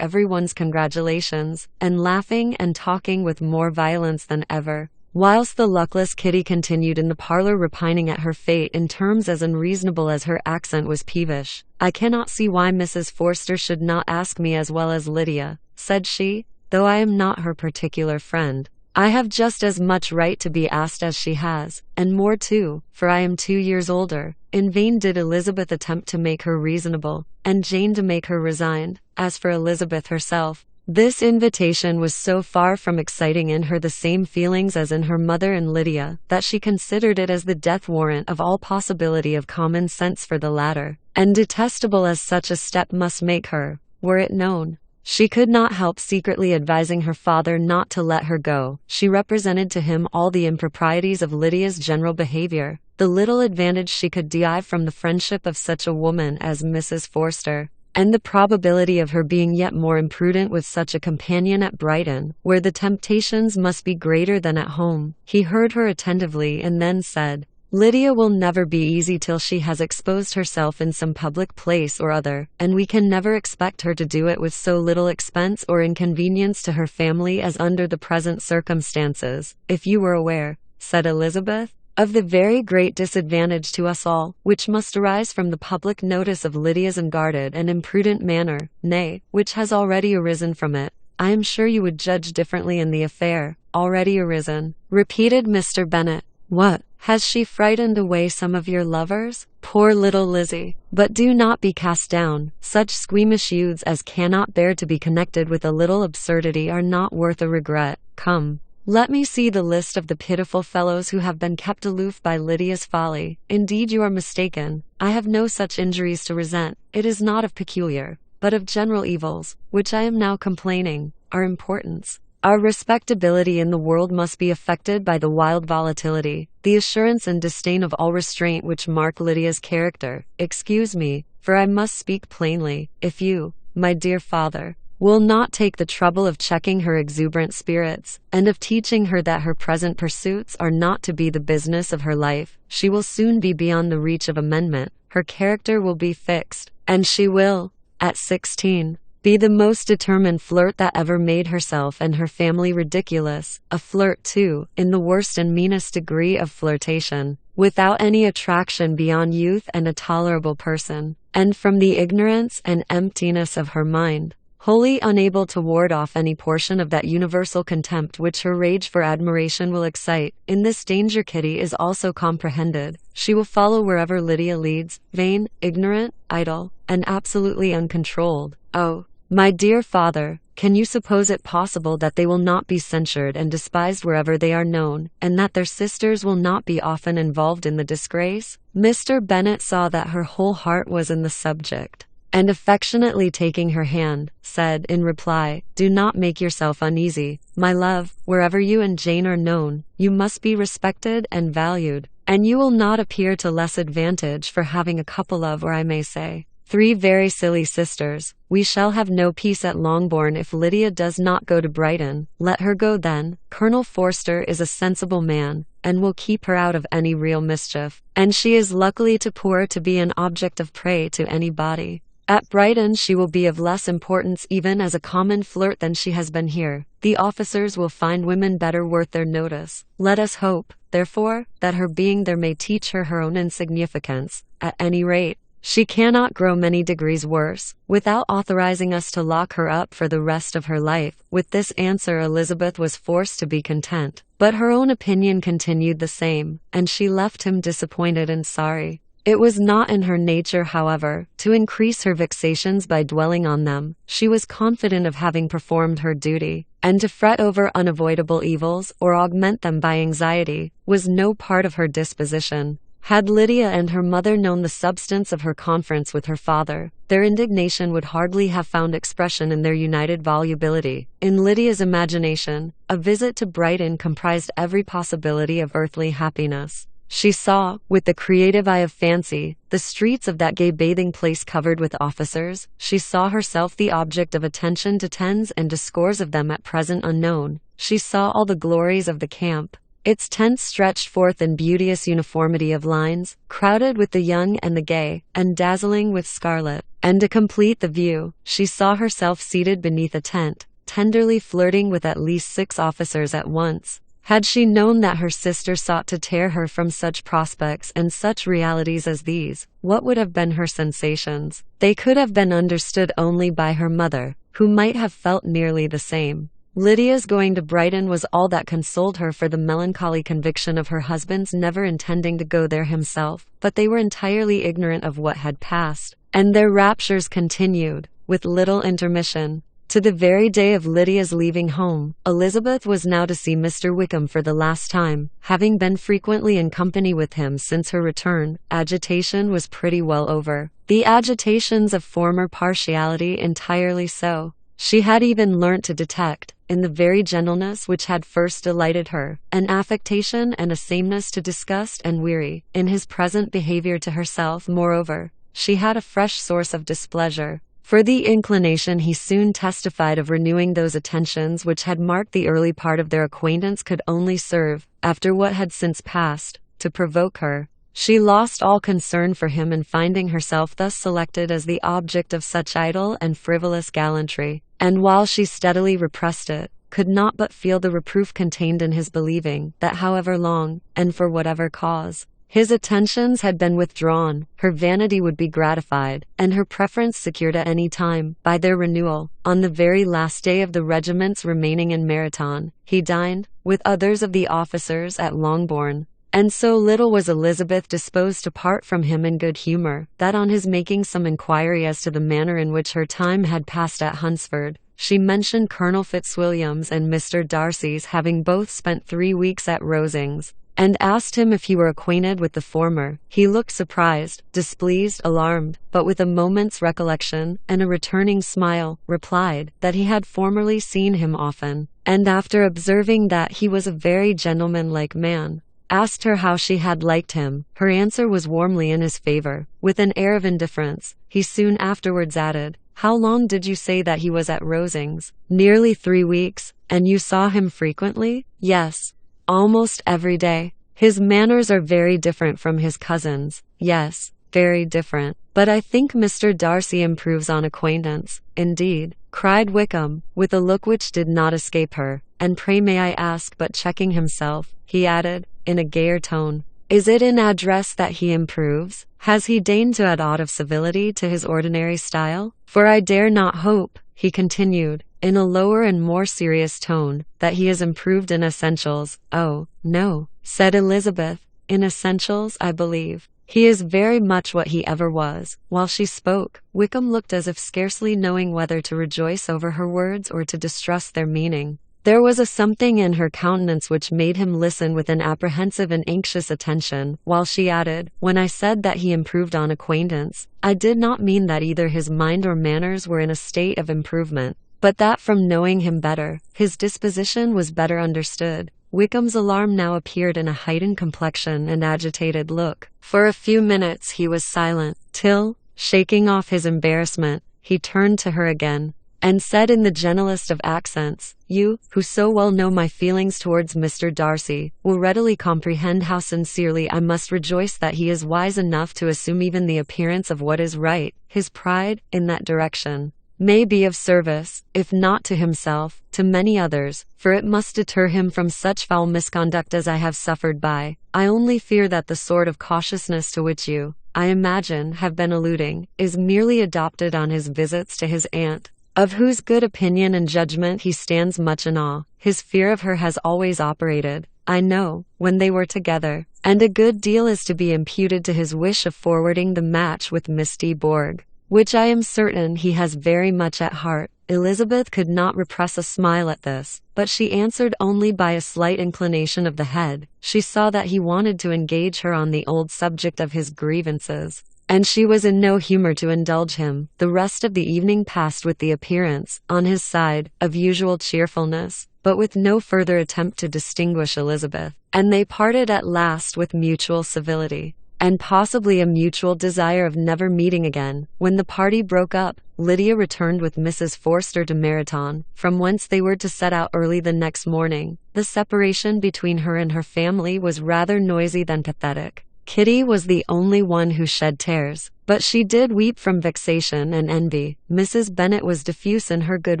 everyone's congratulations, and laughing and talking with more violence than ever, whilst the luckless Kitty continued in the parlor repining at her fate in terms as unreasonable as her accent was peevish. "I cannot see why Mrs. Forster should not ask me as well as Lydia," said she, "though I am not her particular friend. I have just as much right to be asked as she has, and more too, for I am 2 years older." In vain did Elizabeth attempt to make her reasonable, and Jane to make her resigned. As for Elizabeth herself, this invitation was so far from exciting in her the same feelings as in her mother and Lydia, that she considered it as the death warrant of all possibility of common sense for the latter, and detestable as such a step must make her, were it known. She could not help secretly advising her father not to let her go. She represented to him all the improprieties of Lydia's general behavior, the little advantage she could derive from the friendship of such a woman as Mrs. Forster, and the probability of her being yet more imprudent with such a companion at Brighton, where the temptations must be greater than at home. He heard her attentively and then said, "Lydia will never be easy till she has exposed herself in some public place or other, and we can never expect her to do it with so little expense or inconvenience to her family as under the present circumstances. If you were aware," said Elizabeth, "of the very great disadvantage to us all, which must arise from the public notice of Lydia's unguarded and imprudent manner, nay, which has already arisen from it, I am sure you would judge differently in the affair." "Already arisen," repeated Mr. Bennet. "What, has she frightened away some of your lovers? Poor little Lizzie! But do not be cast down. Such squeamish youths as cannot bear to be connected with a little absurdity are not worth a regret. Come, let me see the list of the pitiful fellows who have been kept aloof by Lydia's folly. Indeed you are mistaken. I have no such injuries to resent. It is not of peculiar, but of general evils, which I am now complaining. Our importance, our respectability in the world must be affected by the wild volatility, the assurance and disdain of all restraint which mark Lydia's character. Excuse me, for I must speak plainly, if you, my dear father, will not take the trouble of checking her exuberant spirits, and of teaching her that her present pursuits are not to be the business of her life, she will soon be beyond the reach of amendment, her character will be fixed, and she will, at 16, be the most determined flirt that ever made herself and her family ridiculous, a flirt too, in the worst and meanest degree of flirtation, without any attraction beyond youth and a tolerable person, and from the ignorance and emptiness of her mind, wholly unable to ward off any portion of that universal contempt which her rage for admiration will excite. In this danger Kitty is also comprehended. She will follow wherever Lydia leads, vain, ignorant, idle, and absolutely uncontrolled. Oh, my dear father, Can you suppose it possible that they will not be censured and despised wherever they are known, and that their sisters will not be often involved in the disgrace? Mr. Bennet saw that her whole heart was in the subject, and affectionately taking her hand, said, in reply, "Do not make yourself uneasy, my love. Wherever you and Jane are known, you must be respected and valued, and you will not appear to less advantage for having a couple of, or I may say, 3 very silly sisters. We shall have no peace at Longbourn if Lydia does not go to Brighton. Let her go then. Colonel Forster is a sensible man, and will keep her out of any real mischief, and she is luckily too poor to be an object of prey to anybody. At Brighton she will be of less importance even as a common flirt than she has been here. The officers will find women better worth their notice. Let us hope, therefore, that her being there may teach her her own insignificance. At any rate, she cannot grow many degrees worse, without authorizing us to lock her up for the rest of her life." With this answer Elizabeth was forced to be content, but her own opinion continued the same, and she left him disappointed and sorry. It was not in her nature, however, to increase her vexations by dwelling on them. She was confident of having performed her duty, and to fret over unavoidable evils, or augment them by anxiety, was no part of her disposition. Had Lydia and her mother known the substance of her conference with her father, their indignation would hardly have found expression in their united volubility. In Lydia's imagination, a visit to Brighton comprised every possibility of earthly happiness. She saw, with the creative eye of fancy, the streets of that gay bathing place covered with officers. She saw herself the object of attention to tens and to scores of them at present unknown. She saw all the glories of the camp. Its tents stretched forth in beauteous uniformity of lines, crowded with the young and the gay, and dazzling with scarlet. And to complete the view, she saw herself seated beneath a tent, tenderly flirting with at least 6 officers at once. Had she known that her sister sought to tear her from such prospects and such realities as these, what would have been her sensations? They could have been understood only by her mother, who might have felt nearly the same. Lydia's going to Brighton was all that consoled her for the melancholy conviction of her husband's never intending to go there himself, but they were entirely ignorant of what had passed, and their raptures continued, with little intermission, to the very day of Lydia's leaving home. Elizabeth was now to see Mr. Wickham for the last time, having been frequently in company with him since her return. Agitation was pretty well over, the agitations of former partiality entirely so. She had even learnt to detect, in the very gentleness which had first delighted her, an affectation and a sameness to disgust and weary. In his present behaviour to herself, moreover, she had a fresh source of displeasure, for the inclination he soon testified of renewing those attentions which had marked the early part of their acquaintance could only serve, after what had since passed, to provoke her. She lost all concern for him in finding herself thus selected as the object of such idle and frivolous gallantry, and while she steadily repressed it, could not but feel the reproof contained in his believing that however long, and for whatever cause, his attentions had been withdrawn, her vanity would be gratified, and her preference secured at any time, by their renewal. On the very last day of the regiment's remaining in Meryton, he dined, with others of the officers, at Longbourn, and so little was Elizabeth disposed to part from him in good humour, that on his making some inquiry as to the manner in which her time had passed at Hunsford, she mentioned Colonel Fitzwilliam's and Mr. Darcy's having both spent 3 weeks at Rosings, and asked him if he were acquainted with the former. He looked surprised, displeased, alarmed, but with a moment's recollection, and a returning smile, replied, that he had formerly seen him often, and after observing that he was a very gentlemanlike man, asked her how she had liked him. Her answer was warmly in his favour. With an air of indifference, he soon afterwards added, "How long did you say that he was at Rosings?" "Nearly 3 weeks. And you saw him frequently?" "Yes. Almost every day." "His manners are very different from his cousin's." "Yes, very different. But I think Mr. Darcy improves on acquaintance." "Indeed," cried Wickham, with a look which did not escape her. "And pray may I ask," but checking himself, he added, in a gayer tone, "is it in address that he improves? Has he deigned to add aught of civility to his ordinary style? For I dare not hope," he continued, in a lower and more serious tone, "that he has improved in essentials." "Oh, no," said Elizabeth, "in essentials, I believe He is very much what he ever was." While she spoke, Wickham looked as if scarcely knowing whether to rejoice over her words or to distrust their meaning. There was a something in her countenance which made him listen with an apprehensive and anxious attention, while she added, "When I said that he improved on acquaintance, I did not mean that either his mind or manners were in a state of improvement, but that from knowing him better, his disposition was better understood." Wickham's alarm now appeared in a heightened complexion and agitated look. For a few minutes he was silent, till, shaking off his embarrassment, he turned to her again, and said in the gentlest of accents, "You, who so well know my feelings towards Mr. Darcy, will readily comprehend how sincerely I must rejoice that he is wise enough to assume even the appearance of what is right. His pride, in that direction, may be of service, if not to himself, to many others, for it must deter him from such foul misconduct as I have suffered by. I only fear that the sort of cautiousness to which you, I imagine, have been alluding, is merely adopted on his visits to his aunt, of whose good opinion and judgment he stands much in awe. His fear of her has always operated, I know, when they were together, and a good deal is to be imputed to his wish of forwarding the match with Miss de Bourgh, which I am certain he has very much at heart." Elizabeth could not repress a smile at this, but she answered only by a slight inclination of the head. She saw that he wanted to engage her on the old subject of his grievances, and she was in no humor to indulge him. The rest of the evening passed with the appearance, on his side, of usual cheerfulness, but with no further attempt to distinguish Elizabeth, and they parted at last with mutual civility, and possibly a mutual desire of never meeting again. When the party broke up, Lydia returned with Mrs. Forster to Meryton, from whence they were to set out early the next morning. The separation between her and her family was rather noisy than pathetic. Kitty was the only one who shed tears, but she did weep from vexation and envy. Mrs. Bennet was diffuse in her good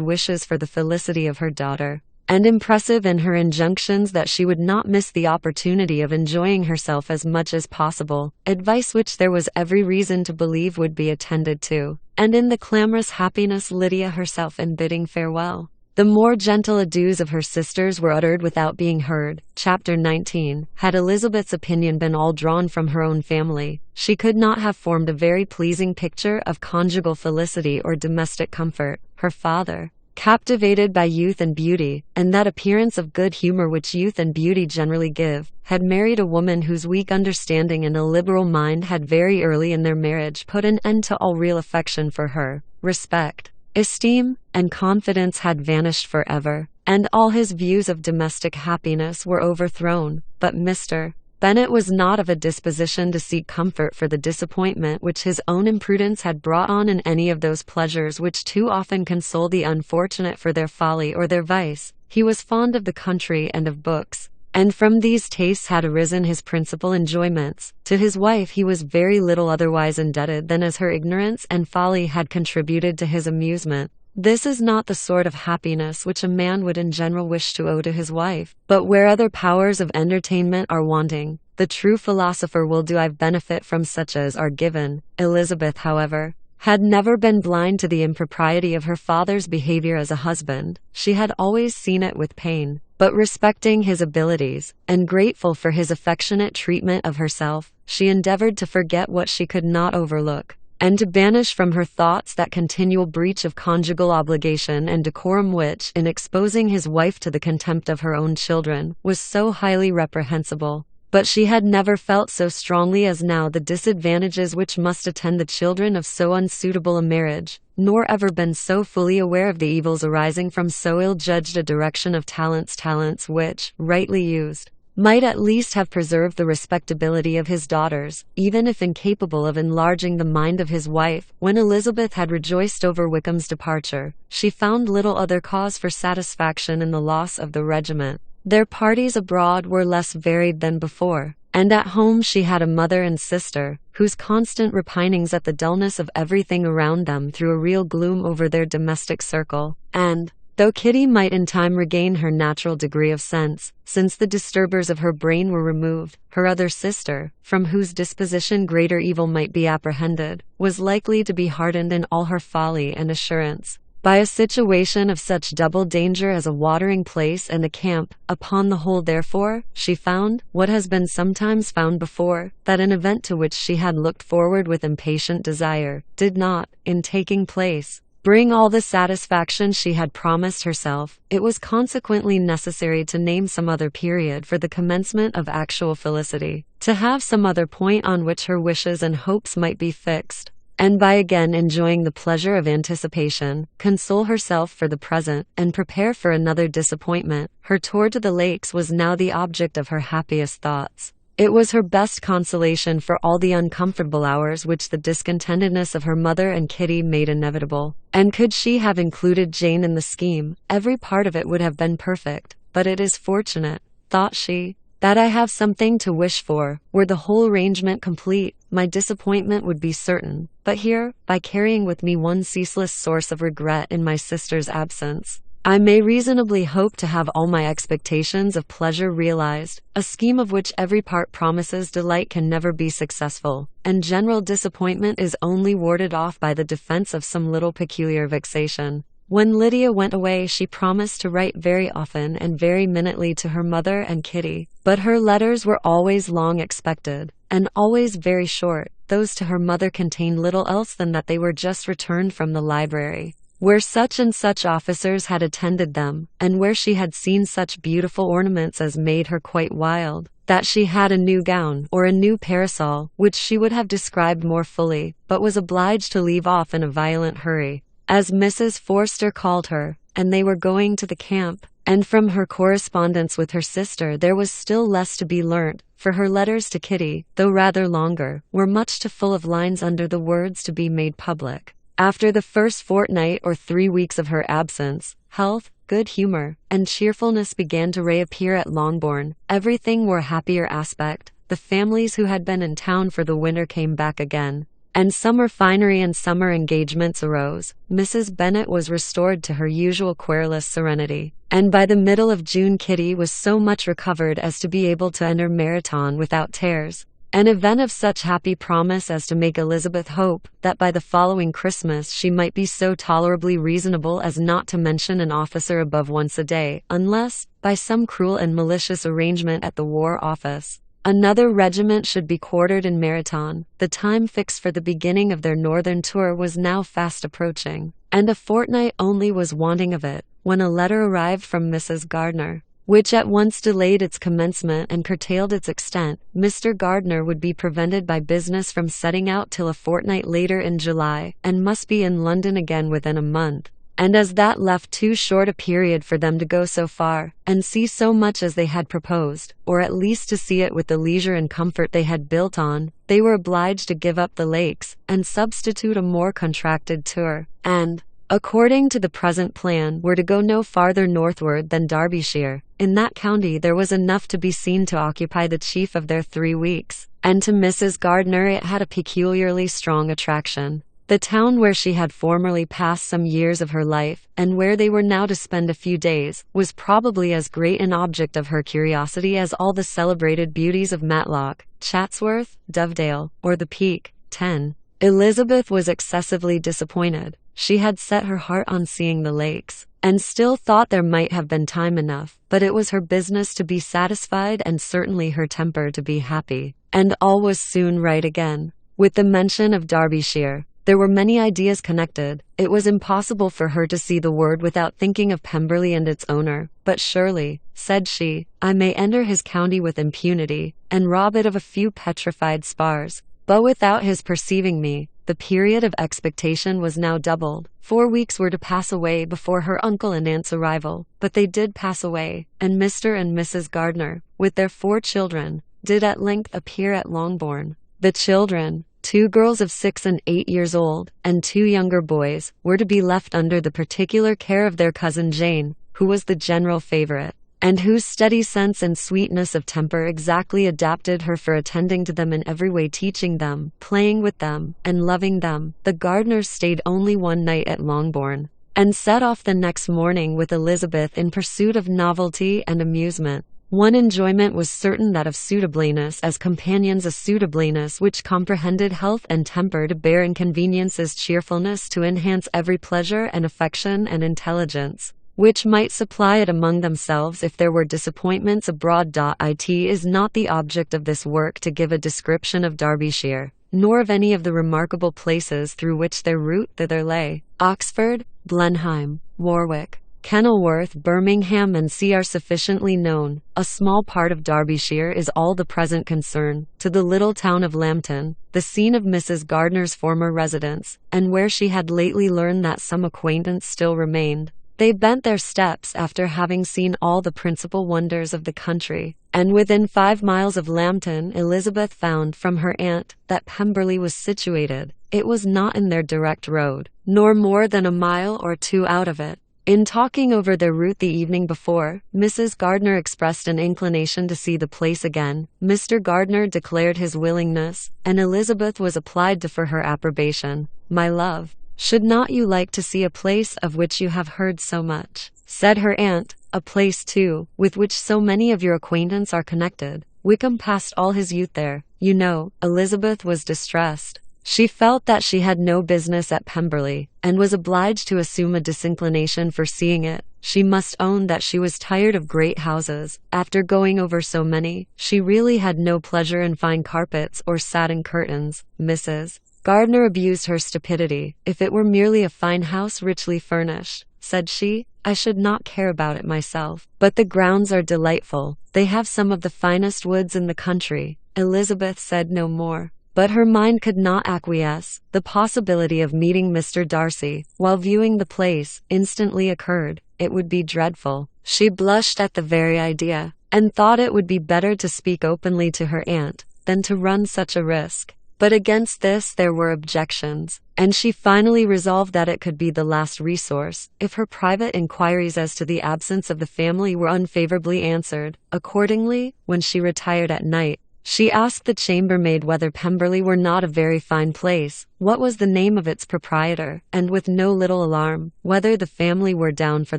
wishes for the felicity of her daughter, and impressive in her injunctions that she would not miss the opportunity of enjoying herself as much as possible, advice which there was every reason to believe would be attended to, and in the clamorous happiness Lydia herself in bidding farewell. The more gentle adieus of her sisters were uttered without being heard. Chapter 19. Had Elizabeth's opinion been all drawn from her own family, she could not have formed a very pleasing picture of conjugal felicity or domestic comfort. Her father, captivated by youth and beauty, and that appearance of good humor which youth and beauty generally give, had married a woman whose weak understanding and illiberal mind had very early in their marriage put an end to all real affection for her. Respect, esteem, and confidence had vanished forever, and all his views of domestic happiness were overthrown. But Mr. Bennet was not of a disposition to seek comfort for the disappointment which his own imprudence had brought on in any of those pleasures which too often console the unfortunate for their folly or their vice. He was fond of the country and of books, and from these tastes had arisen his principal enjoyments. To his wife he was very little otherwise indebted than as her ignorance and folly had contributed to his amusement. This is not the sort of happiness which a man would in general wish to owe to his wife, but where other powers of entertainment are wanting, the true philosopher will derive benefit from such as are given. Elizabeth, however, had never been blind to the impropriety of her father's behavior as a husband. She had always seen it with pain, but respecting his abilities, and grateful for his affectionate treatment of herself, she endeavored to forget what she could not overlook, and to banish from her thoughts that continual breach of conjugal obligation and decorum which, in exposing his wife to the contempt of her own children, was so highly reprehensible. But she had never felt so strongly as now the disadvantages which must attend the children of so unsuitable a marriage, nor ever been so fully aware of the evils arising from so ill-judged a direction of talents which, rightly used, might at least have preserved the respectability of his daughters, even if incapable of enlarging the mind of his wife. When Elizabeth had rejoiced over Wickham's departure, she found little other cause for satisfaction in the loss of the regiment. Their parties abroad were less varied than before, and at home she had a mother and sister, whose constant repinings at the dullness of everything around them threw a real gloom over their domestic circle, and, though Kitty might in time regain her natural degree of sense, since the disturbers of her brain were removed, her other sister, from whose disposition greater evil might be apprehended, was likely to be hardened in all her folly and assurance. by a situation of such double danger as a watering place and a camp. Upon the whole, therefore, she found, what has been sometimes found before, that an event to which she had looked forward with impatient desire, did not, in taking place, bring all the satisfaction she had promised herself. It was consequently necessary to name some other period for the commencement of actual felicity, to have some other point on which her wishes and hopes might be fixed, and by again enjoying the pleasure of anticipation, console herself for the present, and prepare for another disappointment. Her tour to the lakes was now the object of her happiest thoughts. It was her best consolation for all the uncomfortable hours which the discontentedness of her mother and Kitty made inevitable. And could she have included Jane in the scheme, every part of it would have been perfect. But it is fortunate, thought she, that I have something to wish for. Were the whole arrangement complete, my disappointment would be certain. But here, by carrying with me one ceaseless source of regret in my sister's absence, I may reasonably hope to have all my expectations of pleasure realized. A scheme of which every part promises delight can never be successful, and general disappointment is only warded off by the defense of some little peculiar vexation. When Lydia went away, she promised to write very often and very minutely to her mother and Kitty, but her letters were always long expected, and always very short. Those to her mother contained little else than that they were just returned from the library, where such and such officers had attended them, and where she had seen such beautiful ornaments as made her quite wild, that she had a new gown, or a new parasol, which she would have described more fully, but was obliged to leave off in a violent hurry, as Mrs. Forster called her, and they were going to the camp. And from her correspondence with her sister there was still less to be learnt, for her letters to Kitty, though rather longer, were much too full of lines under the words to be made public. After the first fortnight or 3 weeks of her absence, health, good humor, and cheerfulness began to reappear at Longbourn. Everything wore happier aspect. The families who had been in town for the winter came back again, and summer finery and summer engagements arose. Mrs. Bennet was restored to her usual querulous serenity, and by the middle of June Kitty was so much recovered as to be able to enter Meryton without tears. An event of such happy promise as to make Elizabeth hope that by the following Christmas she might be so tolerably reasonable as not to mention an officer above once a day, unless, by some cruel and malicious arrangement at the War Office, another regiment should be quartered in Meryton. The time fixed for the beginning of their northern tour was now fast approaching, and a fortnight only was wanting of it, when a letter arrived from Mrs. Gardiner, which at once delayed its commencement and curtailed its extent. Mr. Gardiner would be prevented by business from setting out till a fortnight later in July, and must be in London again within a month, and as that left too short a period for them to go so far, and see so much as they had proposed, or at least to see it with the leisure and comfort they had built on, they were obliged to give up the lakes, and substitute a more contracted tour, and, according to the present plan, were to go no farther northward than Derbyshire. In that county there was enough to be seen to occupy the chief of their 3 weeks, and to Mrs. Gardiner it had a peculiarly strong attraction. The town where she had formerly passed some years of her life, and where they were now to spend a few days, was probably as great an object of her curiosity as all the celebrated beauties of Matlock, Chatsworth, Dovedale, or the Peak. 10. Elizabeth was excessively disappointed. She had set her heart on seeing the lakes, and still thought there might have been time enough, but it was her business to be satisfied and certainly her temper to be happy, and all was soon right again. With the mention of Derbyshire, there were many ideas connected. It was impossible for her to see the word without thinking of Pemberley and its owner. But surely, said she, I may enter his county with impunity, and rob it of a few petrified spars, but without his perceiving me. The period of expectation was now doubled. 4 weeks were to pass away before her uncle and aunt's arrival, but they did pass away, and Mr. and Mrs. Gardiner, with their 4 children, did at length appear at Longbourn. The children, 2 girls of 6 and 8 years old, and 2 younger boys, were to be left under the particular care of their cousin Jane, who was the general favorite, and whose steady sense and sweetness of temper exactly adapted her for attending to them in every way, teaching them, playing with them, and loving them. The Gardiners stayed only 1 night at Longbourn, and set off the next morning with Elizabeth in pursuit of novelty and amusement. One enjoyment was certain, that of suitableness as companions, a suitableness which comprehended health and temper to bear inconveniences, cheerfulness to enhance every pleasure, and affection and intelligence which might supply it among themselves if there were disappointments abroad. It is not the object of this work to give a description of Derbyshire, nor of any of the remarkable places through which their route thither lay. Oxford, Blenheim, Warwick, Kenilworth, Birmingham, and C are sufficiently known. A small part of Derbyshire is all the present concern. To the little town of Lambton, the scene of Mrs. Gardner's former residence, and where she had lately learned that some acquaintance still remained, they bent their steps after having seen all the principal wonders of the country. And within 5 miles of Lambton, Elizabeth found from her aunt that Pemberley was situated. It was not in their direct road, nor more than a mile or 2 out of it. In talking over their route the evening before, Mrs. Gardner expressed an inclination to see the place again. Mr. Gardner declared his willingness, and Elizabeth was applied to for her approbation. "My love, should not you like to see a place of which you have heard so much?" said her aunt. "A place, too, with which so many of your acquaintance are connected. Wickham passed all his youth there, you know." Elizabeth was distressed. She felt that she had no business at Pemberley, and was obliged to assume a disinclination for seeing it. She must own that she was tired of great houses. After going over so many, she really had no pleasure in fine carpets or satin curtains. Mrs. Gardner abused her stupidity. "If it were merely a fine house richly furnished," said she, "I should not care about it myself. But the grounds are delightful. They have some of the finest woods in the country." Elizabeth said no more, but her mind could not acquiesce. The possibility of meeting Mr. Darcy, while viewing the place, instantly occurred. It would be dreadful. She blushed at the very idea, and thought it would be better to speak openly to her aunt than to run such a risk. But against this there were objections, and she finally resolved that it could be the last resource, if her private inquiries as to the absence of the family were unfavorably answered. Accordingly, when she retired at night, she asked the chambermaid whether Pemberley were not a very fine place, what was the name of its proprietor, and with no little alarm, whether the family were down for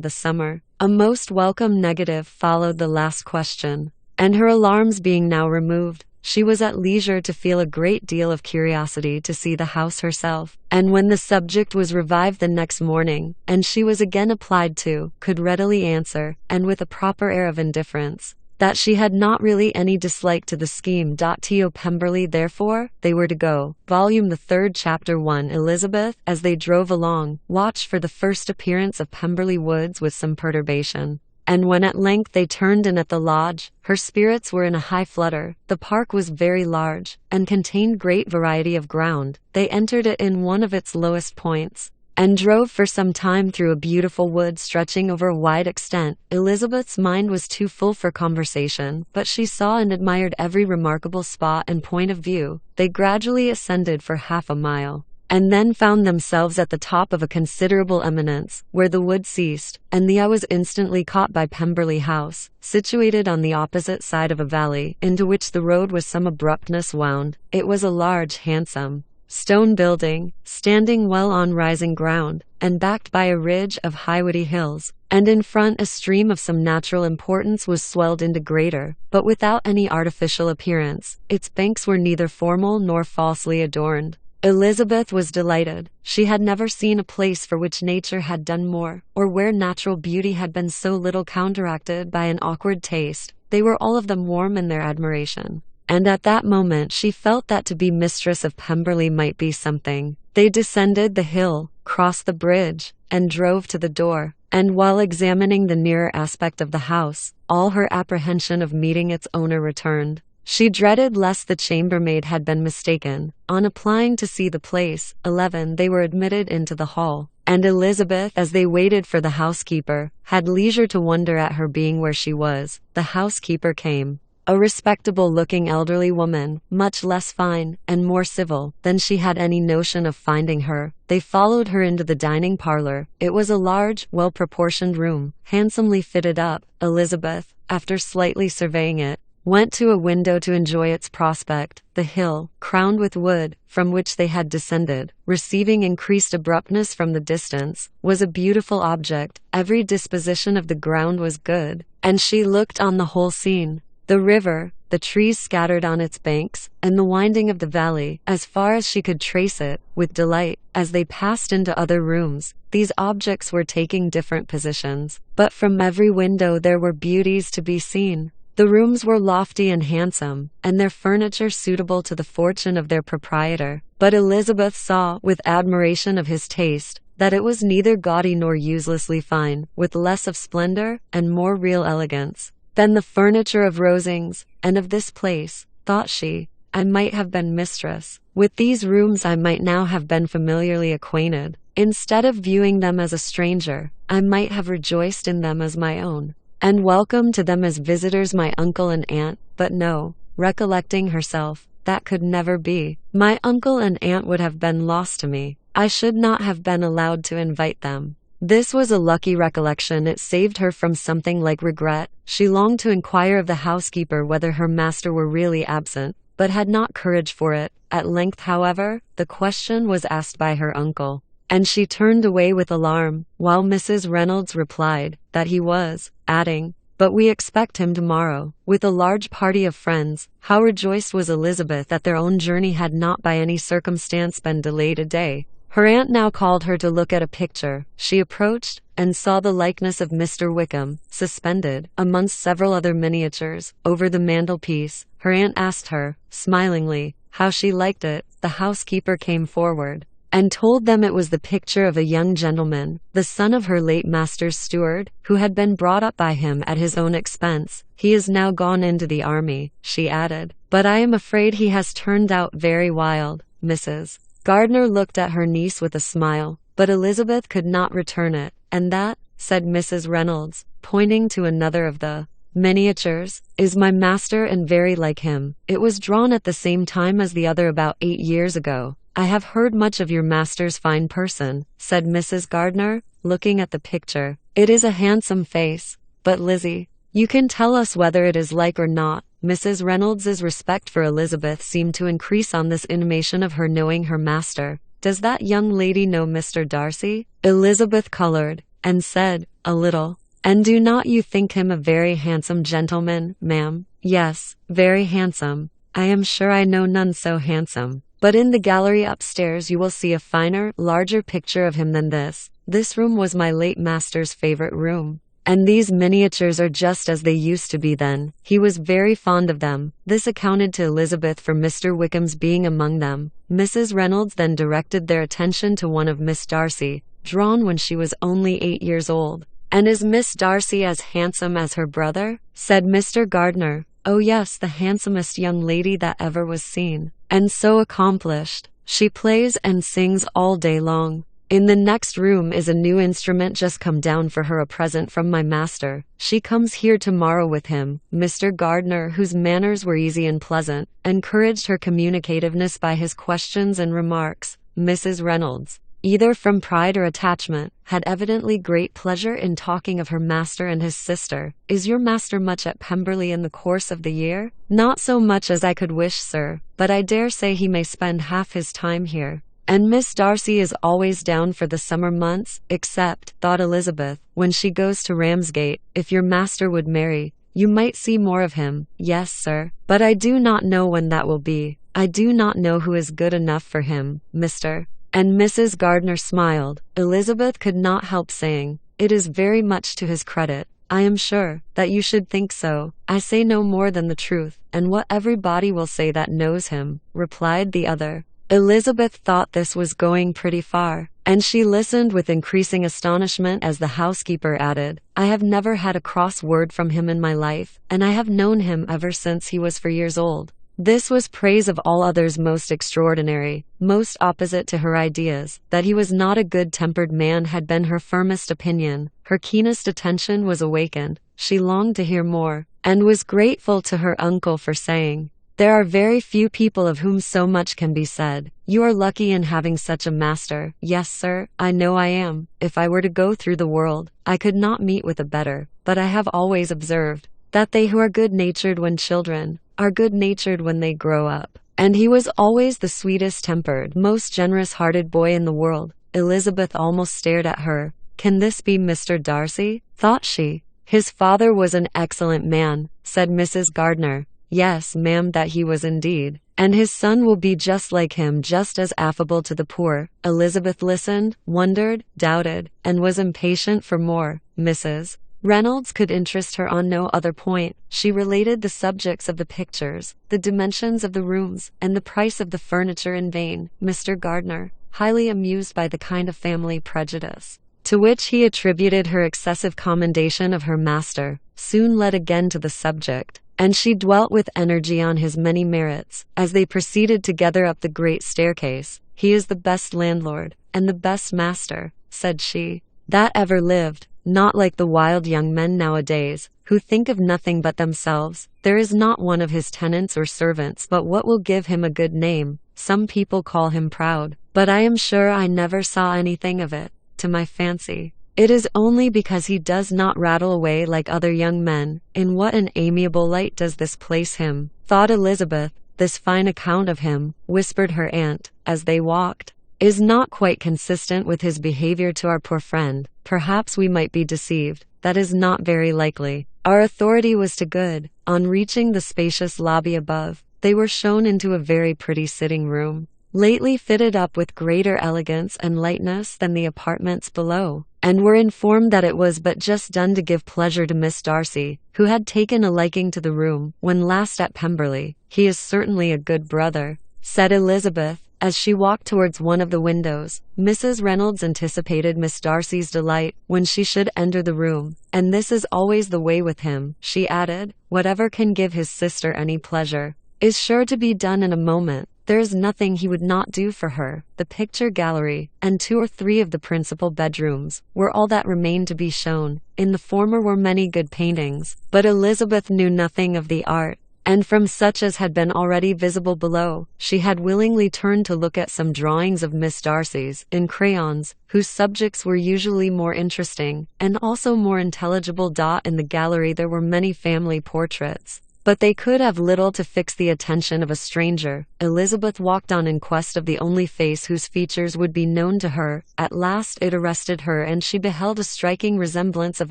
the summer. A most welcome negative followed the last question, and her alarms being now removed, she was at leisure to feel a great deal of curiosity to see the house herself, and when the subject was revived the next morning, and she was again applied to, could readily answer, and with a proper air of indifference, that she had not really any dislike to the scheme. To Pemberley, therefore, they were to go. Volume the 3rd, Chapter 1. Elizabeth, as they drove along, watched for the first appearance of Pemberley Woods with some perturbation. And when at length they turned in at the lodge, her spirits were in a high flutter. The park was very large, and contained great variety of ground. They entered it in one of its lowest points, and drove for some time through a beautiful wood stretching over a wide extent. Elizabeth's mind was too full for conversation, but she saw and admired every remarkable spot and point of view. They gradually ascended for half a mile, and then found themselves at the top of a considerable eminence, where the wood ceased, and the eye was instantly caught by Pemberley House, situated on the opposite side of a valley, into which the road with some abruptness wound. It was a large, handsome, stone building, standing well on rising ground, and backed by a ridge of high woody hills, and in front a stream of some natural importance was swelled into greater, but without any artificial appearance. Its banks were neither formal nor falsely adorned. Elizabeth was delighted. She had never seen a place for which nature had done more, or where natural beauty had been so little counteracted by an awkward taste. They were all of them warm in their admiration, and at that moment she felt that to be mistress of Pemberley might be something. They descended the hill, crossed the bridge, and drove to the door, and while examining the nearer aspect of the house, all her apprehension of meeting its owner returned. She dreaded lest the chambermaid had been mistaken. On applying to see the place, 11, they were admitted into the hall, and Elizabeth, as they waited for the housekeeper, had leisure to wonder at her being where she was. The housekeeper came, a respectable-looking elderly woman, much less fine, and more civil, than she had any notion of finding her. They followed her into the dining parlor. It was a large, well-proportioned room, handsomely fitted up. Elizabeth, after slightly surveying it, went to a window to enjoy its prospect. The hill, crowned with wood, from which they had descended, receiving increased abruptness from the distance, was a beautiful object. Every disposition of the ground was good, and she looked on the whole scene, the river, the trees scattered on its banks, and the winding of the valley, as far as she could trace it, with delight. As they passed into other rooms, these objects were taking different positions, but from every window there were beauties to be seen. The rooms were lofty and handsome, and their furniture suitable to the fortune of their proprietor. But Elizabeth saw, with admiration of his taste, that it was neither gaudy nor uselessly fine, with less of splendor, and more real elegance, than the furniture of Rosings, and of this place, thought she, I might have been mistress. With these rooms I might now have been familiarly acquainted. Instead of viewing them as a stranger, I might have rejoiced in them as my own, and welcomed to them as visitors my uncle and aunt. But no, recollecting herself, that could never be. My uncle and aunt would have been lost to me. I should not have been allowed to invite them. This was a lucky recollection. It saved her from something like regret. She longed to inquire of the housekeeper whether her master were really absent, but had not courage for it. At length, however, the question was asked by her uncle, and she turned away with alarm, while Mrs. Reynolds replied that he was, adding, but we expect him tomorrow, with a large party of friends. How rejoiced was Elizabeth that their own journey had not by any circumstance been delayed a day. Her aunt now called her to look at a picture. She approached, and saw the likeness of Mr. Wickham, suspended, amongst several other miniatures, over the mantelpiece. Her aunt asked her, smilingly, how she liked it. The housekeeper came forward, and told them it was the picture of a young gentleman, the son of her late master's steward, who had been brought up by him at his own expense. He is now gone into the army, she added, but I am afraid he has turned out very wild. Mrs. Gardiner looked at her niece with a smile, but Elizabeth could not return it. And that, said Mrs. Reynolds, pointing to another of the miniatures, is my master and very like him. It was drawn at the same time as the other about 8 years ago. I have heard much of your master's fine person, said Mrs. Gardiner, looking at the picture. It is a handsome face, but Lizzie, you can tell us whether it is like or not. Mrs. Reynolds's respect for Elizabeth seemed to increase on this intimation of her knowing her master. Does that young lady know Mr. Darcy? Elizabeth colored, and said, a little. And do not you think him a very handsome gentleman, ma'am? Yes, very handsome. I am sure I know none so handsome. But in the gallery upstairs you will see a finer, larger picture of him than this. This room was my late master's favorite room. And these miniatures are just as they used to be then. He was very fond of them. This accounted to Elizabeth for Mr. Wickham's being among them. Mrs. Reynolds then directed their attention to one of Miss Darcy, drawn when she was only 8 years old. And is Miss Darcy as handsome as her brother? Said Mr. Gardiner. Oh yes, the handsomest young lady that ever was seen. And so accomplished. She plays and sings all day long. In the next room is a new instrument just come down for her, a present from my master. She comes here tomorrow with him. Mr. Gardiner, whose manners were easy and pleasant, encouraged her communicativeness by his questions and remarks. Mrs. Reynolds, either from pride or attachment, had evidently great pleasure in talking of her master and his sister. Is your master much at Pemberley in the course of the year? Not so much as I could wish, sir, but I dare say he may spend half his time here. And Miss Darcy is always down for the summer months, except, thought Elizabeth, when she goes to Ramsgate. If your master would marry, you might see more of him. Yes, sir, but I do not know when that will be. I do not know who is good enough for him, Mr. And Mrs. Gardiner smiled. Elizabeth could not help saying, it is very much to his credit, I am sure, that you should think so. I say no more than the truth, and what everybody will say that knows him, replied the other. Elizabeth thought this was going pretty far, and she listened with increasing astonishment as the housekeeper added, I have never had a cross word from him in my life, and I have known him ever since he was 4 years old. This was praise of all others most extraordinary, most opposite to her ideas. That he was not a good-tempered man had been her firmest opinion. Her keenest attention was awakened. She longed to hear more, and was grateful to her uncle for saying, there are very few people of whom so much can be said. You are lucky in having such a master. Yes, sir, I know I am. If I were to go through the world, I could not meet with a better. But I have always observed that they who are good-natured when children are good-natured when they grow up. And he was always the sweetest-tempered, most generous-hearted boy in the world. Elizabeth almost stared at her. Can this be Mr. Darcy? Thought she. His father was an excellent man, said Mrs. Gardiner. Yes, ma'am, that he was indeed. And his son will be just like him, just as affable to the poor. Elizabeth listened, wondered, doubted, and was impatient for more. Mrs. Reynolds could interest her on no other point. She related the subjects of the pictures, the dimensions of the rooms, and the price of the furniture in vain. Mr. Gardiner, highly amused by the kind of family prejudice to which he attributed her excessive commendation of her master, soon led again to the subject, and she dwelt with energy on his many merits. As they proceeded together up the great staircase, he is the best landlord, and the best master, said she, that ever lived, not like the wild young men nowadays, who think of nothing but themselves. There is not one of his tenants or servants but what will give him a good name. Some people call him proud, but I am sure I never saw anything of it, to my fancy. It is only because he does not rattle away like other young men. In what an amiable light does this place him, thought Elizabeth. This fine account of him, whispered her aunt, as they walked, is not quite consistent with his behavior to our poor friend. Perhaps we might be deceived. That is not very likely. Our authority was too good. On reaching the spacious lobby above, they were shown into a very pretty sitting room, lately fitted up with greater elegance and lightness than the apartments below, and were informed that it was but just done to give pleasure to Miss Darcy, who had taken a liking to the room when last at Pemberley. He is certainly a good brother, said Elizabeth, as she walked towards one of the windows. Mrs. Reynolds anticipated Miss Darcy's delight when she should enter the room, and this is always the way with him, she added. Whatever can give his sister any pleasure is sure to be done in a moment. There is nothing he would not do for her. The picture gallery, and 2 or 3 of the principal bedrooms, were all that remained to be shown. In the former were many good paintings, but Elizabeth knew nothing of the art, and from such as had been already visible below, she had willingly turned to look at some drawings of Miss Darcy's, in crayons, whose subjects were usually more interesting, and also more intelligible. In the gallery there were many family portraits, but they could have little to fix the attention of a stranger. Elizabeth walked on in quest of the only face whose features would be known to her. At last it arrested her, and she beheld a striking resemblance of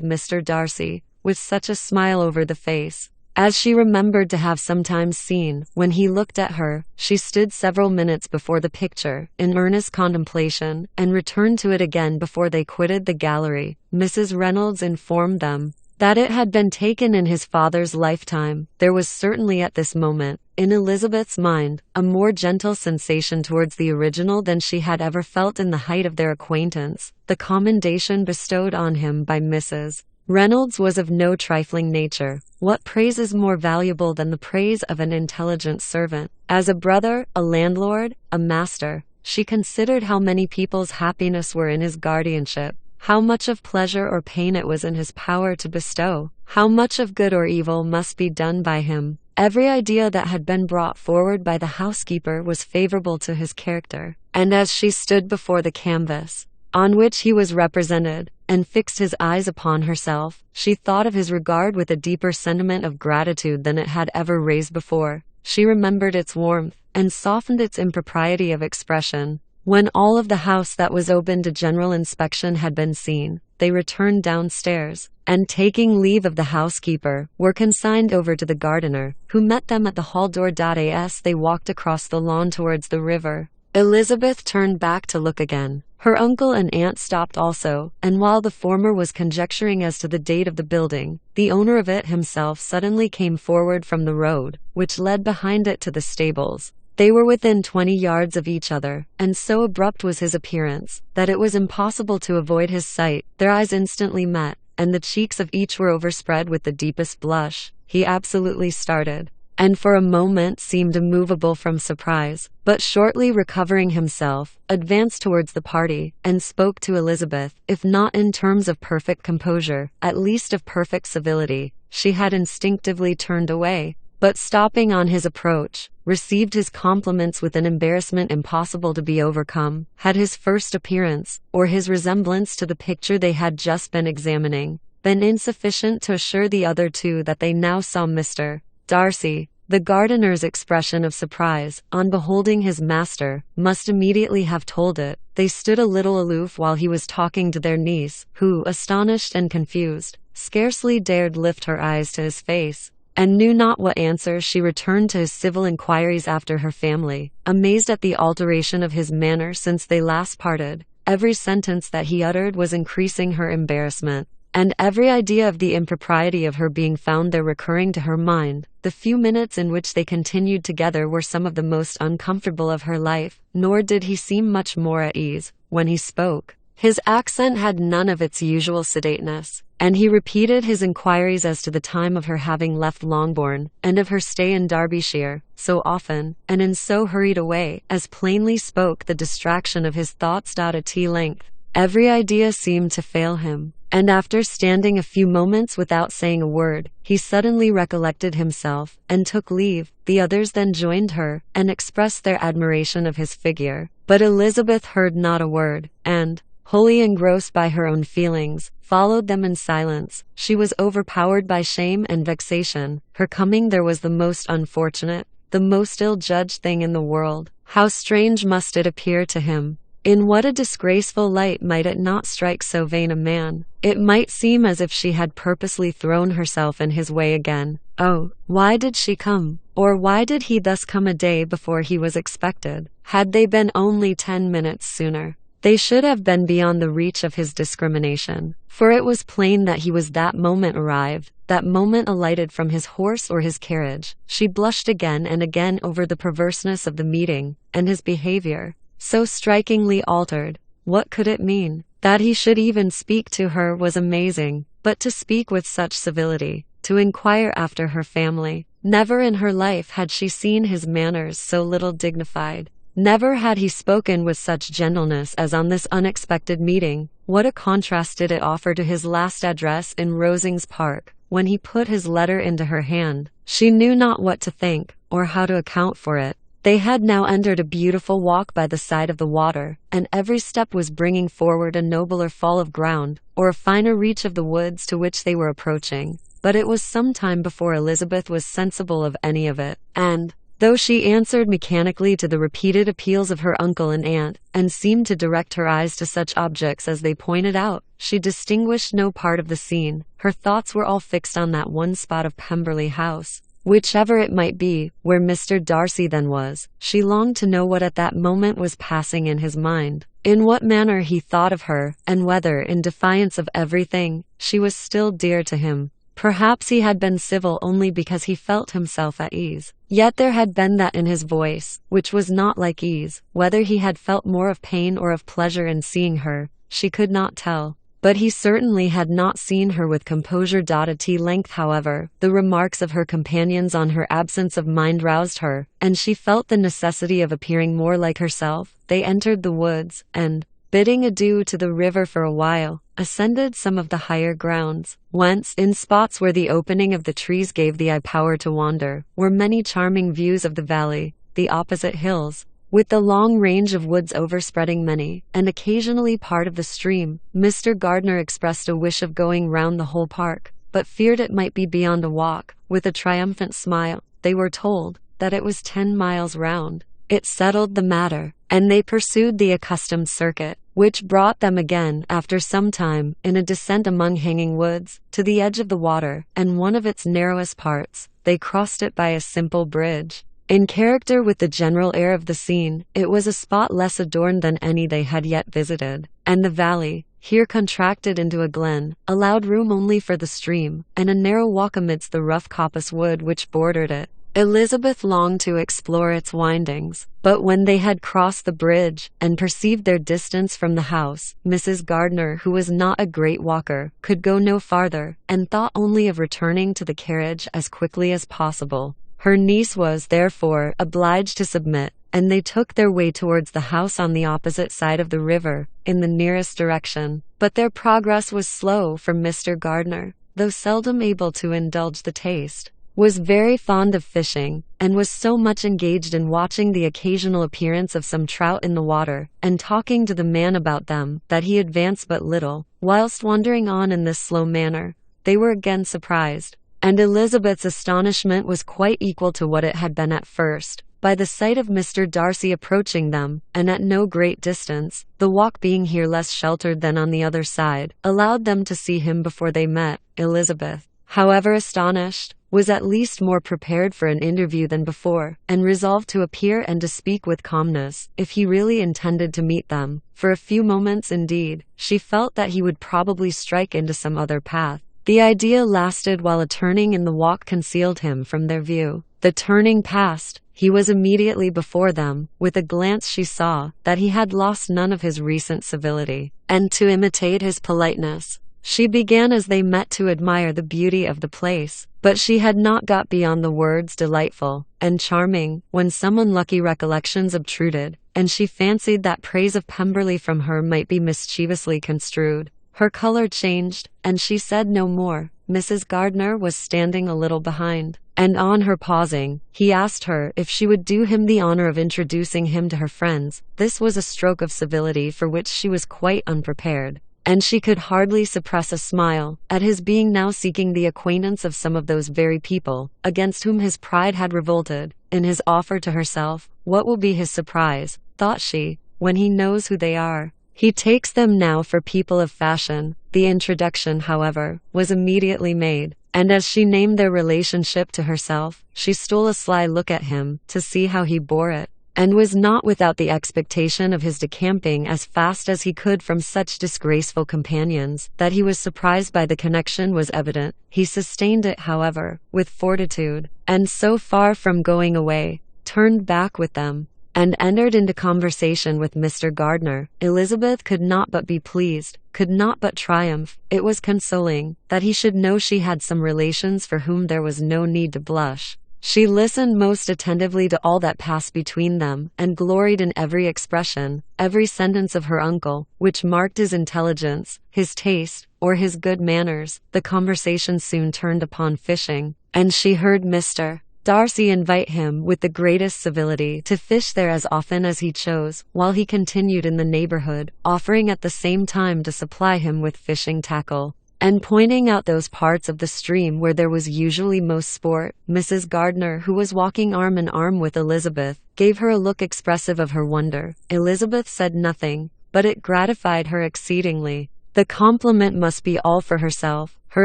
Mr. Darcy, with such a smile over the face as she remembered to have sometimes seen. When he looked at her, she stood several minutes before the picture, in earnest contemplation, and returned to it again before they quitted the gallery. Mrs. Reynolds informed them that it had been taken in his father's lifetime. There was certainly at this moment, in Elizabeth's mind, a more gentle sensation towards the original than she had ever felt in the height of their acquaintance. The commendation bestowed on him by Mrs. Reynolds was of no trifling nature. What praise is more valuable than the praise of an intelligent servant? As a brother, a landlord, a master, she considered how many people's happiness were in his guardianship, how much of pleasure or pain it was in his power to bestow, how much of good or evil must be done by him. Every idea that had been brought forward by the housekeeper was favorable to his character, and as she stood before the canvas on which he was represented, and fixed his eyes upon herself, she thought of his regard with a deeper sentiment of gratitude than it had ever raised before. She remembered its warmth, and softened its impropriety of expression. When all of the house that was open to general inspection had been seen, they returned downstairs, and taking leave of the housekeeper, were consigned over to the gardener, who met them at the hall door. As they walked across the lawn towards the river, Elizabeth turned back to look again. Her uncle and aunt stopped also, and while the former was conjecturing as to the date of the building, the owner of it himself suddenly came forward from the road, which led behind it to the stables. They were within 20 yards of each other, and so abrupt was his appearance, that it was impossible to avoid his sight. Their eyes instantly met, and the cheeks of each were overspread with the deepest blush. He absolutely started, and for a moment seemed immovable from surprise, but shortly recovering himself, advanced towards the party, and spoke to Elizabeth, if not in terms of perfect composure, at least of perfect civility. She had instinctively turned away, but stopping on his approach, received his compliments with an embarrassment impossible to be overcome. Had his first appearance, or his resemblance to the picture they had just been examining, been insufficient to assure the other two that they now saw Mr. Darcy. The gardener's expression of surprise, on beholding his master, must immediately have told it. They stood a little aloof while he was talking to their niece, who, astonished and confused, scarcely dared lift her eyes to his face, and knew not what answer she returned to his civil inquiries after her family, amazed at the alteration of his manner since they last parted. Every sentence that he uttered was increasing her embarrassment, and every idea of the impropriety of her being found there recurring to her mind. The few minutes in which they continued together were some of the most uncomfortable of her life, nor did he seem much more at ease when he spoke. His accent had none of its usual sedateness, and he repeated his inquiries as to the time of her having left Longbourn, and of her stay in Derbyshire, so often, and in so hurried a way, as plainly spoke the distraction of his thoughts. At length, every idea seemed to fail him, and after standing a few moments without saying a word, he suddenly recollected himself, and took leave. The others then joined her, and expressed their admiration of his figure, but Elizabeth heard not a word, and, wholly engrossed by her own feelings, followed them in silence. She was overpowered by shame and vexation. Her coming there was the most unfortunate, the most ill-judged thing in the world. How strange must it appear to him! In what a disgraceful light might it not strike so vain a man! It might seem as if she had purposely thrown herself in his way again. Oh, why did she come? Or why did he thus come a day before he was expected? Had they been only 10 minutes sooner, they should have been beyond the reach of his discrimination, for it was plain that he was that moment arrived, that moment alighted from his horse or his carriage. She blushed again and again over the perverseness of the meeting, and his behavior, so strikingly altered. What could it mean? That he should even speak to her was amazing, but to speak with such civility, to inquire after her family. Never in her life had she seen his manners so little dignified. Never had he spoken with such gentleness as on this unexpected meeting. What a contrast did it offer to his last address in Rosings Park, when he put his letter into her hand. She knew not what to think, or how to account for it. They had now entered a beautiful walk by the side of the water, and every step was bringing forward a nobler fall of ground, or a finer reach of the woods to which they were approaching. But it was some time before Elizabeth was sensible of any of it, and, though she answered mechanically to the repeated appeals of her uncle and aunt, and seemed to direct her eyes to such objects as they pointed out, she distinguished no part of the scene. Her thoughts were all fixed on that one spot of Pemberley House, whichever it might be, where Mr. Darcy then was. She longed to know what at that moment was passing in his mind, in what manner he thought of her, and whether, in defiance of everything, she was still dear to him. Perhaps he had been civil only because he felt himself at ease. Yet there had been that in his voice, which was not like ease. Whether he had felt more of pain or of pleasure in seeing her, she could not tell. But he certainly had not seen her with composure. At length, however, the remarks of her companions on her absence of mind roused her, and she felt the necessity of appearing more like herself. They entered the woods, and, bidding adieu to the river for a while, ascended some of the higher grounds, whence, in spots where the opening of the trees gave the eye power to wander, were many charming views of the valley, the opposite hills, with the long range of woods overspreading many, and occasionally part of the stream. Mr. Gardiner expressed a wish of going round the whole park, but feared it might be beyond a walk. With a triumphant smile, they were told that it was 10 miles round. It settled the matter, and they pursued the accustomed circuit, which brought them again, after some time, in a descent among hanging woods, to the edge of the water, and one of its narrowest parts. They crossed it by a simple bridge. In character with the general air of the scene, it was a spot less adorned than any they had yet visited, and the valley, here contracted into a glen, allowed room only for the stream, and a narrow walk amidst the rough coppice wood which bordered it. Elizabeth longed to explore its windings, but when they had crossed the bridge, and perceived their distance from the house, Mrs. Gardiner, who was not a great walker, could go no farther, and thought only of returning to the carriage as quickly as possible. Her niece was, therefore, obliged to submit, and they took their way towards the house on the opposite side of the river, in the nearest direction. But their progress was slow, for Mr. Gardiner, though seldom able to indulge the taste, was very fond of fishing, and was so much engaged in watching the occasional appearance of some trout in the water, and talking to the man about them, that he advanced but little. Whilst wandering on in this slow manner, they were again surprised, and Elizabeth's astonishment was quite equal to what it had been at first, by the sight of Mr. Darcy approaching them, and at no great distance. The walk being here less sheltered than on the other side, allowed them to see him before they met. Elizabeth, however astonished, was at least more prepared for an interview than before, and resolved to appear and to speak with calmness, if he really intended to meet them. For a few moments indeed, she felt that he would probably strike into some other path. The idea lasted while a turning in the walk concealed him from their view. The turning past, he was immediately before them. With a glance she saw that he had lost none of his recent civility, and to imitate his politeness, she began as they met to admire the beauty of the place, but she had not got beyond the words delightful and charming, when some unlucky recollections obtruded, and she fancied that praise of Pemberley from her might be mischievously construed. Her color changed, and she said no more. Mrs. Gardiner was standing a little behind, and on her pausing, he asked her if she would do him the honor of introducing him to her friends. This was a stroke of civility for which she was quite unprepared, and she could hardly suppress a smile at his being now seeking the acquaintance of some of those very people against whom his pride had revolted. In his offer to herself, what will be his surprise, thought she, when he knows who they are? He takes them now for people of fashion. The introduction, however, was immediately made, and as she named their relationship to herself, she stole a sly look at him to see how he bore it, and was not without the expectation of his decamping as fast as he could from such disgraceful companions. That he was surprised by the connection was evident. He sustained it, however, with fortitude, and so far from going away, turned back with them, and entered into conversation with Mr. Gardiner. Elizabeth could not but be pleased, could not but triumph. It was consoling that he should know she had some relations for whom there was no need to blush. She listened most attentively to all that passed between them, and gloried in every expression, every sentence of her uncle, which marked his intelligence, his taste, or his good manners. The conversation soon turned upon fishing, and she heard Mr. Darcy invite him with the greatest civility to fish there as often as he chose, while he continued in the neighborhood, offering at the same time to supply him with fishing tackle, and pointing out those parts of the stream where there was usually most sport. Mrs. Gardiner, who was walking arm in arm with Elizabeth, gave her a look expressive of her wonder. Elizabeth said nothing, but it gratified her exceedingly. The compliment must be all for herself. Her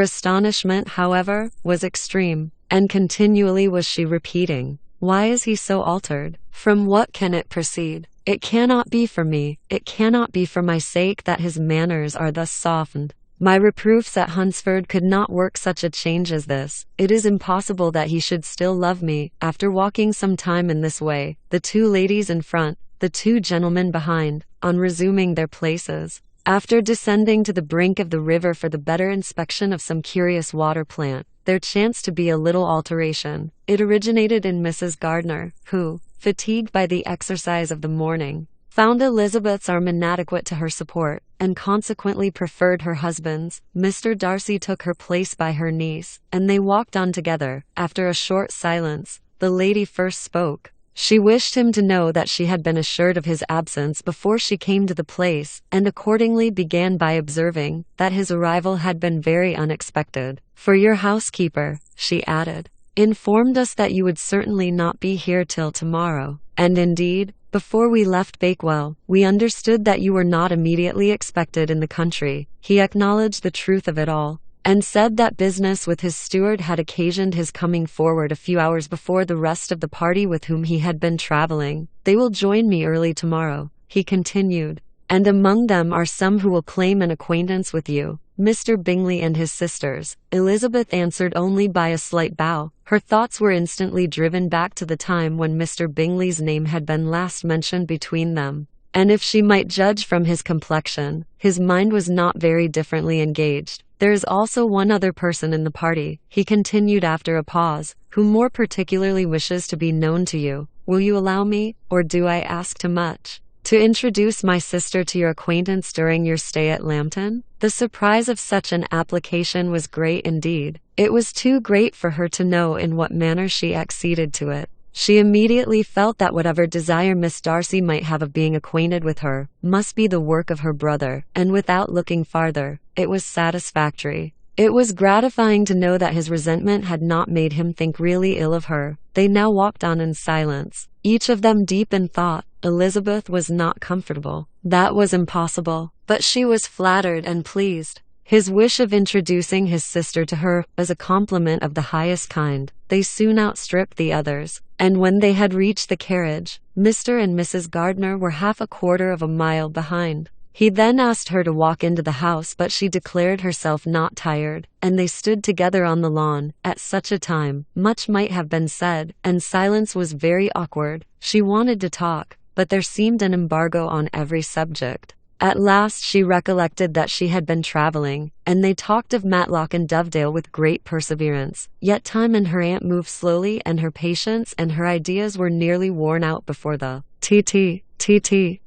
astonishment, however, was extreme, and continually was she repeating, "Why is he so altered? From what can it proceed? It cannot be for me, it cannot be for my sake that his manners are thus softened. My reproofs at Hunsford could not work such a change as this. It is impossible that he should still love me." After walking some time in this way, the two ladies in front, the two gentlemen behind, on resuming their places, after descending to the brink of the river for the better inspection of some curious water plant, there chanced to be a little alteration. It originated in Mrs. Gardiner, who, fatigued by the exercise of the morning, found Elizabeth's arm inadequate to her support, and consequently preferred her husband's. Mr. Darcy took her place by her niece, and they walked on together. After a short silence, the lady first spoke. She wished him to know that she had been assured of his absence before she came to the place, and accordingly began by observing that his arrival had been very unexpected. "For your housekeeper," she added, "informed us that you would certainly not be here till tomorrow, and indeed, before we left Bakewell, we understood that you were not immediately expected in the country." He acknowledged the truth of it all, and said that business with his steward had occasioned his coming forward a few hours before the rest of the party with whom he had been traveling. "They will join me early tomorrow," he continued, "and among them are some who will claim an acquaintance with you, Mr. Bingley and his sisters." Elizabeth answered only by a slight bow. Her thoughts were instantly driven back to the time when Mr. Bingley's name had been last mentioned between them, and if she might judge from his complexion, his mind was not very differently engaged. "There is also one other person in the party," he continued after a pause, "who more particularly wishes to be known to you. Will you allow me, or do I ask too much?" to introduce my sister to your acquaintance during your stay at Lambton?" The surprise of such an application was great indeed. It was too great for her to know in what manner she acceded to it. She immediately felt that whatever desire Miss Darcy might have of being acquainted with her must be the work of her brother, and without looking farther, it was satisfactory. It was gratifying to know that his resentment had not made him think really ill of her. They now walked on in silence, each of them deep in thought. Elizabeth was not comfortable. That was impossible. But she was flattered and pleased. His wish of introducing his sister to her was a compliment of the highest kind. They soon outstripped the others, and when they had reached the carriage, Mr. and Mrs. Gardiner were half a quarter of a mile behind. He then asked her to walk into the house, but she declared herself not tired, and they stood together on the lawn. At such a time, much might have been said, and silence was very awkward. She wanted to talk, but there seemed an embargo on every subject. At last she recollected that she had been traveling, and they talked of Matlock and Dovedale with great perseverance. Yet time and her aunt moved slowly, and her patience and her ideas were nearly worn out before the tea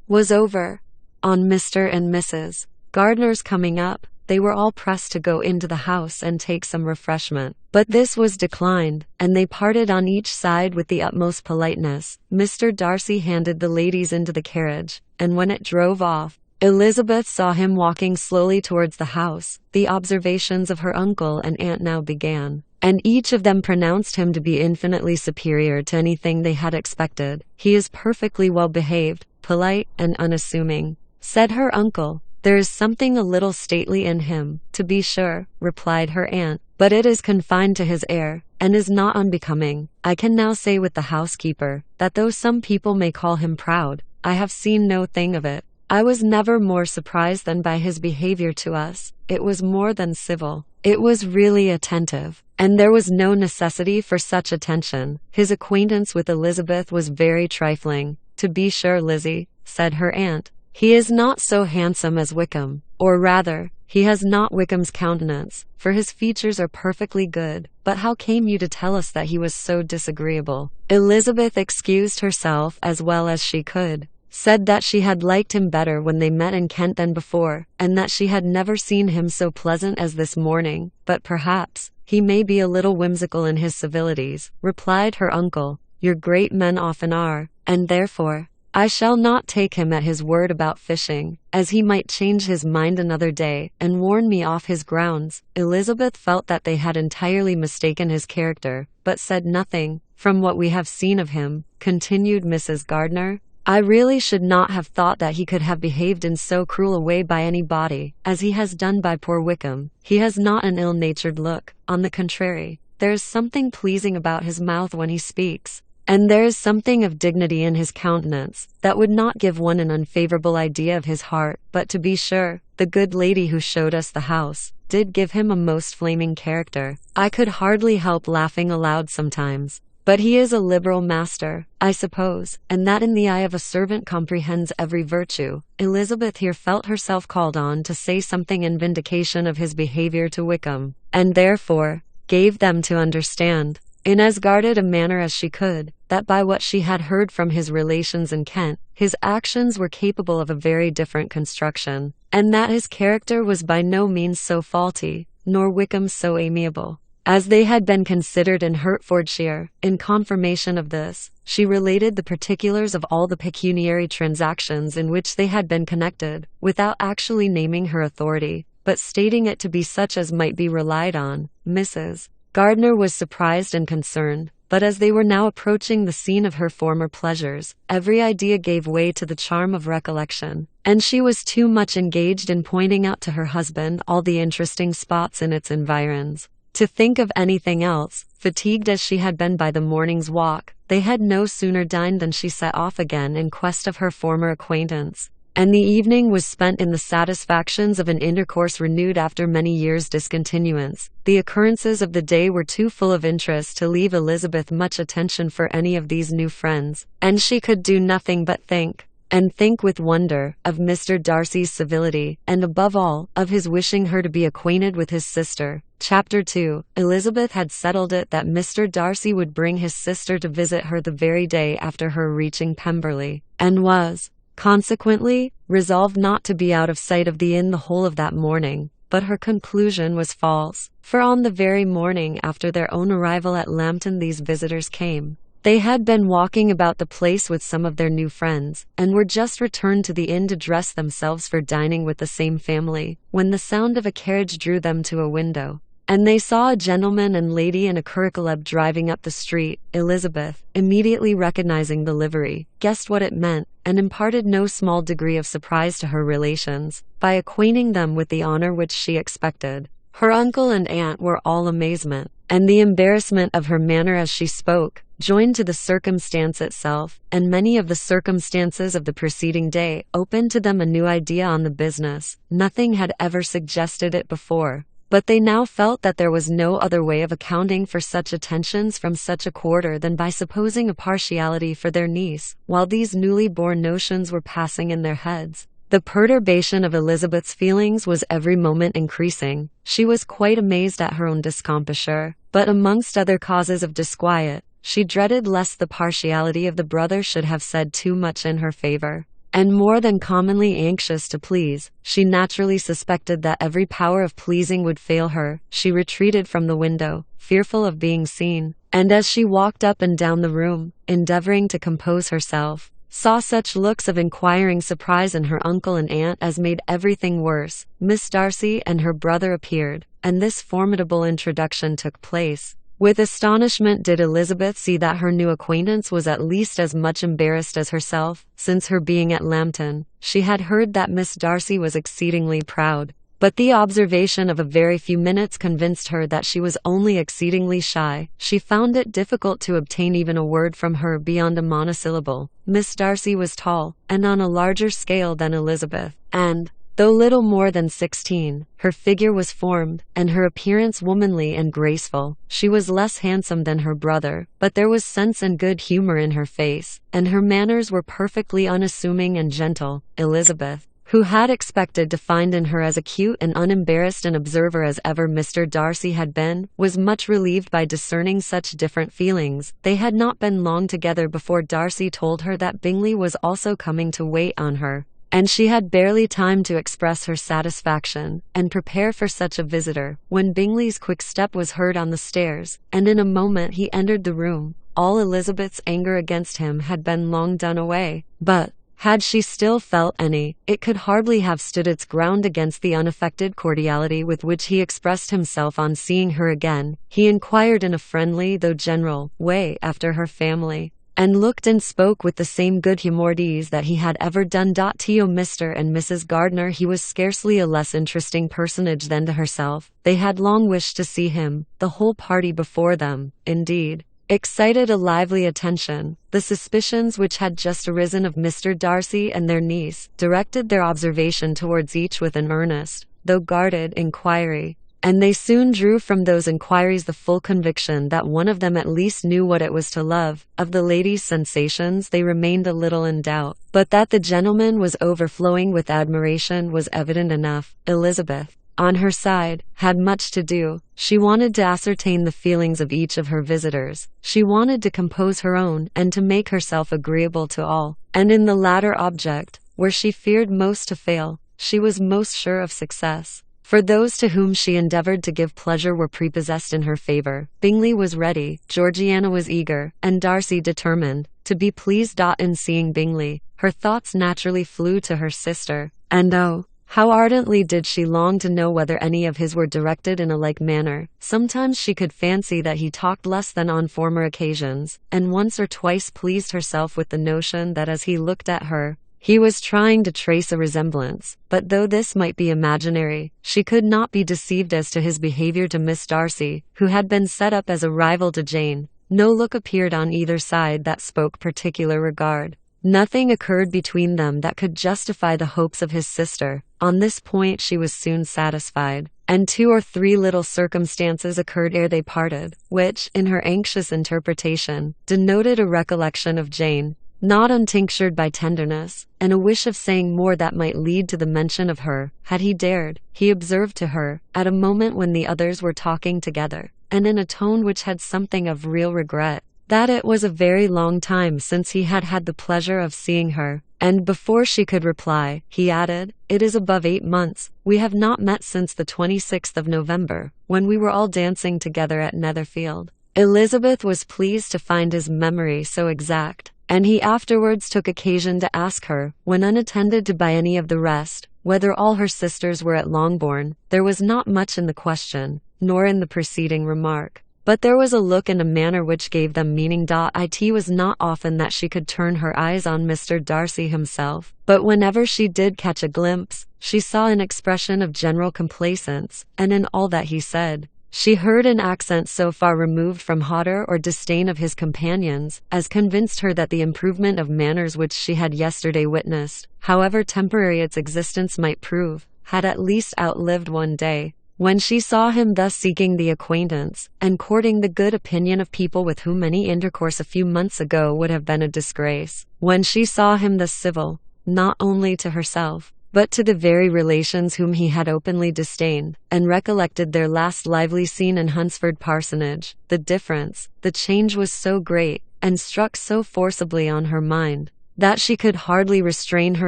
was over. On Mr. and Mrs. Gardiner's coming up, they were all pressed to go into the house and take some refreshment. But this was declined, and they parted on each side with the utmost politeness. Mr. Darcy handed the ladies into the carriage, and when it drove off, Elizabeth saw him walking slowly towards the house. The observations of her uncle and aunt now began, and each of them pronounced him to be infinitely superior to anything they had expected. "He is perfectly well behaved, polite, and unassuming," said her uncle. "There is something a little stately in him, to be sure," replied her aunt, "but it is confined to his air, and is not unbecoming. I can now say with the housekeeper, that though some people may call him proud, I have seen no thing of it. I was never more surprised than by his behavior to us. It was more than civil. It was really attentive, and there was no necessity for such attention. His acquaintance with Elizabeth was very trifling." "To be sure, Lizzie," said her aunt, "he is not so handsome as Wickham, or rather, he has not Wickham's countenance, for his features are perfectly good. But how came you to tell us that he was so disagreeable?" Elizabeth excused herself as well as she could, said that she had liked him better when they met in Kent than before, and that she had never seen him so pleasant as this morning. "But perhaps he may be a little whimsical in his civilities," replied her uncle. "Your great men often are, and therefore I shall not take him at his word about fishing, as he might change his mind another day, and warn me off his grounds." Elizabeth felt that they had entirely mistaken his character, but said nothing. "From what we have seen of him," continued Mrs. Gardiner, "I really should not have thought that he could have behaved in so cruel a way by anybody, as he has done by poor Wickham. He has not an ill-natured look. On the contrary, there is something pleasing about his mouth when he speaks, and there is something of dignity in his countenance, that would not give one an unfavorable idea of his heart. But to be sure, the good lady who showed us the house did give him a most flaming character. I could hardly help laughing aloud sometimes. But he is a liberal master, I suppose, and that in the eye of a servant comprehends every virtue." Elizabeth here felt herself called on to say something in vindication of his behavior to Wickham, and therefore gave them to understand, in as guarded a manner as she could, that by what she had heard from his relations in Kent, his actions were capable of a very different construction, and that his character was by no means so faulty, nor Wickham so amiable, as they had been considered in Hertfordshire. In confirmation of this, she related the particulars of all the pecuniary transactions in which they had been connected, without actually naming her authority, but stating it to be such as might be relied on. Mrs. Gardiner was surprised and concerned, but as they were now approaching the scene of her former pleasures, every idea gave way to the charm of recollection, and she was too much engaged in pointing out to her husband all the interesting spots in its environs to think of anything else. Fatigued as she had been by the morning's walk, they had no sooner dined than she set off again in quest of her former acquaintance, and the evening was spent in the satisfactions of an intercourse renewed after many years' discontinuance. The occurrences of the day were too full of interest to leave Elizabeth much attention for any of these new friends, and she could do nothing but think, and think with wonder, of Mr. Darcy's civility, and above all, of his wishing her to be acquainted with his sister. Chapter 2. Elizabeth had settled it that Mr. Darcy would bring his sister to visit her the very day after her reaching Pemberley, and was consequently, resolved not to be out of sight of the inn the whole of that morning. But her conclusion was false, for on the very morning after their own arrival at Lambton these visitors came. They had been walking about the place with some of their new friends, and were just returned to the inn to dress themselves for dining with the same family, when the sound of a carriage drew them to a window, and they saw a gentleman and lady in a curriculum driving up the street. Elizabeth, immediately recognizing the livery, guessed what it meant, and imparted no small degree of surprise to her relations, by acquainting them with the honor which she expected. Her uncle and aunt were all amazement, and the embarrassment of her manner as she spoke, joined to the circumstance itself, and many of the circumstances of the preceding day, opened to them a new idea on the business. Nothing had ever suggested it before, but they now felt that there was no other way of accounting for such attentions from such a quarter than by supposing a partiality for their niece, while these newly born notions were passing in their heads. The perturbation of Elizabeth's feelings was every moment increasing. She was quite amazed at her own discomposure, but amongst other causes of disquiet, she dreaded lest the partiality of the brother should have said too much in her favor. And more than commonly anxious to please, she naturally suspected that every power of pleasing would fail her. She retreated from the window, fearful of being seen, and as she walked up and down the room, endeavoring to compose herself, saw such looks of inquiring surprise in her uncle and aunt as made everything worse. Miss Darcy and her brother appeared, and this formidable introduction took place. With astonishment did Elizabeth see that her new acquaintance was at least as much embarrassed as herself. Since her being at Lambton, she had heard that Miss Darcy was exceedingly proud, but the observation of a very few minutes convinced her that she was only exceedingly shy. She found it difficult to obtain even a word from her beyond a monosyllable. Miss Darcy was tall, and on a larger scale than Elizabeth, and, though little more than 16, her figure was formed, and her appearance womanly and graceful. She was less handsome than her brother, but there was sense and good humor in her face, and her manners were perfectly unassuming and gentle. Elizabeth, who had expected to find in her as acute and unembarrassed an observer as ever Mr. Darcy had been, was much relieved by discerning such different feelings. They had not been long together before Darcy told her that Bingley was also coming to wait on her, and she had barely time to express her satisfaction and prepare for such a visitor, when Bingley's quick step was heard on the stairs, and in a moment he entered the room. All Elizabeth's anger against him had been long done away, but, had she still felt any, it could hardly have stood its ground against the unaffected cordiality with which he expressed himself on seeing her again. He inquired in a friendly though general way after her family, and looked and spoke with the same good humoured ease that he had ever done to Mr. and Mrs. Gardiner. He was scarcely a less interesting personage than to herself. They had long wished to see him. The whole party before them, indeed, excited a lively attention. The suspicions which had just arisen of Mr. Darcy and their niece directed their observation towards each with an earnest, though guarded, inquiry, and they soon drew from those inquiries the full conviction that one of them at least knew what it was to love. Of the lady's sensations they remained a little in doubt, but that the gentleman was overflowing with admiration was evident enough. Elizabeth, on her side, had much to do. She wanted to ascertain the feelings of each of her visitors. She wanted to compose her own, and to make herself agreeable to all. And in the latter object, where she feared most to fail, she was most sure of success. For those to whom she endeavored to give pleasure were prepossessed in her favor. Bingley was ready, Georgiana was eager, and Darcy determined to be pleased. In seeing Bingley, her thoughts naturally flew to her sister, and oh, how ardently did she long to know whether any of his were directed in a like manner. Sometimes she could fancy that he talked less than on former occasions, and once or twice pleased herself with the notion that as he looked at her, he was trying to trace a resemblance. But though this might be imaginary, she could not be deceived as to his behavior to Miss Darcy, who had been set up as a rival to Jane. No look appeared on either side that spoke particular regard. Nothing occurred between them that could justify the hopes of his sister. On this point she was soon satisfied, and 2 or 3 little circumstances occurred ere they parted, which, in her anxious interpretation, denoted a recollection of Jane, not untinctured by tenderness, and a wish of saying more that might lead to the mention of her, had he dared. He observed to her, at a moment when the others were talking together, and in a tone which had something of real regret, that it was a very long time since he had had the pleasure of seeing her, and before she could reply, he added, "It is above 8 months. We have not met since the 26th of November, when we were all dancing together at Netherfield." Elizabeth was pleased to find his memory so exact, and he afterwards took occasion to ask her, when unattended by any of the rest, whether all her sisters were at Longbourn. There was not much in the question, nor in the preceding remark, but there was a look and a manner which gave them meaning. It was not often that she could turn her eyes on Mr. Darcy himself, but whenever she did catch a glimpse, she saw an expression of general complacence, and in all that he said, she heard an accent so far removed from hauteur or disdain of his companions, as convinced her that the improvement of manners which she had yesterday witnessed, however temporary its existence might prove, had at least outlived one day. When she saw him thus seeking the acquaintance, and courting the good opinion of people with whom any intercourse a few months ago would have been a disgrace, when she saw him thus civil, not only to herself, but to the very relations whom he had openly disdained, and recollected their last lively scene in Hunsford Parsonage, the difference, the change was so great, and struck so forcibly on her mind, that she could hardly restrain her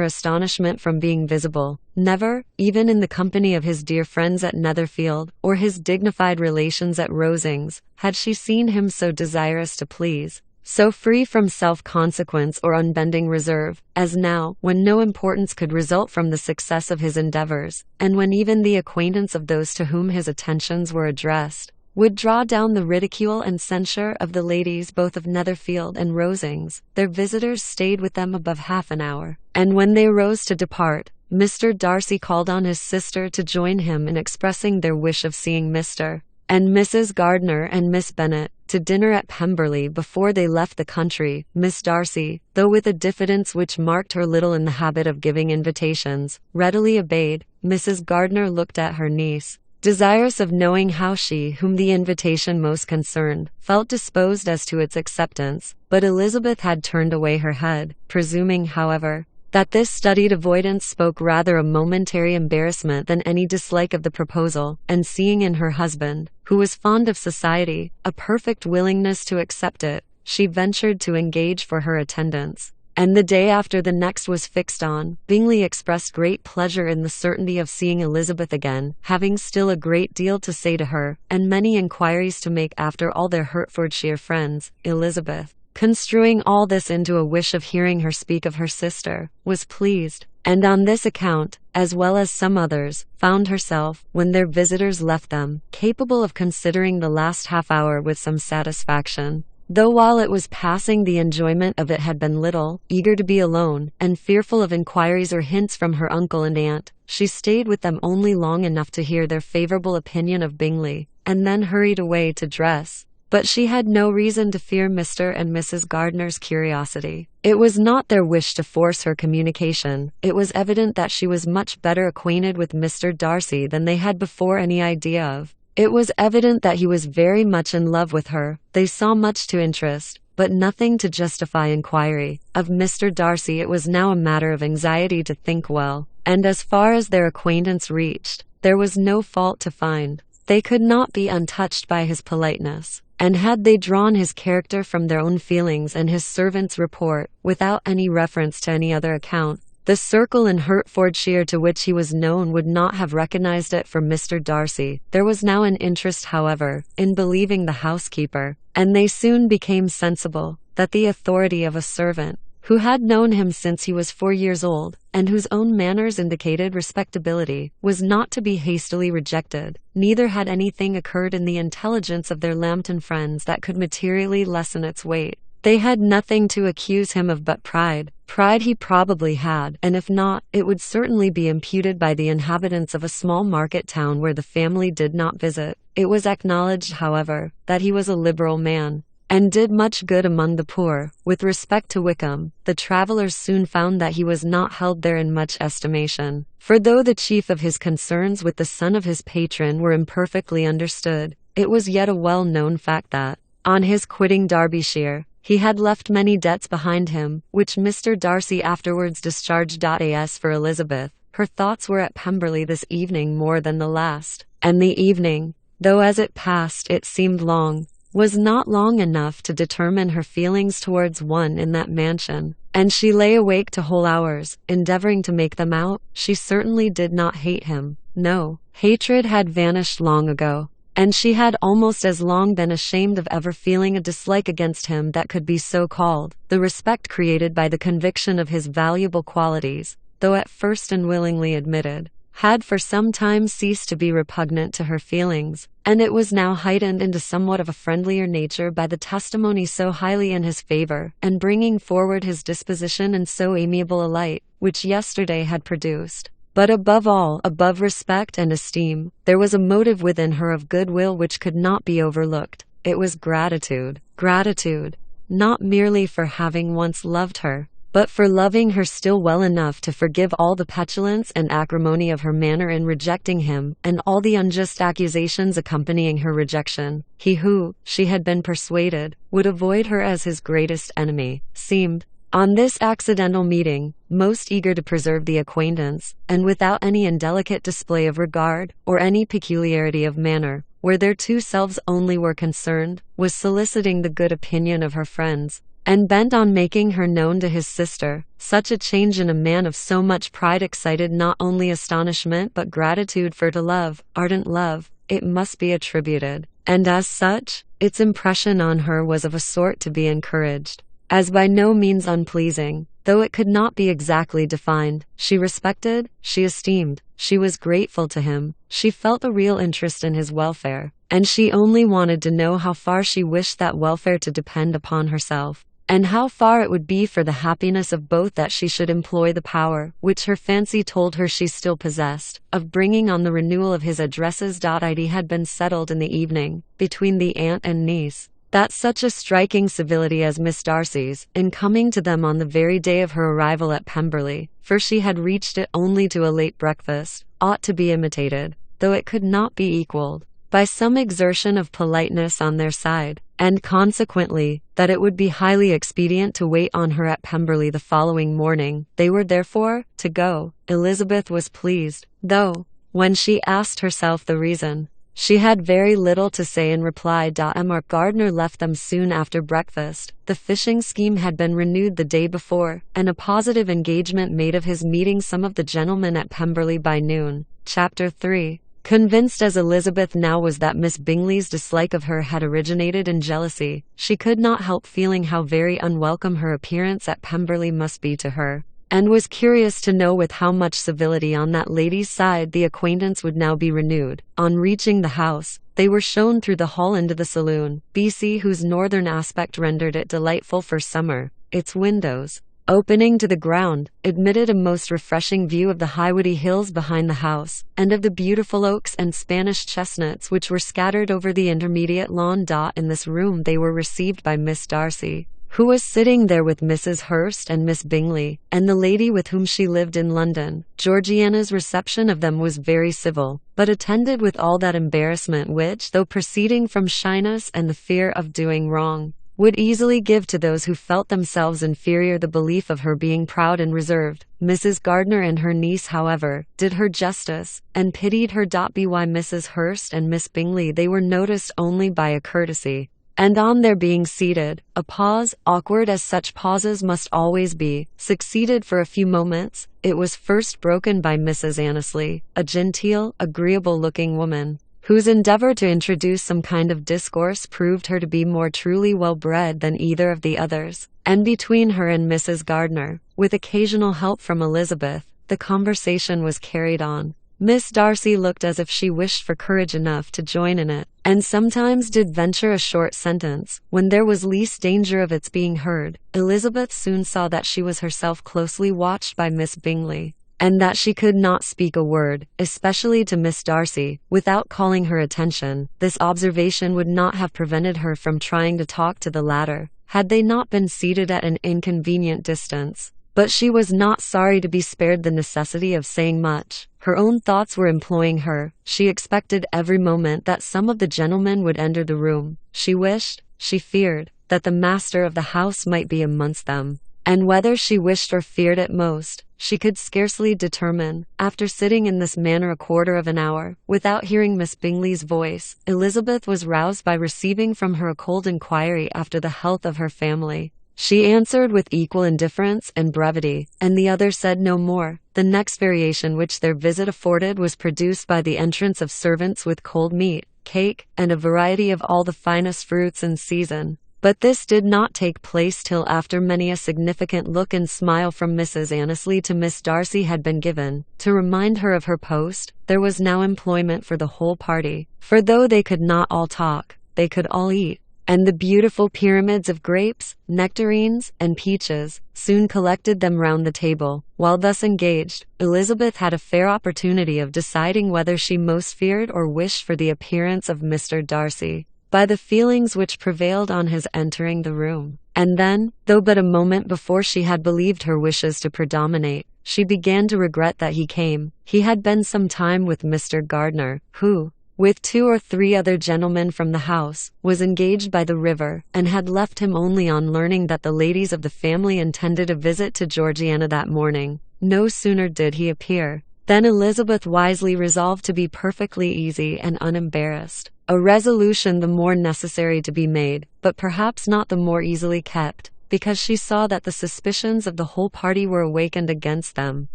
astonishment from being visible. Never, even in the company of his dear friends at Netherfield, or his dignified relations at Rosings, had she seen him so desirous to please, so free from self-consequence or unbending reserve, as now, when no importance could result from the success of his endeavors, and when even the acquaintance of those to whom his attentions were addressed would draw down the ridicule and censure of the ladies both of Netherfield and Rosings. Their visitors stayed with them above half an hour, and when they rose to depart, Mr. Darcy called on his sister to join him in expressing their wish of seeing Mr. and Mrs. Gardiner and Miss Bennet to dinner at Pemberley before they left the country. Miss Darcy, though with a diffidence which marked her little in the habit of giving invitations, readily obeyed. Mrs. Gardiner looked at her niece, desirous of knowing how she, whom the invitation most concerned, felt disposed as to its acceptance, but Elizabeth had turned away her head, presuming, however, that this studied avoidance spoke rather a momentary embarrassment than any dislike of the proposal, and seeing in her husband, who was fond of society, a perfect willingness to accept it, she ventured to engage for her attendance. And the day after the next was fixed on. Bingley expressed great pleasure in the certainty of seeing Elizabeth again, having still a great deal to say to her, and many inquiries to make after all their Hertfordshire friends. Elizabeth, construing all this into a wish of hearing her speak of her sister, was pleased, and on this account, as well as some others, found herself, when their visitors left them, capable of considering the last half-hour with some satisfaction, though while it was passing the enjoyment of it had been little. Eager to be alone, and fearful of inquiries or hints from her uncle and aunt, she stayed with them only long enough to hear their favourable opinion of Bingley, and then hurried away to dress. But she had no reason to fear Mr. and Mrs. Gardiner's curiosity. It was not their wish to force her communication. It was evident that she was much better acquainted with Mr. Darcy than they had before any idea of. It was evident that he was very much in love with her. They saw much to interest, but nothing to justify inquiry. Of Mr. Darcy it was now a matter of anxiety to think well, and as far as their acquaintance reached, there was no fault to find. They could not be untouched by his politeness, and had they drawn his character from their own feelings and his servant's report, without any reference to any other account, the circle in Hertfordshire to which he was known would not have recognized it for Mr. Darcy. There was now an interest, however, in believing the housekeeper, and they soon became sensible that the authority of a servant, who had known him since he was 4 years old, and whose own manners indicated respectability, was not to be hastily rejected. Neither had anything occurred in the intelligence of their Lambton friends that could materially lessen its weight. They had nothing to accuse him of but pride. Pride he probably had, and if not, it would certainly be imputed by the inhabitants of a small market town where the family did not visit. It was acknowledged, however, that he was a liberal man, and did much good among the poor. With respect to Wickham, the travellers soon found that he was not held there in much estimation, for though the chief of his concerns with the son of his patron were imperfectly understood, it was yet a well-known fact that, on his quitting Derbyshire, he had left many debts behind him, which Mr. Darcy afterwards discharged. As for Elizabeth, her thoughts were at Pemberley this evening more than the last, and the evening, though as it passed it seemed long, was not long enough to determine her feelings towards one in that mansion, and she lay awake to whole hours, endeavoring to make them out. She certainly did not hate him. No, hatred had vanished long ago, and she had almost as long been ashamed of ever feeling a dislike against him that could be so called. The respect created by the conviction of his valuable qualities, though at first unwillingly admitted, had for some time ceased to be repugnant to her feelings, and it was now heightened into somewhat of a friendlier nature by the testimony so highly in his favor, and bringing forward his disposition in so amiable a light, which yesterday had produced. But above all, above respect and esteem, there was a motive within her of goodwill which could not be overlooked. It was gratitude. Gratitude, not merely for having once loved her, but for loving her still well enough to forgive all the petulance and acrimony of her manner in rejecting him, and all the unjust accusations accompanying her rejection. He who, she had been persuaded, would avoid her as his greatest enemy, seemed, on this accidental meeting, most eager to preserve the acquaintance, and without any indelicate display of regard, or any peculiarity of manner, where their two selves only were concerned, was soliciting the good opinion of her friends, and bent on making her known to his sister. Such a change in a man of so much pride excited not only astonishment but gratitude, for to love, ardent love, it must be attributed, and as such, its impression on her was of a sort to be encouraged, as by no means unpleasing, though it could not be exactly defined. She respected, she esteemed, she was grateful to him, she felt a real interest in his welfare, and she only wanted to know how far she wished that welfare to depend upon herself, and how far it would be for the happiness of both that she should employ the power, which her fancy told her she still possessed, of bringing on the renewal of his addresses. It had been settled in the evening, between the aunt and niece, that such a striking civility as Miss Darcy's, in coming to them on the very day of her arrival at Pemberley, for she had reached it only to a late breakfast, ought to be imitated, though it could not be equaled, by some exertion of politeness on their side, and consequently, that it would be highly expedient to wait on her at Pemberley the following morning. They were therefore to go. Elizabeth was pleased, though, when she asked herself the reason, she had very little to say in reply. Mark Gardner left them soon after breakfast. The fishing scheme had been renewed the day before, and a positive engagement made of his meeting some of the gentlemen at Pemberley by noon. Chapter 3. Convinced as Elizabeth now was that Miss Bingley's dislike of her had originated in jealousy, she could not help feeling how very unwelcome her appearance at Pemberley must be to her, and was curious to know with how much civility on that lady's side the acquaintance would now be renewed. On reaching the house, they were shown through the hall into the saloon, BC, whose northern aspect rendered it delightful for summer. Its windows, opening to the ground, admitted a most refreshing view of the high woody hills behind the house, and of the beautiful oaks and Spanish chestnuts which were scattered over the intermediate lawn. In this room they were received by Miss Darcy, who was sitting there with Mrs. Hurst and Miss Bingley, and the lady with whom she lived in London. Georgiana's reception of them was very civil, but attended with all that embarrassment which, though proceeding from shyness and the fear of doing wrong, would easily give to those who felt themselves inferior the belief of her being proud and reserved. Mrs. Gardner and her niece, however, did her justice, and pitied her. By Mrs. Hurst and Miss Bingley they were noticed only by a courtesy, and on their being seated, a pause, awkward as such pauses must always be, succeeded for a few moments. It was first broken by Mrs. Annesley, a genteel, agreeable-looking woman, whose endeavor to introduce some kind of discourse proved her to be more truly well-bred than either of the others, and between her and Mrs. Gardner, with occasional help from Elizabeth, the conversation was carried on. Miss Darcy looked as if she wished for courage enough to join in it, and sometimes did venture a short sentence, when there was least danger of its being heard. Elizabeth soon saw that she was herself closely watched by Miss Bingley, and that she could not speak a word, especially to Miss Darcy, without calling her attention. This observation would not have prevented her from trying to talk to the latter, had they not been seated at an inconvenient distance. But she was not sorry to be spared the necessity of saying much. Her own thoughts were employing her. She expected every moment that some of the gentlemen would enter the room. She wished, she feared, that the master of the house might be amongst them. and whether she wished or feared it most, she could scarcely determine. After sitting in this manner a quarter of an hour, without hearing Miss Bingley's voice, Elizabeth was roused by receiving from her a cold inquiry after the health of her family. She answered with equal indifference and brevity, and the other said no more. The next variation which their visit afforded was produced by the entrance of servants with cold meat, cake, and a variety of all the finest fruits in season. But this did not take place till after many a significant look and smile from Mrs. Annesley to Miss Darcy had been given, to remind her of her post. There was now employment for the whole party, for though they could not all talk, they could all eat, and the beautiful pyramids of grapes, nectarines, and peaches soon collected them round the table. While thus engaged, Elizabeth had a fair opportunity of deciding whether she most feared or wished for the appearance of Mr. Darcy, by the feelings which prevailed on his entering the room. And then, though but a moment before she had believed her wishes to predominate, she began to regret that he came. He had been some time with Mr. Gardiner, who, with 2 or 3 other gentlemen from the house, was engaged by the river, and had left him only on learning that the ladies of the family intended a visit to Georgiana that morning. No sooner did he appear, than Elizabeth wisely resolved to be perfectly easy and unembarrassed, a resolution the more necessary to be made, but perhaps not the more easily kept, because she saw that the suspicions of the whole party were awakened against them,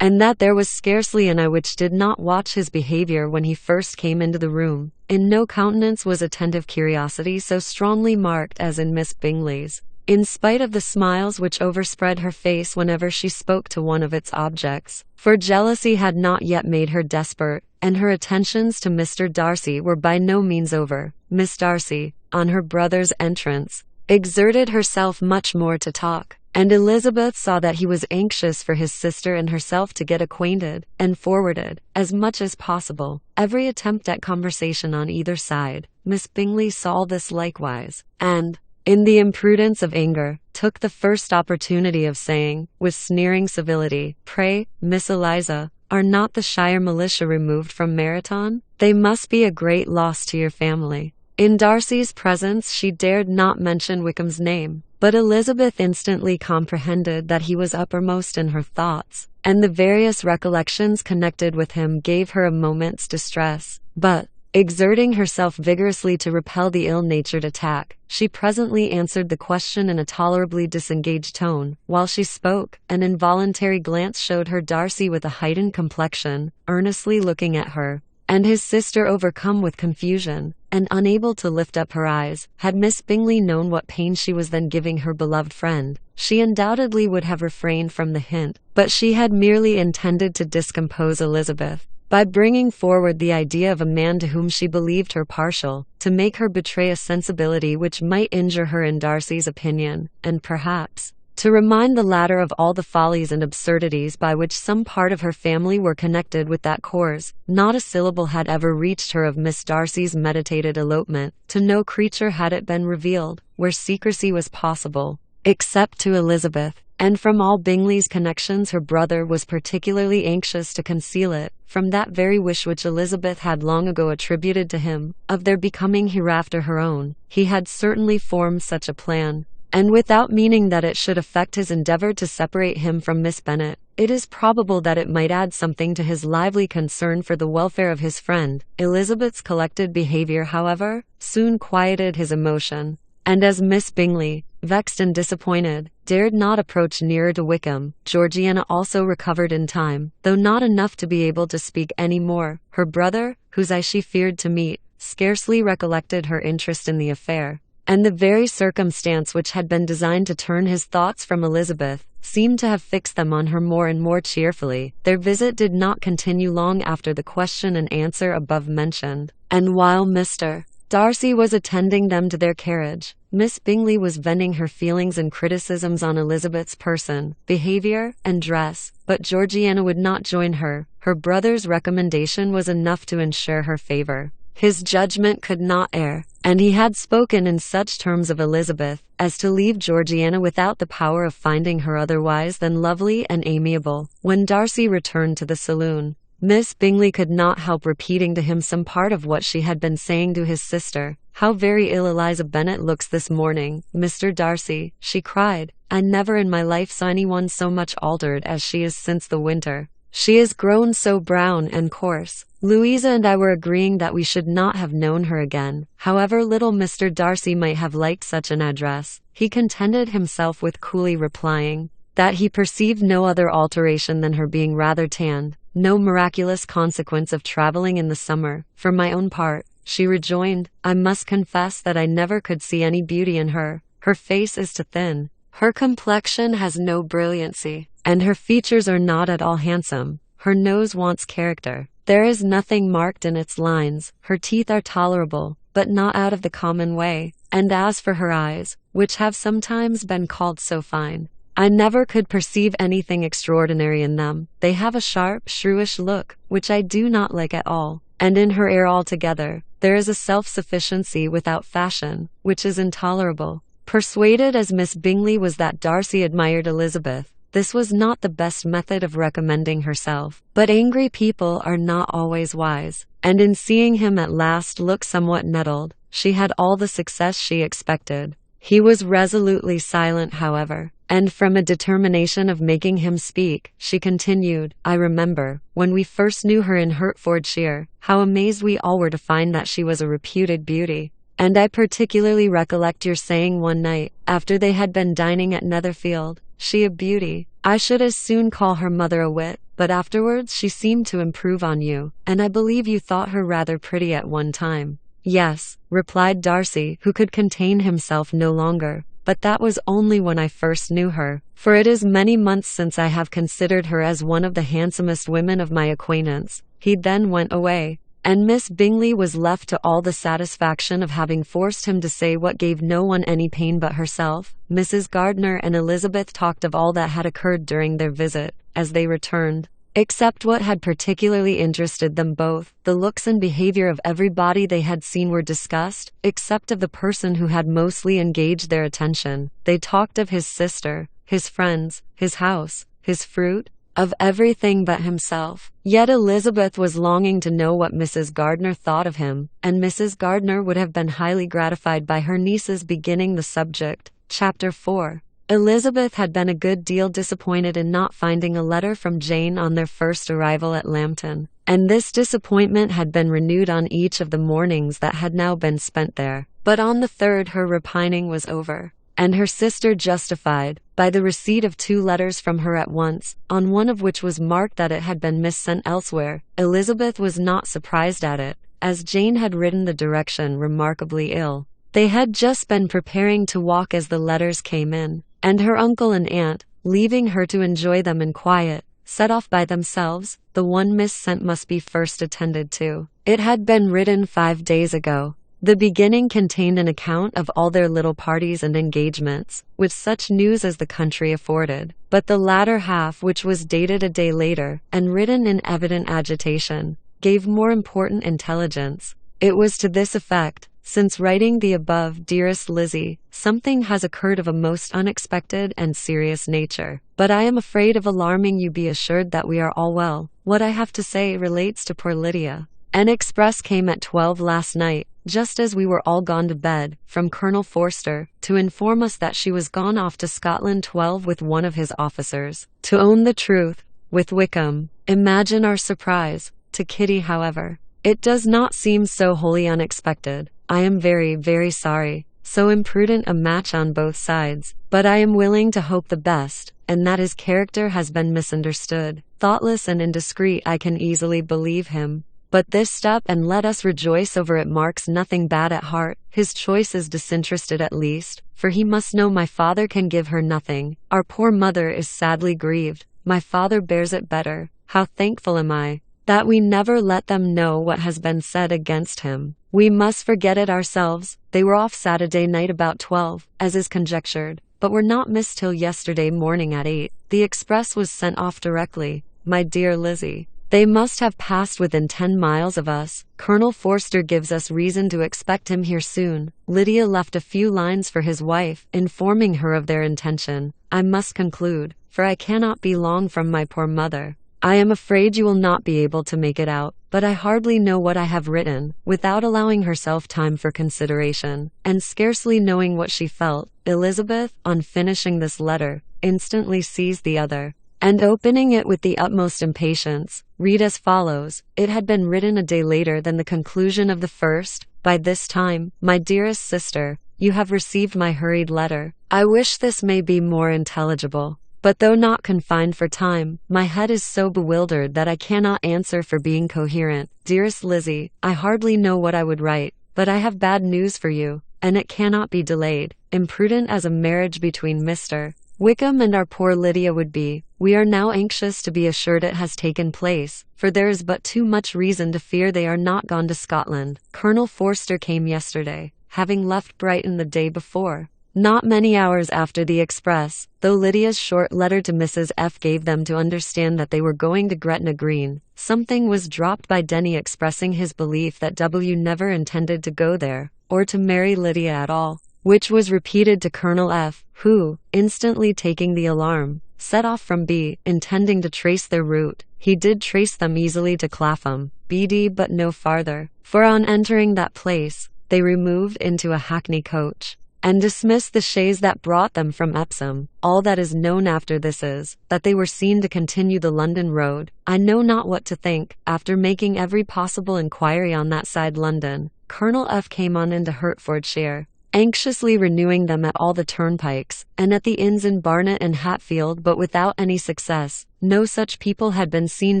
and that there was scarcely an eye which did not watch his behavior when he first came into the room. In no countenance was attentive curiosity so strongly marked as in Miss Bingley's, in spite of the smiles which overspread her face whenever she spoke to one of its objects, for jealousy had not yet made her desperate, and her attentions to Mr. Darcy were by no means over. Miss Darcy, on her brother's entrance, exerted herself much more to talk, and Elizabeth saw that he was anxious for his sister and herself to get acquainted, and forwarded, as much as possible, every attempt at conversation on either side. Miss Bingley saw this likewise, and, in the imprudence of anger, took the first opportunity of saying, with sneering civility, "Pray, Miss Eliza, are not the shire militia removed from Meryton? They must be a great loss to your family." In Darcy's presence she dared not mention Wickham's name, but Elizabeth instantly comprehended that he was uppermost in her thoughts, and the various recollections connected with him gave her a moment's distress. But, exerting herself vigorously to repel the ill-natured attack, she presently answered the question in a tolerably disengaged tone. While she spoke, an involuntary glance showed her Darcy with a heightened complexion, earnestly looking at her, and his sister overcome with confusion, and unable to lift up her eyes. Had Miss Bingley known what pain she was then giving her beloved friend, she undoubtedly would have refrained from the hint, but she had merely intended to discompose Elizabeth, by bringing forward the idea of a man to whom she believed her partial, to make her betray a sensibility which might injure her in Darcy's opinion, and perhaps to remind the latter of all the follies and absurdities by which some part of her family were connected with that cause. Not a syllable had ever reached her of Miss Darcy's meditated elopement. To no creature had it been revealed, where secrecy was possible, except to Elizabeth, and from all Bingley's connections her brother was particularly anxious to conceal it, from that very wish which Elizabeth had long ago attributed to him, of their becoming hereafter her own. He had certainly formed such a plan, and without meaning that it should affect his endeavour to separate him from Miss Bennet. It is probable that it might add something to his lively concern for the welfare of his friend. Elizabeth's collected behaviour, however, soon quieted his emotion, and as Miss Bingley, vexed and disappointed, dared not approach nearer to Wickham, Georgiana also recovered in time, though not enough to be able to speak any more. Her brother, whose eye she feared to meet, scarcely recollected her interest in the affair, and the very circumstance which had been designed to turn his thoughts from Elizabeth seemed to have fixed them on her more and more cheerfully. Their visit did not continue long after the question and answer above mentioned, and while Mr. Darcy was attending them to their carriage, Miss Bingley was venting her feelings and criticisms on Elizabeth's person, behaviour, and dress, but Georgiana would not join her. Her brother's recommendation was enough to ensure her favour. His judgment could not err, and he had spoken in such terms of Elizabeth as to leave Georgiana without the power of finding her otherwise than lovely and amiable. When Darcy returned to the saloon, Miss Bingley could not help repeating to him some part of what she had been saying to his sister. how very ill Eliza Bennet looks this morning, Mr. Darcy," she cried. "I never in my life saw anyone so much altered as she is since the winter. She is grown so brown and coarse. Louisa and I were agreeing that we should not have known her again." However little Mr. Darcy might have liked such an address, he contented himself with coolly replying that he perceived no other alteration than her being rather tanned, no miraculous consequence of traveling in the summer. "For my own part," she rejoined, "I must confess that I never could see any beauty in her. Her face is too thin, her complexion has no brilliancy, and her features are not at all handsome. Her nose wants character. There is nothing marked in its lines. Her teeth are tolerable, but not out of the common way. And as for her eyes, which have sometimes been called so fine, I never could perceive anything extraordinary in them. They have a sharp, shrewish look, which I do not like at all. And in her air altogether, there is a self-sufficiency without fashion, which is intolerable." Persuaded as Miss Bingley was that Darcy admired Elizabeth, this was not the best method of recommending herself. But angry people are not always wise, and in seeing him at last look somewhat nettled, she had all the success she expected. He was resolutely silent, however, and from a determination of making him speak, she continued, "I remember, when we first knew her in Hertfordshire, how amazed we all were to find that she was a reputed beauty. And I particularly recollect your saying one night, after they had been dining at Netherfield, 'She a beauty. I should as soon call her mother a wit.' But afterwards she seemed to improve on you, and I believe you thought her rather pretty at one time." "Yes," replied Darcy, who could contain himself no longer, "but that was only when I first knew her, for it is many months since I have considered her as one of the handsomest women of my acquaintance." He then went away, and Miss Bingley was left to all the satisfaction of having forced him to say what gave no one any pain but herself. Mrs. Gardiner and Elizabeth talked of all that had occurred during their visit, as they returned. Except what had particularly interested them both, the looks and behavior of everybody they had seen were discussed, except of the person who had mostly engaged their attention. They talked of his sister, his friends, his house, his fruit, of everything but himself. Yet Elizabeth was longing to know what Mrs. Gardiner thought of him, and Mrs. Gardiner would have been highly gratified by her niece's beginning the subject. Chapter 4. Elizabeth had been a good deal disappointed in not finding a letter from Jane on their first arrival at Lambton, and this disappointment had been renewed on each of the mornings that had now been spent there. But on the third her repining was over, and her sister justified, by the receipt of 2 letters from her at once, on one of which was marked that it had been missent elsewhere. Elizabeth was not surprised at it, as Jane had written the direction remarkably ill. They had just been preparing to walk as the letters came in, and her uncle and aunt, leaving her to enjoy them in quiet, set off by themselves. The one Miss sent must be first attended to. It had been written 5 days ago. The beginning contained an account of all their little parties and engagements, with such news as the country afforded. But the latter half, which was dated a day later, and written in evident agitation, gave more important intelligence. It was to this effect: "Since writing the above, dearest Lizzie, something has occurred of a most unexpected and serious nature. But I am afraid of alarming you. Be assured that we are all well. What I have to say relates to poor Lydia. An express came at 12 last night, just as we were all gone to bed, from Colonel Forster, to inform us that she was gone off to Scotland 12 with one of his officers. To own the truth, with Wickham. Imagine our surprise. To Kitty, however, it does not seem so wholly unexpected. I am very, very sorry. So imprudent a match on both sides. But I am willing to hope the best, and that his character has been misunderstood. Thoughtless and indiscreet, I can easily believe him. But this step, and let us rejoice over it, marks nothing bad at heart. His choice is disinterested at least, for he must know my father can give her nothing. Our poor mother is sadly grieved. My father bears it better. How thankful am I that we never let them know what has been said against him. We must forget it ourselves. They were off Saturday night about 12, as is conjectured, but were not missed till yesterday morning at 8. The express was sent off directly. My dear Lizzie, they must have passed within 10 miles of us. Colonel Forster gives us reason to expect him here soon. Lydia left a few lines for his wife, informing her of their intention. I must conclude, for I cannot be long from my poor mother. I am afraid you will not be able to make it out, but but I hardly know what I have written," without allowing herself time for consideration, and scarcely knowing what she felt. Elizabeth, on finishing this letter, instantly seized the other, and opening it with the utmost impatience, read as follows. It had been written a day later than the conclusion of the first. "By this time, my dearest sister, you have received my hurried letter. I wish this may be more intelligible. But though not confined for time, my head is so bewildered that I cannot answer for being coherent. Dearest Lizzie, I hardly know what I would write, but I have bad news for you, and it cannot be delayed. Imprudent as a marriage between Mr. Wickham and our poor Lydia would be, we are now anxious to be assured it has taken place, for there is but too much reason to fear they are not gone to Scotland. Colonel Forster came yesterday, having left Brighton the day before. Not many hours after the express, though Lydia's short letter to Mrs. F gave them to understand that they were going to Gretna Green, something was dropped by Denny expressing his belief that W never intended to go there, or to marry Lydia at all, which was repeated to Colonel F, who, instantly taking the alarm, set off from B, intending to trace their route. He did trace them easily to Clapham, BD, but no farther, for on entering that place, they removed into a hackney coach, and dismissed the chaise that brought them from Epsom. All that is known after this is, that they were seen to continue the London road. I know not what to think. After making every possible inquiry on that side London, Colonel F came on into Hertfordshire, anxiously renewing them at all the turnpikes, and at the inns in Barnet and Hatfield, but without any success. No such people had been seen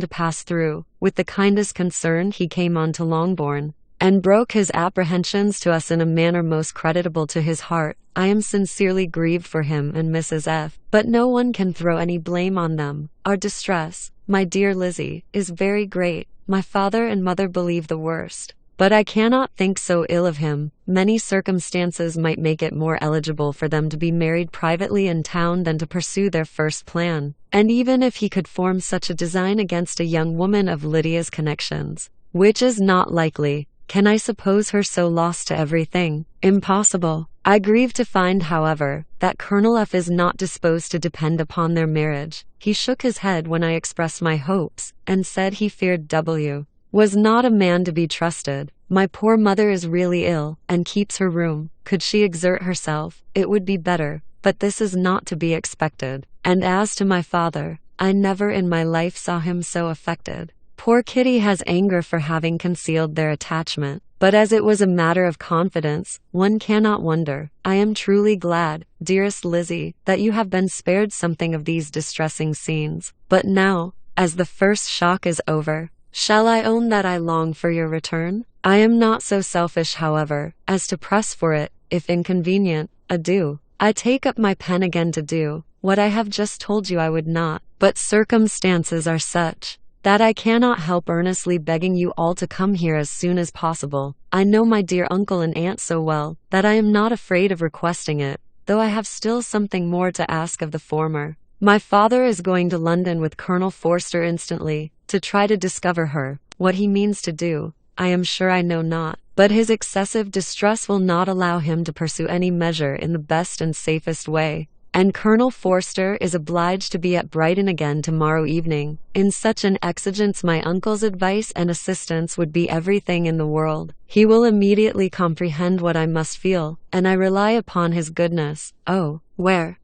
to pass through. With the kindest concern he came on to Longbourn, and broke his apprehensions to us in a manner most creditable to his heart. I am sincerely grieved for him and Mrs. F, but no one can throw any blame on them. Our distress, my dear Lizzie, is very great. My father and mother believe the worst, but I cannot think so ill of him. Many circumstances might make it more eligible for them to be married privately in town than to pursue their first plan, and even if he could form such a design against a young woman of Lydia's connections, which is not likely, can I suppose her so lost to everything? Impossible. I grieve to find, however, that Colonel F is not disposed to depend upon their marriage. He shook his head when I expressed my hopes, and said he feared W was not a man to be trusted. My poor mother is really ill, and keeps her room. Could she exert herself, it would be better, but this is not to be expected. And as to my father, I never in my life saw him so affected. Poor Kitty has anger for having concealed their attachment, but as it was a matter of confidence, one cannot wonder. I am truly glad, dearest Lizzie, that you have been spared something of these distressing scenes. But now, as the first shock is over, shall I own that I long for your return? I am not so selfish, however, as to press for it, if inconvenient. Adieu. I take up my pen again to do what I have just told you I would not, but circumstances are such that I cannot help earnestly begging you all to come here as soon as possible. I know my dear uncle and aunt so well, that I am not afraid of requesting it, though I have still something more to ask of the former. My father is going to London with Colonel Forster instantly, to try to discover her. What he means to do, I am sure I know not, but his excessive distress will not allow him to pursue any measure in the best and safest way, and Colonel Forster is obliged to be at Brighton again tomorrow evening. In such an exigence my uncle's advice and assistance would be everything in the world. He will immediately comprehend what I must feel, and I rely upon his goodness. Oh, where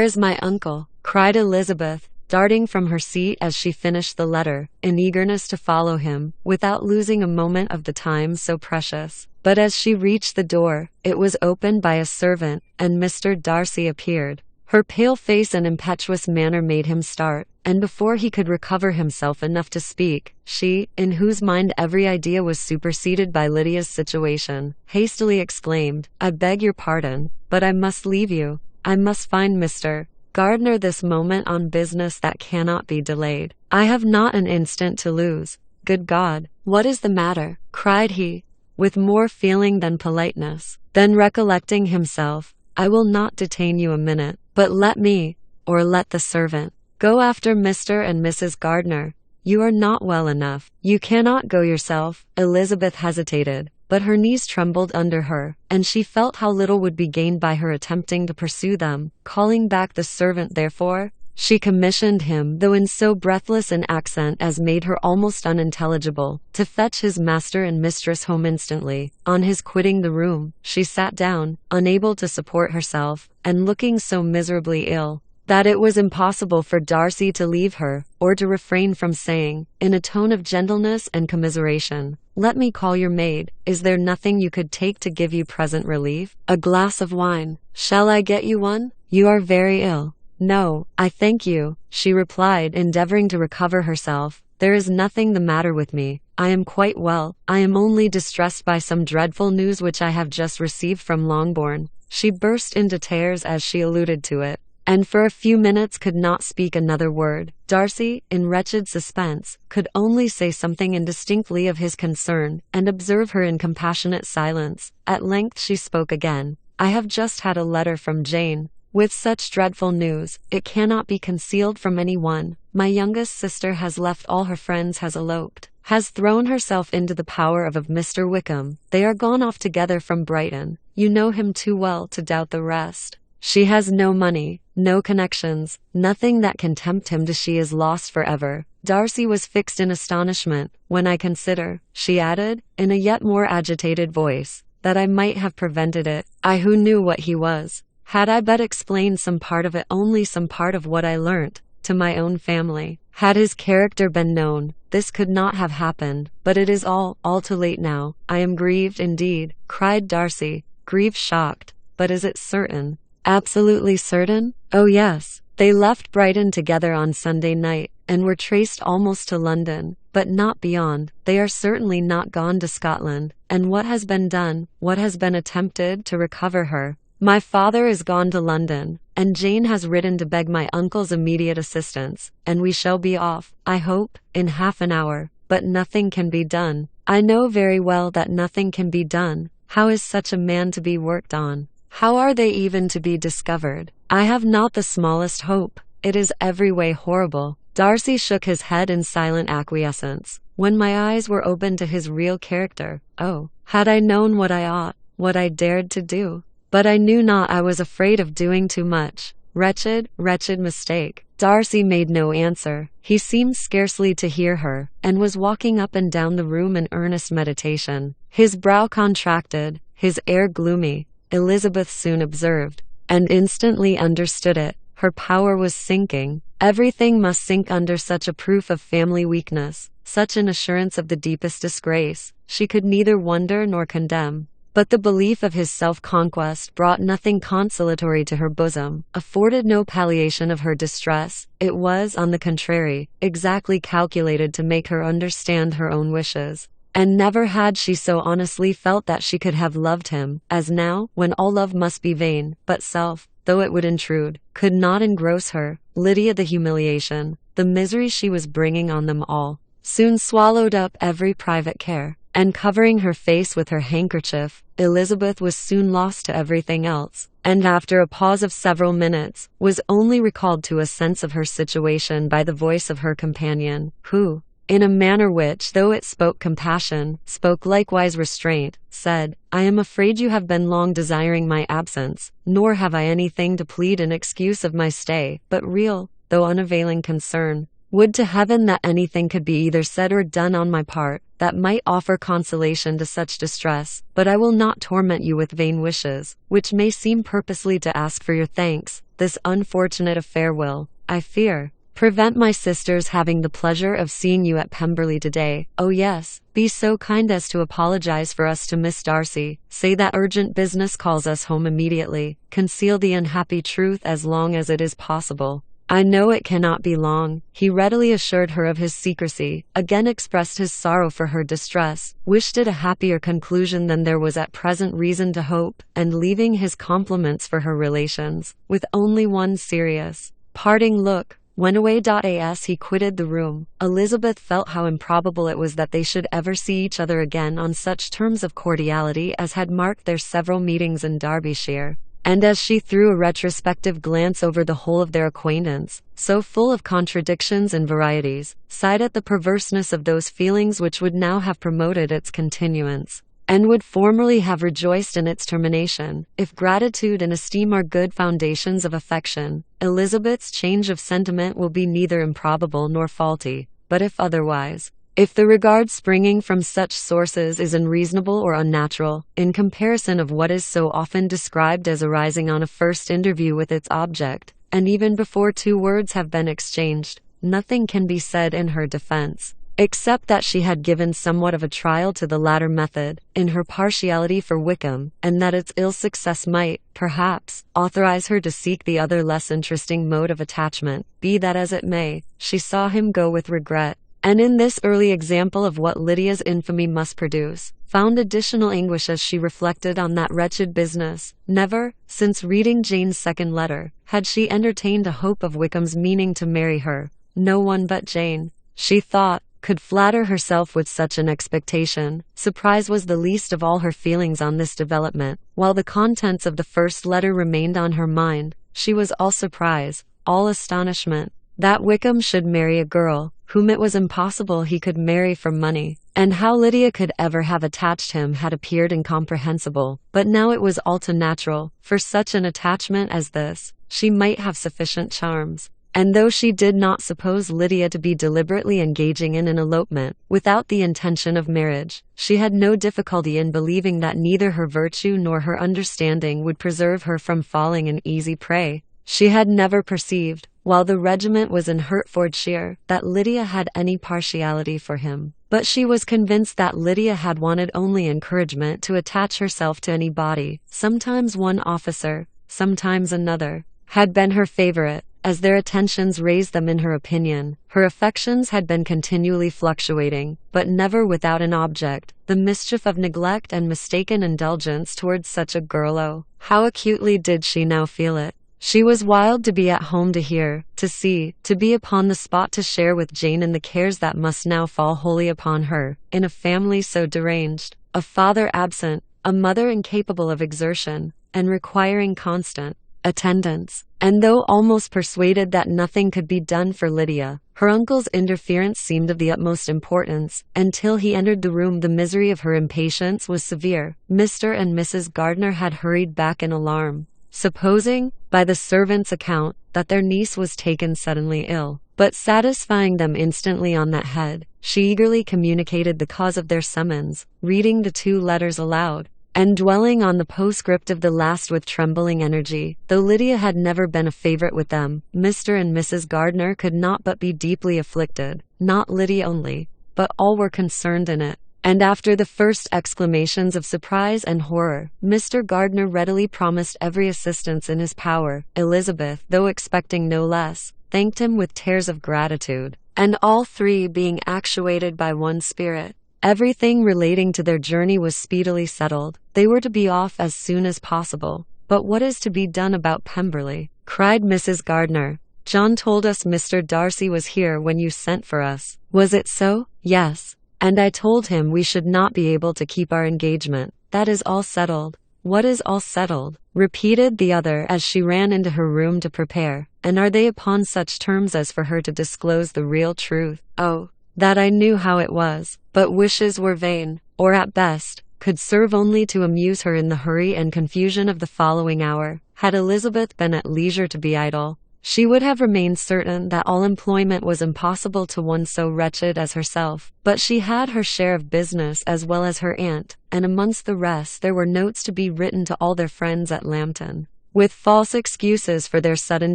is my uncle? Cried Elizabeth, darting from her seat as she finished the letter, in eagerness to follow him, without losing a moment of the time so precious. But as she reached the door, it was opened by a servant, and Mr. Darcy appeared. Her pale face and impetuous manner made him start, and before he could recover himself enough to speak, she, in whose mind every idea was superseded by Lydia's situation, hastily exclaimed, "I beg your pardon, but I must leave you. I must find Mr. Gardner this moment on business that cannot be delayed. I have not an instant to lose. Good God, what is the matter?" cried he, with more feeling than politeness. Then recollecting himself, "I will not detain you a minute, but let me, or let the servant, go after Mr. and Mrs. Gardner. You are not well enough. You cannot go yourself." Elizabeth hesitated, but her knees trembled under her, and she felt how little would be gained by her attempting to pursue them. Calling back the servant, therefore, She commissioned him, though in so breathless an accent as made her almost unintelligible, to fetch his master and mistress home instantly. On his quitting the room, she sat down, unable to support herself, and looking so miserably ill, that it was impossible for Darcy to leave her, or to refrain from saying, in a tone of gentleness and commiseration, "Let me call your maid. Is there nothing you could take to give you present relief? A glass of wine. Shall I get you one? You are very ill." "No, I thank you," she replied, endeavoring to recover herself. "There is nothing the matter with me. I am quite well. I am only distressed by some dreadful news which I have just received from Longbourn." She burst into tears as she alluded to it, and for a few minutes could not speak another word. Darcy, in wretched suspense, could only say something indistinctly of his concern, and observe her in compassionate silence. At length she spoke again. "I have just had a letter from Jane. With such dreadful news, it cannot be concealed from any one. My youngest sister has left all her friends, has eloped, has thrown herself into the power of Mr. Wickham. They are gone off together from Brighton. You know him too well to doubt the rest. She has no money, no connections, nothing that can tempt him to. She is lost forever." Darcy was fixed in astonishment. "When I consider," she added, in a yet more agitated voice, "that I might have prevented it, I who knew what he was. Had I but explained some part of it, only some part of what I learnt, to my own family, had his character been known, this could not have happened. But it is all too late now. I am grieved indeed," cried Darcy, grieved, shocked. "But is it certain?" "Absolutely certain? Oh yes. They left Brighton together on Sunday night, and were traced almost to London, but not beyond. They are certainly not gone to Scotland. And what has been done, what has been attempted to recover her? My father is gone to London, and Jane has written to beg my uncle's immediate assistance, and we shall be off, I hope, in half an hour. But nothing can be done. I know very well that nothing can be done. How is such a man to be worked on? How are they even to be discovered? I have not the smallest hope. It is every way horrible." Darcy shook his head in silent acquiescence. "When my eyes were opened to his real character, oh, had I known what I ought, what I dared to do! But I knew not. I was afraid of doing too much. Wretched, wretched mistake." Darcy made no answer. He seemed scarcely to hear her, and was walking up and down the room in earnest meditation. His brow contracted, his air gloomy. Elizabeth soon observed, and instantly understood it. Her power was sinking. Everything must sink under such a proof of family weakness, such an assurance of the deepest disgrace. She could neither wonder nor condemn. But the belief of his self-conquest brought nothing consolatory to her bosom, afforded no palliation of her distress. It was, on the contrary, exactly calculated to make her understand her own wishes. And never had she so honestly felt that she could have loved him, as now, when all love must be vain, but self, though it would intrude, could not engross her. Lydia, the humiliation, the misery she was bringing on them all, soon swallowed up every private care. And covering her face with her handkerchief, Elizabeth was soon lost to everything else, and after a pause of several minutes, was only recalled to a sense of her situation by the voice of her companion, who, in a manner which, though it spoke compassion, spoke likewise restraint, said, "I am afraid you have been long desiring my absence, nor have I anything to plead in excuse of my stay, but real, though unavailing concern. Would to heaven that anything could be either said or done on my part, that might offer consolation to such distress, but I will not torment you with vain wishes, which may seem purposely to ask for your thanks. This unfortunate affair will, I fear, prevent my sister's having the pleasure of seeing you at Pemberley today. Oh yes, be so kind as to apologize for us to Miss Darcy. Say that urgent business calls us home immediately. Conceal the unhappy truth as long as it is possible. I know it cannot be long." He readily assured her of his secrecy, again expressed his sorrow for her distress, wished it a happier conclusion than there was at present reason to hope, and leaving his compliments for her relations, with only one serious, parting look, went away. As he quitted the room, Elizabeth felt how improbable it was that they should ever see each other again on such terms of cordiality as had marked their several meetings in Derbyshire. And as she threw a retrospective glance over the whole of their acquaintance, so full of contradictions and varieties, sighed at the perverseness of those feelings which would now have promoted its continuance. and would formerly have rejoiced in its termination. If gratitude and esteem are good foundations of affection, Elizabeth's change of sentiment will be neither improbable nor faulty. But if otherwise, if the regard springing from such sources is unreasonable or unnatural, in comparison of what is so often described as arising on a first interview with its object, and even before two words have been exchanged, nothing can be said in her defense, except that she had given somewhat of a trial to the latter method, in her partiality for Wickham, and that its ill success might, perhaps, authorize her to seek the other less interesting mode of attachment. Be that as it may, she saw him go with regret, and in this early example of what Lydia's infamy must produce, found additional anguish as she reflected on that wretched business. Never, since reading Jane's second letter, had she entertained a hope of Wickham's meaning to marry her. No one but Jane, she thought, could flatter herself with such an expectation. Surprise was the least of all her feelings on this development. While the contents of the first letter remained on her mind, she was all surprise, all astonishment, that Wickham should marry a girl whom it was impossible he could marry for money, and how Lydia could ever have attached him had appeared incomprehensible. But now it was all too natural. For such an attachment as this, she might have sufficient charms. And though she did not suppose Lydia to be deliberately engaging in an elopement, without the intention of marriage, she had no difficulty in believing that neither her virtue nor her understanding would preserve her from falling an easy prey. She had never perceived, while the regiment was in Hertfordshire, that Lydia had any partiality for him. But she was convinced that Lydia had wanted only encouragement to attach herself to any body. Sometimes one officer, sometimes another, had been her favorite. As their attentions raised them in her opinion, her affections had been continually fluctuating, but never without an object. The mischief of neglect and mistaken indulgence towards such a girl, oh, how acutely did she now feel it! She was wild to be at home, to hear, to see, to be upon the spot, to share with Jane in the cares that must now fall wholly upon her, in a family so deranged, a father absent, a mother incapable of exertion, and requiring constant attendance. And though almost persuaded that nothing could be done for Lydia, her uncle's interference seemed of the utmost importance. Until he entered the room, the misery of her impatience was severe. Mr. and Mrs. Gardiner had hurried back in alarm, supposing, by the servant's account, that their niece was taken suddenly ill. But satisfying them instantly on that head, she eagerly communicated the cause of their summons, reading the two letters aloud, and dwelling on the postscript of the last with trembling energy. Though Lydia had never been a favorite with them, Mr. and Mrs. Gardiner could not but be deeply afflicted. Not Lydia only, but all were concerned in it. And after the first exclamations of surprise and horror, Mr. Gardiner readily promised every assistance in his power. Elizabeth, though expecting no less, thanked him with tears of gratitude, and all three being actuated by one spirit, everything relating to their journey was speedily settled. They were to be off as soon as possible. But what is to be done about Pemberley? Cried Mrs. Gardiner. John told us Mr. Darcy was here when you sent for us. Was it so? Yes. And I told him we should not be able to keep our engagement. That is all settled. What is all settled? Repeated the other as she ran into her room to prepare. And are they upon such terms as for her to disclose the real truth? Oh, that I knew how it was. But wishes were vain, or at best, could serve only to amuse her in the hurry and confusion of the following hour. Had Elizabeth been at leisure to be idle, she would have remained certain that all employment was impossible to one so wretched as herself. But she had her share of business as well as her aunt, and amongst the rest there were notes to be written to all their friends at Lambton, with false excuses for their sudden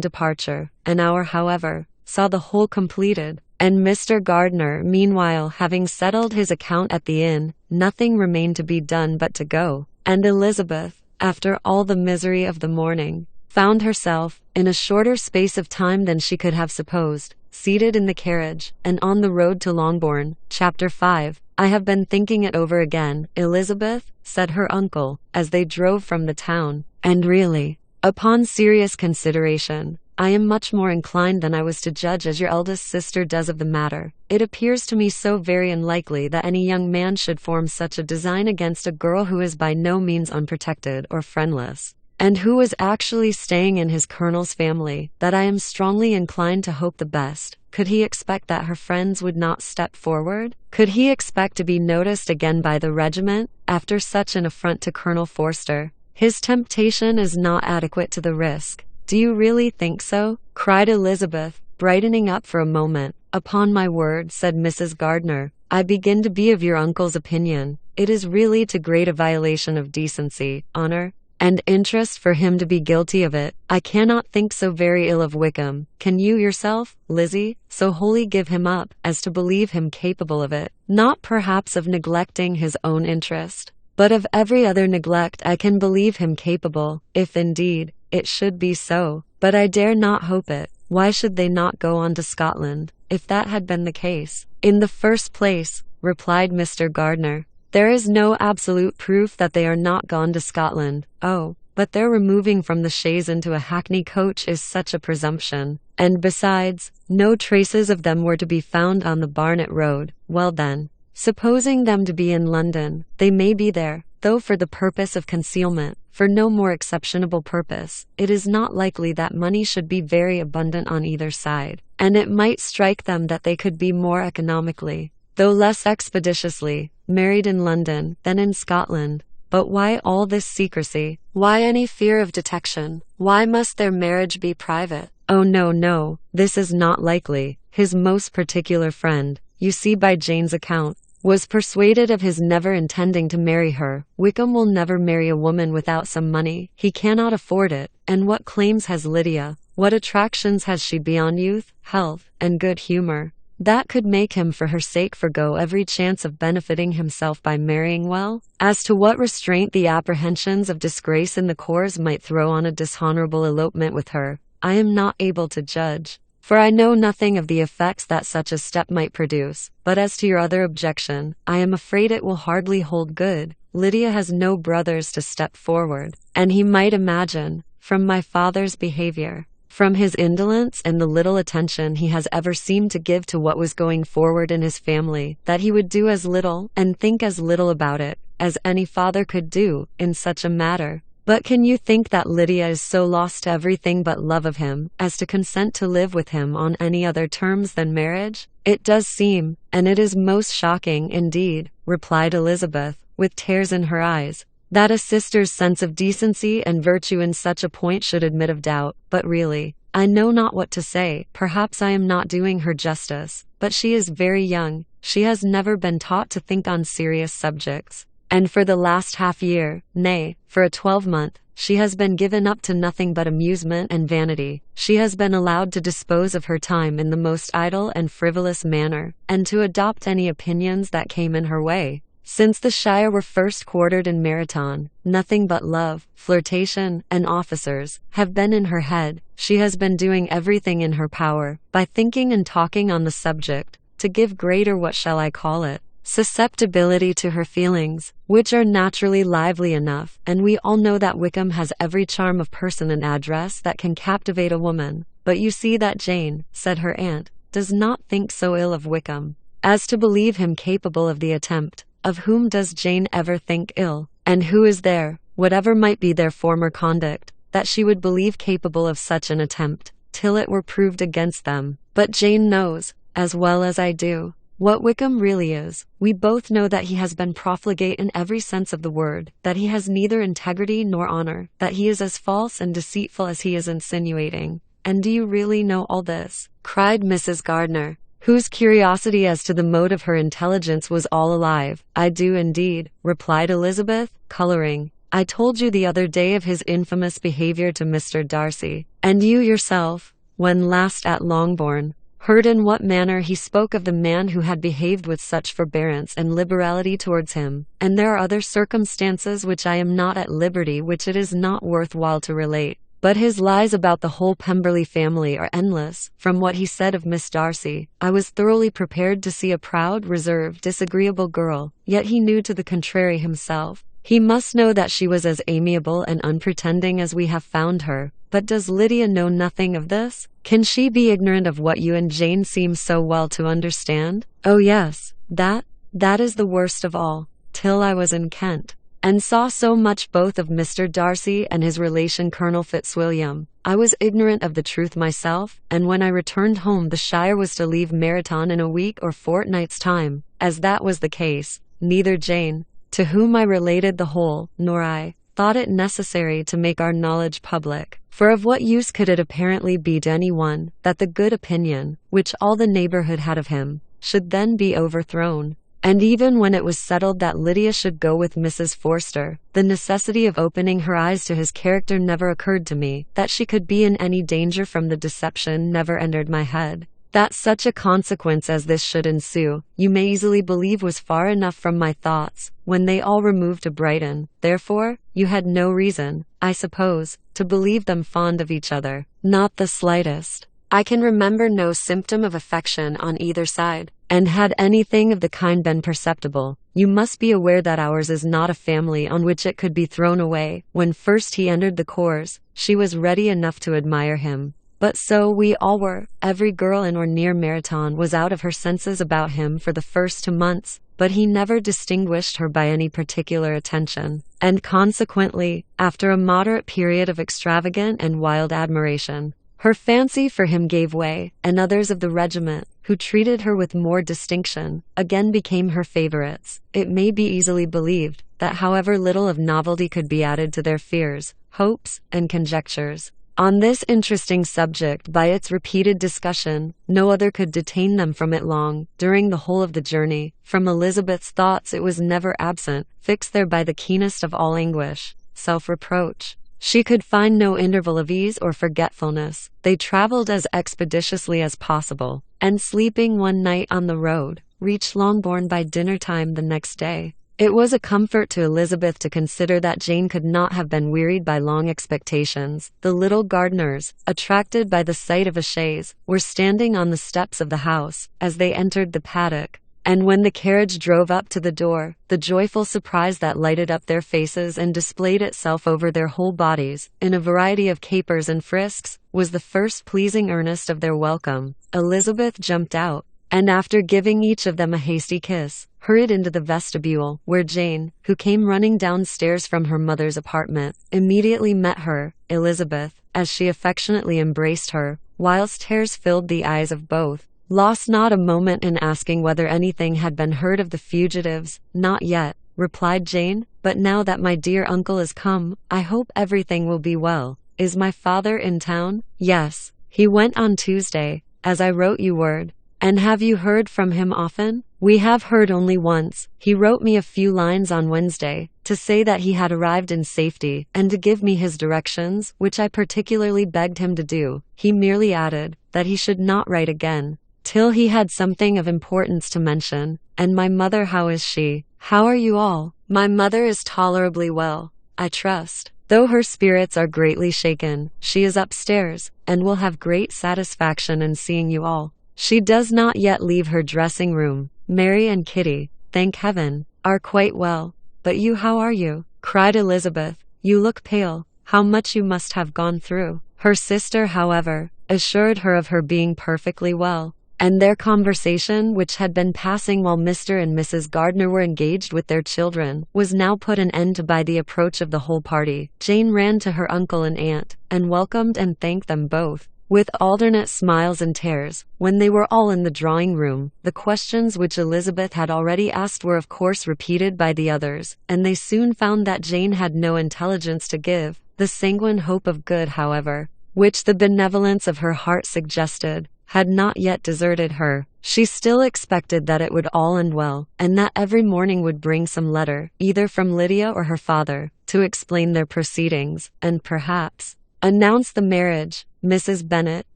departure. An hour, however, saw the whole completed, and Mr. Gardiner, meanwhile, having settled his account at the inn, nothing remained to be done but to go, and Elizabeth, after all the misery of the morning, found herself, in a shorter space of time than she could have supposed, seated in the carriage, and on the road to Longbourn. Chapter 5. I have been thinking it over again, Elizabeth, said her uncle, as they drove from the town, and really, upon serious consideration, I am much more inclined than I was to judge as your eldest sister does of the matter. It appears to me so very unlikely that any young man should form such a design against a girl who is by no means unprotected or friendless, and who is actually staying in his colonel's family, that I am strongly inclined to hope the best. Could he expect that her friends would not step forward? Could he expect to be noticed again by the regiment, after such an affront to Colonel Forster? His temptation is not adequate to the risk. Do you really think so? Cried Elizabeth, brightening up for a moment. Upon my word, said Mrs. Gardiner, I begin to be of your uncle's opinion. It is really too great a violation of decency, honor, and interest for him to be guilty of it. I cannot think so very ill of Wickham. Can you yourself, Lizzie, so wholly give him up, as to believe him capable of it? Not perhaps of neglecting his own interest, but of every other neglect I can believe him capable, if indeed it should be so. But I dare not hope it. Why should they not go on to Scotland, if that had been the case? In the first place, replied Mr. Gardiner, there is no absolute proof that they are not gone to Scotland. Oh, but their removing from the chaise into a hackney coach is such a presumption. And besides, no traces of them were to be found on the Barnet road. Well then, supposing them to be in London, they may be there, though for the purpose of concealment, for no more exceptionable purpose. It is not likely that money should be very abundant on either side, and it might strike them that they could be more economically, though less expeditiously, married in London than in Scotland. But why all this secrecy? Why any fear of detection? Why must their marriage be private? Oh no, no, this is not likely. His most particular friend, you see by Jane's account, was persuaded of his never intending to marry her. Wickham will never marry a woman without some money. He cannot afford it. And what claims has Lydia? What attractions has she beyond youth, health, and good humor, that could make him for her sake forego every chance of benefiting himself by marrying well? As to what restraint the apprehensions of disgrace in the corps might throw on a dishonorable elopement with her, I am not able to judge, for I know nothing of the effects that such a step might produce. But as to your other objection, I am afraid it will hardly hold good. Lydia has no brothers to step forward, and he might imagine, from my father's behavior, from his indolence and the little attention he has ever seemed to give to what was going forward in his family, that he would do as little, and think as little about it, as any father could do, in such a matter. But can you think that Lydia is so lost to everything but love of him, as to consent to live with him on any other terms than marriage? It does seem, and it is most shocking indeed, replied Elizabeth, with tears in her eyes, that a sister's sense of decency and virtue in such a point should admit of doubt. But really, I know not what to say. Perhaps I am not doing her justice, but she is very young. She has never been taught to think on serious subjects, and for the last half-year, nay, for a 12-month, she has been given up to nothing but amusement and vanity. She has been allowed to dispose of her time in the most idle and frivolous manner, and to adopt any opinions that came in her way. Since the Shire were first quartered in Meryton, nothing but love, flirtation, and officers have been in her head. She has been doing everything in her power, by thinking and talking on the subject, to give greater, what shall I call it, susceptibility to her feelings, which are naturally lively enough, and we all know that Wickham has every charm of person and address that can captivate a woman. But you see that Jane, said her aunt, does not think so ill of Wickham, as to believe him capable of the attempt. Of whom does Jane ever think ill? And who is there, whatever might be their former conduct, that she would believe capable of such an attempt, till it were proved against them? But Jane knows, as well as I do, what Wickham really is. We both know that he has been profligate in every sense of the word, that he has neither integrity nor honor, that he is as false and deceitful as he is insinuating. And do you really know all this? Cried Mrs. Gardiner, whose curiosity as to the mode of her intelligence was all alive. I do indeed, replied Elizabeth, coloring. I told you the other day of his infamous behavior to Mr. Darcy, and you yourself, when last at Longbourn, heard in what manner he spoke of the man who had behaved with such forbearance and liberality towards him. And there are other circumstances which I am not at liberty, which it is not worth while to relate. But his lies about the whole Pemberley family are endless. From what he said of Miss Darcy, I was thoroughly prepared to see a proud, reserved, disagreeable girl, yet he knew to the contrary himself. He must know that she was as amiable and unpretending as we have found her. But does Lydia know nothing of this? Can she be ignorant of what you and Jane seem so well to understand? Oh yes, that is the worst of all. Till I was in Kent, and saw so much both of Mr. Darcy and his relation Colonel Fitzwilliam. I was ignorant of the truth myself, and when I returned home the Shire was to leave Meryton in a week or fortnight's time. As that was the case, neither Jane, to whom I related the whole, nor I, thought it necessary to make our knowledge public. For of what use could it apparently be to any one, that the good opinion, which all the neighborhood had of him, should then be overthrown? And even when it was settled that Lydia should go with Mrs. Forster, the necessity of opening her eyes to his character never occurred to me. That she could be in any danger from the deception never entered my head. That such a consequence as this should ensue, you may easily believe was far enough from my thoughts, when they all removed to Brighton. Therefore, you had no reason, I suppose, to believe them fond of each other. Not the slightest. I can remember no symptom of affection on either side, and had anything of the kind been perceptible, you must be aware that ours is not a family on which it could be thrown away. When first he entered the corps, she was ready enough to admire him. But so we all were. Every girl in or near Meryton was out of her senses about him for the first 2 months, but he never distinguished her by any particular attention, and consequently, after a moderate period of extravagant and wild admiration, her fancy for him gave way, and others of the regiment, who treated her with more distinction, again became her favorites. It may be easily believed that however little of novelty could be added to their fears, hopes, and conjectures on this interesting subject by its repeated discussion, no other could detain them from it long. During the whole of the journey, from Elizabeth's thoughts it was never absent, fixed there by the keenest of all anguish, self-reproach. She could find no interval of ease or forgetfulness. They traveled as expeditiously as possible, and sleeping one night on the road, reached Longbourn by dinner-time the next day. It was a comfort to Elizabeth to consider that Jane could not have been wearied by long expectations. The little Gardiners, attracted by the sight of a chaise, were standing on the steps of the house, as they entered the paddock, and when the carriage drove up to the door, the joyful surprise that lighted up their faces and displayed itself over their whole bodies, in a variety of capers and frisks, was the first pleasing earnest of their welcome. Elizabeth jumped out, and after giving each of them a hasty kiss, hurried into the vestibule, where Jane, who came running downstairs from her mother's apartment, immediately met her. Elizabeth, as she affectionately embraced her, whilst tears filled the eyes of both, lost not a moment in asking whether anything had been heard of the fugitives. "Not yet," replied Jane, "but now that my dear uncle is come, I hope everything will be well. Is my father in town?" "Yes, he went on Tuesday, as I wrote you word." "And have you heard from him often?" "We have heard only once. He wrote me a few lines on Wednesday, to say that he had arrived in safety, and to give me his directions, which I particularly begged him to do. He merely added, that he should not write again, till he had something of importance to mention." "And my mother, how is she? How are you all?" "My mother is tolerably well, I trust, though her spirits are greatly shaken. She is upstairs, and will have great satisfaction in seeing you all. She does not yet leave her dressing room. Mary and Kitty, thank heaven, are quite well. But you, how are you?" cried Elizabeth. "You look pale. How much you must have gone through." Her sister, however, assured her of her being perfectly well, and their conversation, which had been passing while Mr. and Mrs. Gardiner were engaged with their children, was now put an end to by the approach of the whole party. Jane ran to her uncle and aunt, and welcomed and thanked them both, with alternate smiles and tears. When they were all in the drawing-room, the questions which Elizabeth had already asked were of course repeated by the others, and they soon found that Jane had no intelligence to give. The sanguine hope of good, however, which the benevolence of her heart suggested, had not yet deserted her. She still expected that it would all end well, and that every morning would bring some letter, either from Lydia or her father, to explain their proceedings, and perhaps announce the marriage. Mrs. Bennet,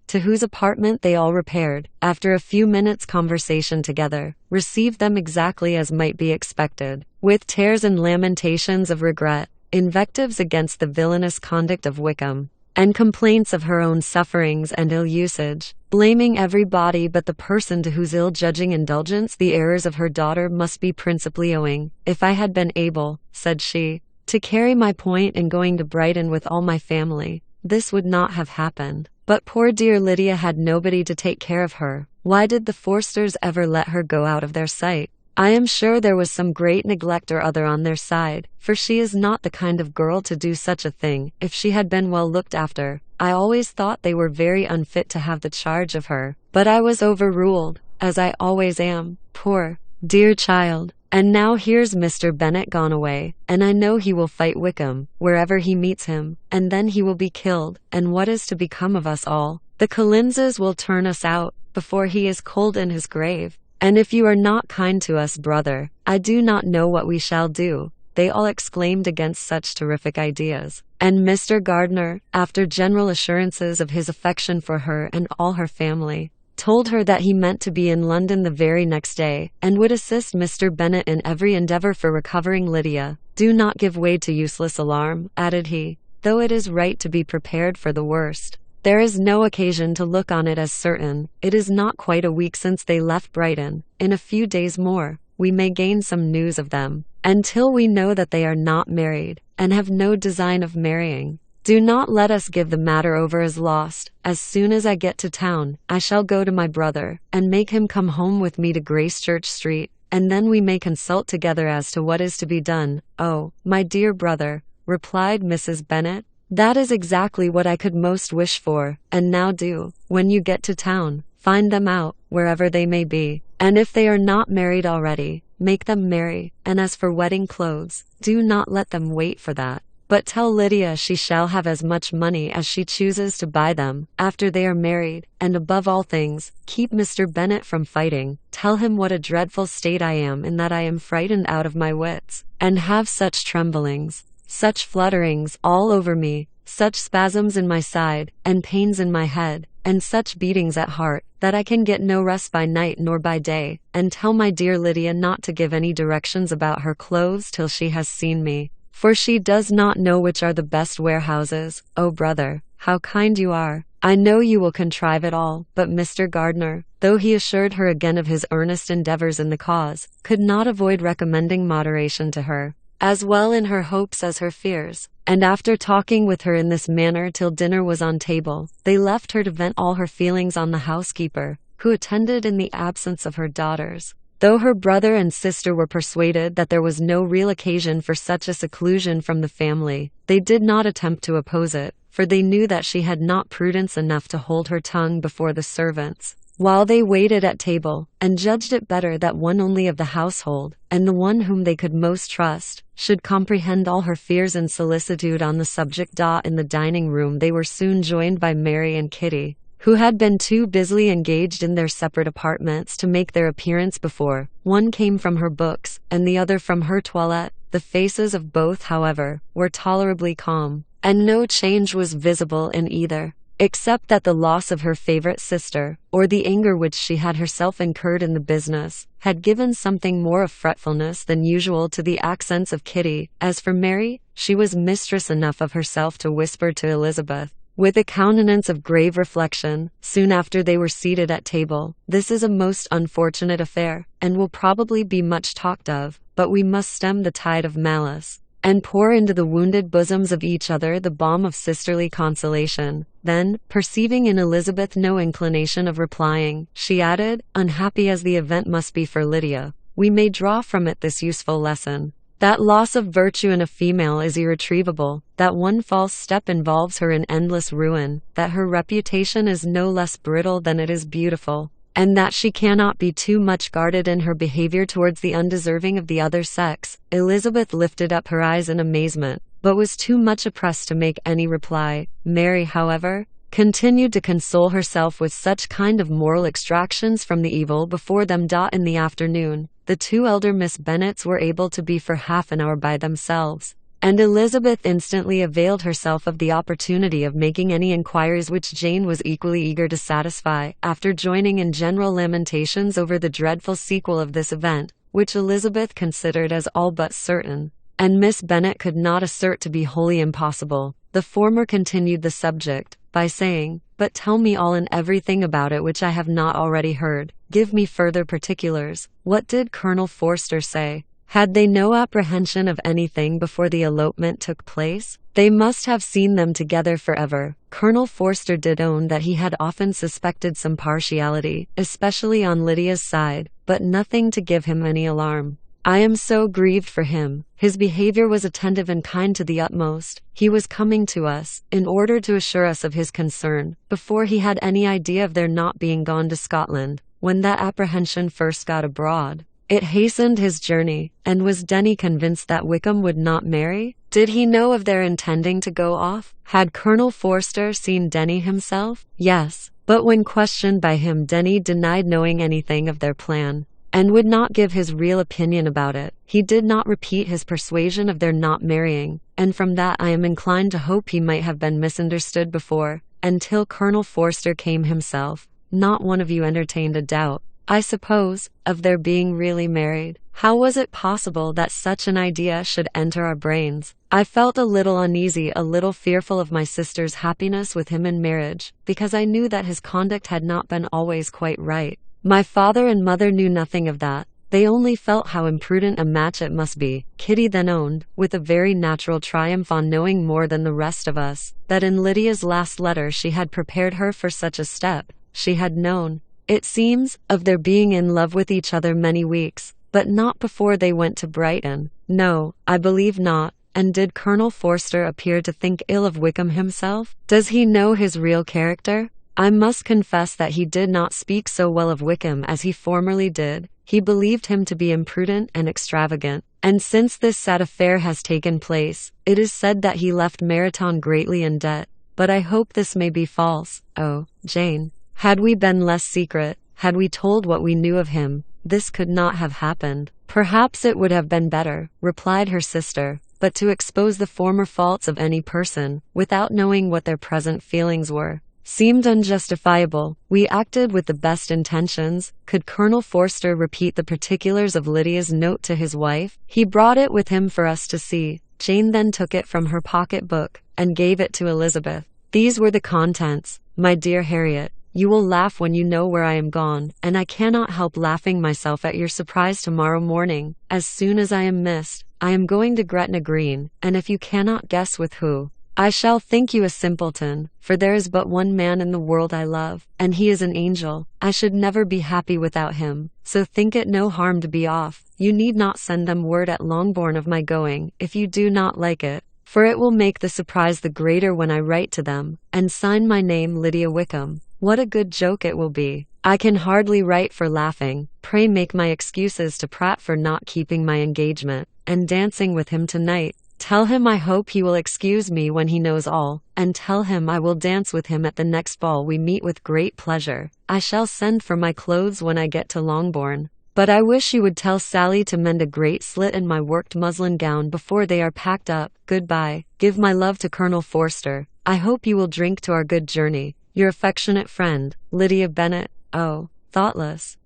to whose apartment they all repaired, after a few minutes' conversation together, received them exactly as might be expected, with tears and lamentations of regret, invectives against the villainous conduct of Wickham, and complaints of her own sufferings and ill usage, blaming everybody but the person to whose ill-judging indulgence the errors of her daughter must be principally owing. "If I had been able," said she, "to carry my point in going to Brighton with all my family, this would not have happened. But poor dear Lydia had nobody to take care of her. Why did the Forsters ever let her go out of their sight?" I am sure there was some great neglect or other on their side, for she is not the kind of girl to do such a thing if she had been well looked after. I always thought they were very unfit to have the charge of her, but I was overruled, as I always am. Poor, dear child. And now here's Mr. Bennet gone away, and I know he will fight Wickham, wherever he meets him, and then he will be killed, and what is to become of us all? The Collinses will turn us out, before he is cold in his grave. And if you are not kind to us, brother, I do not know what we shall do. They all exclaimed against such terrific ideas. And Mr. Gardiner, after general assurances of his affection for her and all her family, told her that he meant to be in London the very next day, and would assist Mr. Bennet in every endeavour for recovering Lydia. Do not give way to useless alarm, added he, though it is right to be prepared for the worst. There is no occasion to look on it as certain. It is not quite a week since they left Brighton. In a few days more, we may gain some news of them. Until we know that they are not married, and have no design of marrying, do not let us give the matter over as lost. As soon as I get to town, I shall go to my brother, and make him come home with me to Gracechurch Street, and then we may consult together as to what is to be done. Oh, my dear brother, replied Mrs. Bennet, that is exactly what I could most wish for. And now do, when you get to town, find them out, wherever they may be, and if they are not married already, make them marry, and as for wedding clothes, do not let them wait for that. But tell Lydia she shall have as much money as she chooses to buy them, after they are married, and above all things, keep Mr. Bennet from fighting. Tell him what a dreadful state I am in that I am frightened out of my wits, and have such tremblings, such flutterings all over me, such spasms in my side, and pains in my head, and such beatings at heart, that I can get no rest by night nor by day. And tell my dear Lydia not to give any directions about her clothes till she has seen me, for she does not know which are the best warehouses. Oh, brother, how kind you are! I know you will contrive it all. But Mr. Gardiner, though he assured her again of his earnest endeavours in the cause, could not avoid recommending moderation to her, as well in her hopes as her fears. And after talking with her in this manner till dinner was on table, they left her to vent all her feelings on the housekeeper, who attended in the absence of her daughters. Though her brother and sister were persuaded that there was no real occasion for such a seclusion from the family, they did not attempt to oppose it, for they knew that she had not prudence enough to hold her tongue before the servants, while they waited at table, and judged it better that one only of the household, and the one whom they could most trust, should comprehend all her fears and solicitude on the subject. In the dining room they were soon joined by Mary and Kitty, who had been too busily engaged in their separate apartments to make their appearance before. One came from her books, and the other from her toilette. The faces of both, however, were tolerably calm, and no change was visible in either, except that the loss of her favourite sister, or the anger which she had herself incurred in the business, had given something more of fretfulness than usual to the accents of Kitty. As for Mary, she was mistress enough of herself to whisper to Elizabeth, with a countenance of grave reflection, soon after they were seated at table, "This is a most unfortunate affair, and will probably be much talked of, but we must stem the tide of malice, and pour into the wounded bosoms of each other the balm of sisterly consolation." Then, perceiving in Elizabeth no inclination of replying, she added, "Unhappy as the event must be for Lydia, we may draw from it this useful lesson, that loss of virtue in a female is irretrievable, that one false step involves her in endless ruin, that her reputation is no less brittle than it is beautiful, and that she cannot be too much guarded in her behavior towards the undeserving of the other sex." Elizabeth lifted up her eyes in amazement, but was too much oppressed to make any reply. Mary, however, continued to console herself with such kind of moral extractions from the evil before them. In the afternoon, the two elder Miss Bennets were able to be for half an hour by themselves, and Elizabeth instantly availed herself of the opportunity of making any inquiries which Jane was equally eager to satisfy. After joining in general lamentations over the dreadful sequel of this event, which Elizabeth considered as all but certain, and Miss Bennet could not assert to be wholly impossible, the former continued the subject by saying, "But tell me all and everything about it which I have not already heard. Give me further particulars. What did Colonel Forster say?" Had they no apprehension of anything before the elopement took place? They must have seen them together forever. Colonel Forster did own that he had often suspected some partiality, especially on Lydia's side, but nothing to give him any alarm. I am so grieved for him. His behavior was attentive and kind to the utmost. He was coming to us, in order to assure us of his concern, before he had any idea of their not being gone to Scotland. When that apprehension first got abroad, it hastened his journey. And was Denny convinced that Wickham would not marry? Did he know of their intending to go off? Had Colonel Forster seen Denny himself? Yes, but when questioned by him, Denny denied knowing anything of their plan, and would not give his real opinion about it. He did not repeat his persuasion of their not marrying, and from that I am inclined to hope he might have been misunderstood before, until Colonel Forster came himself. Not one of you entertained a doubt, I suppose, of their being really married. How was it possible that such an idea should enter our brains? I felt a little uneasy, a little fearful of my sister's happiness with him in marriage, because I knew that his conduct had not been always quite right. My father and mother knew nothing of that. They only felt how imprudent a match it must be. Kitty then owned, with a very natural triumph on knowing more than the rest of us, that in Lydia's last letter she had prepared her for such a step. She had known, it seems, of their being in love with each other many weeks, but not before they went to Brighton. No, I believe not. And did Colonel Forster appear to think ill of Wickham himself? Does he know his real character? I must confess that he did not speak so well of Wickham as he formerly did. He believed him to be imprudent and extravagant, and since this sad affair has taken place, it is said that he left Meriton greatly in debt. But I hope this may be false. Oh, Jane, had we been less secret, had we told what we knew of him, this could not have happened. Perhaps it would have been better, replied her sister, but to expose the former faults of any person, without knowing what their present feelings were, seemed unjustifiable. We acted with the best intentions. Could Colonel Forster repeat the particulars of Lydia's note to his wife? He brought it with him for us to see. Jane then took it from her pocket-book, and gave it to Elizabeth. These were the contents. My dear Harriet, you will laugh when you know where I am gone, and I cannot help laughing myself at your surprise tomorrow morning. As soon as I am missed, I am going to Gretna Green, and if you cannot guess with who, I shall think you a simpleton, for there is but one man in the world I love, and he is an angel. I should never be happy without him, so think it no harm to be off. You need not send them word at Longbourn of my going, if you do not like it, for it will make the surprise the greater when I write to them, and sign my name Lydia Wickham. What a good joke it will be. I can hardly write for laughing. Pray make my excuses to Pratt for not keeping my engagement, and dancing with him tonight. Tell him I hope he will excuse me when he knows all, and tell him I will dance with him at the next ball we meet with great pleasure. I shall send for my clothes when I get to Longbourn, but I wish you would tell Sally to mend a great slit in my worked muslin gown before they are packed up. Goodbye. Give my love to Colonel Forster. I hope you will drink to our good journey. Your affectionate friend, Lydia Bennet. Oh, thoughtless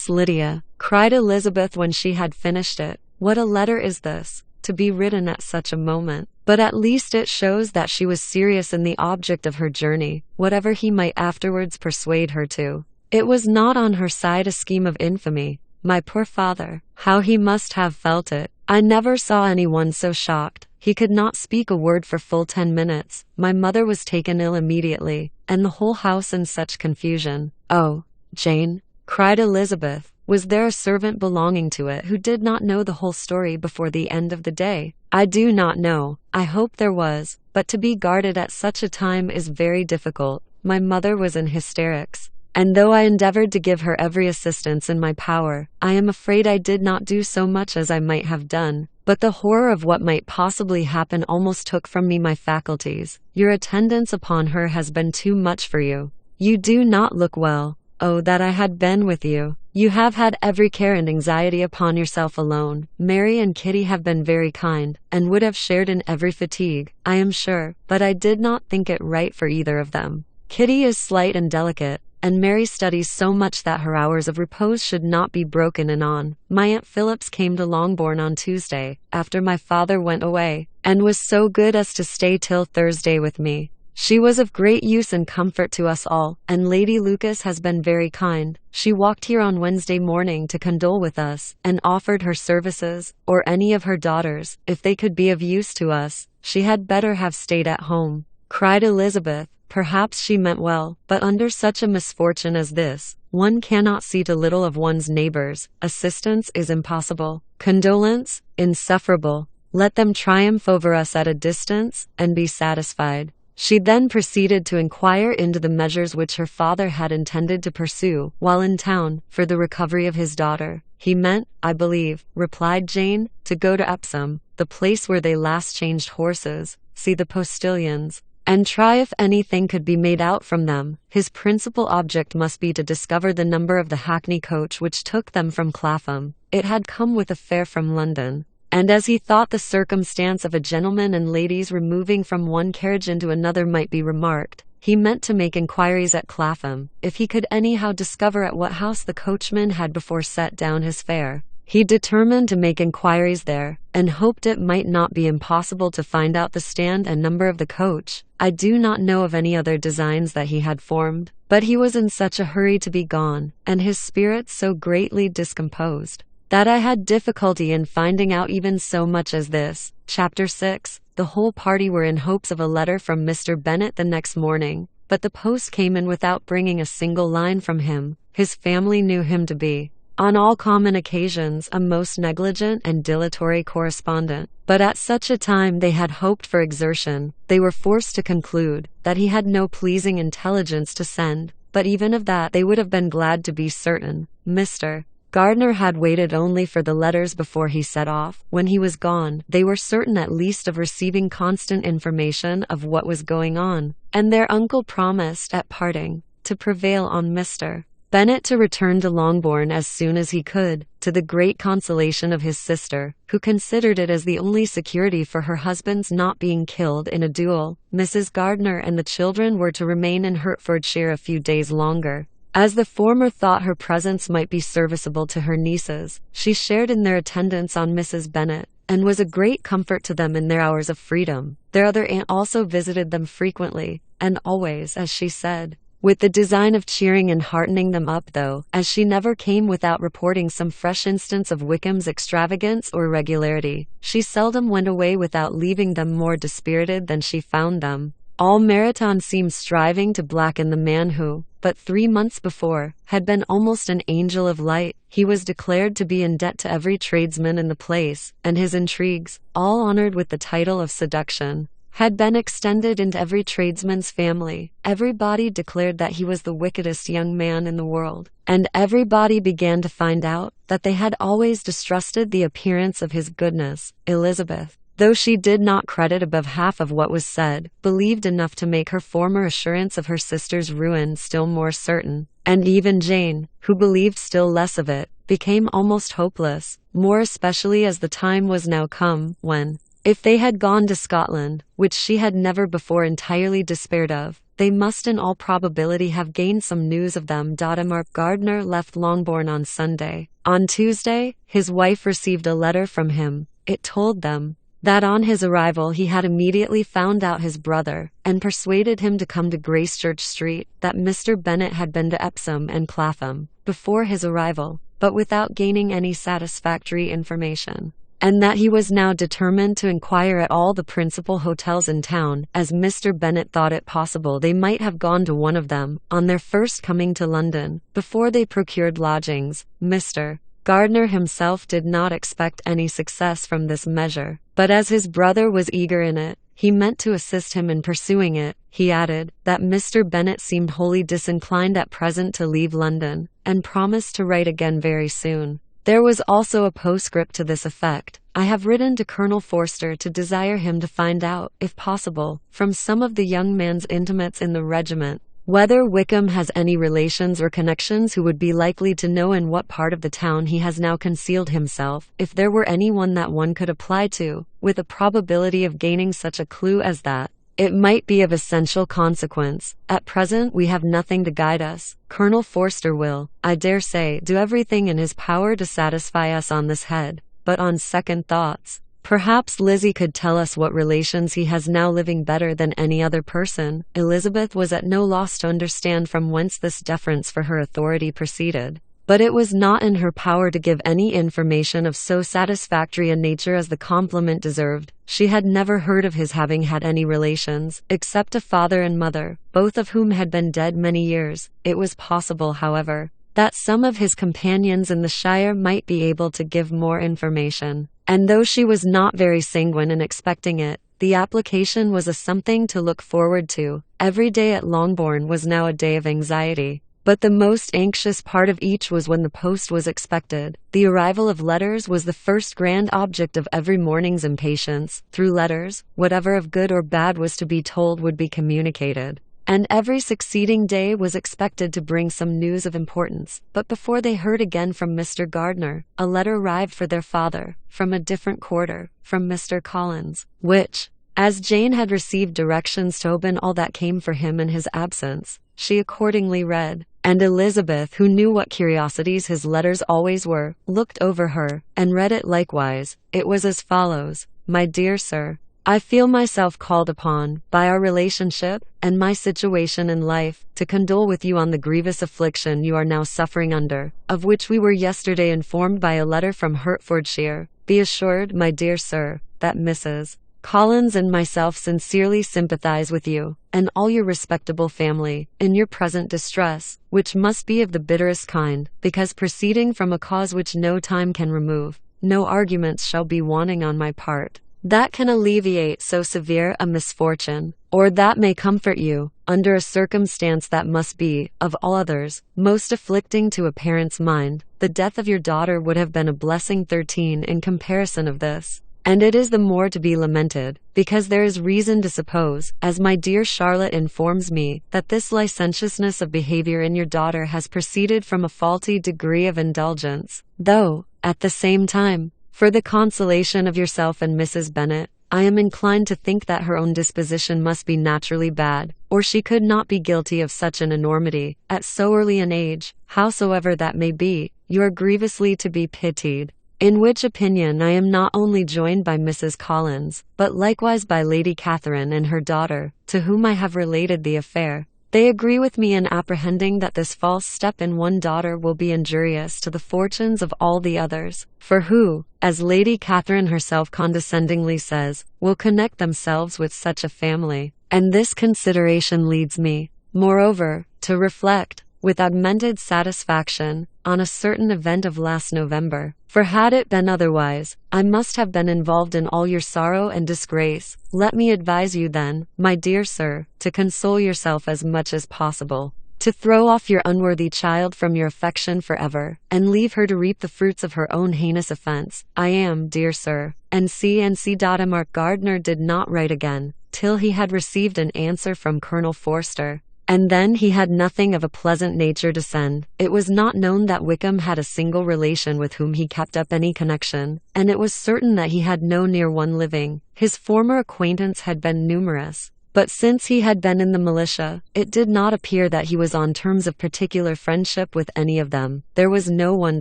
Lydia, cried Elizabeth when she had finished it. What a letter is this, to be written at such a moment. But at least it shows that she was serious in the object of her journey, whatever he might afterwards persuade her to. It was not on her side a scheme of infamy. My poor father, how he must have felt it. I never saw anyone so shocked. He could not speak a word for full 10 minutes. My mother was taken ill immediately, and the whole house in such confusion. Oh, Jane, cried Elizabeth, was there a servant belonging to it who did not know the whole story before the end of the day? I do not know. I hope there was, but to be guarded at such a time is very difficult. My mother was in hysterics, and though I endeavored to give her every assistance in my power, I am afraid I did not do so much as I might have done. But the horror of what might possibly happen almost took from me my faculties. Your attendance upon her has been too much for you. You do not look well. Oh, that I had been with you. You have had every care and anxiety upon yourself alone. Mary and Kitty have been very kind, and would have shared in every fatigue, I am sure, but I did not think it right for either of them. Kitty is slight and delicate, and Mary studies so much that her hours of repose should not be broken in on. My Aunt Phillips came to Longbourn on Tuesday, after my father went away, and was so good as to stay till Thursday with me. She was of great use and comfort to us all, and Lady Lucas has been very kind. She walked here on Wednesday morning to condole with us, and offered her services, or any of her daughters, if they could be of use to us. She had better have stayed at home," cried Elizabeth. Perhaps she meant well, but under such a misfortune as this, one cannot see too little of one's neighbors. Assistance is impossible. Condolence, insufferable. Let them triumph over us at a distance, and be satisfied. She then proceeded to inquire into the measures which her father had intended to pursue, while in town, for the recovery of his daughter. "He meant, I believe," replied Jane, "to go to Epsom, the place where they last changed horses, see the postilions, and try if anything could be made out from them. His principal object must be to discover the number of the hackney coach which took them from Clapham. It had come with a fare from London, and as he thought the circumstance of a gentleman and ladies removing from one carriage into another might be remarked, he meant to make inquiries at Clapham, if he could anyhow discover at what house the coachman had before set down his fare. He determined to make inquiries there, and hoped it might not be impossible to find out the stand and number of the coach. I do not know of any other designs that he had formed, but he was in such a hurry to be gone, and his spirits so greatly discomposed, that I had difficulty in finding out even so much as this." Chapter 6. The whole party were in hopes of a letter from Mr. Bennet the next morning, but the post came in without bringing a single line from him. His family knew him to be, on all common occasions, a most negligent and dilatory correspondent, but at such a time they had hoped for exertion. They were forced to conclude that he had no pleasing intelligence to send, but even of that they would have been glad to be certain. Mr. Gardiner had waited only for the letters before he set off. When he was gone, they were certain at least of receiving constant information of what was going on, and their uncle promised, at parting, to prevail on Mr. Bennet to return to Longbourn as soon as he could, to the great consolation of his sister, who considered it as the only security for her husband's not being killed in a duel. Mrs. Gardiner and the children were to remain in Hertfordshire a few days longer. As the former thought her presence might be serviceable to her nieces, she shared in their attendance on Mrs. Bennet, and was a great comfort to them in their hours of freedom. Their other aunt also visited them frequently, and always, as she said, with the design of cheering and heartening them up, though, as she never came without reporting some fresh instance of Wickham's extravagance or irregularity, she seldom went away without leaving them more dispirited than she found them. All Meryton seemed striving to blacken the man who, but 3 months before, had been almost an angel of light. He was declared to be in debt to every tradesman in the place, and his intrigues, all honored with the title of seduction, had been extended into every tradesman's family. Everybody declared that he was the wickedest young man in the world, and everybody began to find out that they had always distrusted the appearance of his goodness. Elizabeth, though she did not credit above half of what was said, believed enough to make her former assurance of her sister's ruin still more certain, and even Jane, who believed still less of it, became almost hopeless, more especially as the time was now come when, if they had gone to Scotland, which she had never before entirely despaired of, they must in all probability have gained some news of them. Mark Gardiner left Longbourn on Sunday. On Tuesday, his wife received a letter from him. It told them that on his arrival he had immediately found out his brother, and persuaded him to come to Gracechurch Street, that Mr. Bennet had been to Epsom and Clapham before his arrival, but without gaining any satisfactory information, and that he was now determined to inquire at all the principal hotels in town, as Mr. Bennet thought it possible they might have gone to one of them, on their first coming to London, before they procured lodgings. Mr. Gardiner himself did not expect any success from this measure, but as his brother was eager in it, he meant to assist him in pursuing it. He added that Mr. Bennet seemed wholly disinclined at present to leave London, and promised to write again very soon. There was also a postscript to this effect. I have written to Colonel Forster to desire him to find out, if possible, from some of the young man's intimates in the regiment, whether Wickham has any relations or connections who would be likely to know in what part of the town he has now concealed himself. If there were anyone that one could apply to, with a probability of gaining such a clue as that, it might be of essential consequence. At present we have nothing to guide us. Colonel Forster will, I dare say, do everything in his power to satisfy us on this head, but on second thoughts, Perhaps Lizzie could tell us what relations he has now living better than any other person. Elizabeth was at no loss to understand from whence this deference for her authority proceeded. But it was not in her power to give any information of so satisfactory a nature as the compliment deserved. She had never heard of his having had any relations, except a father and mother, both of whom had been dead many years. It was possible, however, that some of his companions in the shire might be able to give more information. And though she was not very sanguine in expecting it, the application was a something to look forward to. Every day at Longbourn was now a day of anxiety. But the most anxious part of each was when the post was expected. The arrival of letters was the first grand object of every morning's impatience. Through letters, whatever of good or bad was to be told would be communicated. And every succeeding day was expected to bring some news of importance. But before they heard again from Mr. Gardiner, a letter arrived for their father, from a different quarter, from Mr. Collins, which, as Jane had received directions to open all that came for him in his absence, she accordingly read, and Elizabeth, who knew what curiosities his letters always were, looked over her, and read it likewise. It was as follows: My dear Sir, I feel myself called upon, by our relationship, and my situation in life, to condole with you on the grievous affliction you are now suffering under, of which we were yesterday informed by a letter from Hertfordshire. Be assured, my dear Sir, that Mrs. Collins and myself sincerely sympathize with you, and all your respectable family, in your present distress, which must be of the bitterest kind, because proceeding from a cause which no time can remove. No arguments shall be wanting on my part that can alleviate so severe a misfortune, or that may comfort you, under a circumstance that must be, of all others, most afflicting to a parent's mind. The death of your daughter would have been a blessing 13 in comparison of this. And it is the more to be lamented, because there is reason to suppose, as my dear Charlotte informs me, that this licentiousness of behavior in your daughter has proceeded from a faulty degree of indulgence, though, at the same time, for the consolation of yourself and Mrs. Bennet, I am inclined to think that her own disposition must be naturally bad, or she could not be guilty of such an enormity, at so early an age. Howsoever that may be, you are grievously to be pitied. In which opinion I am not only joined by Mrs. Collins, but likewise by Lady Catherine and her daughter, to whom I have related the affair. They agree with me in apprehending that this false step in one daughter will be injurious to the fortunes of all the others, for who, as Lady Catherine herself condescendingly says, will connect themselves with such a family? And this consideration leads me, moreover, to reflect, with augmented satisfaction, on a certain event of last November. For had it been otherwise, I must have been involved in all your sorrow and disgrace. Let me advise you then, my dear Sir, to console yourself as much as possible, to throw off your unworthy child from your affection forever, and leave her to reap the fruits of her own heinous offense. I am, dear Sir, N.C. Mark Gardiner did not write again, till he had received an answer from Colonel Forster. And then he had nothing of a pleasant nature to send. It was not known that Wickham had a single relation with whom he kept up any connection, and it was certain that he had no near one living. His former acquaintance had been numerous, but since he had been in the militia, it did not appear that he was on terms of particular friendship with any of them. There was no one,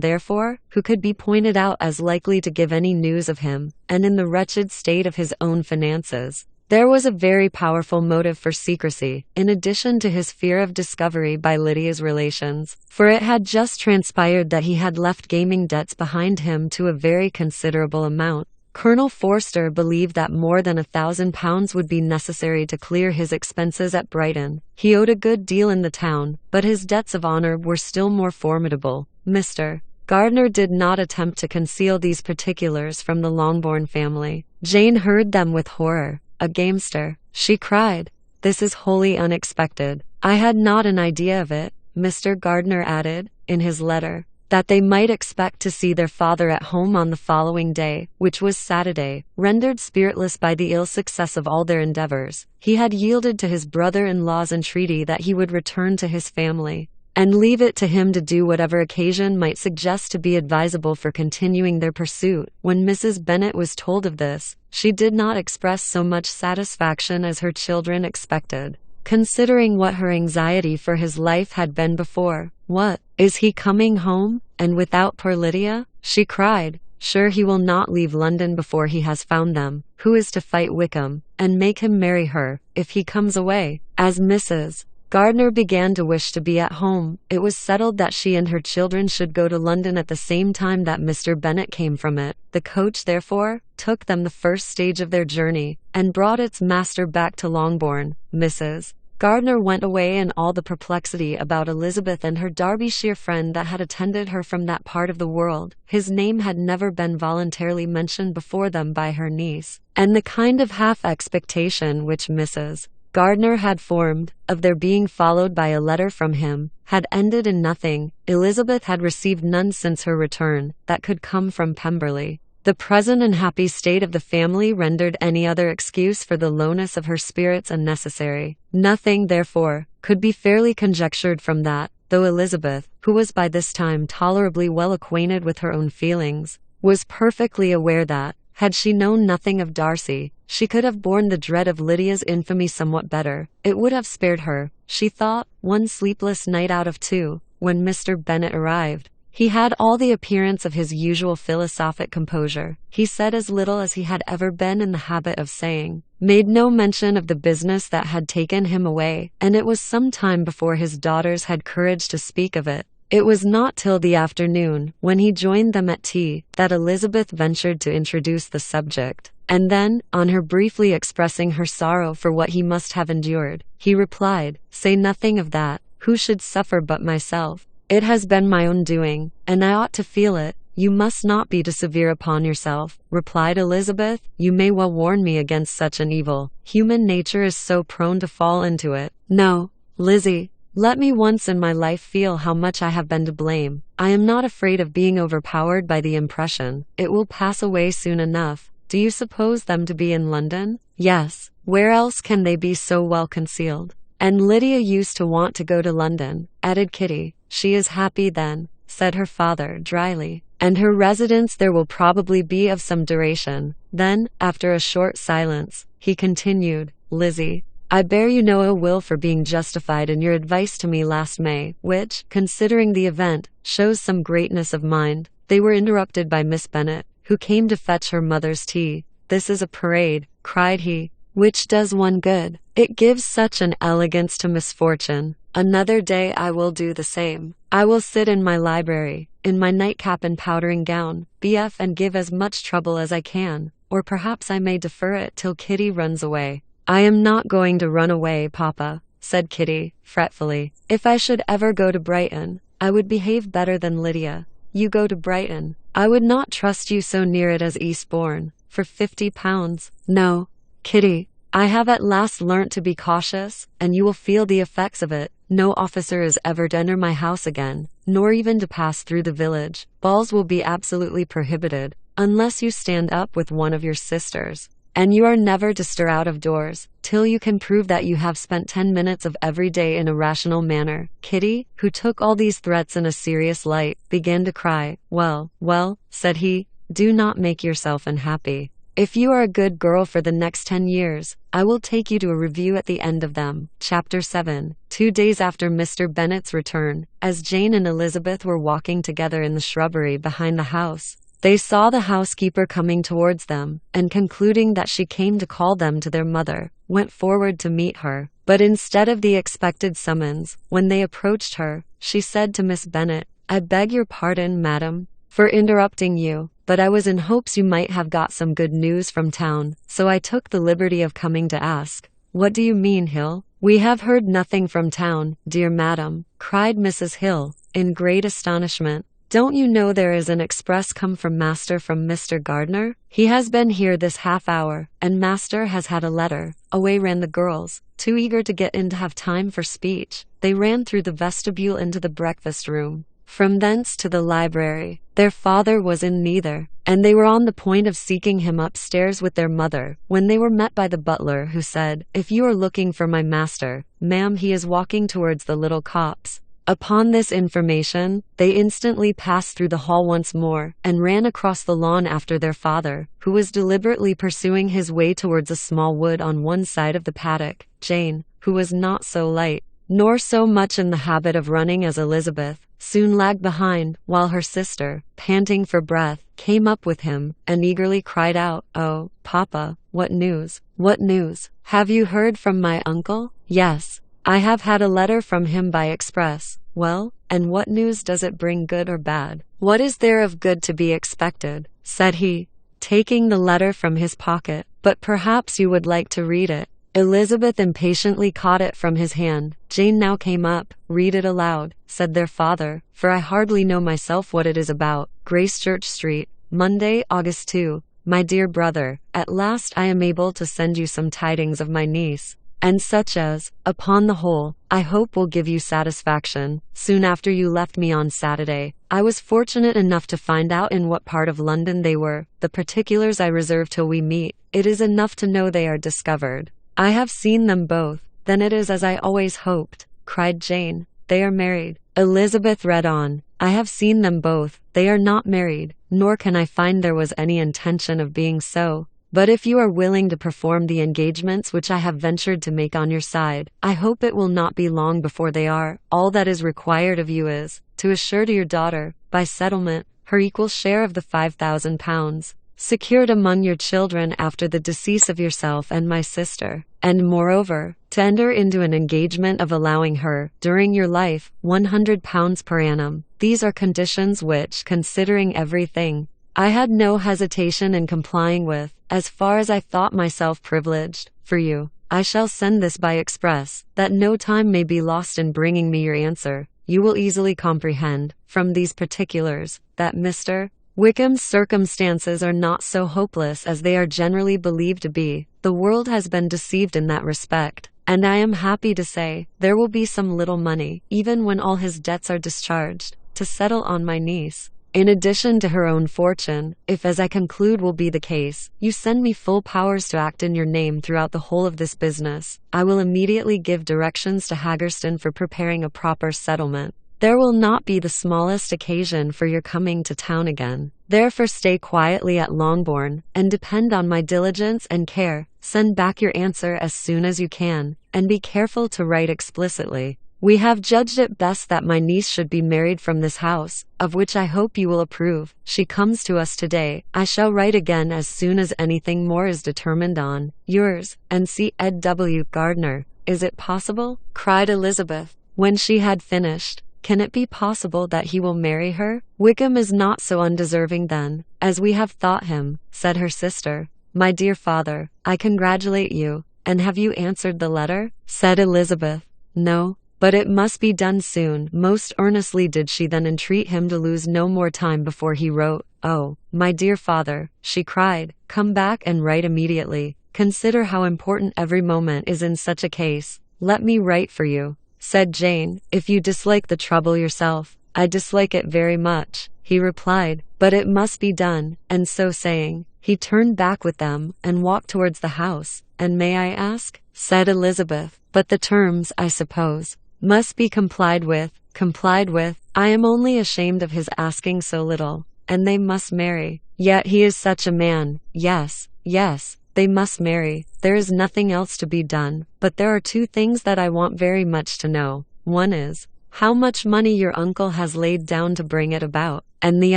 therefore, who could be pointed out as likely to give any news of him, and in the wretched state of his own finances, there was a very powerful motive for secrecy, in addition to his fear of discovery by Lydia's relations, for it had just transpired that he had left gaming debts behind him to a very considerable amount. Colonel Forster believed that more than £1,000 would be necessary to clear his expenses at Brighton. He owed a good deal in the town, but his debts of honour were still more formidable. Mr. Gardiner did not attempt to conceal these particulars from the Longbourn family. Jane heard them with horror. A gamester, she cried. This is wholly unexpected. I had not an idea of it. Mr. Gardiner added, in his letter, that they might expect to see their father at home on the following day, which was Saturday. Rendered spiritless by the ill success of all their endeavors, he had yielded to his brother-in-law's entreaty that he would return to his family, and leave it to him to do whatever occasion might suggest to be advisable for continuing their pursuit. When Mrs. Bennet was told of this, she did not express so much satisfaction as her children expected, considering what her anxiety for his life had been before. What, is he coming home, and without poor Lydia? She cried. Sure, he will not leave London before he has found them, who is to fight Wickham, and make him marry her, if he comes away. As Mrs. Gardner began to wish to be at home, it was settled that she and her children should go to London at the same time that Mr. Bennet came from it. The coach, therefore, took them the first stage of their journey, and brought its master back to Longbourn. Mrs. Gardner went away in all the perplexity about Elizabeth and her Derbyshire friend that had attended her from that part of the world. His name had never been voluntarily mentioned before them by her niece, and the kind of half-expectation which Mrs. Gardner had formed, of their being followed by a letter from him, had ended in nothing. Elizabeth had received none since her return, that could come from Pemberley. The present unhappy state of the family rendered any other excuse for the lowness of her spirits unnecessary. Nothing, therefore, could be fairly conjectured from that, though Elizabeth, who was by this time tolerably well acquainted with her own feelings, was perfectly aware that, had she known nothing of Darcy, she could have borne the dread of Lydia's infamy somewhat better. It would have spared her, she thought, one sleepless night out of two, when Mr. Bennet arrived. He had all the appearance of his usual philosophic composure. He said as little as he had ever been in the habit of saying, made no mention of the business that had taken him away, and it was some time before his daughters had courage to speak of it. It was not till the afternoon, when he joined them at tea, that Elizabeth ventured to introduce the subject, and then, on her briefly expressing her sorrow for what he must have endured, he replied, "Say nothing of that. Who should suffer but myself? It has been my own doing, and I ought to feel it." "You must not be too severe upon yourself," replied Elizabeth. "You may well warn me against such an evil. Human nature is so prone to fall into it. No, Lizzie, let me once in my life feel how much I have been to blame. I am not afraid of being overpowered by the impression. It will pass away soon enough. Do you suppose them to be in London?" "Yes. Where else can they be so well concealed?" "And Lydia used to want to go to London," added Kitty. "She is happy then," said her father dryly, "and her residence there will probably be of some duration." Then, after a short silence, he continued, "Lizzie, I bear you no ill will for being justified in your advice to me last May, which, considering the event, shows some greatness of mind." They were interrupted by Miss Bennet, who came to fetch her mother's tea. "This is a parade," cried he, "which does one good. It gives such an elegance to misfortune. Another day I will do the same. I will sit in my library, in my nightcap and powdering gown, BF, and give as much trouble as I can, or perhaps I may defer it till Kitty runs away." "I am not going to run away, Papa," said Kitty, fretfully. "If I should ever go to Brighton, I would behave better than Lydia." "You go to Brighton? I would not trust you so near it as Eastbourne, for £50. No, Kitty, I have at last learnt to be cautious, and you will feel the effects of it. No officer is ever to enter my house again, nor even to pass through the village. Balls will be absolutely prohibited, unless you stand up with one of your sisters. And you are never to stir out of doors, till you can prove that you have spent 10 minutes of every day in a rational manner." Kitty, who took all these threats in a serious light, began to cry. "Well, well," said he, "do not make yourself unhappy. If you are a good girl for the next 10 years, I will take you to a review at the end of them." Chapter 7. 2 days after Mr. Bennet's return, as Jane and Elizabeth were walking together in the shrubbery behind the house, they saw the housekeeper coming towards them, and concluding that she came to call them to their mother, went forward to meet her. But instead of the expected summons, when they approached her, she said to Miss Bennet, "I beg your pardon, madam, for interrupting you, but I was in hopes you might have got some good news from town, so I took the liberty of coming to ask." "What do you mean, Hill?" "We have heard nothing from town, dear madam," cried Mrs. Hill, in great astonishment. "Don't you know there is an express come from master from Mr. Gardner? He has been here this half hour, and master has had a letter." Away ran the girls, too eager to get in to have time for speech. They ran through the vestibule into the breakfast room, from thence to the library. Their father was in neither, and they were on the point of seeking him upstairs with their mother, when they were met by the butler, who said, "If you are looking for my master, ma'am, he is walking towards the little copse." Upon this information, they instantly passed through the hall once more, and ran across the lawn after their father, who was deliberately pursuing his way towards a small wood on one side of the paddock. Jane, who was not so light, nor so much in the habit of running as Elizabeth, soon lagged behind, while her sister, panting for breath, came up with him, and eagerly cried out, "Oh, Papa, what news? What news? Have you heard from my uncle?" "Yes, I have had a letter from him by express." "Well, and what news does it bring, good or bad?" "What is there of good to be expected?" said he, taking the letter from his pocket. "But perhaps you would like to read it." Elizabeth impatiently caught it from his hand. Jane now came up. "Read it aloud," said their father, "for I hardly know myself what it is about." Gracechurch Street, Monday, August 2. My dear brother, at last I am able to send you some tidings of my niece, and such as, upon the whole, I hope will give you satisfaction. Soon after you left me on Saturday, I was fortunate enough to find out in what part of London they were. The particulars I reserve till we meet. It is enough to know they are discovered. I have seen them both. Then it is as I always hoped, cried Jane. They are married. Elizabeth read on. I have seen them both. They are not married, nor can I find there was any intention of being so. But if you are willing to perform the engagements which I have ventured to make on your side, I hope it will not be long before they are. All that is required of you is, to assure to your daughter, by settlement, her equal share of the £5,000, secured among your children after the decease of yourself and my sister, and moreover, to enter into an engagement of allowing her, during your life, £100 per annum. These are conditions which, considering everything, I had no hesitation in complying with, as far as I thought myself privileged. For you, I shall send this by express, that no time may be lost in bringing me your answer. You will easily comprehend, from these particulars, that Mr. Wickham's circumstances are not so hopeless as they are generally believed to be. The world has been deceived in that respect, and I am happy to say, there will be some little money, even when all his debts are discharged, to settle on my niece. In addition to her own fortune, if, as I conclude will be the case, you send me full powers to act in your name throughout the whole of this business, I will immediately give directions to Haggerston for preparing a proper settlement. There will not be the smallest occasion for your coming to town again. Therefore stay quietly at Longbourn, and depend on my diligence and care. Send back your answer as soon as you can, and be careful to write explicitly. We have judged it best that my niece should be married from this house, of which I hope you will approve. She comes to us today. I shall write again as soon as anything more is determined on. Yours, N.C. Ed W. Gardner. Is it possible? Cried Elizabeth, when she had finished. Can it be possible that he will marry her? Wickham is not so undeserving then, as we have thought him, said her sister. My dear father, I congratulate you. And have you answered the letter? Said Elizabeth. No. But it must be done soon. Most earnestly did she then entreat him to lose no more time before he wrote. Oh, my dear father, she cried, come back and write immediately. Consider how important every moment is in such a case. Let me write for you, said Jane. If you dislike the trouble yourself, I dislike it very much, he replied, but it must be done. And so saying, he turned back with them and walked towards the house. And may I ask? Said Elizabeth. But the terms, I suppose, must be complied with. Complied with. I am only ashamed of his asking so little. And they must marry. Yet he is such a man. Yes, yes, they must marry. There is nothing else to be done. But there are two things that I want very much to know. One is, how much money your uncle has laid down to bring it about. And the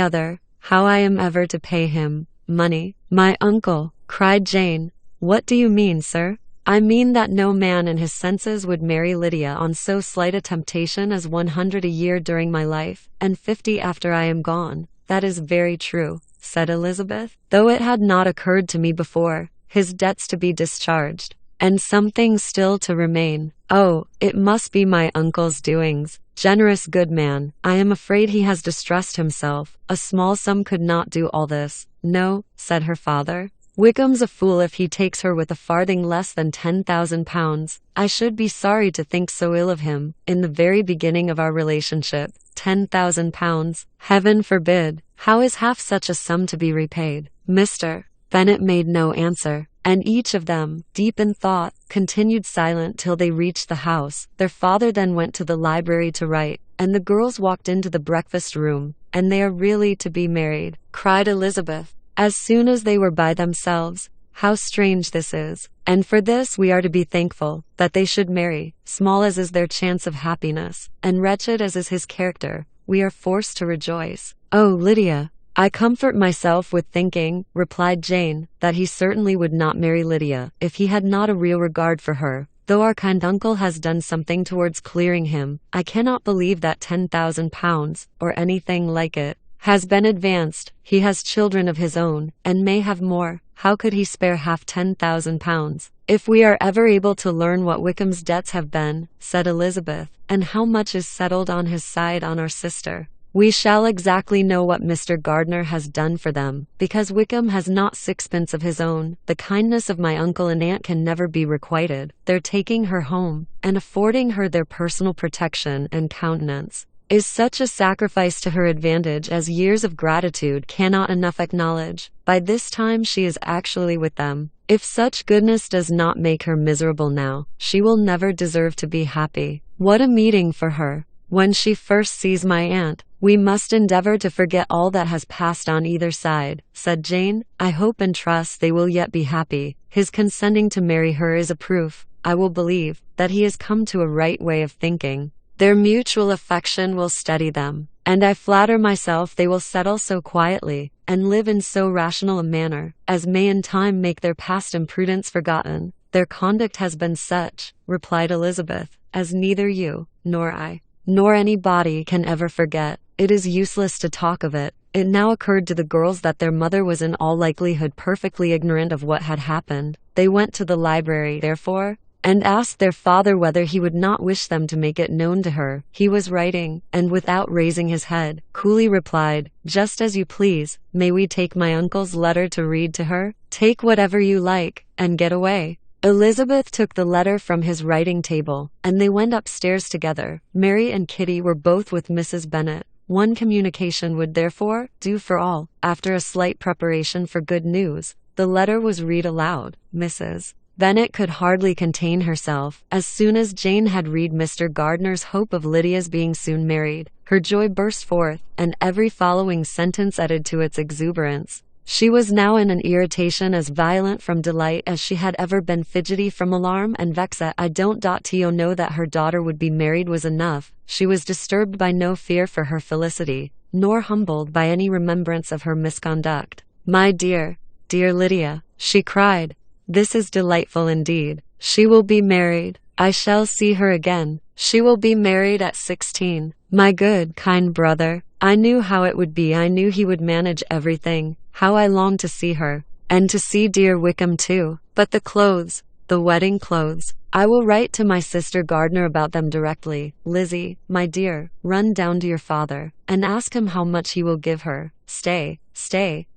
other, how I am ever to pay him. Money? My uncle, cried Jane. What do you mean, sir? I mean that no man in his senses would marry Lydia on so slight a temptation as 100 a year during my life, and 50 after I am gone. That is very true, said Elizabeth, though it had not occurred to me before. His debts to be discharged, and some things still to remain. Oh, it must be my uncle's doings. Generous good man. I am afraid he has distressed himself. A small sum could not do all this. No, said her father. Wickham's a fool if he takes her with a farthing less than £10,000. I should be sorry to think so ill of him, in the very beginning of our relationship. £10,000. Heaven forbid. How is half such a sum to be repaid? Mr. Bennet made no answer, and each of them, deep in thought, continued silent till they reached the house. Their father then went to the library to write, and the girls walked into the breakfast room. And they are really to be married, cried Elizabeth, as soon as they were by themselves. How strange this is. And for this we are to be thankful, that they should marry, small as is their chance of happiness, and wretched as is his character, we are forced to rejoice. Oh, Lydia, I comfort myself with thinking, replied Jane, that he certainly would not marry Lydia, if he had not a real regard for her. Though our kind uncle has done something towards clearing him, I cannot believe that £10,000, or anything like it, has been advanced. He has children of his own, and may have more. How could he spare half £10,000? If we are ever able to learn what Wickham's debts have been, said Elizabeth, and how much is settled on his side on our sister, we shall exactly know what Mr. Gardiner has done for them, because Wickham has not sixpence of his own. The kindness of my uncle and aunt can never be requited. Their taking her home, and affording her their personal protection and countenance, is such a sacrifice to her advantage as years of gratitude cannot enough acknowledge. By this time she is actually with them. If such goodness does not make her miserable now, she will never deserve to be happy. What a meeting for her! When she first sees my aunt, we must endeavor to forget all that has passed on either side, said Jane. I hope and trust they will yet be happy. His consenting to marry her is a proof, I will believe, that he has come to a right way of thinking. Their mutual affection will steady them, and I flatter myself they will settle so quietly, and live in so rational a manner, as may in time make their past imprudence forgotten. Their conduct has been such, replied Elizabeth, as neither you, nor I, nor anybody can ever forget. It is useless to talk of it. It now occurred to the girls that their mother was in all likelihood perfectly ignorant of what had happened. They went to the library, therefore, and asked their father whether he would not wish them to make it known to her. He was writing, and without raising his head, coolly replied, just as you please. May we take my uncle's letter to read to her? Take whatever you like, and get away. Elizabeth took the letter from his writing table, and they went upstairs together. Mary and Kitty were both with Mrs. Bennet. One communication would therefore do for all. After a slight preparation for good news, the letter was read aloud. Mrs. Bennet could hardly contain herself. As soon as Jane had read Mr. Gardiner's hope of Lydia's being soon married, her joy burst forth, and every following sentence added to its exuberance. She was now in an irritation as violent from delight as she had ever been fidgety from alarm and vexed. I don't to know that her daughter would be married was enough. She was disturbed by no fear for her felicity, nor humbled by any remembrance of her misconduct. My dear, dear Lydia, she cried, this is delightful indeed. She will be married. I shall see her again. She will be married at 16. My good, kind brother. I knew how it would be. I knew he would manage everything. How I long to see her, and to see dear Wickham too. But the clothes, the wedding clothes. I will write to my sister Gardiner about them directly. Lizzie, my dear, run down to your father, and ask him how much he will give her. Stay,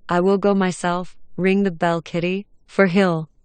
I will go myself. Ring the bell, Kitty, for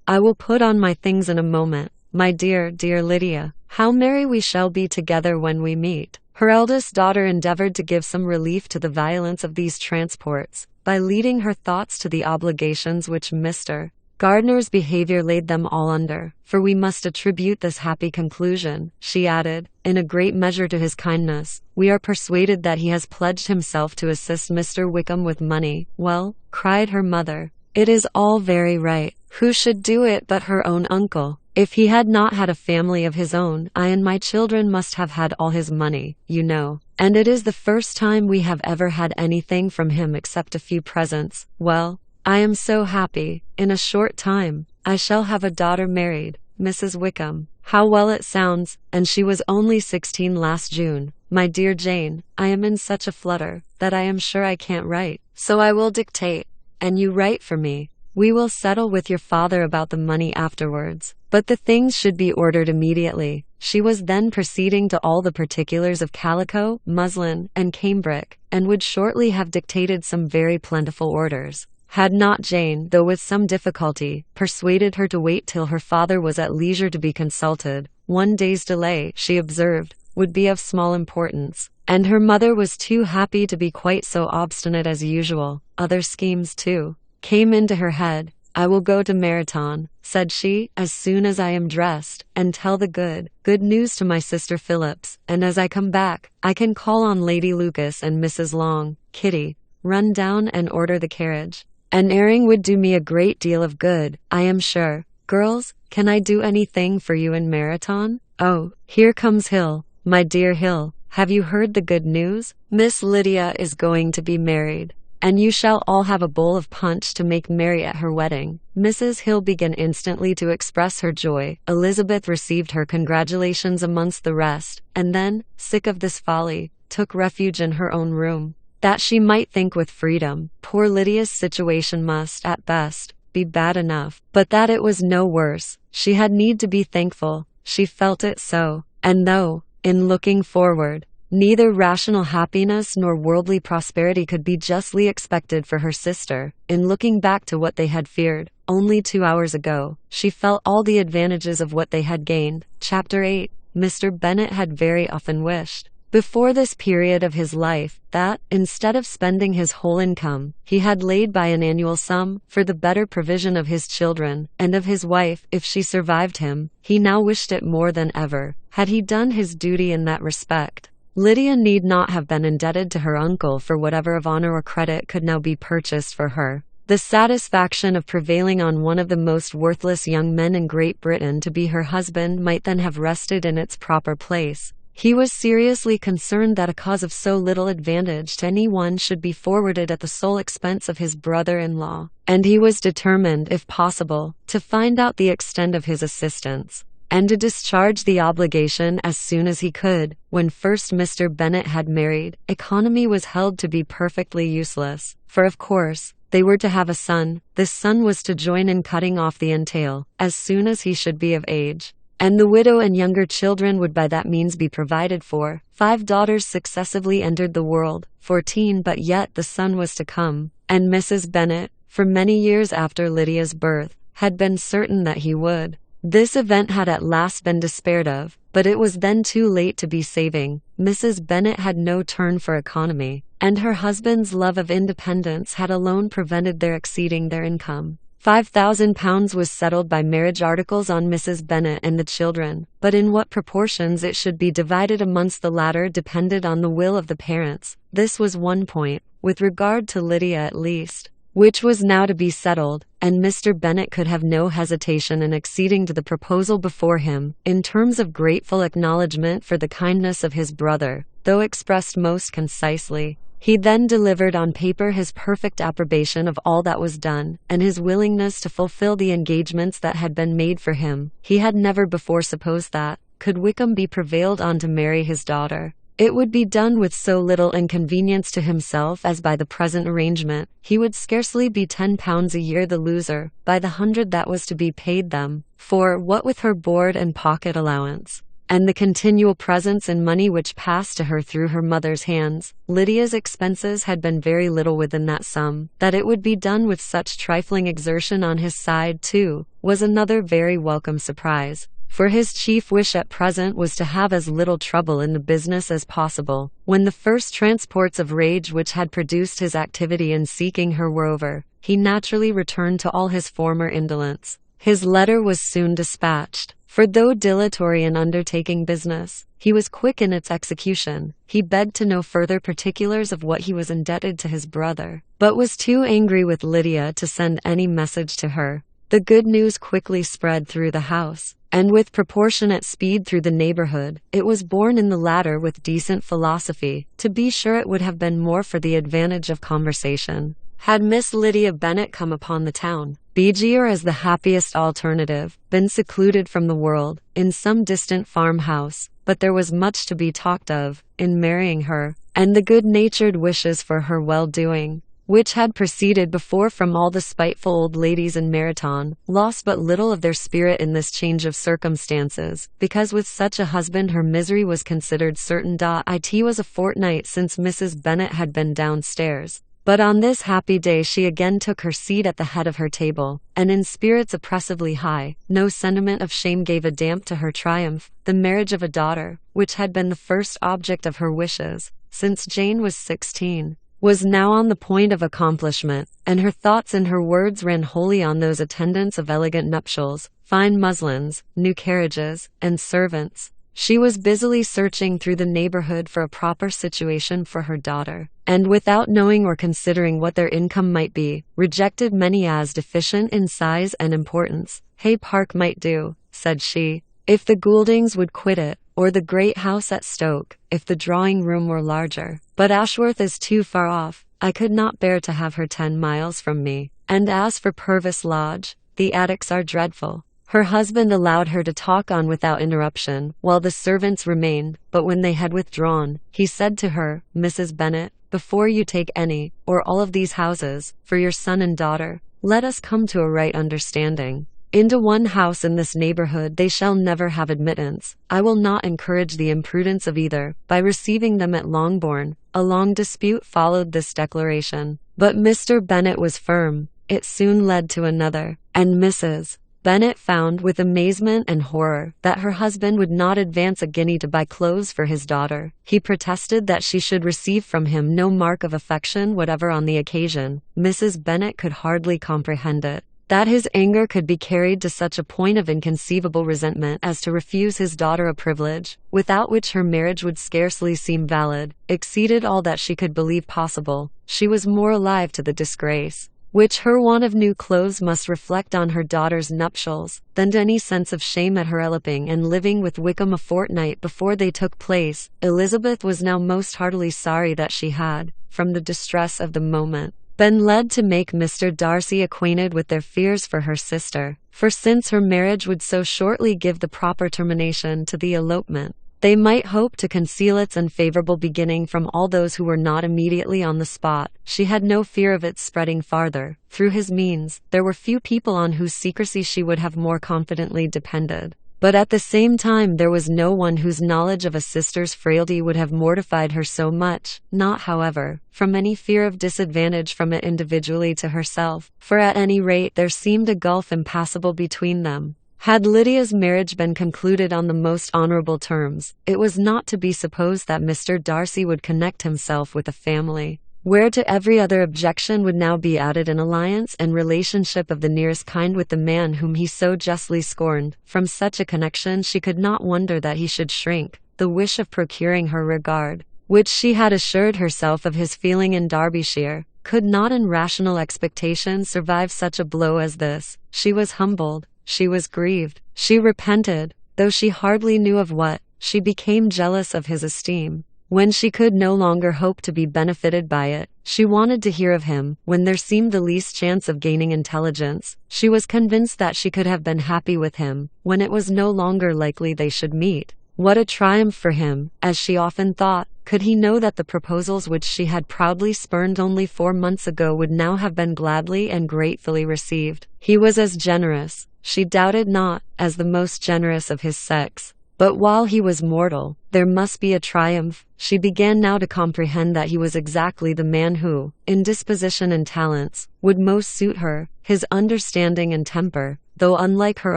I will put on my things in a moment. My dear, dear Lydia, how merry we shall be together when we meet. Her eldest daughter endeavored to give some relief to the violence of these transports, by leading her thoughts to the obligations which Mr. Gardiner's behavior laid them all under. For we must attribute this happy conclusion, she added, in a great measure to his kindness. We are persuaded that he has pledged himself to assist Mr. Wickham with money. Well, cried her mother, it is all very right. Who should do it but her own uncle? If he had not had a family of his own, I and my children must have had all his money, you know. And it is the first time we have ever had anything from him except a few presents. Well, I am so happy. In a short time, I shall have a daughter married, Mrs. Wickham. How well it sounds, and she was only 16 last June. My dear Jane, I am in such a flutter, that I am sure I can't write. So I will dictate, and you write for me. We will settle with your father about the money afterwards, but the things should be ordered immediately. She was then proceeding to all the particulars of calico, muslin, and cambric, and would shortly have dictated some very plentiful orders, had not Jane, though with some difficulty, persuaded her to wait till her father was at leisure to be consulted. One day's delay, she observed, would be of small importance, and her mother was too happy to be quite so obstinate as usual. Other schemes, too, came into her head. I will go to Meryton, said she, as soon as I am dressed, and tell the good news to my sister Phillips, and as I come back, I can call on Lady Lucas and Mrs. Long. Kitty, run down and order the carriage. An airing would do me a great deal of good, I am sure. Girls, can I do anything for you in Marathon? Oh, here comes Hill. My dear Hill, have you heard the good news? Miss Lydia is going to be married, and you shall all have a bowl of punch to make merry at her wedding. Mrs. Hill began instantly to express her joy. Elizabeth received her congratulations amongst the rest, and then, sick of this folly, took refuge in her own room, that she might think with freedom. Poor Lydia's situation must, at best, be bad enough, but that it was no worse, she had need to be thankful. She felt it so, and though, in looking forward, neither rational happiness nor worldly prosperity could be justly expected for her sister, in looking back to what they had feared, only 2 hours ago, she felt all the advantages of what they had gained. Chapter 8. Mr. Bennet had very often wished, before this period of his life, that, instead of spending his whole income, he had laid by an annual sum, for the better provision of his children, and of his wife, if she survived him. He now wished it more than ever, had he done his duty in that respect. Lydia need not have been indebted to her uncle for whatever of honor or credit could now be purchased for her. The satisfaction of prevailing on one of the most worthless young men in Great Britain to be her husband might then have rested in its proper place. He was seriously concerned that a cause of so little advantage to any one should be forwarded at the sole expense of his brother-in-law, and he was determined, if possible, to find out the extent of his assistance, and to discharge the obligation as soon as he could. When first Mr. Bennet had married, economy was held to be perfectly useless, for of course, they were to have a son. This son was to join in cutting off the entail, as soon as he should be of age, and the widow and younger children would by that means be provided for. 5 daughters successively entered the world, 14, but yet the son was to come, and Mrs. Bennet, for many years after Lydia's birth, had been certain that he would. This event had at last been despaired of, but it was then too late to be saving. Mrs. Bennet had no turn for economy, and her husband's love of independence had alone prevented their exceeding their income. £5,000 was settled by marriage articles on Mrs. Bennet and the children, but in what proportions it should be divided amongst the latter depended on the will of the parents. This was one point, with regard to Lydia at least, which was now to be settled, and Mr. Bennet could have no hesitation in acceding to the proposal before him, in terms of grateful acknowledgment for the kindness of his brother, though expressed most concisely. He then delivered on paper his perfect approbation of all that was done, and his willingness to fulfill the engagements that had been made for him. He had never before supposed that, could Wickham be prevailed on to marry his daughter, it would be done with so little inconvenience to himself as by the present arrangement. He would scarcely be £10 a year the loser, by the 100 that was to be paid them, for, what with her board and pocket allowance, and the continual presents in money which passed to her through her mother's hands, Lydia's expenses had been very little within that sum. That it would be done with such trifling exertion on his side, too, was another very welcome surprise, for his chief wish at present was to have as little trouble in the business as possible. When the first transports of rage which had produced his activity in seeking her were over, he naturally returned to all his former indolence. His letter was soon dispatched, for though dilatory in undertaking business, he was quick in its execution. He begged to know further particulars of what he was indebted to his brother, but was too angry with Lydia to send any message to her. The good news quickly spread through the house, and with proportionate speed through the neighborhood. It was borne in the latter with decent philosophy. To be sure, it would have been more for the advantage of conversation had Miss Lydia Bennet come upon the town, or as the happiest alternative, been secluded from the world, in some distant farmhouse. But there was much to be talked of, in marrying her, and the good-natured wishes for her well-doing, which had proceeded before from all the spiteful old ladies in Marathon, lost but little of their spirit in this change of circumstances, because with such a husband her misery was considered certain. It was a fortnight since Mrs. Bennet had been downstairs, but on this happy day she again took her seat at the head of her table, and in spirits oppressively high. No sentiment of shame gave a damp to her triumph. The marriage of a daughter, which had been the first object of her wishes, since Jane was 16, was now on the point of accomplishment, and her thoughts and her words ran wholly on those attendants of elegant nuptials, fine muslins, new carriages, and servants, She was busily searching through the neighborhood for a proper situation for her daughter, and without knowing or considering what their income might be, rejected many as deficient in size and importance. Hay Park might do, said she, if the Gouldings would quit it, or the great house at Stoke, if the drawing-room were larger. But Ashworth is too far off. I could not bear to have her 10 miles from me. And as for Purvis Lodge, the attics are dreadful. Her husband allowed her to talk on without interruption, while the servants remained, but when they had withdrawn, he said to her, Mrs. Bennet, before you take any, or all of these houses, for your son and daughter, let us come to a right understanding. Into one house in this neighborhood they shall never have admittance. I will not encourage the imprudence of either, by receiving them at Longbourn. A long dispute followed this declaration, but Mr. Bennet was firm. It soon led to another, and Mrs. Bennet found, with amazement and horror, that her husband would not advance a guinea to buy clothes for his daughter. He protested that she should receive from him no mark of affection whatever on the occasion. Mrs. Bennet could hardly comprehend it. That his anger could be carried to such a point of inconceivable resentment as to refuse his daughter a privilege, without which her marriage would scarcely seem valid, exceeded all that she could believe possible. She was more alive to the disgrace which her want of new clothes must reflect on her daughter's nuptials, than to any sense of shame at her eloping and living with Wickham a fortnight before they took place. Elizabeth was now most heartily sorry that she had, from the distress of the moment, been led to make Mr. Darcy acquainted with their fears for her sister, for since her marriage would so shortly give the proper termination to the elopement, they might hope to conceal its unfavorable beginning from all those who were not immediately on the spot. She had no fear of its spreading farther. Through his means, there were few people on whose secrecy she would have more confidently depended. But at the same time there was no one whose knowledge of a sister's frailty would have mortified her so much, not, however, from any fear of disadvantage from it individually to herself, for at any rate there seemed a gulf impassable between them. Had Lydia's marriage been concluded on the most honorable terms, it was not to be supposed that Mr. Darcy would connect himself with a family, where to every other objection would now be added an alliance and relationship of the nearest kind with the man whom he so justly scorned. From such a connection she could not wonder that he should shrink. The wish of procuring her regard, which she had assured herself of his feeling in Derbyshire, could not in rational expectation survive such a blow as this. She was humbled. She was grieved. She repented, though she hardly knew of what. She became jealous of his esteem. When she could no longer hope to be benefited by it, she wanted to hear of him. When there seemed the least chance of gaining intelligence, she was convinced that she could have been happy with him. When it was no longer likely they should meet, what a triumph for him, as she often thought, could he know that the proposals which she had proudly spurned only 4 months ago would now have been gladly and gratefully received. He was as generous, she doubted not, as the most generous of his sex. But while he was mortal, there must be a triumph. She began now to comprehend that he was exactly the man who, in disposition and talents, would most suit her. His understanding and temper, though unlike her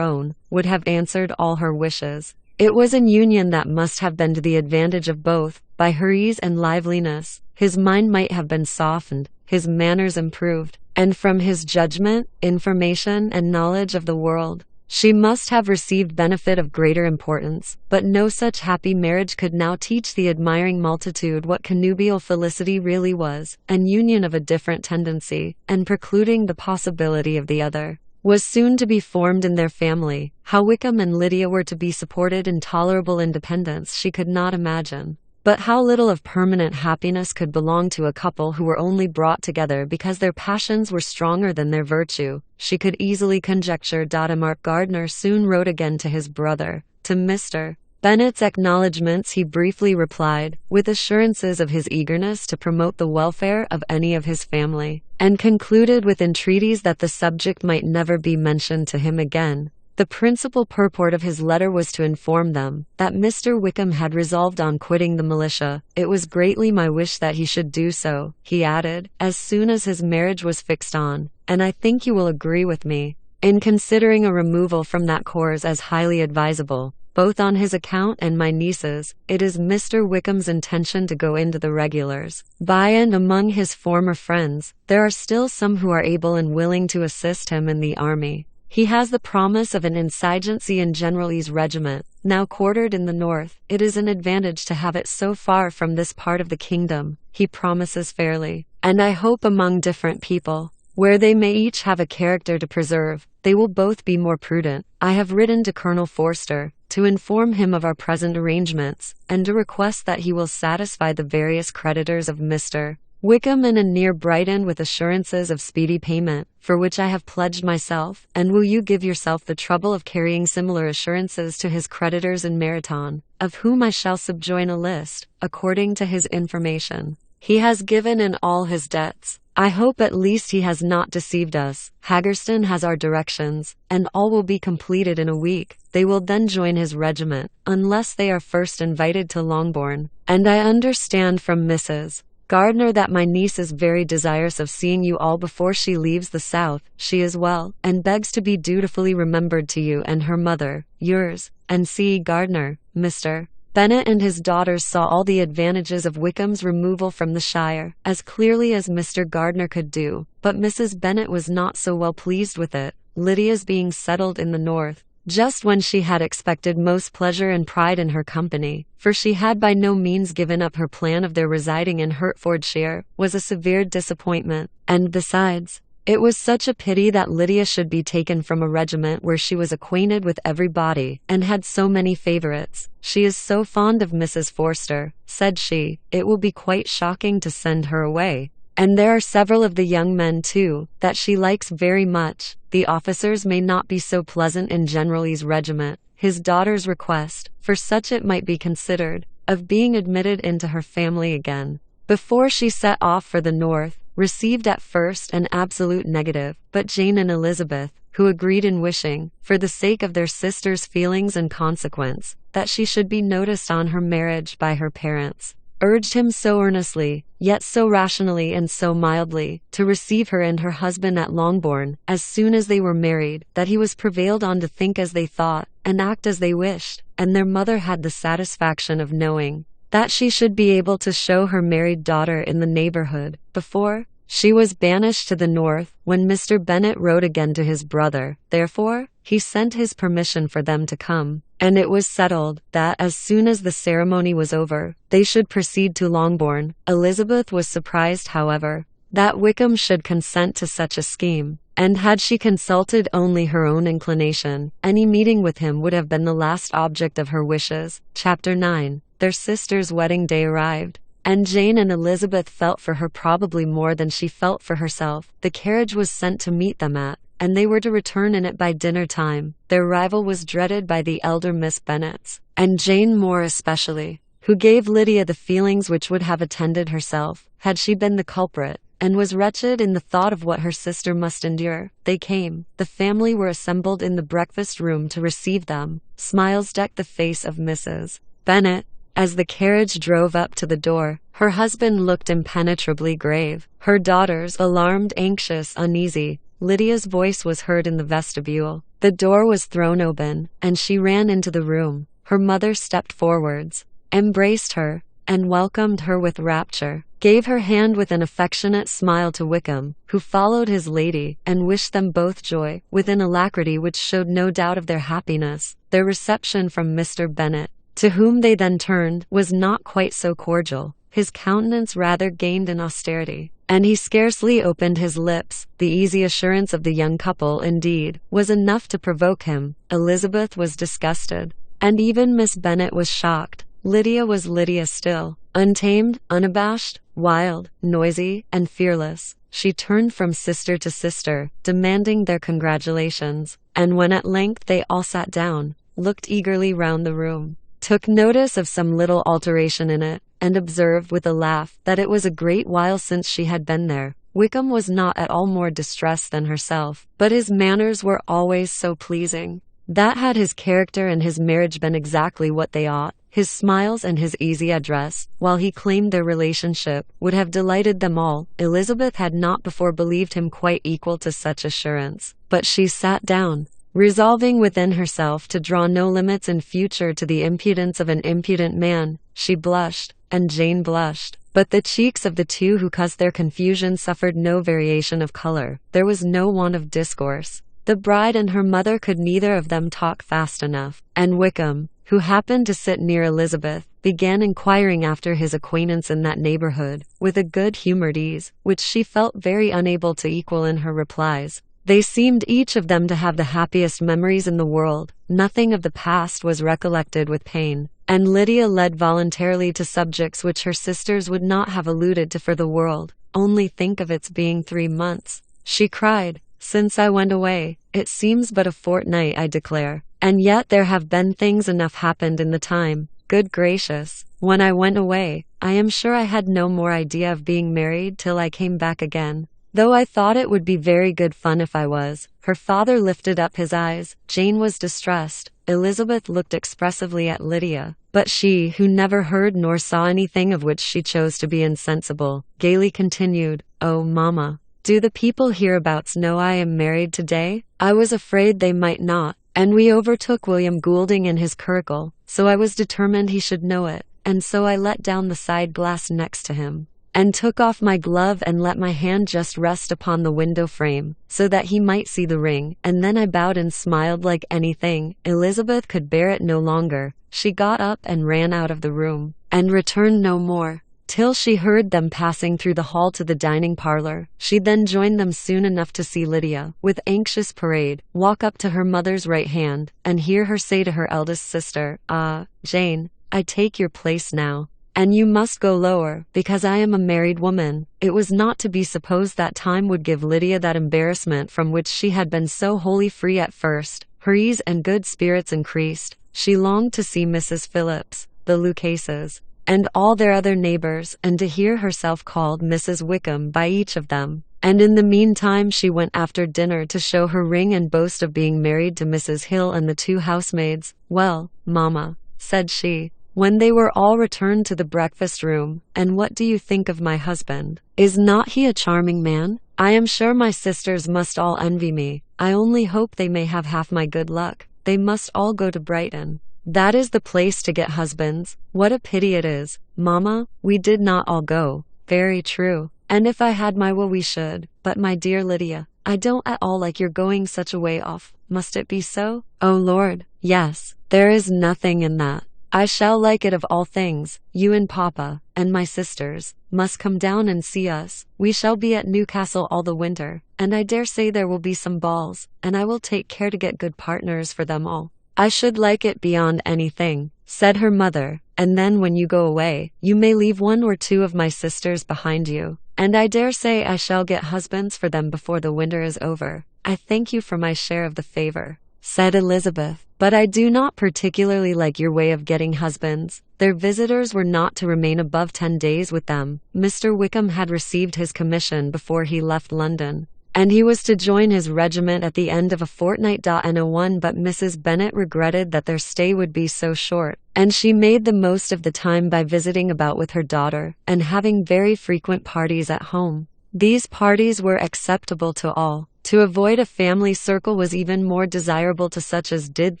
own, would have answered all her wishes. It was an union that must have been to the advantage of both. By her ease and liveliness, his mind might have been softened, his manners improved, and from his judgment, information, and knowledge of the world, she must have received benefit of greater importance. But no such happy marriage could now teach the admiring multitude what connubial felicity really was. An union of a different tendency, and precluding the possibility of the other, was soon to be formed in their family. How Wickham and Lydia were to be supported in tolerable independence she could not imagine. But how little of permanent happiness could belong to a couple who were only brought together because their passions were stronger than their virtue, she could easily conjecture. Mark Gardner soon wrote again to his brother. To Mr. Bennet's acknowledgments he briefly replied, with assurances of his eagerness to promote the welfare of any of his family, and concluded with entreaties that the subject might never be mentioned to him again. The principal purport of his letter was to inform them that Mr. Wickham had resolved on quitting the militia. It was greatly my wish that he should do so, he added, as soon as his marriage was fixed on, and I think you will agree with me in considering a removal from that corps as highly advisable, both on his account and my niece's. It is Mr. Wickham's intention to go into the regulars. By and among his former friends, there are still some who are able and willing to assist him in the army. He has the promise of an insurgency in General's regiment, now quartered in the north. It is an advantage to have it so far from this part of the kingdom, he promises fairly. And I hope among different people, where they may each have a character to preserve, they will both be more prudent. I have written to Colonel Forster, to inform him of our present arrangements, and to request that he will satisfy the various creditors of Mr. Wickham in and near Brighton with assurances of speedy payment, for which I have pledged myself, and will you give yourself the trouble of carrying similar assurances to his creditors in Meriton, of whom I shall subjoin a list, according to his information. He has given in all his debts. I hope at least he has not deceived us. Haggerston has our directions, and all will be completed in a week. They will then join his regiment, unless they are first invited to Longbourn. And I understand from Mrs. Gardner that my niece is very desirous of seeing you all before she leaves the south. She is well, and begs to be dutifully remembered to you and her mother, yours, and C. Gardner. Mr. Bennet and his daughters saw all the advantages of Wickham's removal from the shire, as clearly as Mr. Gardner could do, but Mrs. Bennet was not so well pleased with it, Lydia's being settled in the north, just when she had expected most pleasure and pride in her company, for she had by no means given up her plan of their residing in Hertfordshire, was a severe disappointment, and besides, it was such a pity that Lydia should be taken from a regiment where she was acquainted with everybody, and had so many favourites. She is so fond of Mrs. Forster, said she, it will be quite shocking to send her away. And there are several of the young men too, that she likes very much. The officers may not be so pleasant in General's regiment. His daughter's request, for such it might be considered, of being admitted into her family again, before she set off for the north, received at first an absolute negative, but Jane and Elizabeth, who agreed in wishing, for the sake of their sister's feelings and consequence, that she should be noticed on her marriage by her parents, urged him so earnestly, yet so rationally and so mildly, to receive her and her husband at Longbourn, as soon as they were married, that he was prevailed on to think as they thought, and act as they wished, and their mother had the satisfaction of knowing that she should be able to show her married daughter in the neighbourhood, before she was banished to the north. When Mr. Bennet wrote again to his brother, therefore, he sent his permission for them to come, and it was settled that as soon as the ceremony was over, they should proceed to Longbourn. Elizabeth was surprised, however, that Wickham should consent to such a scheme, and had she consulted only her own inclination, any meeting with him would have been the last object of her wishes. Chapter 9. Their sister's wedding day arrived, and Jane and Elizabeth felt for her probably more than she felt for herself. The carriage was sent to meet them at, and they were to return in it by dinner time. Their arrival was dreaded by the elder Miss Bennets, and Jane more especially, who gave Lydia the feelings which would have attended herself, had she been the culprit, and was wretched in the thought of what her sister must endure. They came. The family were assembled in the breakfast room to receive them. Smiles decked the face of Mrs. Bennet. As the carriage drove up to the door, her husband looked impenetrably grave, her daughters alarmed, anxious, uneasy. Lydia's voice was heard in the vestibule. The door was thrown open, and she ran into the room. Her mother stepped forwards, embraced her, and welcomed her with rapture, gave her hand with an affectionate smile to Wickham, who followed his lady, and wished them both joy, with an alacrity which showed no doubt of their happiness. Their reception from Mr. Bennet, to whom they then turned, was not quite so cordial. His countenance rather gained in austerity, and he scarcely opened his lips. The easy assurance of the young couple, indeed, was enough to provoke him. Elizabeth was disgusted, and even Miss Bennet was shocked. Lydia was Lydia still, untamed, unabashed, wild, noisy, and fearless. She turned from sister to sister, demanding their congratulations, and when at length they all sat down, looked eagerly round the room, took notice of some little alteration in it, and observed with a laugh that it was a great while since she had been there. Wickham was not at all more distressed than herself, but his manners were always so pleasing, that had his character and his marriage been exactly what they ought, his smiles and his easy address, while he claimed their relationship, would have delighted them all. Elizabeth had not before believed him quite equal to such assurance, but she sat down, resolving within herself to draw no limits in future to the impudence of an impudent man. She blushed, and Jane blushed, but the cheeks of the two who caused their confusion suffered no variation of color. There was no want of discourse. The bride and her mother could neither of them talk fast enough, and Wickham, who happened to sit near Elizabeth, began inquiring after his acquaintance in that neighborhood, with a good-humored ease, which she felt very unable to equal in her replies. They seemed each of them to have the happiest memories in the world. Nothing of the past was recollected with pain, and Lydia led voluntarily to subjects which her sisters would not have alluded to for the world. "Only think of its being 3 months," she cried, "since I went away. It seems but a fortnight, I declare. And yet there have been things enough happened in the time. Good gracious, when I went away, I am sure I had no more idea of being married till I came back again, though I thought it would be very good fun if I was." Her father lifted up his eyes. Jane was distressed. Elizabeth looked expressively at Lydia, but she, who never heard nor saw anything of which she chose to be insensible, gaily continued, "Oh, mamma, do the people hereabouts know I am married today? I was afraid they might not, and we overtook William Goulding in his curricle, so I was determined he should know it, and so I let down the side glass next to him, and took off my glove and let my hand just rest upon the window frame, so that he might see the ring, and then I bowed and smiled like anything." Elizabeth could bear it no longer. She got up and ran out of the room, and returned no more, till she heard them passing through the hall to the dining parlor. She then joined them soon enough to see Lydia, with anxious parade, walk up to her mother's right hand, and hear her say to her eldest sister, "Ah, Jane, I take your place now, and you must go lower, because I am a married woman." It was not to be supposed that time would give Lydia that embarrassment from which she had been so wholly free at first. Her ease and good spirits increased. She longed to see Mrs. Phillips, the Lucases, and all their other neighbors, and to hear herself called Mrs. Wickham by each of them. And in the meantime she went after dinner to show her ring and boast of being married to Mrs. Hill and the 2 housemaids. "Well, mamma," said she, when they were all returned to the breakfast room, "and what do you think of my husband? Is not he a charming man? I am sure my sisters must all envy me. I only hope they may have half my good luck. They must all go to Brighton. That is the place to get husbands. What a pity it is, mamma, we did not all go." "Very true, and if I had my will we should. But my dear Lydia, I don't at all like your going such a way off. Must it be so?" "Oh Lord, yes, there is nothing in that. I shall like it of all things. You and papa, and my sisters, must come down and see us. We shall be at Newcastle all the winter, and I dare say there will be some balls, and I will take care to get good partners for them all." "I should like it beyond anything," said her mother, "and then when you go away, you may leave 1 or 2 of my sisters behind you, and I dare say I shall get husbands for them before the winter is over." "I thank you for my share of the favor," said Elizabeth, "but I do not particularly like your way of getting husbands." Their visitors were not to remain above 10 days with them. Mr. Wickham had received his commission before he left London, and he was to join his regiment at the end of a fortnight. But Mrs. Bennet regretted that their stay would be so short, and she made the most of the time by visiting about with her daughter, and having very frequent parties at home. These parties were acceptable to all. To avoid a family circle was even more desirable to such as did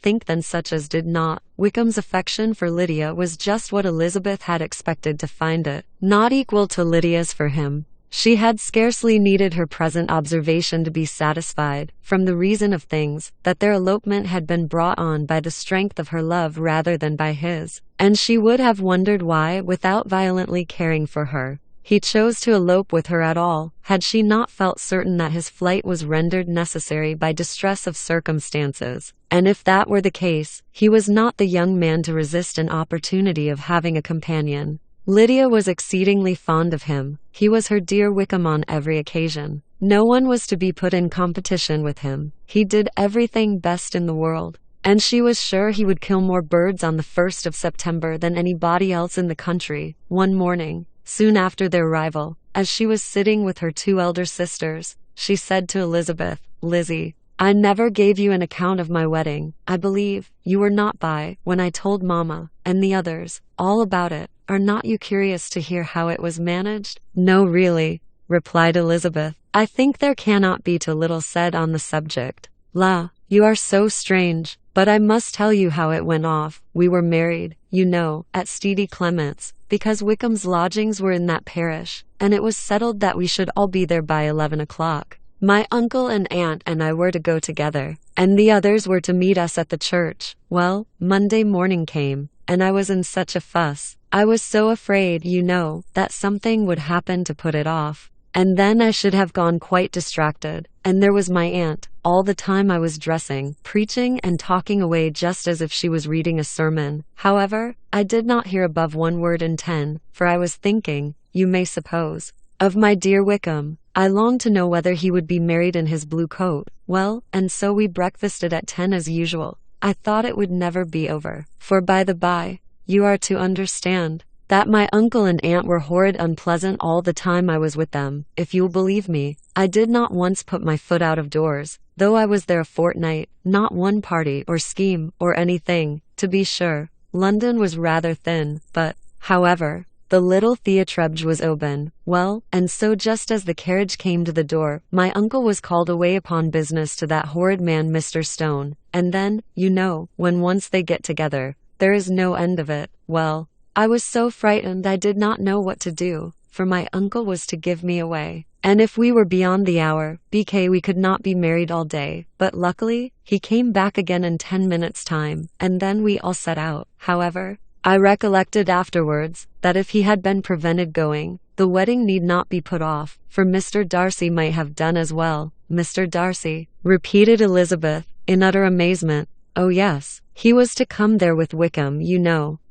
think than such as did not. Wickham's affection for Lydia was just what Elizabeth had expected to find it, not equal to Lydia's for him. She had scarcely needed her present observation to be satisfied, from the reason of things, that their elopement had been brought on by the strength of her love rather than by his, and she would have wondered why, without violently caring for her, he chose to elope with her at all, had she not felt certain that his flight was rendered necessary by distress of circumstances. And if that were the case, he was not the young man to resist an opportunity of having a companion. Lydia was exceedingly fond of him. He was her dear Wickham on every occasion. No one was to be put in competition with him. He did everything best in the world, and she was sure he would kill more birds on the 1st of September than anybody else in the country. One morning, soon after their arrival, as she was sitting with her 2 elder sisters, she said to Elizabeth, "Lizzie, I never gave you an account of my wedding. I believe you were not by when I told Mamma and the others all about it. Are not you curious to hear how it was managed?" "No, really," replied Elizabeth. "I think there cannot be too little said on the subject. La, you are so strange. But I must tell you how it went off. We were married, you know, at Steady Clement's, because Wickham's lodgings were in that parish, and it was settled that we should all be there by 11 o'clock. My uncle and aunt and I were to go together, and the others were to meet us at the church. Well, Monday morning came, and I was in such a fuss. I was so afraid, that something would happen to put it off. And then I should have gone quite distracted, and there was my aunt, all the time I was dressing, preaching and talking away just as if she was reading a sermon. However, I did not hear above 1 word in 10, for I was thinking, you may suppose, of my dear Wickham. I longed to know whether he would be married in his blue coat. Well, and so we breakfasted at 10 as usual. I thought it would never be over, for by the by, you are to understand that my uncle and aunt were horrid unpleasant all the time I was with them. If you'll believe me, I did not once put my foot out of doors, though I was there a fortnight, not one party or scheme or anything. To be sure, London was rather thin, but, however, the little theatre was open. Well, and so just as the carriage came to the door, my uncle was called away upon business to that horrid man Mr. Stone, and then, when once they get together, there is no end of it. Well, I was so frightened I did not know what to do, for my uncle was to give me away, and if we were beyond the hour, we could not be married all day, but luckily, he came back again in 10 minutes' time, and then we all set out. However, I recollected afterwards that if he had been prevented going, the wedding need not be put off, for Mr. Darcy might have done as well. Mr. Darcy, repeated Elizabeth, in utter amazement. Oh yes, he was to come there with Wickham,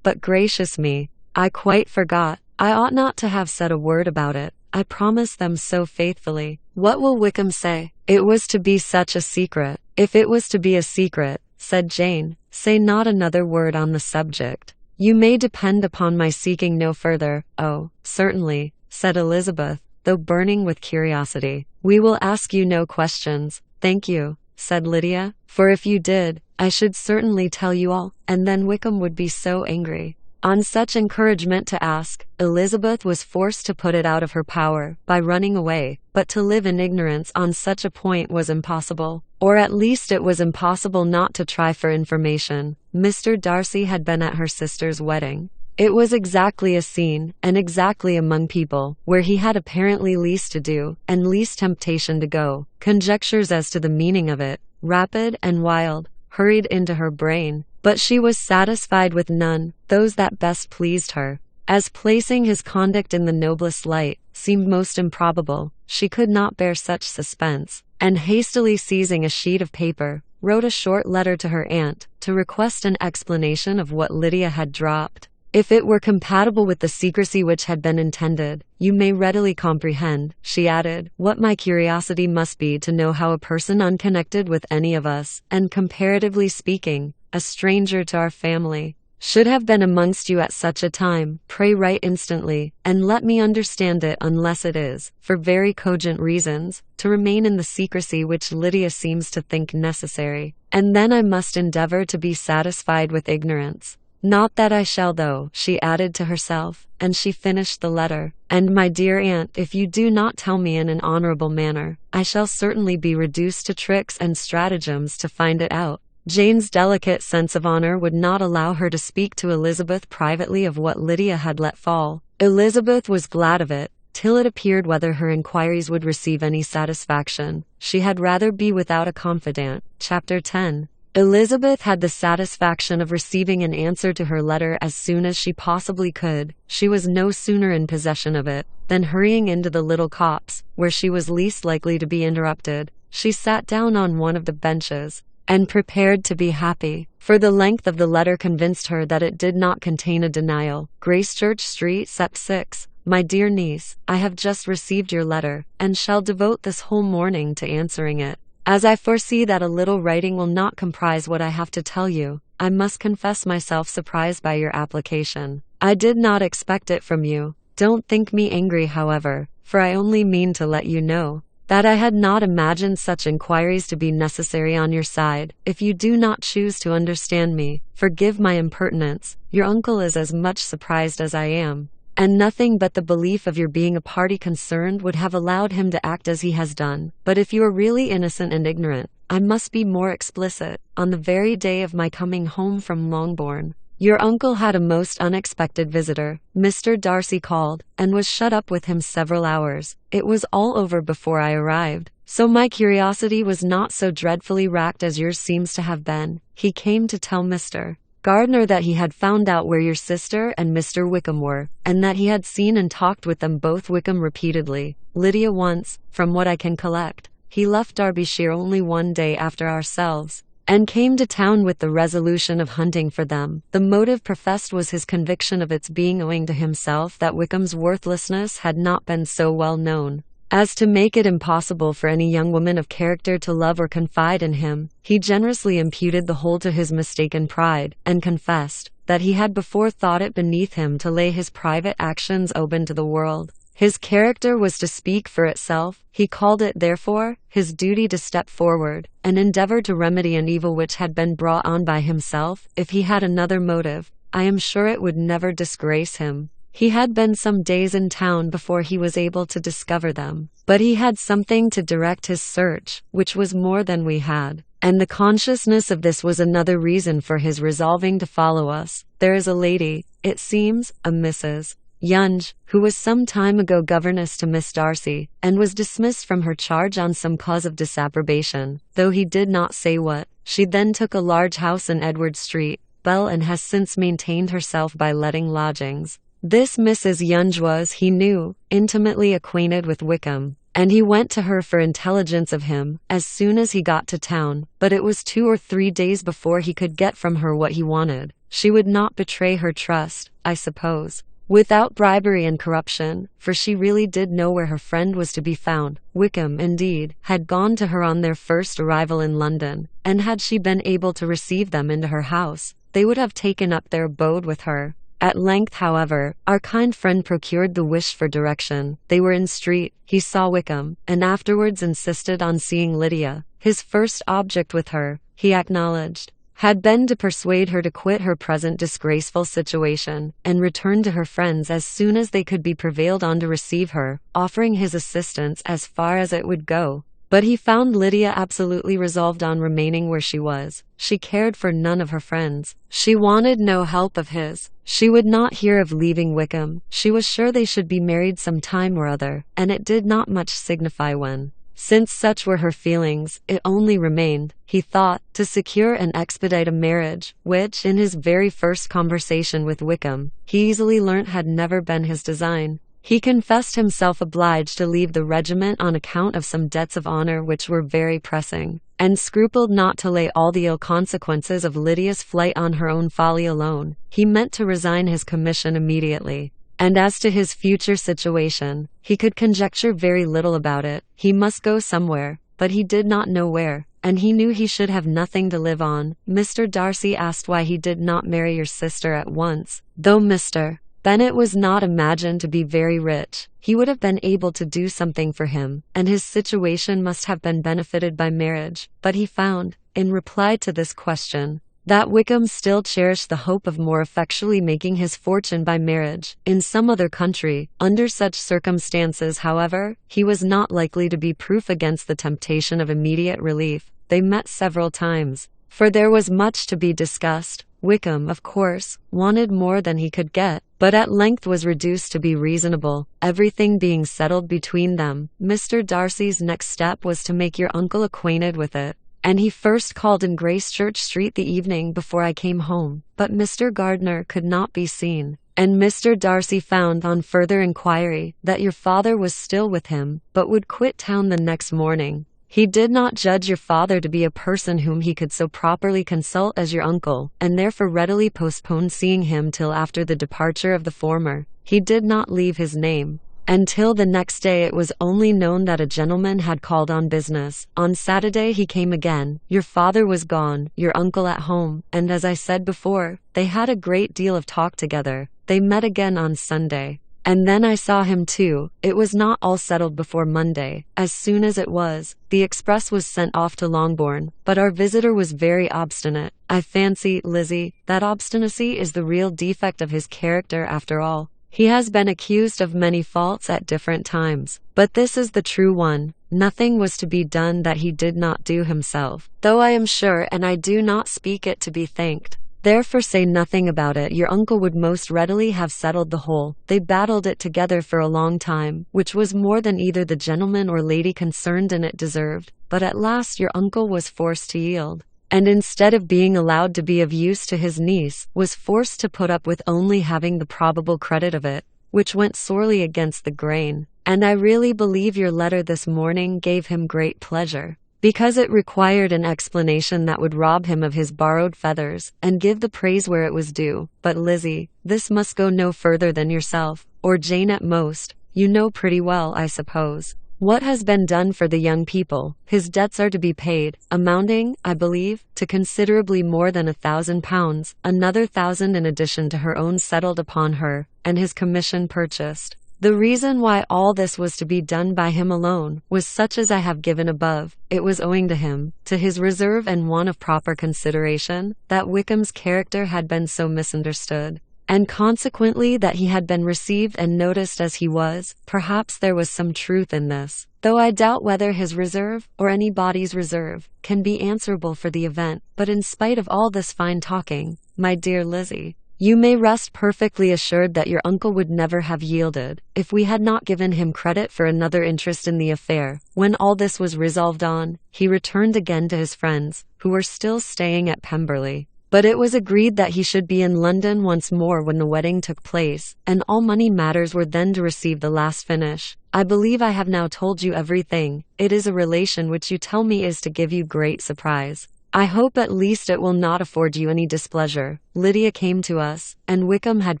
but gracious me, I quite forgot. I ought not to have said a word about it. I promised them so faithfully. What will Wickham say? It was to be such a secret. If it was to be a secret, said Jane, say not another word on the subject. You may depend upon my seeking no further. Oh, certainly, said Elizabeth, though burning with curiosity. We will ask you no questions. Thank you, said Lydia, for if you did, I should certainly tell you all, and then Wickham would be so angry. On such encouragement to ask, Elizabeth was forced to put it out of her power by running away, but to live in ignorance on such a point was impossible, or at least it was impossible not to try for information. Mr. Darcy had been at her sister's wedding. It was exactly a scene, and exactly among people, where he had apparently least to do, and least temptation to go. Conjectures as to the meaning of it, rapid and wild, hurried into her brain, but she was satisfied with none, those that best pleased her. As placing his conduct in the noblest light seemed most improbable, she could not bear such suspense, and hastily seizing a sheet of paper, wrote a short letter to her aunt, to request an explanation of what Lydia had dropped. If it were compatible with the secrecy which had been intended, you may readily comprehend, she added, what my curiosity must be to know how a person unconnected with any of us, and comparatively speaking, a stranger to our family, should have been amongst you at such a time. Pray write instantly, and let me understand it unless it is, for very cogent reasons, to remain in the secrecy which Lydia seems to think necessary, and then I must endeavor to be satisfied with ignorance. Not that I shall though, she added to herself, and she finished the letter. And my dear aunt, if you do not tell me in an honorable manner, I shall certainly be reduced to tricks and stratagems to find it out. Jane's delicate sense of honor would not allow her to speak to Elizabeth privately of what Lydia had let fall. Elizabeth was glad of it, till it appeared whether her inquiries would receive any satisfaction. She had rather be without a confidant. Chapter 10. Elizabeth had the satisfaction of receiving an answer to her letter as soon as she possibly could. She was no sooner in possession of it, than hurrying into the little copse, where she was least likely to be interrupted, she sat down on one of the benches, and prepared to be happy, for the length of the letter convinced her that it did not contain a denial. Gracechurch Street, Sept. 6. My dear niece, I have just received your letter, and shall devote this whole morning to answering it. As I foresee that a little writing will not comprise what I have to tell you, I must confess myself surprised by your application. I did not expect it from you. Don't think me angry, however, for I only mean to let you know that I had not imagined such inquiries to be necessary on your side. If you do not choose to understand me, forgive my impertinence. Your uncle is as much surprised as I am, and nothing but the belief of your being a party concerned would have allowed him to act as he has done. But if you are really innocent and ignorant, I must be more explicit. On the very day of my coming home from Longbourn, Your uncle had a most unexpected visitor. Mr. Darcy called, and was shut up with him several hours. It was all over before I arrived, so my curiosity was not so dreadfully racked as yours seems to have been. He came to tell Mr. Gardner that he had found out where your sister and Mr. Wickham were, and that he had seen and talked with them both, Wickham repeatedly, Lydia once, from what I can collect. He left Derbyshire only one day after ourselves, and came to town with the resolution of hunting for them. The motive professed was his conviction of its being owing to himself that Wickham's worthlessness had not been so well known as to make it impossible for any young woman of character to love or confide in him. He generously imputed the whole to his mistaken pride, and confessed that he had before thought it beneath him to lay his private actions open to the world. His character was to speak for itself. He called it, therefore, his duty to step forward, and endeavor to remedy an evil which had been brought on by himself. If he had another motive, I am sure it would never disgrace him. He had been some days in town before he was able to discover them, but he had something to direct his search, which was more than we had, and the consciousness of this was another reason for his resolving to follow us. There is a lady, it seems, a Mrs. Yonge, who was some time ago governess to Miss Darcy, and was dismissed from her charge on some cause of disapprobation, though he did not say what. She then took a large house in Edward Street, Bell, and has since maintained herself by letting lodgings. This Mrs. Yonge was, he knew, intimately acquainted with Wickham, and he went to her for intelligence of him as soon as he got to town, but it was 2 or 3 days before he could get from her what he wanted. She would not betray her trust, I suppose, without bribery and corruption, for she really did know where her friend was to be found. Wickham, indeed, had gone to her on their first arrival in London, and had she been able to receive them into her house, they would have taken up their abode with her. At length, however, our kind friend procured the wish for direction. They were in street. He saw Wickham, and afterwards insisted on seeing Lydia. His first object with her, he acknowledged, had been to persuade her to quit her present disgraceful situation, and return to her friends as soon as they could be prevailed on to receive her, offering his assistance as far as it would go. But he found Lydia absolutely resolved on remaining where she was. She cared for none of her friends. She wanted no help of his. She would not hear of leaving Wickham. She was sure they should be married some time or other, and it did not much signify when. Since such were her feelings, it only remained, he thought, to secure and expedite a marriage, which, in his very first conversation with Wickham, he easily learnt had never been his design. He confessed himself obliged to leave the regiment on account of some debts of honor which were very pressing, and scrupled not to lay all the ill consequences of Lydia's flight on her own folly alone. He meant to resign his commission immediately, and as to his future situation, he could conjecture very little about it. He must go somewhere, but he did not know where, and he knew he should have nothing to live on. Mr. Darcy asked why he did not marry your sister at once. Though Mr. Bennet was not imagined to be very rich, he would have been able to do something for him, and his situation must have been benefited by marriage. But he found, in reply to this question, that Wickham still cherished the hope of more effectually making his fortune by marriage in some other country. Under such circumstances, however, he was not likely to be proof against the temptation of immediate relief. They met several times, for there was much to be discussed. Wickham, of course, wanted more than he could get, but at length was reduced to be reasonable. Everything being settled between them, Mr. Darcy's next step was to make your uncle acquainted with it, and he first called in Gracechurch Street the evening before I came home, but Mr. Gardner could not be seen, and Mr. Darcy found on further inquiry that your father was still with him, but would quit town the next morning. He did not judge your father to be a person whom he could so properly consult as your uncle, and therefore readily postponed seeing him till after the departure of the former. He did not leave his name, and till the next day it was only known that a gentleman had called on business. On Saturday he came again. Your father was gone, your uncle at home, and as I said before, they had a great deal of talk together. They met again on Sunday, and then I saw him too. It was not all settled before Monday. As soon as it was, the express was sent off to Longbourn, but our visitor was very obstinate. I fancy, Lizzie, that obstinacy is the real defect of his character after all. He has been accused of many faults at different times, but this is the true one. Nothing was to be done that he did not do himself, though I am sure, and I do not speak it to be thanked, Therefore say nothing about it. Your uncle would most readily have settled the whole. They battled it together for a long time, which was more than either the gentleman or lady concerned in it deserved, but at last your uncle was forced to yield, and instead of being allowed to be of use to his niece, was forced to put up with only having the probable credit of it, which went sorely against the grain. And I really believe your letter this morning gave him great pleasure, because it required an explanation that would rob him of his borrowed feathers, and give the praise where it was due. But Lizzie, this must go no further than yourself, or Jane at most. You know pretty well, I suppose, what has been done for the young people. His debts are to be paid, amounting, I believe, to considerably more than £1,000, another 1,000 in addition to her own settled upon her, and his commission purchased. The reason why all this was to be done by him alone was such as I have given above. It was owing to him, to his reserve and want of proper consideration, that Wickham's character had been so misunderstood, and consequently that he had been received and noticed as he was. Perhaps there was some truth in this, though I doubt whether his reserve, or anybody's reserve, can be answerable for the event. But in spite of all this fine talking, my dear Lizzie, you may rest perfectly assured that your uncle would never have yielded, if we had not given him credit for another interest in the affair. When all this was resolved on, he returned again to his friends, who were still staying at Pemberley. But it was agreed that he should be in London once more when the wedding took place, and all money matters were then to receive the last finish. I believe I have now told you everything. It is a relation which you tell me is to give you great surprise. I hope at least it will not afford you any displeasure. Lydia came to us, and Wickham had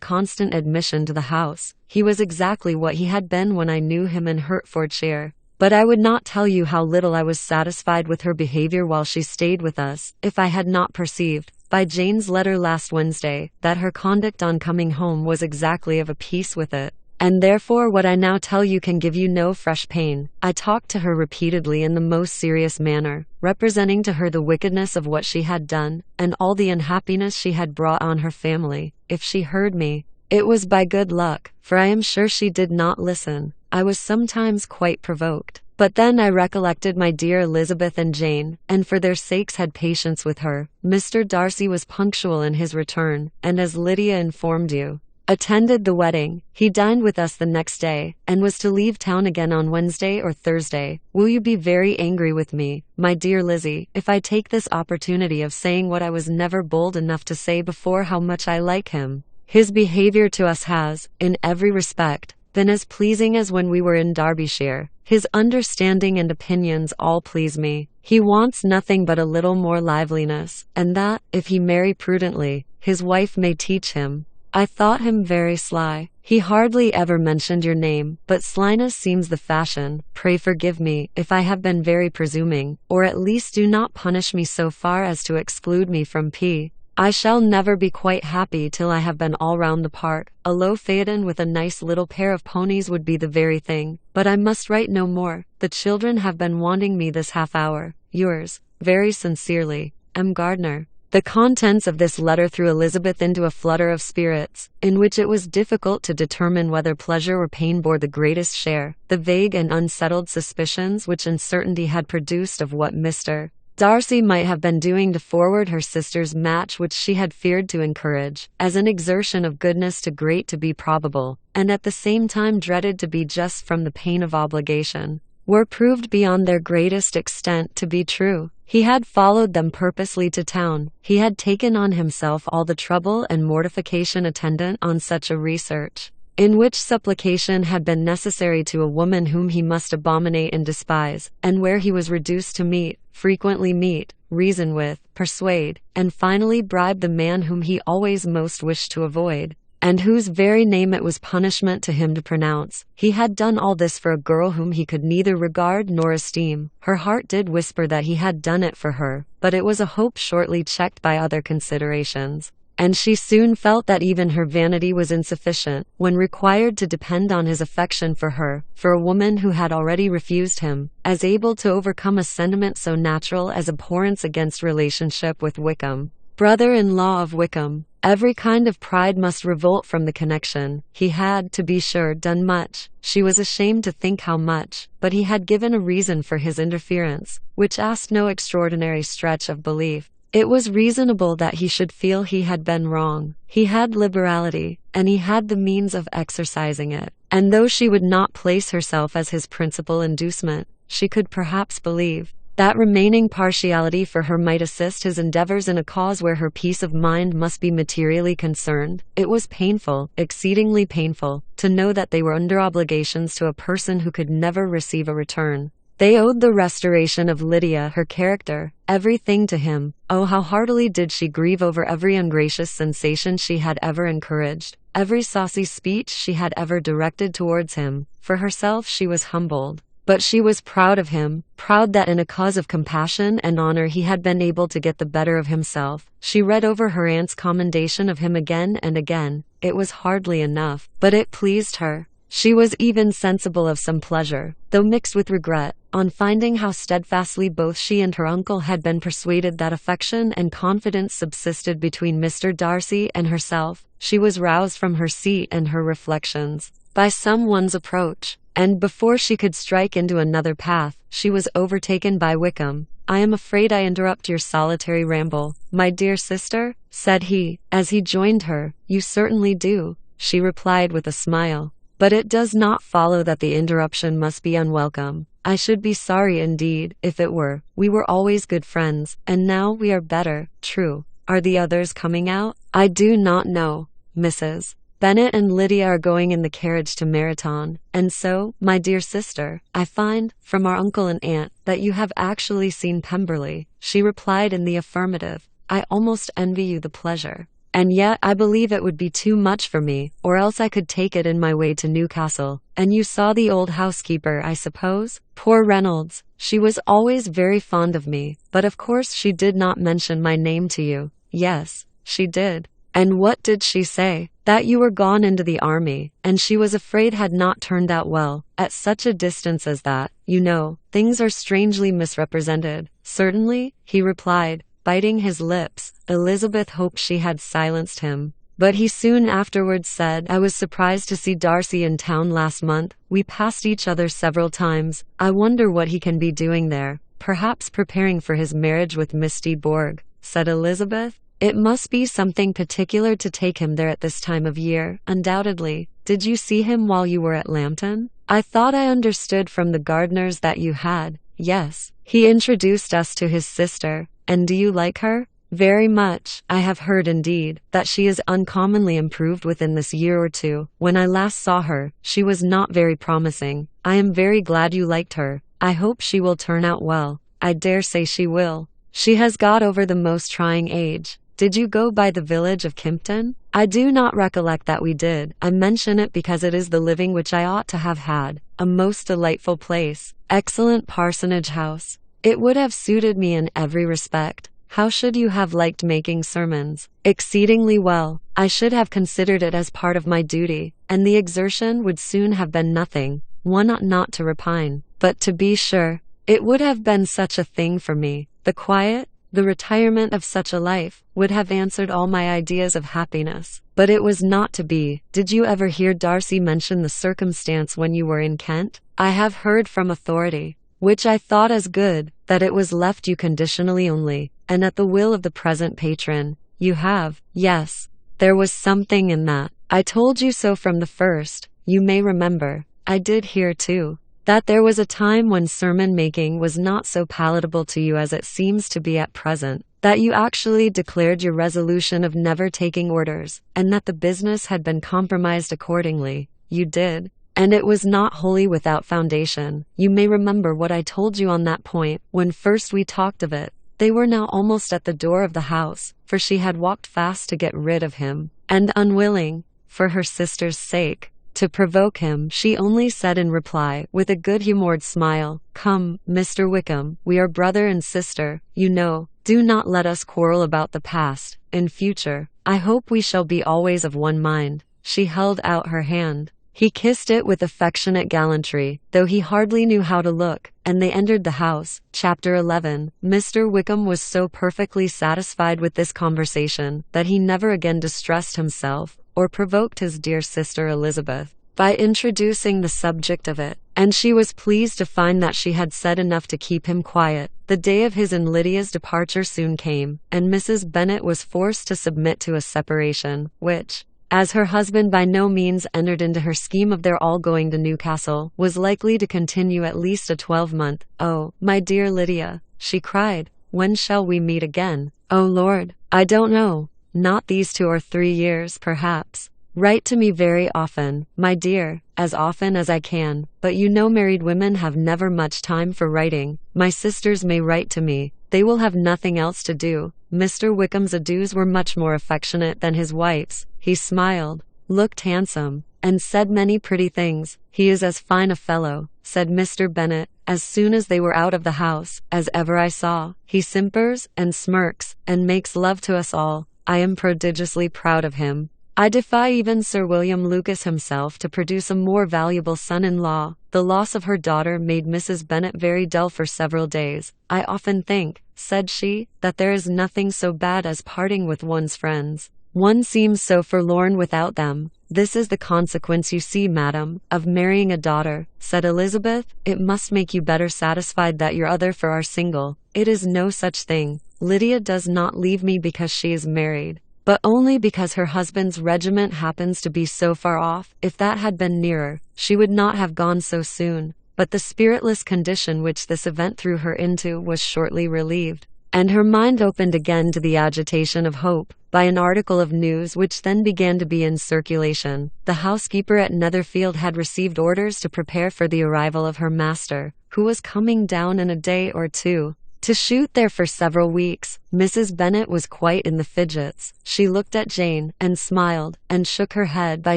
constant admission to the house. He was exactly what he had been when I knew him in Hertfordshire. But I would not tell you how little I was satisfied with her behavior while she stayed with us, if I had not perceived, by Jane's letter last Wednesday, that her conduct on coming home was exactly of a piece with it. And therefore what I now tell you can give you no fresh pain. I talked to her repeatedly in the most serious manner, representing to her the wickedness of what she had done, and all the unhappiness she had brought on her family. If she heard me, it was by good luck, for I am sure she did not listen. I was sometimes quite provoked, but then I recollected my dear Elizabeth and Jane, and for their sakes had patience with her. Mr. Darcy was punctual in his return, and as Lydia informed you, attended the wedding. He dined with us the next day, and was to leave town again on Wednesday or Thursday. Will you be very angry with me, my dear Lizzie, if I take this opportunity of saying what I was never bold enough to say before, how much I like him? His behavior to us has, in every respect, been as pleasing as when we were in Derbyshire. His understanding and opinions all please me. He wants nothing but a little more liveliness, and that, if he marry prudently, his wife may teach him. I thought him very sly. He hardly ever mentioned your name, but slyness seems the fashion. Pray forgive me if I have been very presuming, or at least do not punish me so far as to exclude me from P. I shall never be quite happy till I have been all round the park. A low phaeton with a nice little pair of ponies would be the very thing. But I must write no more. The children have been wanting me this half hour. Yours, very sincerely, M. Gardiner. The contents of this letter threw Elizabeth into a flutter of spirits, in which it was difficult to determine whether pleasure or pain bore the greatest share. The vague and unsettled suspicions which uncertainty had produced of what Mr. Darcy might have been doing to forward her sister's match, which she had feared to encourage, as an exertion of goodness too great to be probable, and at the same time dreaded to be just from the pain of obligation, were proved beyond their greatest extent to be true. He had followed them purposely to town. He had taken on himself all the trouble and mortification attendant on such a research, in which supplication had been necessary to a woman whom he must abominate and despise, and where he was reduced to frequently meet, reason with, persuade, and finally bribe the man whom he always most wished to avoid, and whose very name it was punishment to him to pronounce. He had done all this for a girl whom he could neither regard nor esteem. Her heart did whisper that he had done it for her, but it was a hope shortly checked by other considerations, and she soon felt that even her vanity was insufficient, when required to depend on his affection for her, for a woman who had already refused him, as able to overcome a sentiment so natural as abhorrence against relationship with Wickham, brother-in-law of Wickham. Every kind of pride must revolt from the connection. He had, to be sure, done much. She was ashamed to think how much, but he had given a reason for his interference, which asked no extraordinary stretch of belief. It was reasonable that he should feel he had been wrong. He had liberality, and he had the means of exercising it. And though she would not place herself as his principal inducement, she could perhaps believe that remaining partiality for her might assist his endeavors in a cause where her peace of mind must be materially concerned. It was painful, exceedingly painful, to know that they were under obligations to a person who could never receive a return. They owed the restoration of Lydia, her character, everything to him. Oh, how heartily did she grieve over every ungracious sensation she had ever encouraged, every saucy speech she had ever directed towards him. For herself she was humbled, but she was proud of him, proud that in a cause of compassion and honor he had been able to get the better of himself. She read over her aunt's commendation of him again and again. It was hardly enough, but it pleased her. She was even sensible of some pleasure, though mixed with regret, on finding how steadfastly both she and her uncle had been persuaded that affection and confidence subsisted between Mr. Darcy and herself. She was roused from her seat and her reflections by some one's approach, and before she could strike into another path, she was overtaken by Wickham. "I am afraid I interrupt your solitary ramble, my dear sister," said he, as he joined her. "You certainly do," she replied with a smile. "But it does not follow that the interruption must be unwelcome. I should be sorry indeed if it were. We were always good friends, and now we are better. True. Are the others coming out?" "I do not know. Mrs. Bennet and Lydia are going in the carriage to Meryton. And so, my dear sister, I find, from our uncle and aunt, that you have actually seen Pemberley." She replied in the affirmative. "I almost envy you the pleasure. And yet I believe it would be too much for me, or else I could take it in my way to Newcastle. And you saw the old housekeeper, I suppose? Poor Reynolds. She was always very fond of me, but of course she did not mention my name to you." "Yes, she did." "And what did she say?" "That you were gone into the army, and she was afraid had not turned out well. At such a distance as that, you know, things are strangely misrepresented." "Certainly," he replied, biting his lips. Elizabeth hoped she had silenced him, but he soon afterwards said, "I was surprised to see Darcy in town last month. We passed each other several times. I wonder what he can be doing there." "Perhaps preparing for his marriage with Miss de Bourgh," said Elizabeth. "It must be something particular to take him there at this time of year, undoubtedly. Did you see him while you were at Lambton?" "I thought I understood from the gardeners that you had." "Yes. He introduced us to his sister." "And do you like her?" "Very much. I have heard, indeed, that she is uncommonly improved within this year or two. When I last saw her, she was not very promising." "I am very glad you liked her. I hope she will turn out well." "I dare say she will. She has got over the most trying age." "Did you go by the village of Kimpton?" "I do not recollect that we did. I mention it because it is the living which I ought to have had. A most delightful place. Excellent parsonage house. It would have suited me in every respect." "How should you have liked making sermons?" "Exceedingly well. I should have considered it as part of my duty, and the exertion would soon have been nothing. One ought not to repine. But to be sure, it would have been such a thing for me. The quiet, the retirement of such a life, would have answered all my ideas of happiness. But it was not to be." "Did you ever hear Darcy mention the circumstance when you were in Kent?" "I have heard from authority, which I thought as good, that it was left you conditionally only, and at the will of the present patron." "You have?" "Yes. There was something in that. I told you so from the first, you may remember. I did hear, too, that there was a time when sermon-making was not so palatable to you as it seems to be at present, that you actually declared your resolution of never taking orders, and that the business had been compromised accordingly." "You did. And it was not wholly without foundation. You may remember what I told you on that point, when first we talked of it." They were now almost at the door of the house, for she had walked fast to get rid of him, and unwilling, for her sister's sake, to provoke him, she only said in reply, with a good-humoured smile, "Come, Mr. Wickham, we are brother and sister, you know. Do not let us quarrel about the past. In future, I hope we shall be always of one mind." She held out her hand. He kissed it with affectionate gallantry, though he hardly knew how to look, and they entered the house. Chapter 11. Mr. Wickham was so perfectly satisfied with this conversation, that he never again distressed himself, or provoked his dear sister Elizabeth, by introducing the subject of it, and she was pleased to find that she had said enough to keep him quiet. The day of his and Lydia's departure soon came, and Mrs. Bennet was forced to submit to a separation, which, as her husband by no means entered into her scheme of their all going to Newcastle, was likely to continue at least a 12-month. "Oh, my dear Lydia," she cried, "when shall we meet again?" "Oh Lord, I don't know. Not these 2 or 3 years, perhaps. Write to me very often, my dear, as often as I can, but you know married women have never much time for writing. My sisters may write to me. They will have nothing else to do." Mr. Wickham's adieus were much more affectionate than his wife's. He smiled, looked handsome, and said many pretty things. "He is as fine a fellow," said Mr. Bennet, as soon as they were out of the house, "as ever I saw. He simpers, and smirks, and makes love to us all. I am prodigiously proud of him. I defy even Sir William Lucas himself to produce a more valuable son-in-law." The loss of her daughter made Mrs. Bennet very dull for several days. "I often think," said she, "that there is nothing so bad as parting with one's friends. One seems so forlorn without them." "This is the consequence, you see, madam, of marrying a daughter," said Elizabeth. "It must make you better satisfied that your other 4 are single." "It is no such thing. Lydia does not leave me because she is married, but only because her husband's regiment happens to be so far off. If that had been nearer, she would not have gone so soon." But the spiritless condition which this event threw her into was shortly relieved, and her mind opened again to the agitation of hope, by an article of news which then began to be in circulation. The housekeeper at Netherfield had received orders to prepare for the arrival of her master, who was coming down in a day or 2, to shoot there for several weeks. Mrs. Bennet was quite in the fidgets. She looked at Jane, and smiled, and shook her head by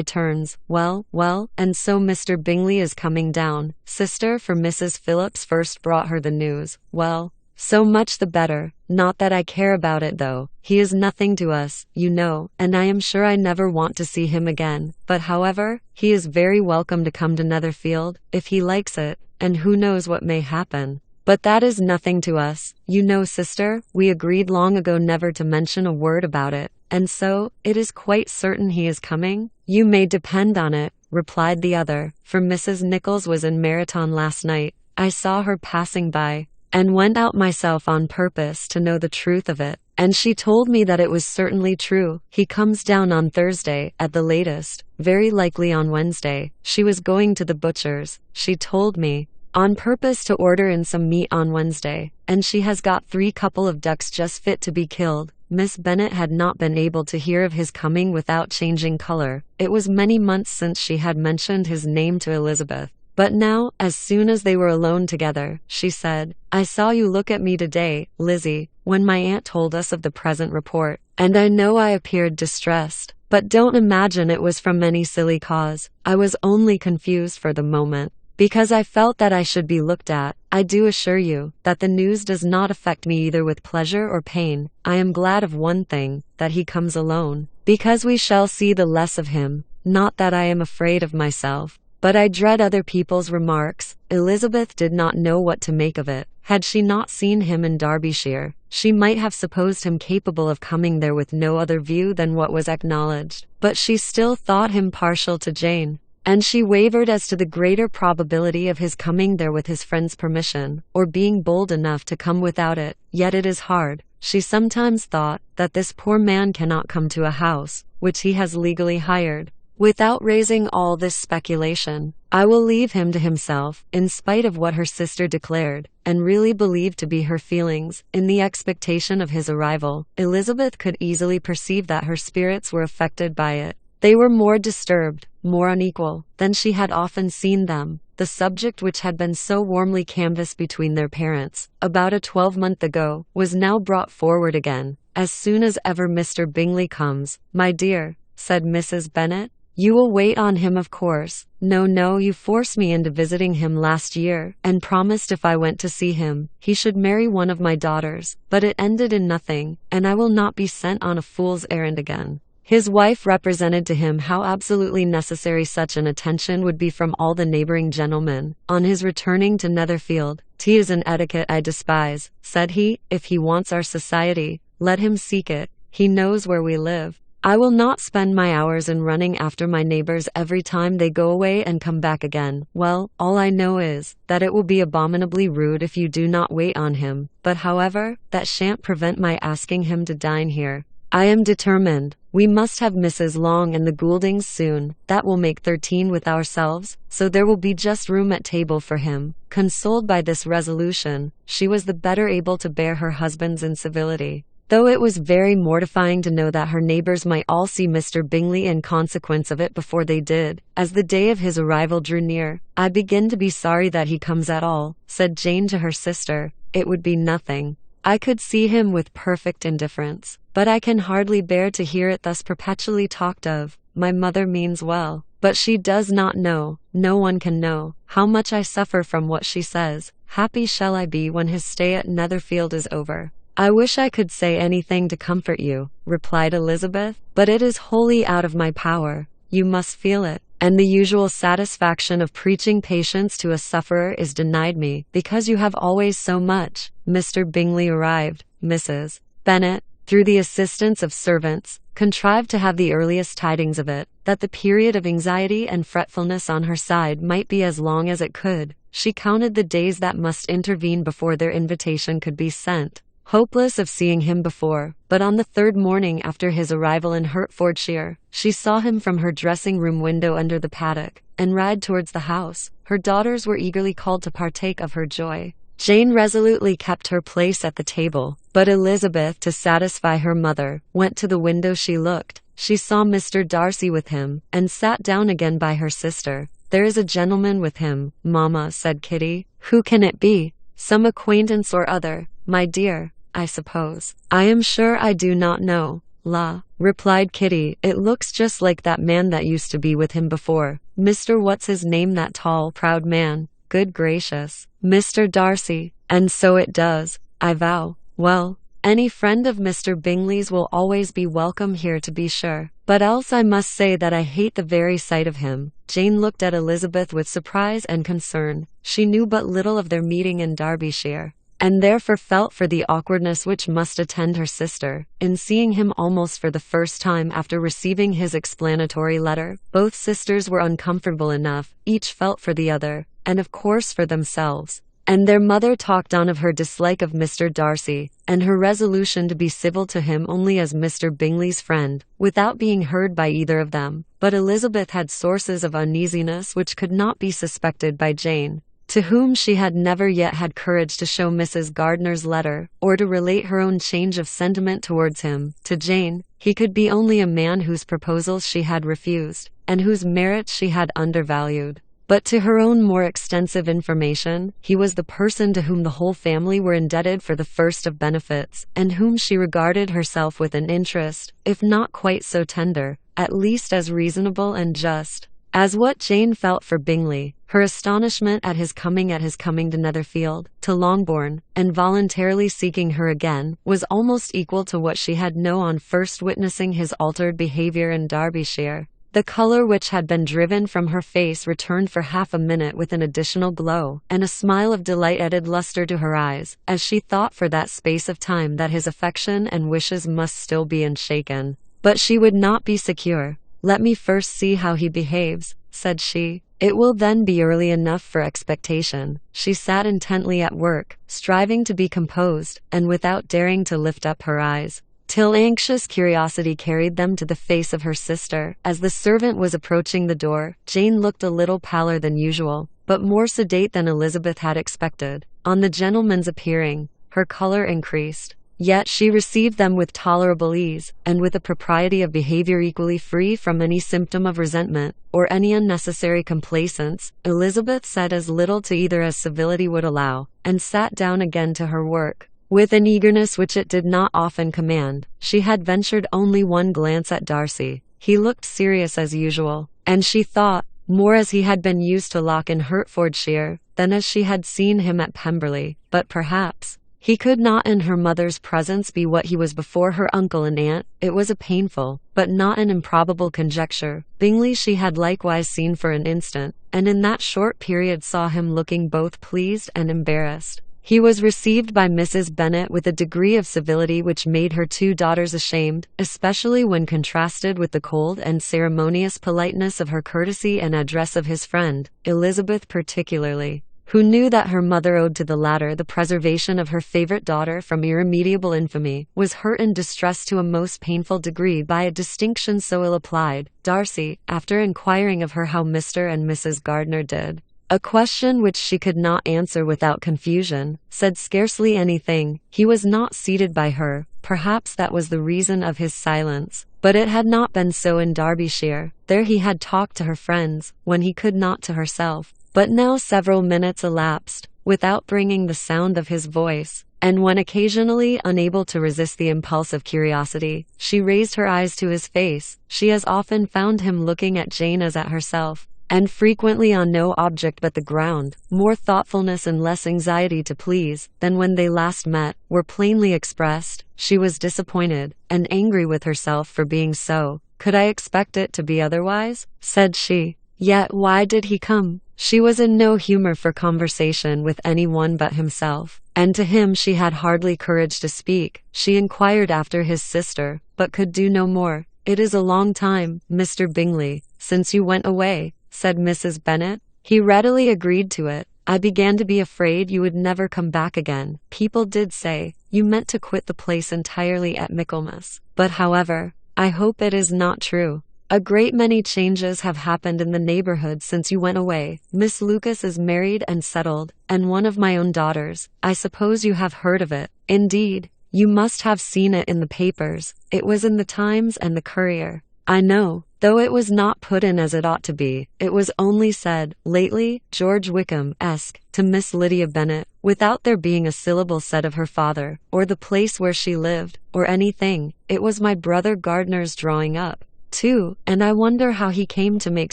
turns. "Well, well, and so Mr. Bingley is coming down, sister," for Mrs. Phillips first brought her the news. "Well, so much the better. Not that I care about it, though. He is nothing to us, you know, and I am sure I never want to see him again. But however, he is very welcome to come to Netherfield, if he likes it, and who knows what may happen. But that is nothing to us. You know, sister, we agreed long ago never to mention a word about it, and so, it is quite certain he is coming?" "You may depend on it," replied the other, "for Mrs. Nichols was in Meryton last night. I saw her passing by, and went out myself on purpose to know the truth of it, and she told me that it was certainly true. He comes down on Thursday, at the latest, very likely on Wednesday. She was going to the butcher's, she told me, on purpose to order in some meat on Wednesday, and she has got 3 couple of ducks just fit to be killed." Miss Bennet had not been able to hear of his coming without changing color. It was many months since she had mentioned his name to Elizabeth. But now, as soon as they were alone together, she said, "I saw you look at me today, Lizzie, when my aunt told us of the present report, and I know I appeared distressed. But don't imagine it was from any silly cause. I was only confused for the moment, because I felt that I should be looked at. I do assure you that the news does not affect me either with pleasure or pain. I am glad of one thing, that he comes alone, because we shall see the less of him. Not that I am afraid of myself, but I dread other people's remarks." Elizabeth did not know what to make of it. Had she not seen him in Derbyshire, she might have supposed him capable of coming there with no other view than what was acknowledged, but she still thought him partial to Jane, and she wavered as to the greater probability of his coming there with his friend's permission, or being bold enough to come without it. "Yet it is hard," she sometimes thought, "that this poor man cannot come to a house, which he has legally hired, without raising all this speculation. I will leave him to himself." In spite of what her sister declared, and really believed to be her feelings, in the expectation of his arrival, Elizabeth could easily perceive that her spirits were affected by it. They were more disturbed, more unequal, than she had often seen them. The subject which had been so warmly canvassed between their parents, about a 12-month ago, was now brought forward again. "As soon as ever Mr. Bingley comes, my dear," said Mrs. Bennet. "You will wait on him, of course." "No, no, you forced me into visiting him last year, and promised if I went to see him, he should marry one of my daughters, but it ended in nothing, and I will not be sent on a fool's errand again." His wife represented to him how absolutely necessary such an attention would be from all the neighbouring gentlemen. On his returning to Netherfield, "Tea is an etiquette I despise," said he. "If he wants our society, let him seek it. He knows where we live. I will not spend my hours in running after my neighbors every time they go away and come back again. Well, all I know is that it will be abominably rude if you do not wait on him, but however, that shan't prevent my asking him to dine here. I am determined. We must have Mrs. Long and the Gouldings soon. That will make 13 with ourselves, so there will be just room at table for him. Consoled by this resolution, she was the better able to bear her husband's incivility, though it was very mortifying to know that her neighbors might all see Mr. Bingley in consequence of it before they did. As the day of his arrival drew near, "I begin to be sorry that he comes at all," said Jane to her sister. "It would be nothing. I could see him with perfect indifference, but I can hardly bear to hear it thus perpetually talked of. My mother means well, but she does not know, no one can know, how much I suffer from what she says. Happy shall I be when his stay at Netherfield is over." "I wish I could say anything to comfort you," replied Elizabeth, "but it is wholly out of my power. You must feel it, and the usual satisfaction of preaching patience to a sufferer is denied me, because you have always so much." Mr. Bingley arrived. Mrs. Bennet, through the assistance of servants, contrived to have the earliest tidings of it, that the period of anxiety and fretfulness on her side might be as long as it could. She counted the days that must intervene before their invitation could be sent, hopeless of seeing him before, but on the third morning after his arrival in Hertfordshire, she saw him from her dressing-room window under the paddock, and ride towards the house. Her daughters were eagerly called to partake of her joy. Jane resolutely kept her place at the table, but Elizabeth, to satisfy her mother, went to the window. She looked. She saw Mr. Darcy with him, and sat down again by her sister. "There is a gentleman with him, mamma," said Kitty. "Who can it be? Some acquaintance or other, my dear, I suppose." "I am sure I do not know, La," replied Kitty. "It looks just like that man that used to be with him before. Mr. What's his name, that tall, proud man? Good gracious, Mr. Darcy. And so it does, I vow. Well, any friend of Mr. Bingley's will always be welcome here, to be sure. But else I must say that I hate the very sight of him." Jane looked at Elizabeth with surprise and concern. She knew but little of their meeting in Derbyshire, and therefore felt for the awkwardness which must attend her sister in seeing him almost for the first time after receiving his explanatory letter. Both sisters were uncomfortable enough, each felt for the other, and of course for themselves. And their mother talked on of her dislike of Mr. Darcy, and her resolution to be civil to him only as Mr. Bingley's friend, without being heard by either of them. But Elizabeth had sources of uneasiness which could not be suspected by Jane, to whom she had never yet had courage to show Mrs. Gardiner's letter, or to relate her own change of sentiment towards him. To Jane, he could be only a man whose proposals she had refused, and whose merits she had undervalued. But to her own more extensive information, he was the person to whom the whole family were indebted for the first of benefits, and whom she regarded herself with an interest, if not quite so tender, at least as reasonable and just, as what Jane felt for Bingley. Her astonishment at his coming to Netherfield, to Longbourn, and voluntarily seeking her again, was almost equal to what she had known on first witnessing his altered behaviour in Derbyshire. The colour which had been driven from her face returned for half a minute with an additional glow, and a smile of delight added lustre to her eyes, as she thought for that space of time that his affection and wishes must still be unshaken. But she would not be secure. "Let me first see how he behaves," said she. "It will then be early enough for expectation." She sat intently at work, striving to be composed, and without daring to lift up her eyes, till anxious curiosity carried them to the face of her sister. As the servant was approaching the door, Jane looked a little paler than usual, but more sedate than Elizabeth had expected. On the gentleman's appearing, her colour increased. Yet she received them with tolerable ease, and with a propriety of behaviour equally free from any symptom of resentment, or any unnecessary complaisance. Elizabeth said as little to either as civility would allow, and sat down again to her work, with an eagerness which it did not often command. She had ventured only one glance at Darcy. He looked serious as usual, and she thought, more as he had been used to Locke in Hertfordshire, than as she had seen him at Pemberley. But perhaps he could not in her mother's presence be what he was before her uncle and aunt. It was a painful, but not an improbable conjecture. Bingley she had likewise seen for an instant, and in that short period saw him looking both pleased and embarrassed. He was received by Mrs. Bennet with a degree of civility which made her two daughters ashamed, especially when contrasted with the cold and ceremonious politeness of her courtesy and address of his friend, Elizabeth particularly, who knew that her mother owed to the latter the preservation of her favorite daughter from irremediable infamy, was hurt and distressed to a most painful degree by a distinction so ill applied. Darcy, after inquiring of her how Mr. and Mrs. Gardiner did, a question which she could not answer without confusion, said scarcely anything. He was not seated by her, perhaps that was the reason of his silence, but it had not been so in Derbyshire. There he had talked to her friends, when he could not to herself. But now several minutes elapsed, without bringing the sound of his voice, and when occasionally unable to resist the impulse of curiosity, she raised her eyes to his face, she as often found him looking at Jane as at herself, and frequently on no object but the ground. More thoughtfulness and less anxiety to please than when they last met were plainly expressed. She was disappointed, and angry with herself for being so. "Could I expect it to be otherwise?" said she. "Yet why did he come?" She was in no humor for conversation with any one but himself, and to him she had hardly courage to speak. She inquired after his sister, but could do no more. "It is a long time, Mr. Bingley, since you went away," said Mrs. Bennet. He readily agreed to it. "I began to be afraid you would never come back again. People did say you meant to quit the place entirely at Michaelmas, but however, I hope it is not true. A great many changes have happened in the neighborhood since you went away. Miss Lucas is married and settled, and one of my own daughters. I suppose you have heard of it. Indeed, you must have seen it in the papers. It was in the Times and the Courier. I know, though it was not put in as it ought to be. It was only said, lately, George Wickham-esque, to Miss Lydia Bennet, without there being a syllable said of her father, or the place where she lived, or anything. It was my brother Gardiner's drawing up, too, and I wonder how he came to make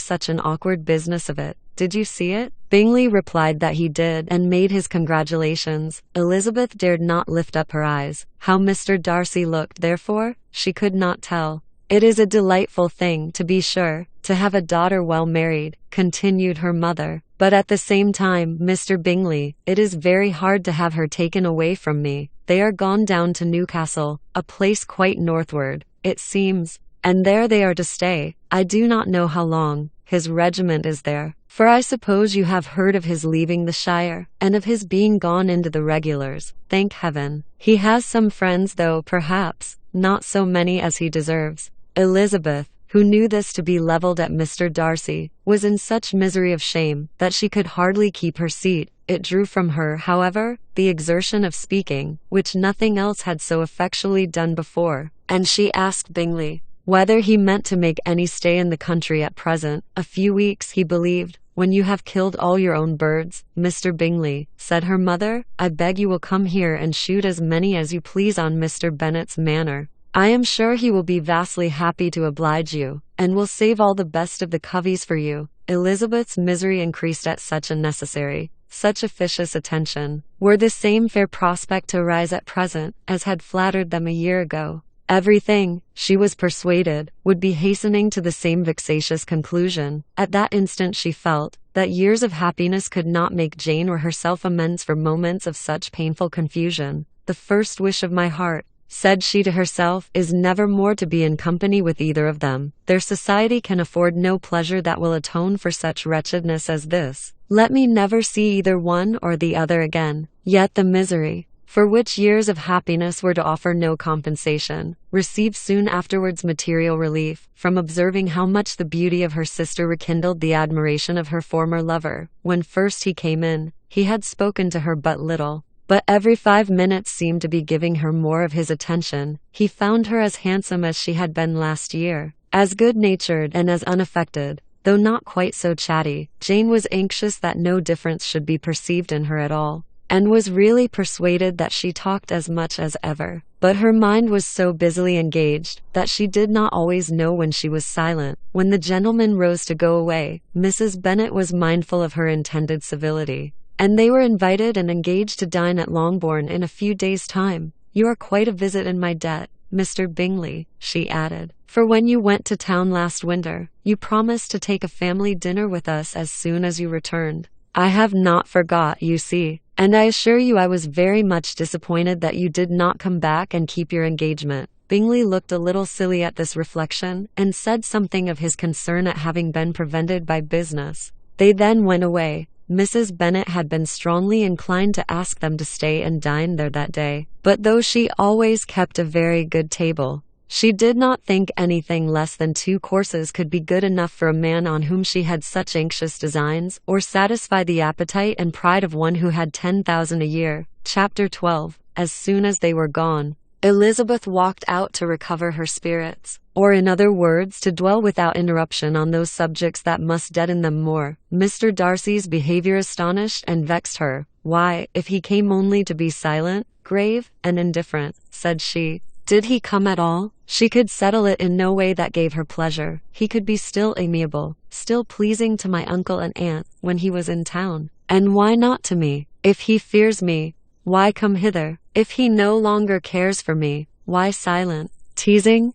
such an awkward business of it. Did you see it?" Bingley replied that he did, and made his congratulations. Elizabeth dared not lift up her eyes. How Mr. Darcy looked, therefore, she could not tell. "It is a delightful thing, to be sure, to have a daughter well married," continued her mother, "but at the same time, Mr. Bingley, it is very hard to have her taken away from me. They are gone down to Newcastle, a place quite northward, it seems, and there they are to stay. I do not know how long. His regiment is there, for I suppose you have heard of his leaving the shire, and of his being gone into the regulars. Thank heaven. He has some friends, though perhaps not so many as he deserves." Elizabeth, who knew this to be levelled at Mr. Darcy, was in such misery of shame that she could hardly keep her seat. It drew from her, however, the exertion of speaking, which nothing else had so effectually done before, and she asked Bingley whether he meant to make any stay in the country at present. "A few weeks, he believed, when you have killed all your own birds, Mr. Bingley," said her mother. "I beg you will come here and shoot as many as you please on Mr. Bennet's manor. I am sure he will be vastly happy to oblige you, and will save all the best of the coveys for you." Elizabeth's misery increased at such unnecessary, such officious attention. Were the same fair prospect to arise at present, as had flattered them a year ago, everything, she was persuaded, would be hastening to the same vexatious conclusion. At that instant she felt that years of happiness could not make Jane or herself amends for moments of such painful confusion. "The first wish of my heart," said she to herself, "is never more to be in company with either of them. Their society can afford no pleasure that will atone for such wretchedness as this. Let me never see either one or the other again." Yet the misery, for which years of happiness were to offer no compensation, received soon afterwards material relief, from observing how much the beauty of her sister rekindled the admiration of her former lover. When first he came in, he had spoken to her but little, but every 5 minutes seemed to be giving her more of his attention. He found her as handsome as she had been last year, as good-natured and as unaffected, though not quite so chatty. Jane was anxious that no difference should be perceived in her at all, and was really persuaded that she talked as much as ever. But her mind was so busily engaged that she did not always know when she was silent. When the gentlemen rose to go away, Mrs. Bennet was mindful of her intended civility, and they were invited and engaged to dine at Longbourn in a few days' time. "You are quite a visit in my debt, Mr. Bingley," she added, "for when you went to town last winter, you promised to take a family dinner with us as soon as you returned. I have not forgot, you see, and I assure you I was very much disappointed that you did not come back and keep your engagement. Bingley looked a little silly at this reflection, and said something of his concern at having been prevented by business. They then went away. Mrs. Bennet had been strongly inclined to ask them to stay and dine there that day, but though she always kept a very good table, she did not think anything less than 2 courses could be good enough for a man on whom she had such anxious designs, or satisfy the appetite and pride of one who had 10,000 a year. Chapter 12. As soon as they were gone, Elizabeth walked out to recover her spirits, or in other words, to dwell without interruption on those subjects that must deaden them more. Mr. Darcy's behavior astonished and vexed her. Why, if he came only to be silent, grave, and indifferent, said she, did he come at all? She could settle it in no way that gave her pleasure. He could be still amiable, still pleasing to my uncle and aunt, when he was in town. And why not to me? If he fears me, why come hither? If he no longer cares for me, why silent? Teasing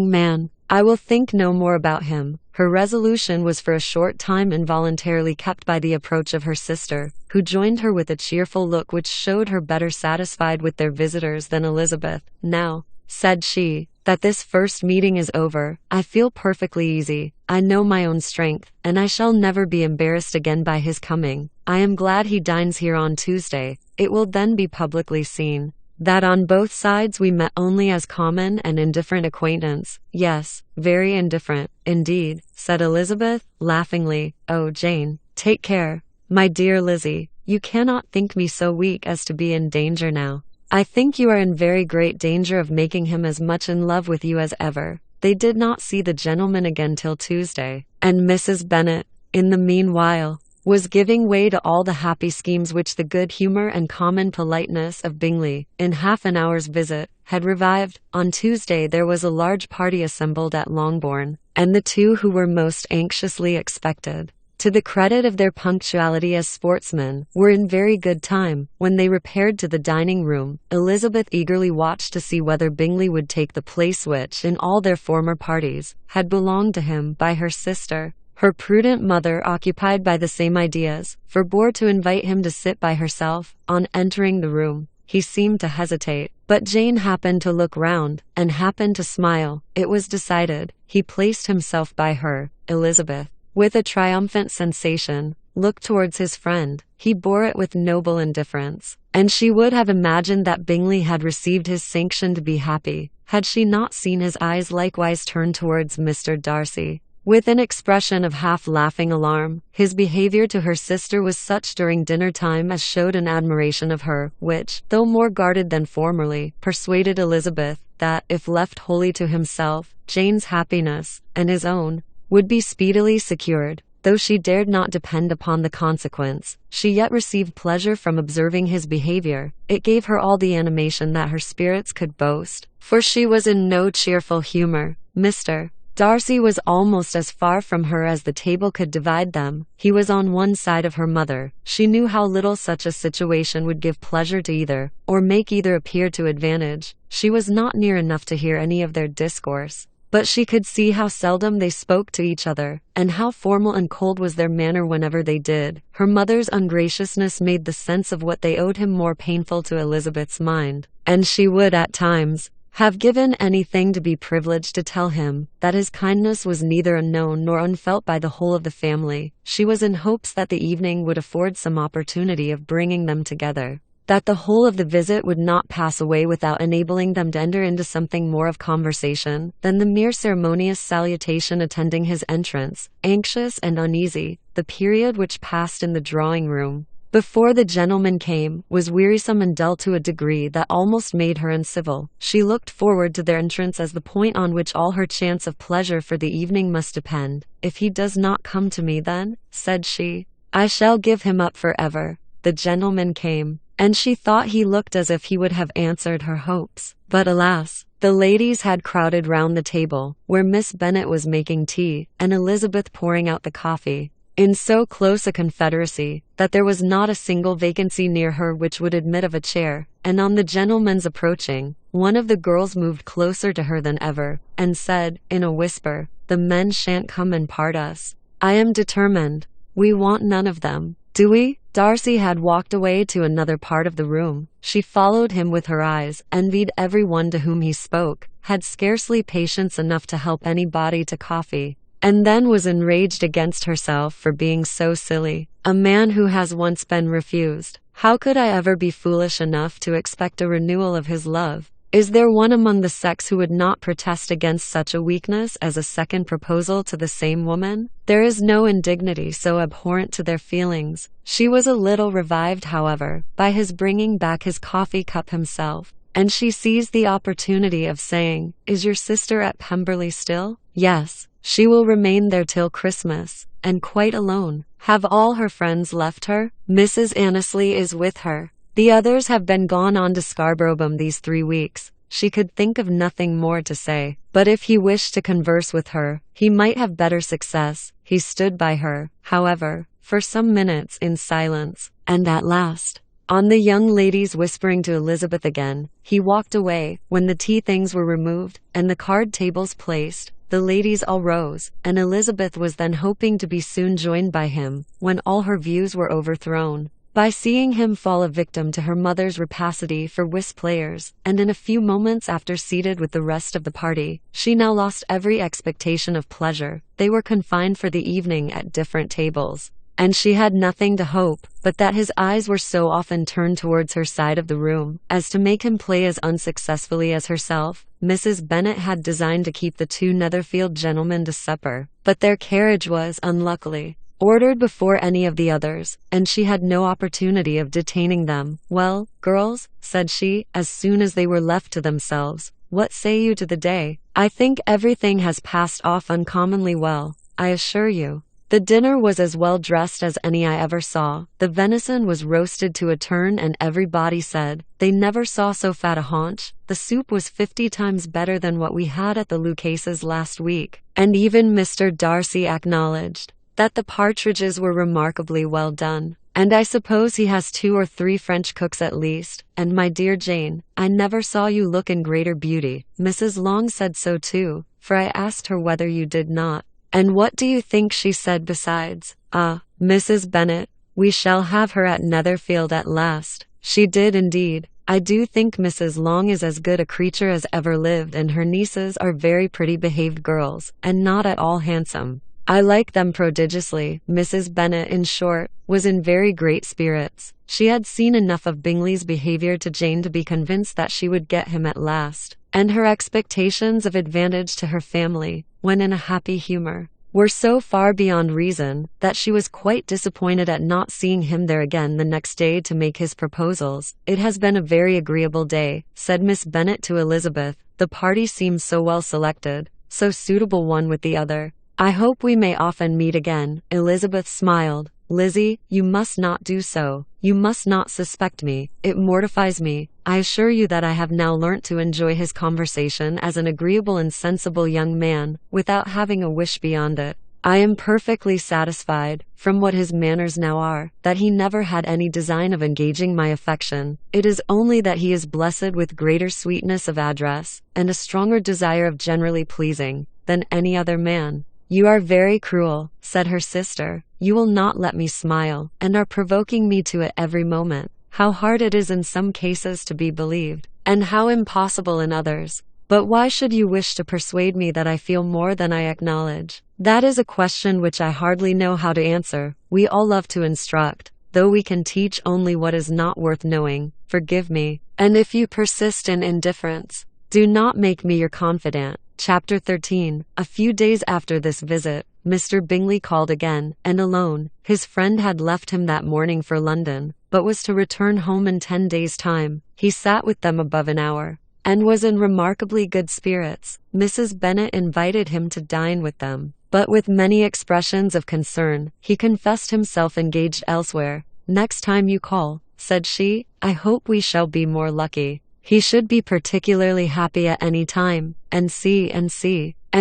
man. I will think no more about him. Her resolution was for a short time involuntarily kept by the approach of her sister, who joined her with a cheerful look which showed her better satisfied with their visitors than Elizabeth. Now, said she, that this first meeting is over, I feel perfectly easy. I know my own strength, and I shall never be embarrassed again by his coming. I am glad he dines here on Tuesday. It will then be publicly seen that on both sides we met only as common and indifferent acquaintance. Yes, very indifferent, indeed, said Elizabeth, laughingly. Oh, Jane, take care. My dear Lizzie, you cannot think me so weak as to be in danger now. I think you are in very great danger of making him as much in love with you as ever. They did not see the gentleman again till Tuesday, and Mrs. Bennet, in the meanwhile, was giving way to all the happy schemes which the good humour and common politeness of Bingley, in half an hour's visit, had revived. On Tuesday there was a large party assembled at Longbourn, and the 2 who were most anxiously expected, to the credit of their punctuality as sportsmen, were in very good time. When they repaired to the dining-room, Elizabeth eagerly watched to see whether Bingley would take the place which, in all their former parties, had belonged to him by her sister. Her prudent mother, occupied by the same ideas, forbore to invite him to sit by herself. On entering the room, he seemed to hesitate, but Jane happened to look round, and happened to smile. It was decided. He placed himself by her. Elizabeth, with a triumphant sensation, looked towards his friend. He bore it with noble indifference, and she would have imagined that Bingley had received his sanction to be happy, had she not seen his eyes likewise turn towards Mr. Darcy, with an expression of half-laughing alarm. His behavior to her sister was such during dinner-time as showed an admiration of her, which, though more guarded than formerly, persuaded Elizabeth that, if left wholly to himself, Jane's happiness, and his own, would be speedily secured. Though she dared not depend upon the consequence, she yet received pleasure from observing his behavior. It gave her all the animation that her spirits could boast, for she was in no cheerful humour. Mr. Darcy was almost as far from her as the table could divide them. He was on one side of her mother. She knew how little such a situation would give pleasure to either, or make either appear to advantage. She was not near enough to hear any of their discourse, but she could see how seldom they spoke to each other, and how formal and cold was their manner whenever they did. Her mother's ungraciousness made the sense of what they owed him more painful to Elizabeth's mind, and she would at times have given anything to be privileged to tell him that his kindness was neither unknown nor unfelt by the whole of the family. She was in hopes that the evening would afford some opportunity of bringing them together, that the whole of the visit would not pass away without enabling them to enter into something more of conversation than the mere ceremonious salutation attending his entrance. Anxious and uneasy, the period which passed in the drawing-room, before the gentleman came, was wearisome and dull to a degree that almost made her uncivil. She looked forward to their entrance as the point on which all her chance of pleasure for the evening must depend. "If he does not come to me then," said she, "I shall give him up for ever." The gentleman came, and she thought he looked as if he would have answered her hopes. But alas, the ladies had crowded round the table, where Miss Bennet was making tea, and Elizabeth pouring out the coffee, in so close a confederacy, that there was not a single vacancy near her which would admit of a chair, and on the gentleman's approaching, one of the girls moved closer to her than ever, and said, in a whisper, "The men shan't come and part us. I am determined. We want none of them. Do we? Darcy had walked away to another part of the room. She followed him with her eyes, envied everyone to whom he spoke, had scarcely patience enough to help anybody to coffee, and then was enraged against herself for being so silly. A man who has once been refused. How could I ever be foolish enough to expect a renewal of his love? Is there one among the sex who would not protest against such a weakness as a second proposal to the same woman? There is no indignity so abhorrent to their feelings. She was a little revived, however, by his bringing back his coffee cup himself, and she seized the opportunity of saying, "Is your sister at Pemberley still?" "Yes. She will remain there till Christmas, and quite alone." "Have all her friends left her?" "Mrs. Annesley is with her. The others have been gone on to Scarborough these 3 weeks." She could think of nothing more to say, but if he wished to converse with her, he might have better success. He stood by her, however, for some minutes in silence, and at last, on the young lady's whispering to Elizabeth again, he walked away. When the tea things were removed, and the card tables placed, the ladies all rose, and Elizabeth was then hoping to be soon joined by him, when all her views were overthrown by seeing him fall a victim to her mother's rapacity for whist players, and in a few moments after seated with the rest of the party, she now lost every expectation of pleasure. They were confined for the evening at different tables, and she had nothing to hope but that his eyes were so often turned towards her side of the room as to make him play as unsuccessfully as herself. Mrs. Bennet had designed to keep the 2 Netherfield gentlemen to supper, but their carriage was, unluckily, ordered before any of the others, and she had no opportunity of detaining them. "Well, girls," said she, as soon as they were left to themselves, "what say you to the day? I think everything has passed off uncommonly well, I assure you. The dinner was as well dressed as any I ever saw. The venison was roasted to a turn, and everybody said they never saw so fat a haunch. The soup was 50 times better than what we had at the Lucases last week, and even Mr. Darcy acknowledged that the partridges were remarkably well done. And I suppose he has 2 or 3 French cooks at least. And my dear Jane, I never saw you look in greater beauty." Mrs. Long said so too, for I asked her whether you did not. "And what do you think she said besides? Ah, Mrs. Bennet, we shall have her at Netherfield at last." "She did indeed. I do think Mrs. Long is as good a creature as ever lived, and her nieces are very pretty behaved girls, and not at all handsome. I like them prodigiously." Mrs. Bennet, in short, was in very great spirits. She had seen enough of Bingley's behaviour to Jane to be convinced that she would get him at last, and her expectations of advantage to her family, when in a happy humour, were so far beyond reason, that she was quite disappointed at not seeing him there again the next day to make his proposals. "It has been a very agreeable day," said Miss Bennet to Elizabeth. "The party seems so well selected, so suitable one with the other. I hope we may often meet again." Elizabeth smiled. "Lizzie, you must not do so. You must not suspect me. It mortifies me. I assure you that I have now learnt to enjoy his conversation as an agreeable and sensible young man, without having a wish beyond it. I am perfectly satisfied, from what his manners now are, that he never had any design of engaging my affection. It is only that he is blessed with greater sweetness of address, and a stronger desire of generally pleasing, than any other man." "You are very cruel," said her sister. "You will not let me smile, and are provoking me to it every moment. How hard it is in some cases to be believed, and how impossible in others. But why should you wish to persuade me that I feel more than I acknowledge? That is a question which I hardly know how to answer. We all love to instruct, though we can teach only what is not worth knowing. Forgive me, and if you persist in indifference, do not make me your confidant." Chapter 13. A few days after this visit, Mr. Bingley called again, and alone. His friend had left him that morning for London, but was to return home in 10 days' time. He sat with them above an hour, and was in remarkably good spirits. Mrs. Bennet invited him to dine with them, but with many expressions of concern, he confessed himself engaged elsewhere. "Next time you call," said she, "I hope we shall be more lucky." He should be particularly happy at any time, and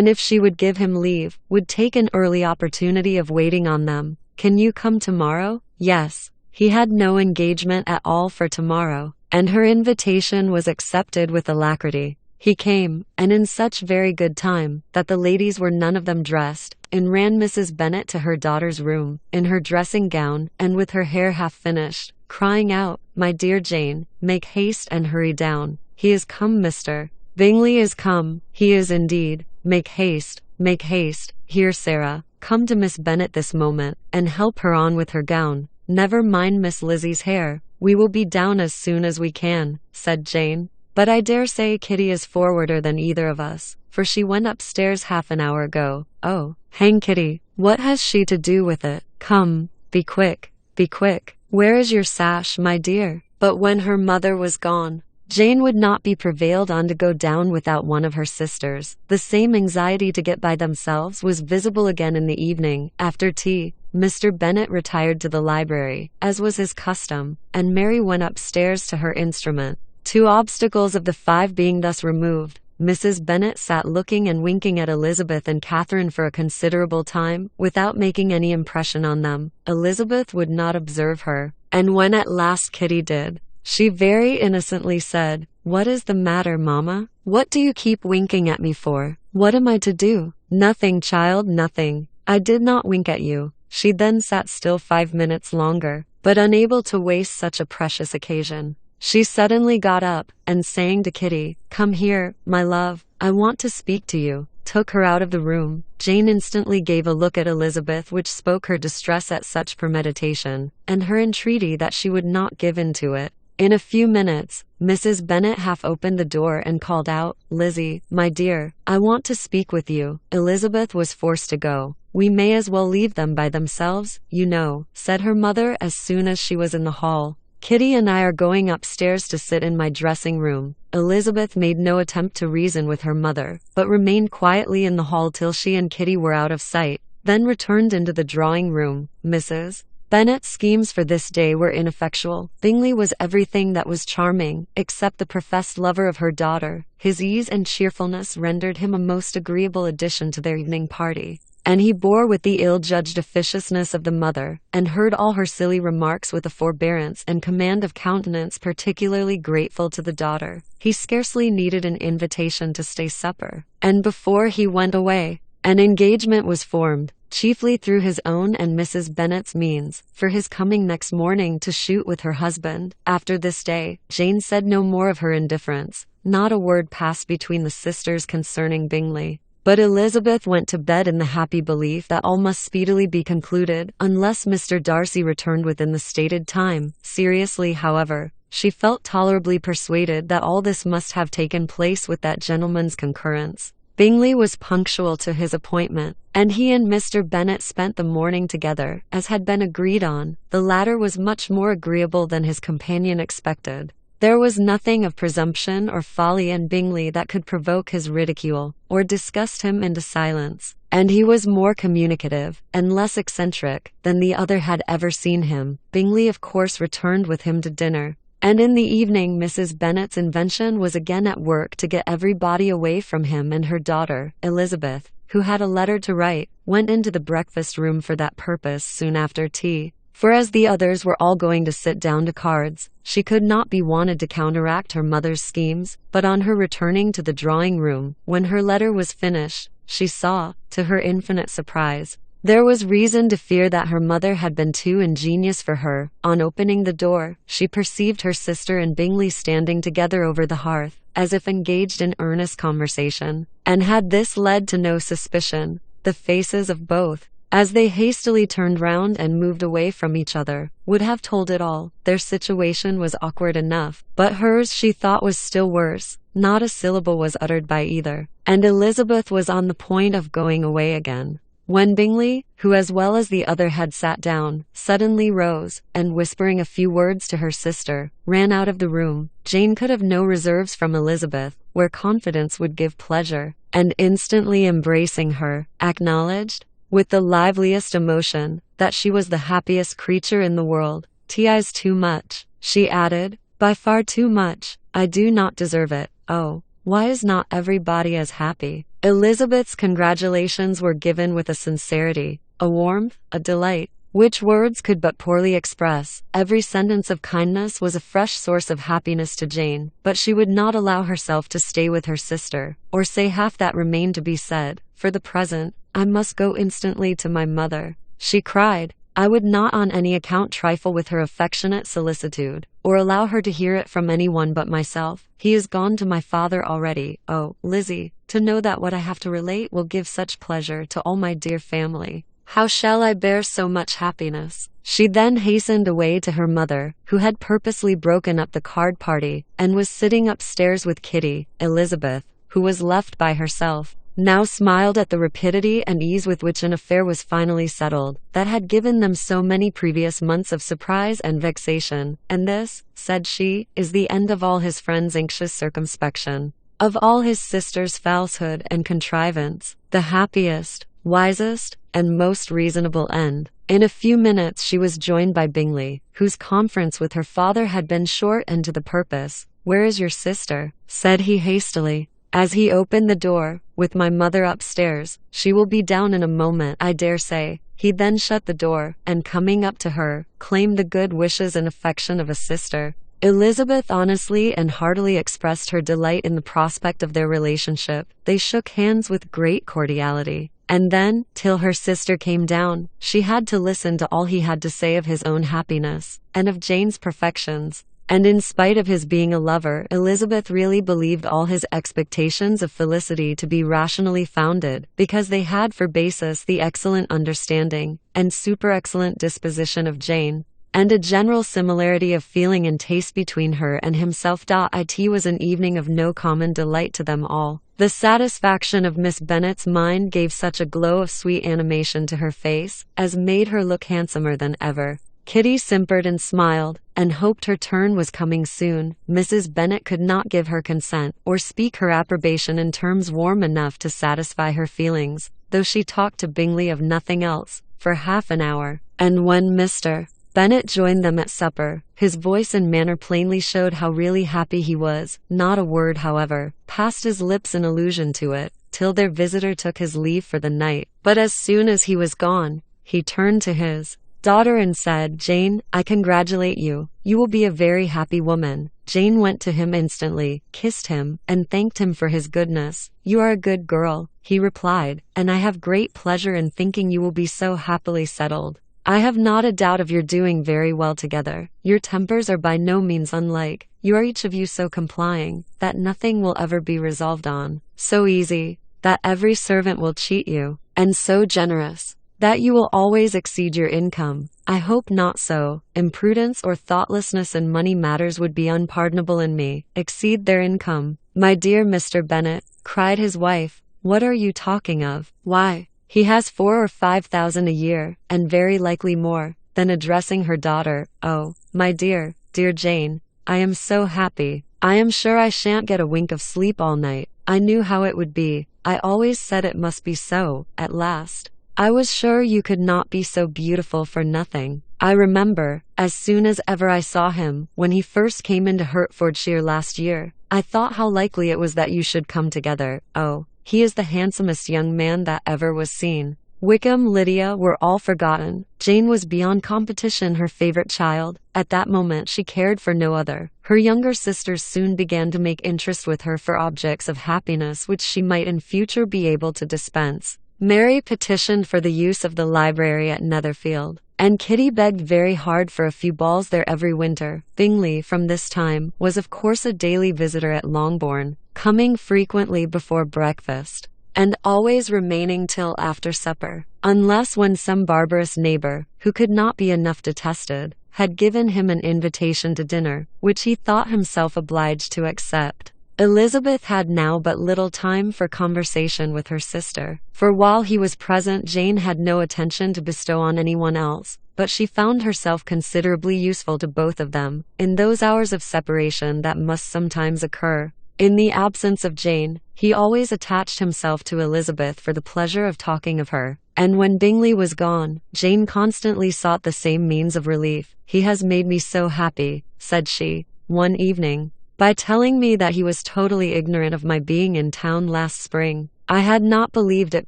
if she would give him leave, would take an early opportunity of waiting on them. "Can you come tomorrow?" Yes. He had no engagement at all for tomorrow, and her invitation was accepted with alacrity. He came, and in such very good time, that the ladies were none of them dressed. in ran Mrs. Bennet to her daughter's room, in her dressing gown, and with her hair half finished, crying out, "My dear Jane, make haste and hurry down. He is come, Mr. Bingley is come, he is indeed. Make haste, make haste. Here, Sarah, come to Miss Bennet this moment, and help her on with her gown. Never mind Miss Lizzie's hair. We will be down as soon as we can," said Jane. "But I dare say Kitty is forwarder than either of us, for she went upstairs half an hour ago." "Oh, hang Kitty, what has she to do with it? Come, be quick, be quick. Where is your sash, my dear?" But when her mother was gone, Jane would not be prevailed on to go down without one of her sisters. The same anxiety to get by themselves was visible again in the evening. After tea, Mr. Bennet retired to the library, as was his custom, and Mary went upstairs to her instrument. 2 obstacles of the 5 being thus removed, Mrs. Bennet sat looking and winking at Elizabeth and Catherine for a considerable time, without making any impression on them. Elizabeth would not observe her, and when at last Kitty did, she very innocently said, "What is the matter, mamma? What do you keep winking at me for? What am I to do?" "Nothing, child, nothing. I did not wink at you." She then sat still 5 minutes longer, but unable to waste such a precious occasion. She suddenly got up, and saying to Kitty, "Come here, my love, I want to speak to you," took her out of the room. Jane instantly gave a look at Elizabeth which spoke her distress at such premeditation, and her entreaty that she would not give in to it. In a few minutes, Mrs. Bennet half opened the door and called out, "Lizzie, my dear, I want to speak with you." Elizabeth was forced to go. "We may as well leave them by themselves, you know," said her mother as soon as she was in the hall. "Kitty and I are going upstairs to sit in my dressing room." Elizabeth made no attempt to reason with her mother, but remained quietly in the hall till she and Kitty were out of sight, then returned into the drawing room. Mrs. Bennet's schemes for this day were ineffectual. Bingley was everything that was charming, except the professed lover of her daughter. His ease and cheerfulness rendered him a most agreeable addition to their evening party, and he bore with the ill-judged officiousness of the mother, and heard all her silly remarks with a forbearance and command of countenance particularly grateful to the daughter. He scarcely needed an invitation to stay supper, and before he went away, an engagement was formed, chiefly through his own and Mrs. Bennet's means, for his coming next morning to shoot with her husband. After this day, Jane said no more of her indifference. Not a word passed between the sisters concerning Bingley. But Elizabeth went to bed in the happy belief that all must speedily be concluded, unless Mr. Darcy returned within the stated time. Seriously, however, she felt tolerably persuaded that all this must have taken place with that gentleman's concurrence. Bingley was punctual to his appointment, and he and Mr. Bennet spent the morning together, as had been agreed on. The latter was much more agreeable than his companion expected. There was nothing of presumption or folly in Bingley that could provoke his ridicule, or disgust him into silence, and he was more communicative, and less eccentric, than the other had ever seen him. Bingley of course returned with him to dinner, and in the evening Mrs. Bennet's invention was again at work to get everybody away from him, and her daughter, Elizabeth, who had a letter to write, went into the breakfast room for that purpose soon after tea. For as the others were all going to sit down to cards, she could not be wanted to counteract her mother's schemes, but on her returning to the drawing room, when her letter was finished, she saw, to her infinite surprise, there was reason to fear that her mother had been too ingenious for her. On opening the door, she perceived her sister and Bingley standing together over the hearth, as if engaged in earnest conversation, and had this led to no suspicion, the faces of both, as they hastily turned round and moved away from each other, would have told it all. Their situation was awkward enough, but hers she thought was still worse. Not a syllable was uttered by either, and Elizabeth was on the point of going away again, when Bingley, who as well as the other had sat down, suddenly rose, and whispering a few words to her sister, ran out of the room. Jane could have no reserves from Elizabeth, where confidence would give pleasure, and instantly embracing her, acknowledged, with the liveliest emotion, that she was the happiest creature in the world. "'Tis too much," she added, "by far too much. I do not deserve it. Oh, why is not everybody as happy?" Elizabeth's congratulations were given with a sincerity, a warmth, a delight, which words could but poorly express. Every sentence of kindness was a fresh source of happiness to Jane, but she would not allow herself to stay with her sister, or say half that remained to be said, for the present, I must go instantly to my mother," she cried. I would not on any account trifle with her affectionate solicitude, or allow her to hear it from anyone but myself. He is gone to my father already. Oh, Lizzie, to know that what I have to relate will give such pleasure to all my dear family. How shall I bear so much happiness? She then hastened away to her mother, who had purposely broken up the card party, and was sitting upstairs with Kitty. Elizabeth, who was left by herself, now smiled at the rapidity and ease with which an affair was finally settled, that had given them so many previous months of surprise and vexation. "And this," said she, "is the end of all his friend's anxious circumspection, of all his sister's falsehood and contrivance, the happiest, wisest, and most reasonable end." In a few minutes she was joined by Bingley, whose conference with her father had been short and to the purpose. "Where is your sister?" said he hastily, as he opened the door. "With my mother upstairs. She will be down in a moment, I dare say." He then shut the door, and coming up to her, claimed the good wishes and affection of a sister. Elizabeth honestly and heartily expressed her delight in the prospect of their relationship. They shook hands with great cordiality, and then, till her sister came down, she had to listen to all he had to say of his own happiness, and of Jane's perfections. And in spite of his being a lover, Elizabeth really believed all his expectations of felicity to be rationally founded, because they had for basis the excellent understanding and super-excellent disposition of Jane, and a general similarity of feeling and taste between her and himself. It was an evening of no common delight to them all. The satisfaction of Miss Bennet's mind gave such a glow of sweet animation to her face, as made her look handsomer than ever. Kitty simpered and smiled, and hoped her turn was coming soon. Mrs. Bennet could not give her consent, or speak her approbation in terms warm enough to satisfy her feelings, though she talked to Bingley of nothing else, for half an hour, and when Mr. Bennet joined them at supper, his voice and manner plainly showed how really happy he was. Not a word, however, passed his lips in allusion to it, till their visitor took his leave for the night. But as soon as he was gone, he turned to his daughter and said, "Jane, I congratulate you. You will be a very happy woman." Jane went to him instantly, kissed him, and thanked him for his goodness. "You are a good girl," he replied, "and I have great pleasure in thinking you will be so happily settled. I have not a doubt of your doing very well together. Your tempers are by no means unlike. You are each of you so complying, that nothing will ever be resolved on, so easy, that every servant will cheat you, and so generous, that you will always exceed your income. I hope not so. Imprudence or thoughtlessness in money matters would be unpardonable in me. Exceed their income." "My dear Mr. Bennet," cried his wife, "what are you talking of? Why, he has 4,000 or 5,000 a year, and very likely more." Then addressing her daughter, "Oh, my dear, dear Jane, I am so happy. I am sure I shan't get a wink of sleep all night. I knew how it would be. I always said it must be so, at last. I was sure you could not be so beautiful for nothing. I remember, as soon as ever I saw him, when he first came into Hertfordshire last year, I thought how likely it was that you should come together. Oh, he is the handsomest young man that ever was seen." Wickham, Lydia were all forgotten. Jane was beyond competition her favorite child. At that moment she cared for no other. Her younger sisters soon began to make interest with her for objects of happiness which she might in future be able to dispense. Mary petitioned for the use of the library at Netherfield, and Kitty begged very hard for a few balls there every winter. Bingley, from this time, was of course a daily visitor at Longbourn, coming frequently before breakfast, and always remaining till after supper, unless when some barbarous neighbour, who could not be enough detested, had given him an invitation to dinner, which he thought himself obliged to accept. Elizabeth had now but little time for conversation with her sister, for while he was present Jane had no attention to bestow on anyone else, but she found herself considerably useful to both of them, in those hours of separation that must sometimes occur. In the absence of Jane, he always attached himself to Elizabeth for the pleasure of talking of her, and when Bingley was gone, Jane constantly sought the same means of relief. "He has made me so happy," said she, one evening, "by telling me that he was totally ignorant of my being in town last spring. I had not believed it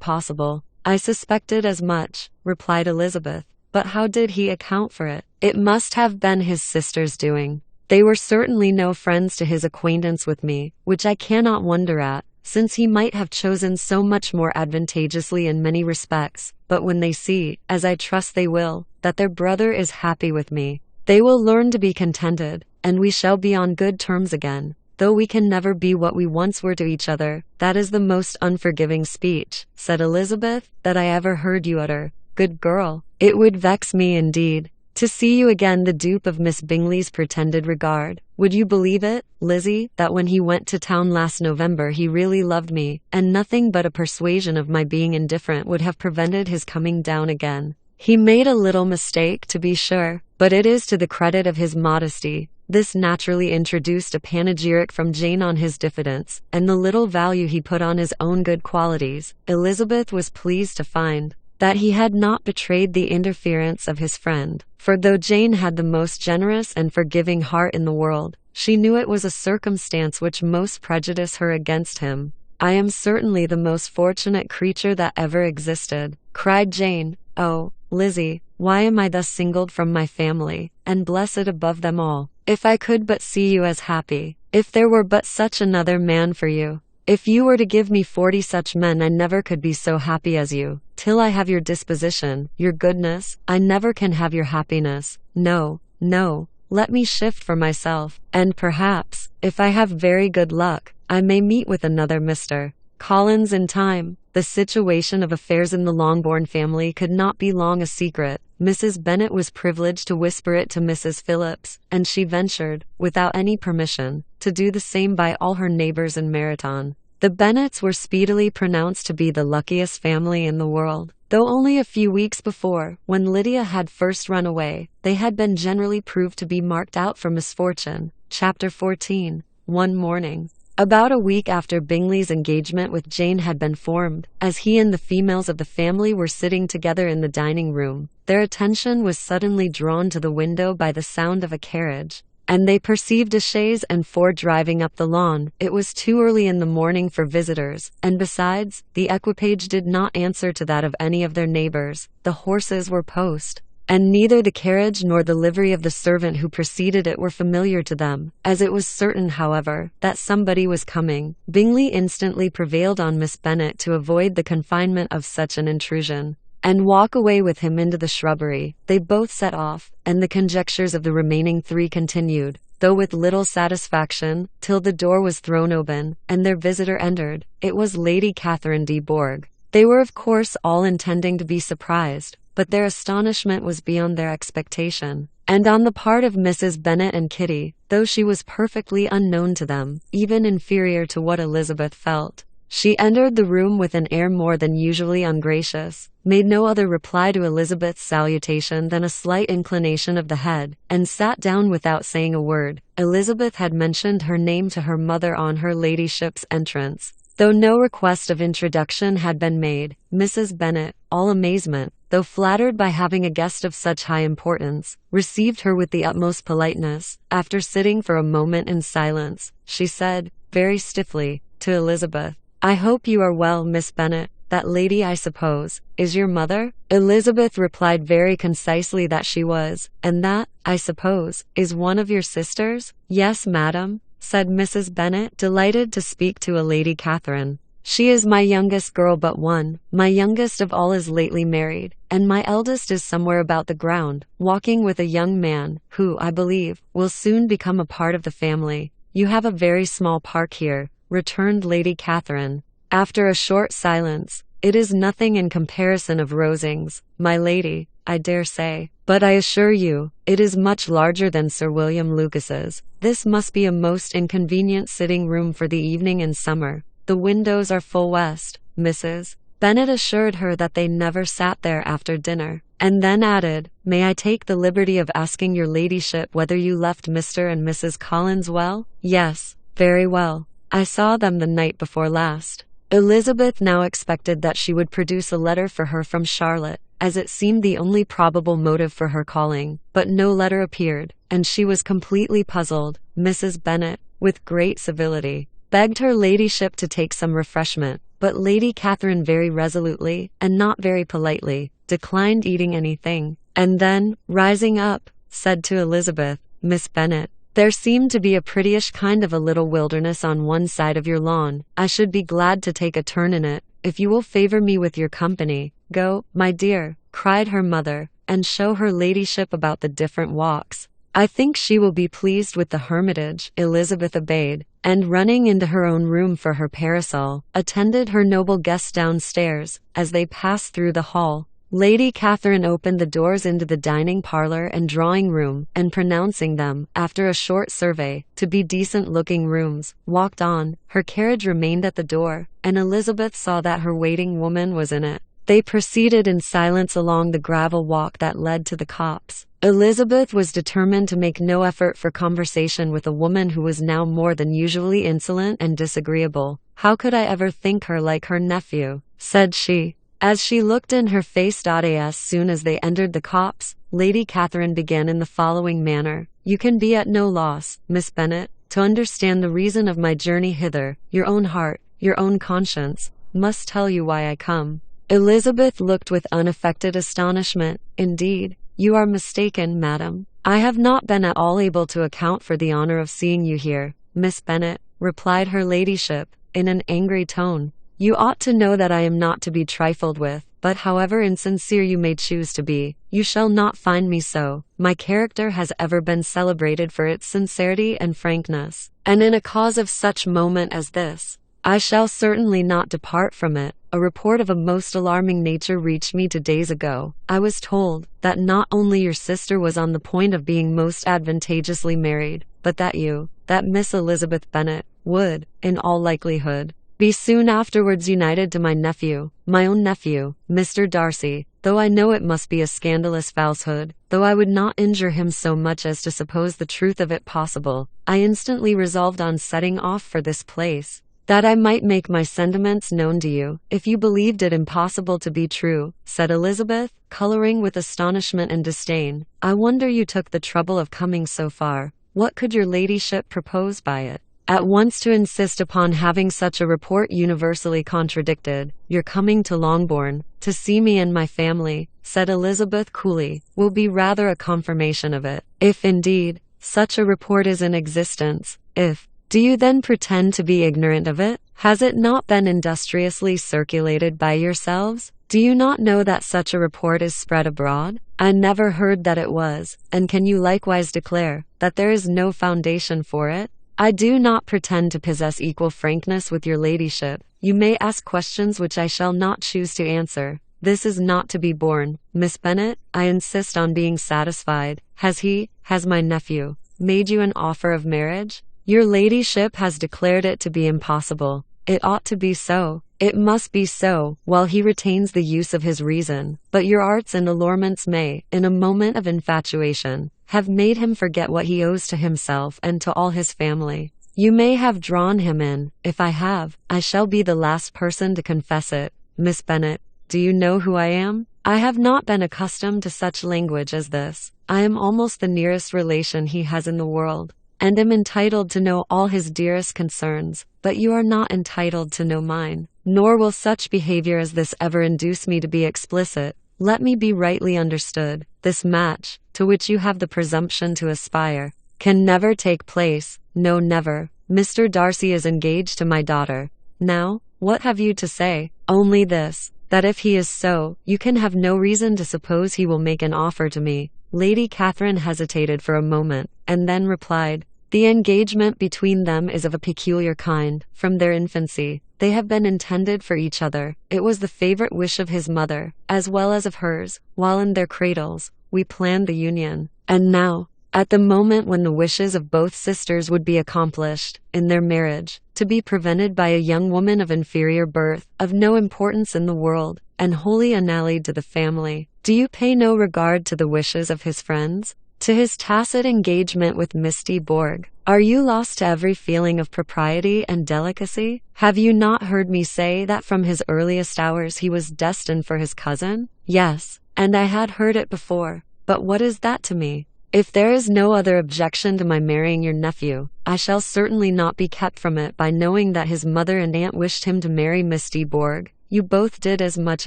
possible." "I suspected as much," replied Elizabeth, "but how did he account for it?" "It must have been his sister's doing. They were certainly no friends to his acquaintance with me, which I cannot wonder at. since he might have chosen so much more advantageously in many respects. But when they see, as I trust they will, that their brother is happy with me, they will learn to be contented, and we shall be on good terms again, though we can never be what we once were to each other. That is the most unforgiving speech, said Elizabeth, that I ever heard you utter. Good girl, it would vex me indeed to see you again the dupe of Miss Bingley's pretended regard. Would you believe it, Lizzie, that when he went to town last November he really loved me, and nothing but a persuasion of my being indifferent would have prevented his coming down again? He made a little mistake, to be sure, but it is to the credit of his modesty. This naturally introduced a panegyric from Jane on his diffidence, and the little value he put on his own good qualities. Elizabeth was pleased to find that he had not betrayed the interference of his friend, for though Jane had the most generous and forgiving heart in the world, she knew it was a circumstance which most prejudiced her against him. I am certainly the most fortunate creature that ever existed, cried Jane. Oh, Lizzie, why am I thus singled from my family, and blessed above them all? If I could but see you as happy, if there were but such another man for you, if you were to give me 40 such men, I never could be so happy as you. Till I have your disposition, your goodness, I never can have your happiness. No, no, let me shift for myself, and perhaps, if I have very good luck, I may meet with another Mr. Collins in time. The situation of affairs in the Longbourn family could not be long a secret. Mrs. Bennet was privileged to whisper it to Mrs. Phillips, and she ventured, without any permission, to do the same by all her neighbours in Meryton. The Bennets were speedily pronounced to be the luckiest family in the world, though only a few weeks before, when Lydia had first run away, they had been generally proved to be marked out for misfortune. Chapter 14. One morning, about a week after Bingley's engagement with Jane had been formed, as he and the females of the family were sitting together in the dining room, their attention was suddenly drawn to the window by the sound of a carriage, and they perceived a chaise and four driving up the lawn. It was too early in the morning for visitors, and besides, the equipage did not answer to that of any of their neighbours. The horses were post, and neither the carriage nor the livery of the servant who preceded it were familiar to them. As it was certain, however, that somebody was coming, Bingley instantly prevailed on Miss Bennet to avoid the confinement of such an intrusion, and walk away with him into the shrubbery. They both set off, and the conjectures of the remaining three continued, though with little satisfaction, till the door was thrown open, and their visitor entered. It was Lady Catherine de Bourgh. They were of course all intending to be surprised, but their astonishment was beyond their expectation, and on the part of Mrs. Bennet and Kitty, though she was perfectly unknown to them, even inferior to what Elizabeth felt. She entered the room with an air more than usually ungracious, made no other reply to Elizabeth's salutation than a slight inclination of the head, and sat down without saying a word. Elizabeth had mentioned her name to her mother on her ladyship's entrance, though no request of introduction had been made. Mrs. Bennet, all amazement, though flattered by having a guest of such high importance, received her with the utmost politeness. After sitting for a moment in silence, she said, very stiffly, to Elizabeth, I hope you are well, Miss Bennet. That lady, I suppose, is your mother? Elizabeth replied very concisely that she was, and that, I suppose, is one of your sisters? Yes, madam, said Mrs. Bennet, delighted to speak to a Lady Catherine. She is my youngest girl but one. My youngest of all is lately married, and my eldest is somewhere about the ground, walking with a young man, who, I believe, will soon become a part of the family. You have a very small park here, returned Lady Catherine, after a short silence. It is nothing in comparison of Rosings, my lady, I dare say, but I assure you, it is much larger than Sir William Lucas's. This must be a most inconvenient sitting room for the evening in summer. The windows are full west. Mrs. Bennet assured her that they never sat there after dinner, and then added, May I take the liberty of asking your ladyship whether you left Mr. and Mrs. Collins well? Yes, very well. I saw them the night before last. Elizabeth now expected that she would produce a letter for her from Charlotte, as it seemed the only probable motive for her calling, but no letter appeared, and she was completely puzzled. Mrs. Bennet, with great civility, begged her ladyship to take some refreshment, but Lady Catherine very resolutely, and not very politely, declined eating anything, and then, rising up, said to Elizabeth, Miss Bennet, There seemed to be a prettyish kind of a little wilderness on one side of your lawn. I should be glad to take a turn in it, if you will favor me with your company. Go, my dear, cried her mother, and show her ladyship about the different walks. I think she will be pleased with the hermitage. Elizabeth obeyed, and running into her own room for her parasol, attended her noble guests downstairs. As they passed through the hall, Lady Catherine opened the doors into the dining parlor and drawing room, and pronouncing them, after a short survey, to be decent-looking rooms, walked on. Her carriage remained at the door, and Elizabeth saw that her waiting woman was in it. They proceeded in silence along the gravel walk that led to the copse. Elizabeth was determined to make no effort for conversation with a woman who was now more than usually insolent and disagreeable. "How could I ever think her like her nephew?" said she, as she looked in her face. As soon as they entered the copse, Lady Catherine began in the following manner. "You can be at no loss, Miss Bennet, to understand the reason of my journey hither. Your own heart, your own conscience, must tell you why I come." Elizabeth looked with unaffected astonishment. "Indeed, you are mistaken, madam. I have not been at all able to account for the honor of seeing you here, Miss Bennet," replied her ladyship, in an angry tone. "You ought to know that I am not to be trifled with, but however insincere you may choose to be, you shall not find me so. My character has ever been celebrated for its sincerity and frankness, and in a cause of such moment as this, I shall certainly not depart from it. A report of a most alarming nature reached me 2 days ago. I was told that not only your sister was on the point of being most advantageously married, but that you, that Miss Elizabeth Bennet, would, in all likelihood, be soon afterwards united to my nephew, my own nephew, Mr. Darcy. Though I know it must be a scandalous falsehood, though I would not injure him so much as to suppose the truth of it possible, I instantly resolved on setting off for this place, that I might make my sentiments known to you, if you believed it impossible to be true," said Elizabeth, coloring with astonishment and disdain. "I wonder you took the trouble of coming so far. What could your ladyship propose by it? At once to insist upon having such a report universally contradicted. Your coming to Longbourn, to see me and my family," said Elizabeth coolly, "will be rather a confirmation of it, if indeed such a report is in existence. Do you then pretend to be ignorant of it? Has it not been industriously circulated by yourselves? Do you not know that such a report is spread abroad? I never heard that it was, and can you likewise declare that there is no foundation for it? I do not pretend to possess equal frankness with your ladyship. You may ask questions which I shall not choose to answer. This is not to be borne, Miss Bennet. I insist on being satisfied. Has my nephew made you an offer of marriage? Your ladyship has declared it to be impossible. It ought to be so. It must be so, while he retains the use of his reason. But your arts and allurements may, in a moment of infatuation, have made him forget what he owes to himself and to all his family. You may have drawn him in. If I have, I shall be the last person to confess it. Miss Bennet, do you know who I am? I have not been accustomed to such language as this. I am almost the nearest relation he has in the world, and am entitled to know all his dearest concerns, but you are not entitled to know mine, nor will such behavior as this ever induce me to be explicit. Let me be rightly understood. This match, to which you have the presumption to aspire, can never take place. No, never. Mr. Darcy is engaged to my daughter. Now, what have you to say? Only this, that if he is so, you can have no reason to suppose he will make an offer to me. Lady Catherine hesitated for a moment, and then replied, "The engagement between them is of a peculiar kind. From their infancy, they have been intended for each other. It was the favorite wish of his mother, as well as of hers, while in their cradles. We planned the union. And now, at the moment when the wishes of both sisters would be accomplished, in their marriage, to be prevented by a young woman of inferior birth, of no importance in the world, and wholly unallied to the family. Do you pay no regard to the wishes of his friends? To his tacit engagement with Miss de Bourgh? Are you lost to every feeling of propriety and delicacy? Have you not heard me say that from his earliest hours he was destined for his cousin? Yes, and I had heard it before, but what is that to me? If there is no other objection to my marrying your nephew, I shall certainly not be kept from it by knowing that his mother and aunt wished him to marry Miss de Bourgh. You both did as much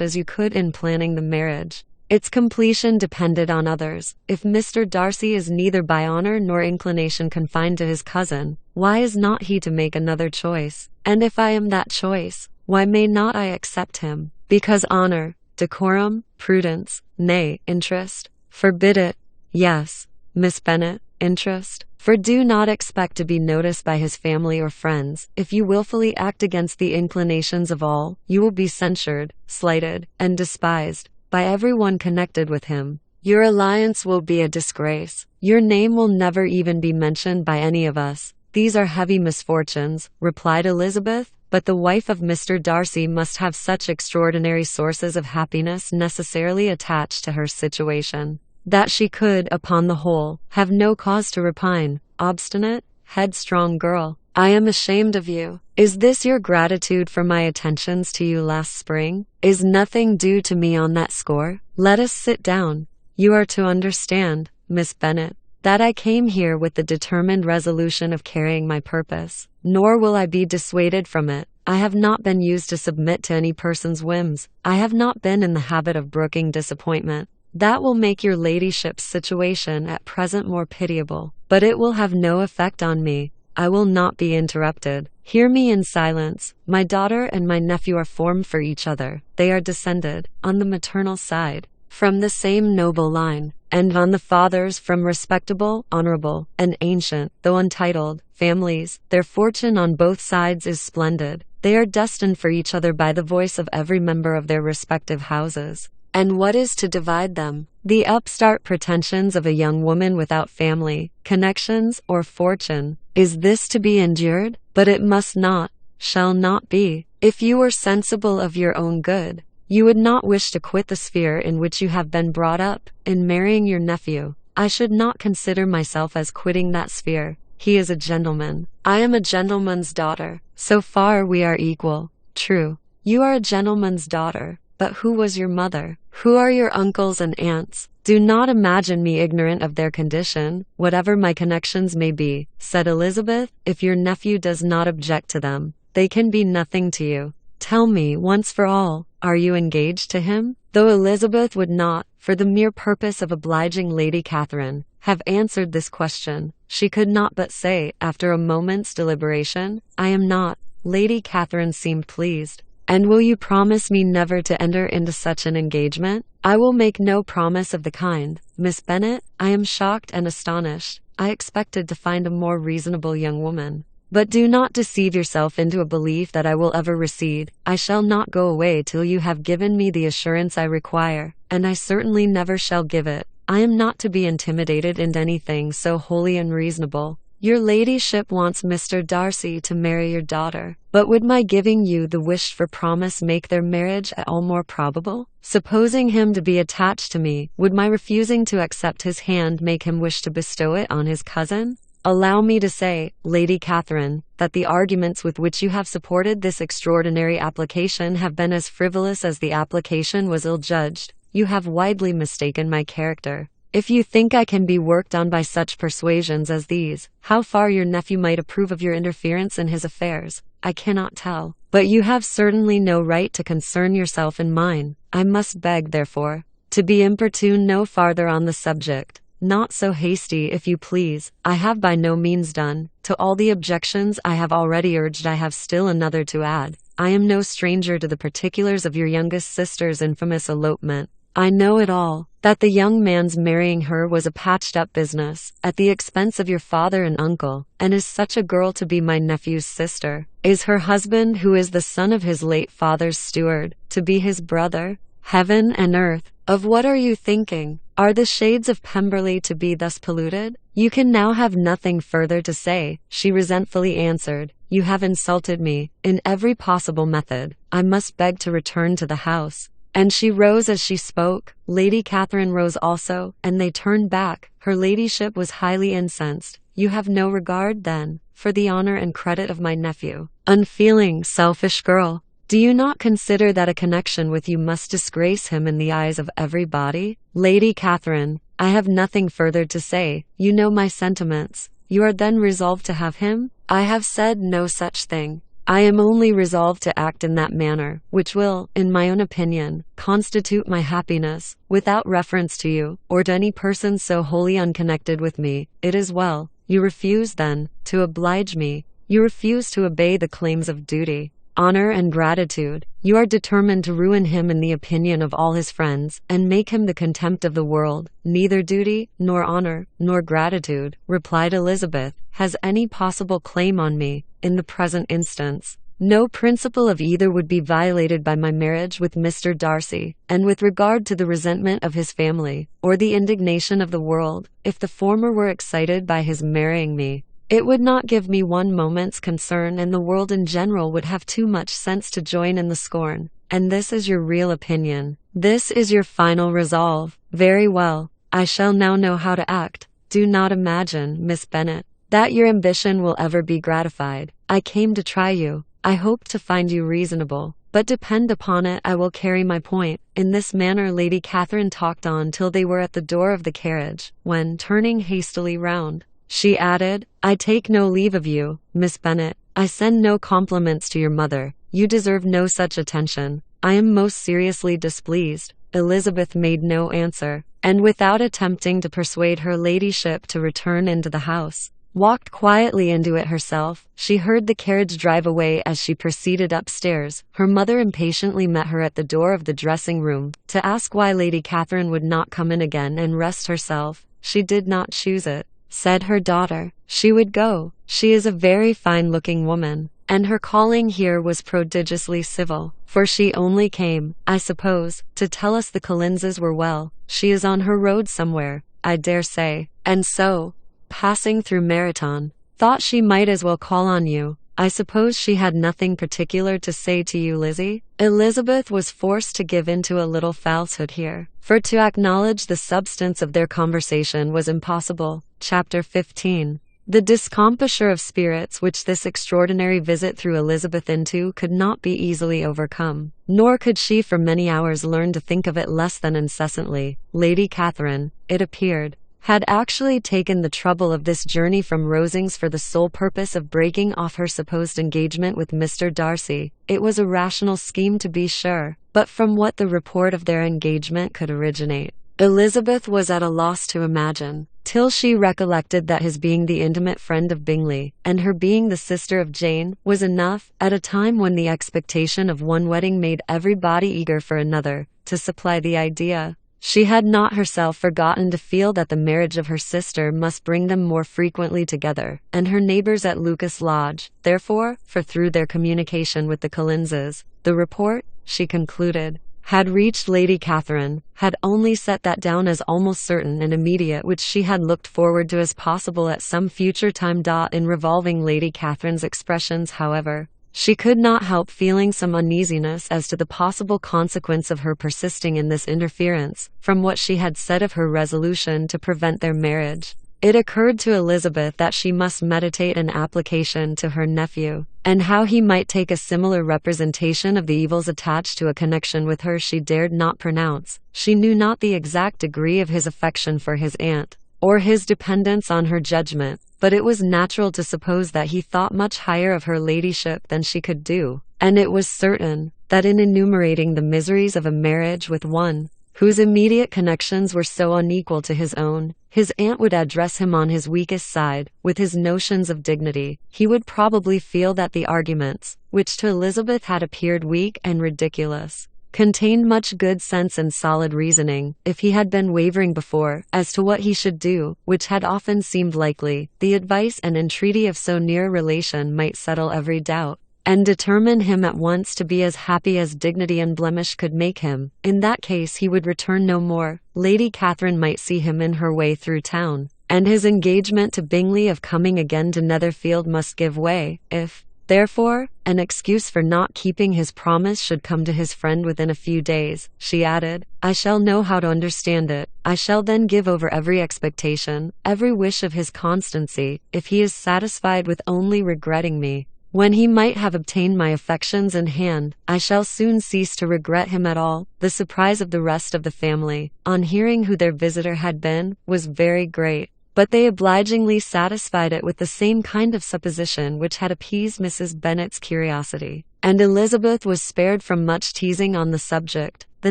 as you could in planning the marriage. Its completion depended on others. If Mr. Darcy is neither by honor nor inclination confined to his cousin, why is not he to make another choice? And if I am that choice, why may not I accept him? Because honor, decorum, prudence, nay, interest, forbid it. Yes, Miss Bennet, interest. For do not expect to be noticed by his family or friends. If you wilfully act against the inclinations of all, you will be censured, slighted, and despised by everyone connected with him. Your alliance will be a disgrace. Your name will never even be mentioned by any of us. These are heavy misfortunes, replied Elizabeth, but the wife of Mr. Darcy must have such extraordinary sources of happiness necessarily attached to her situation, that she could, upon the whole, have no cause to repine. Obstinate, headstrong girl, I am ashamed of you. Is this your gratitude for my attentions to you last spring? Is nothing due to me on that score? Let us sit down. You are to understand, Miss Bennet, that I came here with the determined resolution of carrying my purpose, nor will I be dissuaded from it. I have not been used to submit to any person's whims. I have not been in the habit of brooking disappointment. That will make your ladyship's situation at present more pitiable, but it will have no effect on me. I will not be interrupted. Hear me in silence. My daughter and my nephew are formed for each other. They are descended, on the maternal side, from the same noble line, and on the father's from respectable, honorable, and ancient, though untitled, families. Their fortune on both sides is splendid. They are destined for each other by the voice of every member of their respective houses. And what is to divide them? The upstart pretensions of a young woman without family, connections, or fortune. Is this to be endured? But it must not, shall not be. If you were sensible of your own good, you would not wish to quit the sphere in which you have been brought up. In marrying your nephew, I should not consider myself as quitting that sphere. He is a gentleman. I am a gentleman's daughter. So far we are equal. True, you are a gentleman's daughter. But who was your mother? Who are your uncles and aunts? Do not imagine me ignorant of their condition, whatever my connections may be, said Elizabeth. If your nephew does not object to them, they can be nothing to you. Tell me, once for all, are you engaged to him? Though Elizabeth would not, for the mere purpose of obliging Lady Catherine, have answered this question, she could not but say, after a moment's deliberation, I am not. Lady Catherine seemed pleased. And will you promise me never to enter into such an engagement? I will make no promise of the kind, Miss Bennet. I am shocked and astonished. I expected to find a more reasonable young woman. But do not deceive yourself into a belief that I will ever recede. I shall not go away till you have given me the assurance I require, and I certainly never shall give it. I am not to be intimidated into anything so wholly unreasonable. Your ladyship wants Mr. Darcy to marry your daughter, but would my giving you the wished-for promise make their marriage at all more probable? Supposing him to be attached to me, would my refusing to accept his hand make him wish to bestow it on his cousin? Allow me to say, Lady Catherine, that the arguments with which you have supported this extraordinary application have been as frivolous as the application was ill-judged. You have widely mistaken my character. If you think I can be worked on by such persuasions as these, how far your nephew might approve of your interference in his affairs, I cannot tell. But you have certainly no right to concern yourself in mine. I must beg, therefore, to be importuned no farther on the subject. Not so hasty, if you please. I have by no means done. To all the objections I have already urged I have still another to add. I am no stranger to the particulars of your youngest sister's infamous elopement. I know it all, that the young man's marrying her was a patched-up business, at the expense of your father and uncle, and is such a girl to be my nephew's sister? Is her husband, who is the son of his late father's steward, to be his brother? Heaven and earth, of what are you thinking? Are the shades of Pemberley to be thus polluted? You can now have nothing further to say, she resentfully answered. You have insulted me, in every possible method. I must beg to return to the house. And she rose as she spoke. Lady Catherine rose also, and they turned back. Her ladyship was highly incensed. You have no regard, then, for the honor and credit of my nephew. Unfeeling, selfish girl. Do you not consider that a connection with you must disgrace him in the eyes of everybody? Lady Catherine, I have nothing further to say. You know my sentiments. You are then resolved to have him? I have said no such thing. I am only resolved to act in that manner, which will, in my own opinion, constitute my happiness, without reference to you, or to any person so wholly unconnected with me. It is well. You refuse, then, to oblige me. You refuse to obey the claims of duty, honor, and gratitude. You are determined to ruin him in the opinion of all his friends, and make him the contempt of the world. Neither duty, nor honor, nor gratitude, replied Elizabeth, has any possible claim on me, in the present instance. No principle of either would be violated by my marriage with Mr. Darcy, and with regard to the resentment of his family, or the indignation of the world, if the former were excited by his marrying me, it would not give me one moment's concern, and the world in general would have too much sense to join in the scorn. And this is your real opinion. This is your final resolve. Very well. I shall now know how to act. Do not imagine, Miss Bennet, that your ambition will ever be gratified. I came to try you. I hope to find you reasonable. But depend upon it, I will carry my point. In this manner Lady Catherine talked on till they were at the door of the carriage, when, turning hastily round, she added, I take no leave of you, Miss Bennet. I send no compliments to your mother. You deserve no such attention. I am most seriously displeased. Elizabeth made no answer, and without attempting to persuade her ladyship to return into the house, walked quietly into it herself. She heard the carriage drive away as she proceeded upstairs. Her mother impatiently met her at the door of the dressing-room, to ask why Lady Catherine would not come in again and rest herself. She did not choose it, said her daughter. She would go. She is a very fine-looking woman, and her calling here was prodigiously civil, for she only came, I suppose, to tell us the Collinses were well. She is on her road somewhere, I dare say, and so, passing through Meryton, thought she might as well call on you. I suppose she had nothing particular to say to you, Lizzie? Elizabeth was forced to give in to a little falsehood here, for to acknowledge the substance of their conversation was impossible. Chapter 15. The discomposure of spirits which this extraordinary visit threw Elizabeth into could not be easily overcome, nor could she for many hours learn to think of it less than incessantly. Lady Catherine, it appeared, had actually taken the trouble of this journey from Rosings for the sole purpose of breaking off her supposed engagement with Mr. Darcy. It was a rational scheme, to be sure, but from what the report of their engagement could originate, Elizabeth was at a loss to imagine, till she recollected that his being the intimate friend of Bingley, and her being the sister of Jane, was enough, at a time when the expectation of one wedding made everybody eager for another, to supply the idea. She had not herself forgotten to feel that the marriage of her sister must bring them more frequently together, and her neighbours at Lucas Lodge, therefore, for through their communication with the Collinses, the report, she concluded, had reached Lady Catherine, had only set that down as almost certain and immediate, which she had looked forward to as possible at some future time. In revolving Lady Catherine's expressions, however, she could not help feeling some uneasiness as to the possible consequence of her persisting in this interference, from what she had said of her resolution to prevent their marriage. It occurred to Elizabeth that she must meditate an application to her nephew, and how he might take a similar representation of the evils attached to a connection with her she dared not pronounce. She knew not the exact degree of his affection for his aunt, or his dependence on her judgment, but it was natural to suppose that he thought much higher of her ladyship than she could do, and it was certain that in enumerating the miseries of a marriage with one whose immediate connections were so unequal to his own, his aunt would address him on his weakest side, with his notions of dignity. He would probably feel that the arguments, which to Elizabeth had appeared weak and ridiculous, contained much good sense and solid reasoning. If he had been wavering before as to what he should do, which had often seemed likely, the advice and entreaty of so near a relation might settle every doubt, and determine him at once to be as happy as dignity and blemish could make him. In that case he would return no more. Lady Catherine might see him in her way through town, and his engagement to Bingley of coming again to Netherfield must give way. If, therefore, an excuse for not keeping his promise should come to his friend within a few days, she added, I shall know how to understand it. I shall then give over every expectation, every wish of his constancy, if he is satisfied with only regretting me. When he might have obtained my affections in hand, I shall soon cease to regret him at all. The surprise of the rest of the family, on hearing who their visitor had been, was very great. but they obligingly satisfied it with the same kind of supposition which had appeased Mrs. Bennet's curiosity, and Elizabeth was spared from much teasing on the subject. The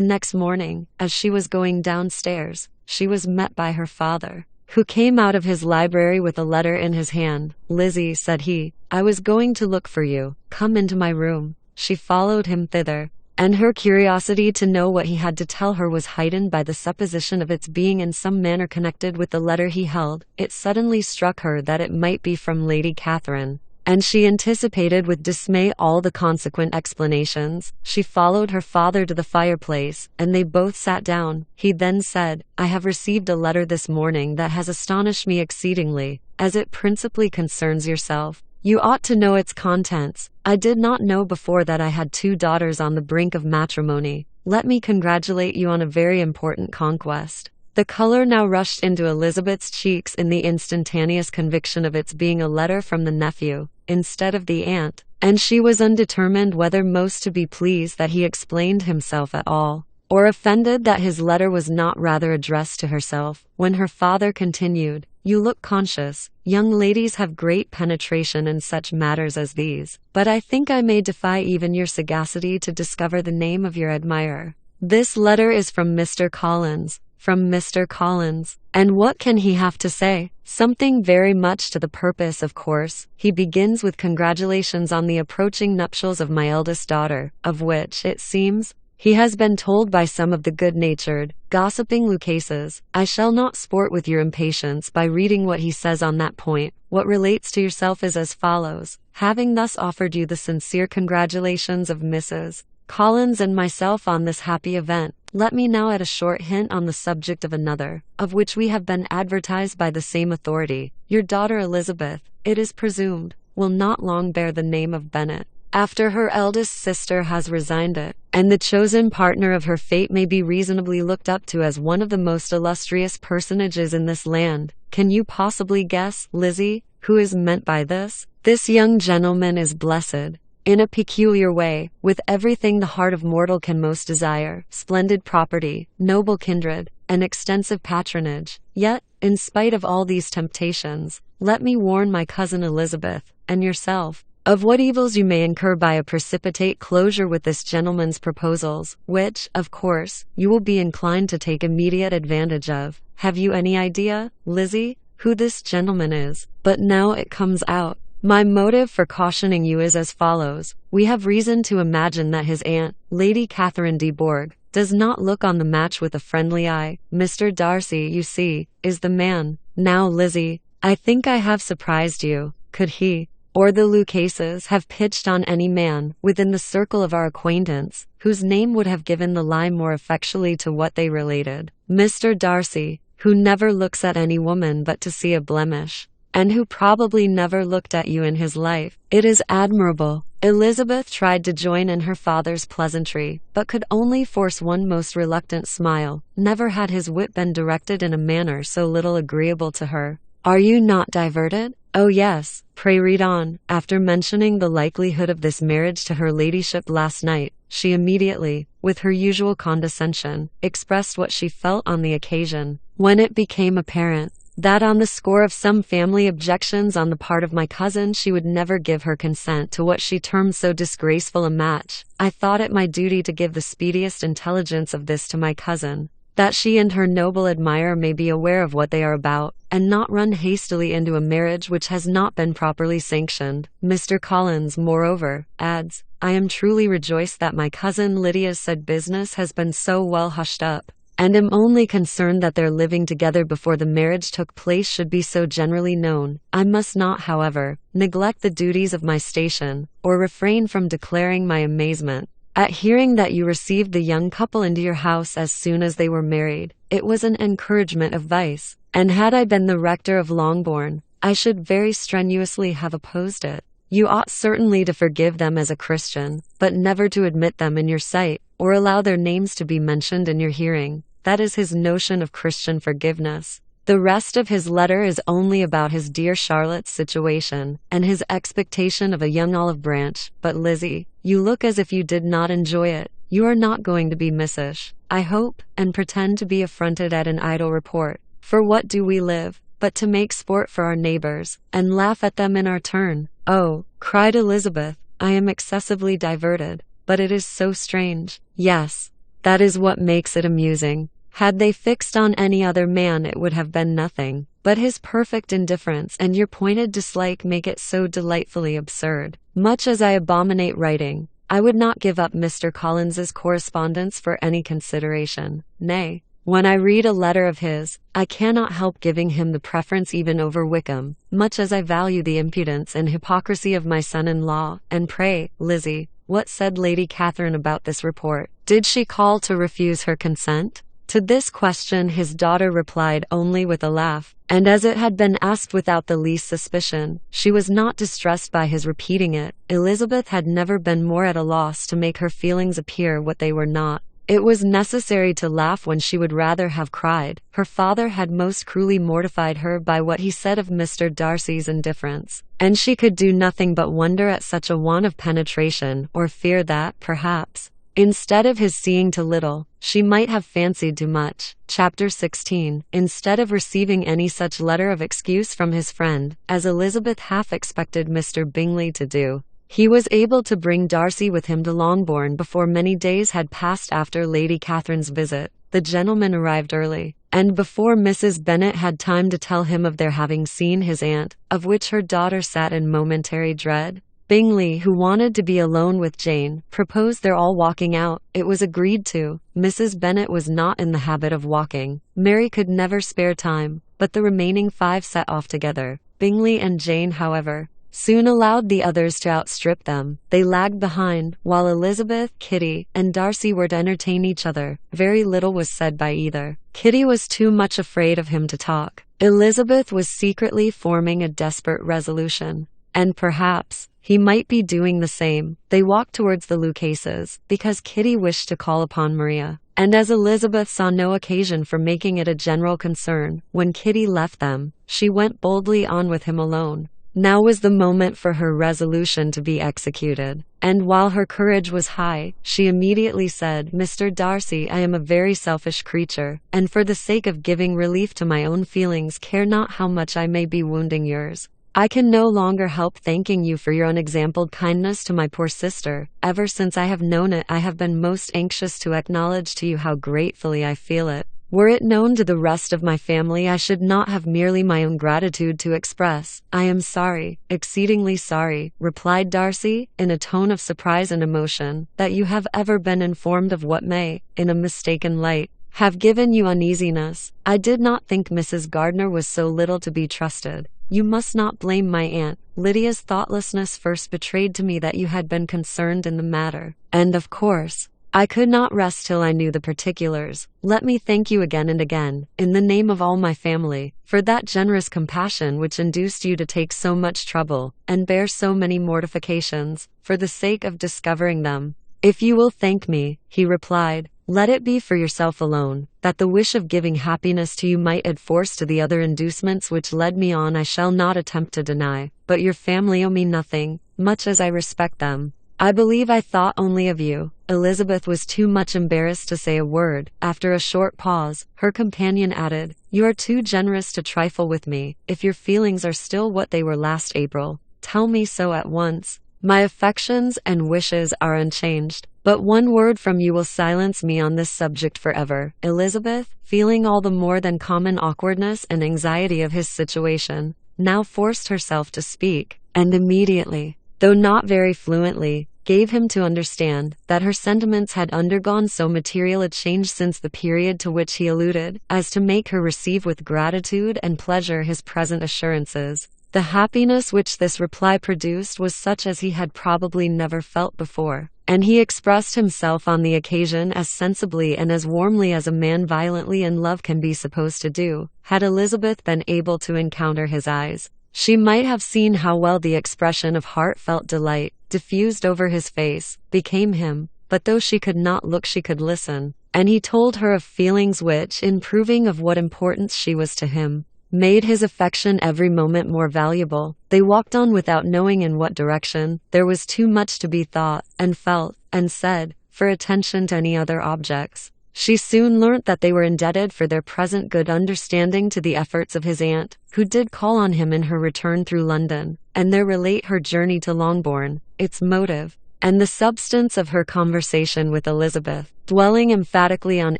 next morning, as she was going downstairs, she was met by her father, who came out of his library with a letter in his hand. "Lizzie," said he, "I was going to look for you. Come into my room." She followed him thither, and her curiosity to know what he had to tell her was heightened by the supposition of its being in some manner connected with the letter he held. It suddenly struck her that it might be from Lady Catherine, and she anticipated with dismay all the consequent explanations. She followed her father to the fireplace, and they both sat down. He then said, "I have received a letter this morning that has astonished me exceedingly, as it principally concerns yourself. You ought to know its contents. I did not know before that I had 2 daughters on the brink of matrimony. Let me congratulate you on a very important conquest." The color now rushed into Elizabeth's cheeks in the instantaneous conviction of its being a letter from the nephew, instead of the aunt, and she was undetermined whether most to be pleased that he explained himself at all, or offended that his letter was not rather addressed to herself, when her father continued, "You look conscious. Young ladies have great penetration in such matters as these, but I think I may defy even your sagacity to discover the name of your admirer. This letter is from Mr. Collins." "From Mr. Collins. And what can he have to say?" "Something very much to the purpose, of course. He begins with congratulations on the approaching nuptials of my eldest daughter, of which, it seems, he has been told by some of the good-natured, gossiping Lucases. I shall not sport with your impatience by reading what he says on that point. What relates to yourself is as follows. Having thus offered you the sincere congratulations of Mrs. Collins and myself on this happy event, let me now add a short hint on the subject of another, of which we have been advertised by the same authority. Your daughter Elizabeth, it is presumed, will not long bear the name of Bennet, after her eldest sister has resigned it, and the chosen partner of her fate may be reasonably looked up to as one of the most illustrious personages in this land. Can you possibly guess, Lizzie, who is meant by this? This young gentleman is blessed, in a peculiar way, with everything the heart of mortal can most desire: splendid property, noble kindred, and extensive patronage. Yet, in spite of all these temptations, let me warn my cousin Elizabeth, and yourself, of what evils you may incur by a precipitate closure with this gentleman's proposals, which, of course, you will be inclined to take immediate advantage of. Have you any idea, Lizzie, who this gentleman is? But now it comes out. My motive for cautioning you is as follows. We have reason to imagine that his aunt, Lady Catherine de Bourgh, does not look on the match with a friendly eye. Mr. Darcy, you see, is the man. Now, Lizzie, I think I have surprised you. Could he, or the Lucases, have pitched on any man, within the circle of our acquaintance, whose name would have given the lie more effectually to what they related? Mr. Darcy, who never looks at any woman but to see a blemish, and who probably never looked at you in his life. It is admirable. Elizabeth tried to join in her father's pleasantry, but could only force one most reluctant smile. Never had his wit been directed in a manner so little agreeable to her. Are you not diverted? Oh yes, pray read on. After mentioning the likelihood of this marriage to her ladyship last night, she immediately, with her usual condescension, expressed what she felt on the occasion. When it became apparent that on the score of some family objections on the part of my cousin she would never give her consent to what she termed so disgraceful a match, I thought it my duty to give the speediest intelligence of this to my cousin, that she and her noble admirer may be aware of what they are about, and not run hastily into a marriage which has not been properly sanctioned. Mr. Collins, moreover, adds, I am truly rejoiced that my cousin Lydia's said business has been so well hushed up, and am only concerned that their living together before the marriage took place should be so generally known. I must not, however, neglect the duties of my station, or refrain from declaring my amazement at hearing that you received the young couple into your house as soon as they were married. It was an encouragement of vice, and had I been the rector of Longbourn, I should very strenuously have opposed it. You ought certainly to forgive them as a Christian, but never to admit them in your sight, or allow their names to be mentioned in your hearing. That is his notion of Christian forgiveness. The rest of his letter is only about his dear Charlotte's situation, and his expectation of a young olive branch. But Lizzie, you look as if you did not enjoy it. You are not going to be missish, I hope, and pretend to be affronted at an idle report. For what do we live? but to make sport for our neighbors, and laugh at them in our turn. Oh, cried Elizabeth, I am excessively diverted, but it is so strange. Yes, that is what makes it amusing. Had they fixed on any other man it would have been nothing, but his perfect indifference and your pointed dislike make it so delightfully absurd. Much as I abominate writing, I would not give up Mr. Collins's correspondence for any consideration. Nay, when I read a letter of his, I cannot help giving him the preference even over Wickham, much as I value the impudence and hypocrisy of my son-in-law. And pray, Lizzie, what said Lady Catherine about this report? Did she call to refuse her consent? To this question his daughter replied only with a laugh, and as it had been asked without the least suspicion, she was not distressed by his repeating it. Elizabeth had never been more at a loss to make her feelings appear what they were not. It was necessary to laugh when she would rather have cried. Her father had most cruelly mortified her by what he said of Mr. Darcy's indifference, and she could do nothing but wonder at such a want of penetration, or fear that, perhaps, instead of his seeing too little, she might have fancied too much. Chapter 16. Instead of receiving any such letter of excuse from his friend, as Elizabeth half expected Mr. Bingley to do, he was able to bring Darcy with him to Longbourn before many days had passed after Lady Catherine's visit. The gentleman arrived early, and before Mrs. Bennet had time to tell him of their having seen his aunt, of which her daughter sat in momentary dread, Bingley, who wanted to be alone with Jane, proposed their all walking out. It was agreed to. Mrs. Bennet was not in the habit of walking. Mary could never spare time, but the remaining 5 set off together. Bingley and Jane, however, soon allowed the others to outstrip them. They lagged behind, while Elizabeth, Kitty, and Darcy were to entertain each other. Very little was said by either. Kitty was too much afraid of him to talk. Elizabeth was secretly forming a desperate resolution, and perhaps he might be doing the same. They walked towards the Lucases, because Kitty wished to call upon Maria, and as Elizabeth saw no occasion for making it a general concern, when Kitty left them, she went boldly on with him alone. Now was the moment for her resolution to be executed, and while her courage was high, she immediately said, Mr. Darcy, I am a very selfish creature, and for the sake of giving relief to my own feelings care not how much I may be wounding yours. I can no longer help thanking you for your unexampled kindness to my poor sister. Ever since I have known it, I have been most anxious to acknowledge to you how gratefully I feel it. Were it known to the rest of my family, I should not have merely my own gratitude to express. I am sorry, exceedingly sorry, replied Darcy, in a tone of surprise and emotion, that you have ever been informed of what may, in a mistaken light, have given you uneasiness. I did not think Mrs. Gardiner was so little to be trusted. You must not blame my aunt. Lydia's thoughtlessness first betrayed to me that you had been concerned in the matter, and of course, I could not rest till I knew the particulars. Let me thank you again and again, in the name of all my family, for that generous compassion which induced you to take so much trouble, and bear so many mortifications, for the sake of discovering them. If you will thank me, he replied, let it be for yourself alone, that the wish of giving happiness to you might add force to the other inducements which led me on I shall not attempt to deny, but your family owe me nothing, much as I respect them. I believe I thought only of you. Elizabeth was too much embarrassed to say a word. After a short pause, her companion added, you are too generous to trifle with me. If your feelings are still what they were last April, tell me so at once. My affections and wishes are unchanged, but one word from you will silence me on this subject forever. Elizabeth, feeling all the more than common awkwardness and anxiety of his situation, now forced herself to speak, and immediately, though not very fluently, gave him to understand that her sentiments had undergone so material a change since the period to which he alluded, as to make her receive with gratitude and pleasure his present assurances. The happiness which this reply produced was such as he had probably never felt before, and he expressed himself on the occasion as sensibly and as warmly as a man violently in love can be supposed to do. Had Elizabeth been able to encounter his eyes, she might have seen how well the expression of heartfelt delight, diffused over his face, became him, but though she could not look she could listen, and he told her of feelings which, in proving of what importance she was to him, made his affection every moment more valuable. They walked on without knowing in what direction. There was too much to be thought, and felt, and said, for attention to any other objects. She soon learnt that they were indebted for their present good understanding to the efforts of his aunt, who did call on him in her return through London, and there relate her journey to Longbourn, its motive, and the substance of her conversation with Elizabeth, dwelling emphatically on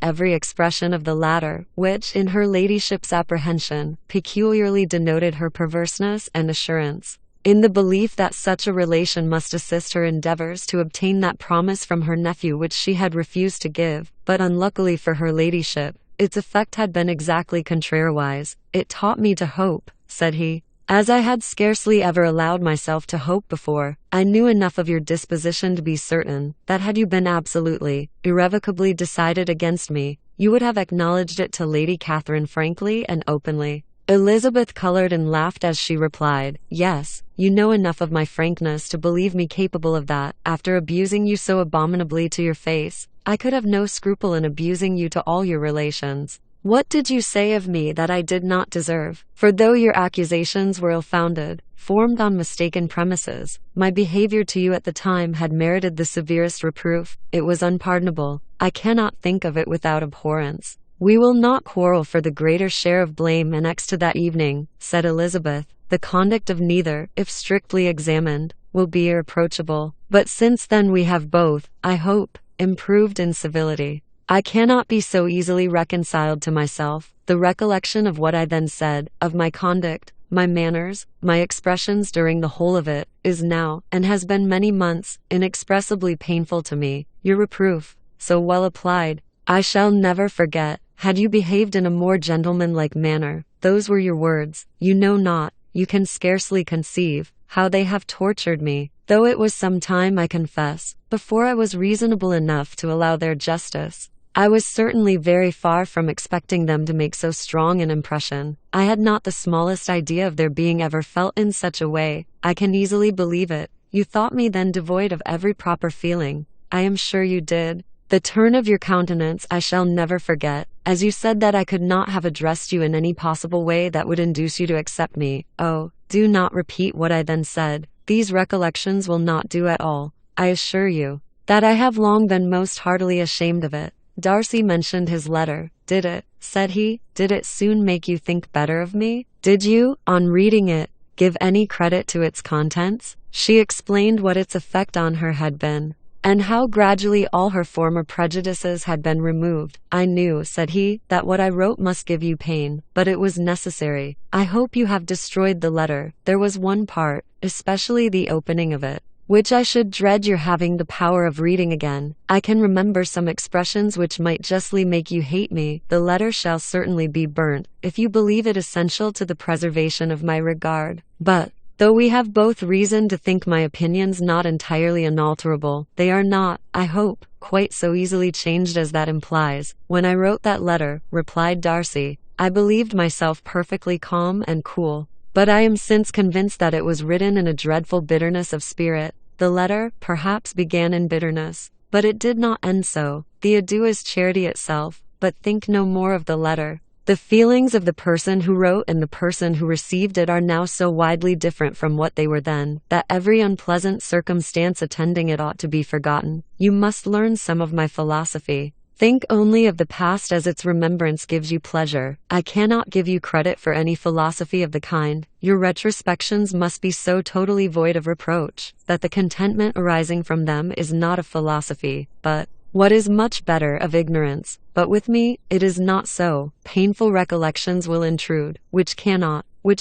every expression of the latter, which, in her ladyship's apprehension, peculiarly denoted her perverseness and assurance, in the belief that such a relation must assist her endeavours to obtain that promise from her nephew which she had refused to give, but unluckily for her ladyship, its effect had been exactly contrariwise. "It taught me to hope," said he, "as I had scarcely ever allowed myself to hope before. I knew enough of your disposition to be certain, that had you been absolutely, irrevocably decided against me, you would have acknowledged it to Lady Catherine frankly and openly." Elizabeth coloured and laughed as she replied, "Yes, you know enough of my frankness to believe me capable of that. After abusing you so abominably to your face, I could have no scruple in abusing you to all your relations. What did you say of me that I did not deserve? For though your accusations were ill-founded, formed on mistaken premises, my behaviour to you at the time had merited the severest reproof. It was unpardonable. I cannot think of it without abhorrence. We will not quarrel for the greater share of blame annexed to that evening," said Elizabeth. "The conduct of neither, if strictly examined, will be irreproachable. But since then we have both, I hope, improved in civility. I cannot be so easily reconciled to myself. The recollection of what I then said, of my conduct, my manners, my expressions during the whole of it, is now, and has been many months, inexpressibly painful to me. Your reproof, so well applied, I shall never forget. Had you behaved in a more gentlemanlike manner, those were your words, you know not, you can scarcely conceive, how they have tortured me, though it was some time, I confess, before I was reasonable enough to allow their justice. I was certainly very far from expecting them to make so strong an impression. I had not the smallest idea of their being ever felt in such a way. I can easily believe it. You thought me then devoid of every proper feeling. I am sure you did. The turn of your countenance I shall never forget, as you said that I could not have addressed you in any possible way that would induce you to accept me. Oh, do not repeat what I then said. These recollections will not do at all. I assure you that I have long been most heartily ashamed of it." Darcy mentioned his letter. "Did it," said he, "did it soon make you think better of me? Did you, on reading it, give any credit to its contents?" She explained what its effect on her had been, and how gradually all her former prejudices had been removed. "I knew," said he, "that what I wrote must give you pain, but it was necessary. I hope you have destroyed the letter. There was one part, especially the opening of it, which I should dread your having the power of reading again. I can remember some expressions which might justly make you hate me. The letter shall certainly be burnt, if you believe it essential to the preservation of my regard. But, though we have both reason to think my opinions not entirely unalterable, they are not, I hope, quite so easily changed as that implies. When I wrote that letter," replied Darcy, "I believed myself perfectly calm and cool, but I am since convinced that it was written in a dreadful bitterness of spirit. The letter, perhaps, began in bitterness, but it did not end so. The adieu is charity itself, but think no more of the letter. The feelings of the person who wrote and the person who received it are now so widely different from what they were then, that every unpleasant circumstance attending it ought to be forgotten. You must learn some of my philosophy. Think only of the past as its remembrance gives you pleasure. I cannot give you credit for any philosophy of the kind. Your retrospections must be so totally void of reproach, that the contentment arising from them is not of philosophy, but, what is much better, of ignorance. But with me, it is not so. Painful recollections will intrude, which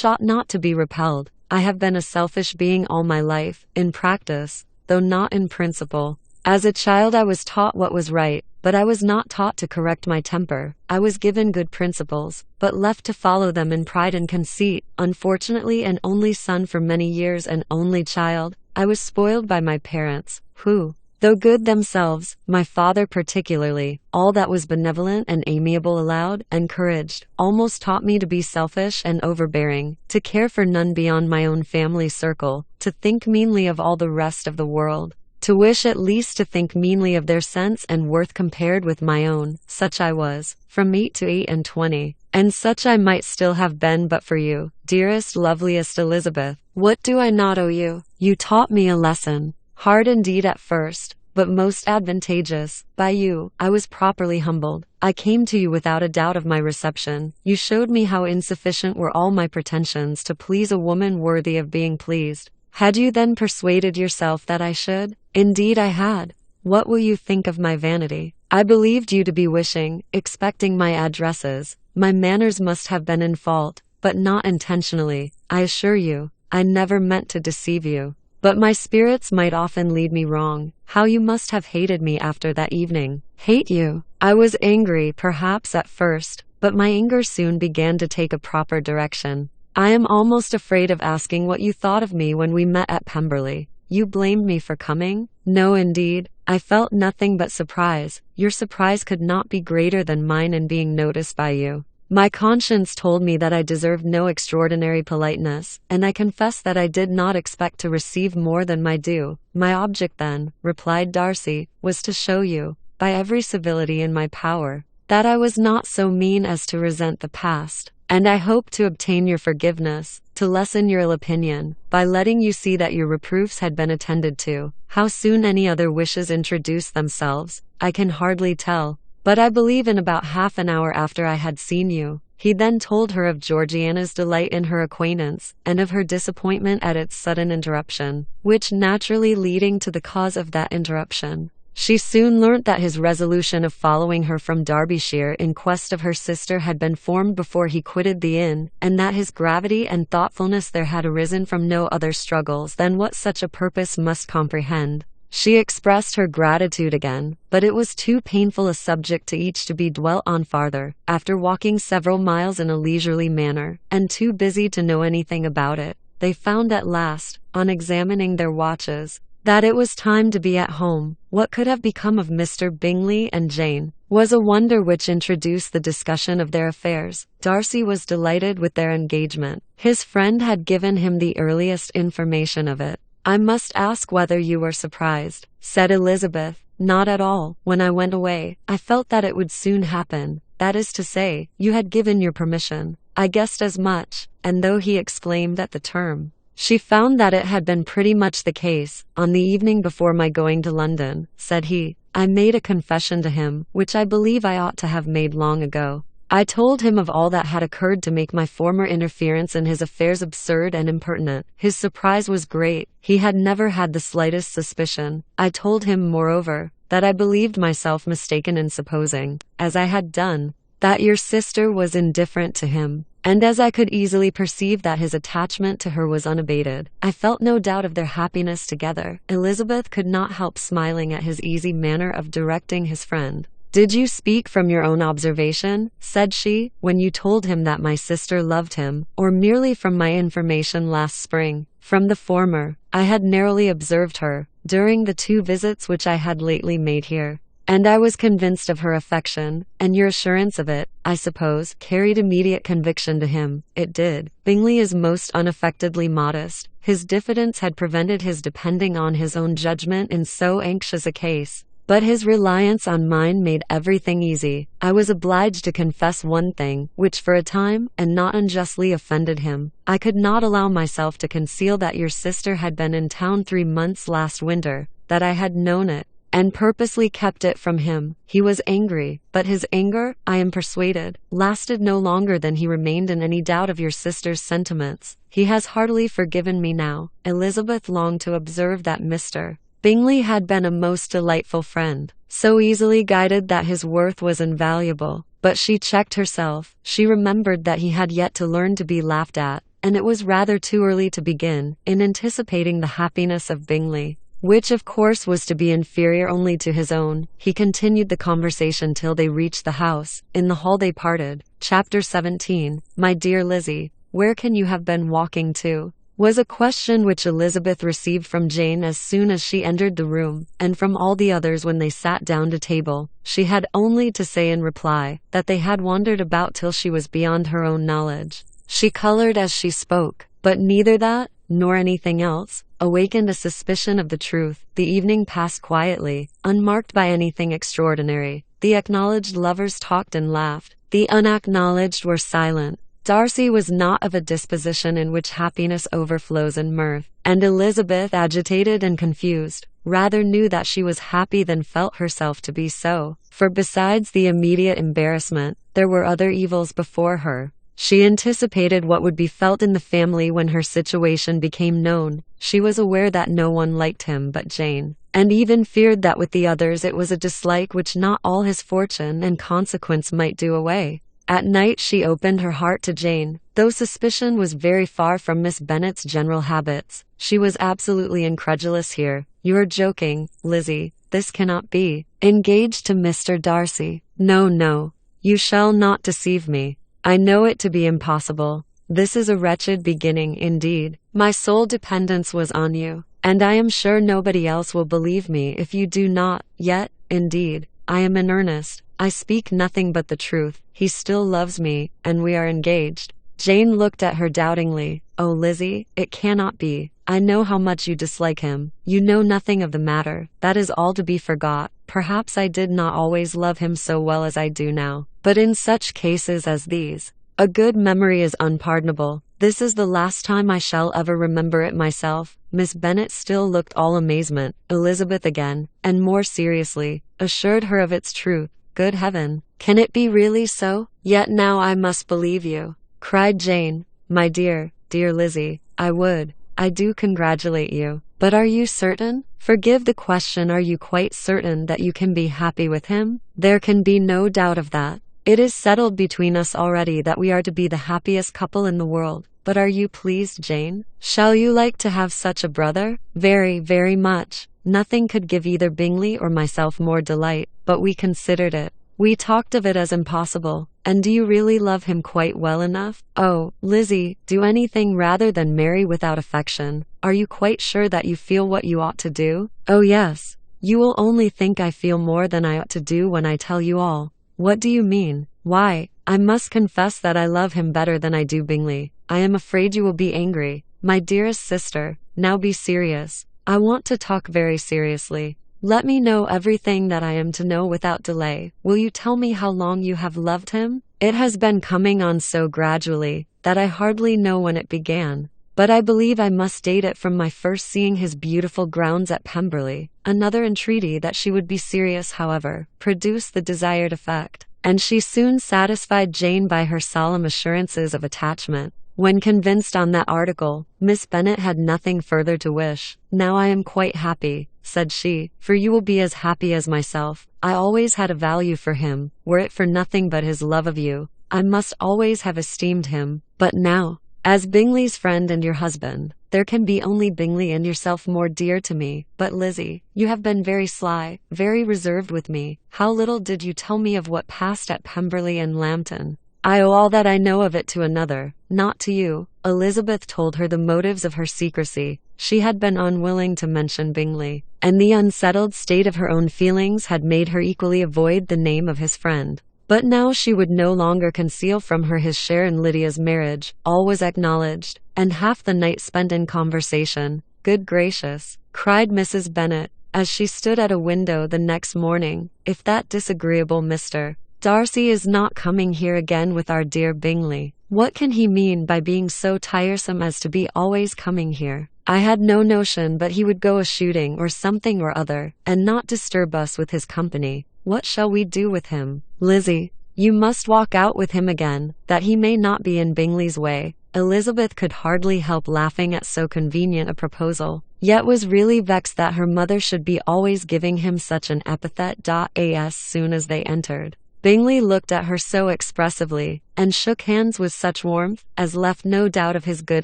ought not to be repelled. I have been a selfish being all my life, in practice, though not in principle. As a child I was taught what was right, but I was not taught to correct my temper. I was given good principles, but left to follow them in pride and conceit. Unfortunately, an only son for many years, an only child, I was spoiled by my parents, who, though good themselves, my father particularly, all that was benevolent and amiable allowed, encouraged, almost taught me to be selfish and overbearing, to care for none beyond my own family circle, to think meanly of all the rest of the world, to wish at least to think meanly of their sense and worth compared with my own. Such I was, from 8 to 28, and such I might still have been but for you, dearest, loveliest Elizabeth. What do I not owe you? You taught me a lesson, hard indeed at first, but most advantageous. By you, I was properly humbled. I came to you without a doubt of my reception. You showed me how insufficient were all my pretensions to please a woman worthy of being pleased. Had you then persuaded yourself that I should? Indeed I had. What will you think of my vanity? I believed you to be wishing, expecting my addresses. My manners must have been in fault, but not intentionally, I assure you. I never meant to deceive you. But my spirits might often lead me wrong. How you must have hated me after that evening. Hate you? I was angry, perhaps at first, but my anger soon began to take a proper direction. I am almost afraid of asking what you thought of me when we met at Pemberley. You blamed me for coming? No, indeed. I felt nothing but surprise. Your surprise could not be greater than mine in being noticed by you. My conscience told me that I deserved no extraordinary politeness, and I confess that I did not expect to receive more than my due. My object then, replied Darcy, was to show you, by every civility in my power, that I was not so mean as to resent the past, and I hoped to obtain your forgiveness, to lessen your ill opinion, by letting you see that your reproofs had been attended to. How soon any other wishes introduced themselves, I can hardly tell. But I believe in about half an hour after I had seen you. He then told her of Georgiana's delight in her acquaintance, and of her disappointment at its sudden interruption, which naturally leading to the cause of that interruption. She soon learnt that his resolution of following her from Derbyshire in quest of her sister had been formed before he quitted the inn, and that his gravity and thoughtfulness there had arisen from no other struggles than what such a purpose must comprehend. She expressed her gratitude again, but it was too painful a subject to each to be dwelt on farther. After walking several miles in a leisurely manner, and too busy to know anything about it, they found at last, on examining their watches, that it was time to be at home. What could have become of Mr. Bingley and Jane was a wonder which introduced the discussion of their affairs. Darcy was delighted with their engagement. His friend had given him the earliest information of it. I must ask whether you were surprised, said Elizabeth. Not at all. When I went away, I felt that it would soon happen. That is to say, you had given your permission. I guessed as much, and though he exclaimed at the term, she found that it had been pretty much the case. On the evening before my going to London, said he, I made a confession to him, which I believe I ought to have made long ago. I told him of all that had occurred to make my former interference in his affairs absurd and impertinent. His surprise was great. He had never had the slightest suspicion. I told him, moreover, that I believed myself mistaken in supposing, as I had done, that your sister was indifferent to him, and as I could easily perceive that his attachment to her was unabated, I felt no doubt of their happiness together. Elizabeth could not help smiling at his easy manner of directing his friend. Did you speak from your own observation, said she, when you told him that my sister loved him, or merely from my information last spring? From the former. I had narrowly observed her, during the 2 visits which I had lately made here, and I was convinced of her affection, and your assurance of it, I suppose, carried immediate conviction to him. It did. Bingley is most unaffectedly modest. His diffidence had prevented his depending on his own judgment in so anxious a case. But his reliance on mine made everything easy. I was obliged to confess one thing, which for a time, and not unjustly, offended him. I could not allow myself to conceal that your sister had been in town 3 months last winter, that I had known it, and purposely kept it from him. He was angry, but his anger, I am persuaded, lasted no longer than he remained in any doubt of your sister's sentiments. He has heartily forgiven me now. Elizabeth longed to observe that Mr. Bingley had been a most delightful friend, so easily guided that his worth was invaluable. But she checked herself. She remembered that he had yet to learn to be laughed at, and it was rather too early to begin, in anticipating the happiness of Bingley, which of course was to be inferior only to his own. He continued the conversation till they reached the house. In the hall they parted. Chapter 17. My dear Lizzie, where can you have been walking to? Was a question which Elizabeth received from Jane as soon as she entered the room, and from all the others when they sat down to table. She had only to say in reply, that they had wandered about till she was beyond her own knowledge. She colored as she spoke, but neither that, nor anything else, awakened a suspicion of the truth. The evening passed quietly, unmarked by anything extraordinary. The acknowledged lovers talked and laughed. The unacknowledged were silent. Darcy was not of a disposition in which happiness overflows in mirth, and Elizabeth, agitated and confused, rather knew that she was happy than felt herself to be so, for besides the immediate embarrassment, there were other evils before her. She anticipated what would be felt in the family when her situation became known. She was aware that no one liked him but Jane, and even feared that with the others it was a dislike which not all his fortune and consequence might do away. At night she opened her heart to Jane, though suspicion was very far from Miss Bennet's general habits. She was absolutely incredulous here. "You are joking, Lizzie. This cannot be. Engaged to Mr. Darcy? No, no. You shall not deceive me. I know it to be impossible. This is a wretched beginning indeed. My sole dependence was on you, and I am sure nobody else will believe me if you do not. Yet, indeed, I am in earnest. I speak nothing but the truth. He still loves me, and we are engaged." Jane looked at her doubtingly. "Oh, Lizzie, it cannot be. I know how much you dislike him. You know nothing of the matter. That is all to be forgot. Perhaps I did not always love him so well as I do now. But in such cases as these, a good memory is unpardonable. This is the last time I shall ever remember it myself." Miss Bennet still looked all amazement. Elizabeth again, and more seriously, assured her of its truth. "Good heaven, can it be really so? Yet now I must believe you," cried Jane. "My dear, dear Lizzie, I do congratulate you. But are you certain? Forgive the question, are you quite certain that you can be happy with him?" "There can be no doubt of that. It is settled between us already that we are to be the happiest couple in the world. But are you pleased, Jane? Shall you like to have such a brother?" "Very, very much. Nothing could give either Bingley or myself more delight, but we considered it. We talked of it as impossible. And do you really love him quite well enough?" "Oh, Lizzie, do anything rather than marry without affection. Are you quite sure that you feel what you ought to do?" "Oh yes. You will only think I feel more than I ought to do when I tell you all." "What do you mean?" "Why, I must confess that I love him better than I do Bingley. I am afraid you will be angry. My dearest sister, now be serious. I want to talk very seriously. Let me know everything that I am to know without delay. Will you tell me how long you have loved him?" "It has been coming on so gradually, that I hardly know when it began. But I believe I must date it from my first seeing his beautiful grounds at Pemberley." Another entreaty that she would be serious, however, produced the desired effect, and she soon satisfied Jane by her solemn assurances of attachment. When convinced on that article, Miss Bennet had nothing further to wish. "Now I am quite happy," said she, "for you will be as happy as myself. I always had a value for him, were it for nothing but his love of you. I must always have esteemed him. But now, as Bingley's friend and your husband, there can be only Bingley and yourself more dear to me. But Lizzie, you have been very sly, very reserved with me. How little did you tell me of what passed at Pemberley and Lambton." "I owe all that I know of it to another, not to you." Elizabeth told her the motives of her secrecy. She had been unwilling to mention Bingley, and the unsettled state of her own feelings had made her equally avoid the name of his friend. But now she would no longer conceal from her his share in Lydia's marriage. All was acknowledged, and half the night spent in conversation. "Good gracious!" cried Mrs. Bennet, as she stood at a window the next morning, "if that disagreeable Mr. Darcy is not coming here again with our dear Bingley. What can he mean by being so tiresome as to be always coming here? I had no notion but he would go a-shooting or something or other, and not disturb us with his company. What shall we do with him? Lizzie, you must walk out with him again, that he may not be in Bingley's way." Elizabeth could hardly help laughing at so convenient a proposal, yet was really vexed that her mother should be always giving him such an epithet. As soon as they entered, Bingley looked at her so expressively, and shook hands with such warmth, as left no doubt of his good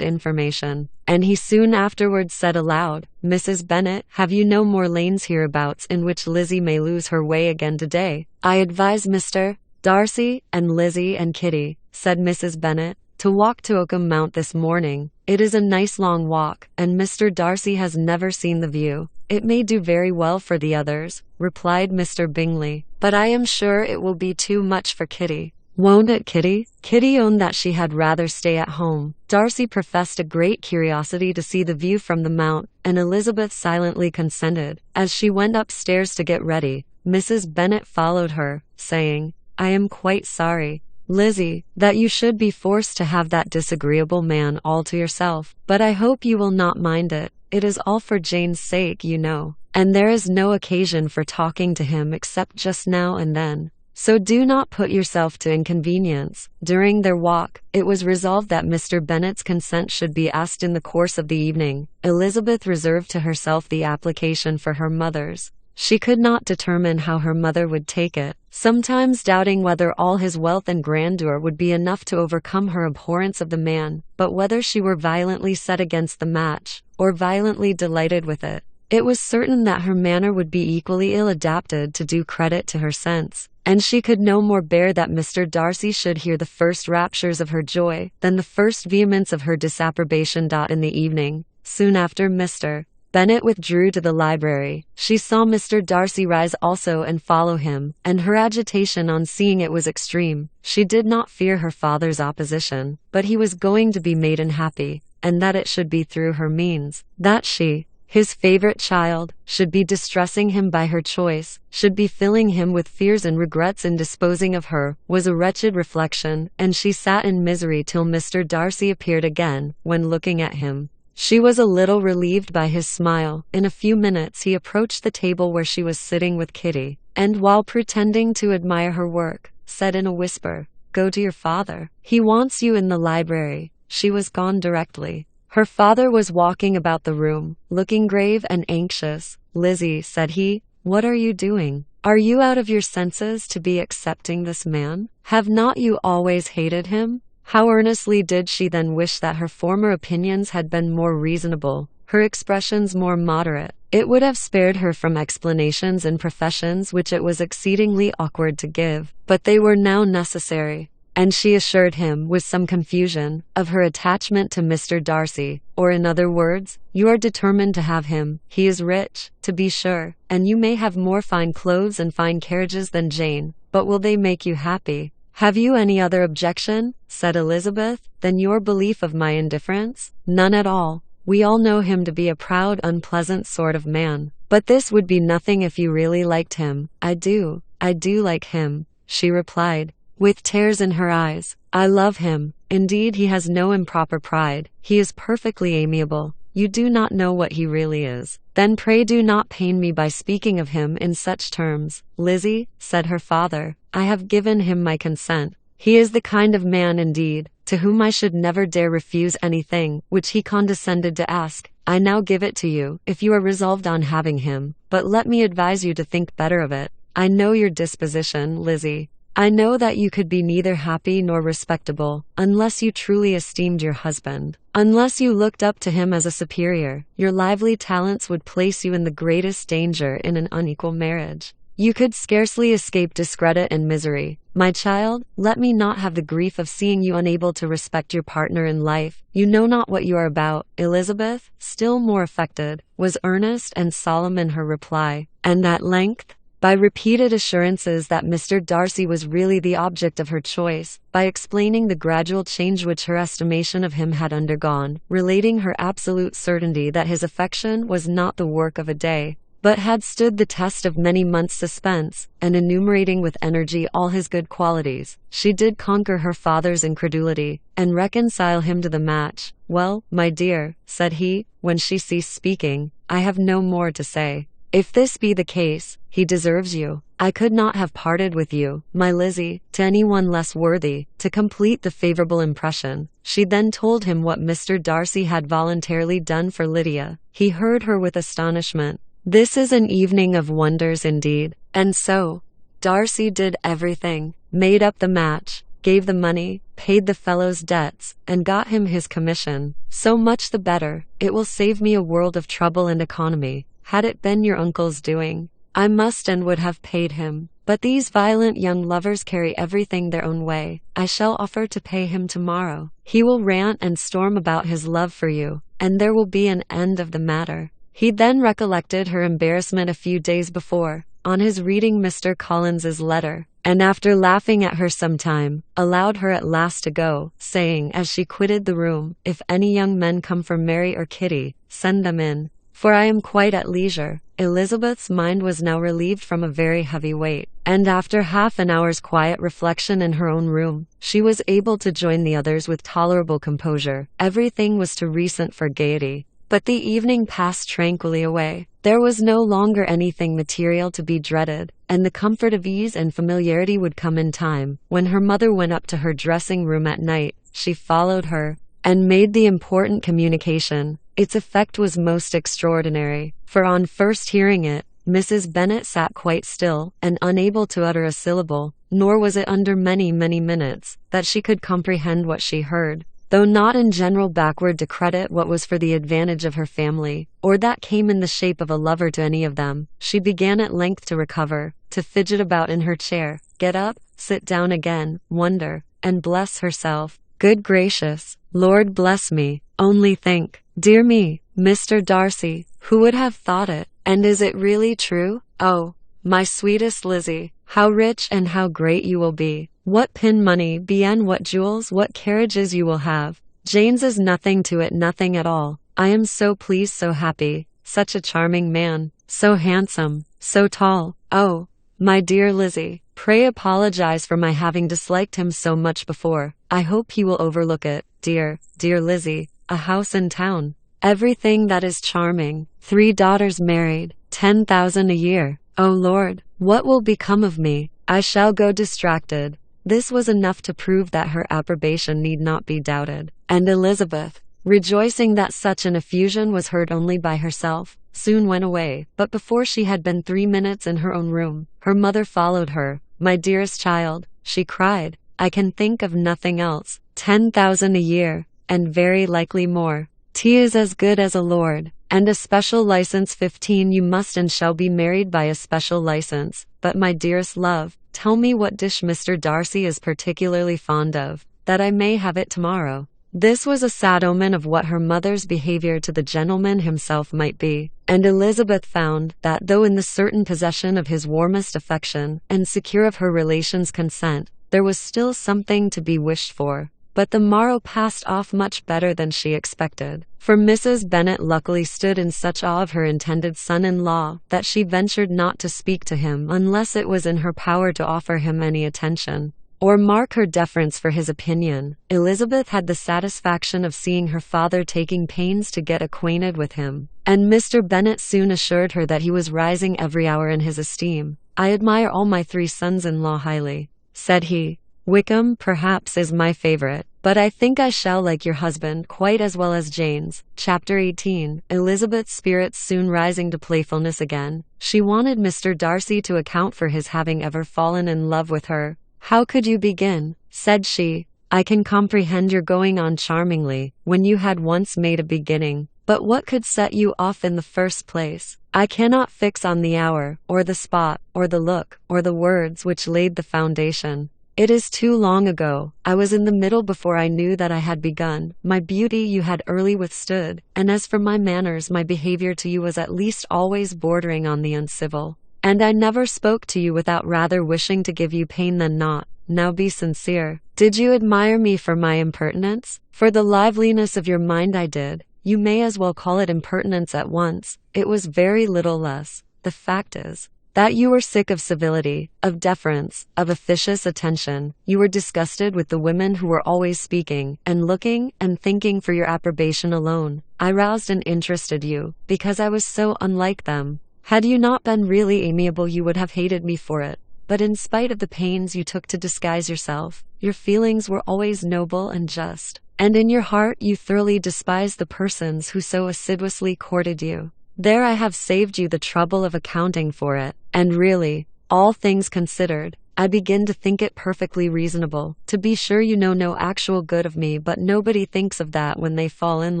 information, and he soon afterwards said aloud, "Mrs. Bennet, have you no more lanes hereabouts in which Lizzie may lose her way again today?" "I advise Mr. Darcy, and Lizzie and Kitty," said Mrs. Bennet, "to walk to Oakham Mount this morning. It is a nice long walk, and Mr. Darcy has never seen the view." "It may do very well for the others," replied Mr. Bingley, "but I am sure it will be too much for Kitty." "Won't it, Kitty?" Kitty owned that she had rather stay at home. Darcy professed a great curiosity to see the view from the Mount, and Elizabeth silently consented. As she went upstairs to get ready, Mrs. Bennet followed her, saying, "I am quite sorry, Lizzie, that you should be forced to have that disagreeable man all to yourself, but I hope you will not mind it. It is all for Jane's sake, you know." and there is no occasion for talking to him except just now and then. So do not put yourself to inconvenience." During their walk, it was resolved that Mr. Bennet's consent should be asked in the course of the evening. Elizabeth reserved to herself the application for her mother's. She could not determine how her mother would take it, sometimes doubting whether all his wealth and grandeur would be enough to overcome her abhorrence of the man, but whether she were violently set against the match, or violently delighted with it. It was certain that her manner would be equally ill adapted to do credit to her sense, and she could no more bear that Mr. Darcy should hear the first raptures of her joy than the first vehemence of her disapprobation. In the evening, soon after Mr. Bennet withdrew to the library, she saw Mr. Darcy rise also and follow him, and her agitation on seeing it was extreme. She did not fear her father's opposition, but he was going to be made unhappy, and that it should be through her means, that she, his favorite child, should be distressing him by her choice, should be filling him with fears and regrets in disposing of her, was a wretched reflection, and she sat in misery till Mr. Darcy appeared again. When looking at him, she was a little relieved by his smile. In a few minutes he approached the table where she was sitting with Kitty, and while pretending to admire her work, said in a whisper, "Go to your father. He wants you in the library." She was gone directly. Her father was walking about the room, looking grave and anxious. "Lizzie," said he, "what are you doing? Are you out of your senses to be accepting this man? Have not you always hated him?" How earnestly did she then wish that her former opinions had been more reasonable, her expressions more moderate. It would have spared her from explanations and professions which it was exceedingly awkward to give, but they were now necessary. And she assured him, with some confusion, of her attachment to Mr. Darcy, or in other words, "You are determined to have him. He is rich, to be sure, and you may have more fine clothes and fine carriages than Jane, but will they make you happy?" "Have you any other objection," said Elizabeth, "than your belief of my indifference?" "None at all. We all know him to be a proud, unpleasant sort of man. But this would be nothing if you really liked him." I do like him," she replied, with tears in her eyes. "I love him. Indeed, he has no improper pride. He is perfectly amiable. You do not know what he really is." "Then pray do not pain me by speaking of him in such terms." "Lizzie," said her father, "I have given him my consent. He is the kind of man, indeed, to whom I should never dare refuse anything which he condescended to ask. I now give it to you, if you are resolved on having him, but let me advise you to think better of it. I know your disposition, Lizzie. I know that you could be neither happy nor respectable, unless you truly esteemed your husband. Unless you looked up to him as a superior, your lively talents would place you in the greatest danger in an unequal marriage. You could scarcely escape discredit and misery. My child, let me not have the grief of seeing you unable to respect your partner in life. You know not what you are about." Elizabeth, still more affected, was earnest and solemn in her reply, and at length, by repeated assurances that Mr. Darcy was really the object of her choice, by explaining the gradual change which her estimation of him had undergone, relating her absolute certainty that his affection was not the work of a day, but had stood the test of many months' suspense, and enumerating with energy all his good qualities, she did conquer her father's incredulity, and reconcile him to the match. "Well, my dear," said he, when she ceased speaking, "I have no more to say. If this be the case, he deserves you. I could not have parted with you, my Lizzie, to anyone less worthy." To complete the favorable impression, she then told him what Mr. Darcy had voluntarily done for Lydia. He heard her with astonishment. This is an evening of wonders indeed. And so, Darcy did everything, made up the match, gave the money, paid the fellow's debts, and got him his commission. So much the better. It will save me a world of trouble and economy. Had it been your uncle's doing, I must and would have paid him. But these violent young lovers carry everything their own way. I shall offer to pay him tomorrow. He will rant and storm about his love for you, and there will be an end of the matter. He then recollected her embarrassment a few days before, on his reading Mr. Collins's letter, and after laughing at her some time, allowed her at last to go, saying as she quitted the room, "If any young men come for Mary or Kitty, send them in, for I am quite at leisure." Elizabeth's mind was now relieved from a very heavy weight, and after half an hour's quiet reflection in her own room, she was able to join the others with tolerable composure. Everything was too recent for gaiety. But the evening passed tranquilly away. there was no longer anything material to be dreaded, and the comfort of ease and familiarity would come in time. When her mother went up to her dressing room at night, she followed her and made the important communication. Its effect was most extraordinary, for on first hearing it, Mrs. Bennet sat quite still and unable to utter a syllable, nor was it under many minutes that she could comprehend what she heard. Though not in general backward to credit what was for the advantage of her family, or that came in the shape of a lover to any of them, she began at length to recover, to fidget about in her chair, get up, sit down again, wonder, and bless herself. Good gracious, Lord bless me, only think, dear me, Mr. Darcy, who would have thought it, and is it really true? Oh, my sweetest Lizzie, how rich and how great you will be. What pin money, bien what jewels, what carriages you will have. Jane's is nothing to it, nothing at all. I am so pleased, so happy. Such a charming man, so handsome, so tall. Oh, my dear Lizzie, pray apologize for my having disliked him so much before. I hope he will overlook it, dear Lizzie. A house in town, everything that is charming, 3 daughters married, 10,000 a year. Oh Lord, what will become of me? I shall go distracted. This was enough to prove that her approbation need not be doubted, and Elizabeth, rejoicing that such an effusion was heard only by herself, soon went away. But before she had been 3 minutes in her own room, her mother followed her. My dearest child, she cried, I can think of nothing else. 10,000 a year, and very likely more. 'Tis as good as a lord, and a special license. 15 you must and shall be married by a special license. But my dearest love, tell me what dish Mr. Darcy is particularly fond of, that I may have it tomorrow. This was a sad omen of what her mother's behavior to the gentleman himself might be, and Elizabeth found that though in the certain possession of his warmest affection, and secure of her relations' consent, there was still something to be wished for. But the morrow passed off much better than she expected, for Mrs. Bennet luckily stood in such awe of her intended son-in-law that she ventured not to speak to him unless it was in her power to offer him any attention, or mark her deference for his opinion. Elizabeth had the satisfaction of seeing her father taking pains to get acquainted with him, and Mr. Bennet soon assured her that he was rising every hour in his esteem. I admire all my 3 sons-in-law highly, said he. Wickham, perhaps, is my favorite, but I think I shall like your husband quite as well as Jane's. Chapter 18. Elizabeth's spirits soon rising to playfulness again, she wanted Mr. Darcy to account for his having ever fallen in love with her. How could you begin? Said she. I can comprehend your going on charmingly, when you had once made a beginning. But what could set you off in the first place? I cannot fix on the hour, or the spot, or the look, or the words which laid the foundation. It is too long ago. I was in the middle before I knew that I had begun. My beauty you had early withstood, and as for my manners, my behavior to you was at least always bordering on the uncivil. And I never spoke to you without rather wishing to give you pain than not. Now be sincere. Did you admire me for my impertinence? For the liveliness of your mind I did. You may as well call it impertinence at once. It was very little less. The fact is, that you were sick of civility, of deference, of officious attention. You were disgusted with the women who were always speaking, and looking, and thinking for your approbation alone. I roused and interested you, because I was so unlike them. Had you not been really amiable you would have hated me for it. But in spite of the pains you took to disguise yourself, your feelings were always noble and just, and in your heart you thoroughly despised the persons who so assiduously courted you. There I have saved you the trouble of accounting for it, and really, all things considered, I begin to think it perfectly reasonable. To be sure you know no actual good of me, but nobody thinks of that when they fall in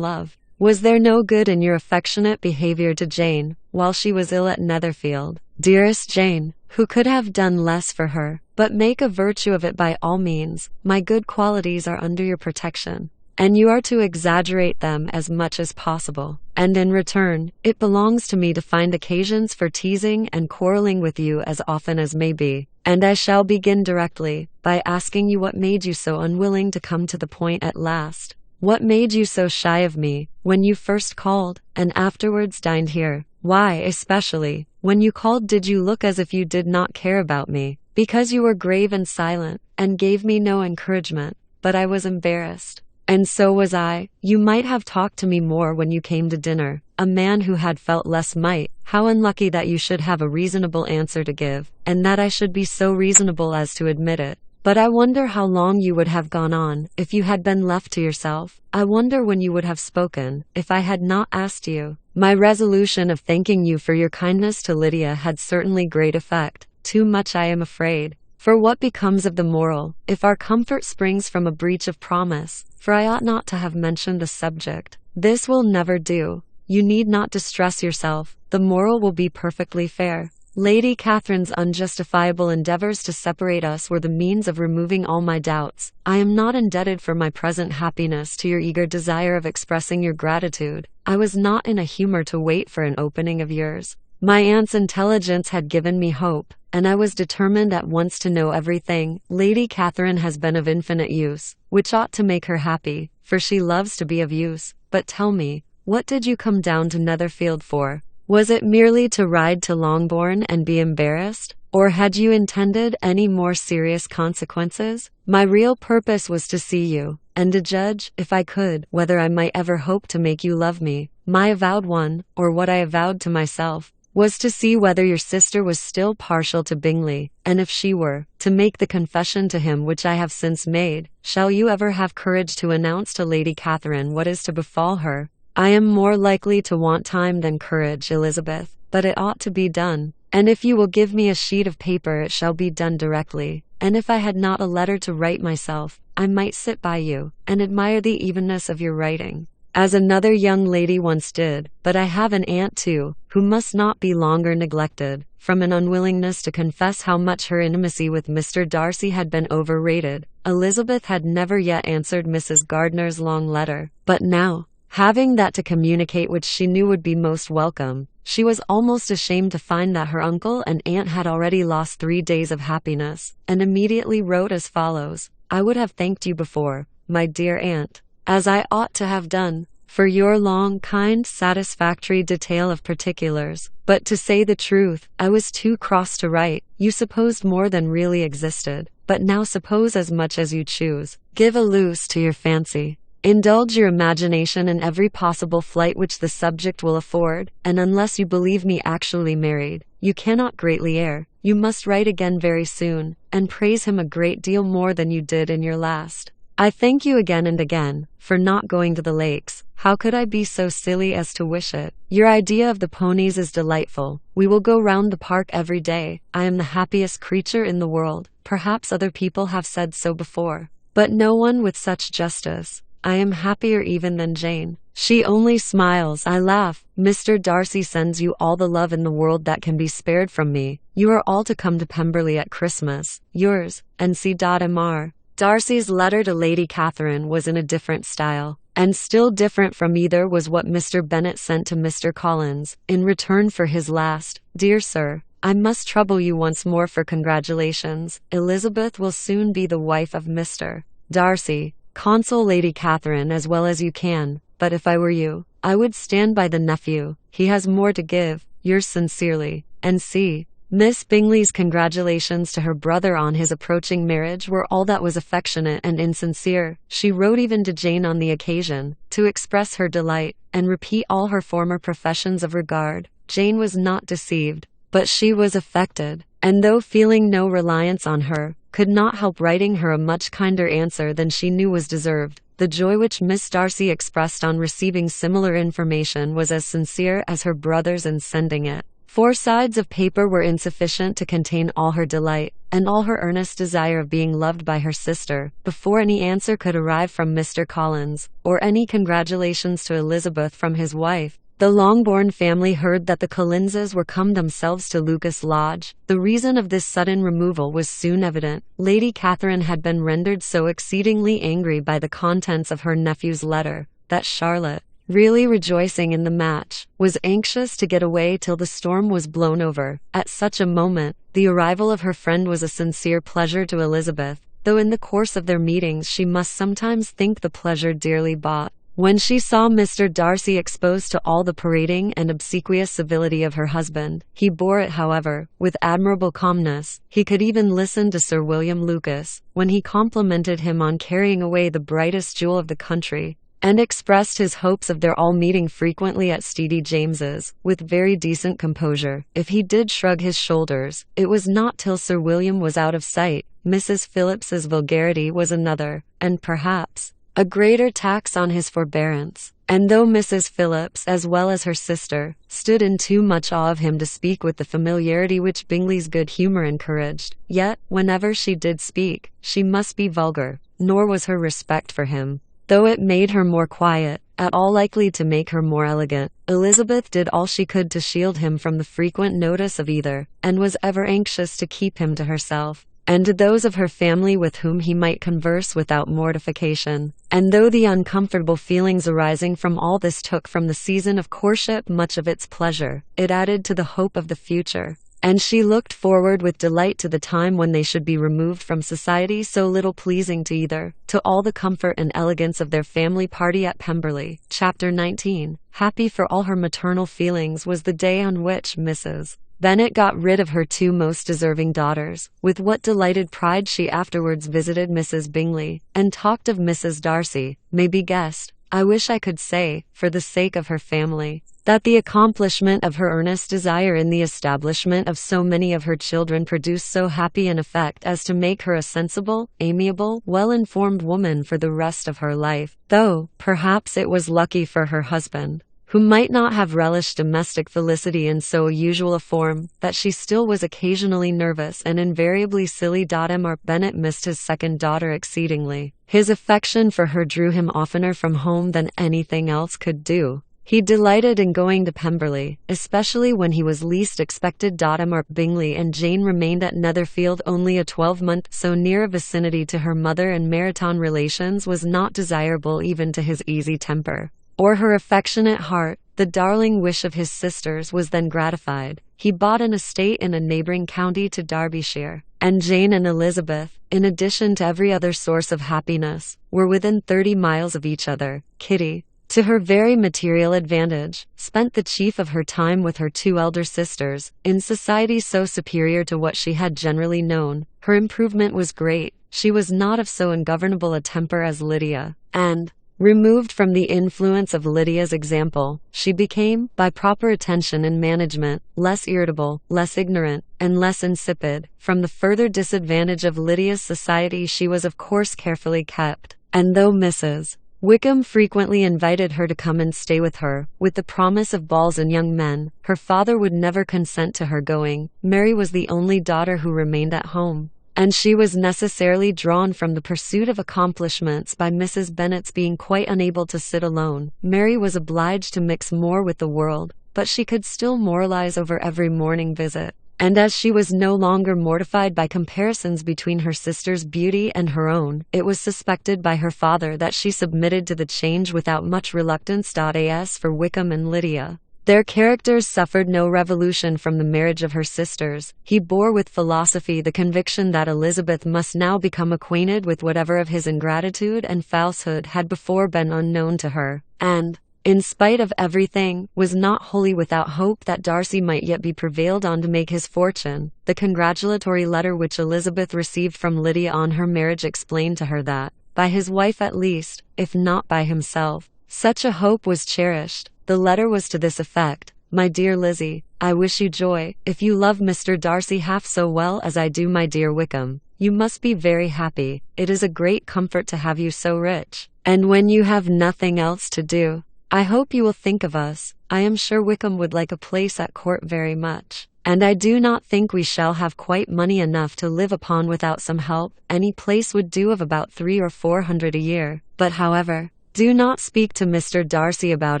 love. Was there no good in your affectionate behavior to Jane, while she was ill at Netherfield? Dearest Jane, who could have done less for her? But make a virtue of it by all means. My good qualities are under your protection, and you are to exaggerate them as much as possible. And in return, it belongs to me to find occasions for teasing and quarreling with you as often as may be. And I shall begin directly, by asking you what made you so unwilling to come to the point at last. What made you so shy of me, when you first called, and afterwards dined here? Why, especially, when you called did you look as if you did not care about me? Because you were grave and silent, and gave me no encouragement. But I was embarrassed. And so was I. You might have talked to me more when you came to dinner. a man who had felt less might. How unlucky that you should have a reasonable answer to give, and that I should be so reasonable as to admit it. But I wonder how long you would have gone on, if you had been left to yourself. I wonder when you would have spoken, if I had not asked you. My resolution of thanking you for your kindness to Lydia had certainly great effect. Too much, I am afraid. For what becomes of the moral, if our comfort springs from a breach of promise? For I ought not to have mentioned the subject. This will never do. You need not distress yourself. The moral will be perfectly fair. Lady Catherine's unjustifiable endeavors to separate us were the means of removing all my doubts. I am not indebted for my present happiness to your eager desire of expressing your gratitude. I was not in a humor to wait for an opening of yours. My aunt's intelligence had given me hope, and I was determined at once to know everything. Lady Catherine has been of infinite use, which ought to make her happy, for she loves to be of use. But tell me, what did you come down to Netherfield for? Was it merely to ride to Longbourn and be embarrassed? Or had you intended any more serious consequences? My real purpose was to see you, and to judge, if I could, whether I might ever hope to make you love me. My avowed one, or what I avowed to myself, was to see whether your sister was still partial to Bingley, and if she were, to make the confession to him which I have since made. Shall you ever have courage to announce to Lady Catherine what is to befall her? I am more likely to want time than courage, Elizabeth, but it ought to be done. And if you will give me a sheet of paper, it shall be done directly. And if I had not a letter to write myself, I might sit by you, and admire the evenness of your writing, as another young lady once did. But I have an aunt too, who must not be longer neglected. From an unwillingness to confess how much her intimacy with Mr. Darcy had been overrated, Elizabeth had never yet answered Mrs. Gardiner's long letter. But now, having that to communicate which she knew would be most welcome, she was almost ashamed to find that her uncle and aunt had already lost 3 days of happiness, and immediately wrote as follows: I would have thanked you before, my dear aunt, as I ought to have done, for your long, kind, satisfactory detail of particulars. But to say the truth, I was too cross to write. You supposed more than really existed, but now suppose as much as you choose. Give a loose to your fancy. Indulge your imagination in every possible flight which the subject will afford, and unless you believe me actually married, you cannot greatly err. You must write again very soon, and praise him a great deal more than you did in your last. I thank you again and again, for not going to the lakes. How could I be so silly as to wish it? Your idea of the ponies is delightful. We will go round the park every day. I am the happiest creature in the world. Perhaps other people have said so before, but no one with such justice. I am happier even than Jane. She only smiles. I laugh. Mr. Darcy sends you all the love in the world that can be spared from me. You are all to come to Pemberley at Christmas. Yours, N.C.M.R. Darcy's letter to Lady Catherine was in a different style, and still different from either was what Mr. Bennet sent to Mr. Collins, in return for his last. Dear Sir, I must trouble you once more for congratulations. Elizabeth will soon be the wife of Mr. Darcy. Console Lady Catherine as well as you can, but if I were you, I would stand by the nephew. He has more to give. Yours sincerely, N.C. Miss Bingley's congratulations to her brother on his approaching marriage were all that was affectionate and insincere. She wrote even to Jane on the occasion, to express her delight, and repeat all her former professions of regard. Jane was not deceived, but she was affected, and though feeling no reliance on her, could not help writing her a much kinder answer than she knew was deserved. The joy which Miss Darcy expressed on receiving similar information was as sincere as her brother's in sending it. 4 sides of paper were insufficient to contain all her delight, and all her earnest desire of being loved by her sister, before any answer could arrive from Mr. Collins, or any congratulations to Elizabeth from his wife. The Longbourn family heard that the Collinses were come themselves to Lucas Lodge. The reason of this sudden removal was soon evident. Lady Catherine had been rendered so exceedingly angry by the contents of her nephew's letter, that Charlotte, really rejoicing in the match, was anxious to get away till the storm was blown over. At such a moment, the arrival of her friend was a sincere pleasure to Elizabeth, though in the course of their meetings she must sometimes think the pleasure dearly bought. When she saw Mr. Darcy exposed to all the parading and obsequious civility of her husband, he bore it, however, with admirable calmness. He could even listen to Sir William Lucas, when he complimented him on carrying away the brightest jewel of the country. and expressed his hopes of their all meeting frequently at Steedy James's, with very decent composure. If he did shrug his shoulders, it was not till Sir William was out of sight. Mrs. Phillips's vulgarity was another, and perhaps a greater tax on his forbearance. And though Mrs. Phillips, as well as her sister, stood in too much awe of him to speak with the familiarity which Bingley's good humour encouraged, yet, whenever she did speak, she must be vulgar, nor was her respect for him, though it made her more quiet, at all likely to make her more elegant. Elizabeth did all she could to shield him from the frequent notice of either, and was ever anxious to keep him to herself, and to those of her family with whom he might converse without mortification. And though the uncomfortable feelings arising from all this took from the season of courtship much of its pleasure, it added to the hope of the future, and she looked forward with delight to the time when they should be removed from society so little pleasing to either, to all the comfort and elegance of their family party at Pemberley. Chapter 19. Happy for all her maternal feelings was the day on which Mrs. Bennet got rid of her two most deserving daughters. With what delighted pride she afterwards visited Mrs. Bingley, and talked of Mrs. Darcy, may be guessed. I wish I could say, for the sake of her family, that the accomplishment of her earnest desire in the establishment of so many of her children produced so happy an effect as to make her a sensible, amiable, well-informed woman for the rest of her life, though, perhaps it was lucky for her husband, who might not have relished domestic felicity in so usual a form, that she still was occasionally nervous and invariably silly. M. Bennet missed his second daughter exceedingly. His affection for her drew him oftener from home than anything else could do. He delighted in going to Pemberley, especially when he was least expected. M. Bingley and Jane remained at Netherfield only a 12-month. So near a vicinity to her mother and Meryton relations was not desirable even to his easy temper, or her affectionate heart. The darling wish of his sisters was then gratified. He bought an estate in a neighbouring county to Derbyshire, and Jane and Elizabeth, in addition to every other source of happiness, were within 30 miles of each other. Kitty, to her very material advantage, spent the chief of her time with her two elder sisters, in society so superior to what she had generally known. Her improvement was great. She was not of so ungovernable a temper as Lydia, and, removed from the influence of Lydia's example, she became, by proper attention and management, less irritable, less ignorant, and less insipid. From the further disadvantage of Lydia's society she was of course carefully kept, and though Mrs. Wickham frequently invited her to come and stay with her, with the promise of balls and young men, her father would never consent to her going. Mary was the only daughter who remained at home, and she was necessarily drawn from the pursuit of accomplishments by Mrs. Bennet's being quite unable to sit alone. Mary was obliged to mix more with the world, but she could still moralize over every morning visit, and as she was no longer mortified by comparisons between her sister's beauty and her own, it was suspected by her father that she submitted to the change without much reluctance. As for Wickham and Lydia, their characters suffered no revolution from the marriage of her sisters. He bore with philosophy the conviction that Elizabeth must now become acquainted with whatever of his ingratitude and falsehood had before been unknown to her, and, in spite of everything, was not wholly without hope that Darcy might yet be prevailed on to make his fortune. The congratulatory letter which Elizabeth received from Lydia on her marriage explained to her that, by his wife at least, if not by himself, such a hope was cherished. The letter was to this effect: My dear Lizzie, I wish you joy. If you love Mr. Darcy half so well as I do my dear Wickham, you must be very happy. It is a great comfort to have you so rich, and when you have nothing else to do, I hope you will think of us. I am sure Wickham would like a place at court very much, and I do not think we shall have quite money enough to live upon without some help. Any place would do of about 300 or 400 a year, but however, do not speak to Mr. Darcy about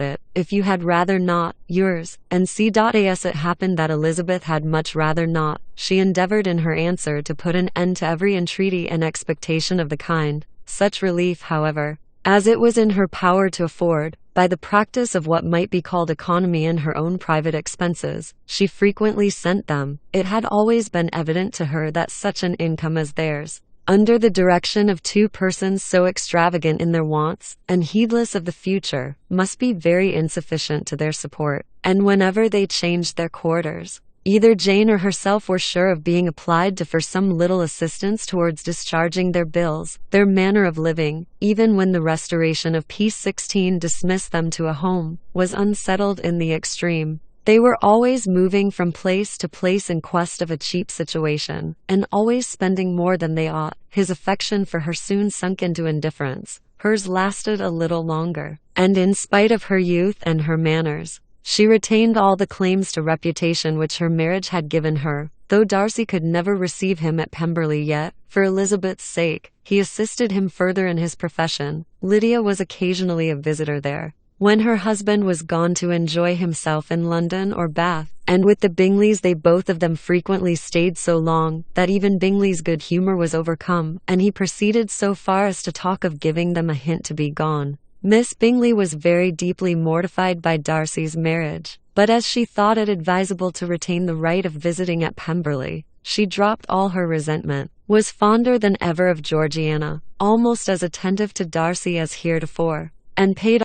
it, if you had rather not. Yours, and C.As. It happened that Elizabeth had much rather not. She endeavoured in her answer to put an end to every entreaty and expectation of the kind. Such relief, however, as it was in her power to afford, by the practice of what might be called economy in her own private expenses, she frequently sent them. It had always been evident to her that such an income as theirs, under the direction of two persons so extravagant in their wants, and heedless of the future, must be very insufficient to their support, and whenever they changed their quarters, Either Jane or herself were sure of being applied to for some little assistance towards discharging their bills. Their manner of living, even when the restoration of Peace 16 dismissed them to a home, was unsettled in the extreme. They were always moving from place to place in quest of a cheap situation, and always spending more than they ought. His affection for her soon sunk into indifference. Hers lasted a little longer, and in spite of her youth and her manners, she retained all the claims to reputation which her marriage had given her. Though Darcy could never receive him at Pemberley yet, for Elizabeth's sake, he assisted him further in his profession. Lydia was occasionally a visitor there, when her husband was gone to enjoy himself in London or Bath, and with the Bingleys they both of them frequently stayed so long that even Bingley's good humour was overcome, and he proceeded so far as to talk of giving them a hint to be gone. Miss Bingley was very deeply mortified by Darcy's marriage, but as she thought it advisable to retain the right of visiting at Pemberley, she dropped all her resentment, was fonder than ever of Georgiana, almost as attentive to Darcy as heretofore, and paid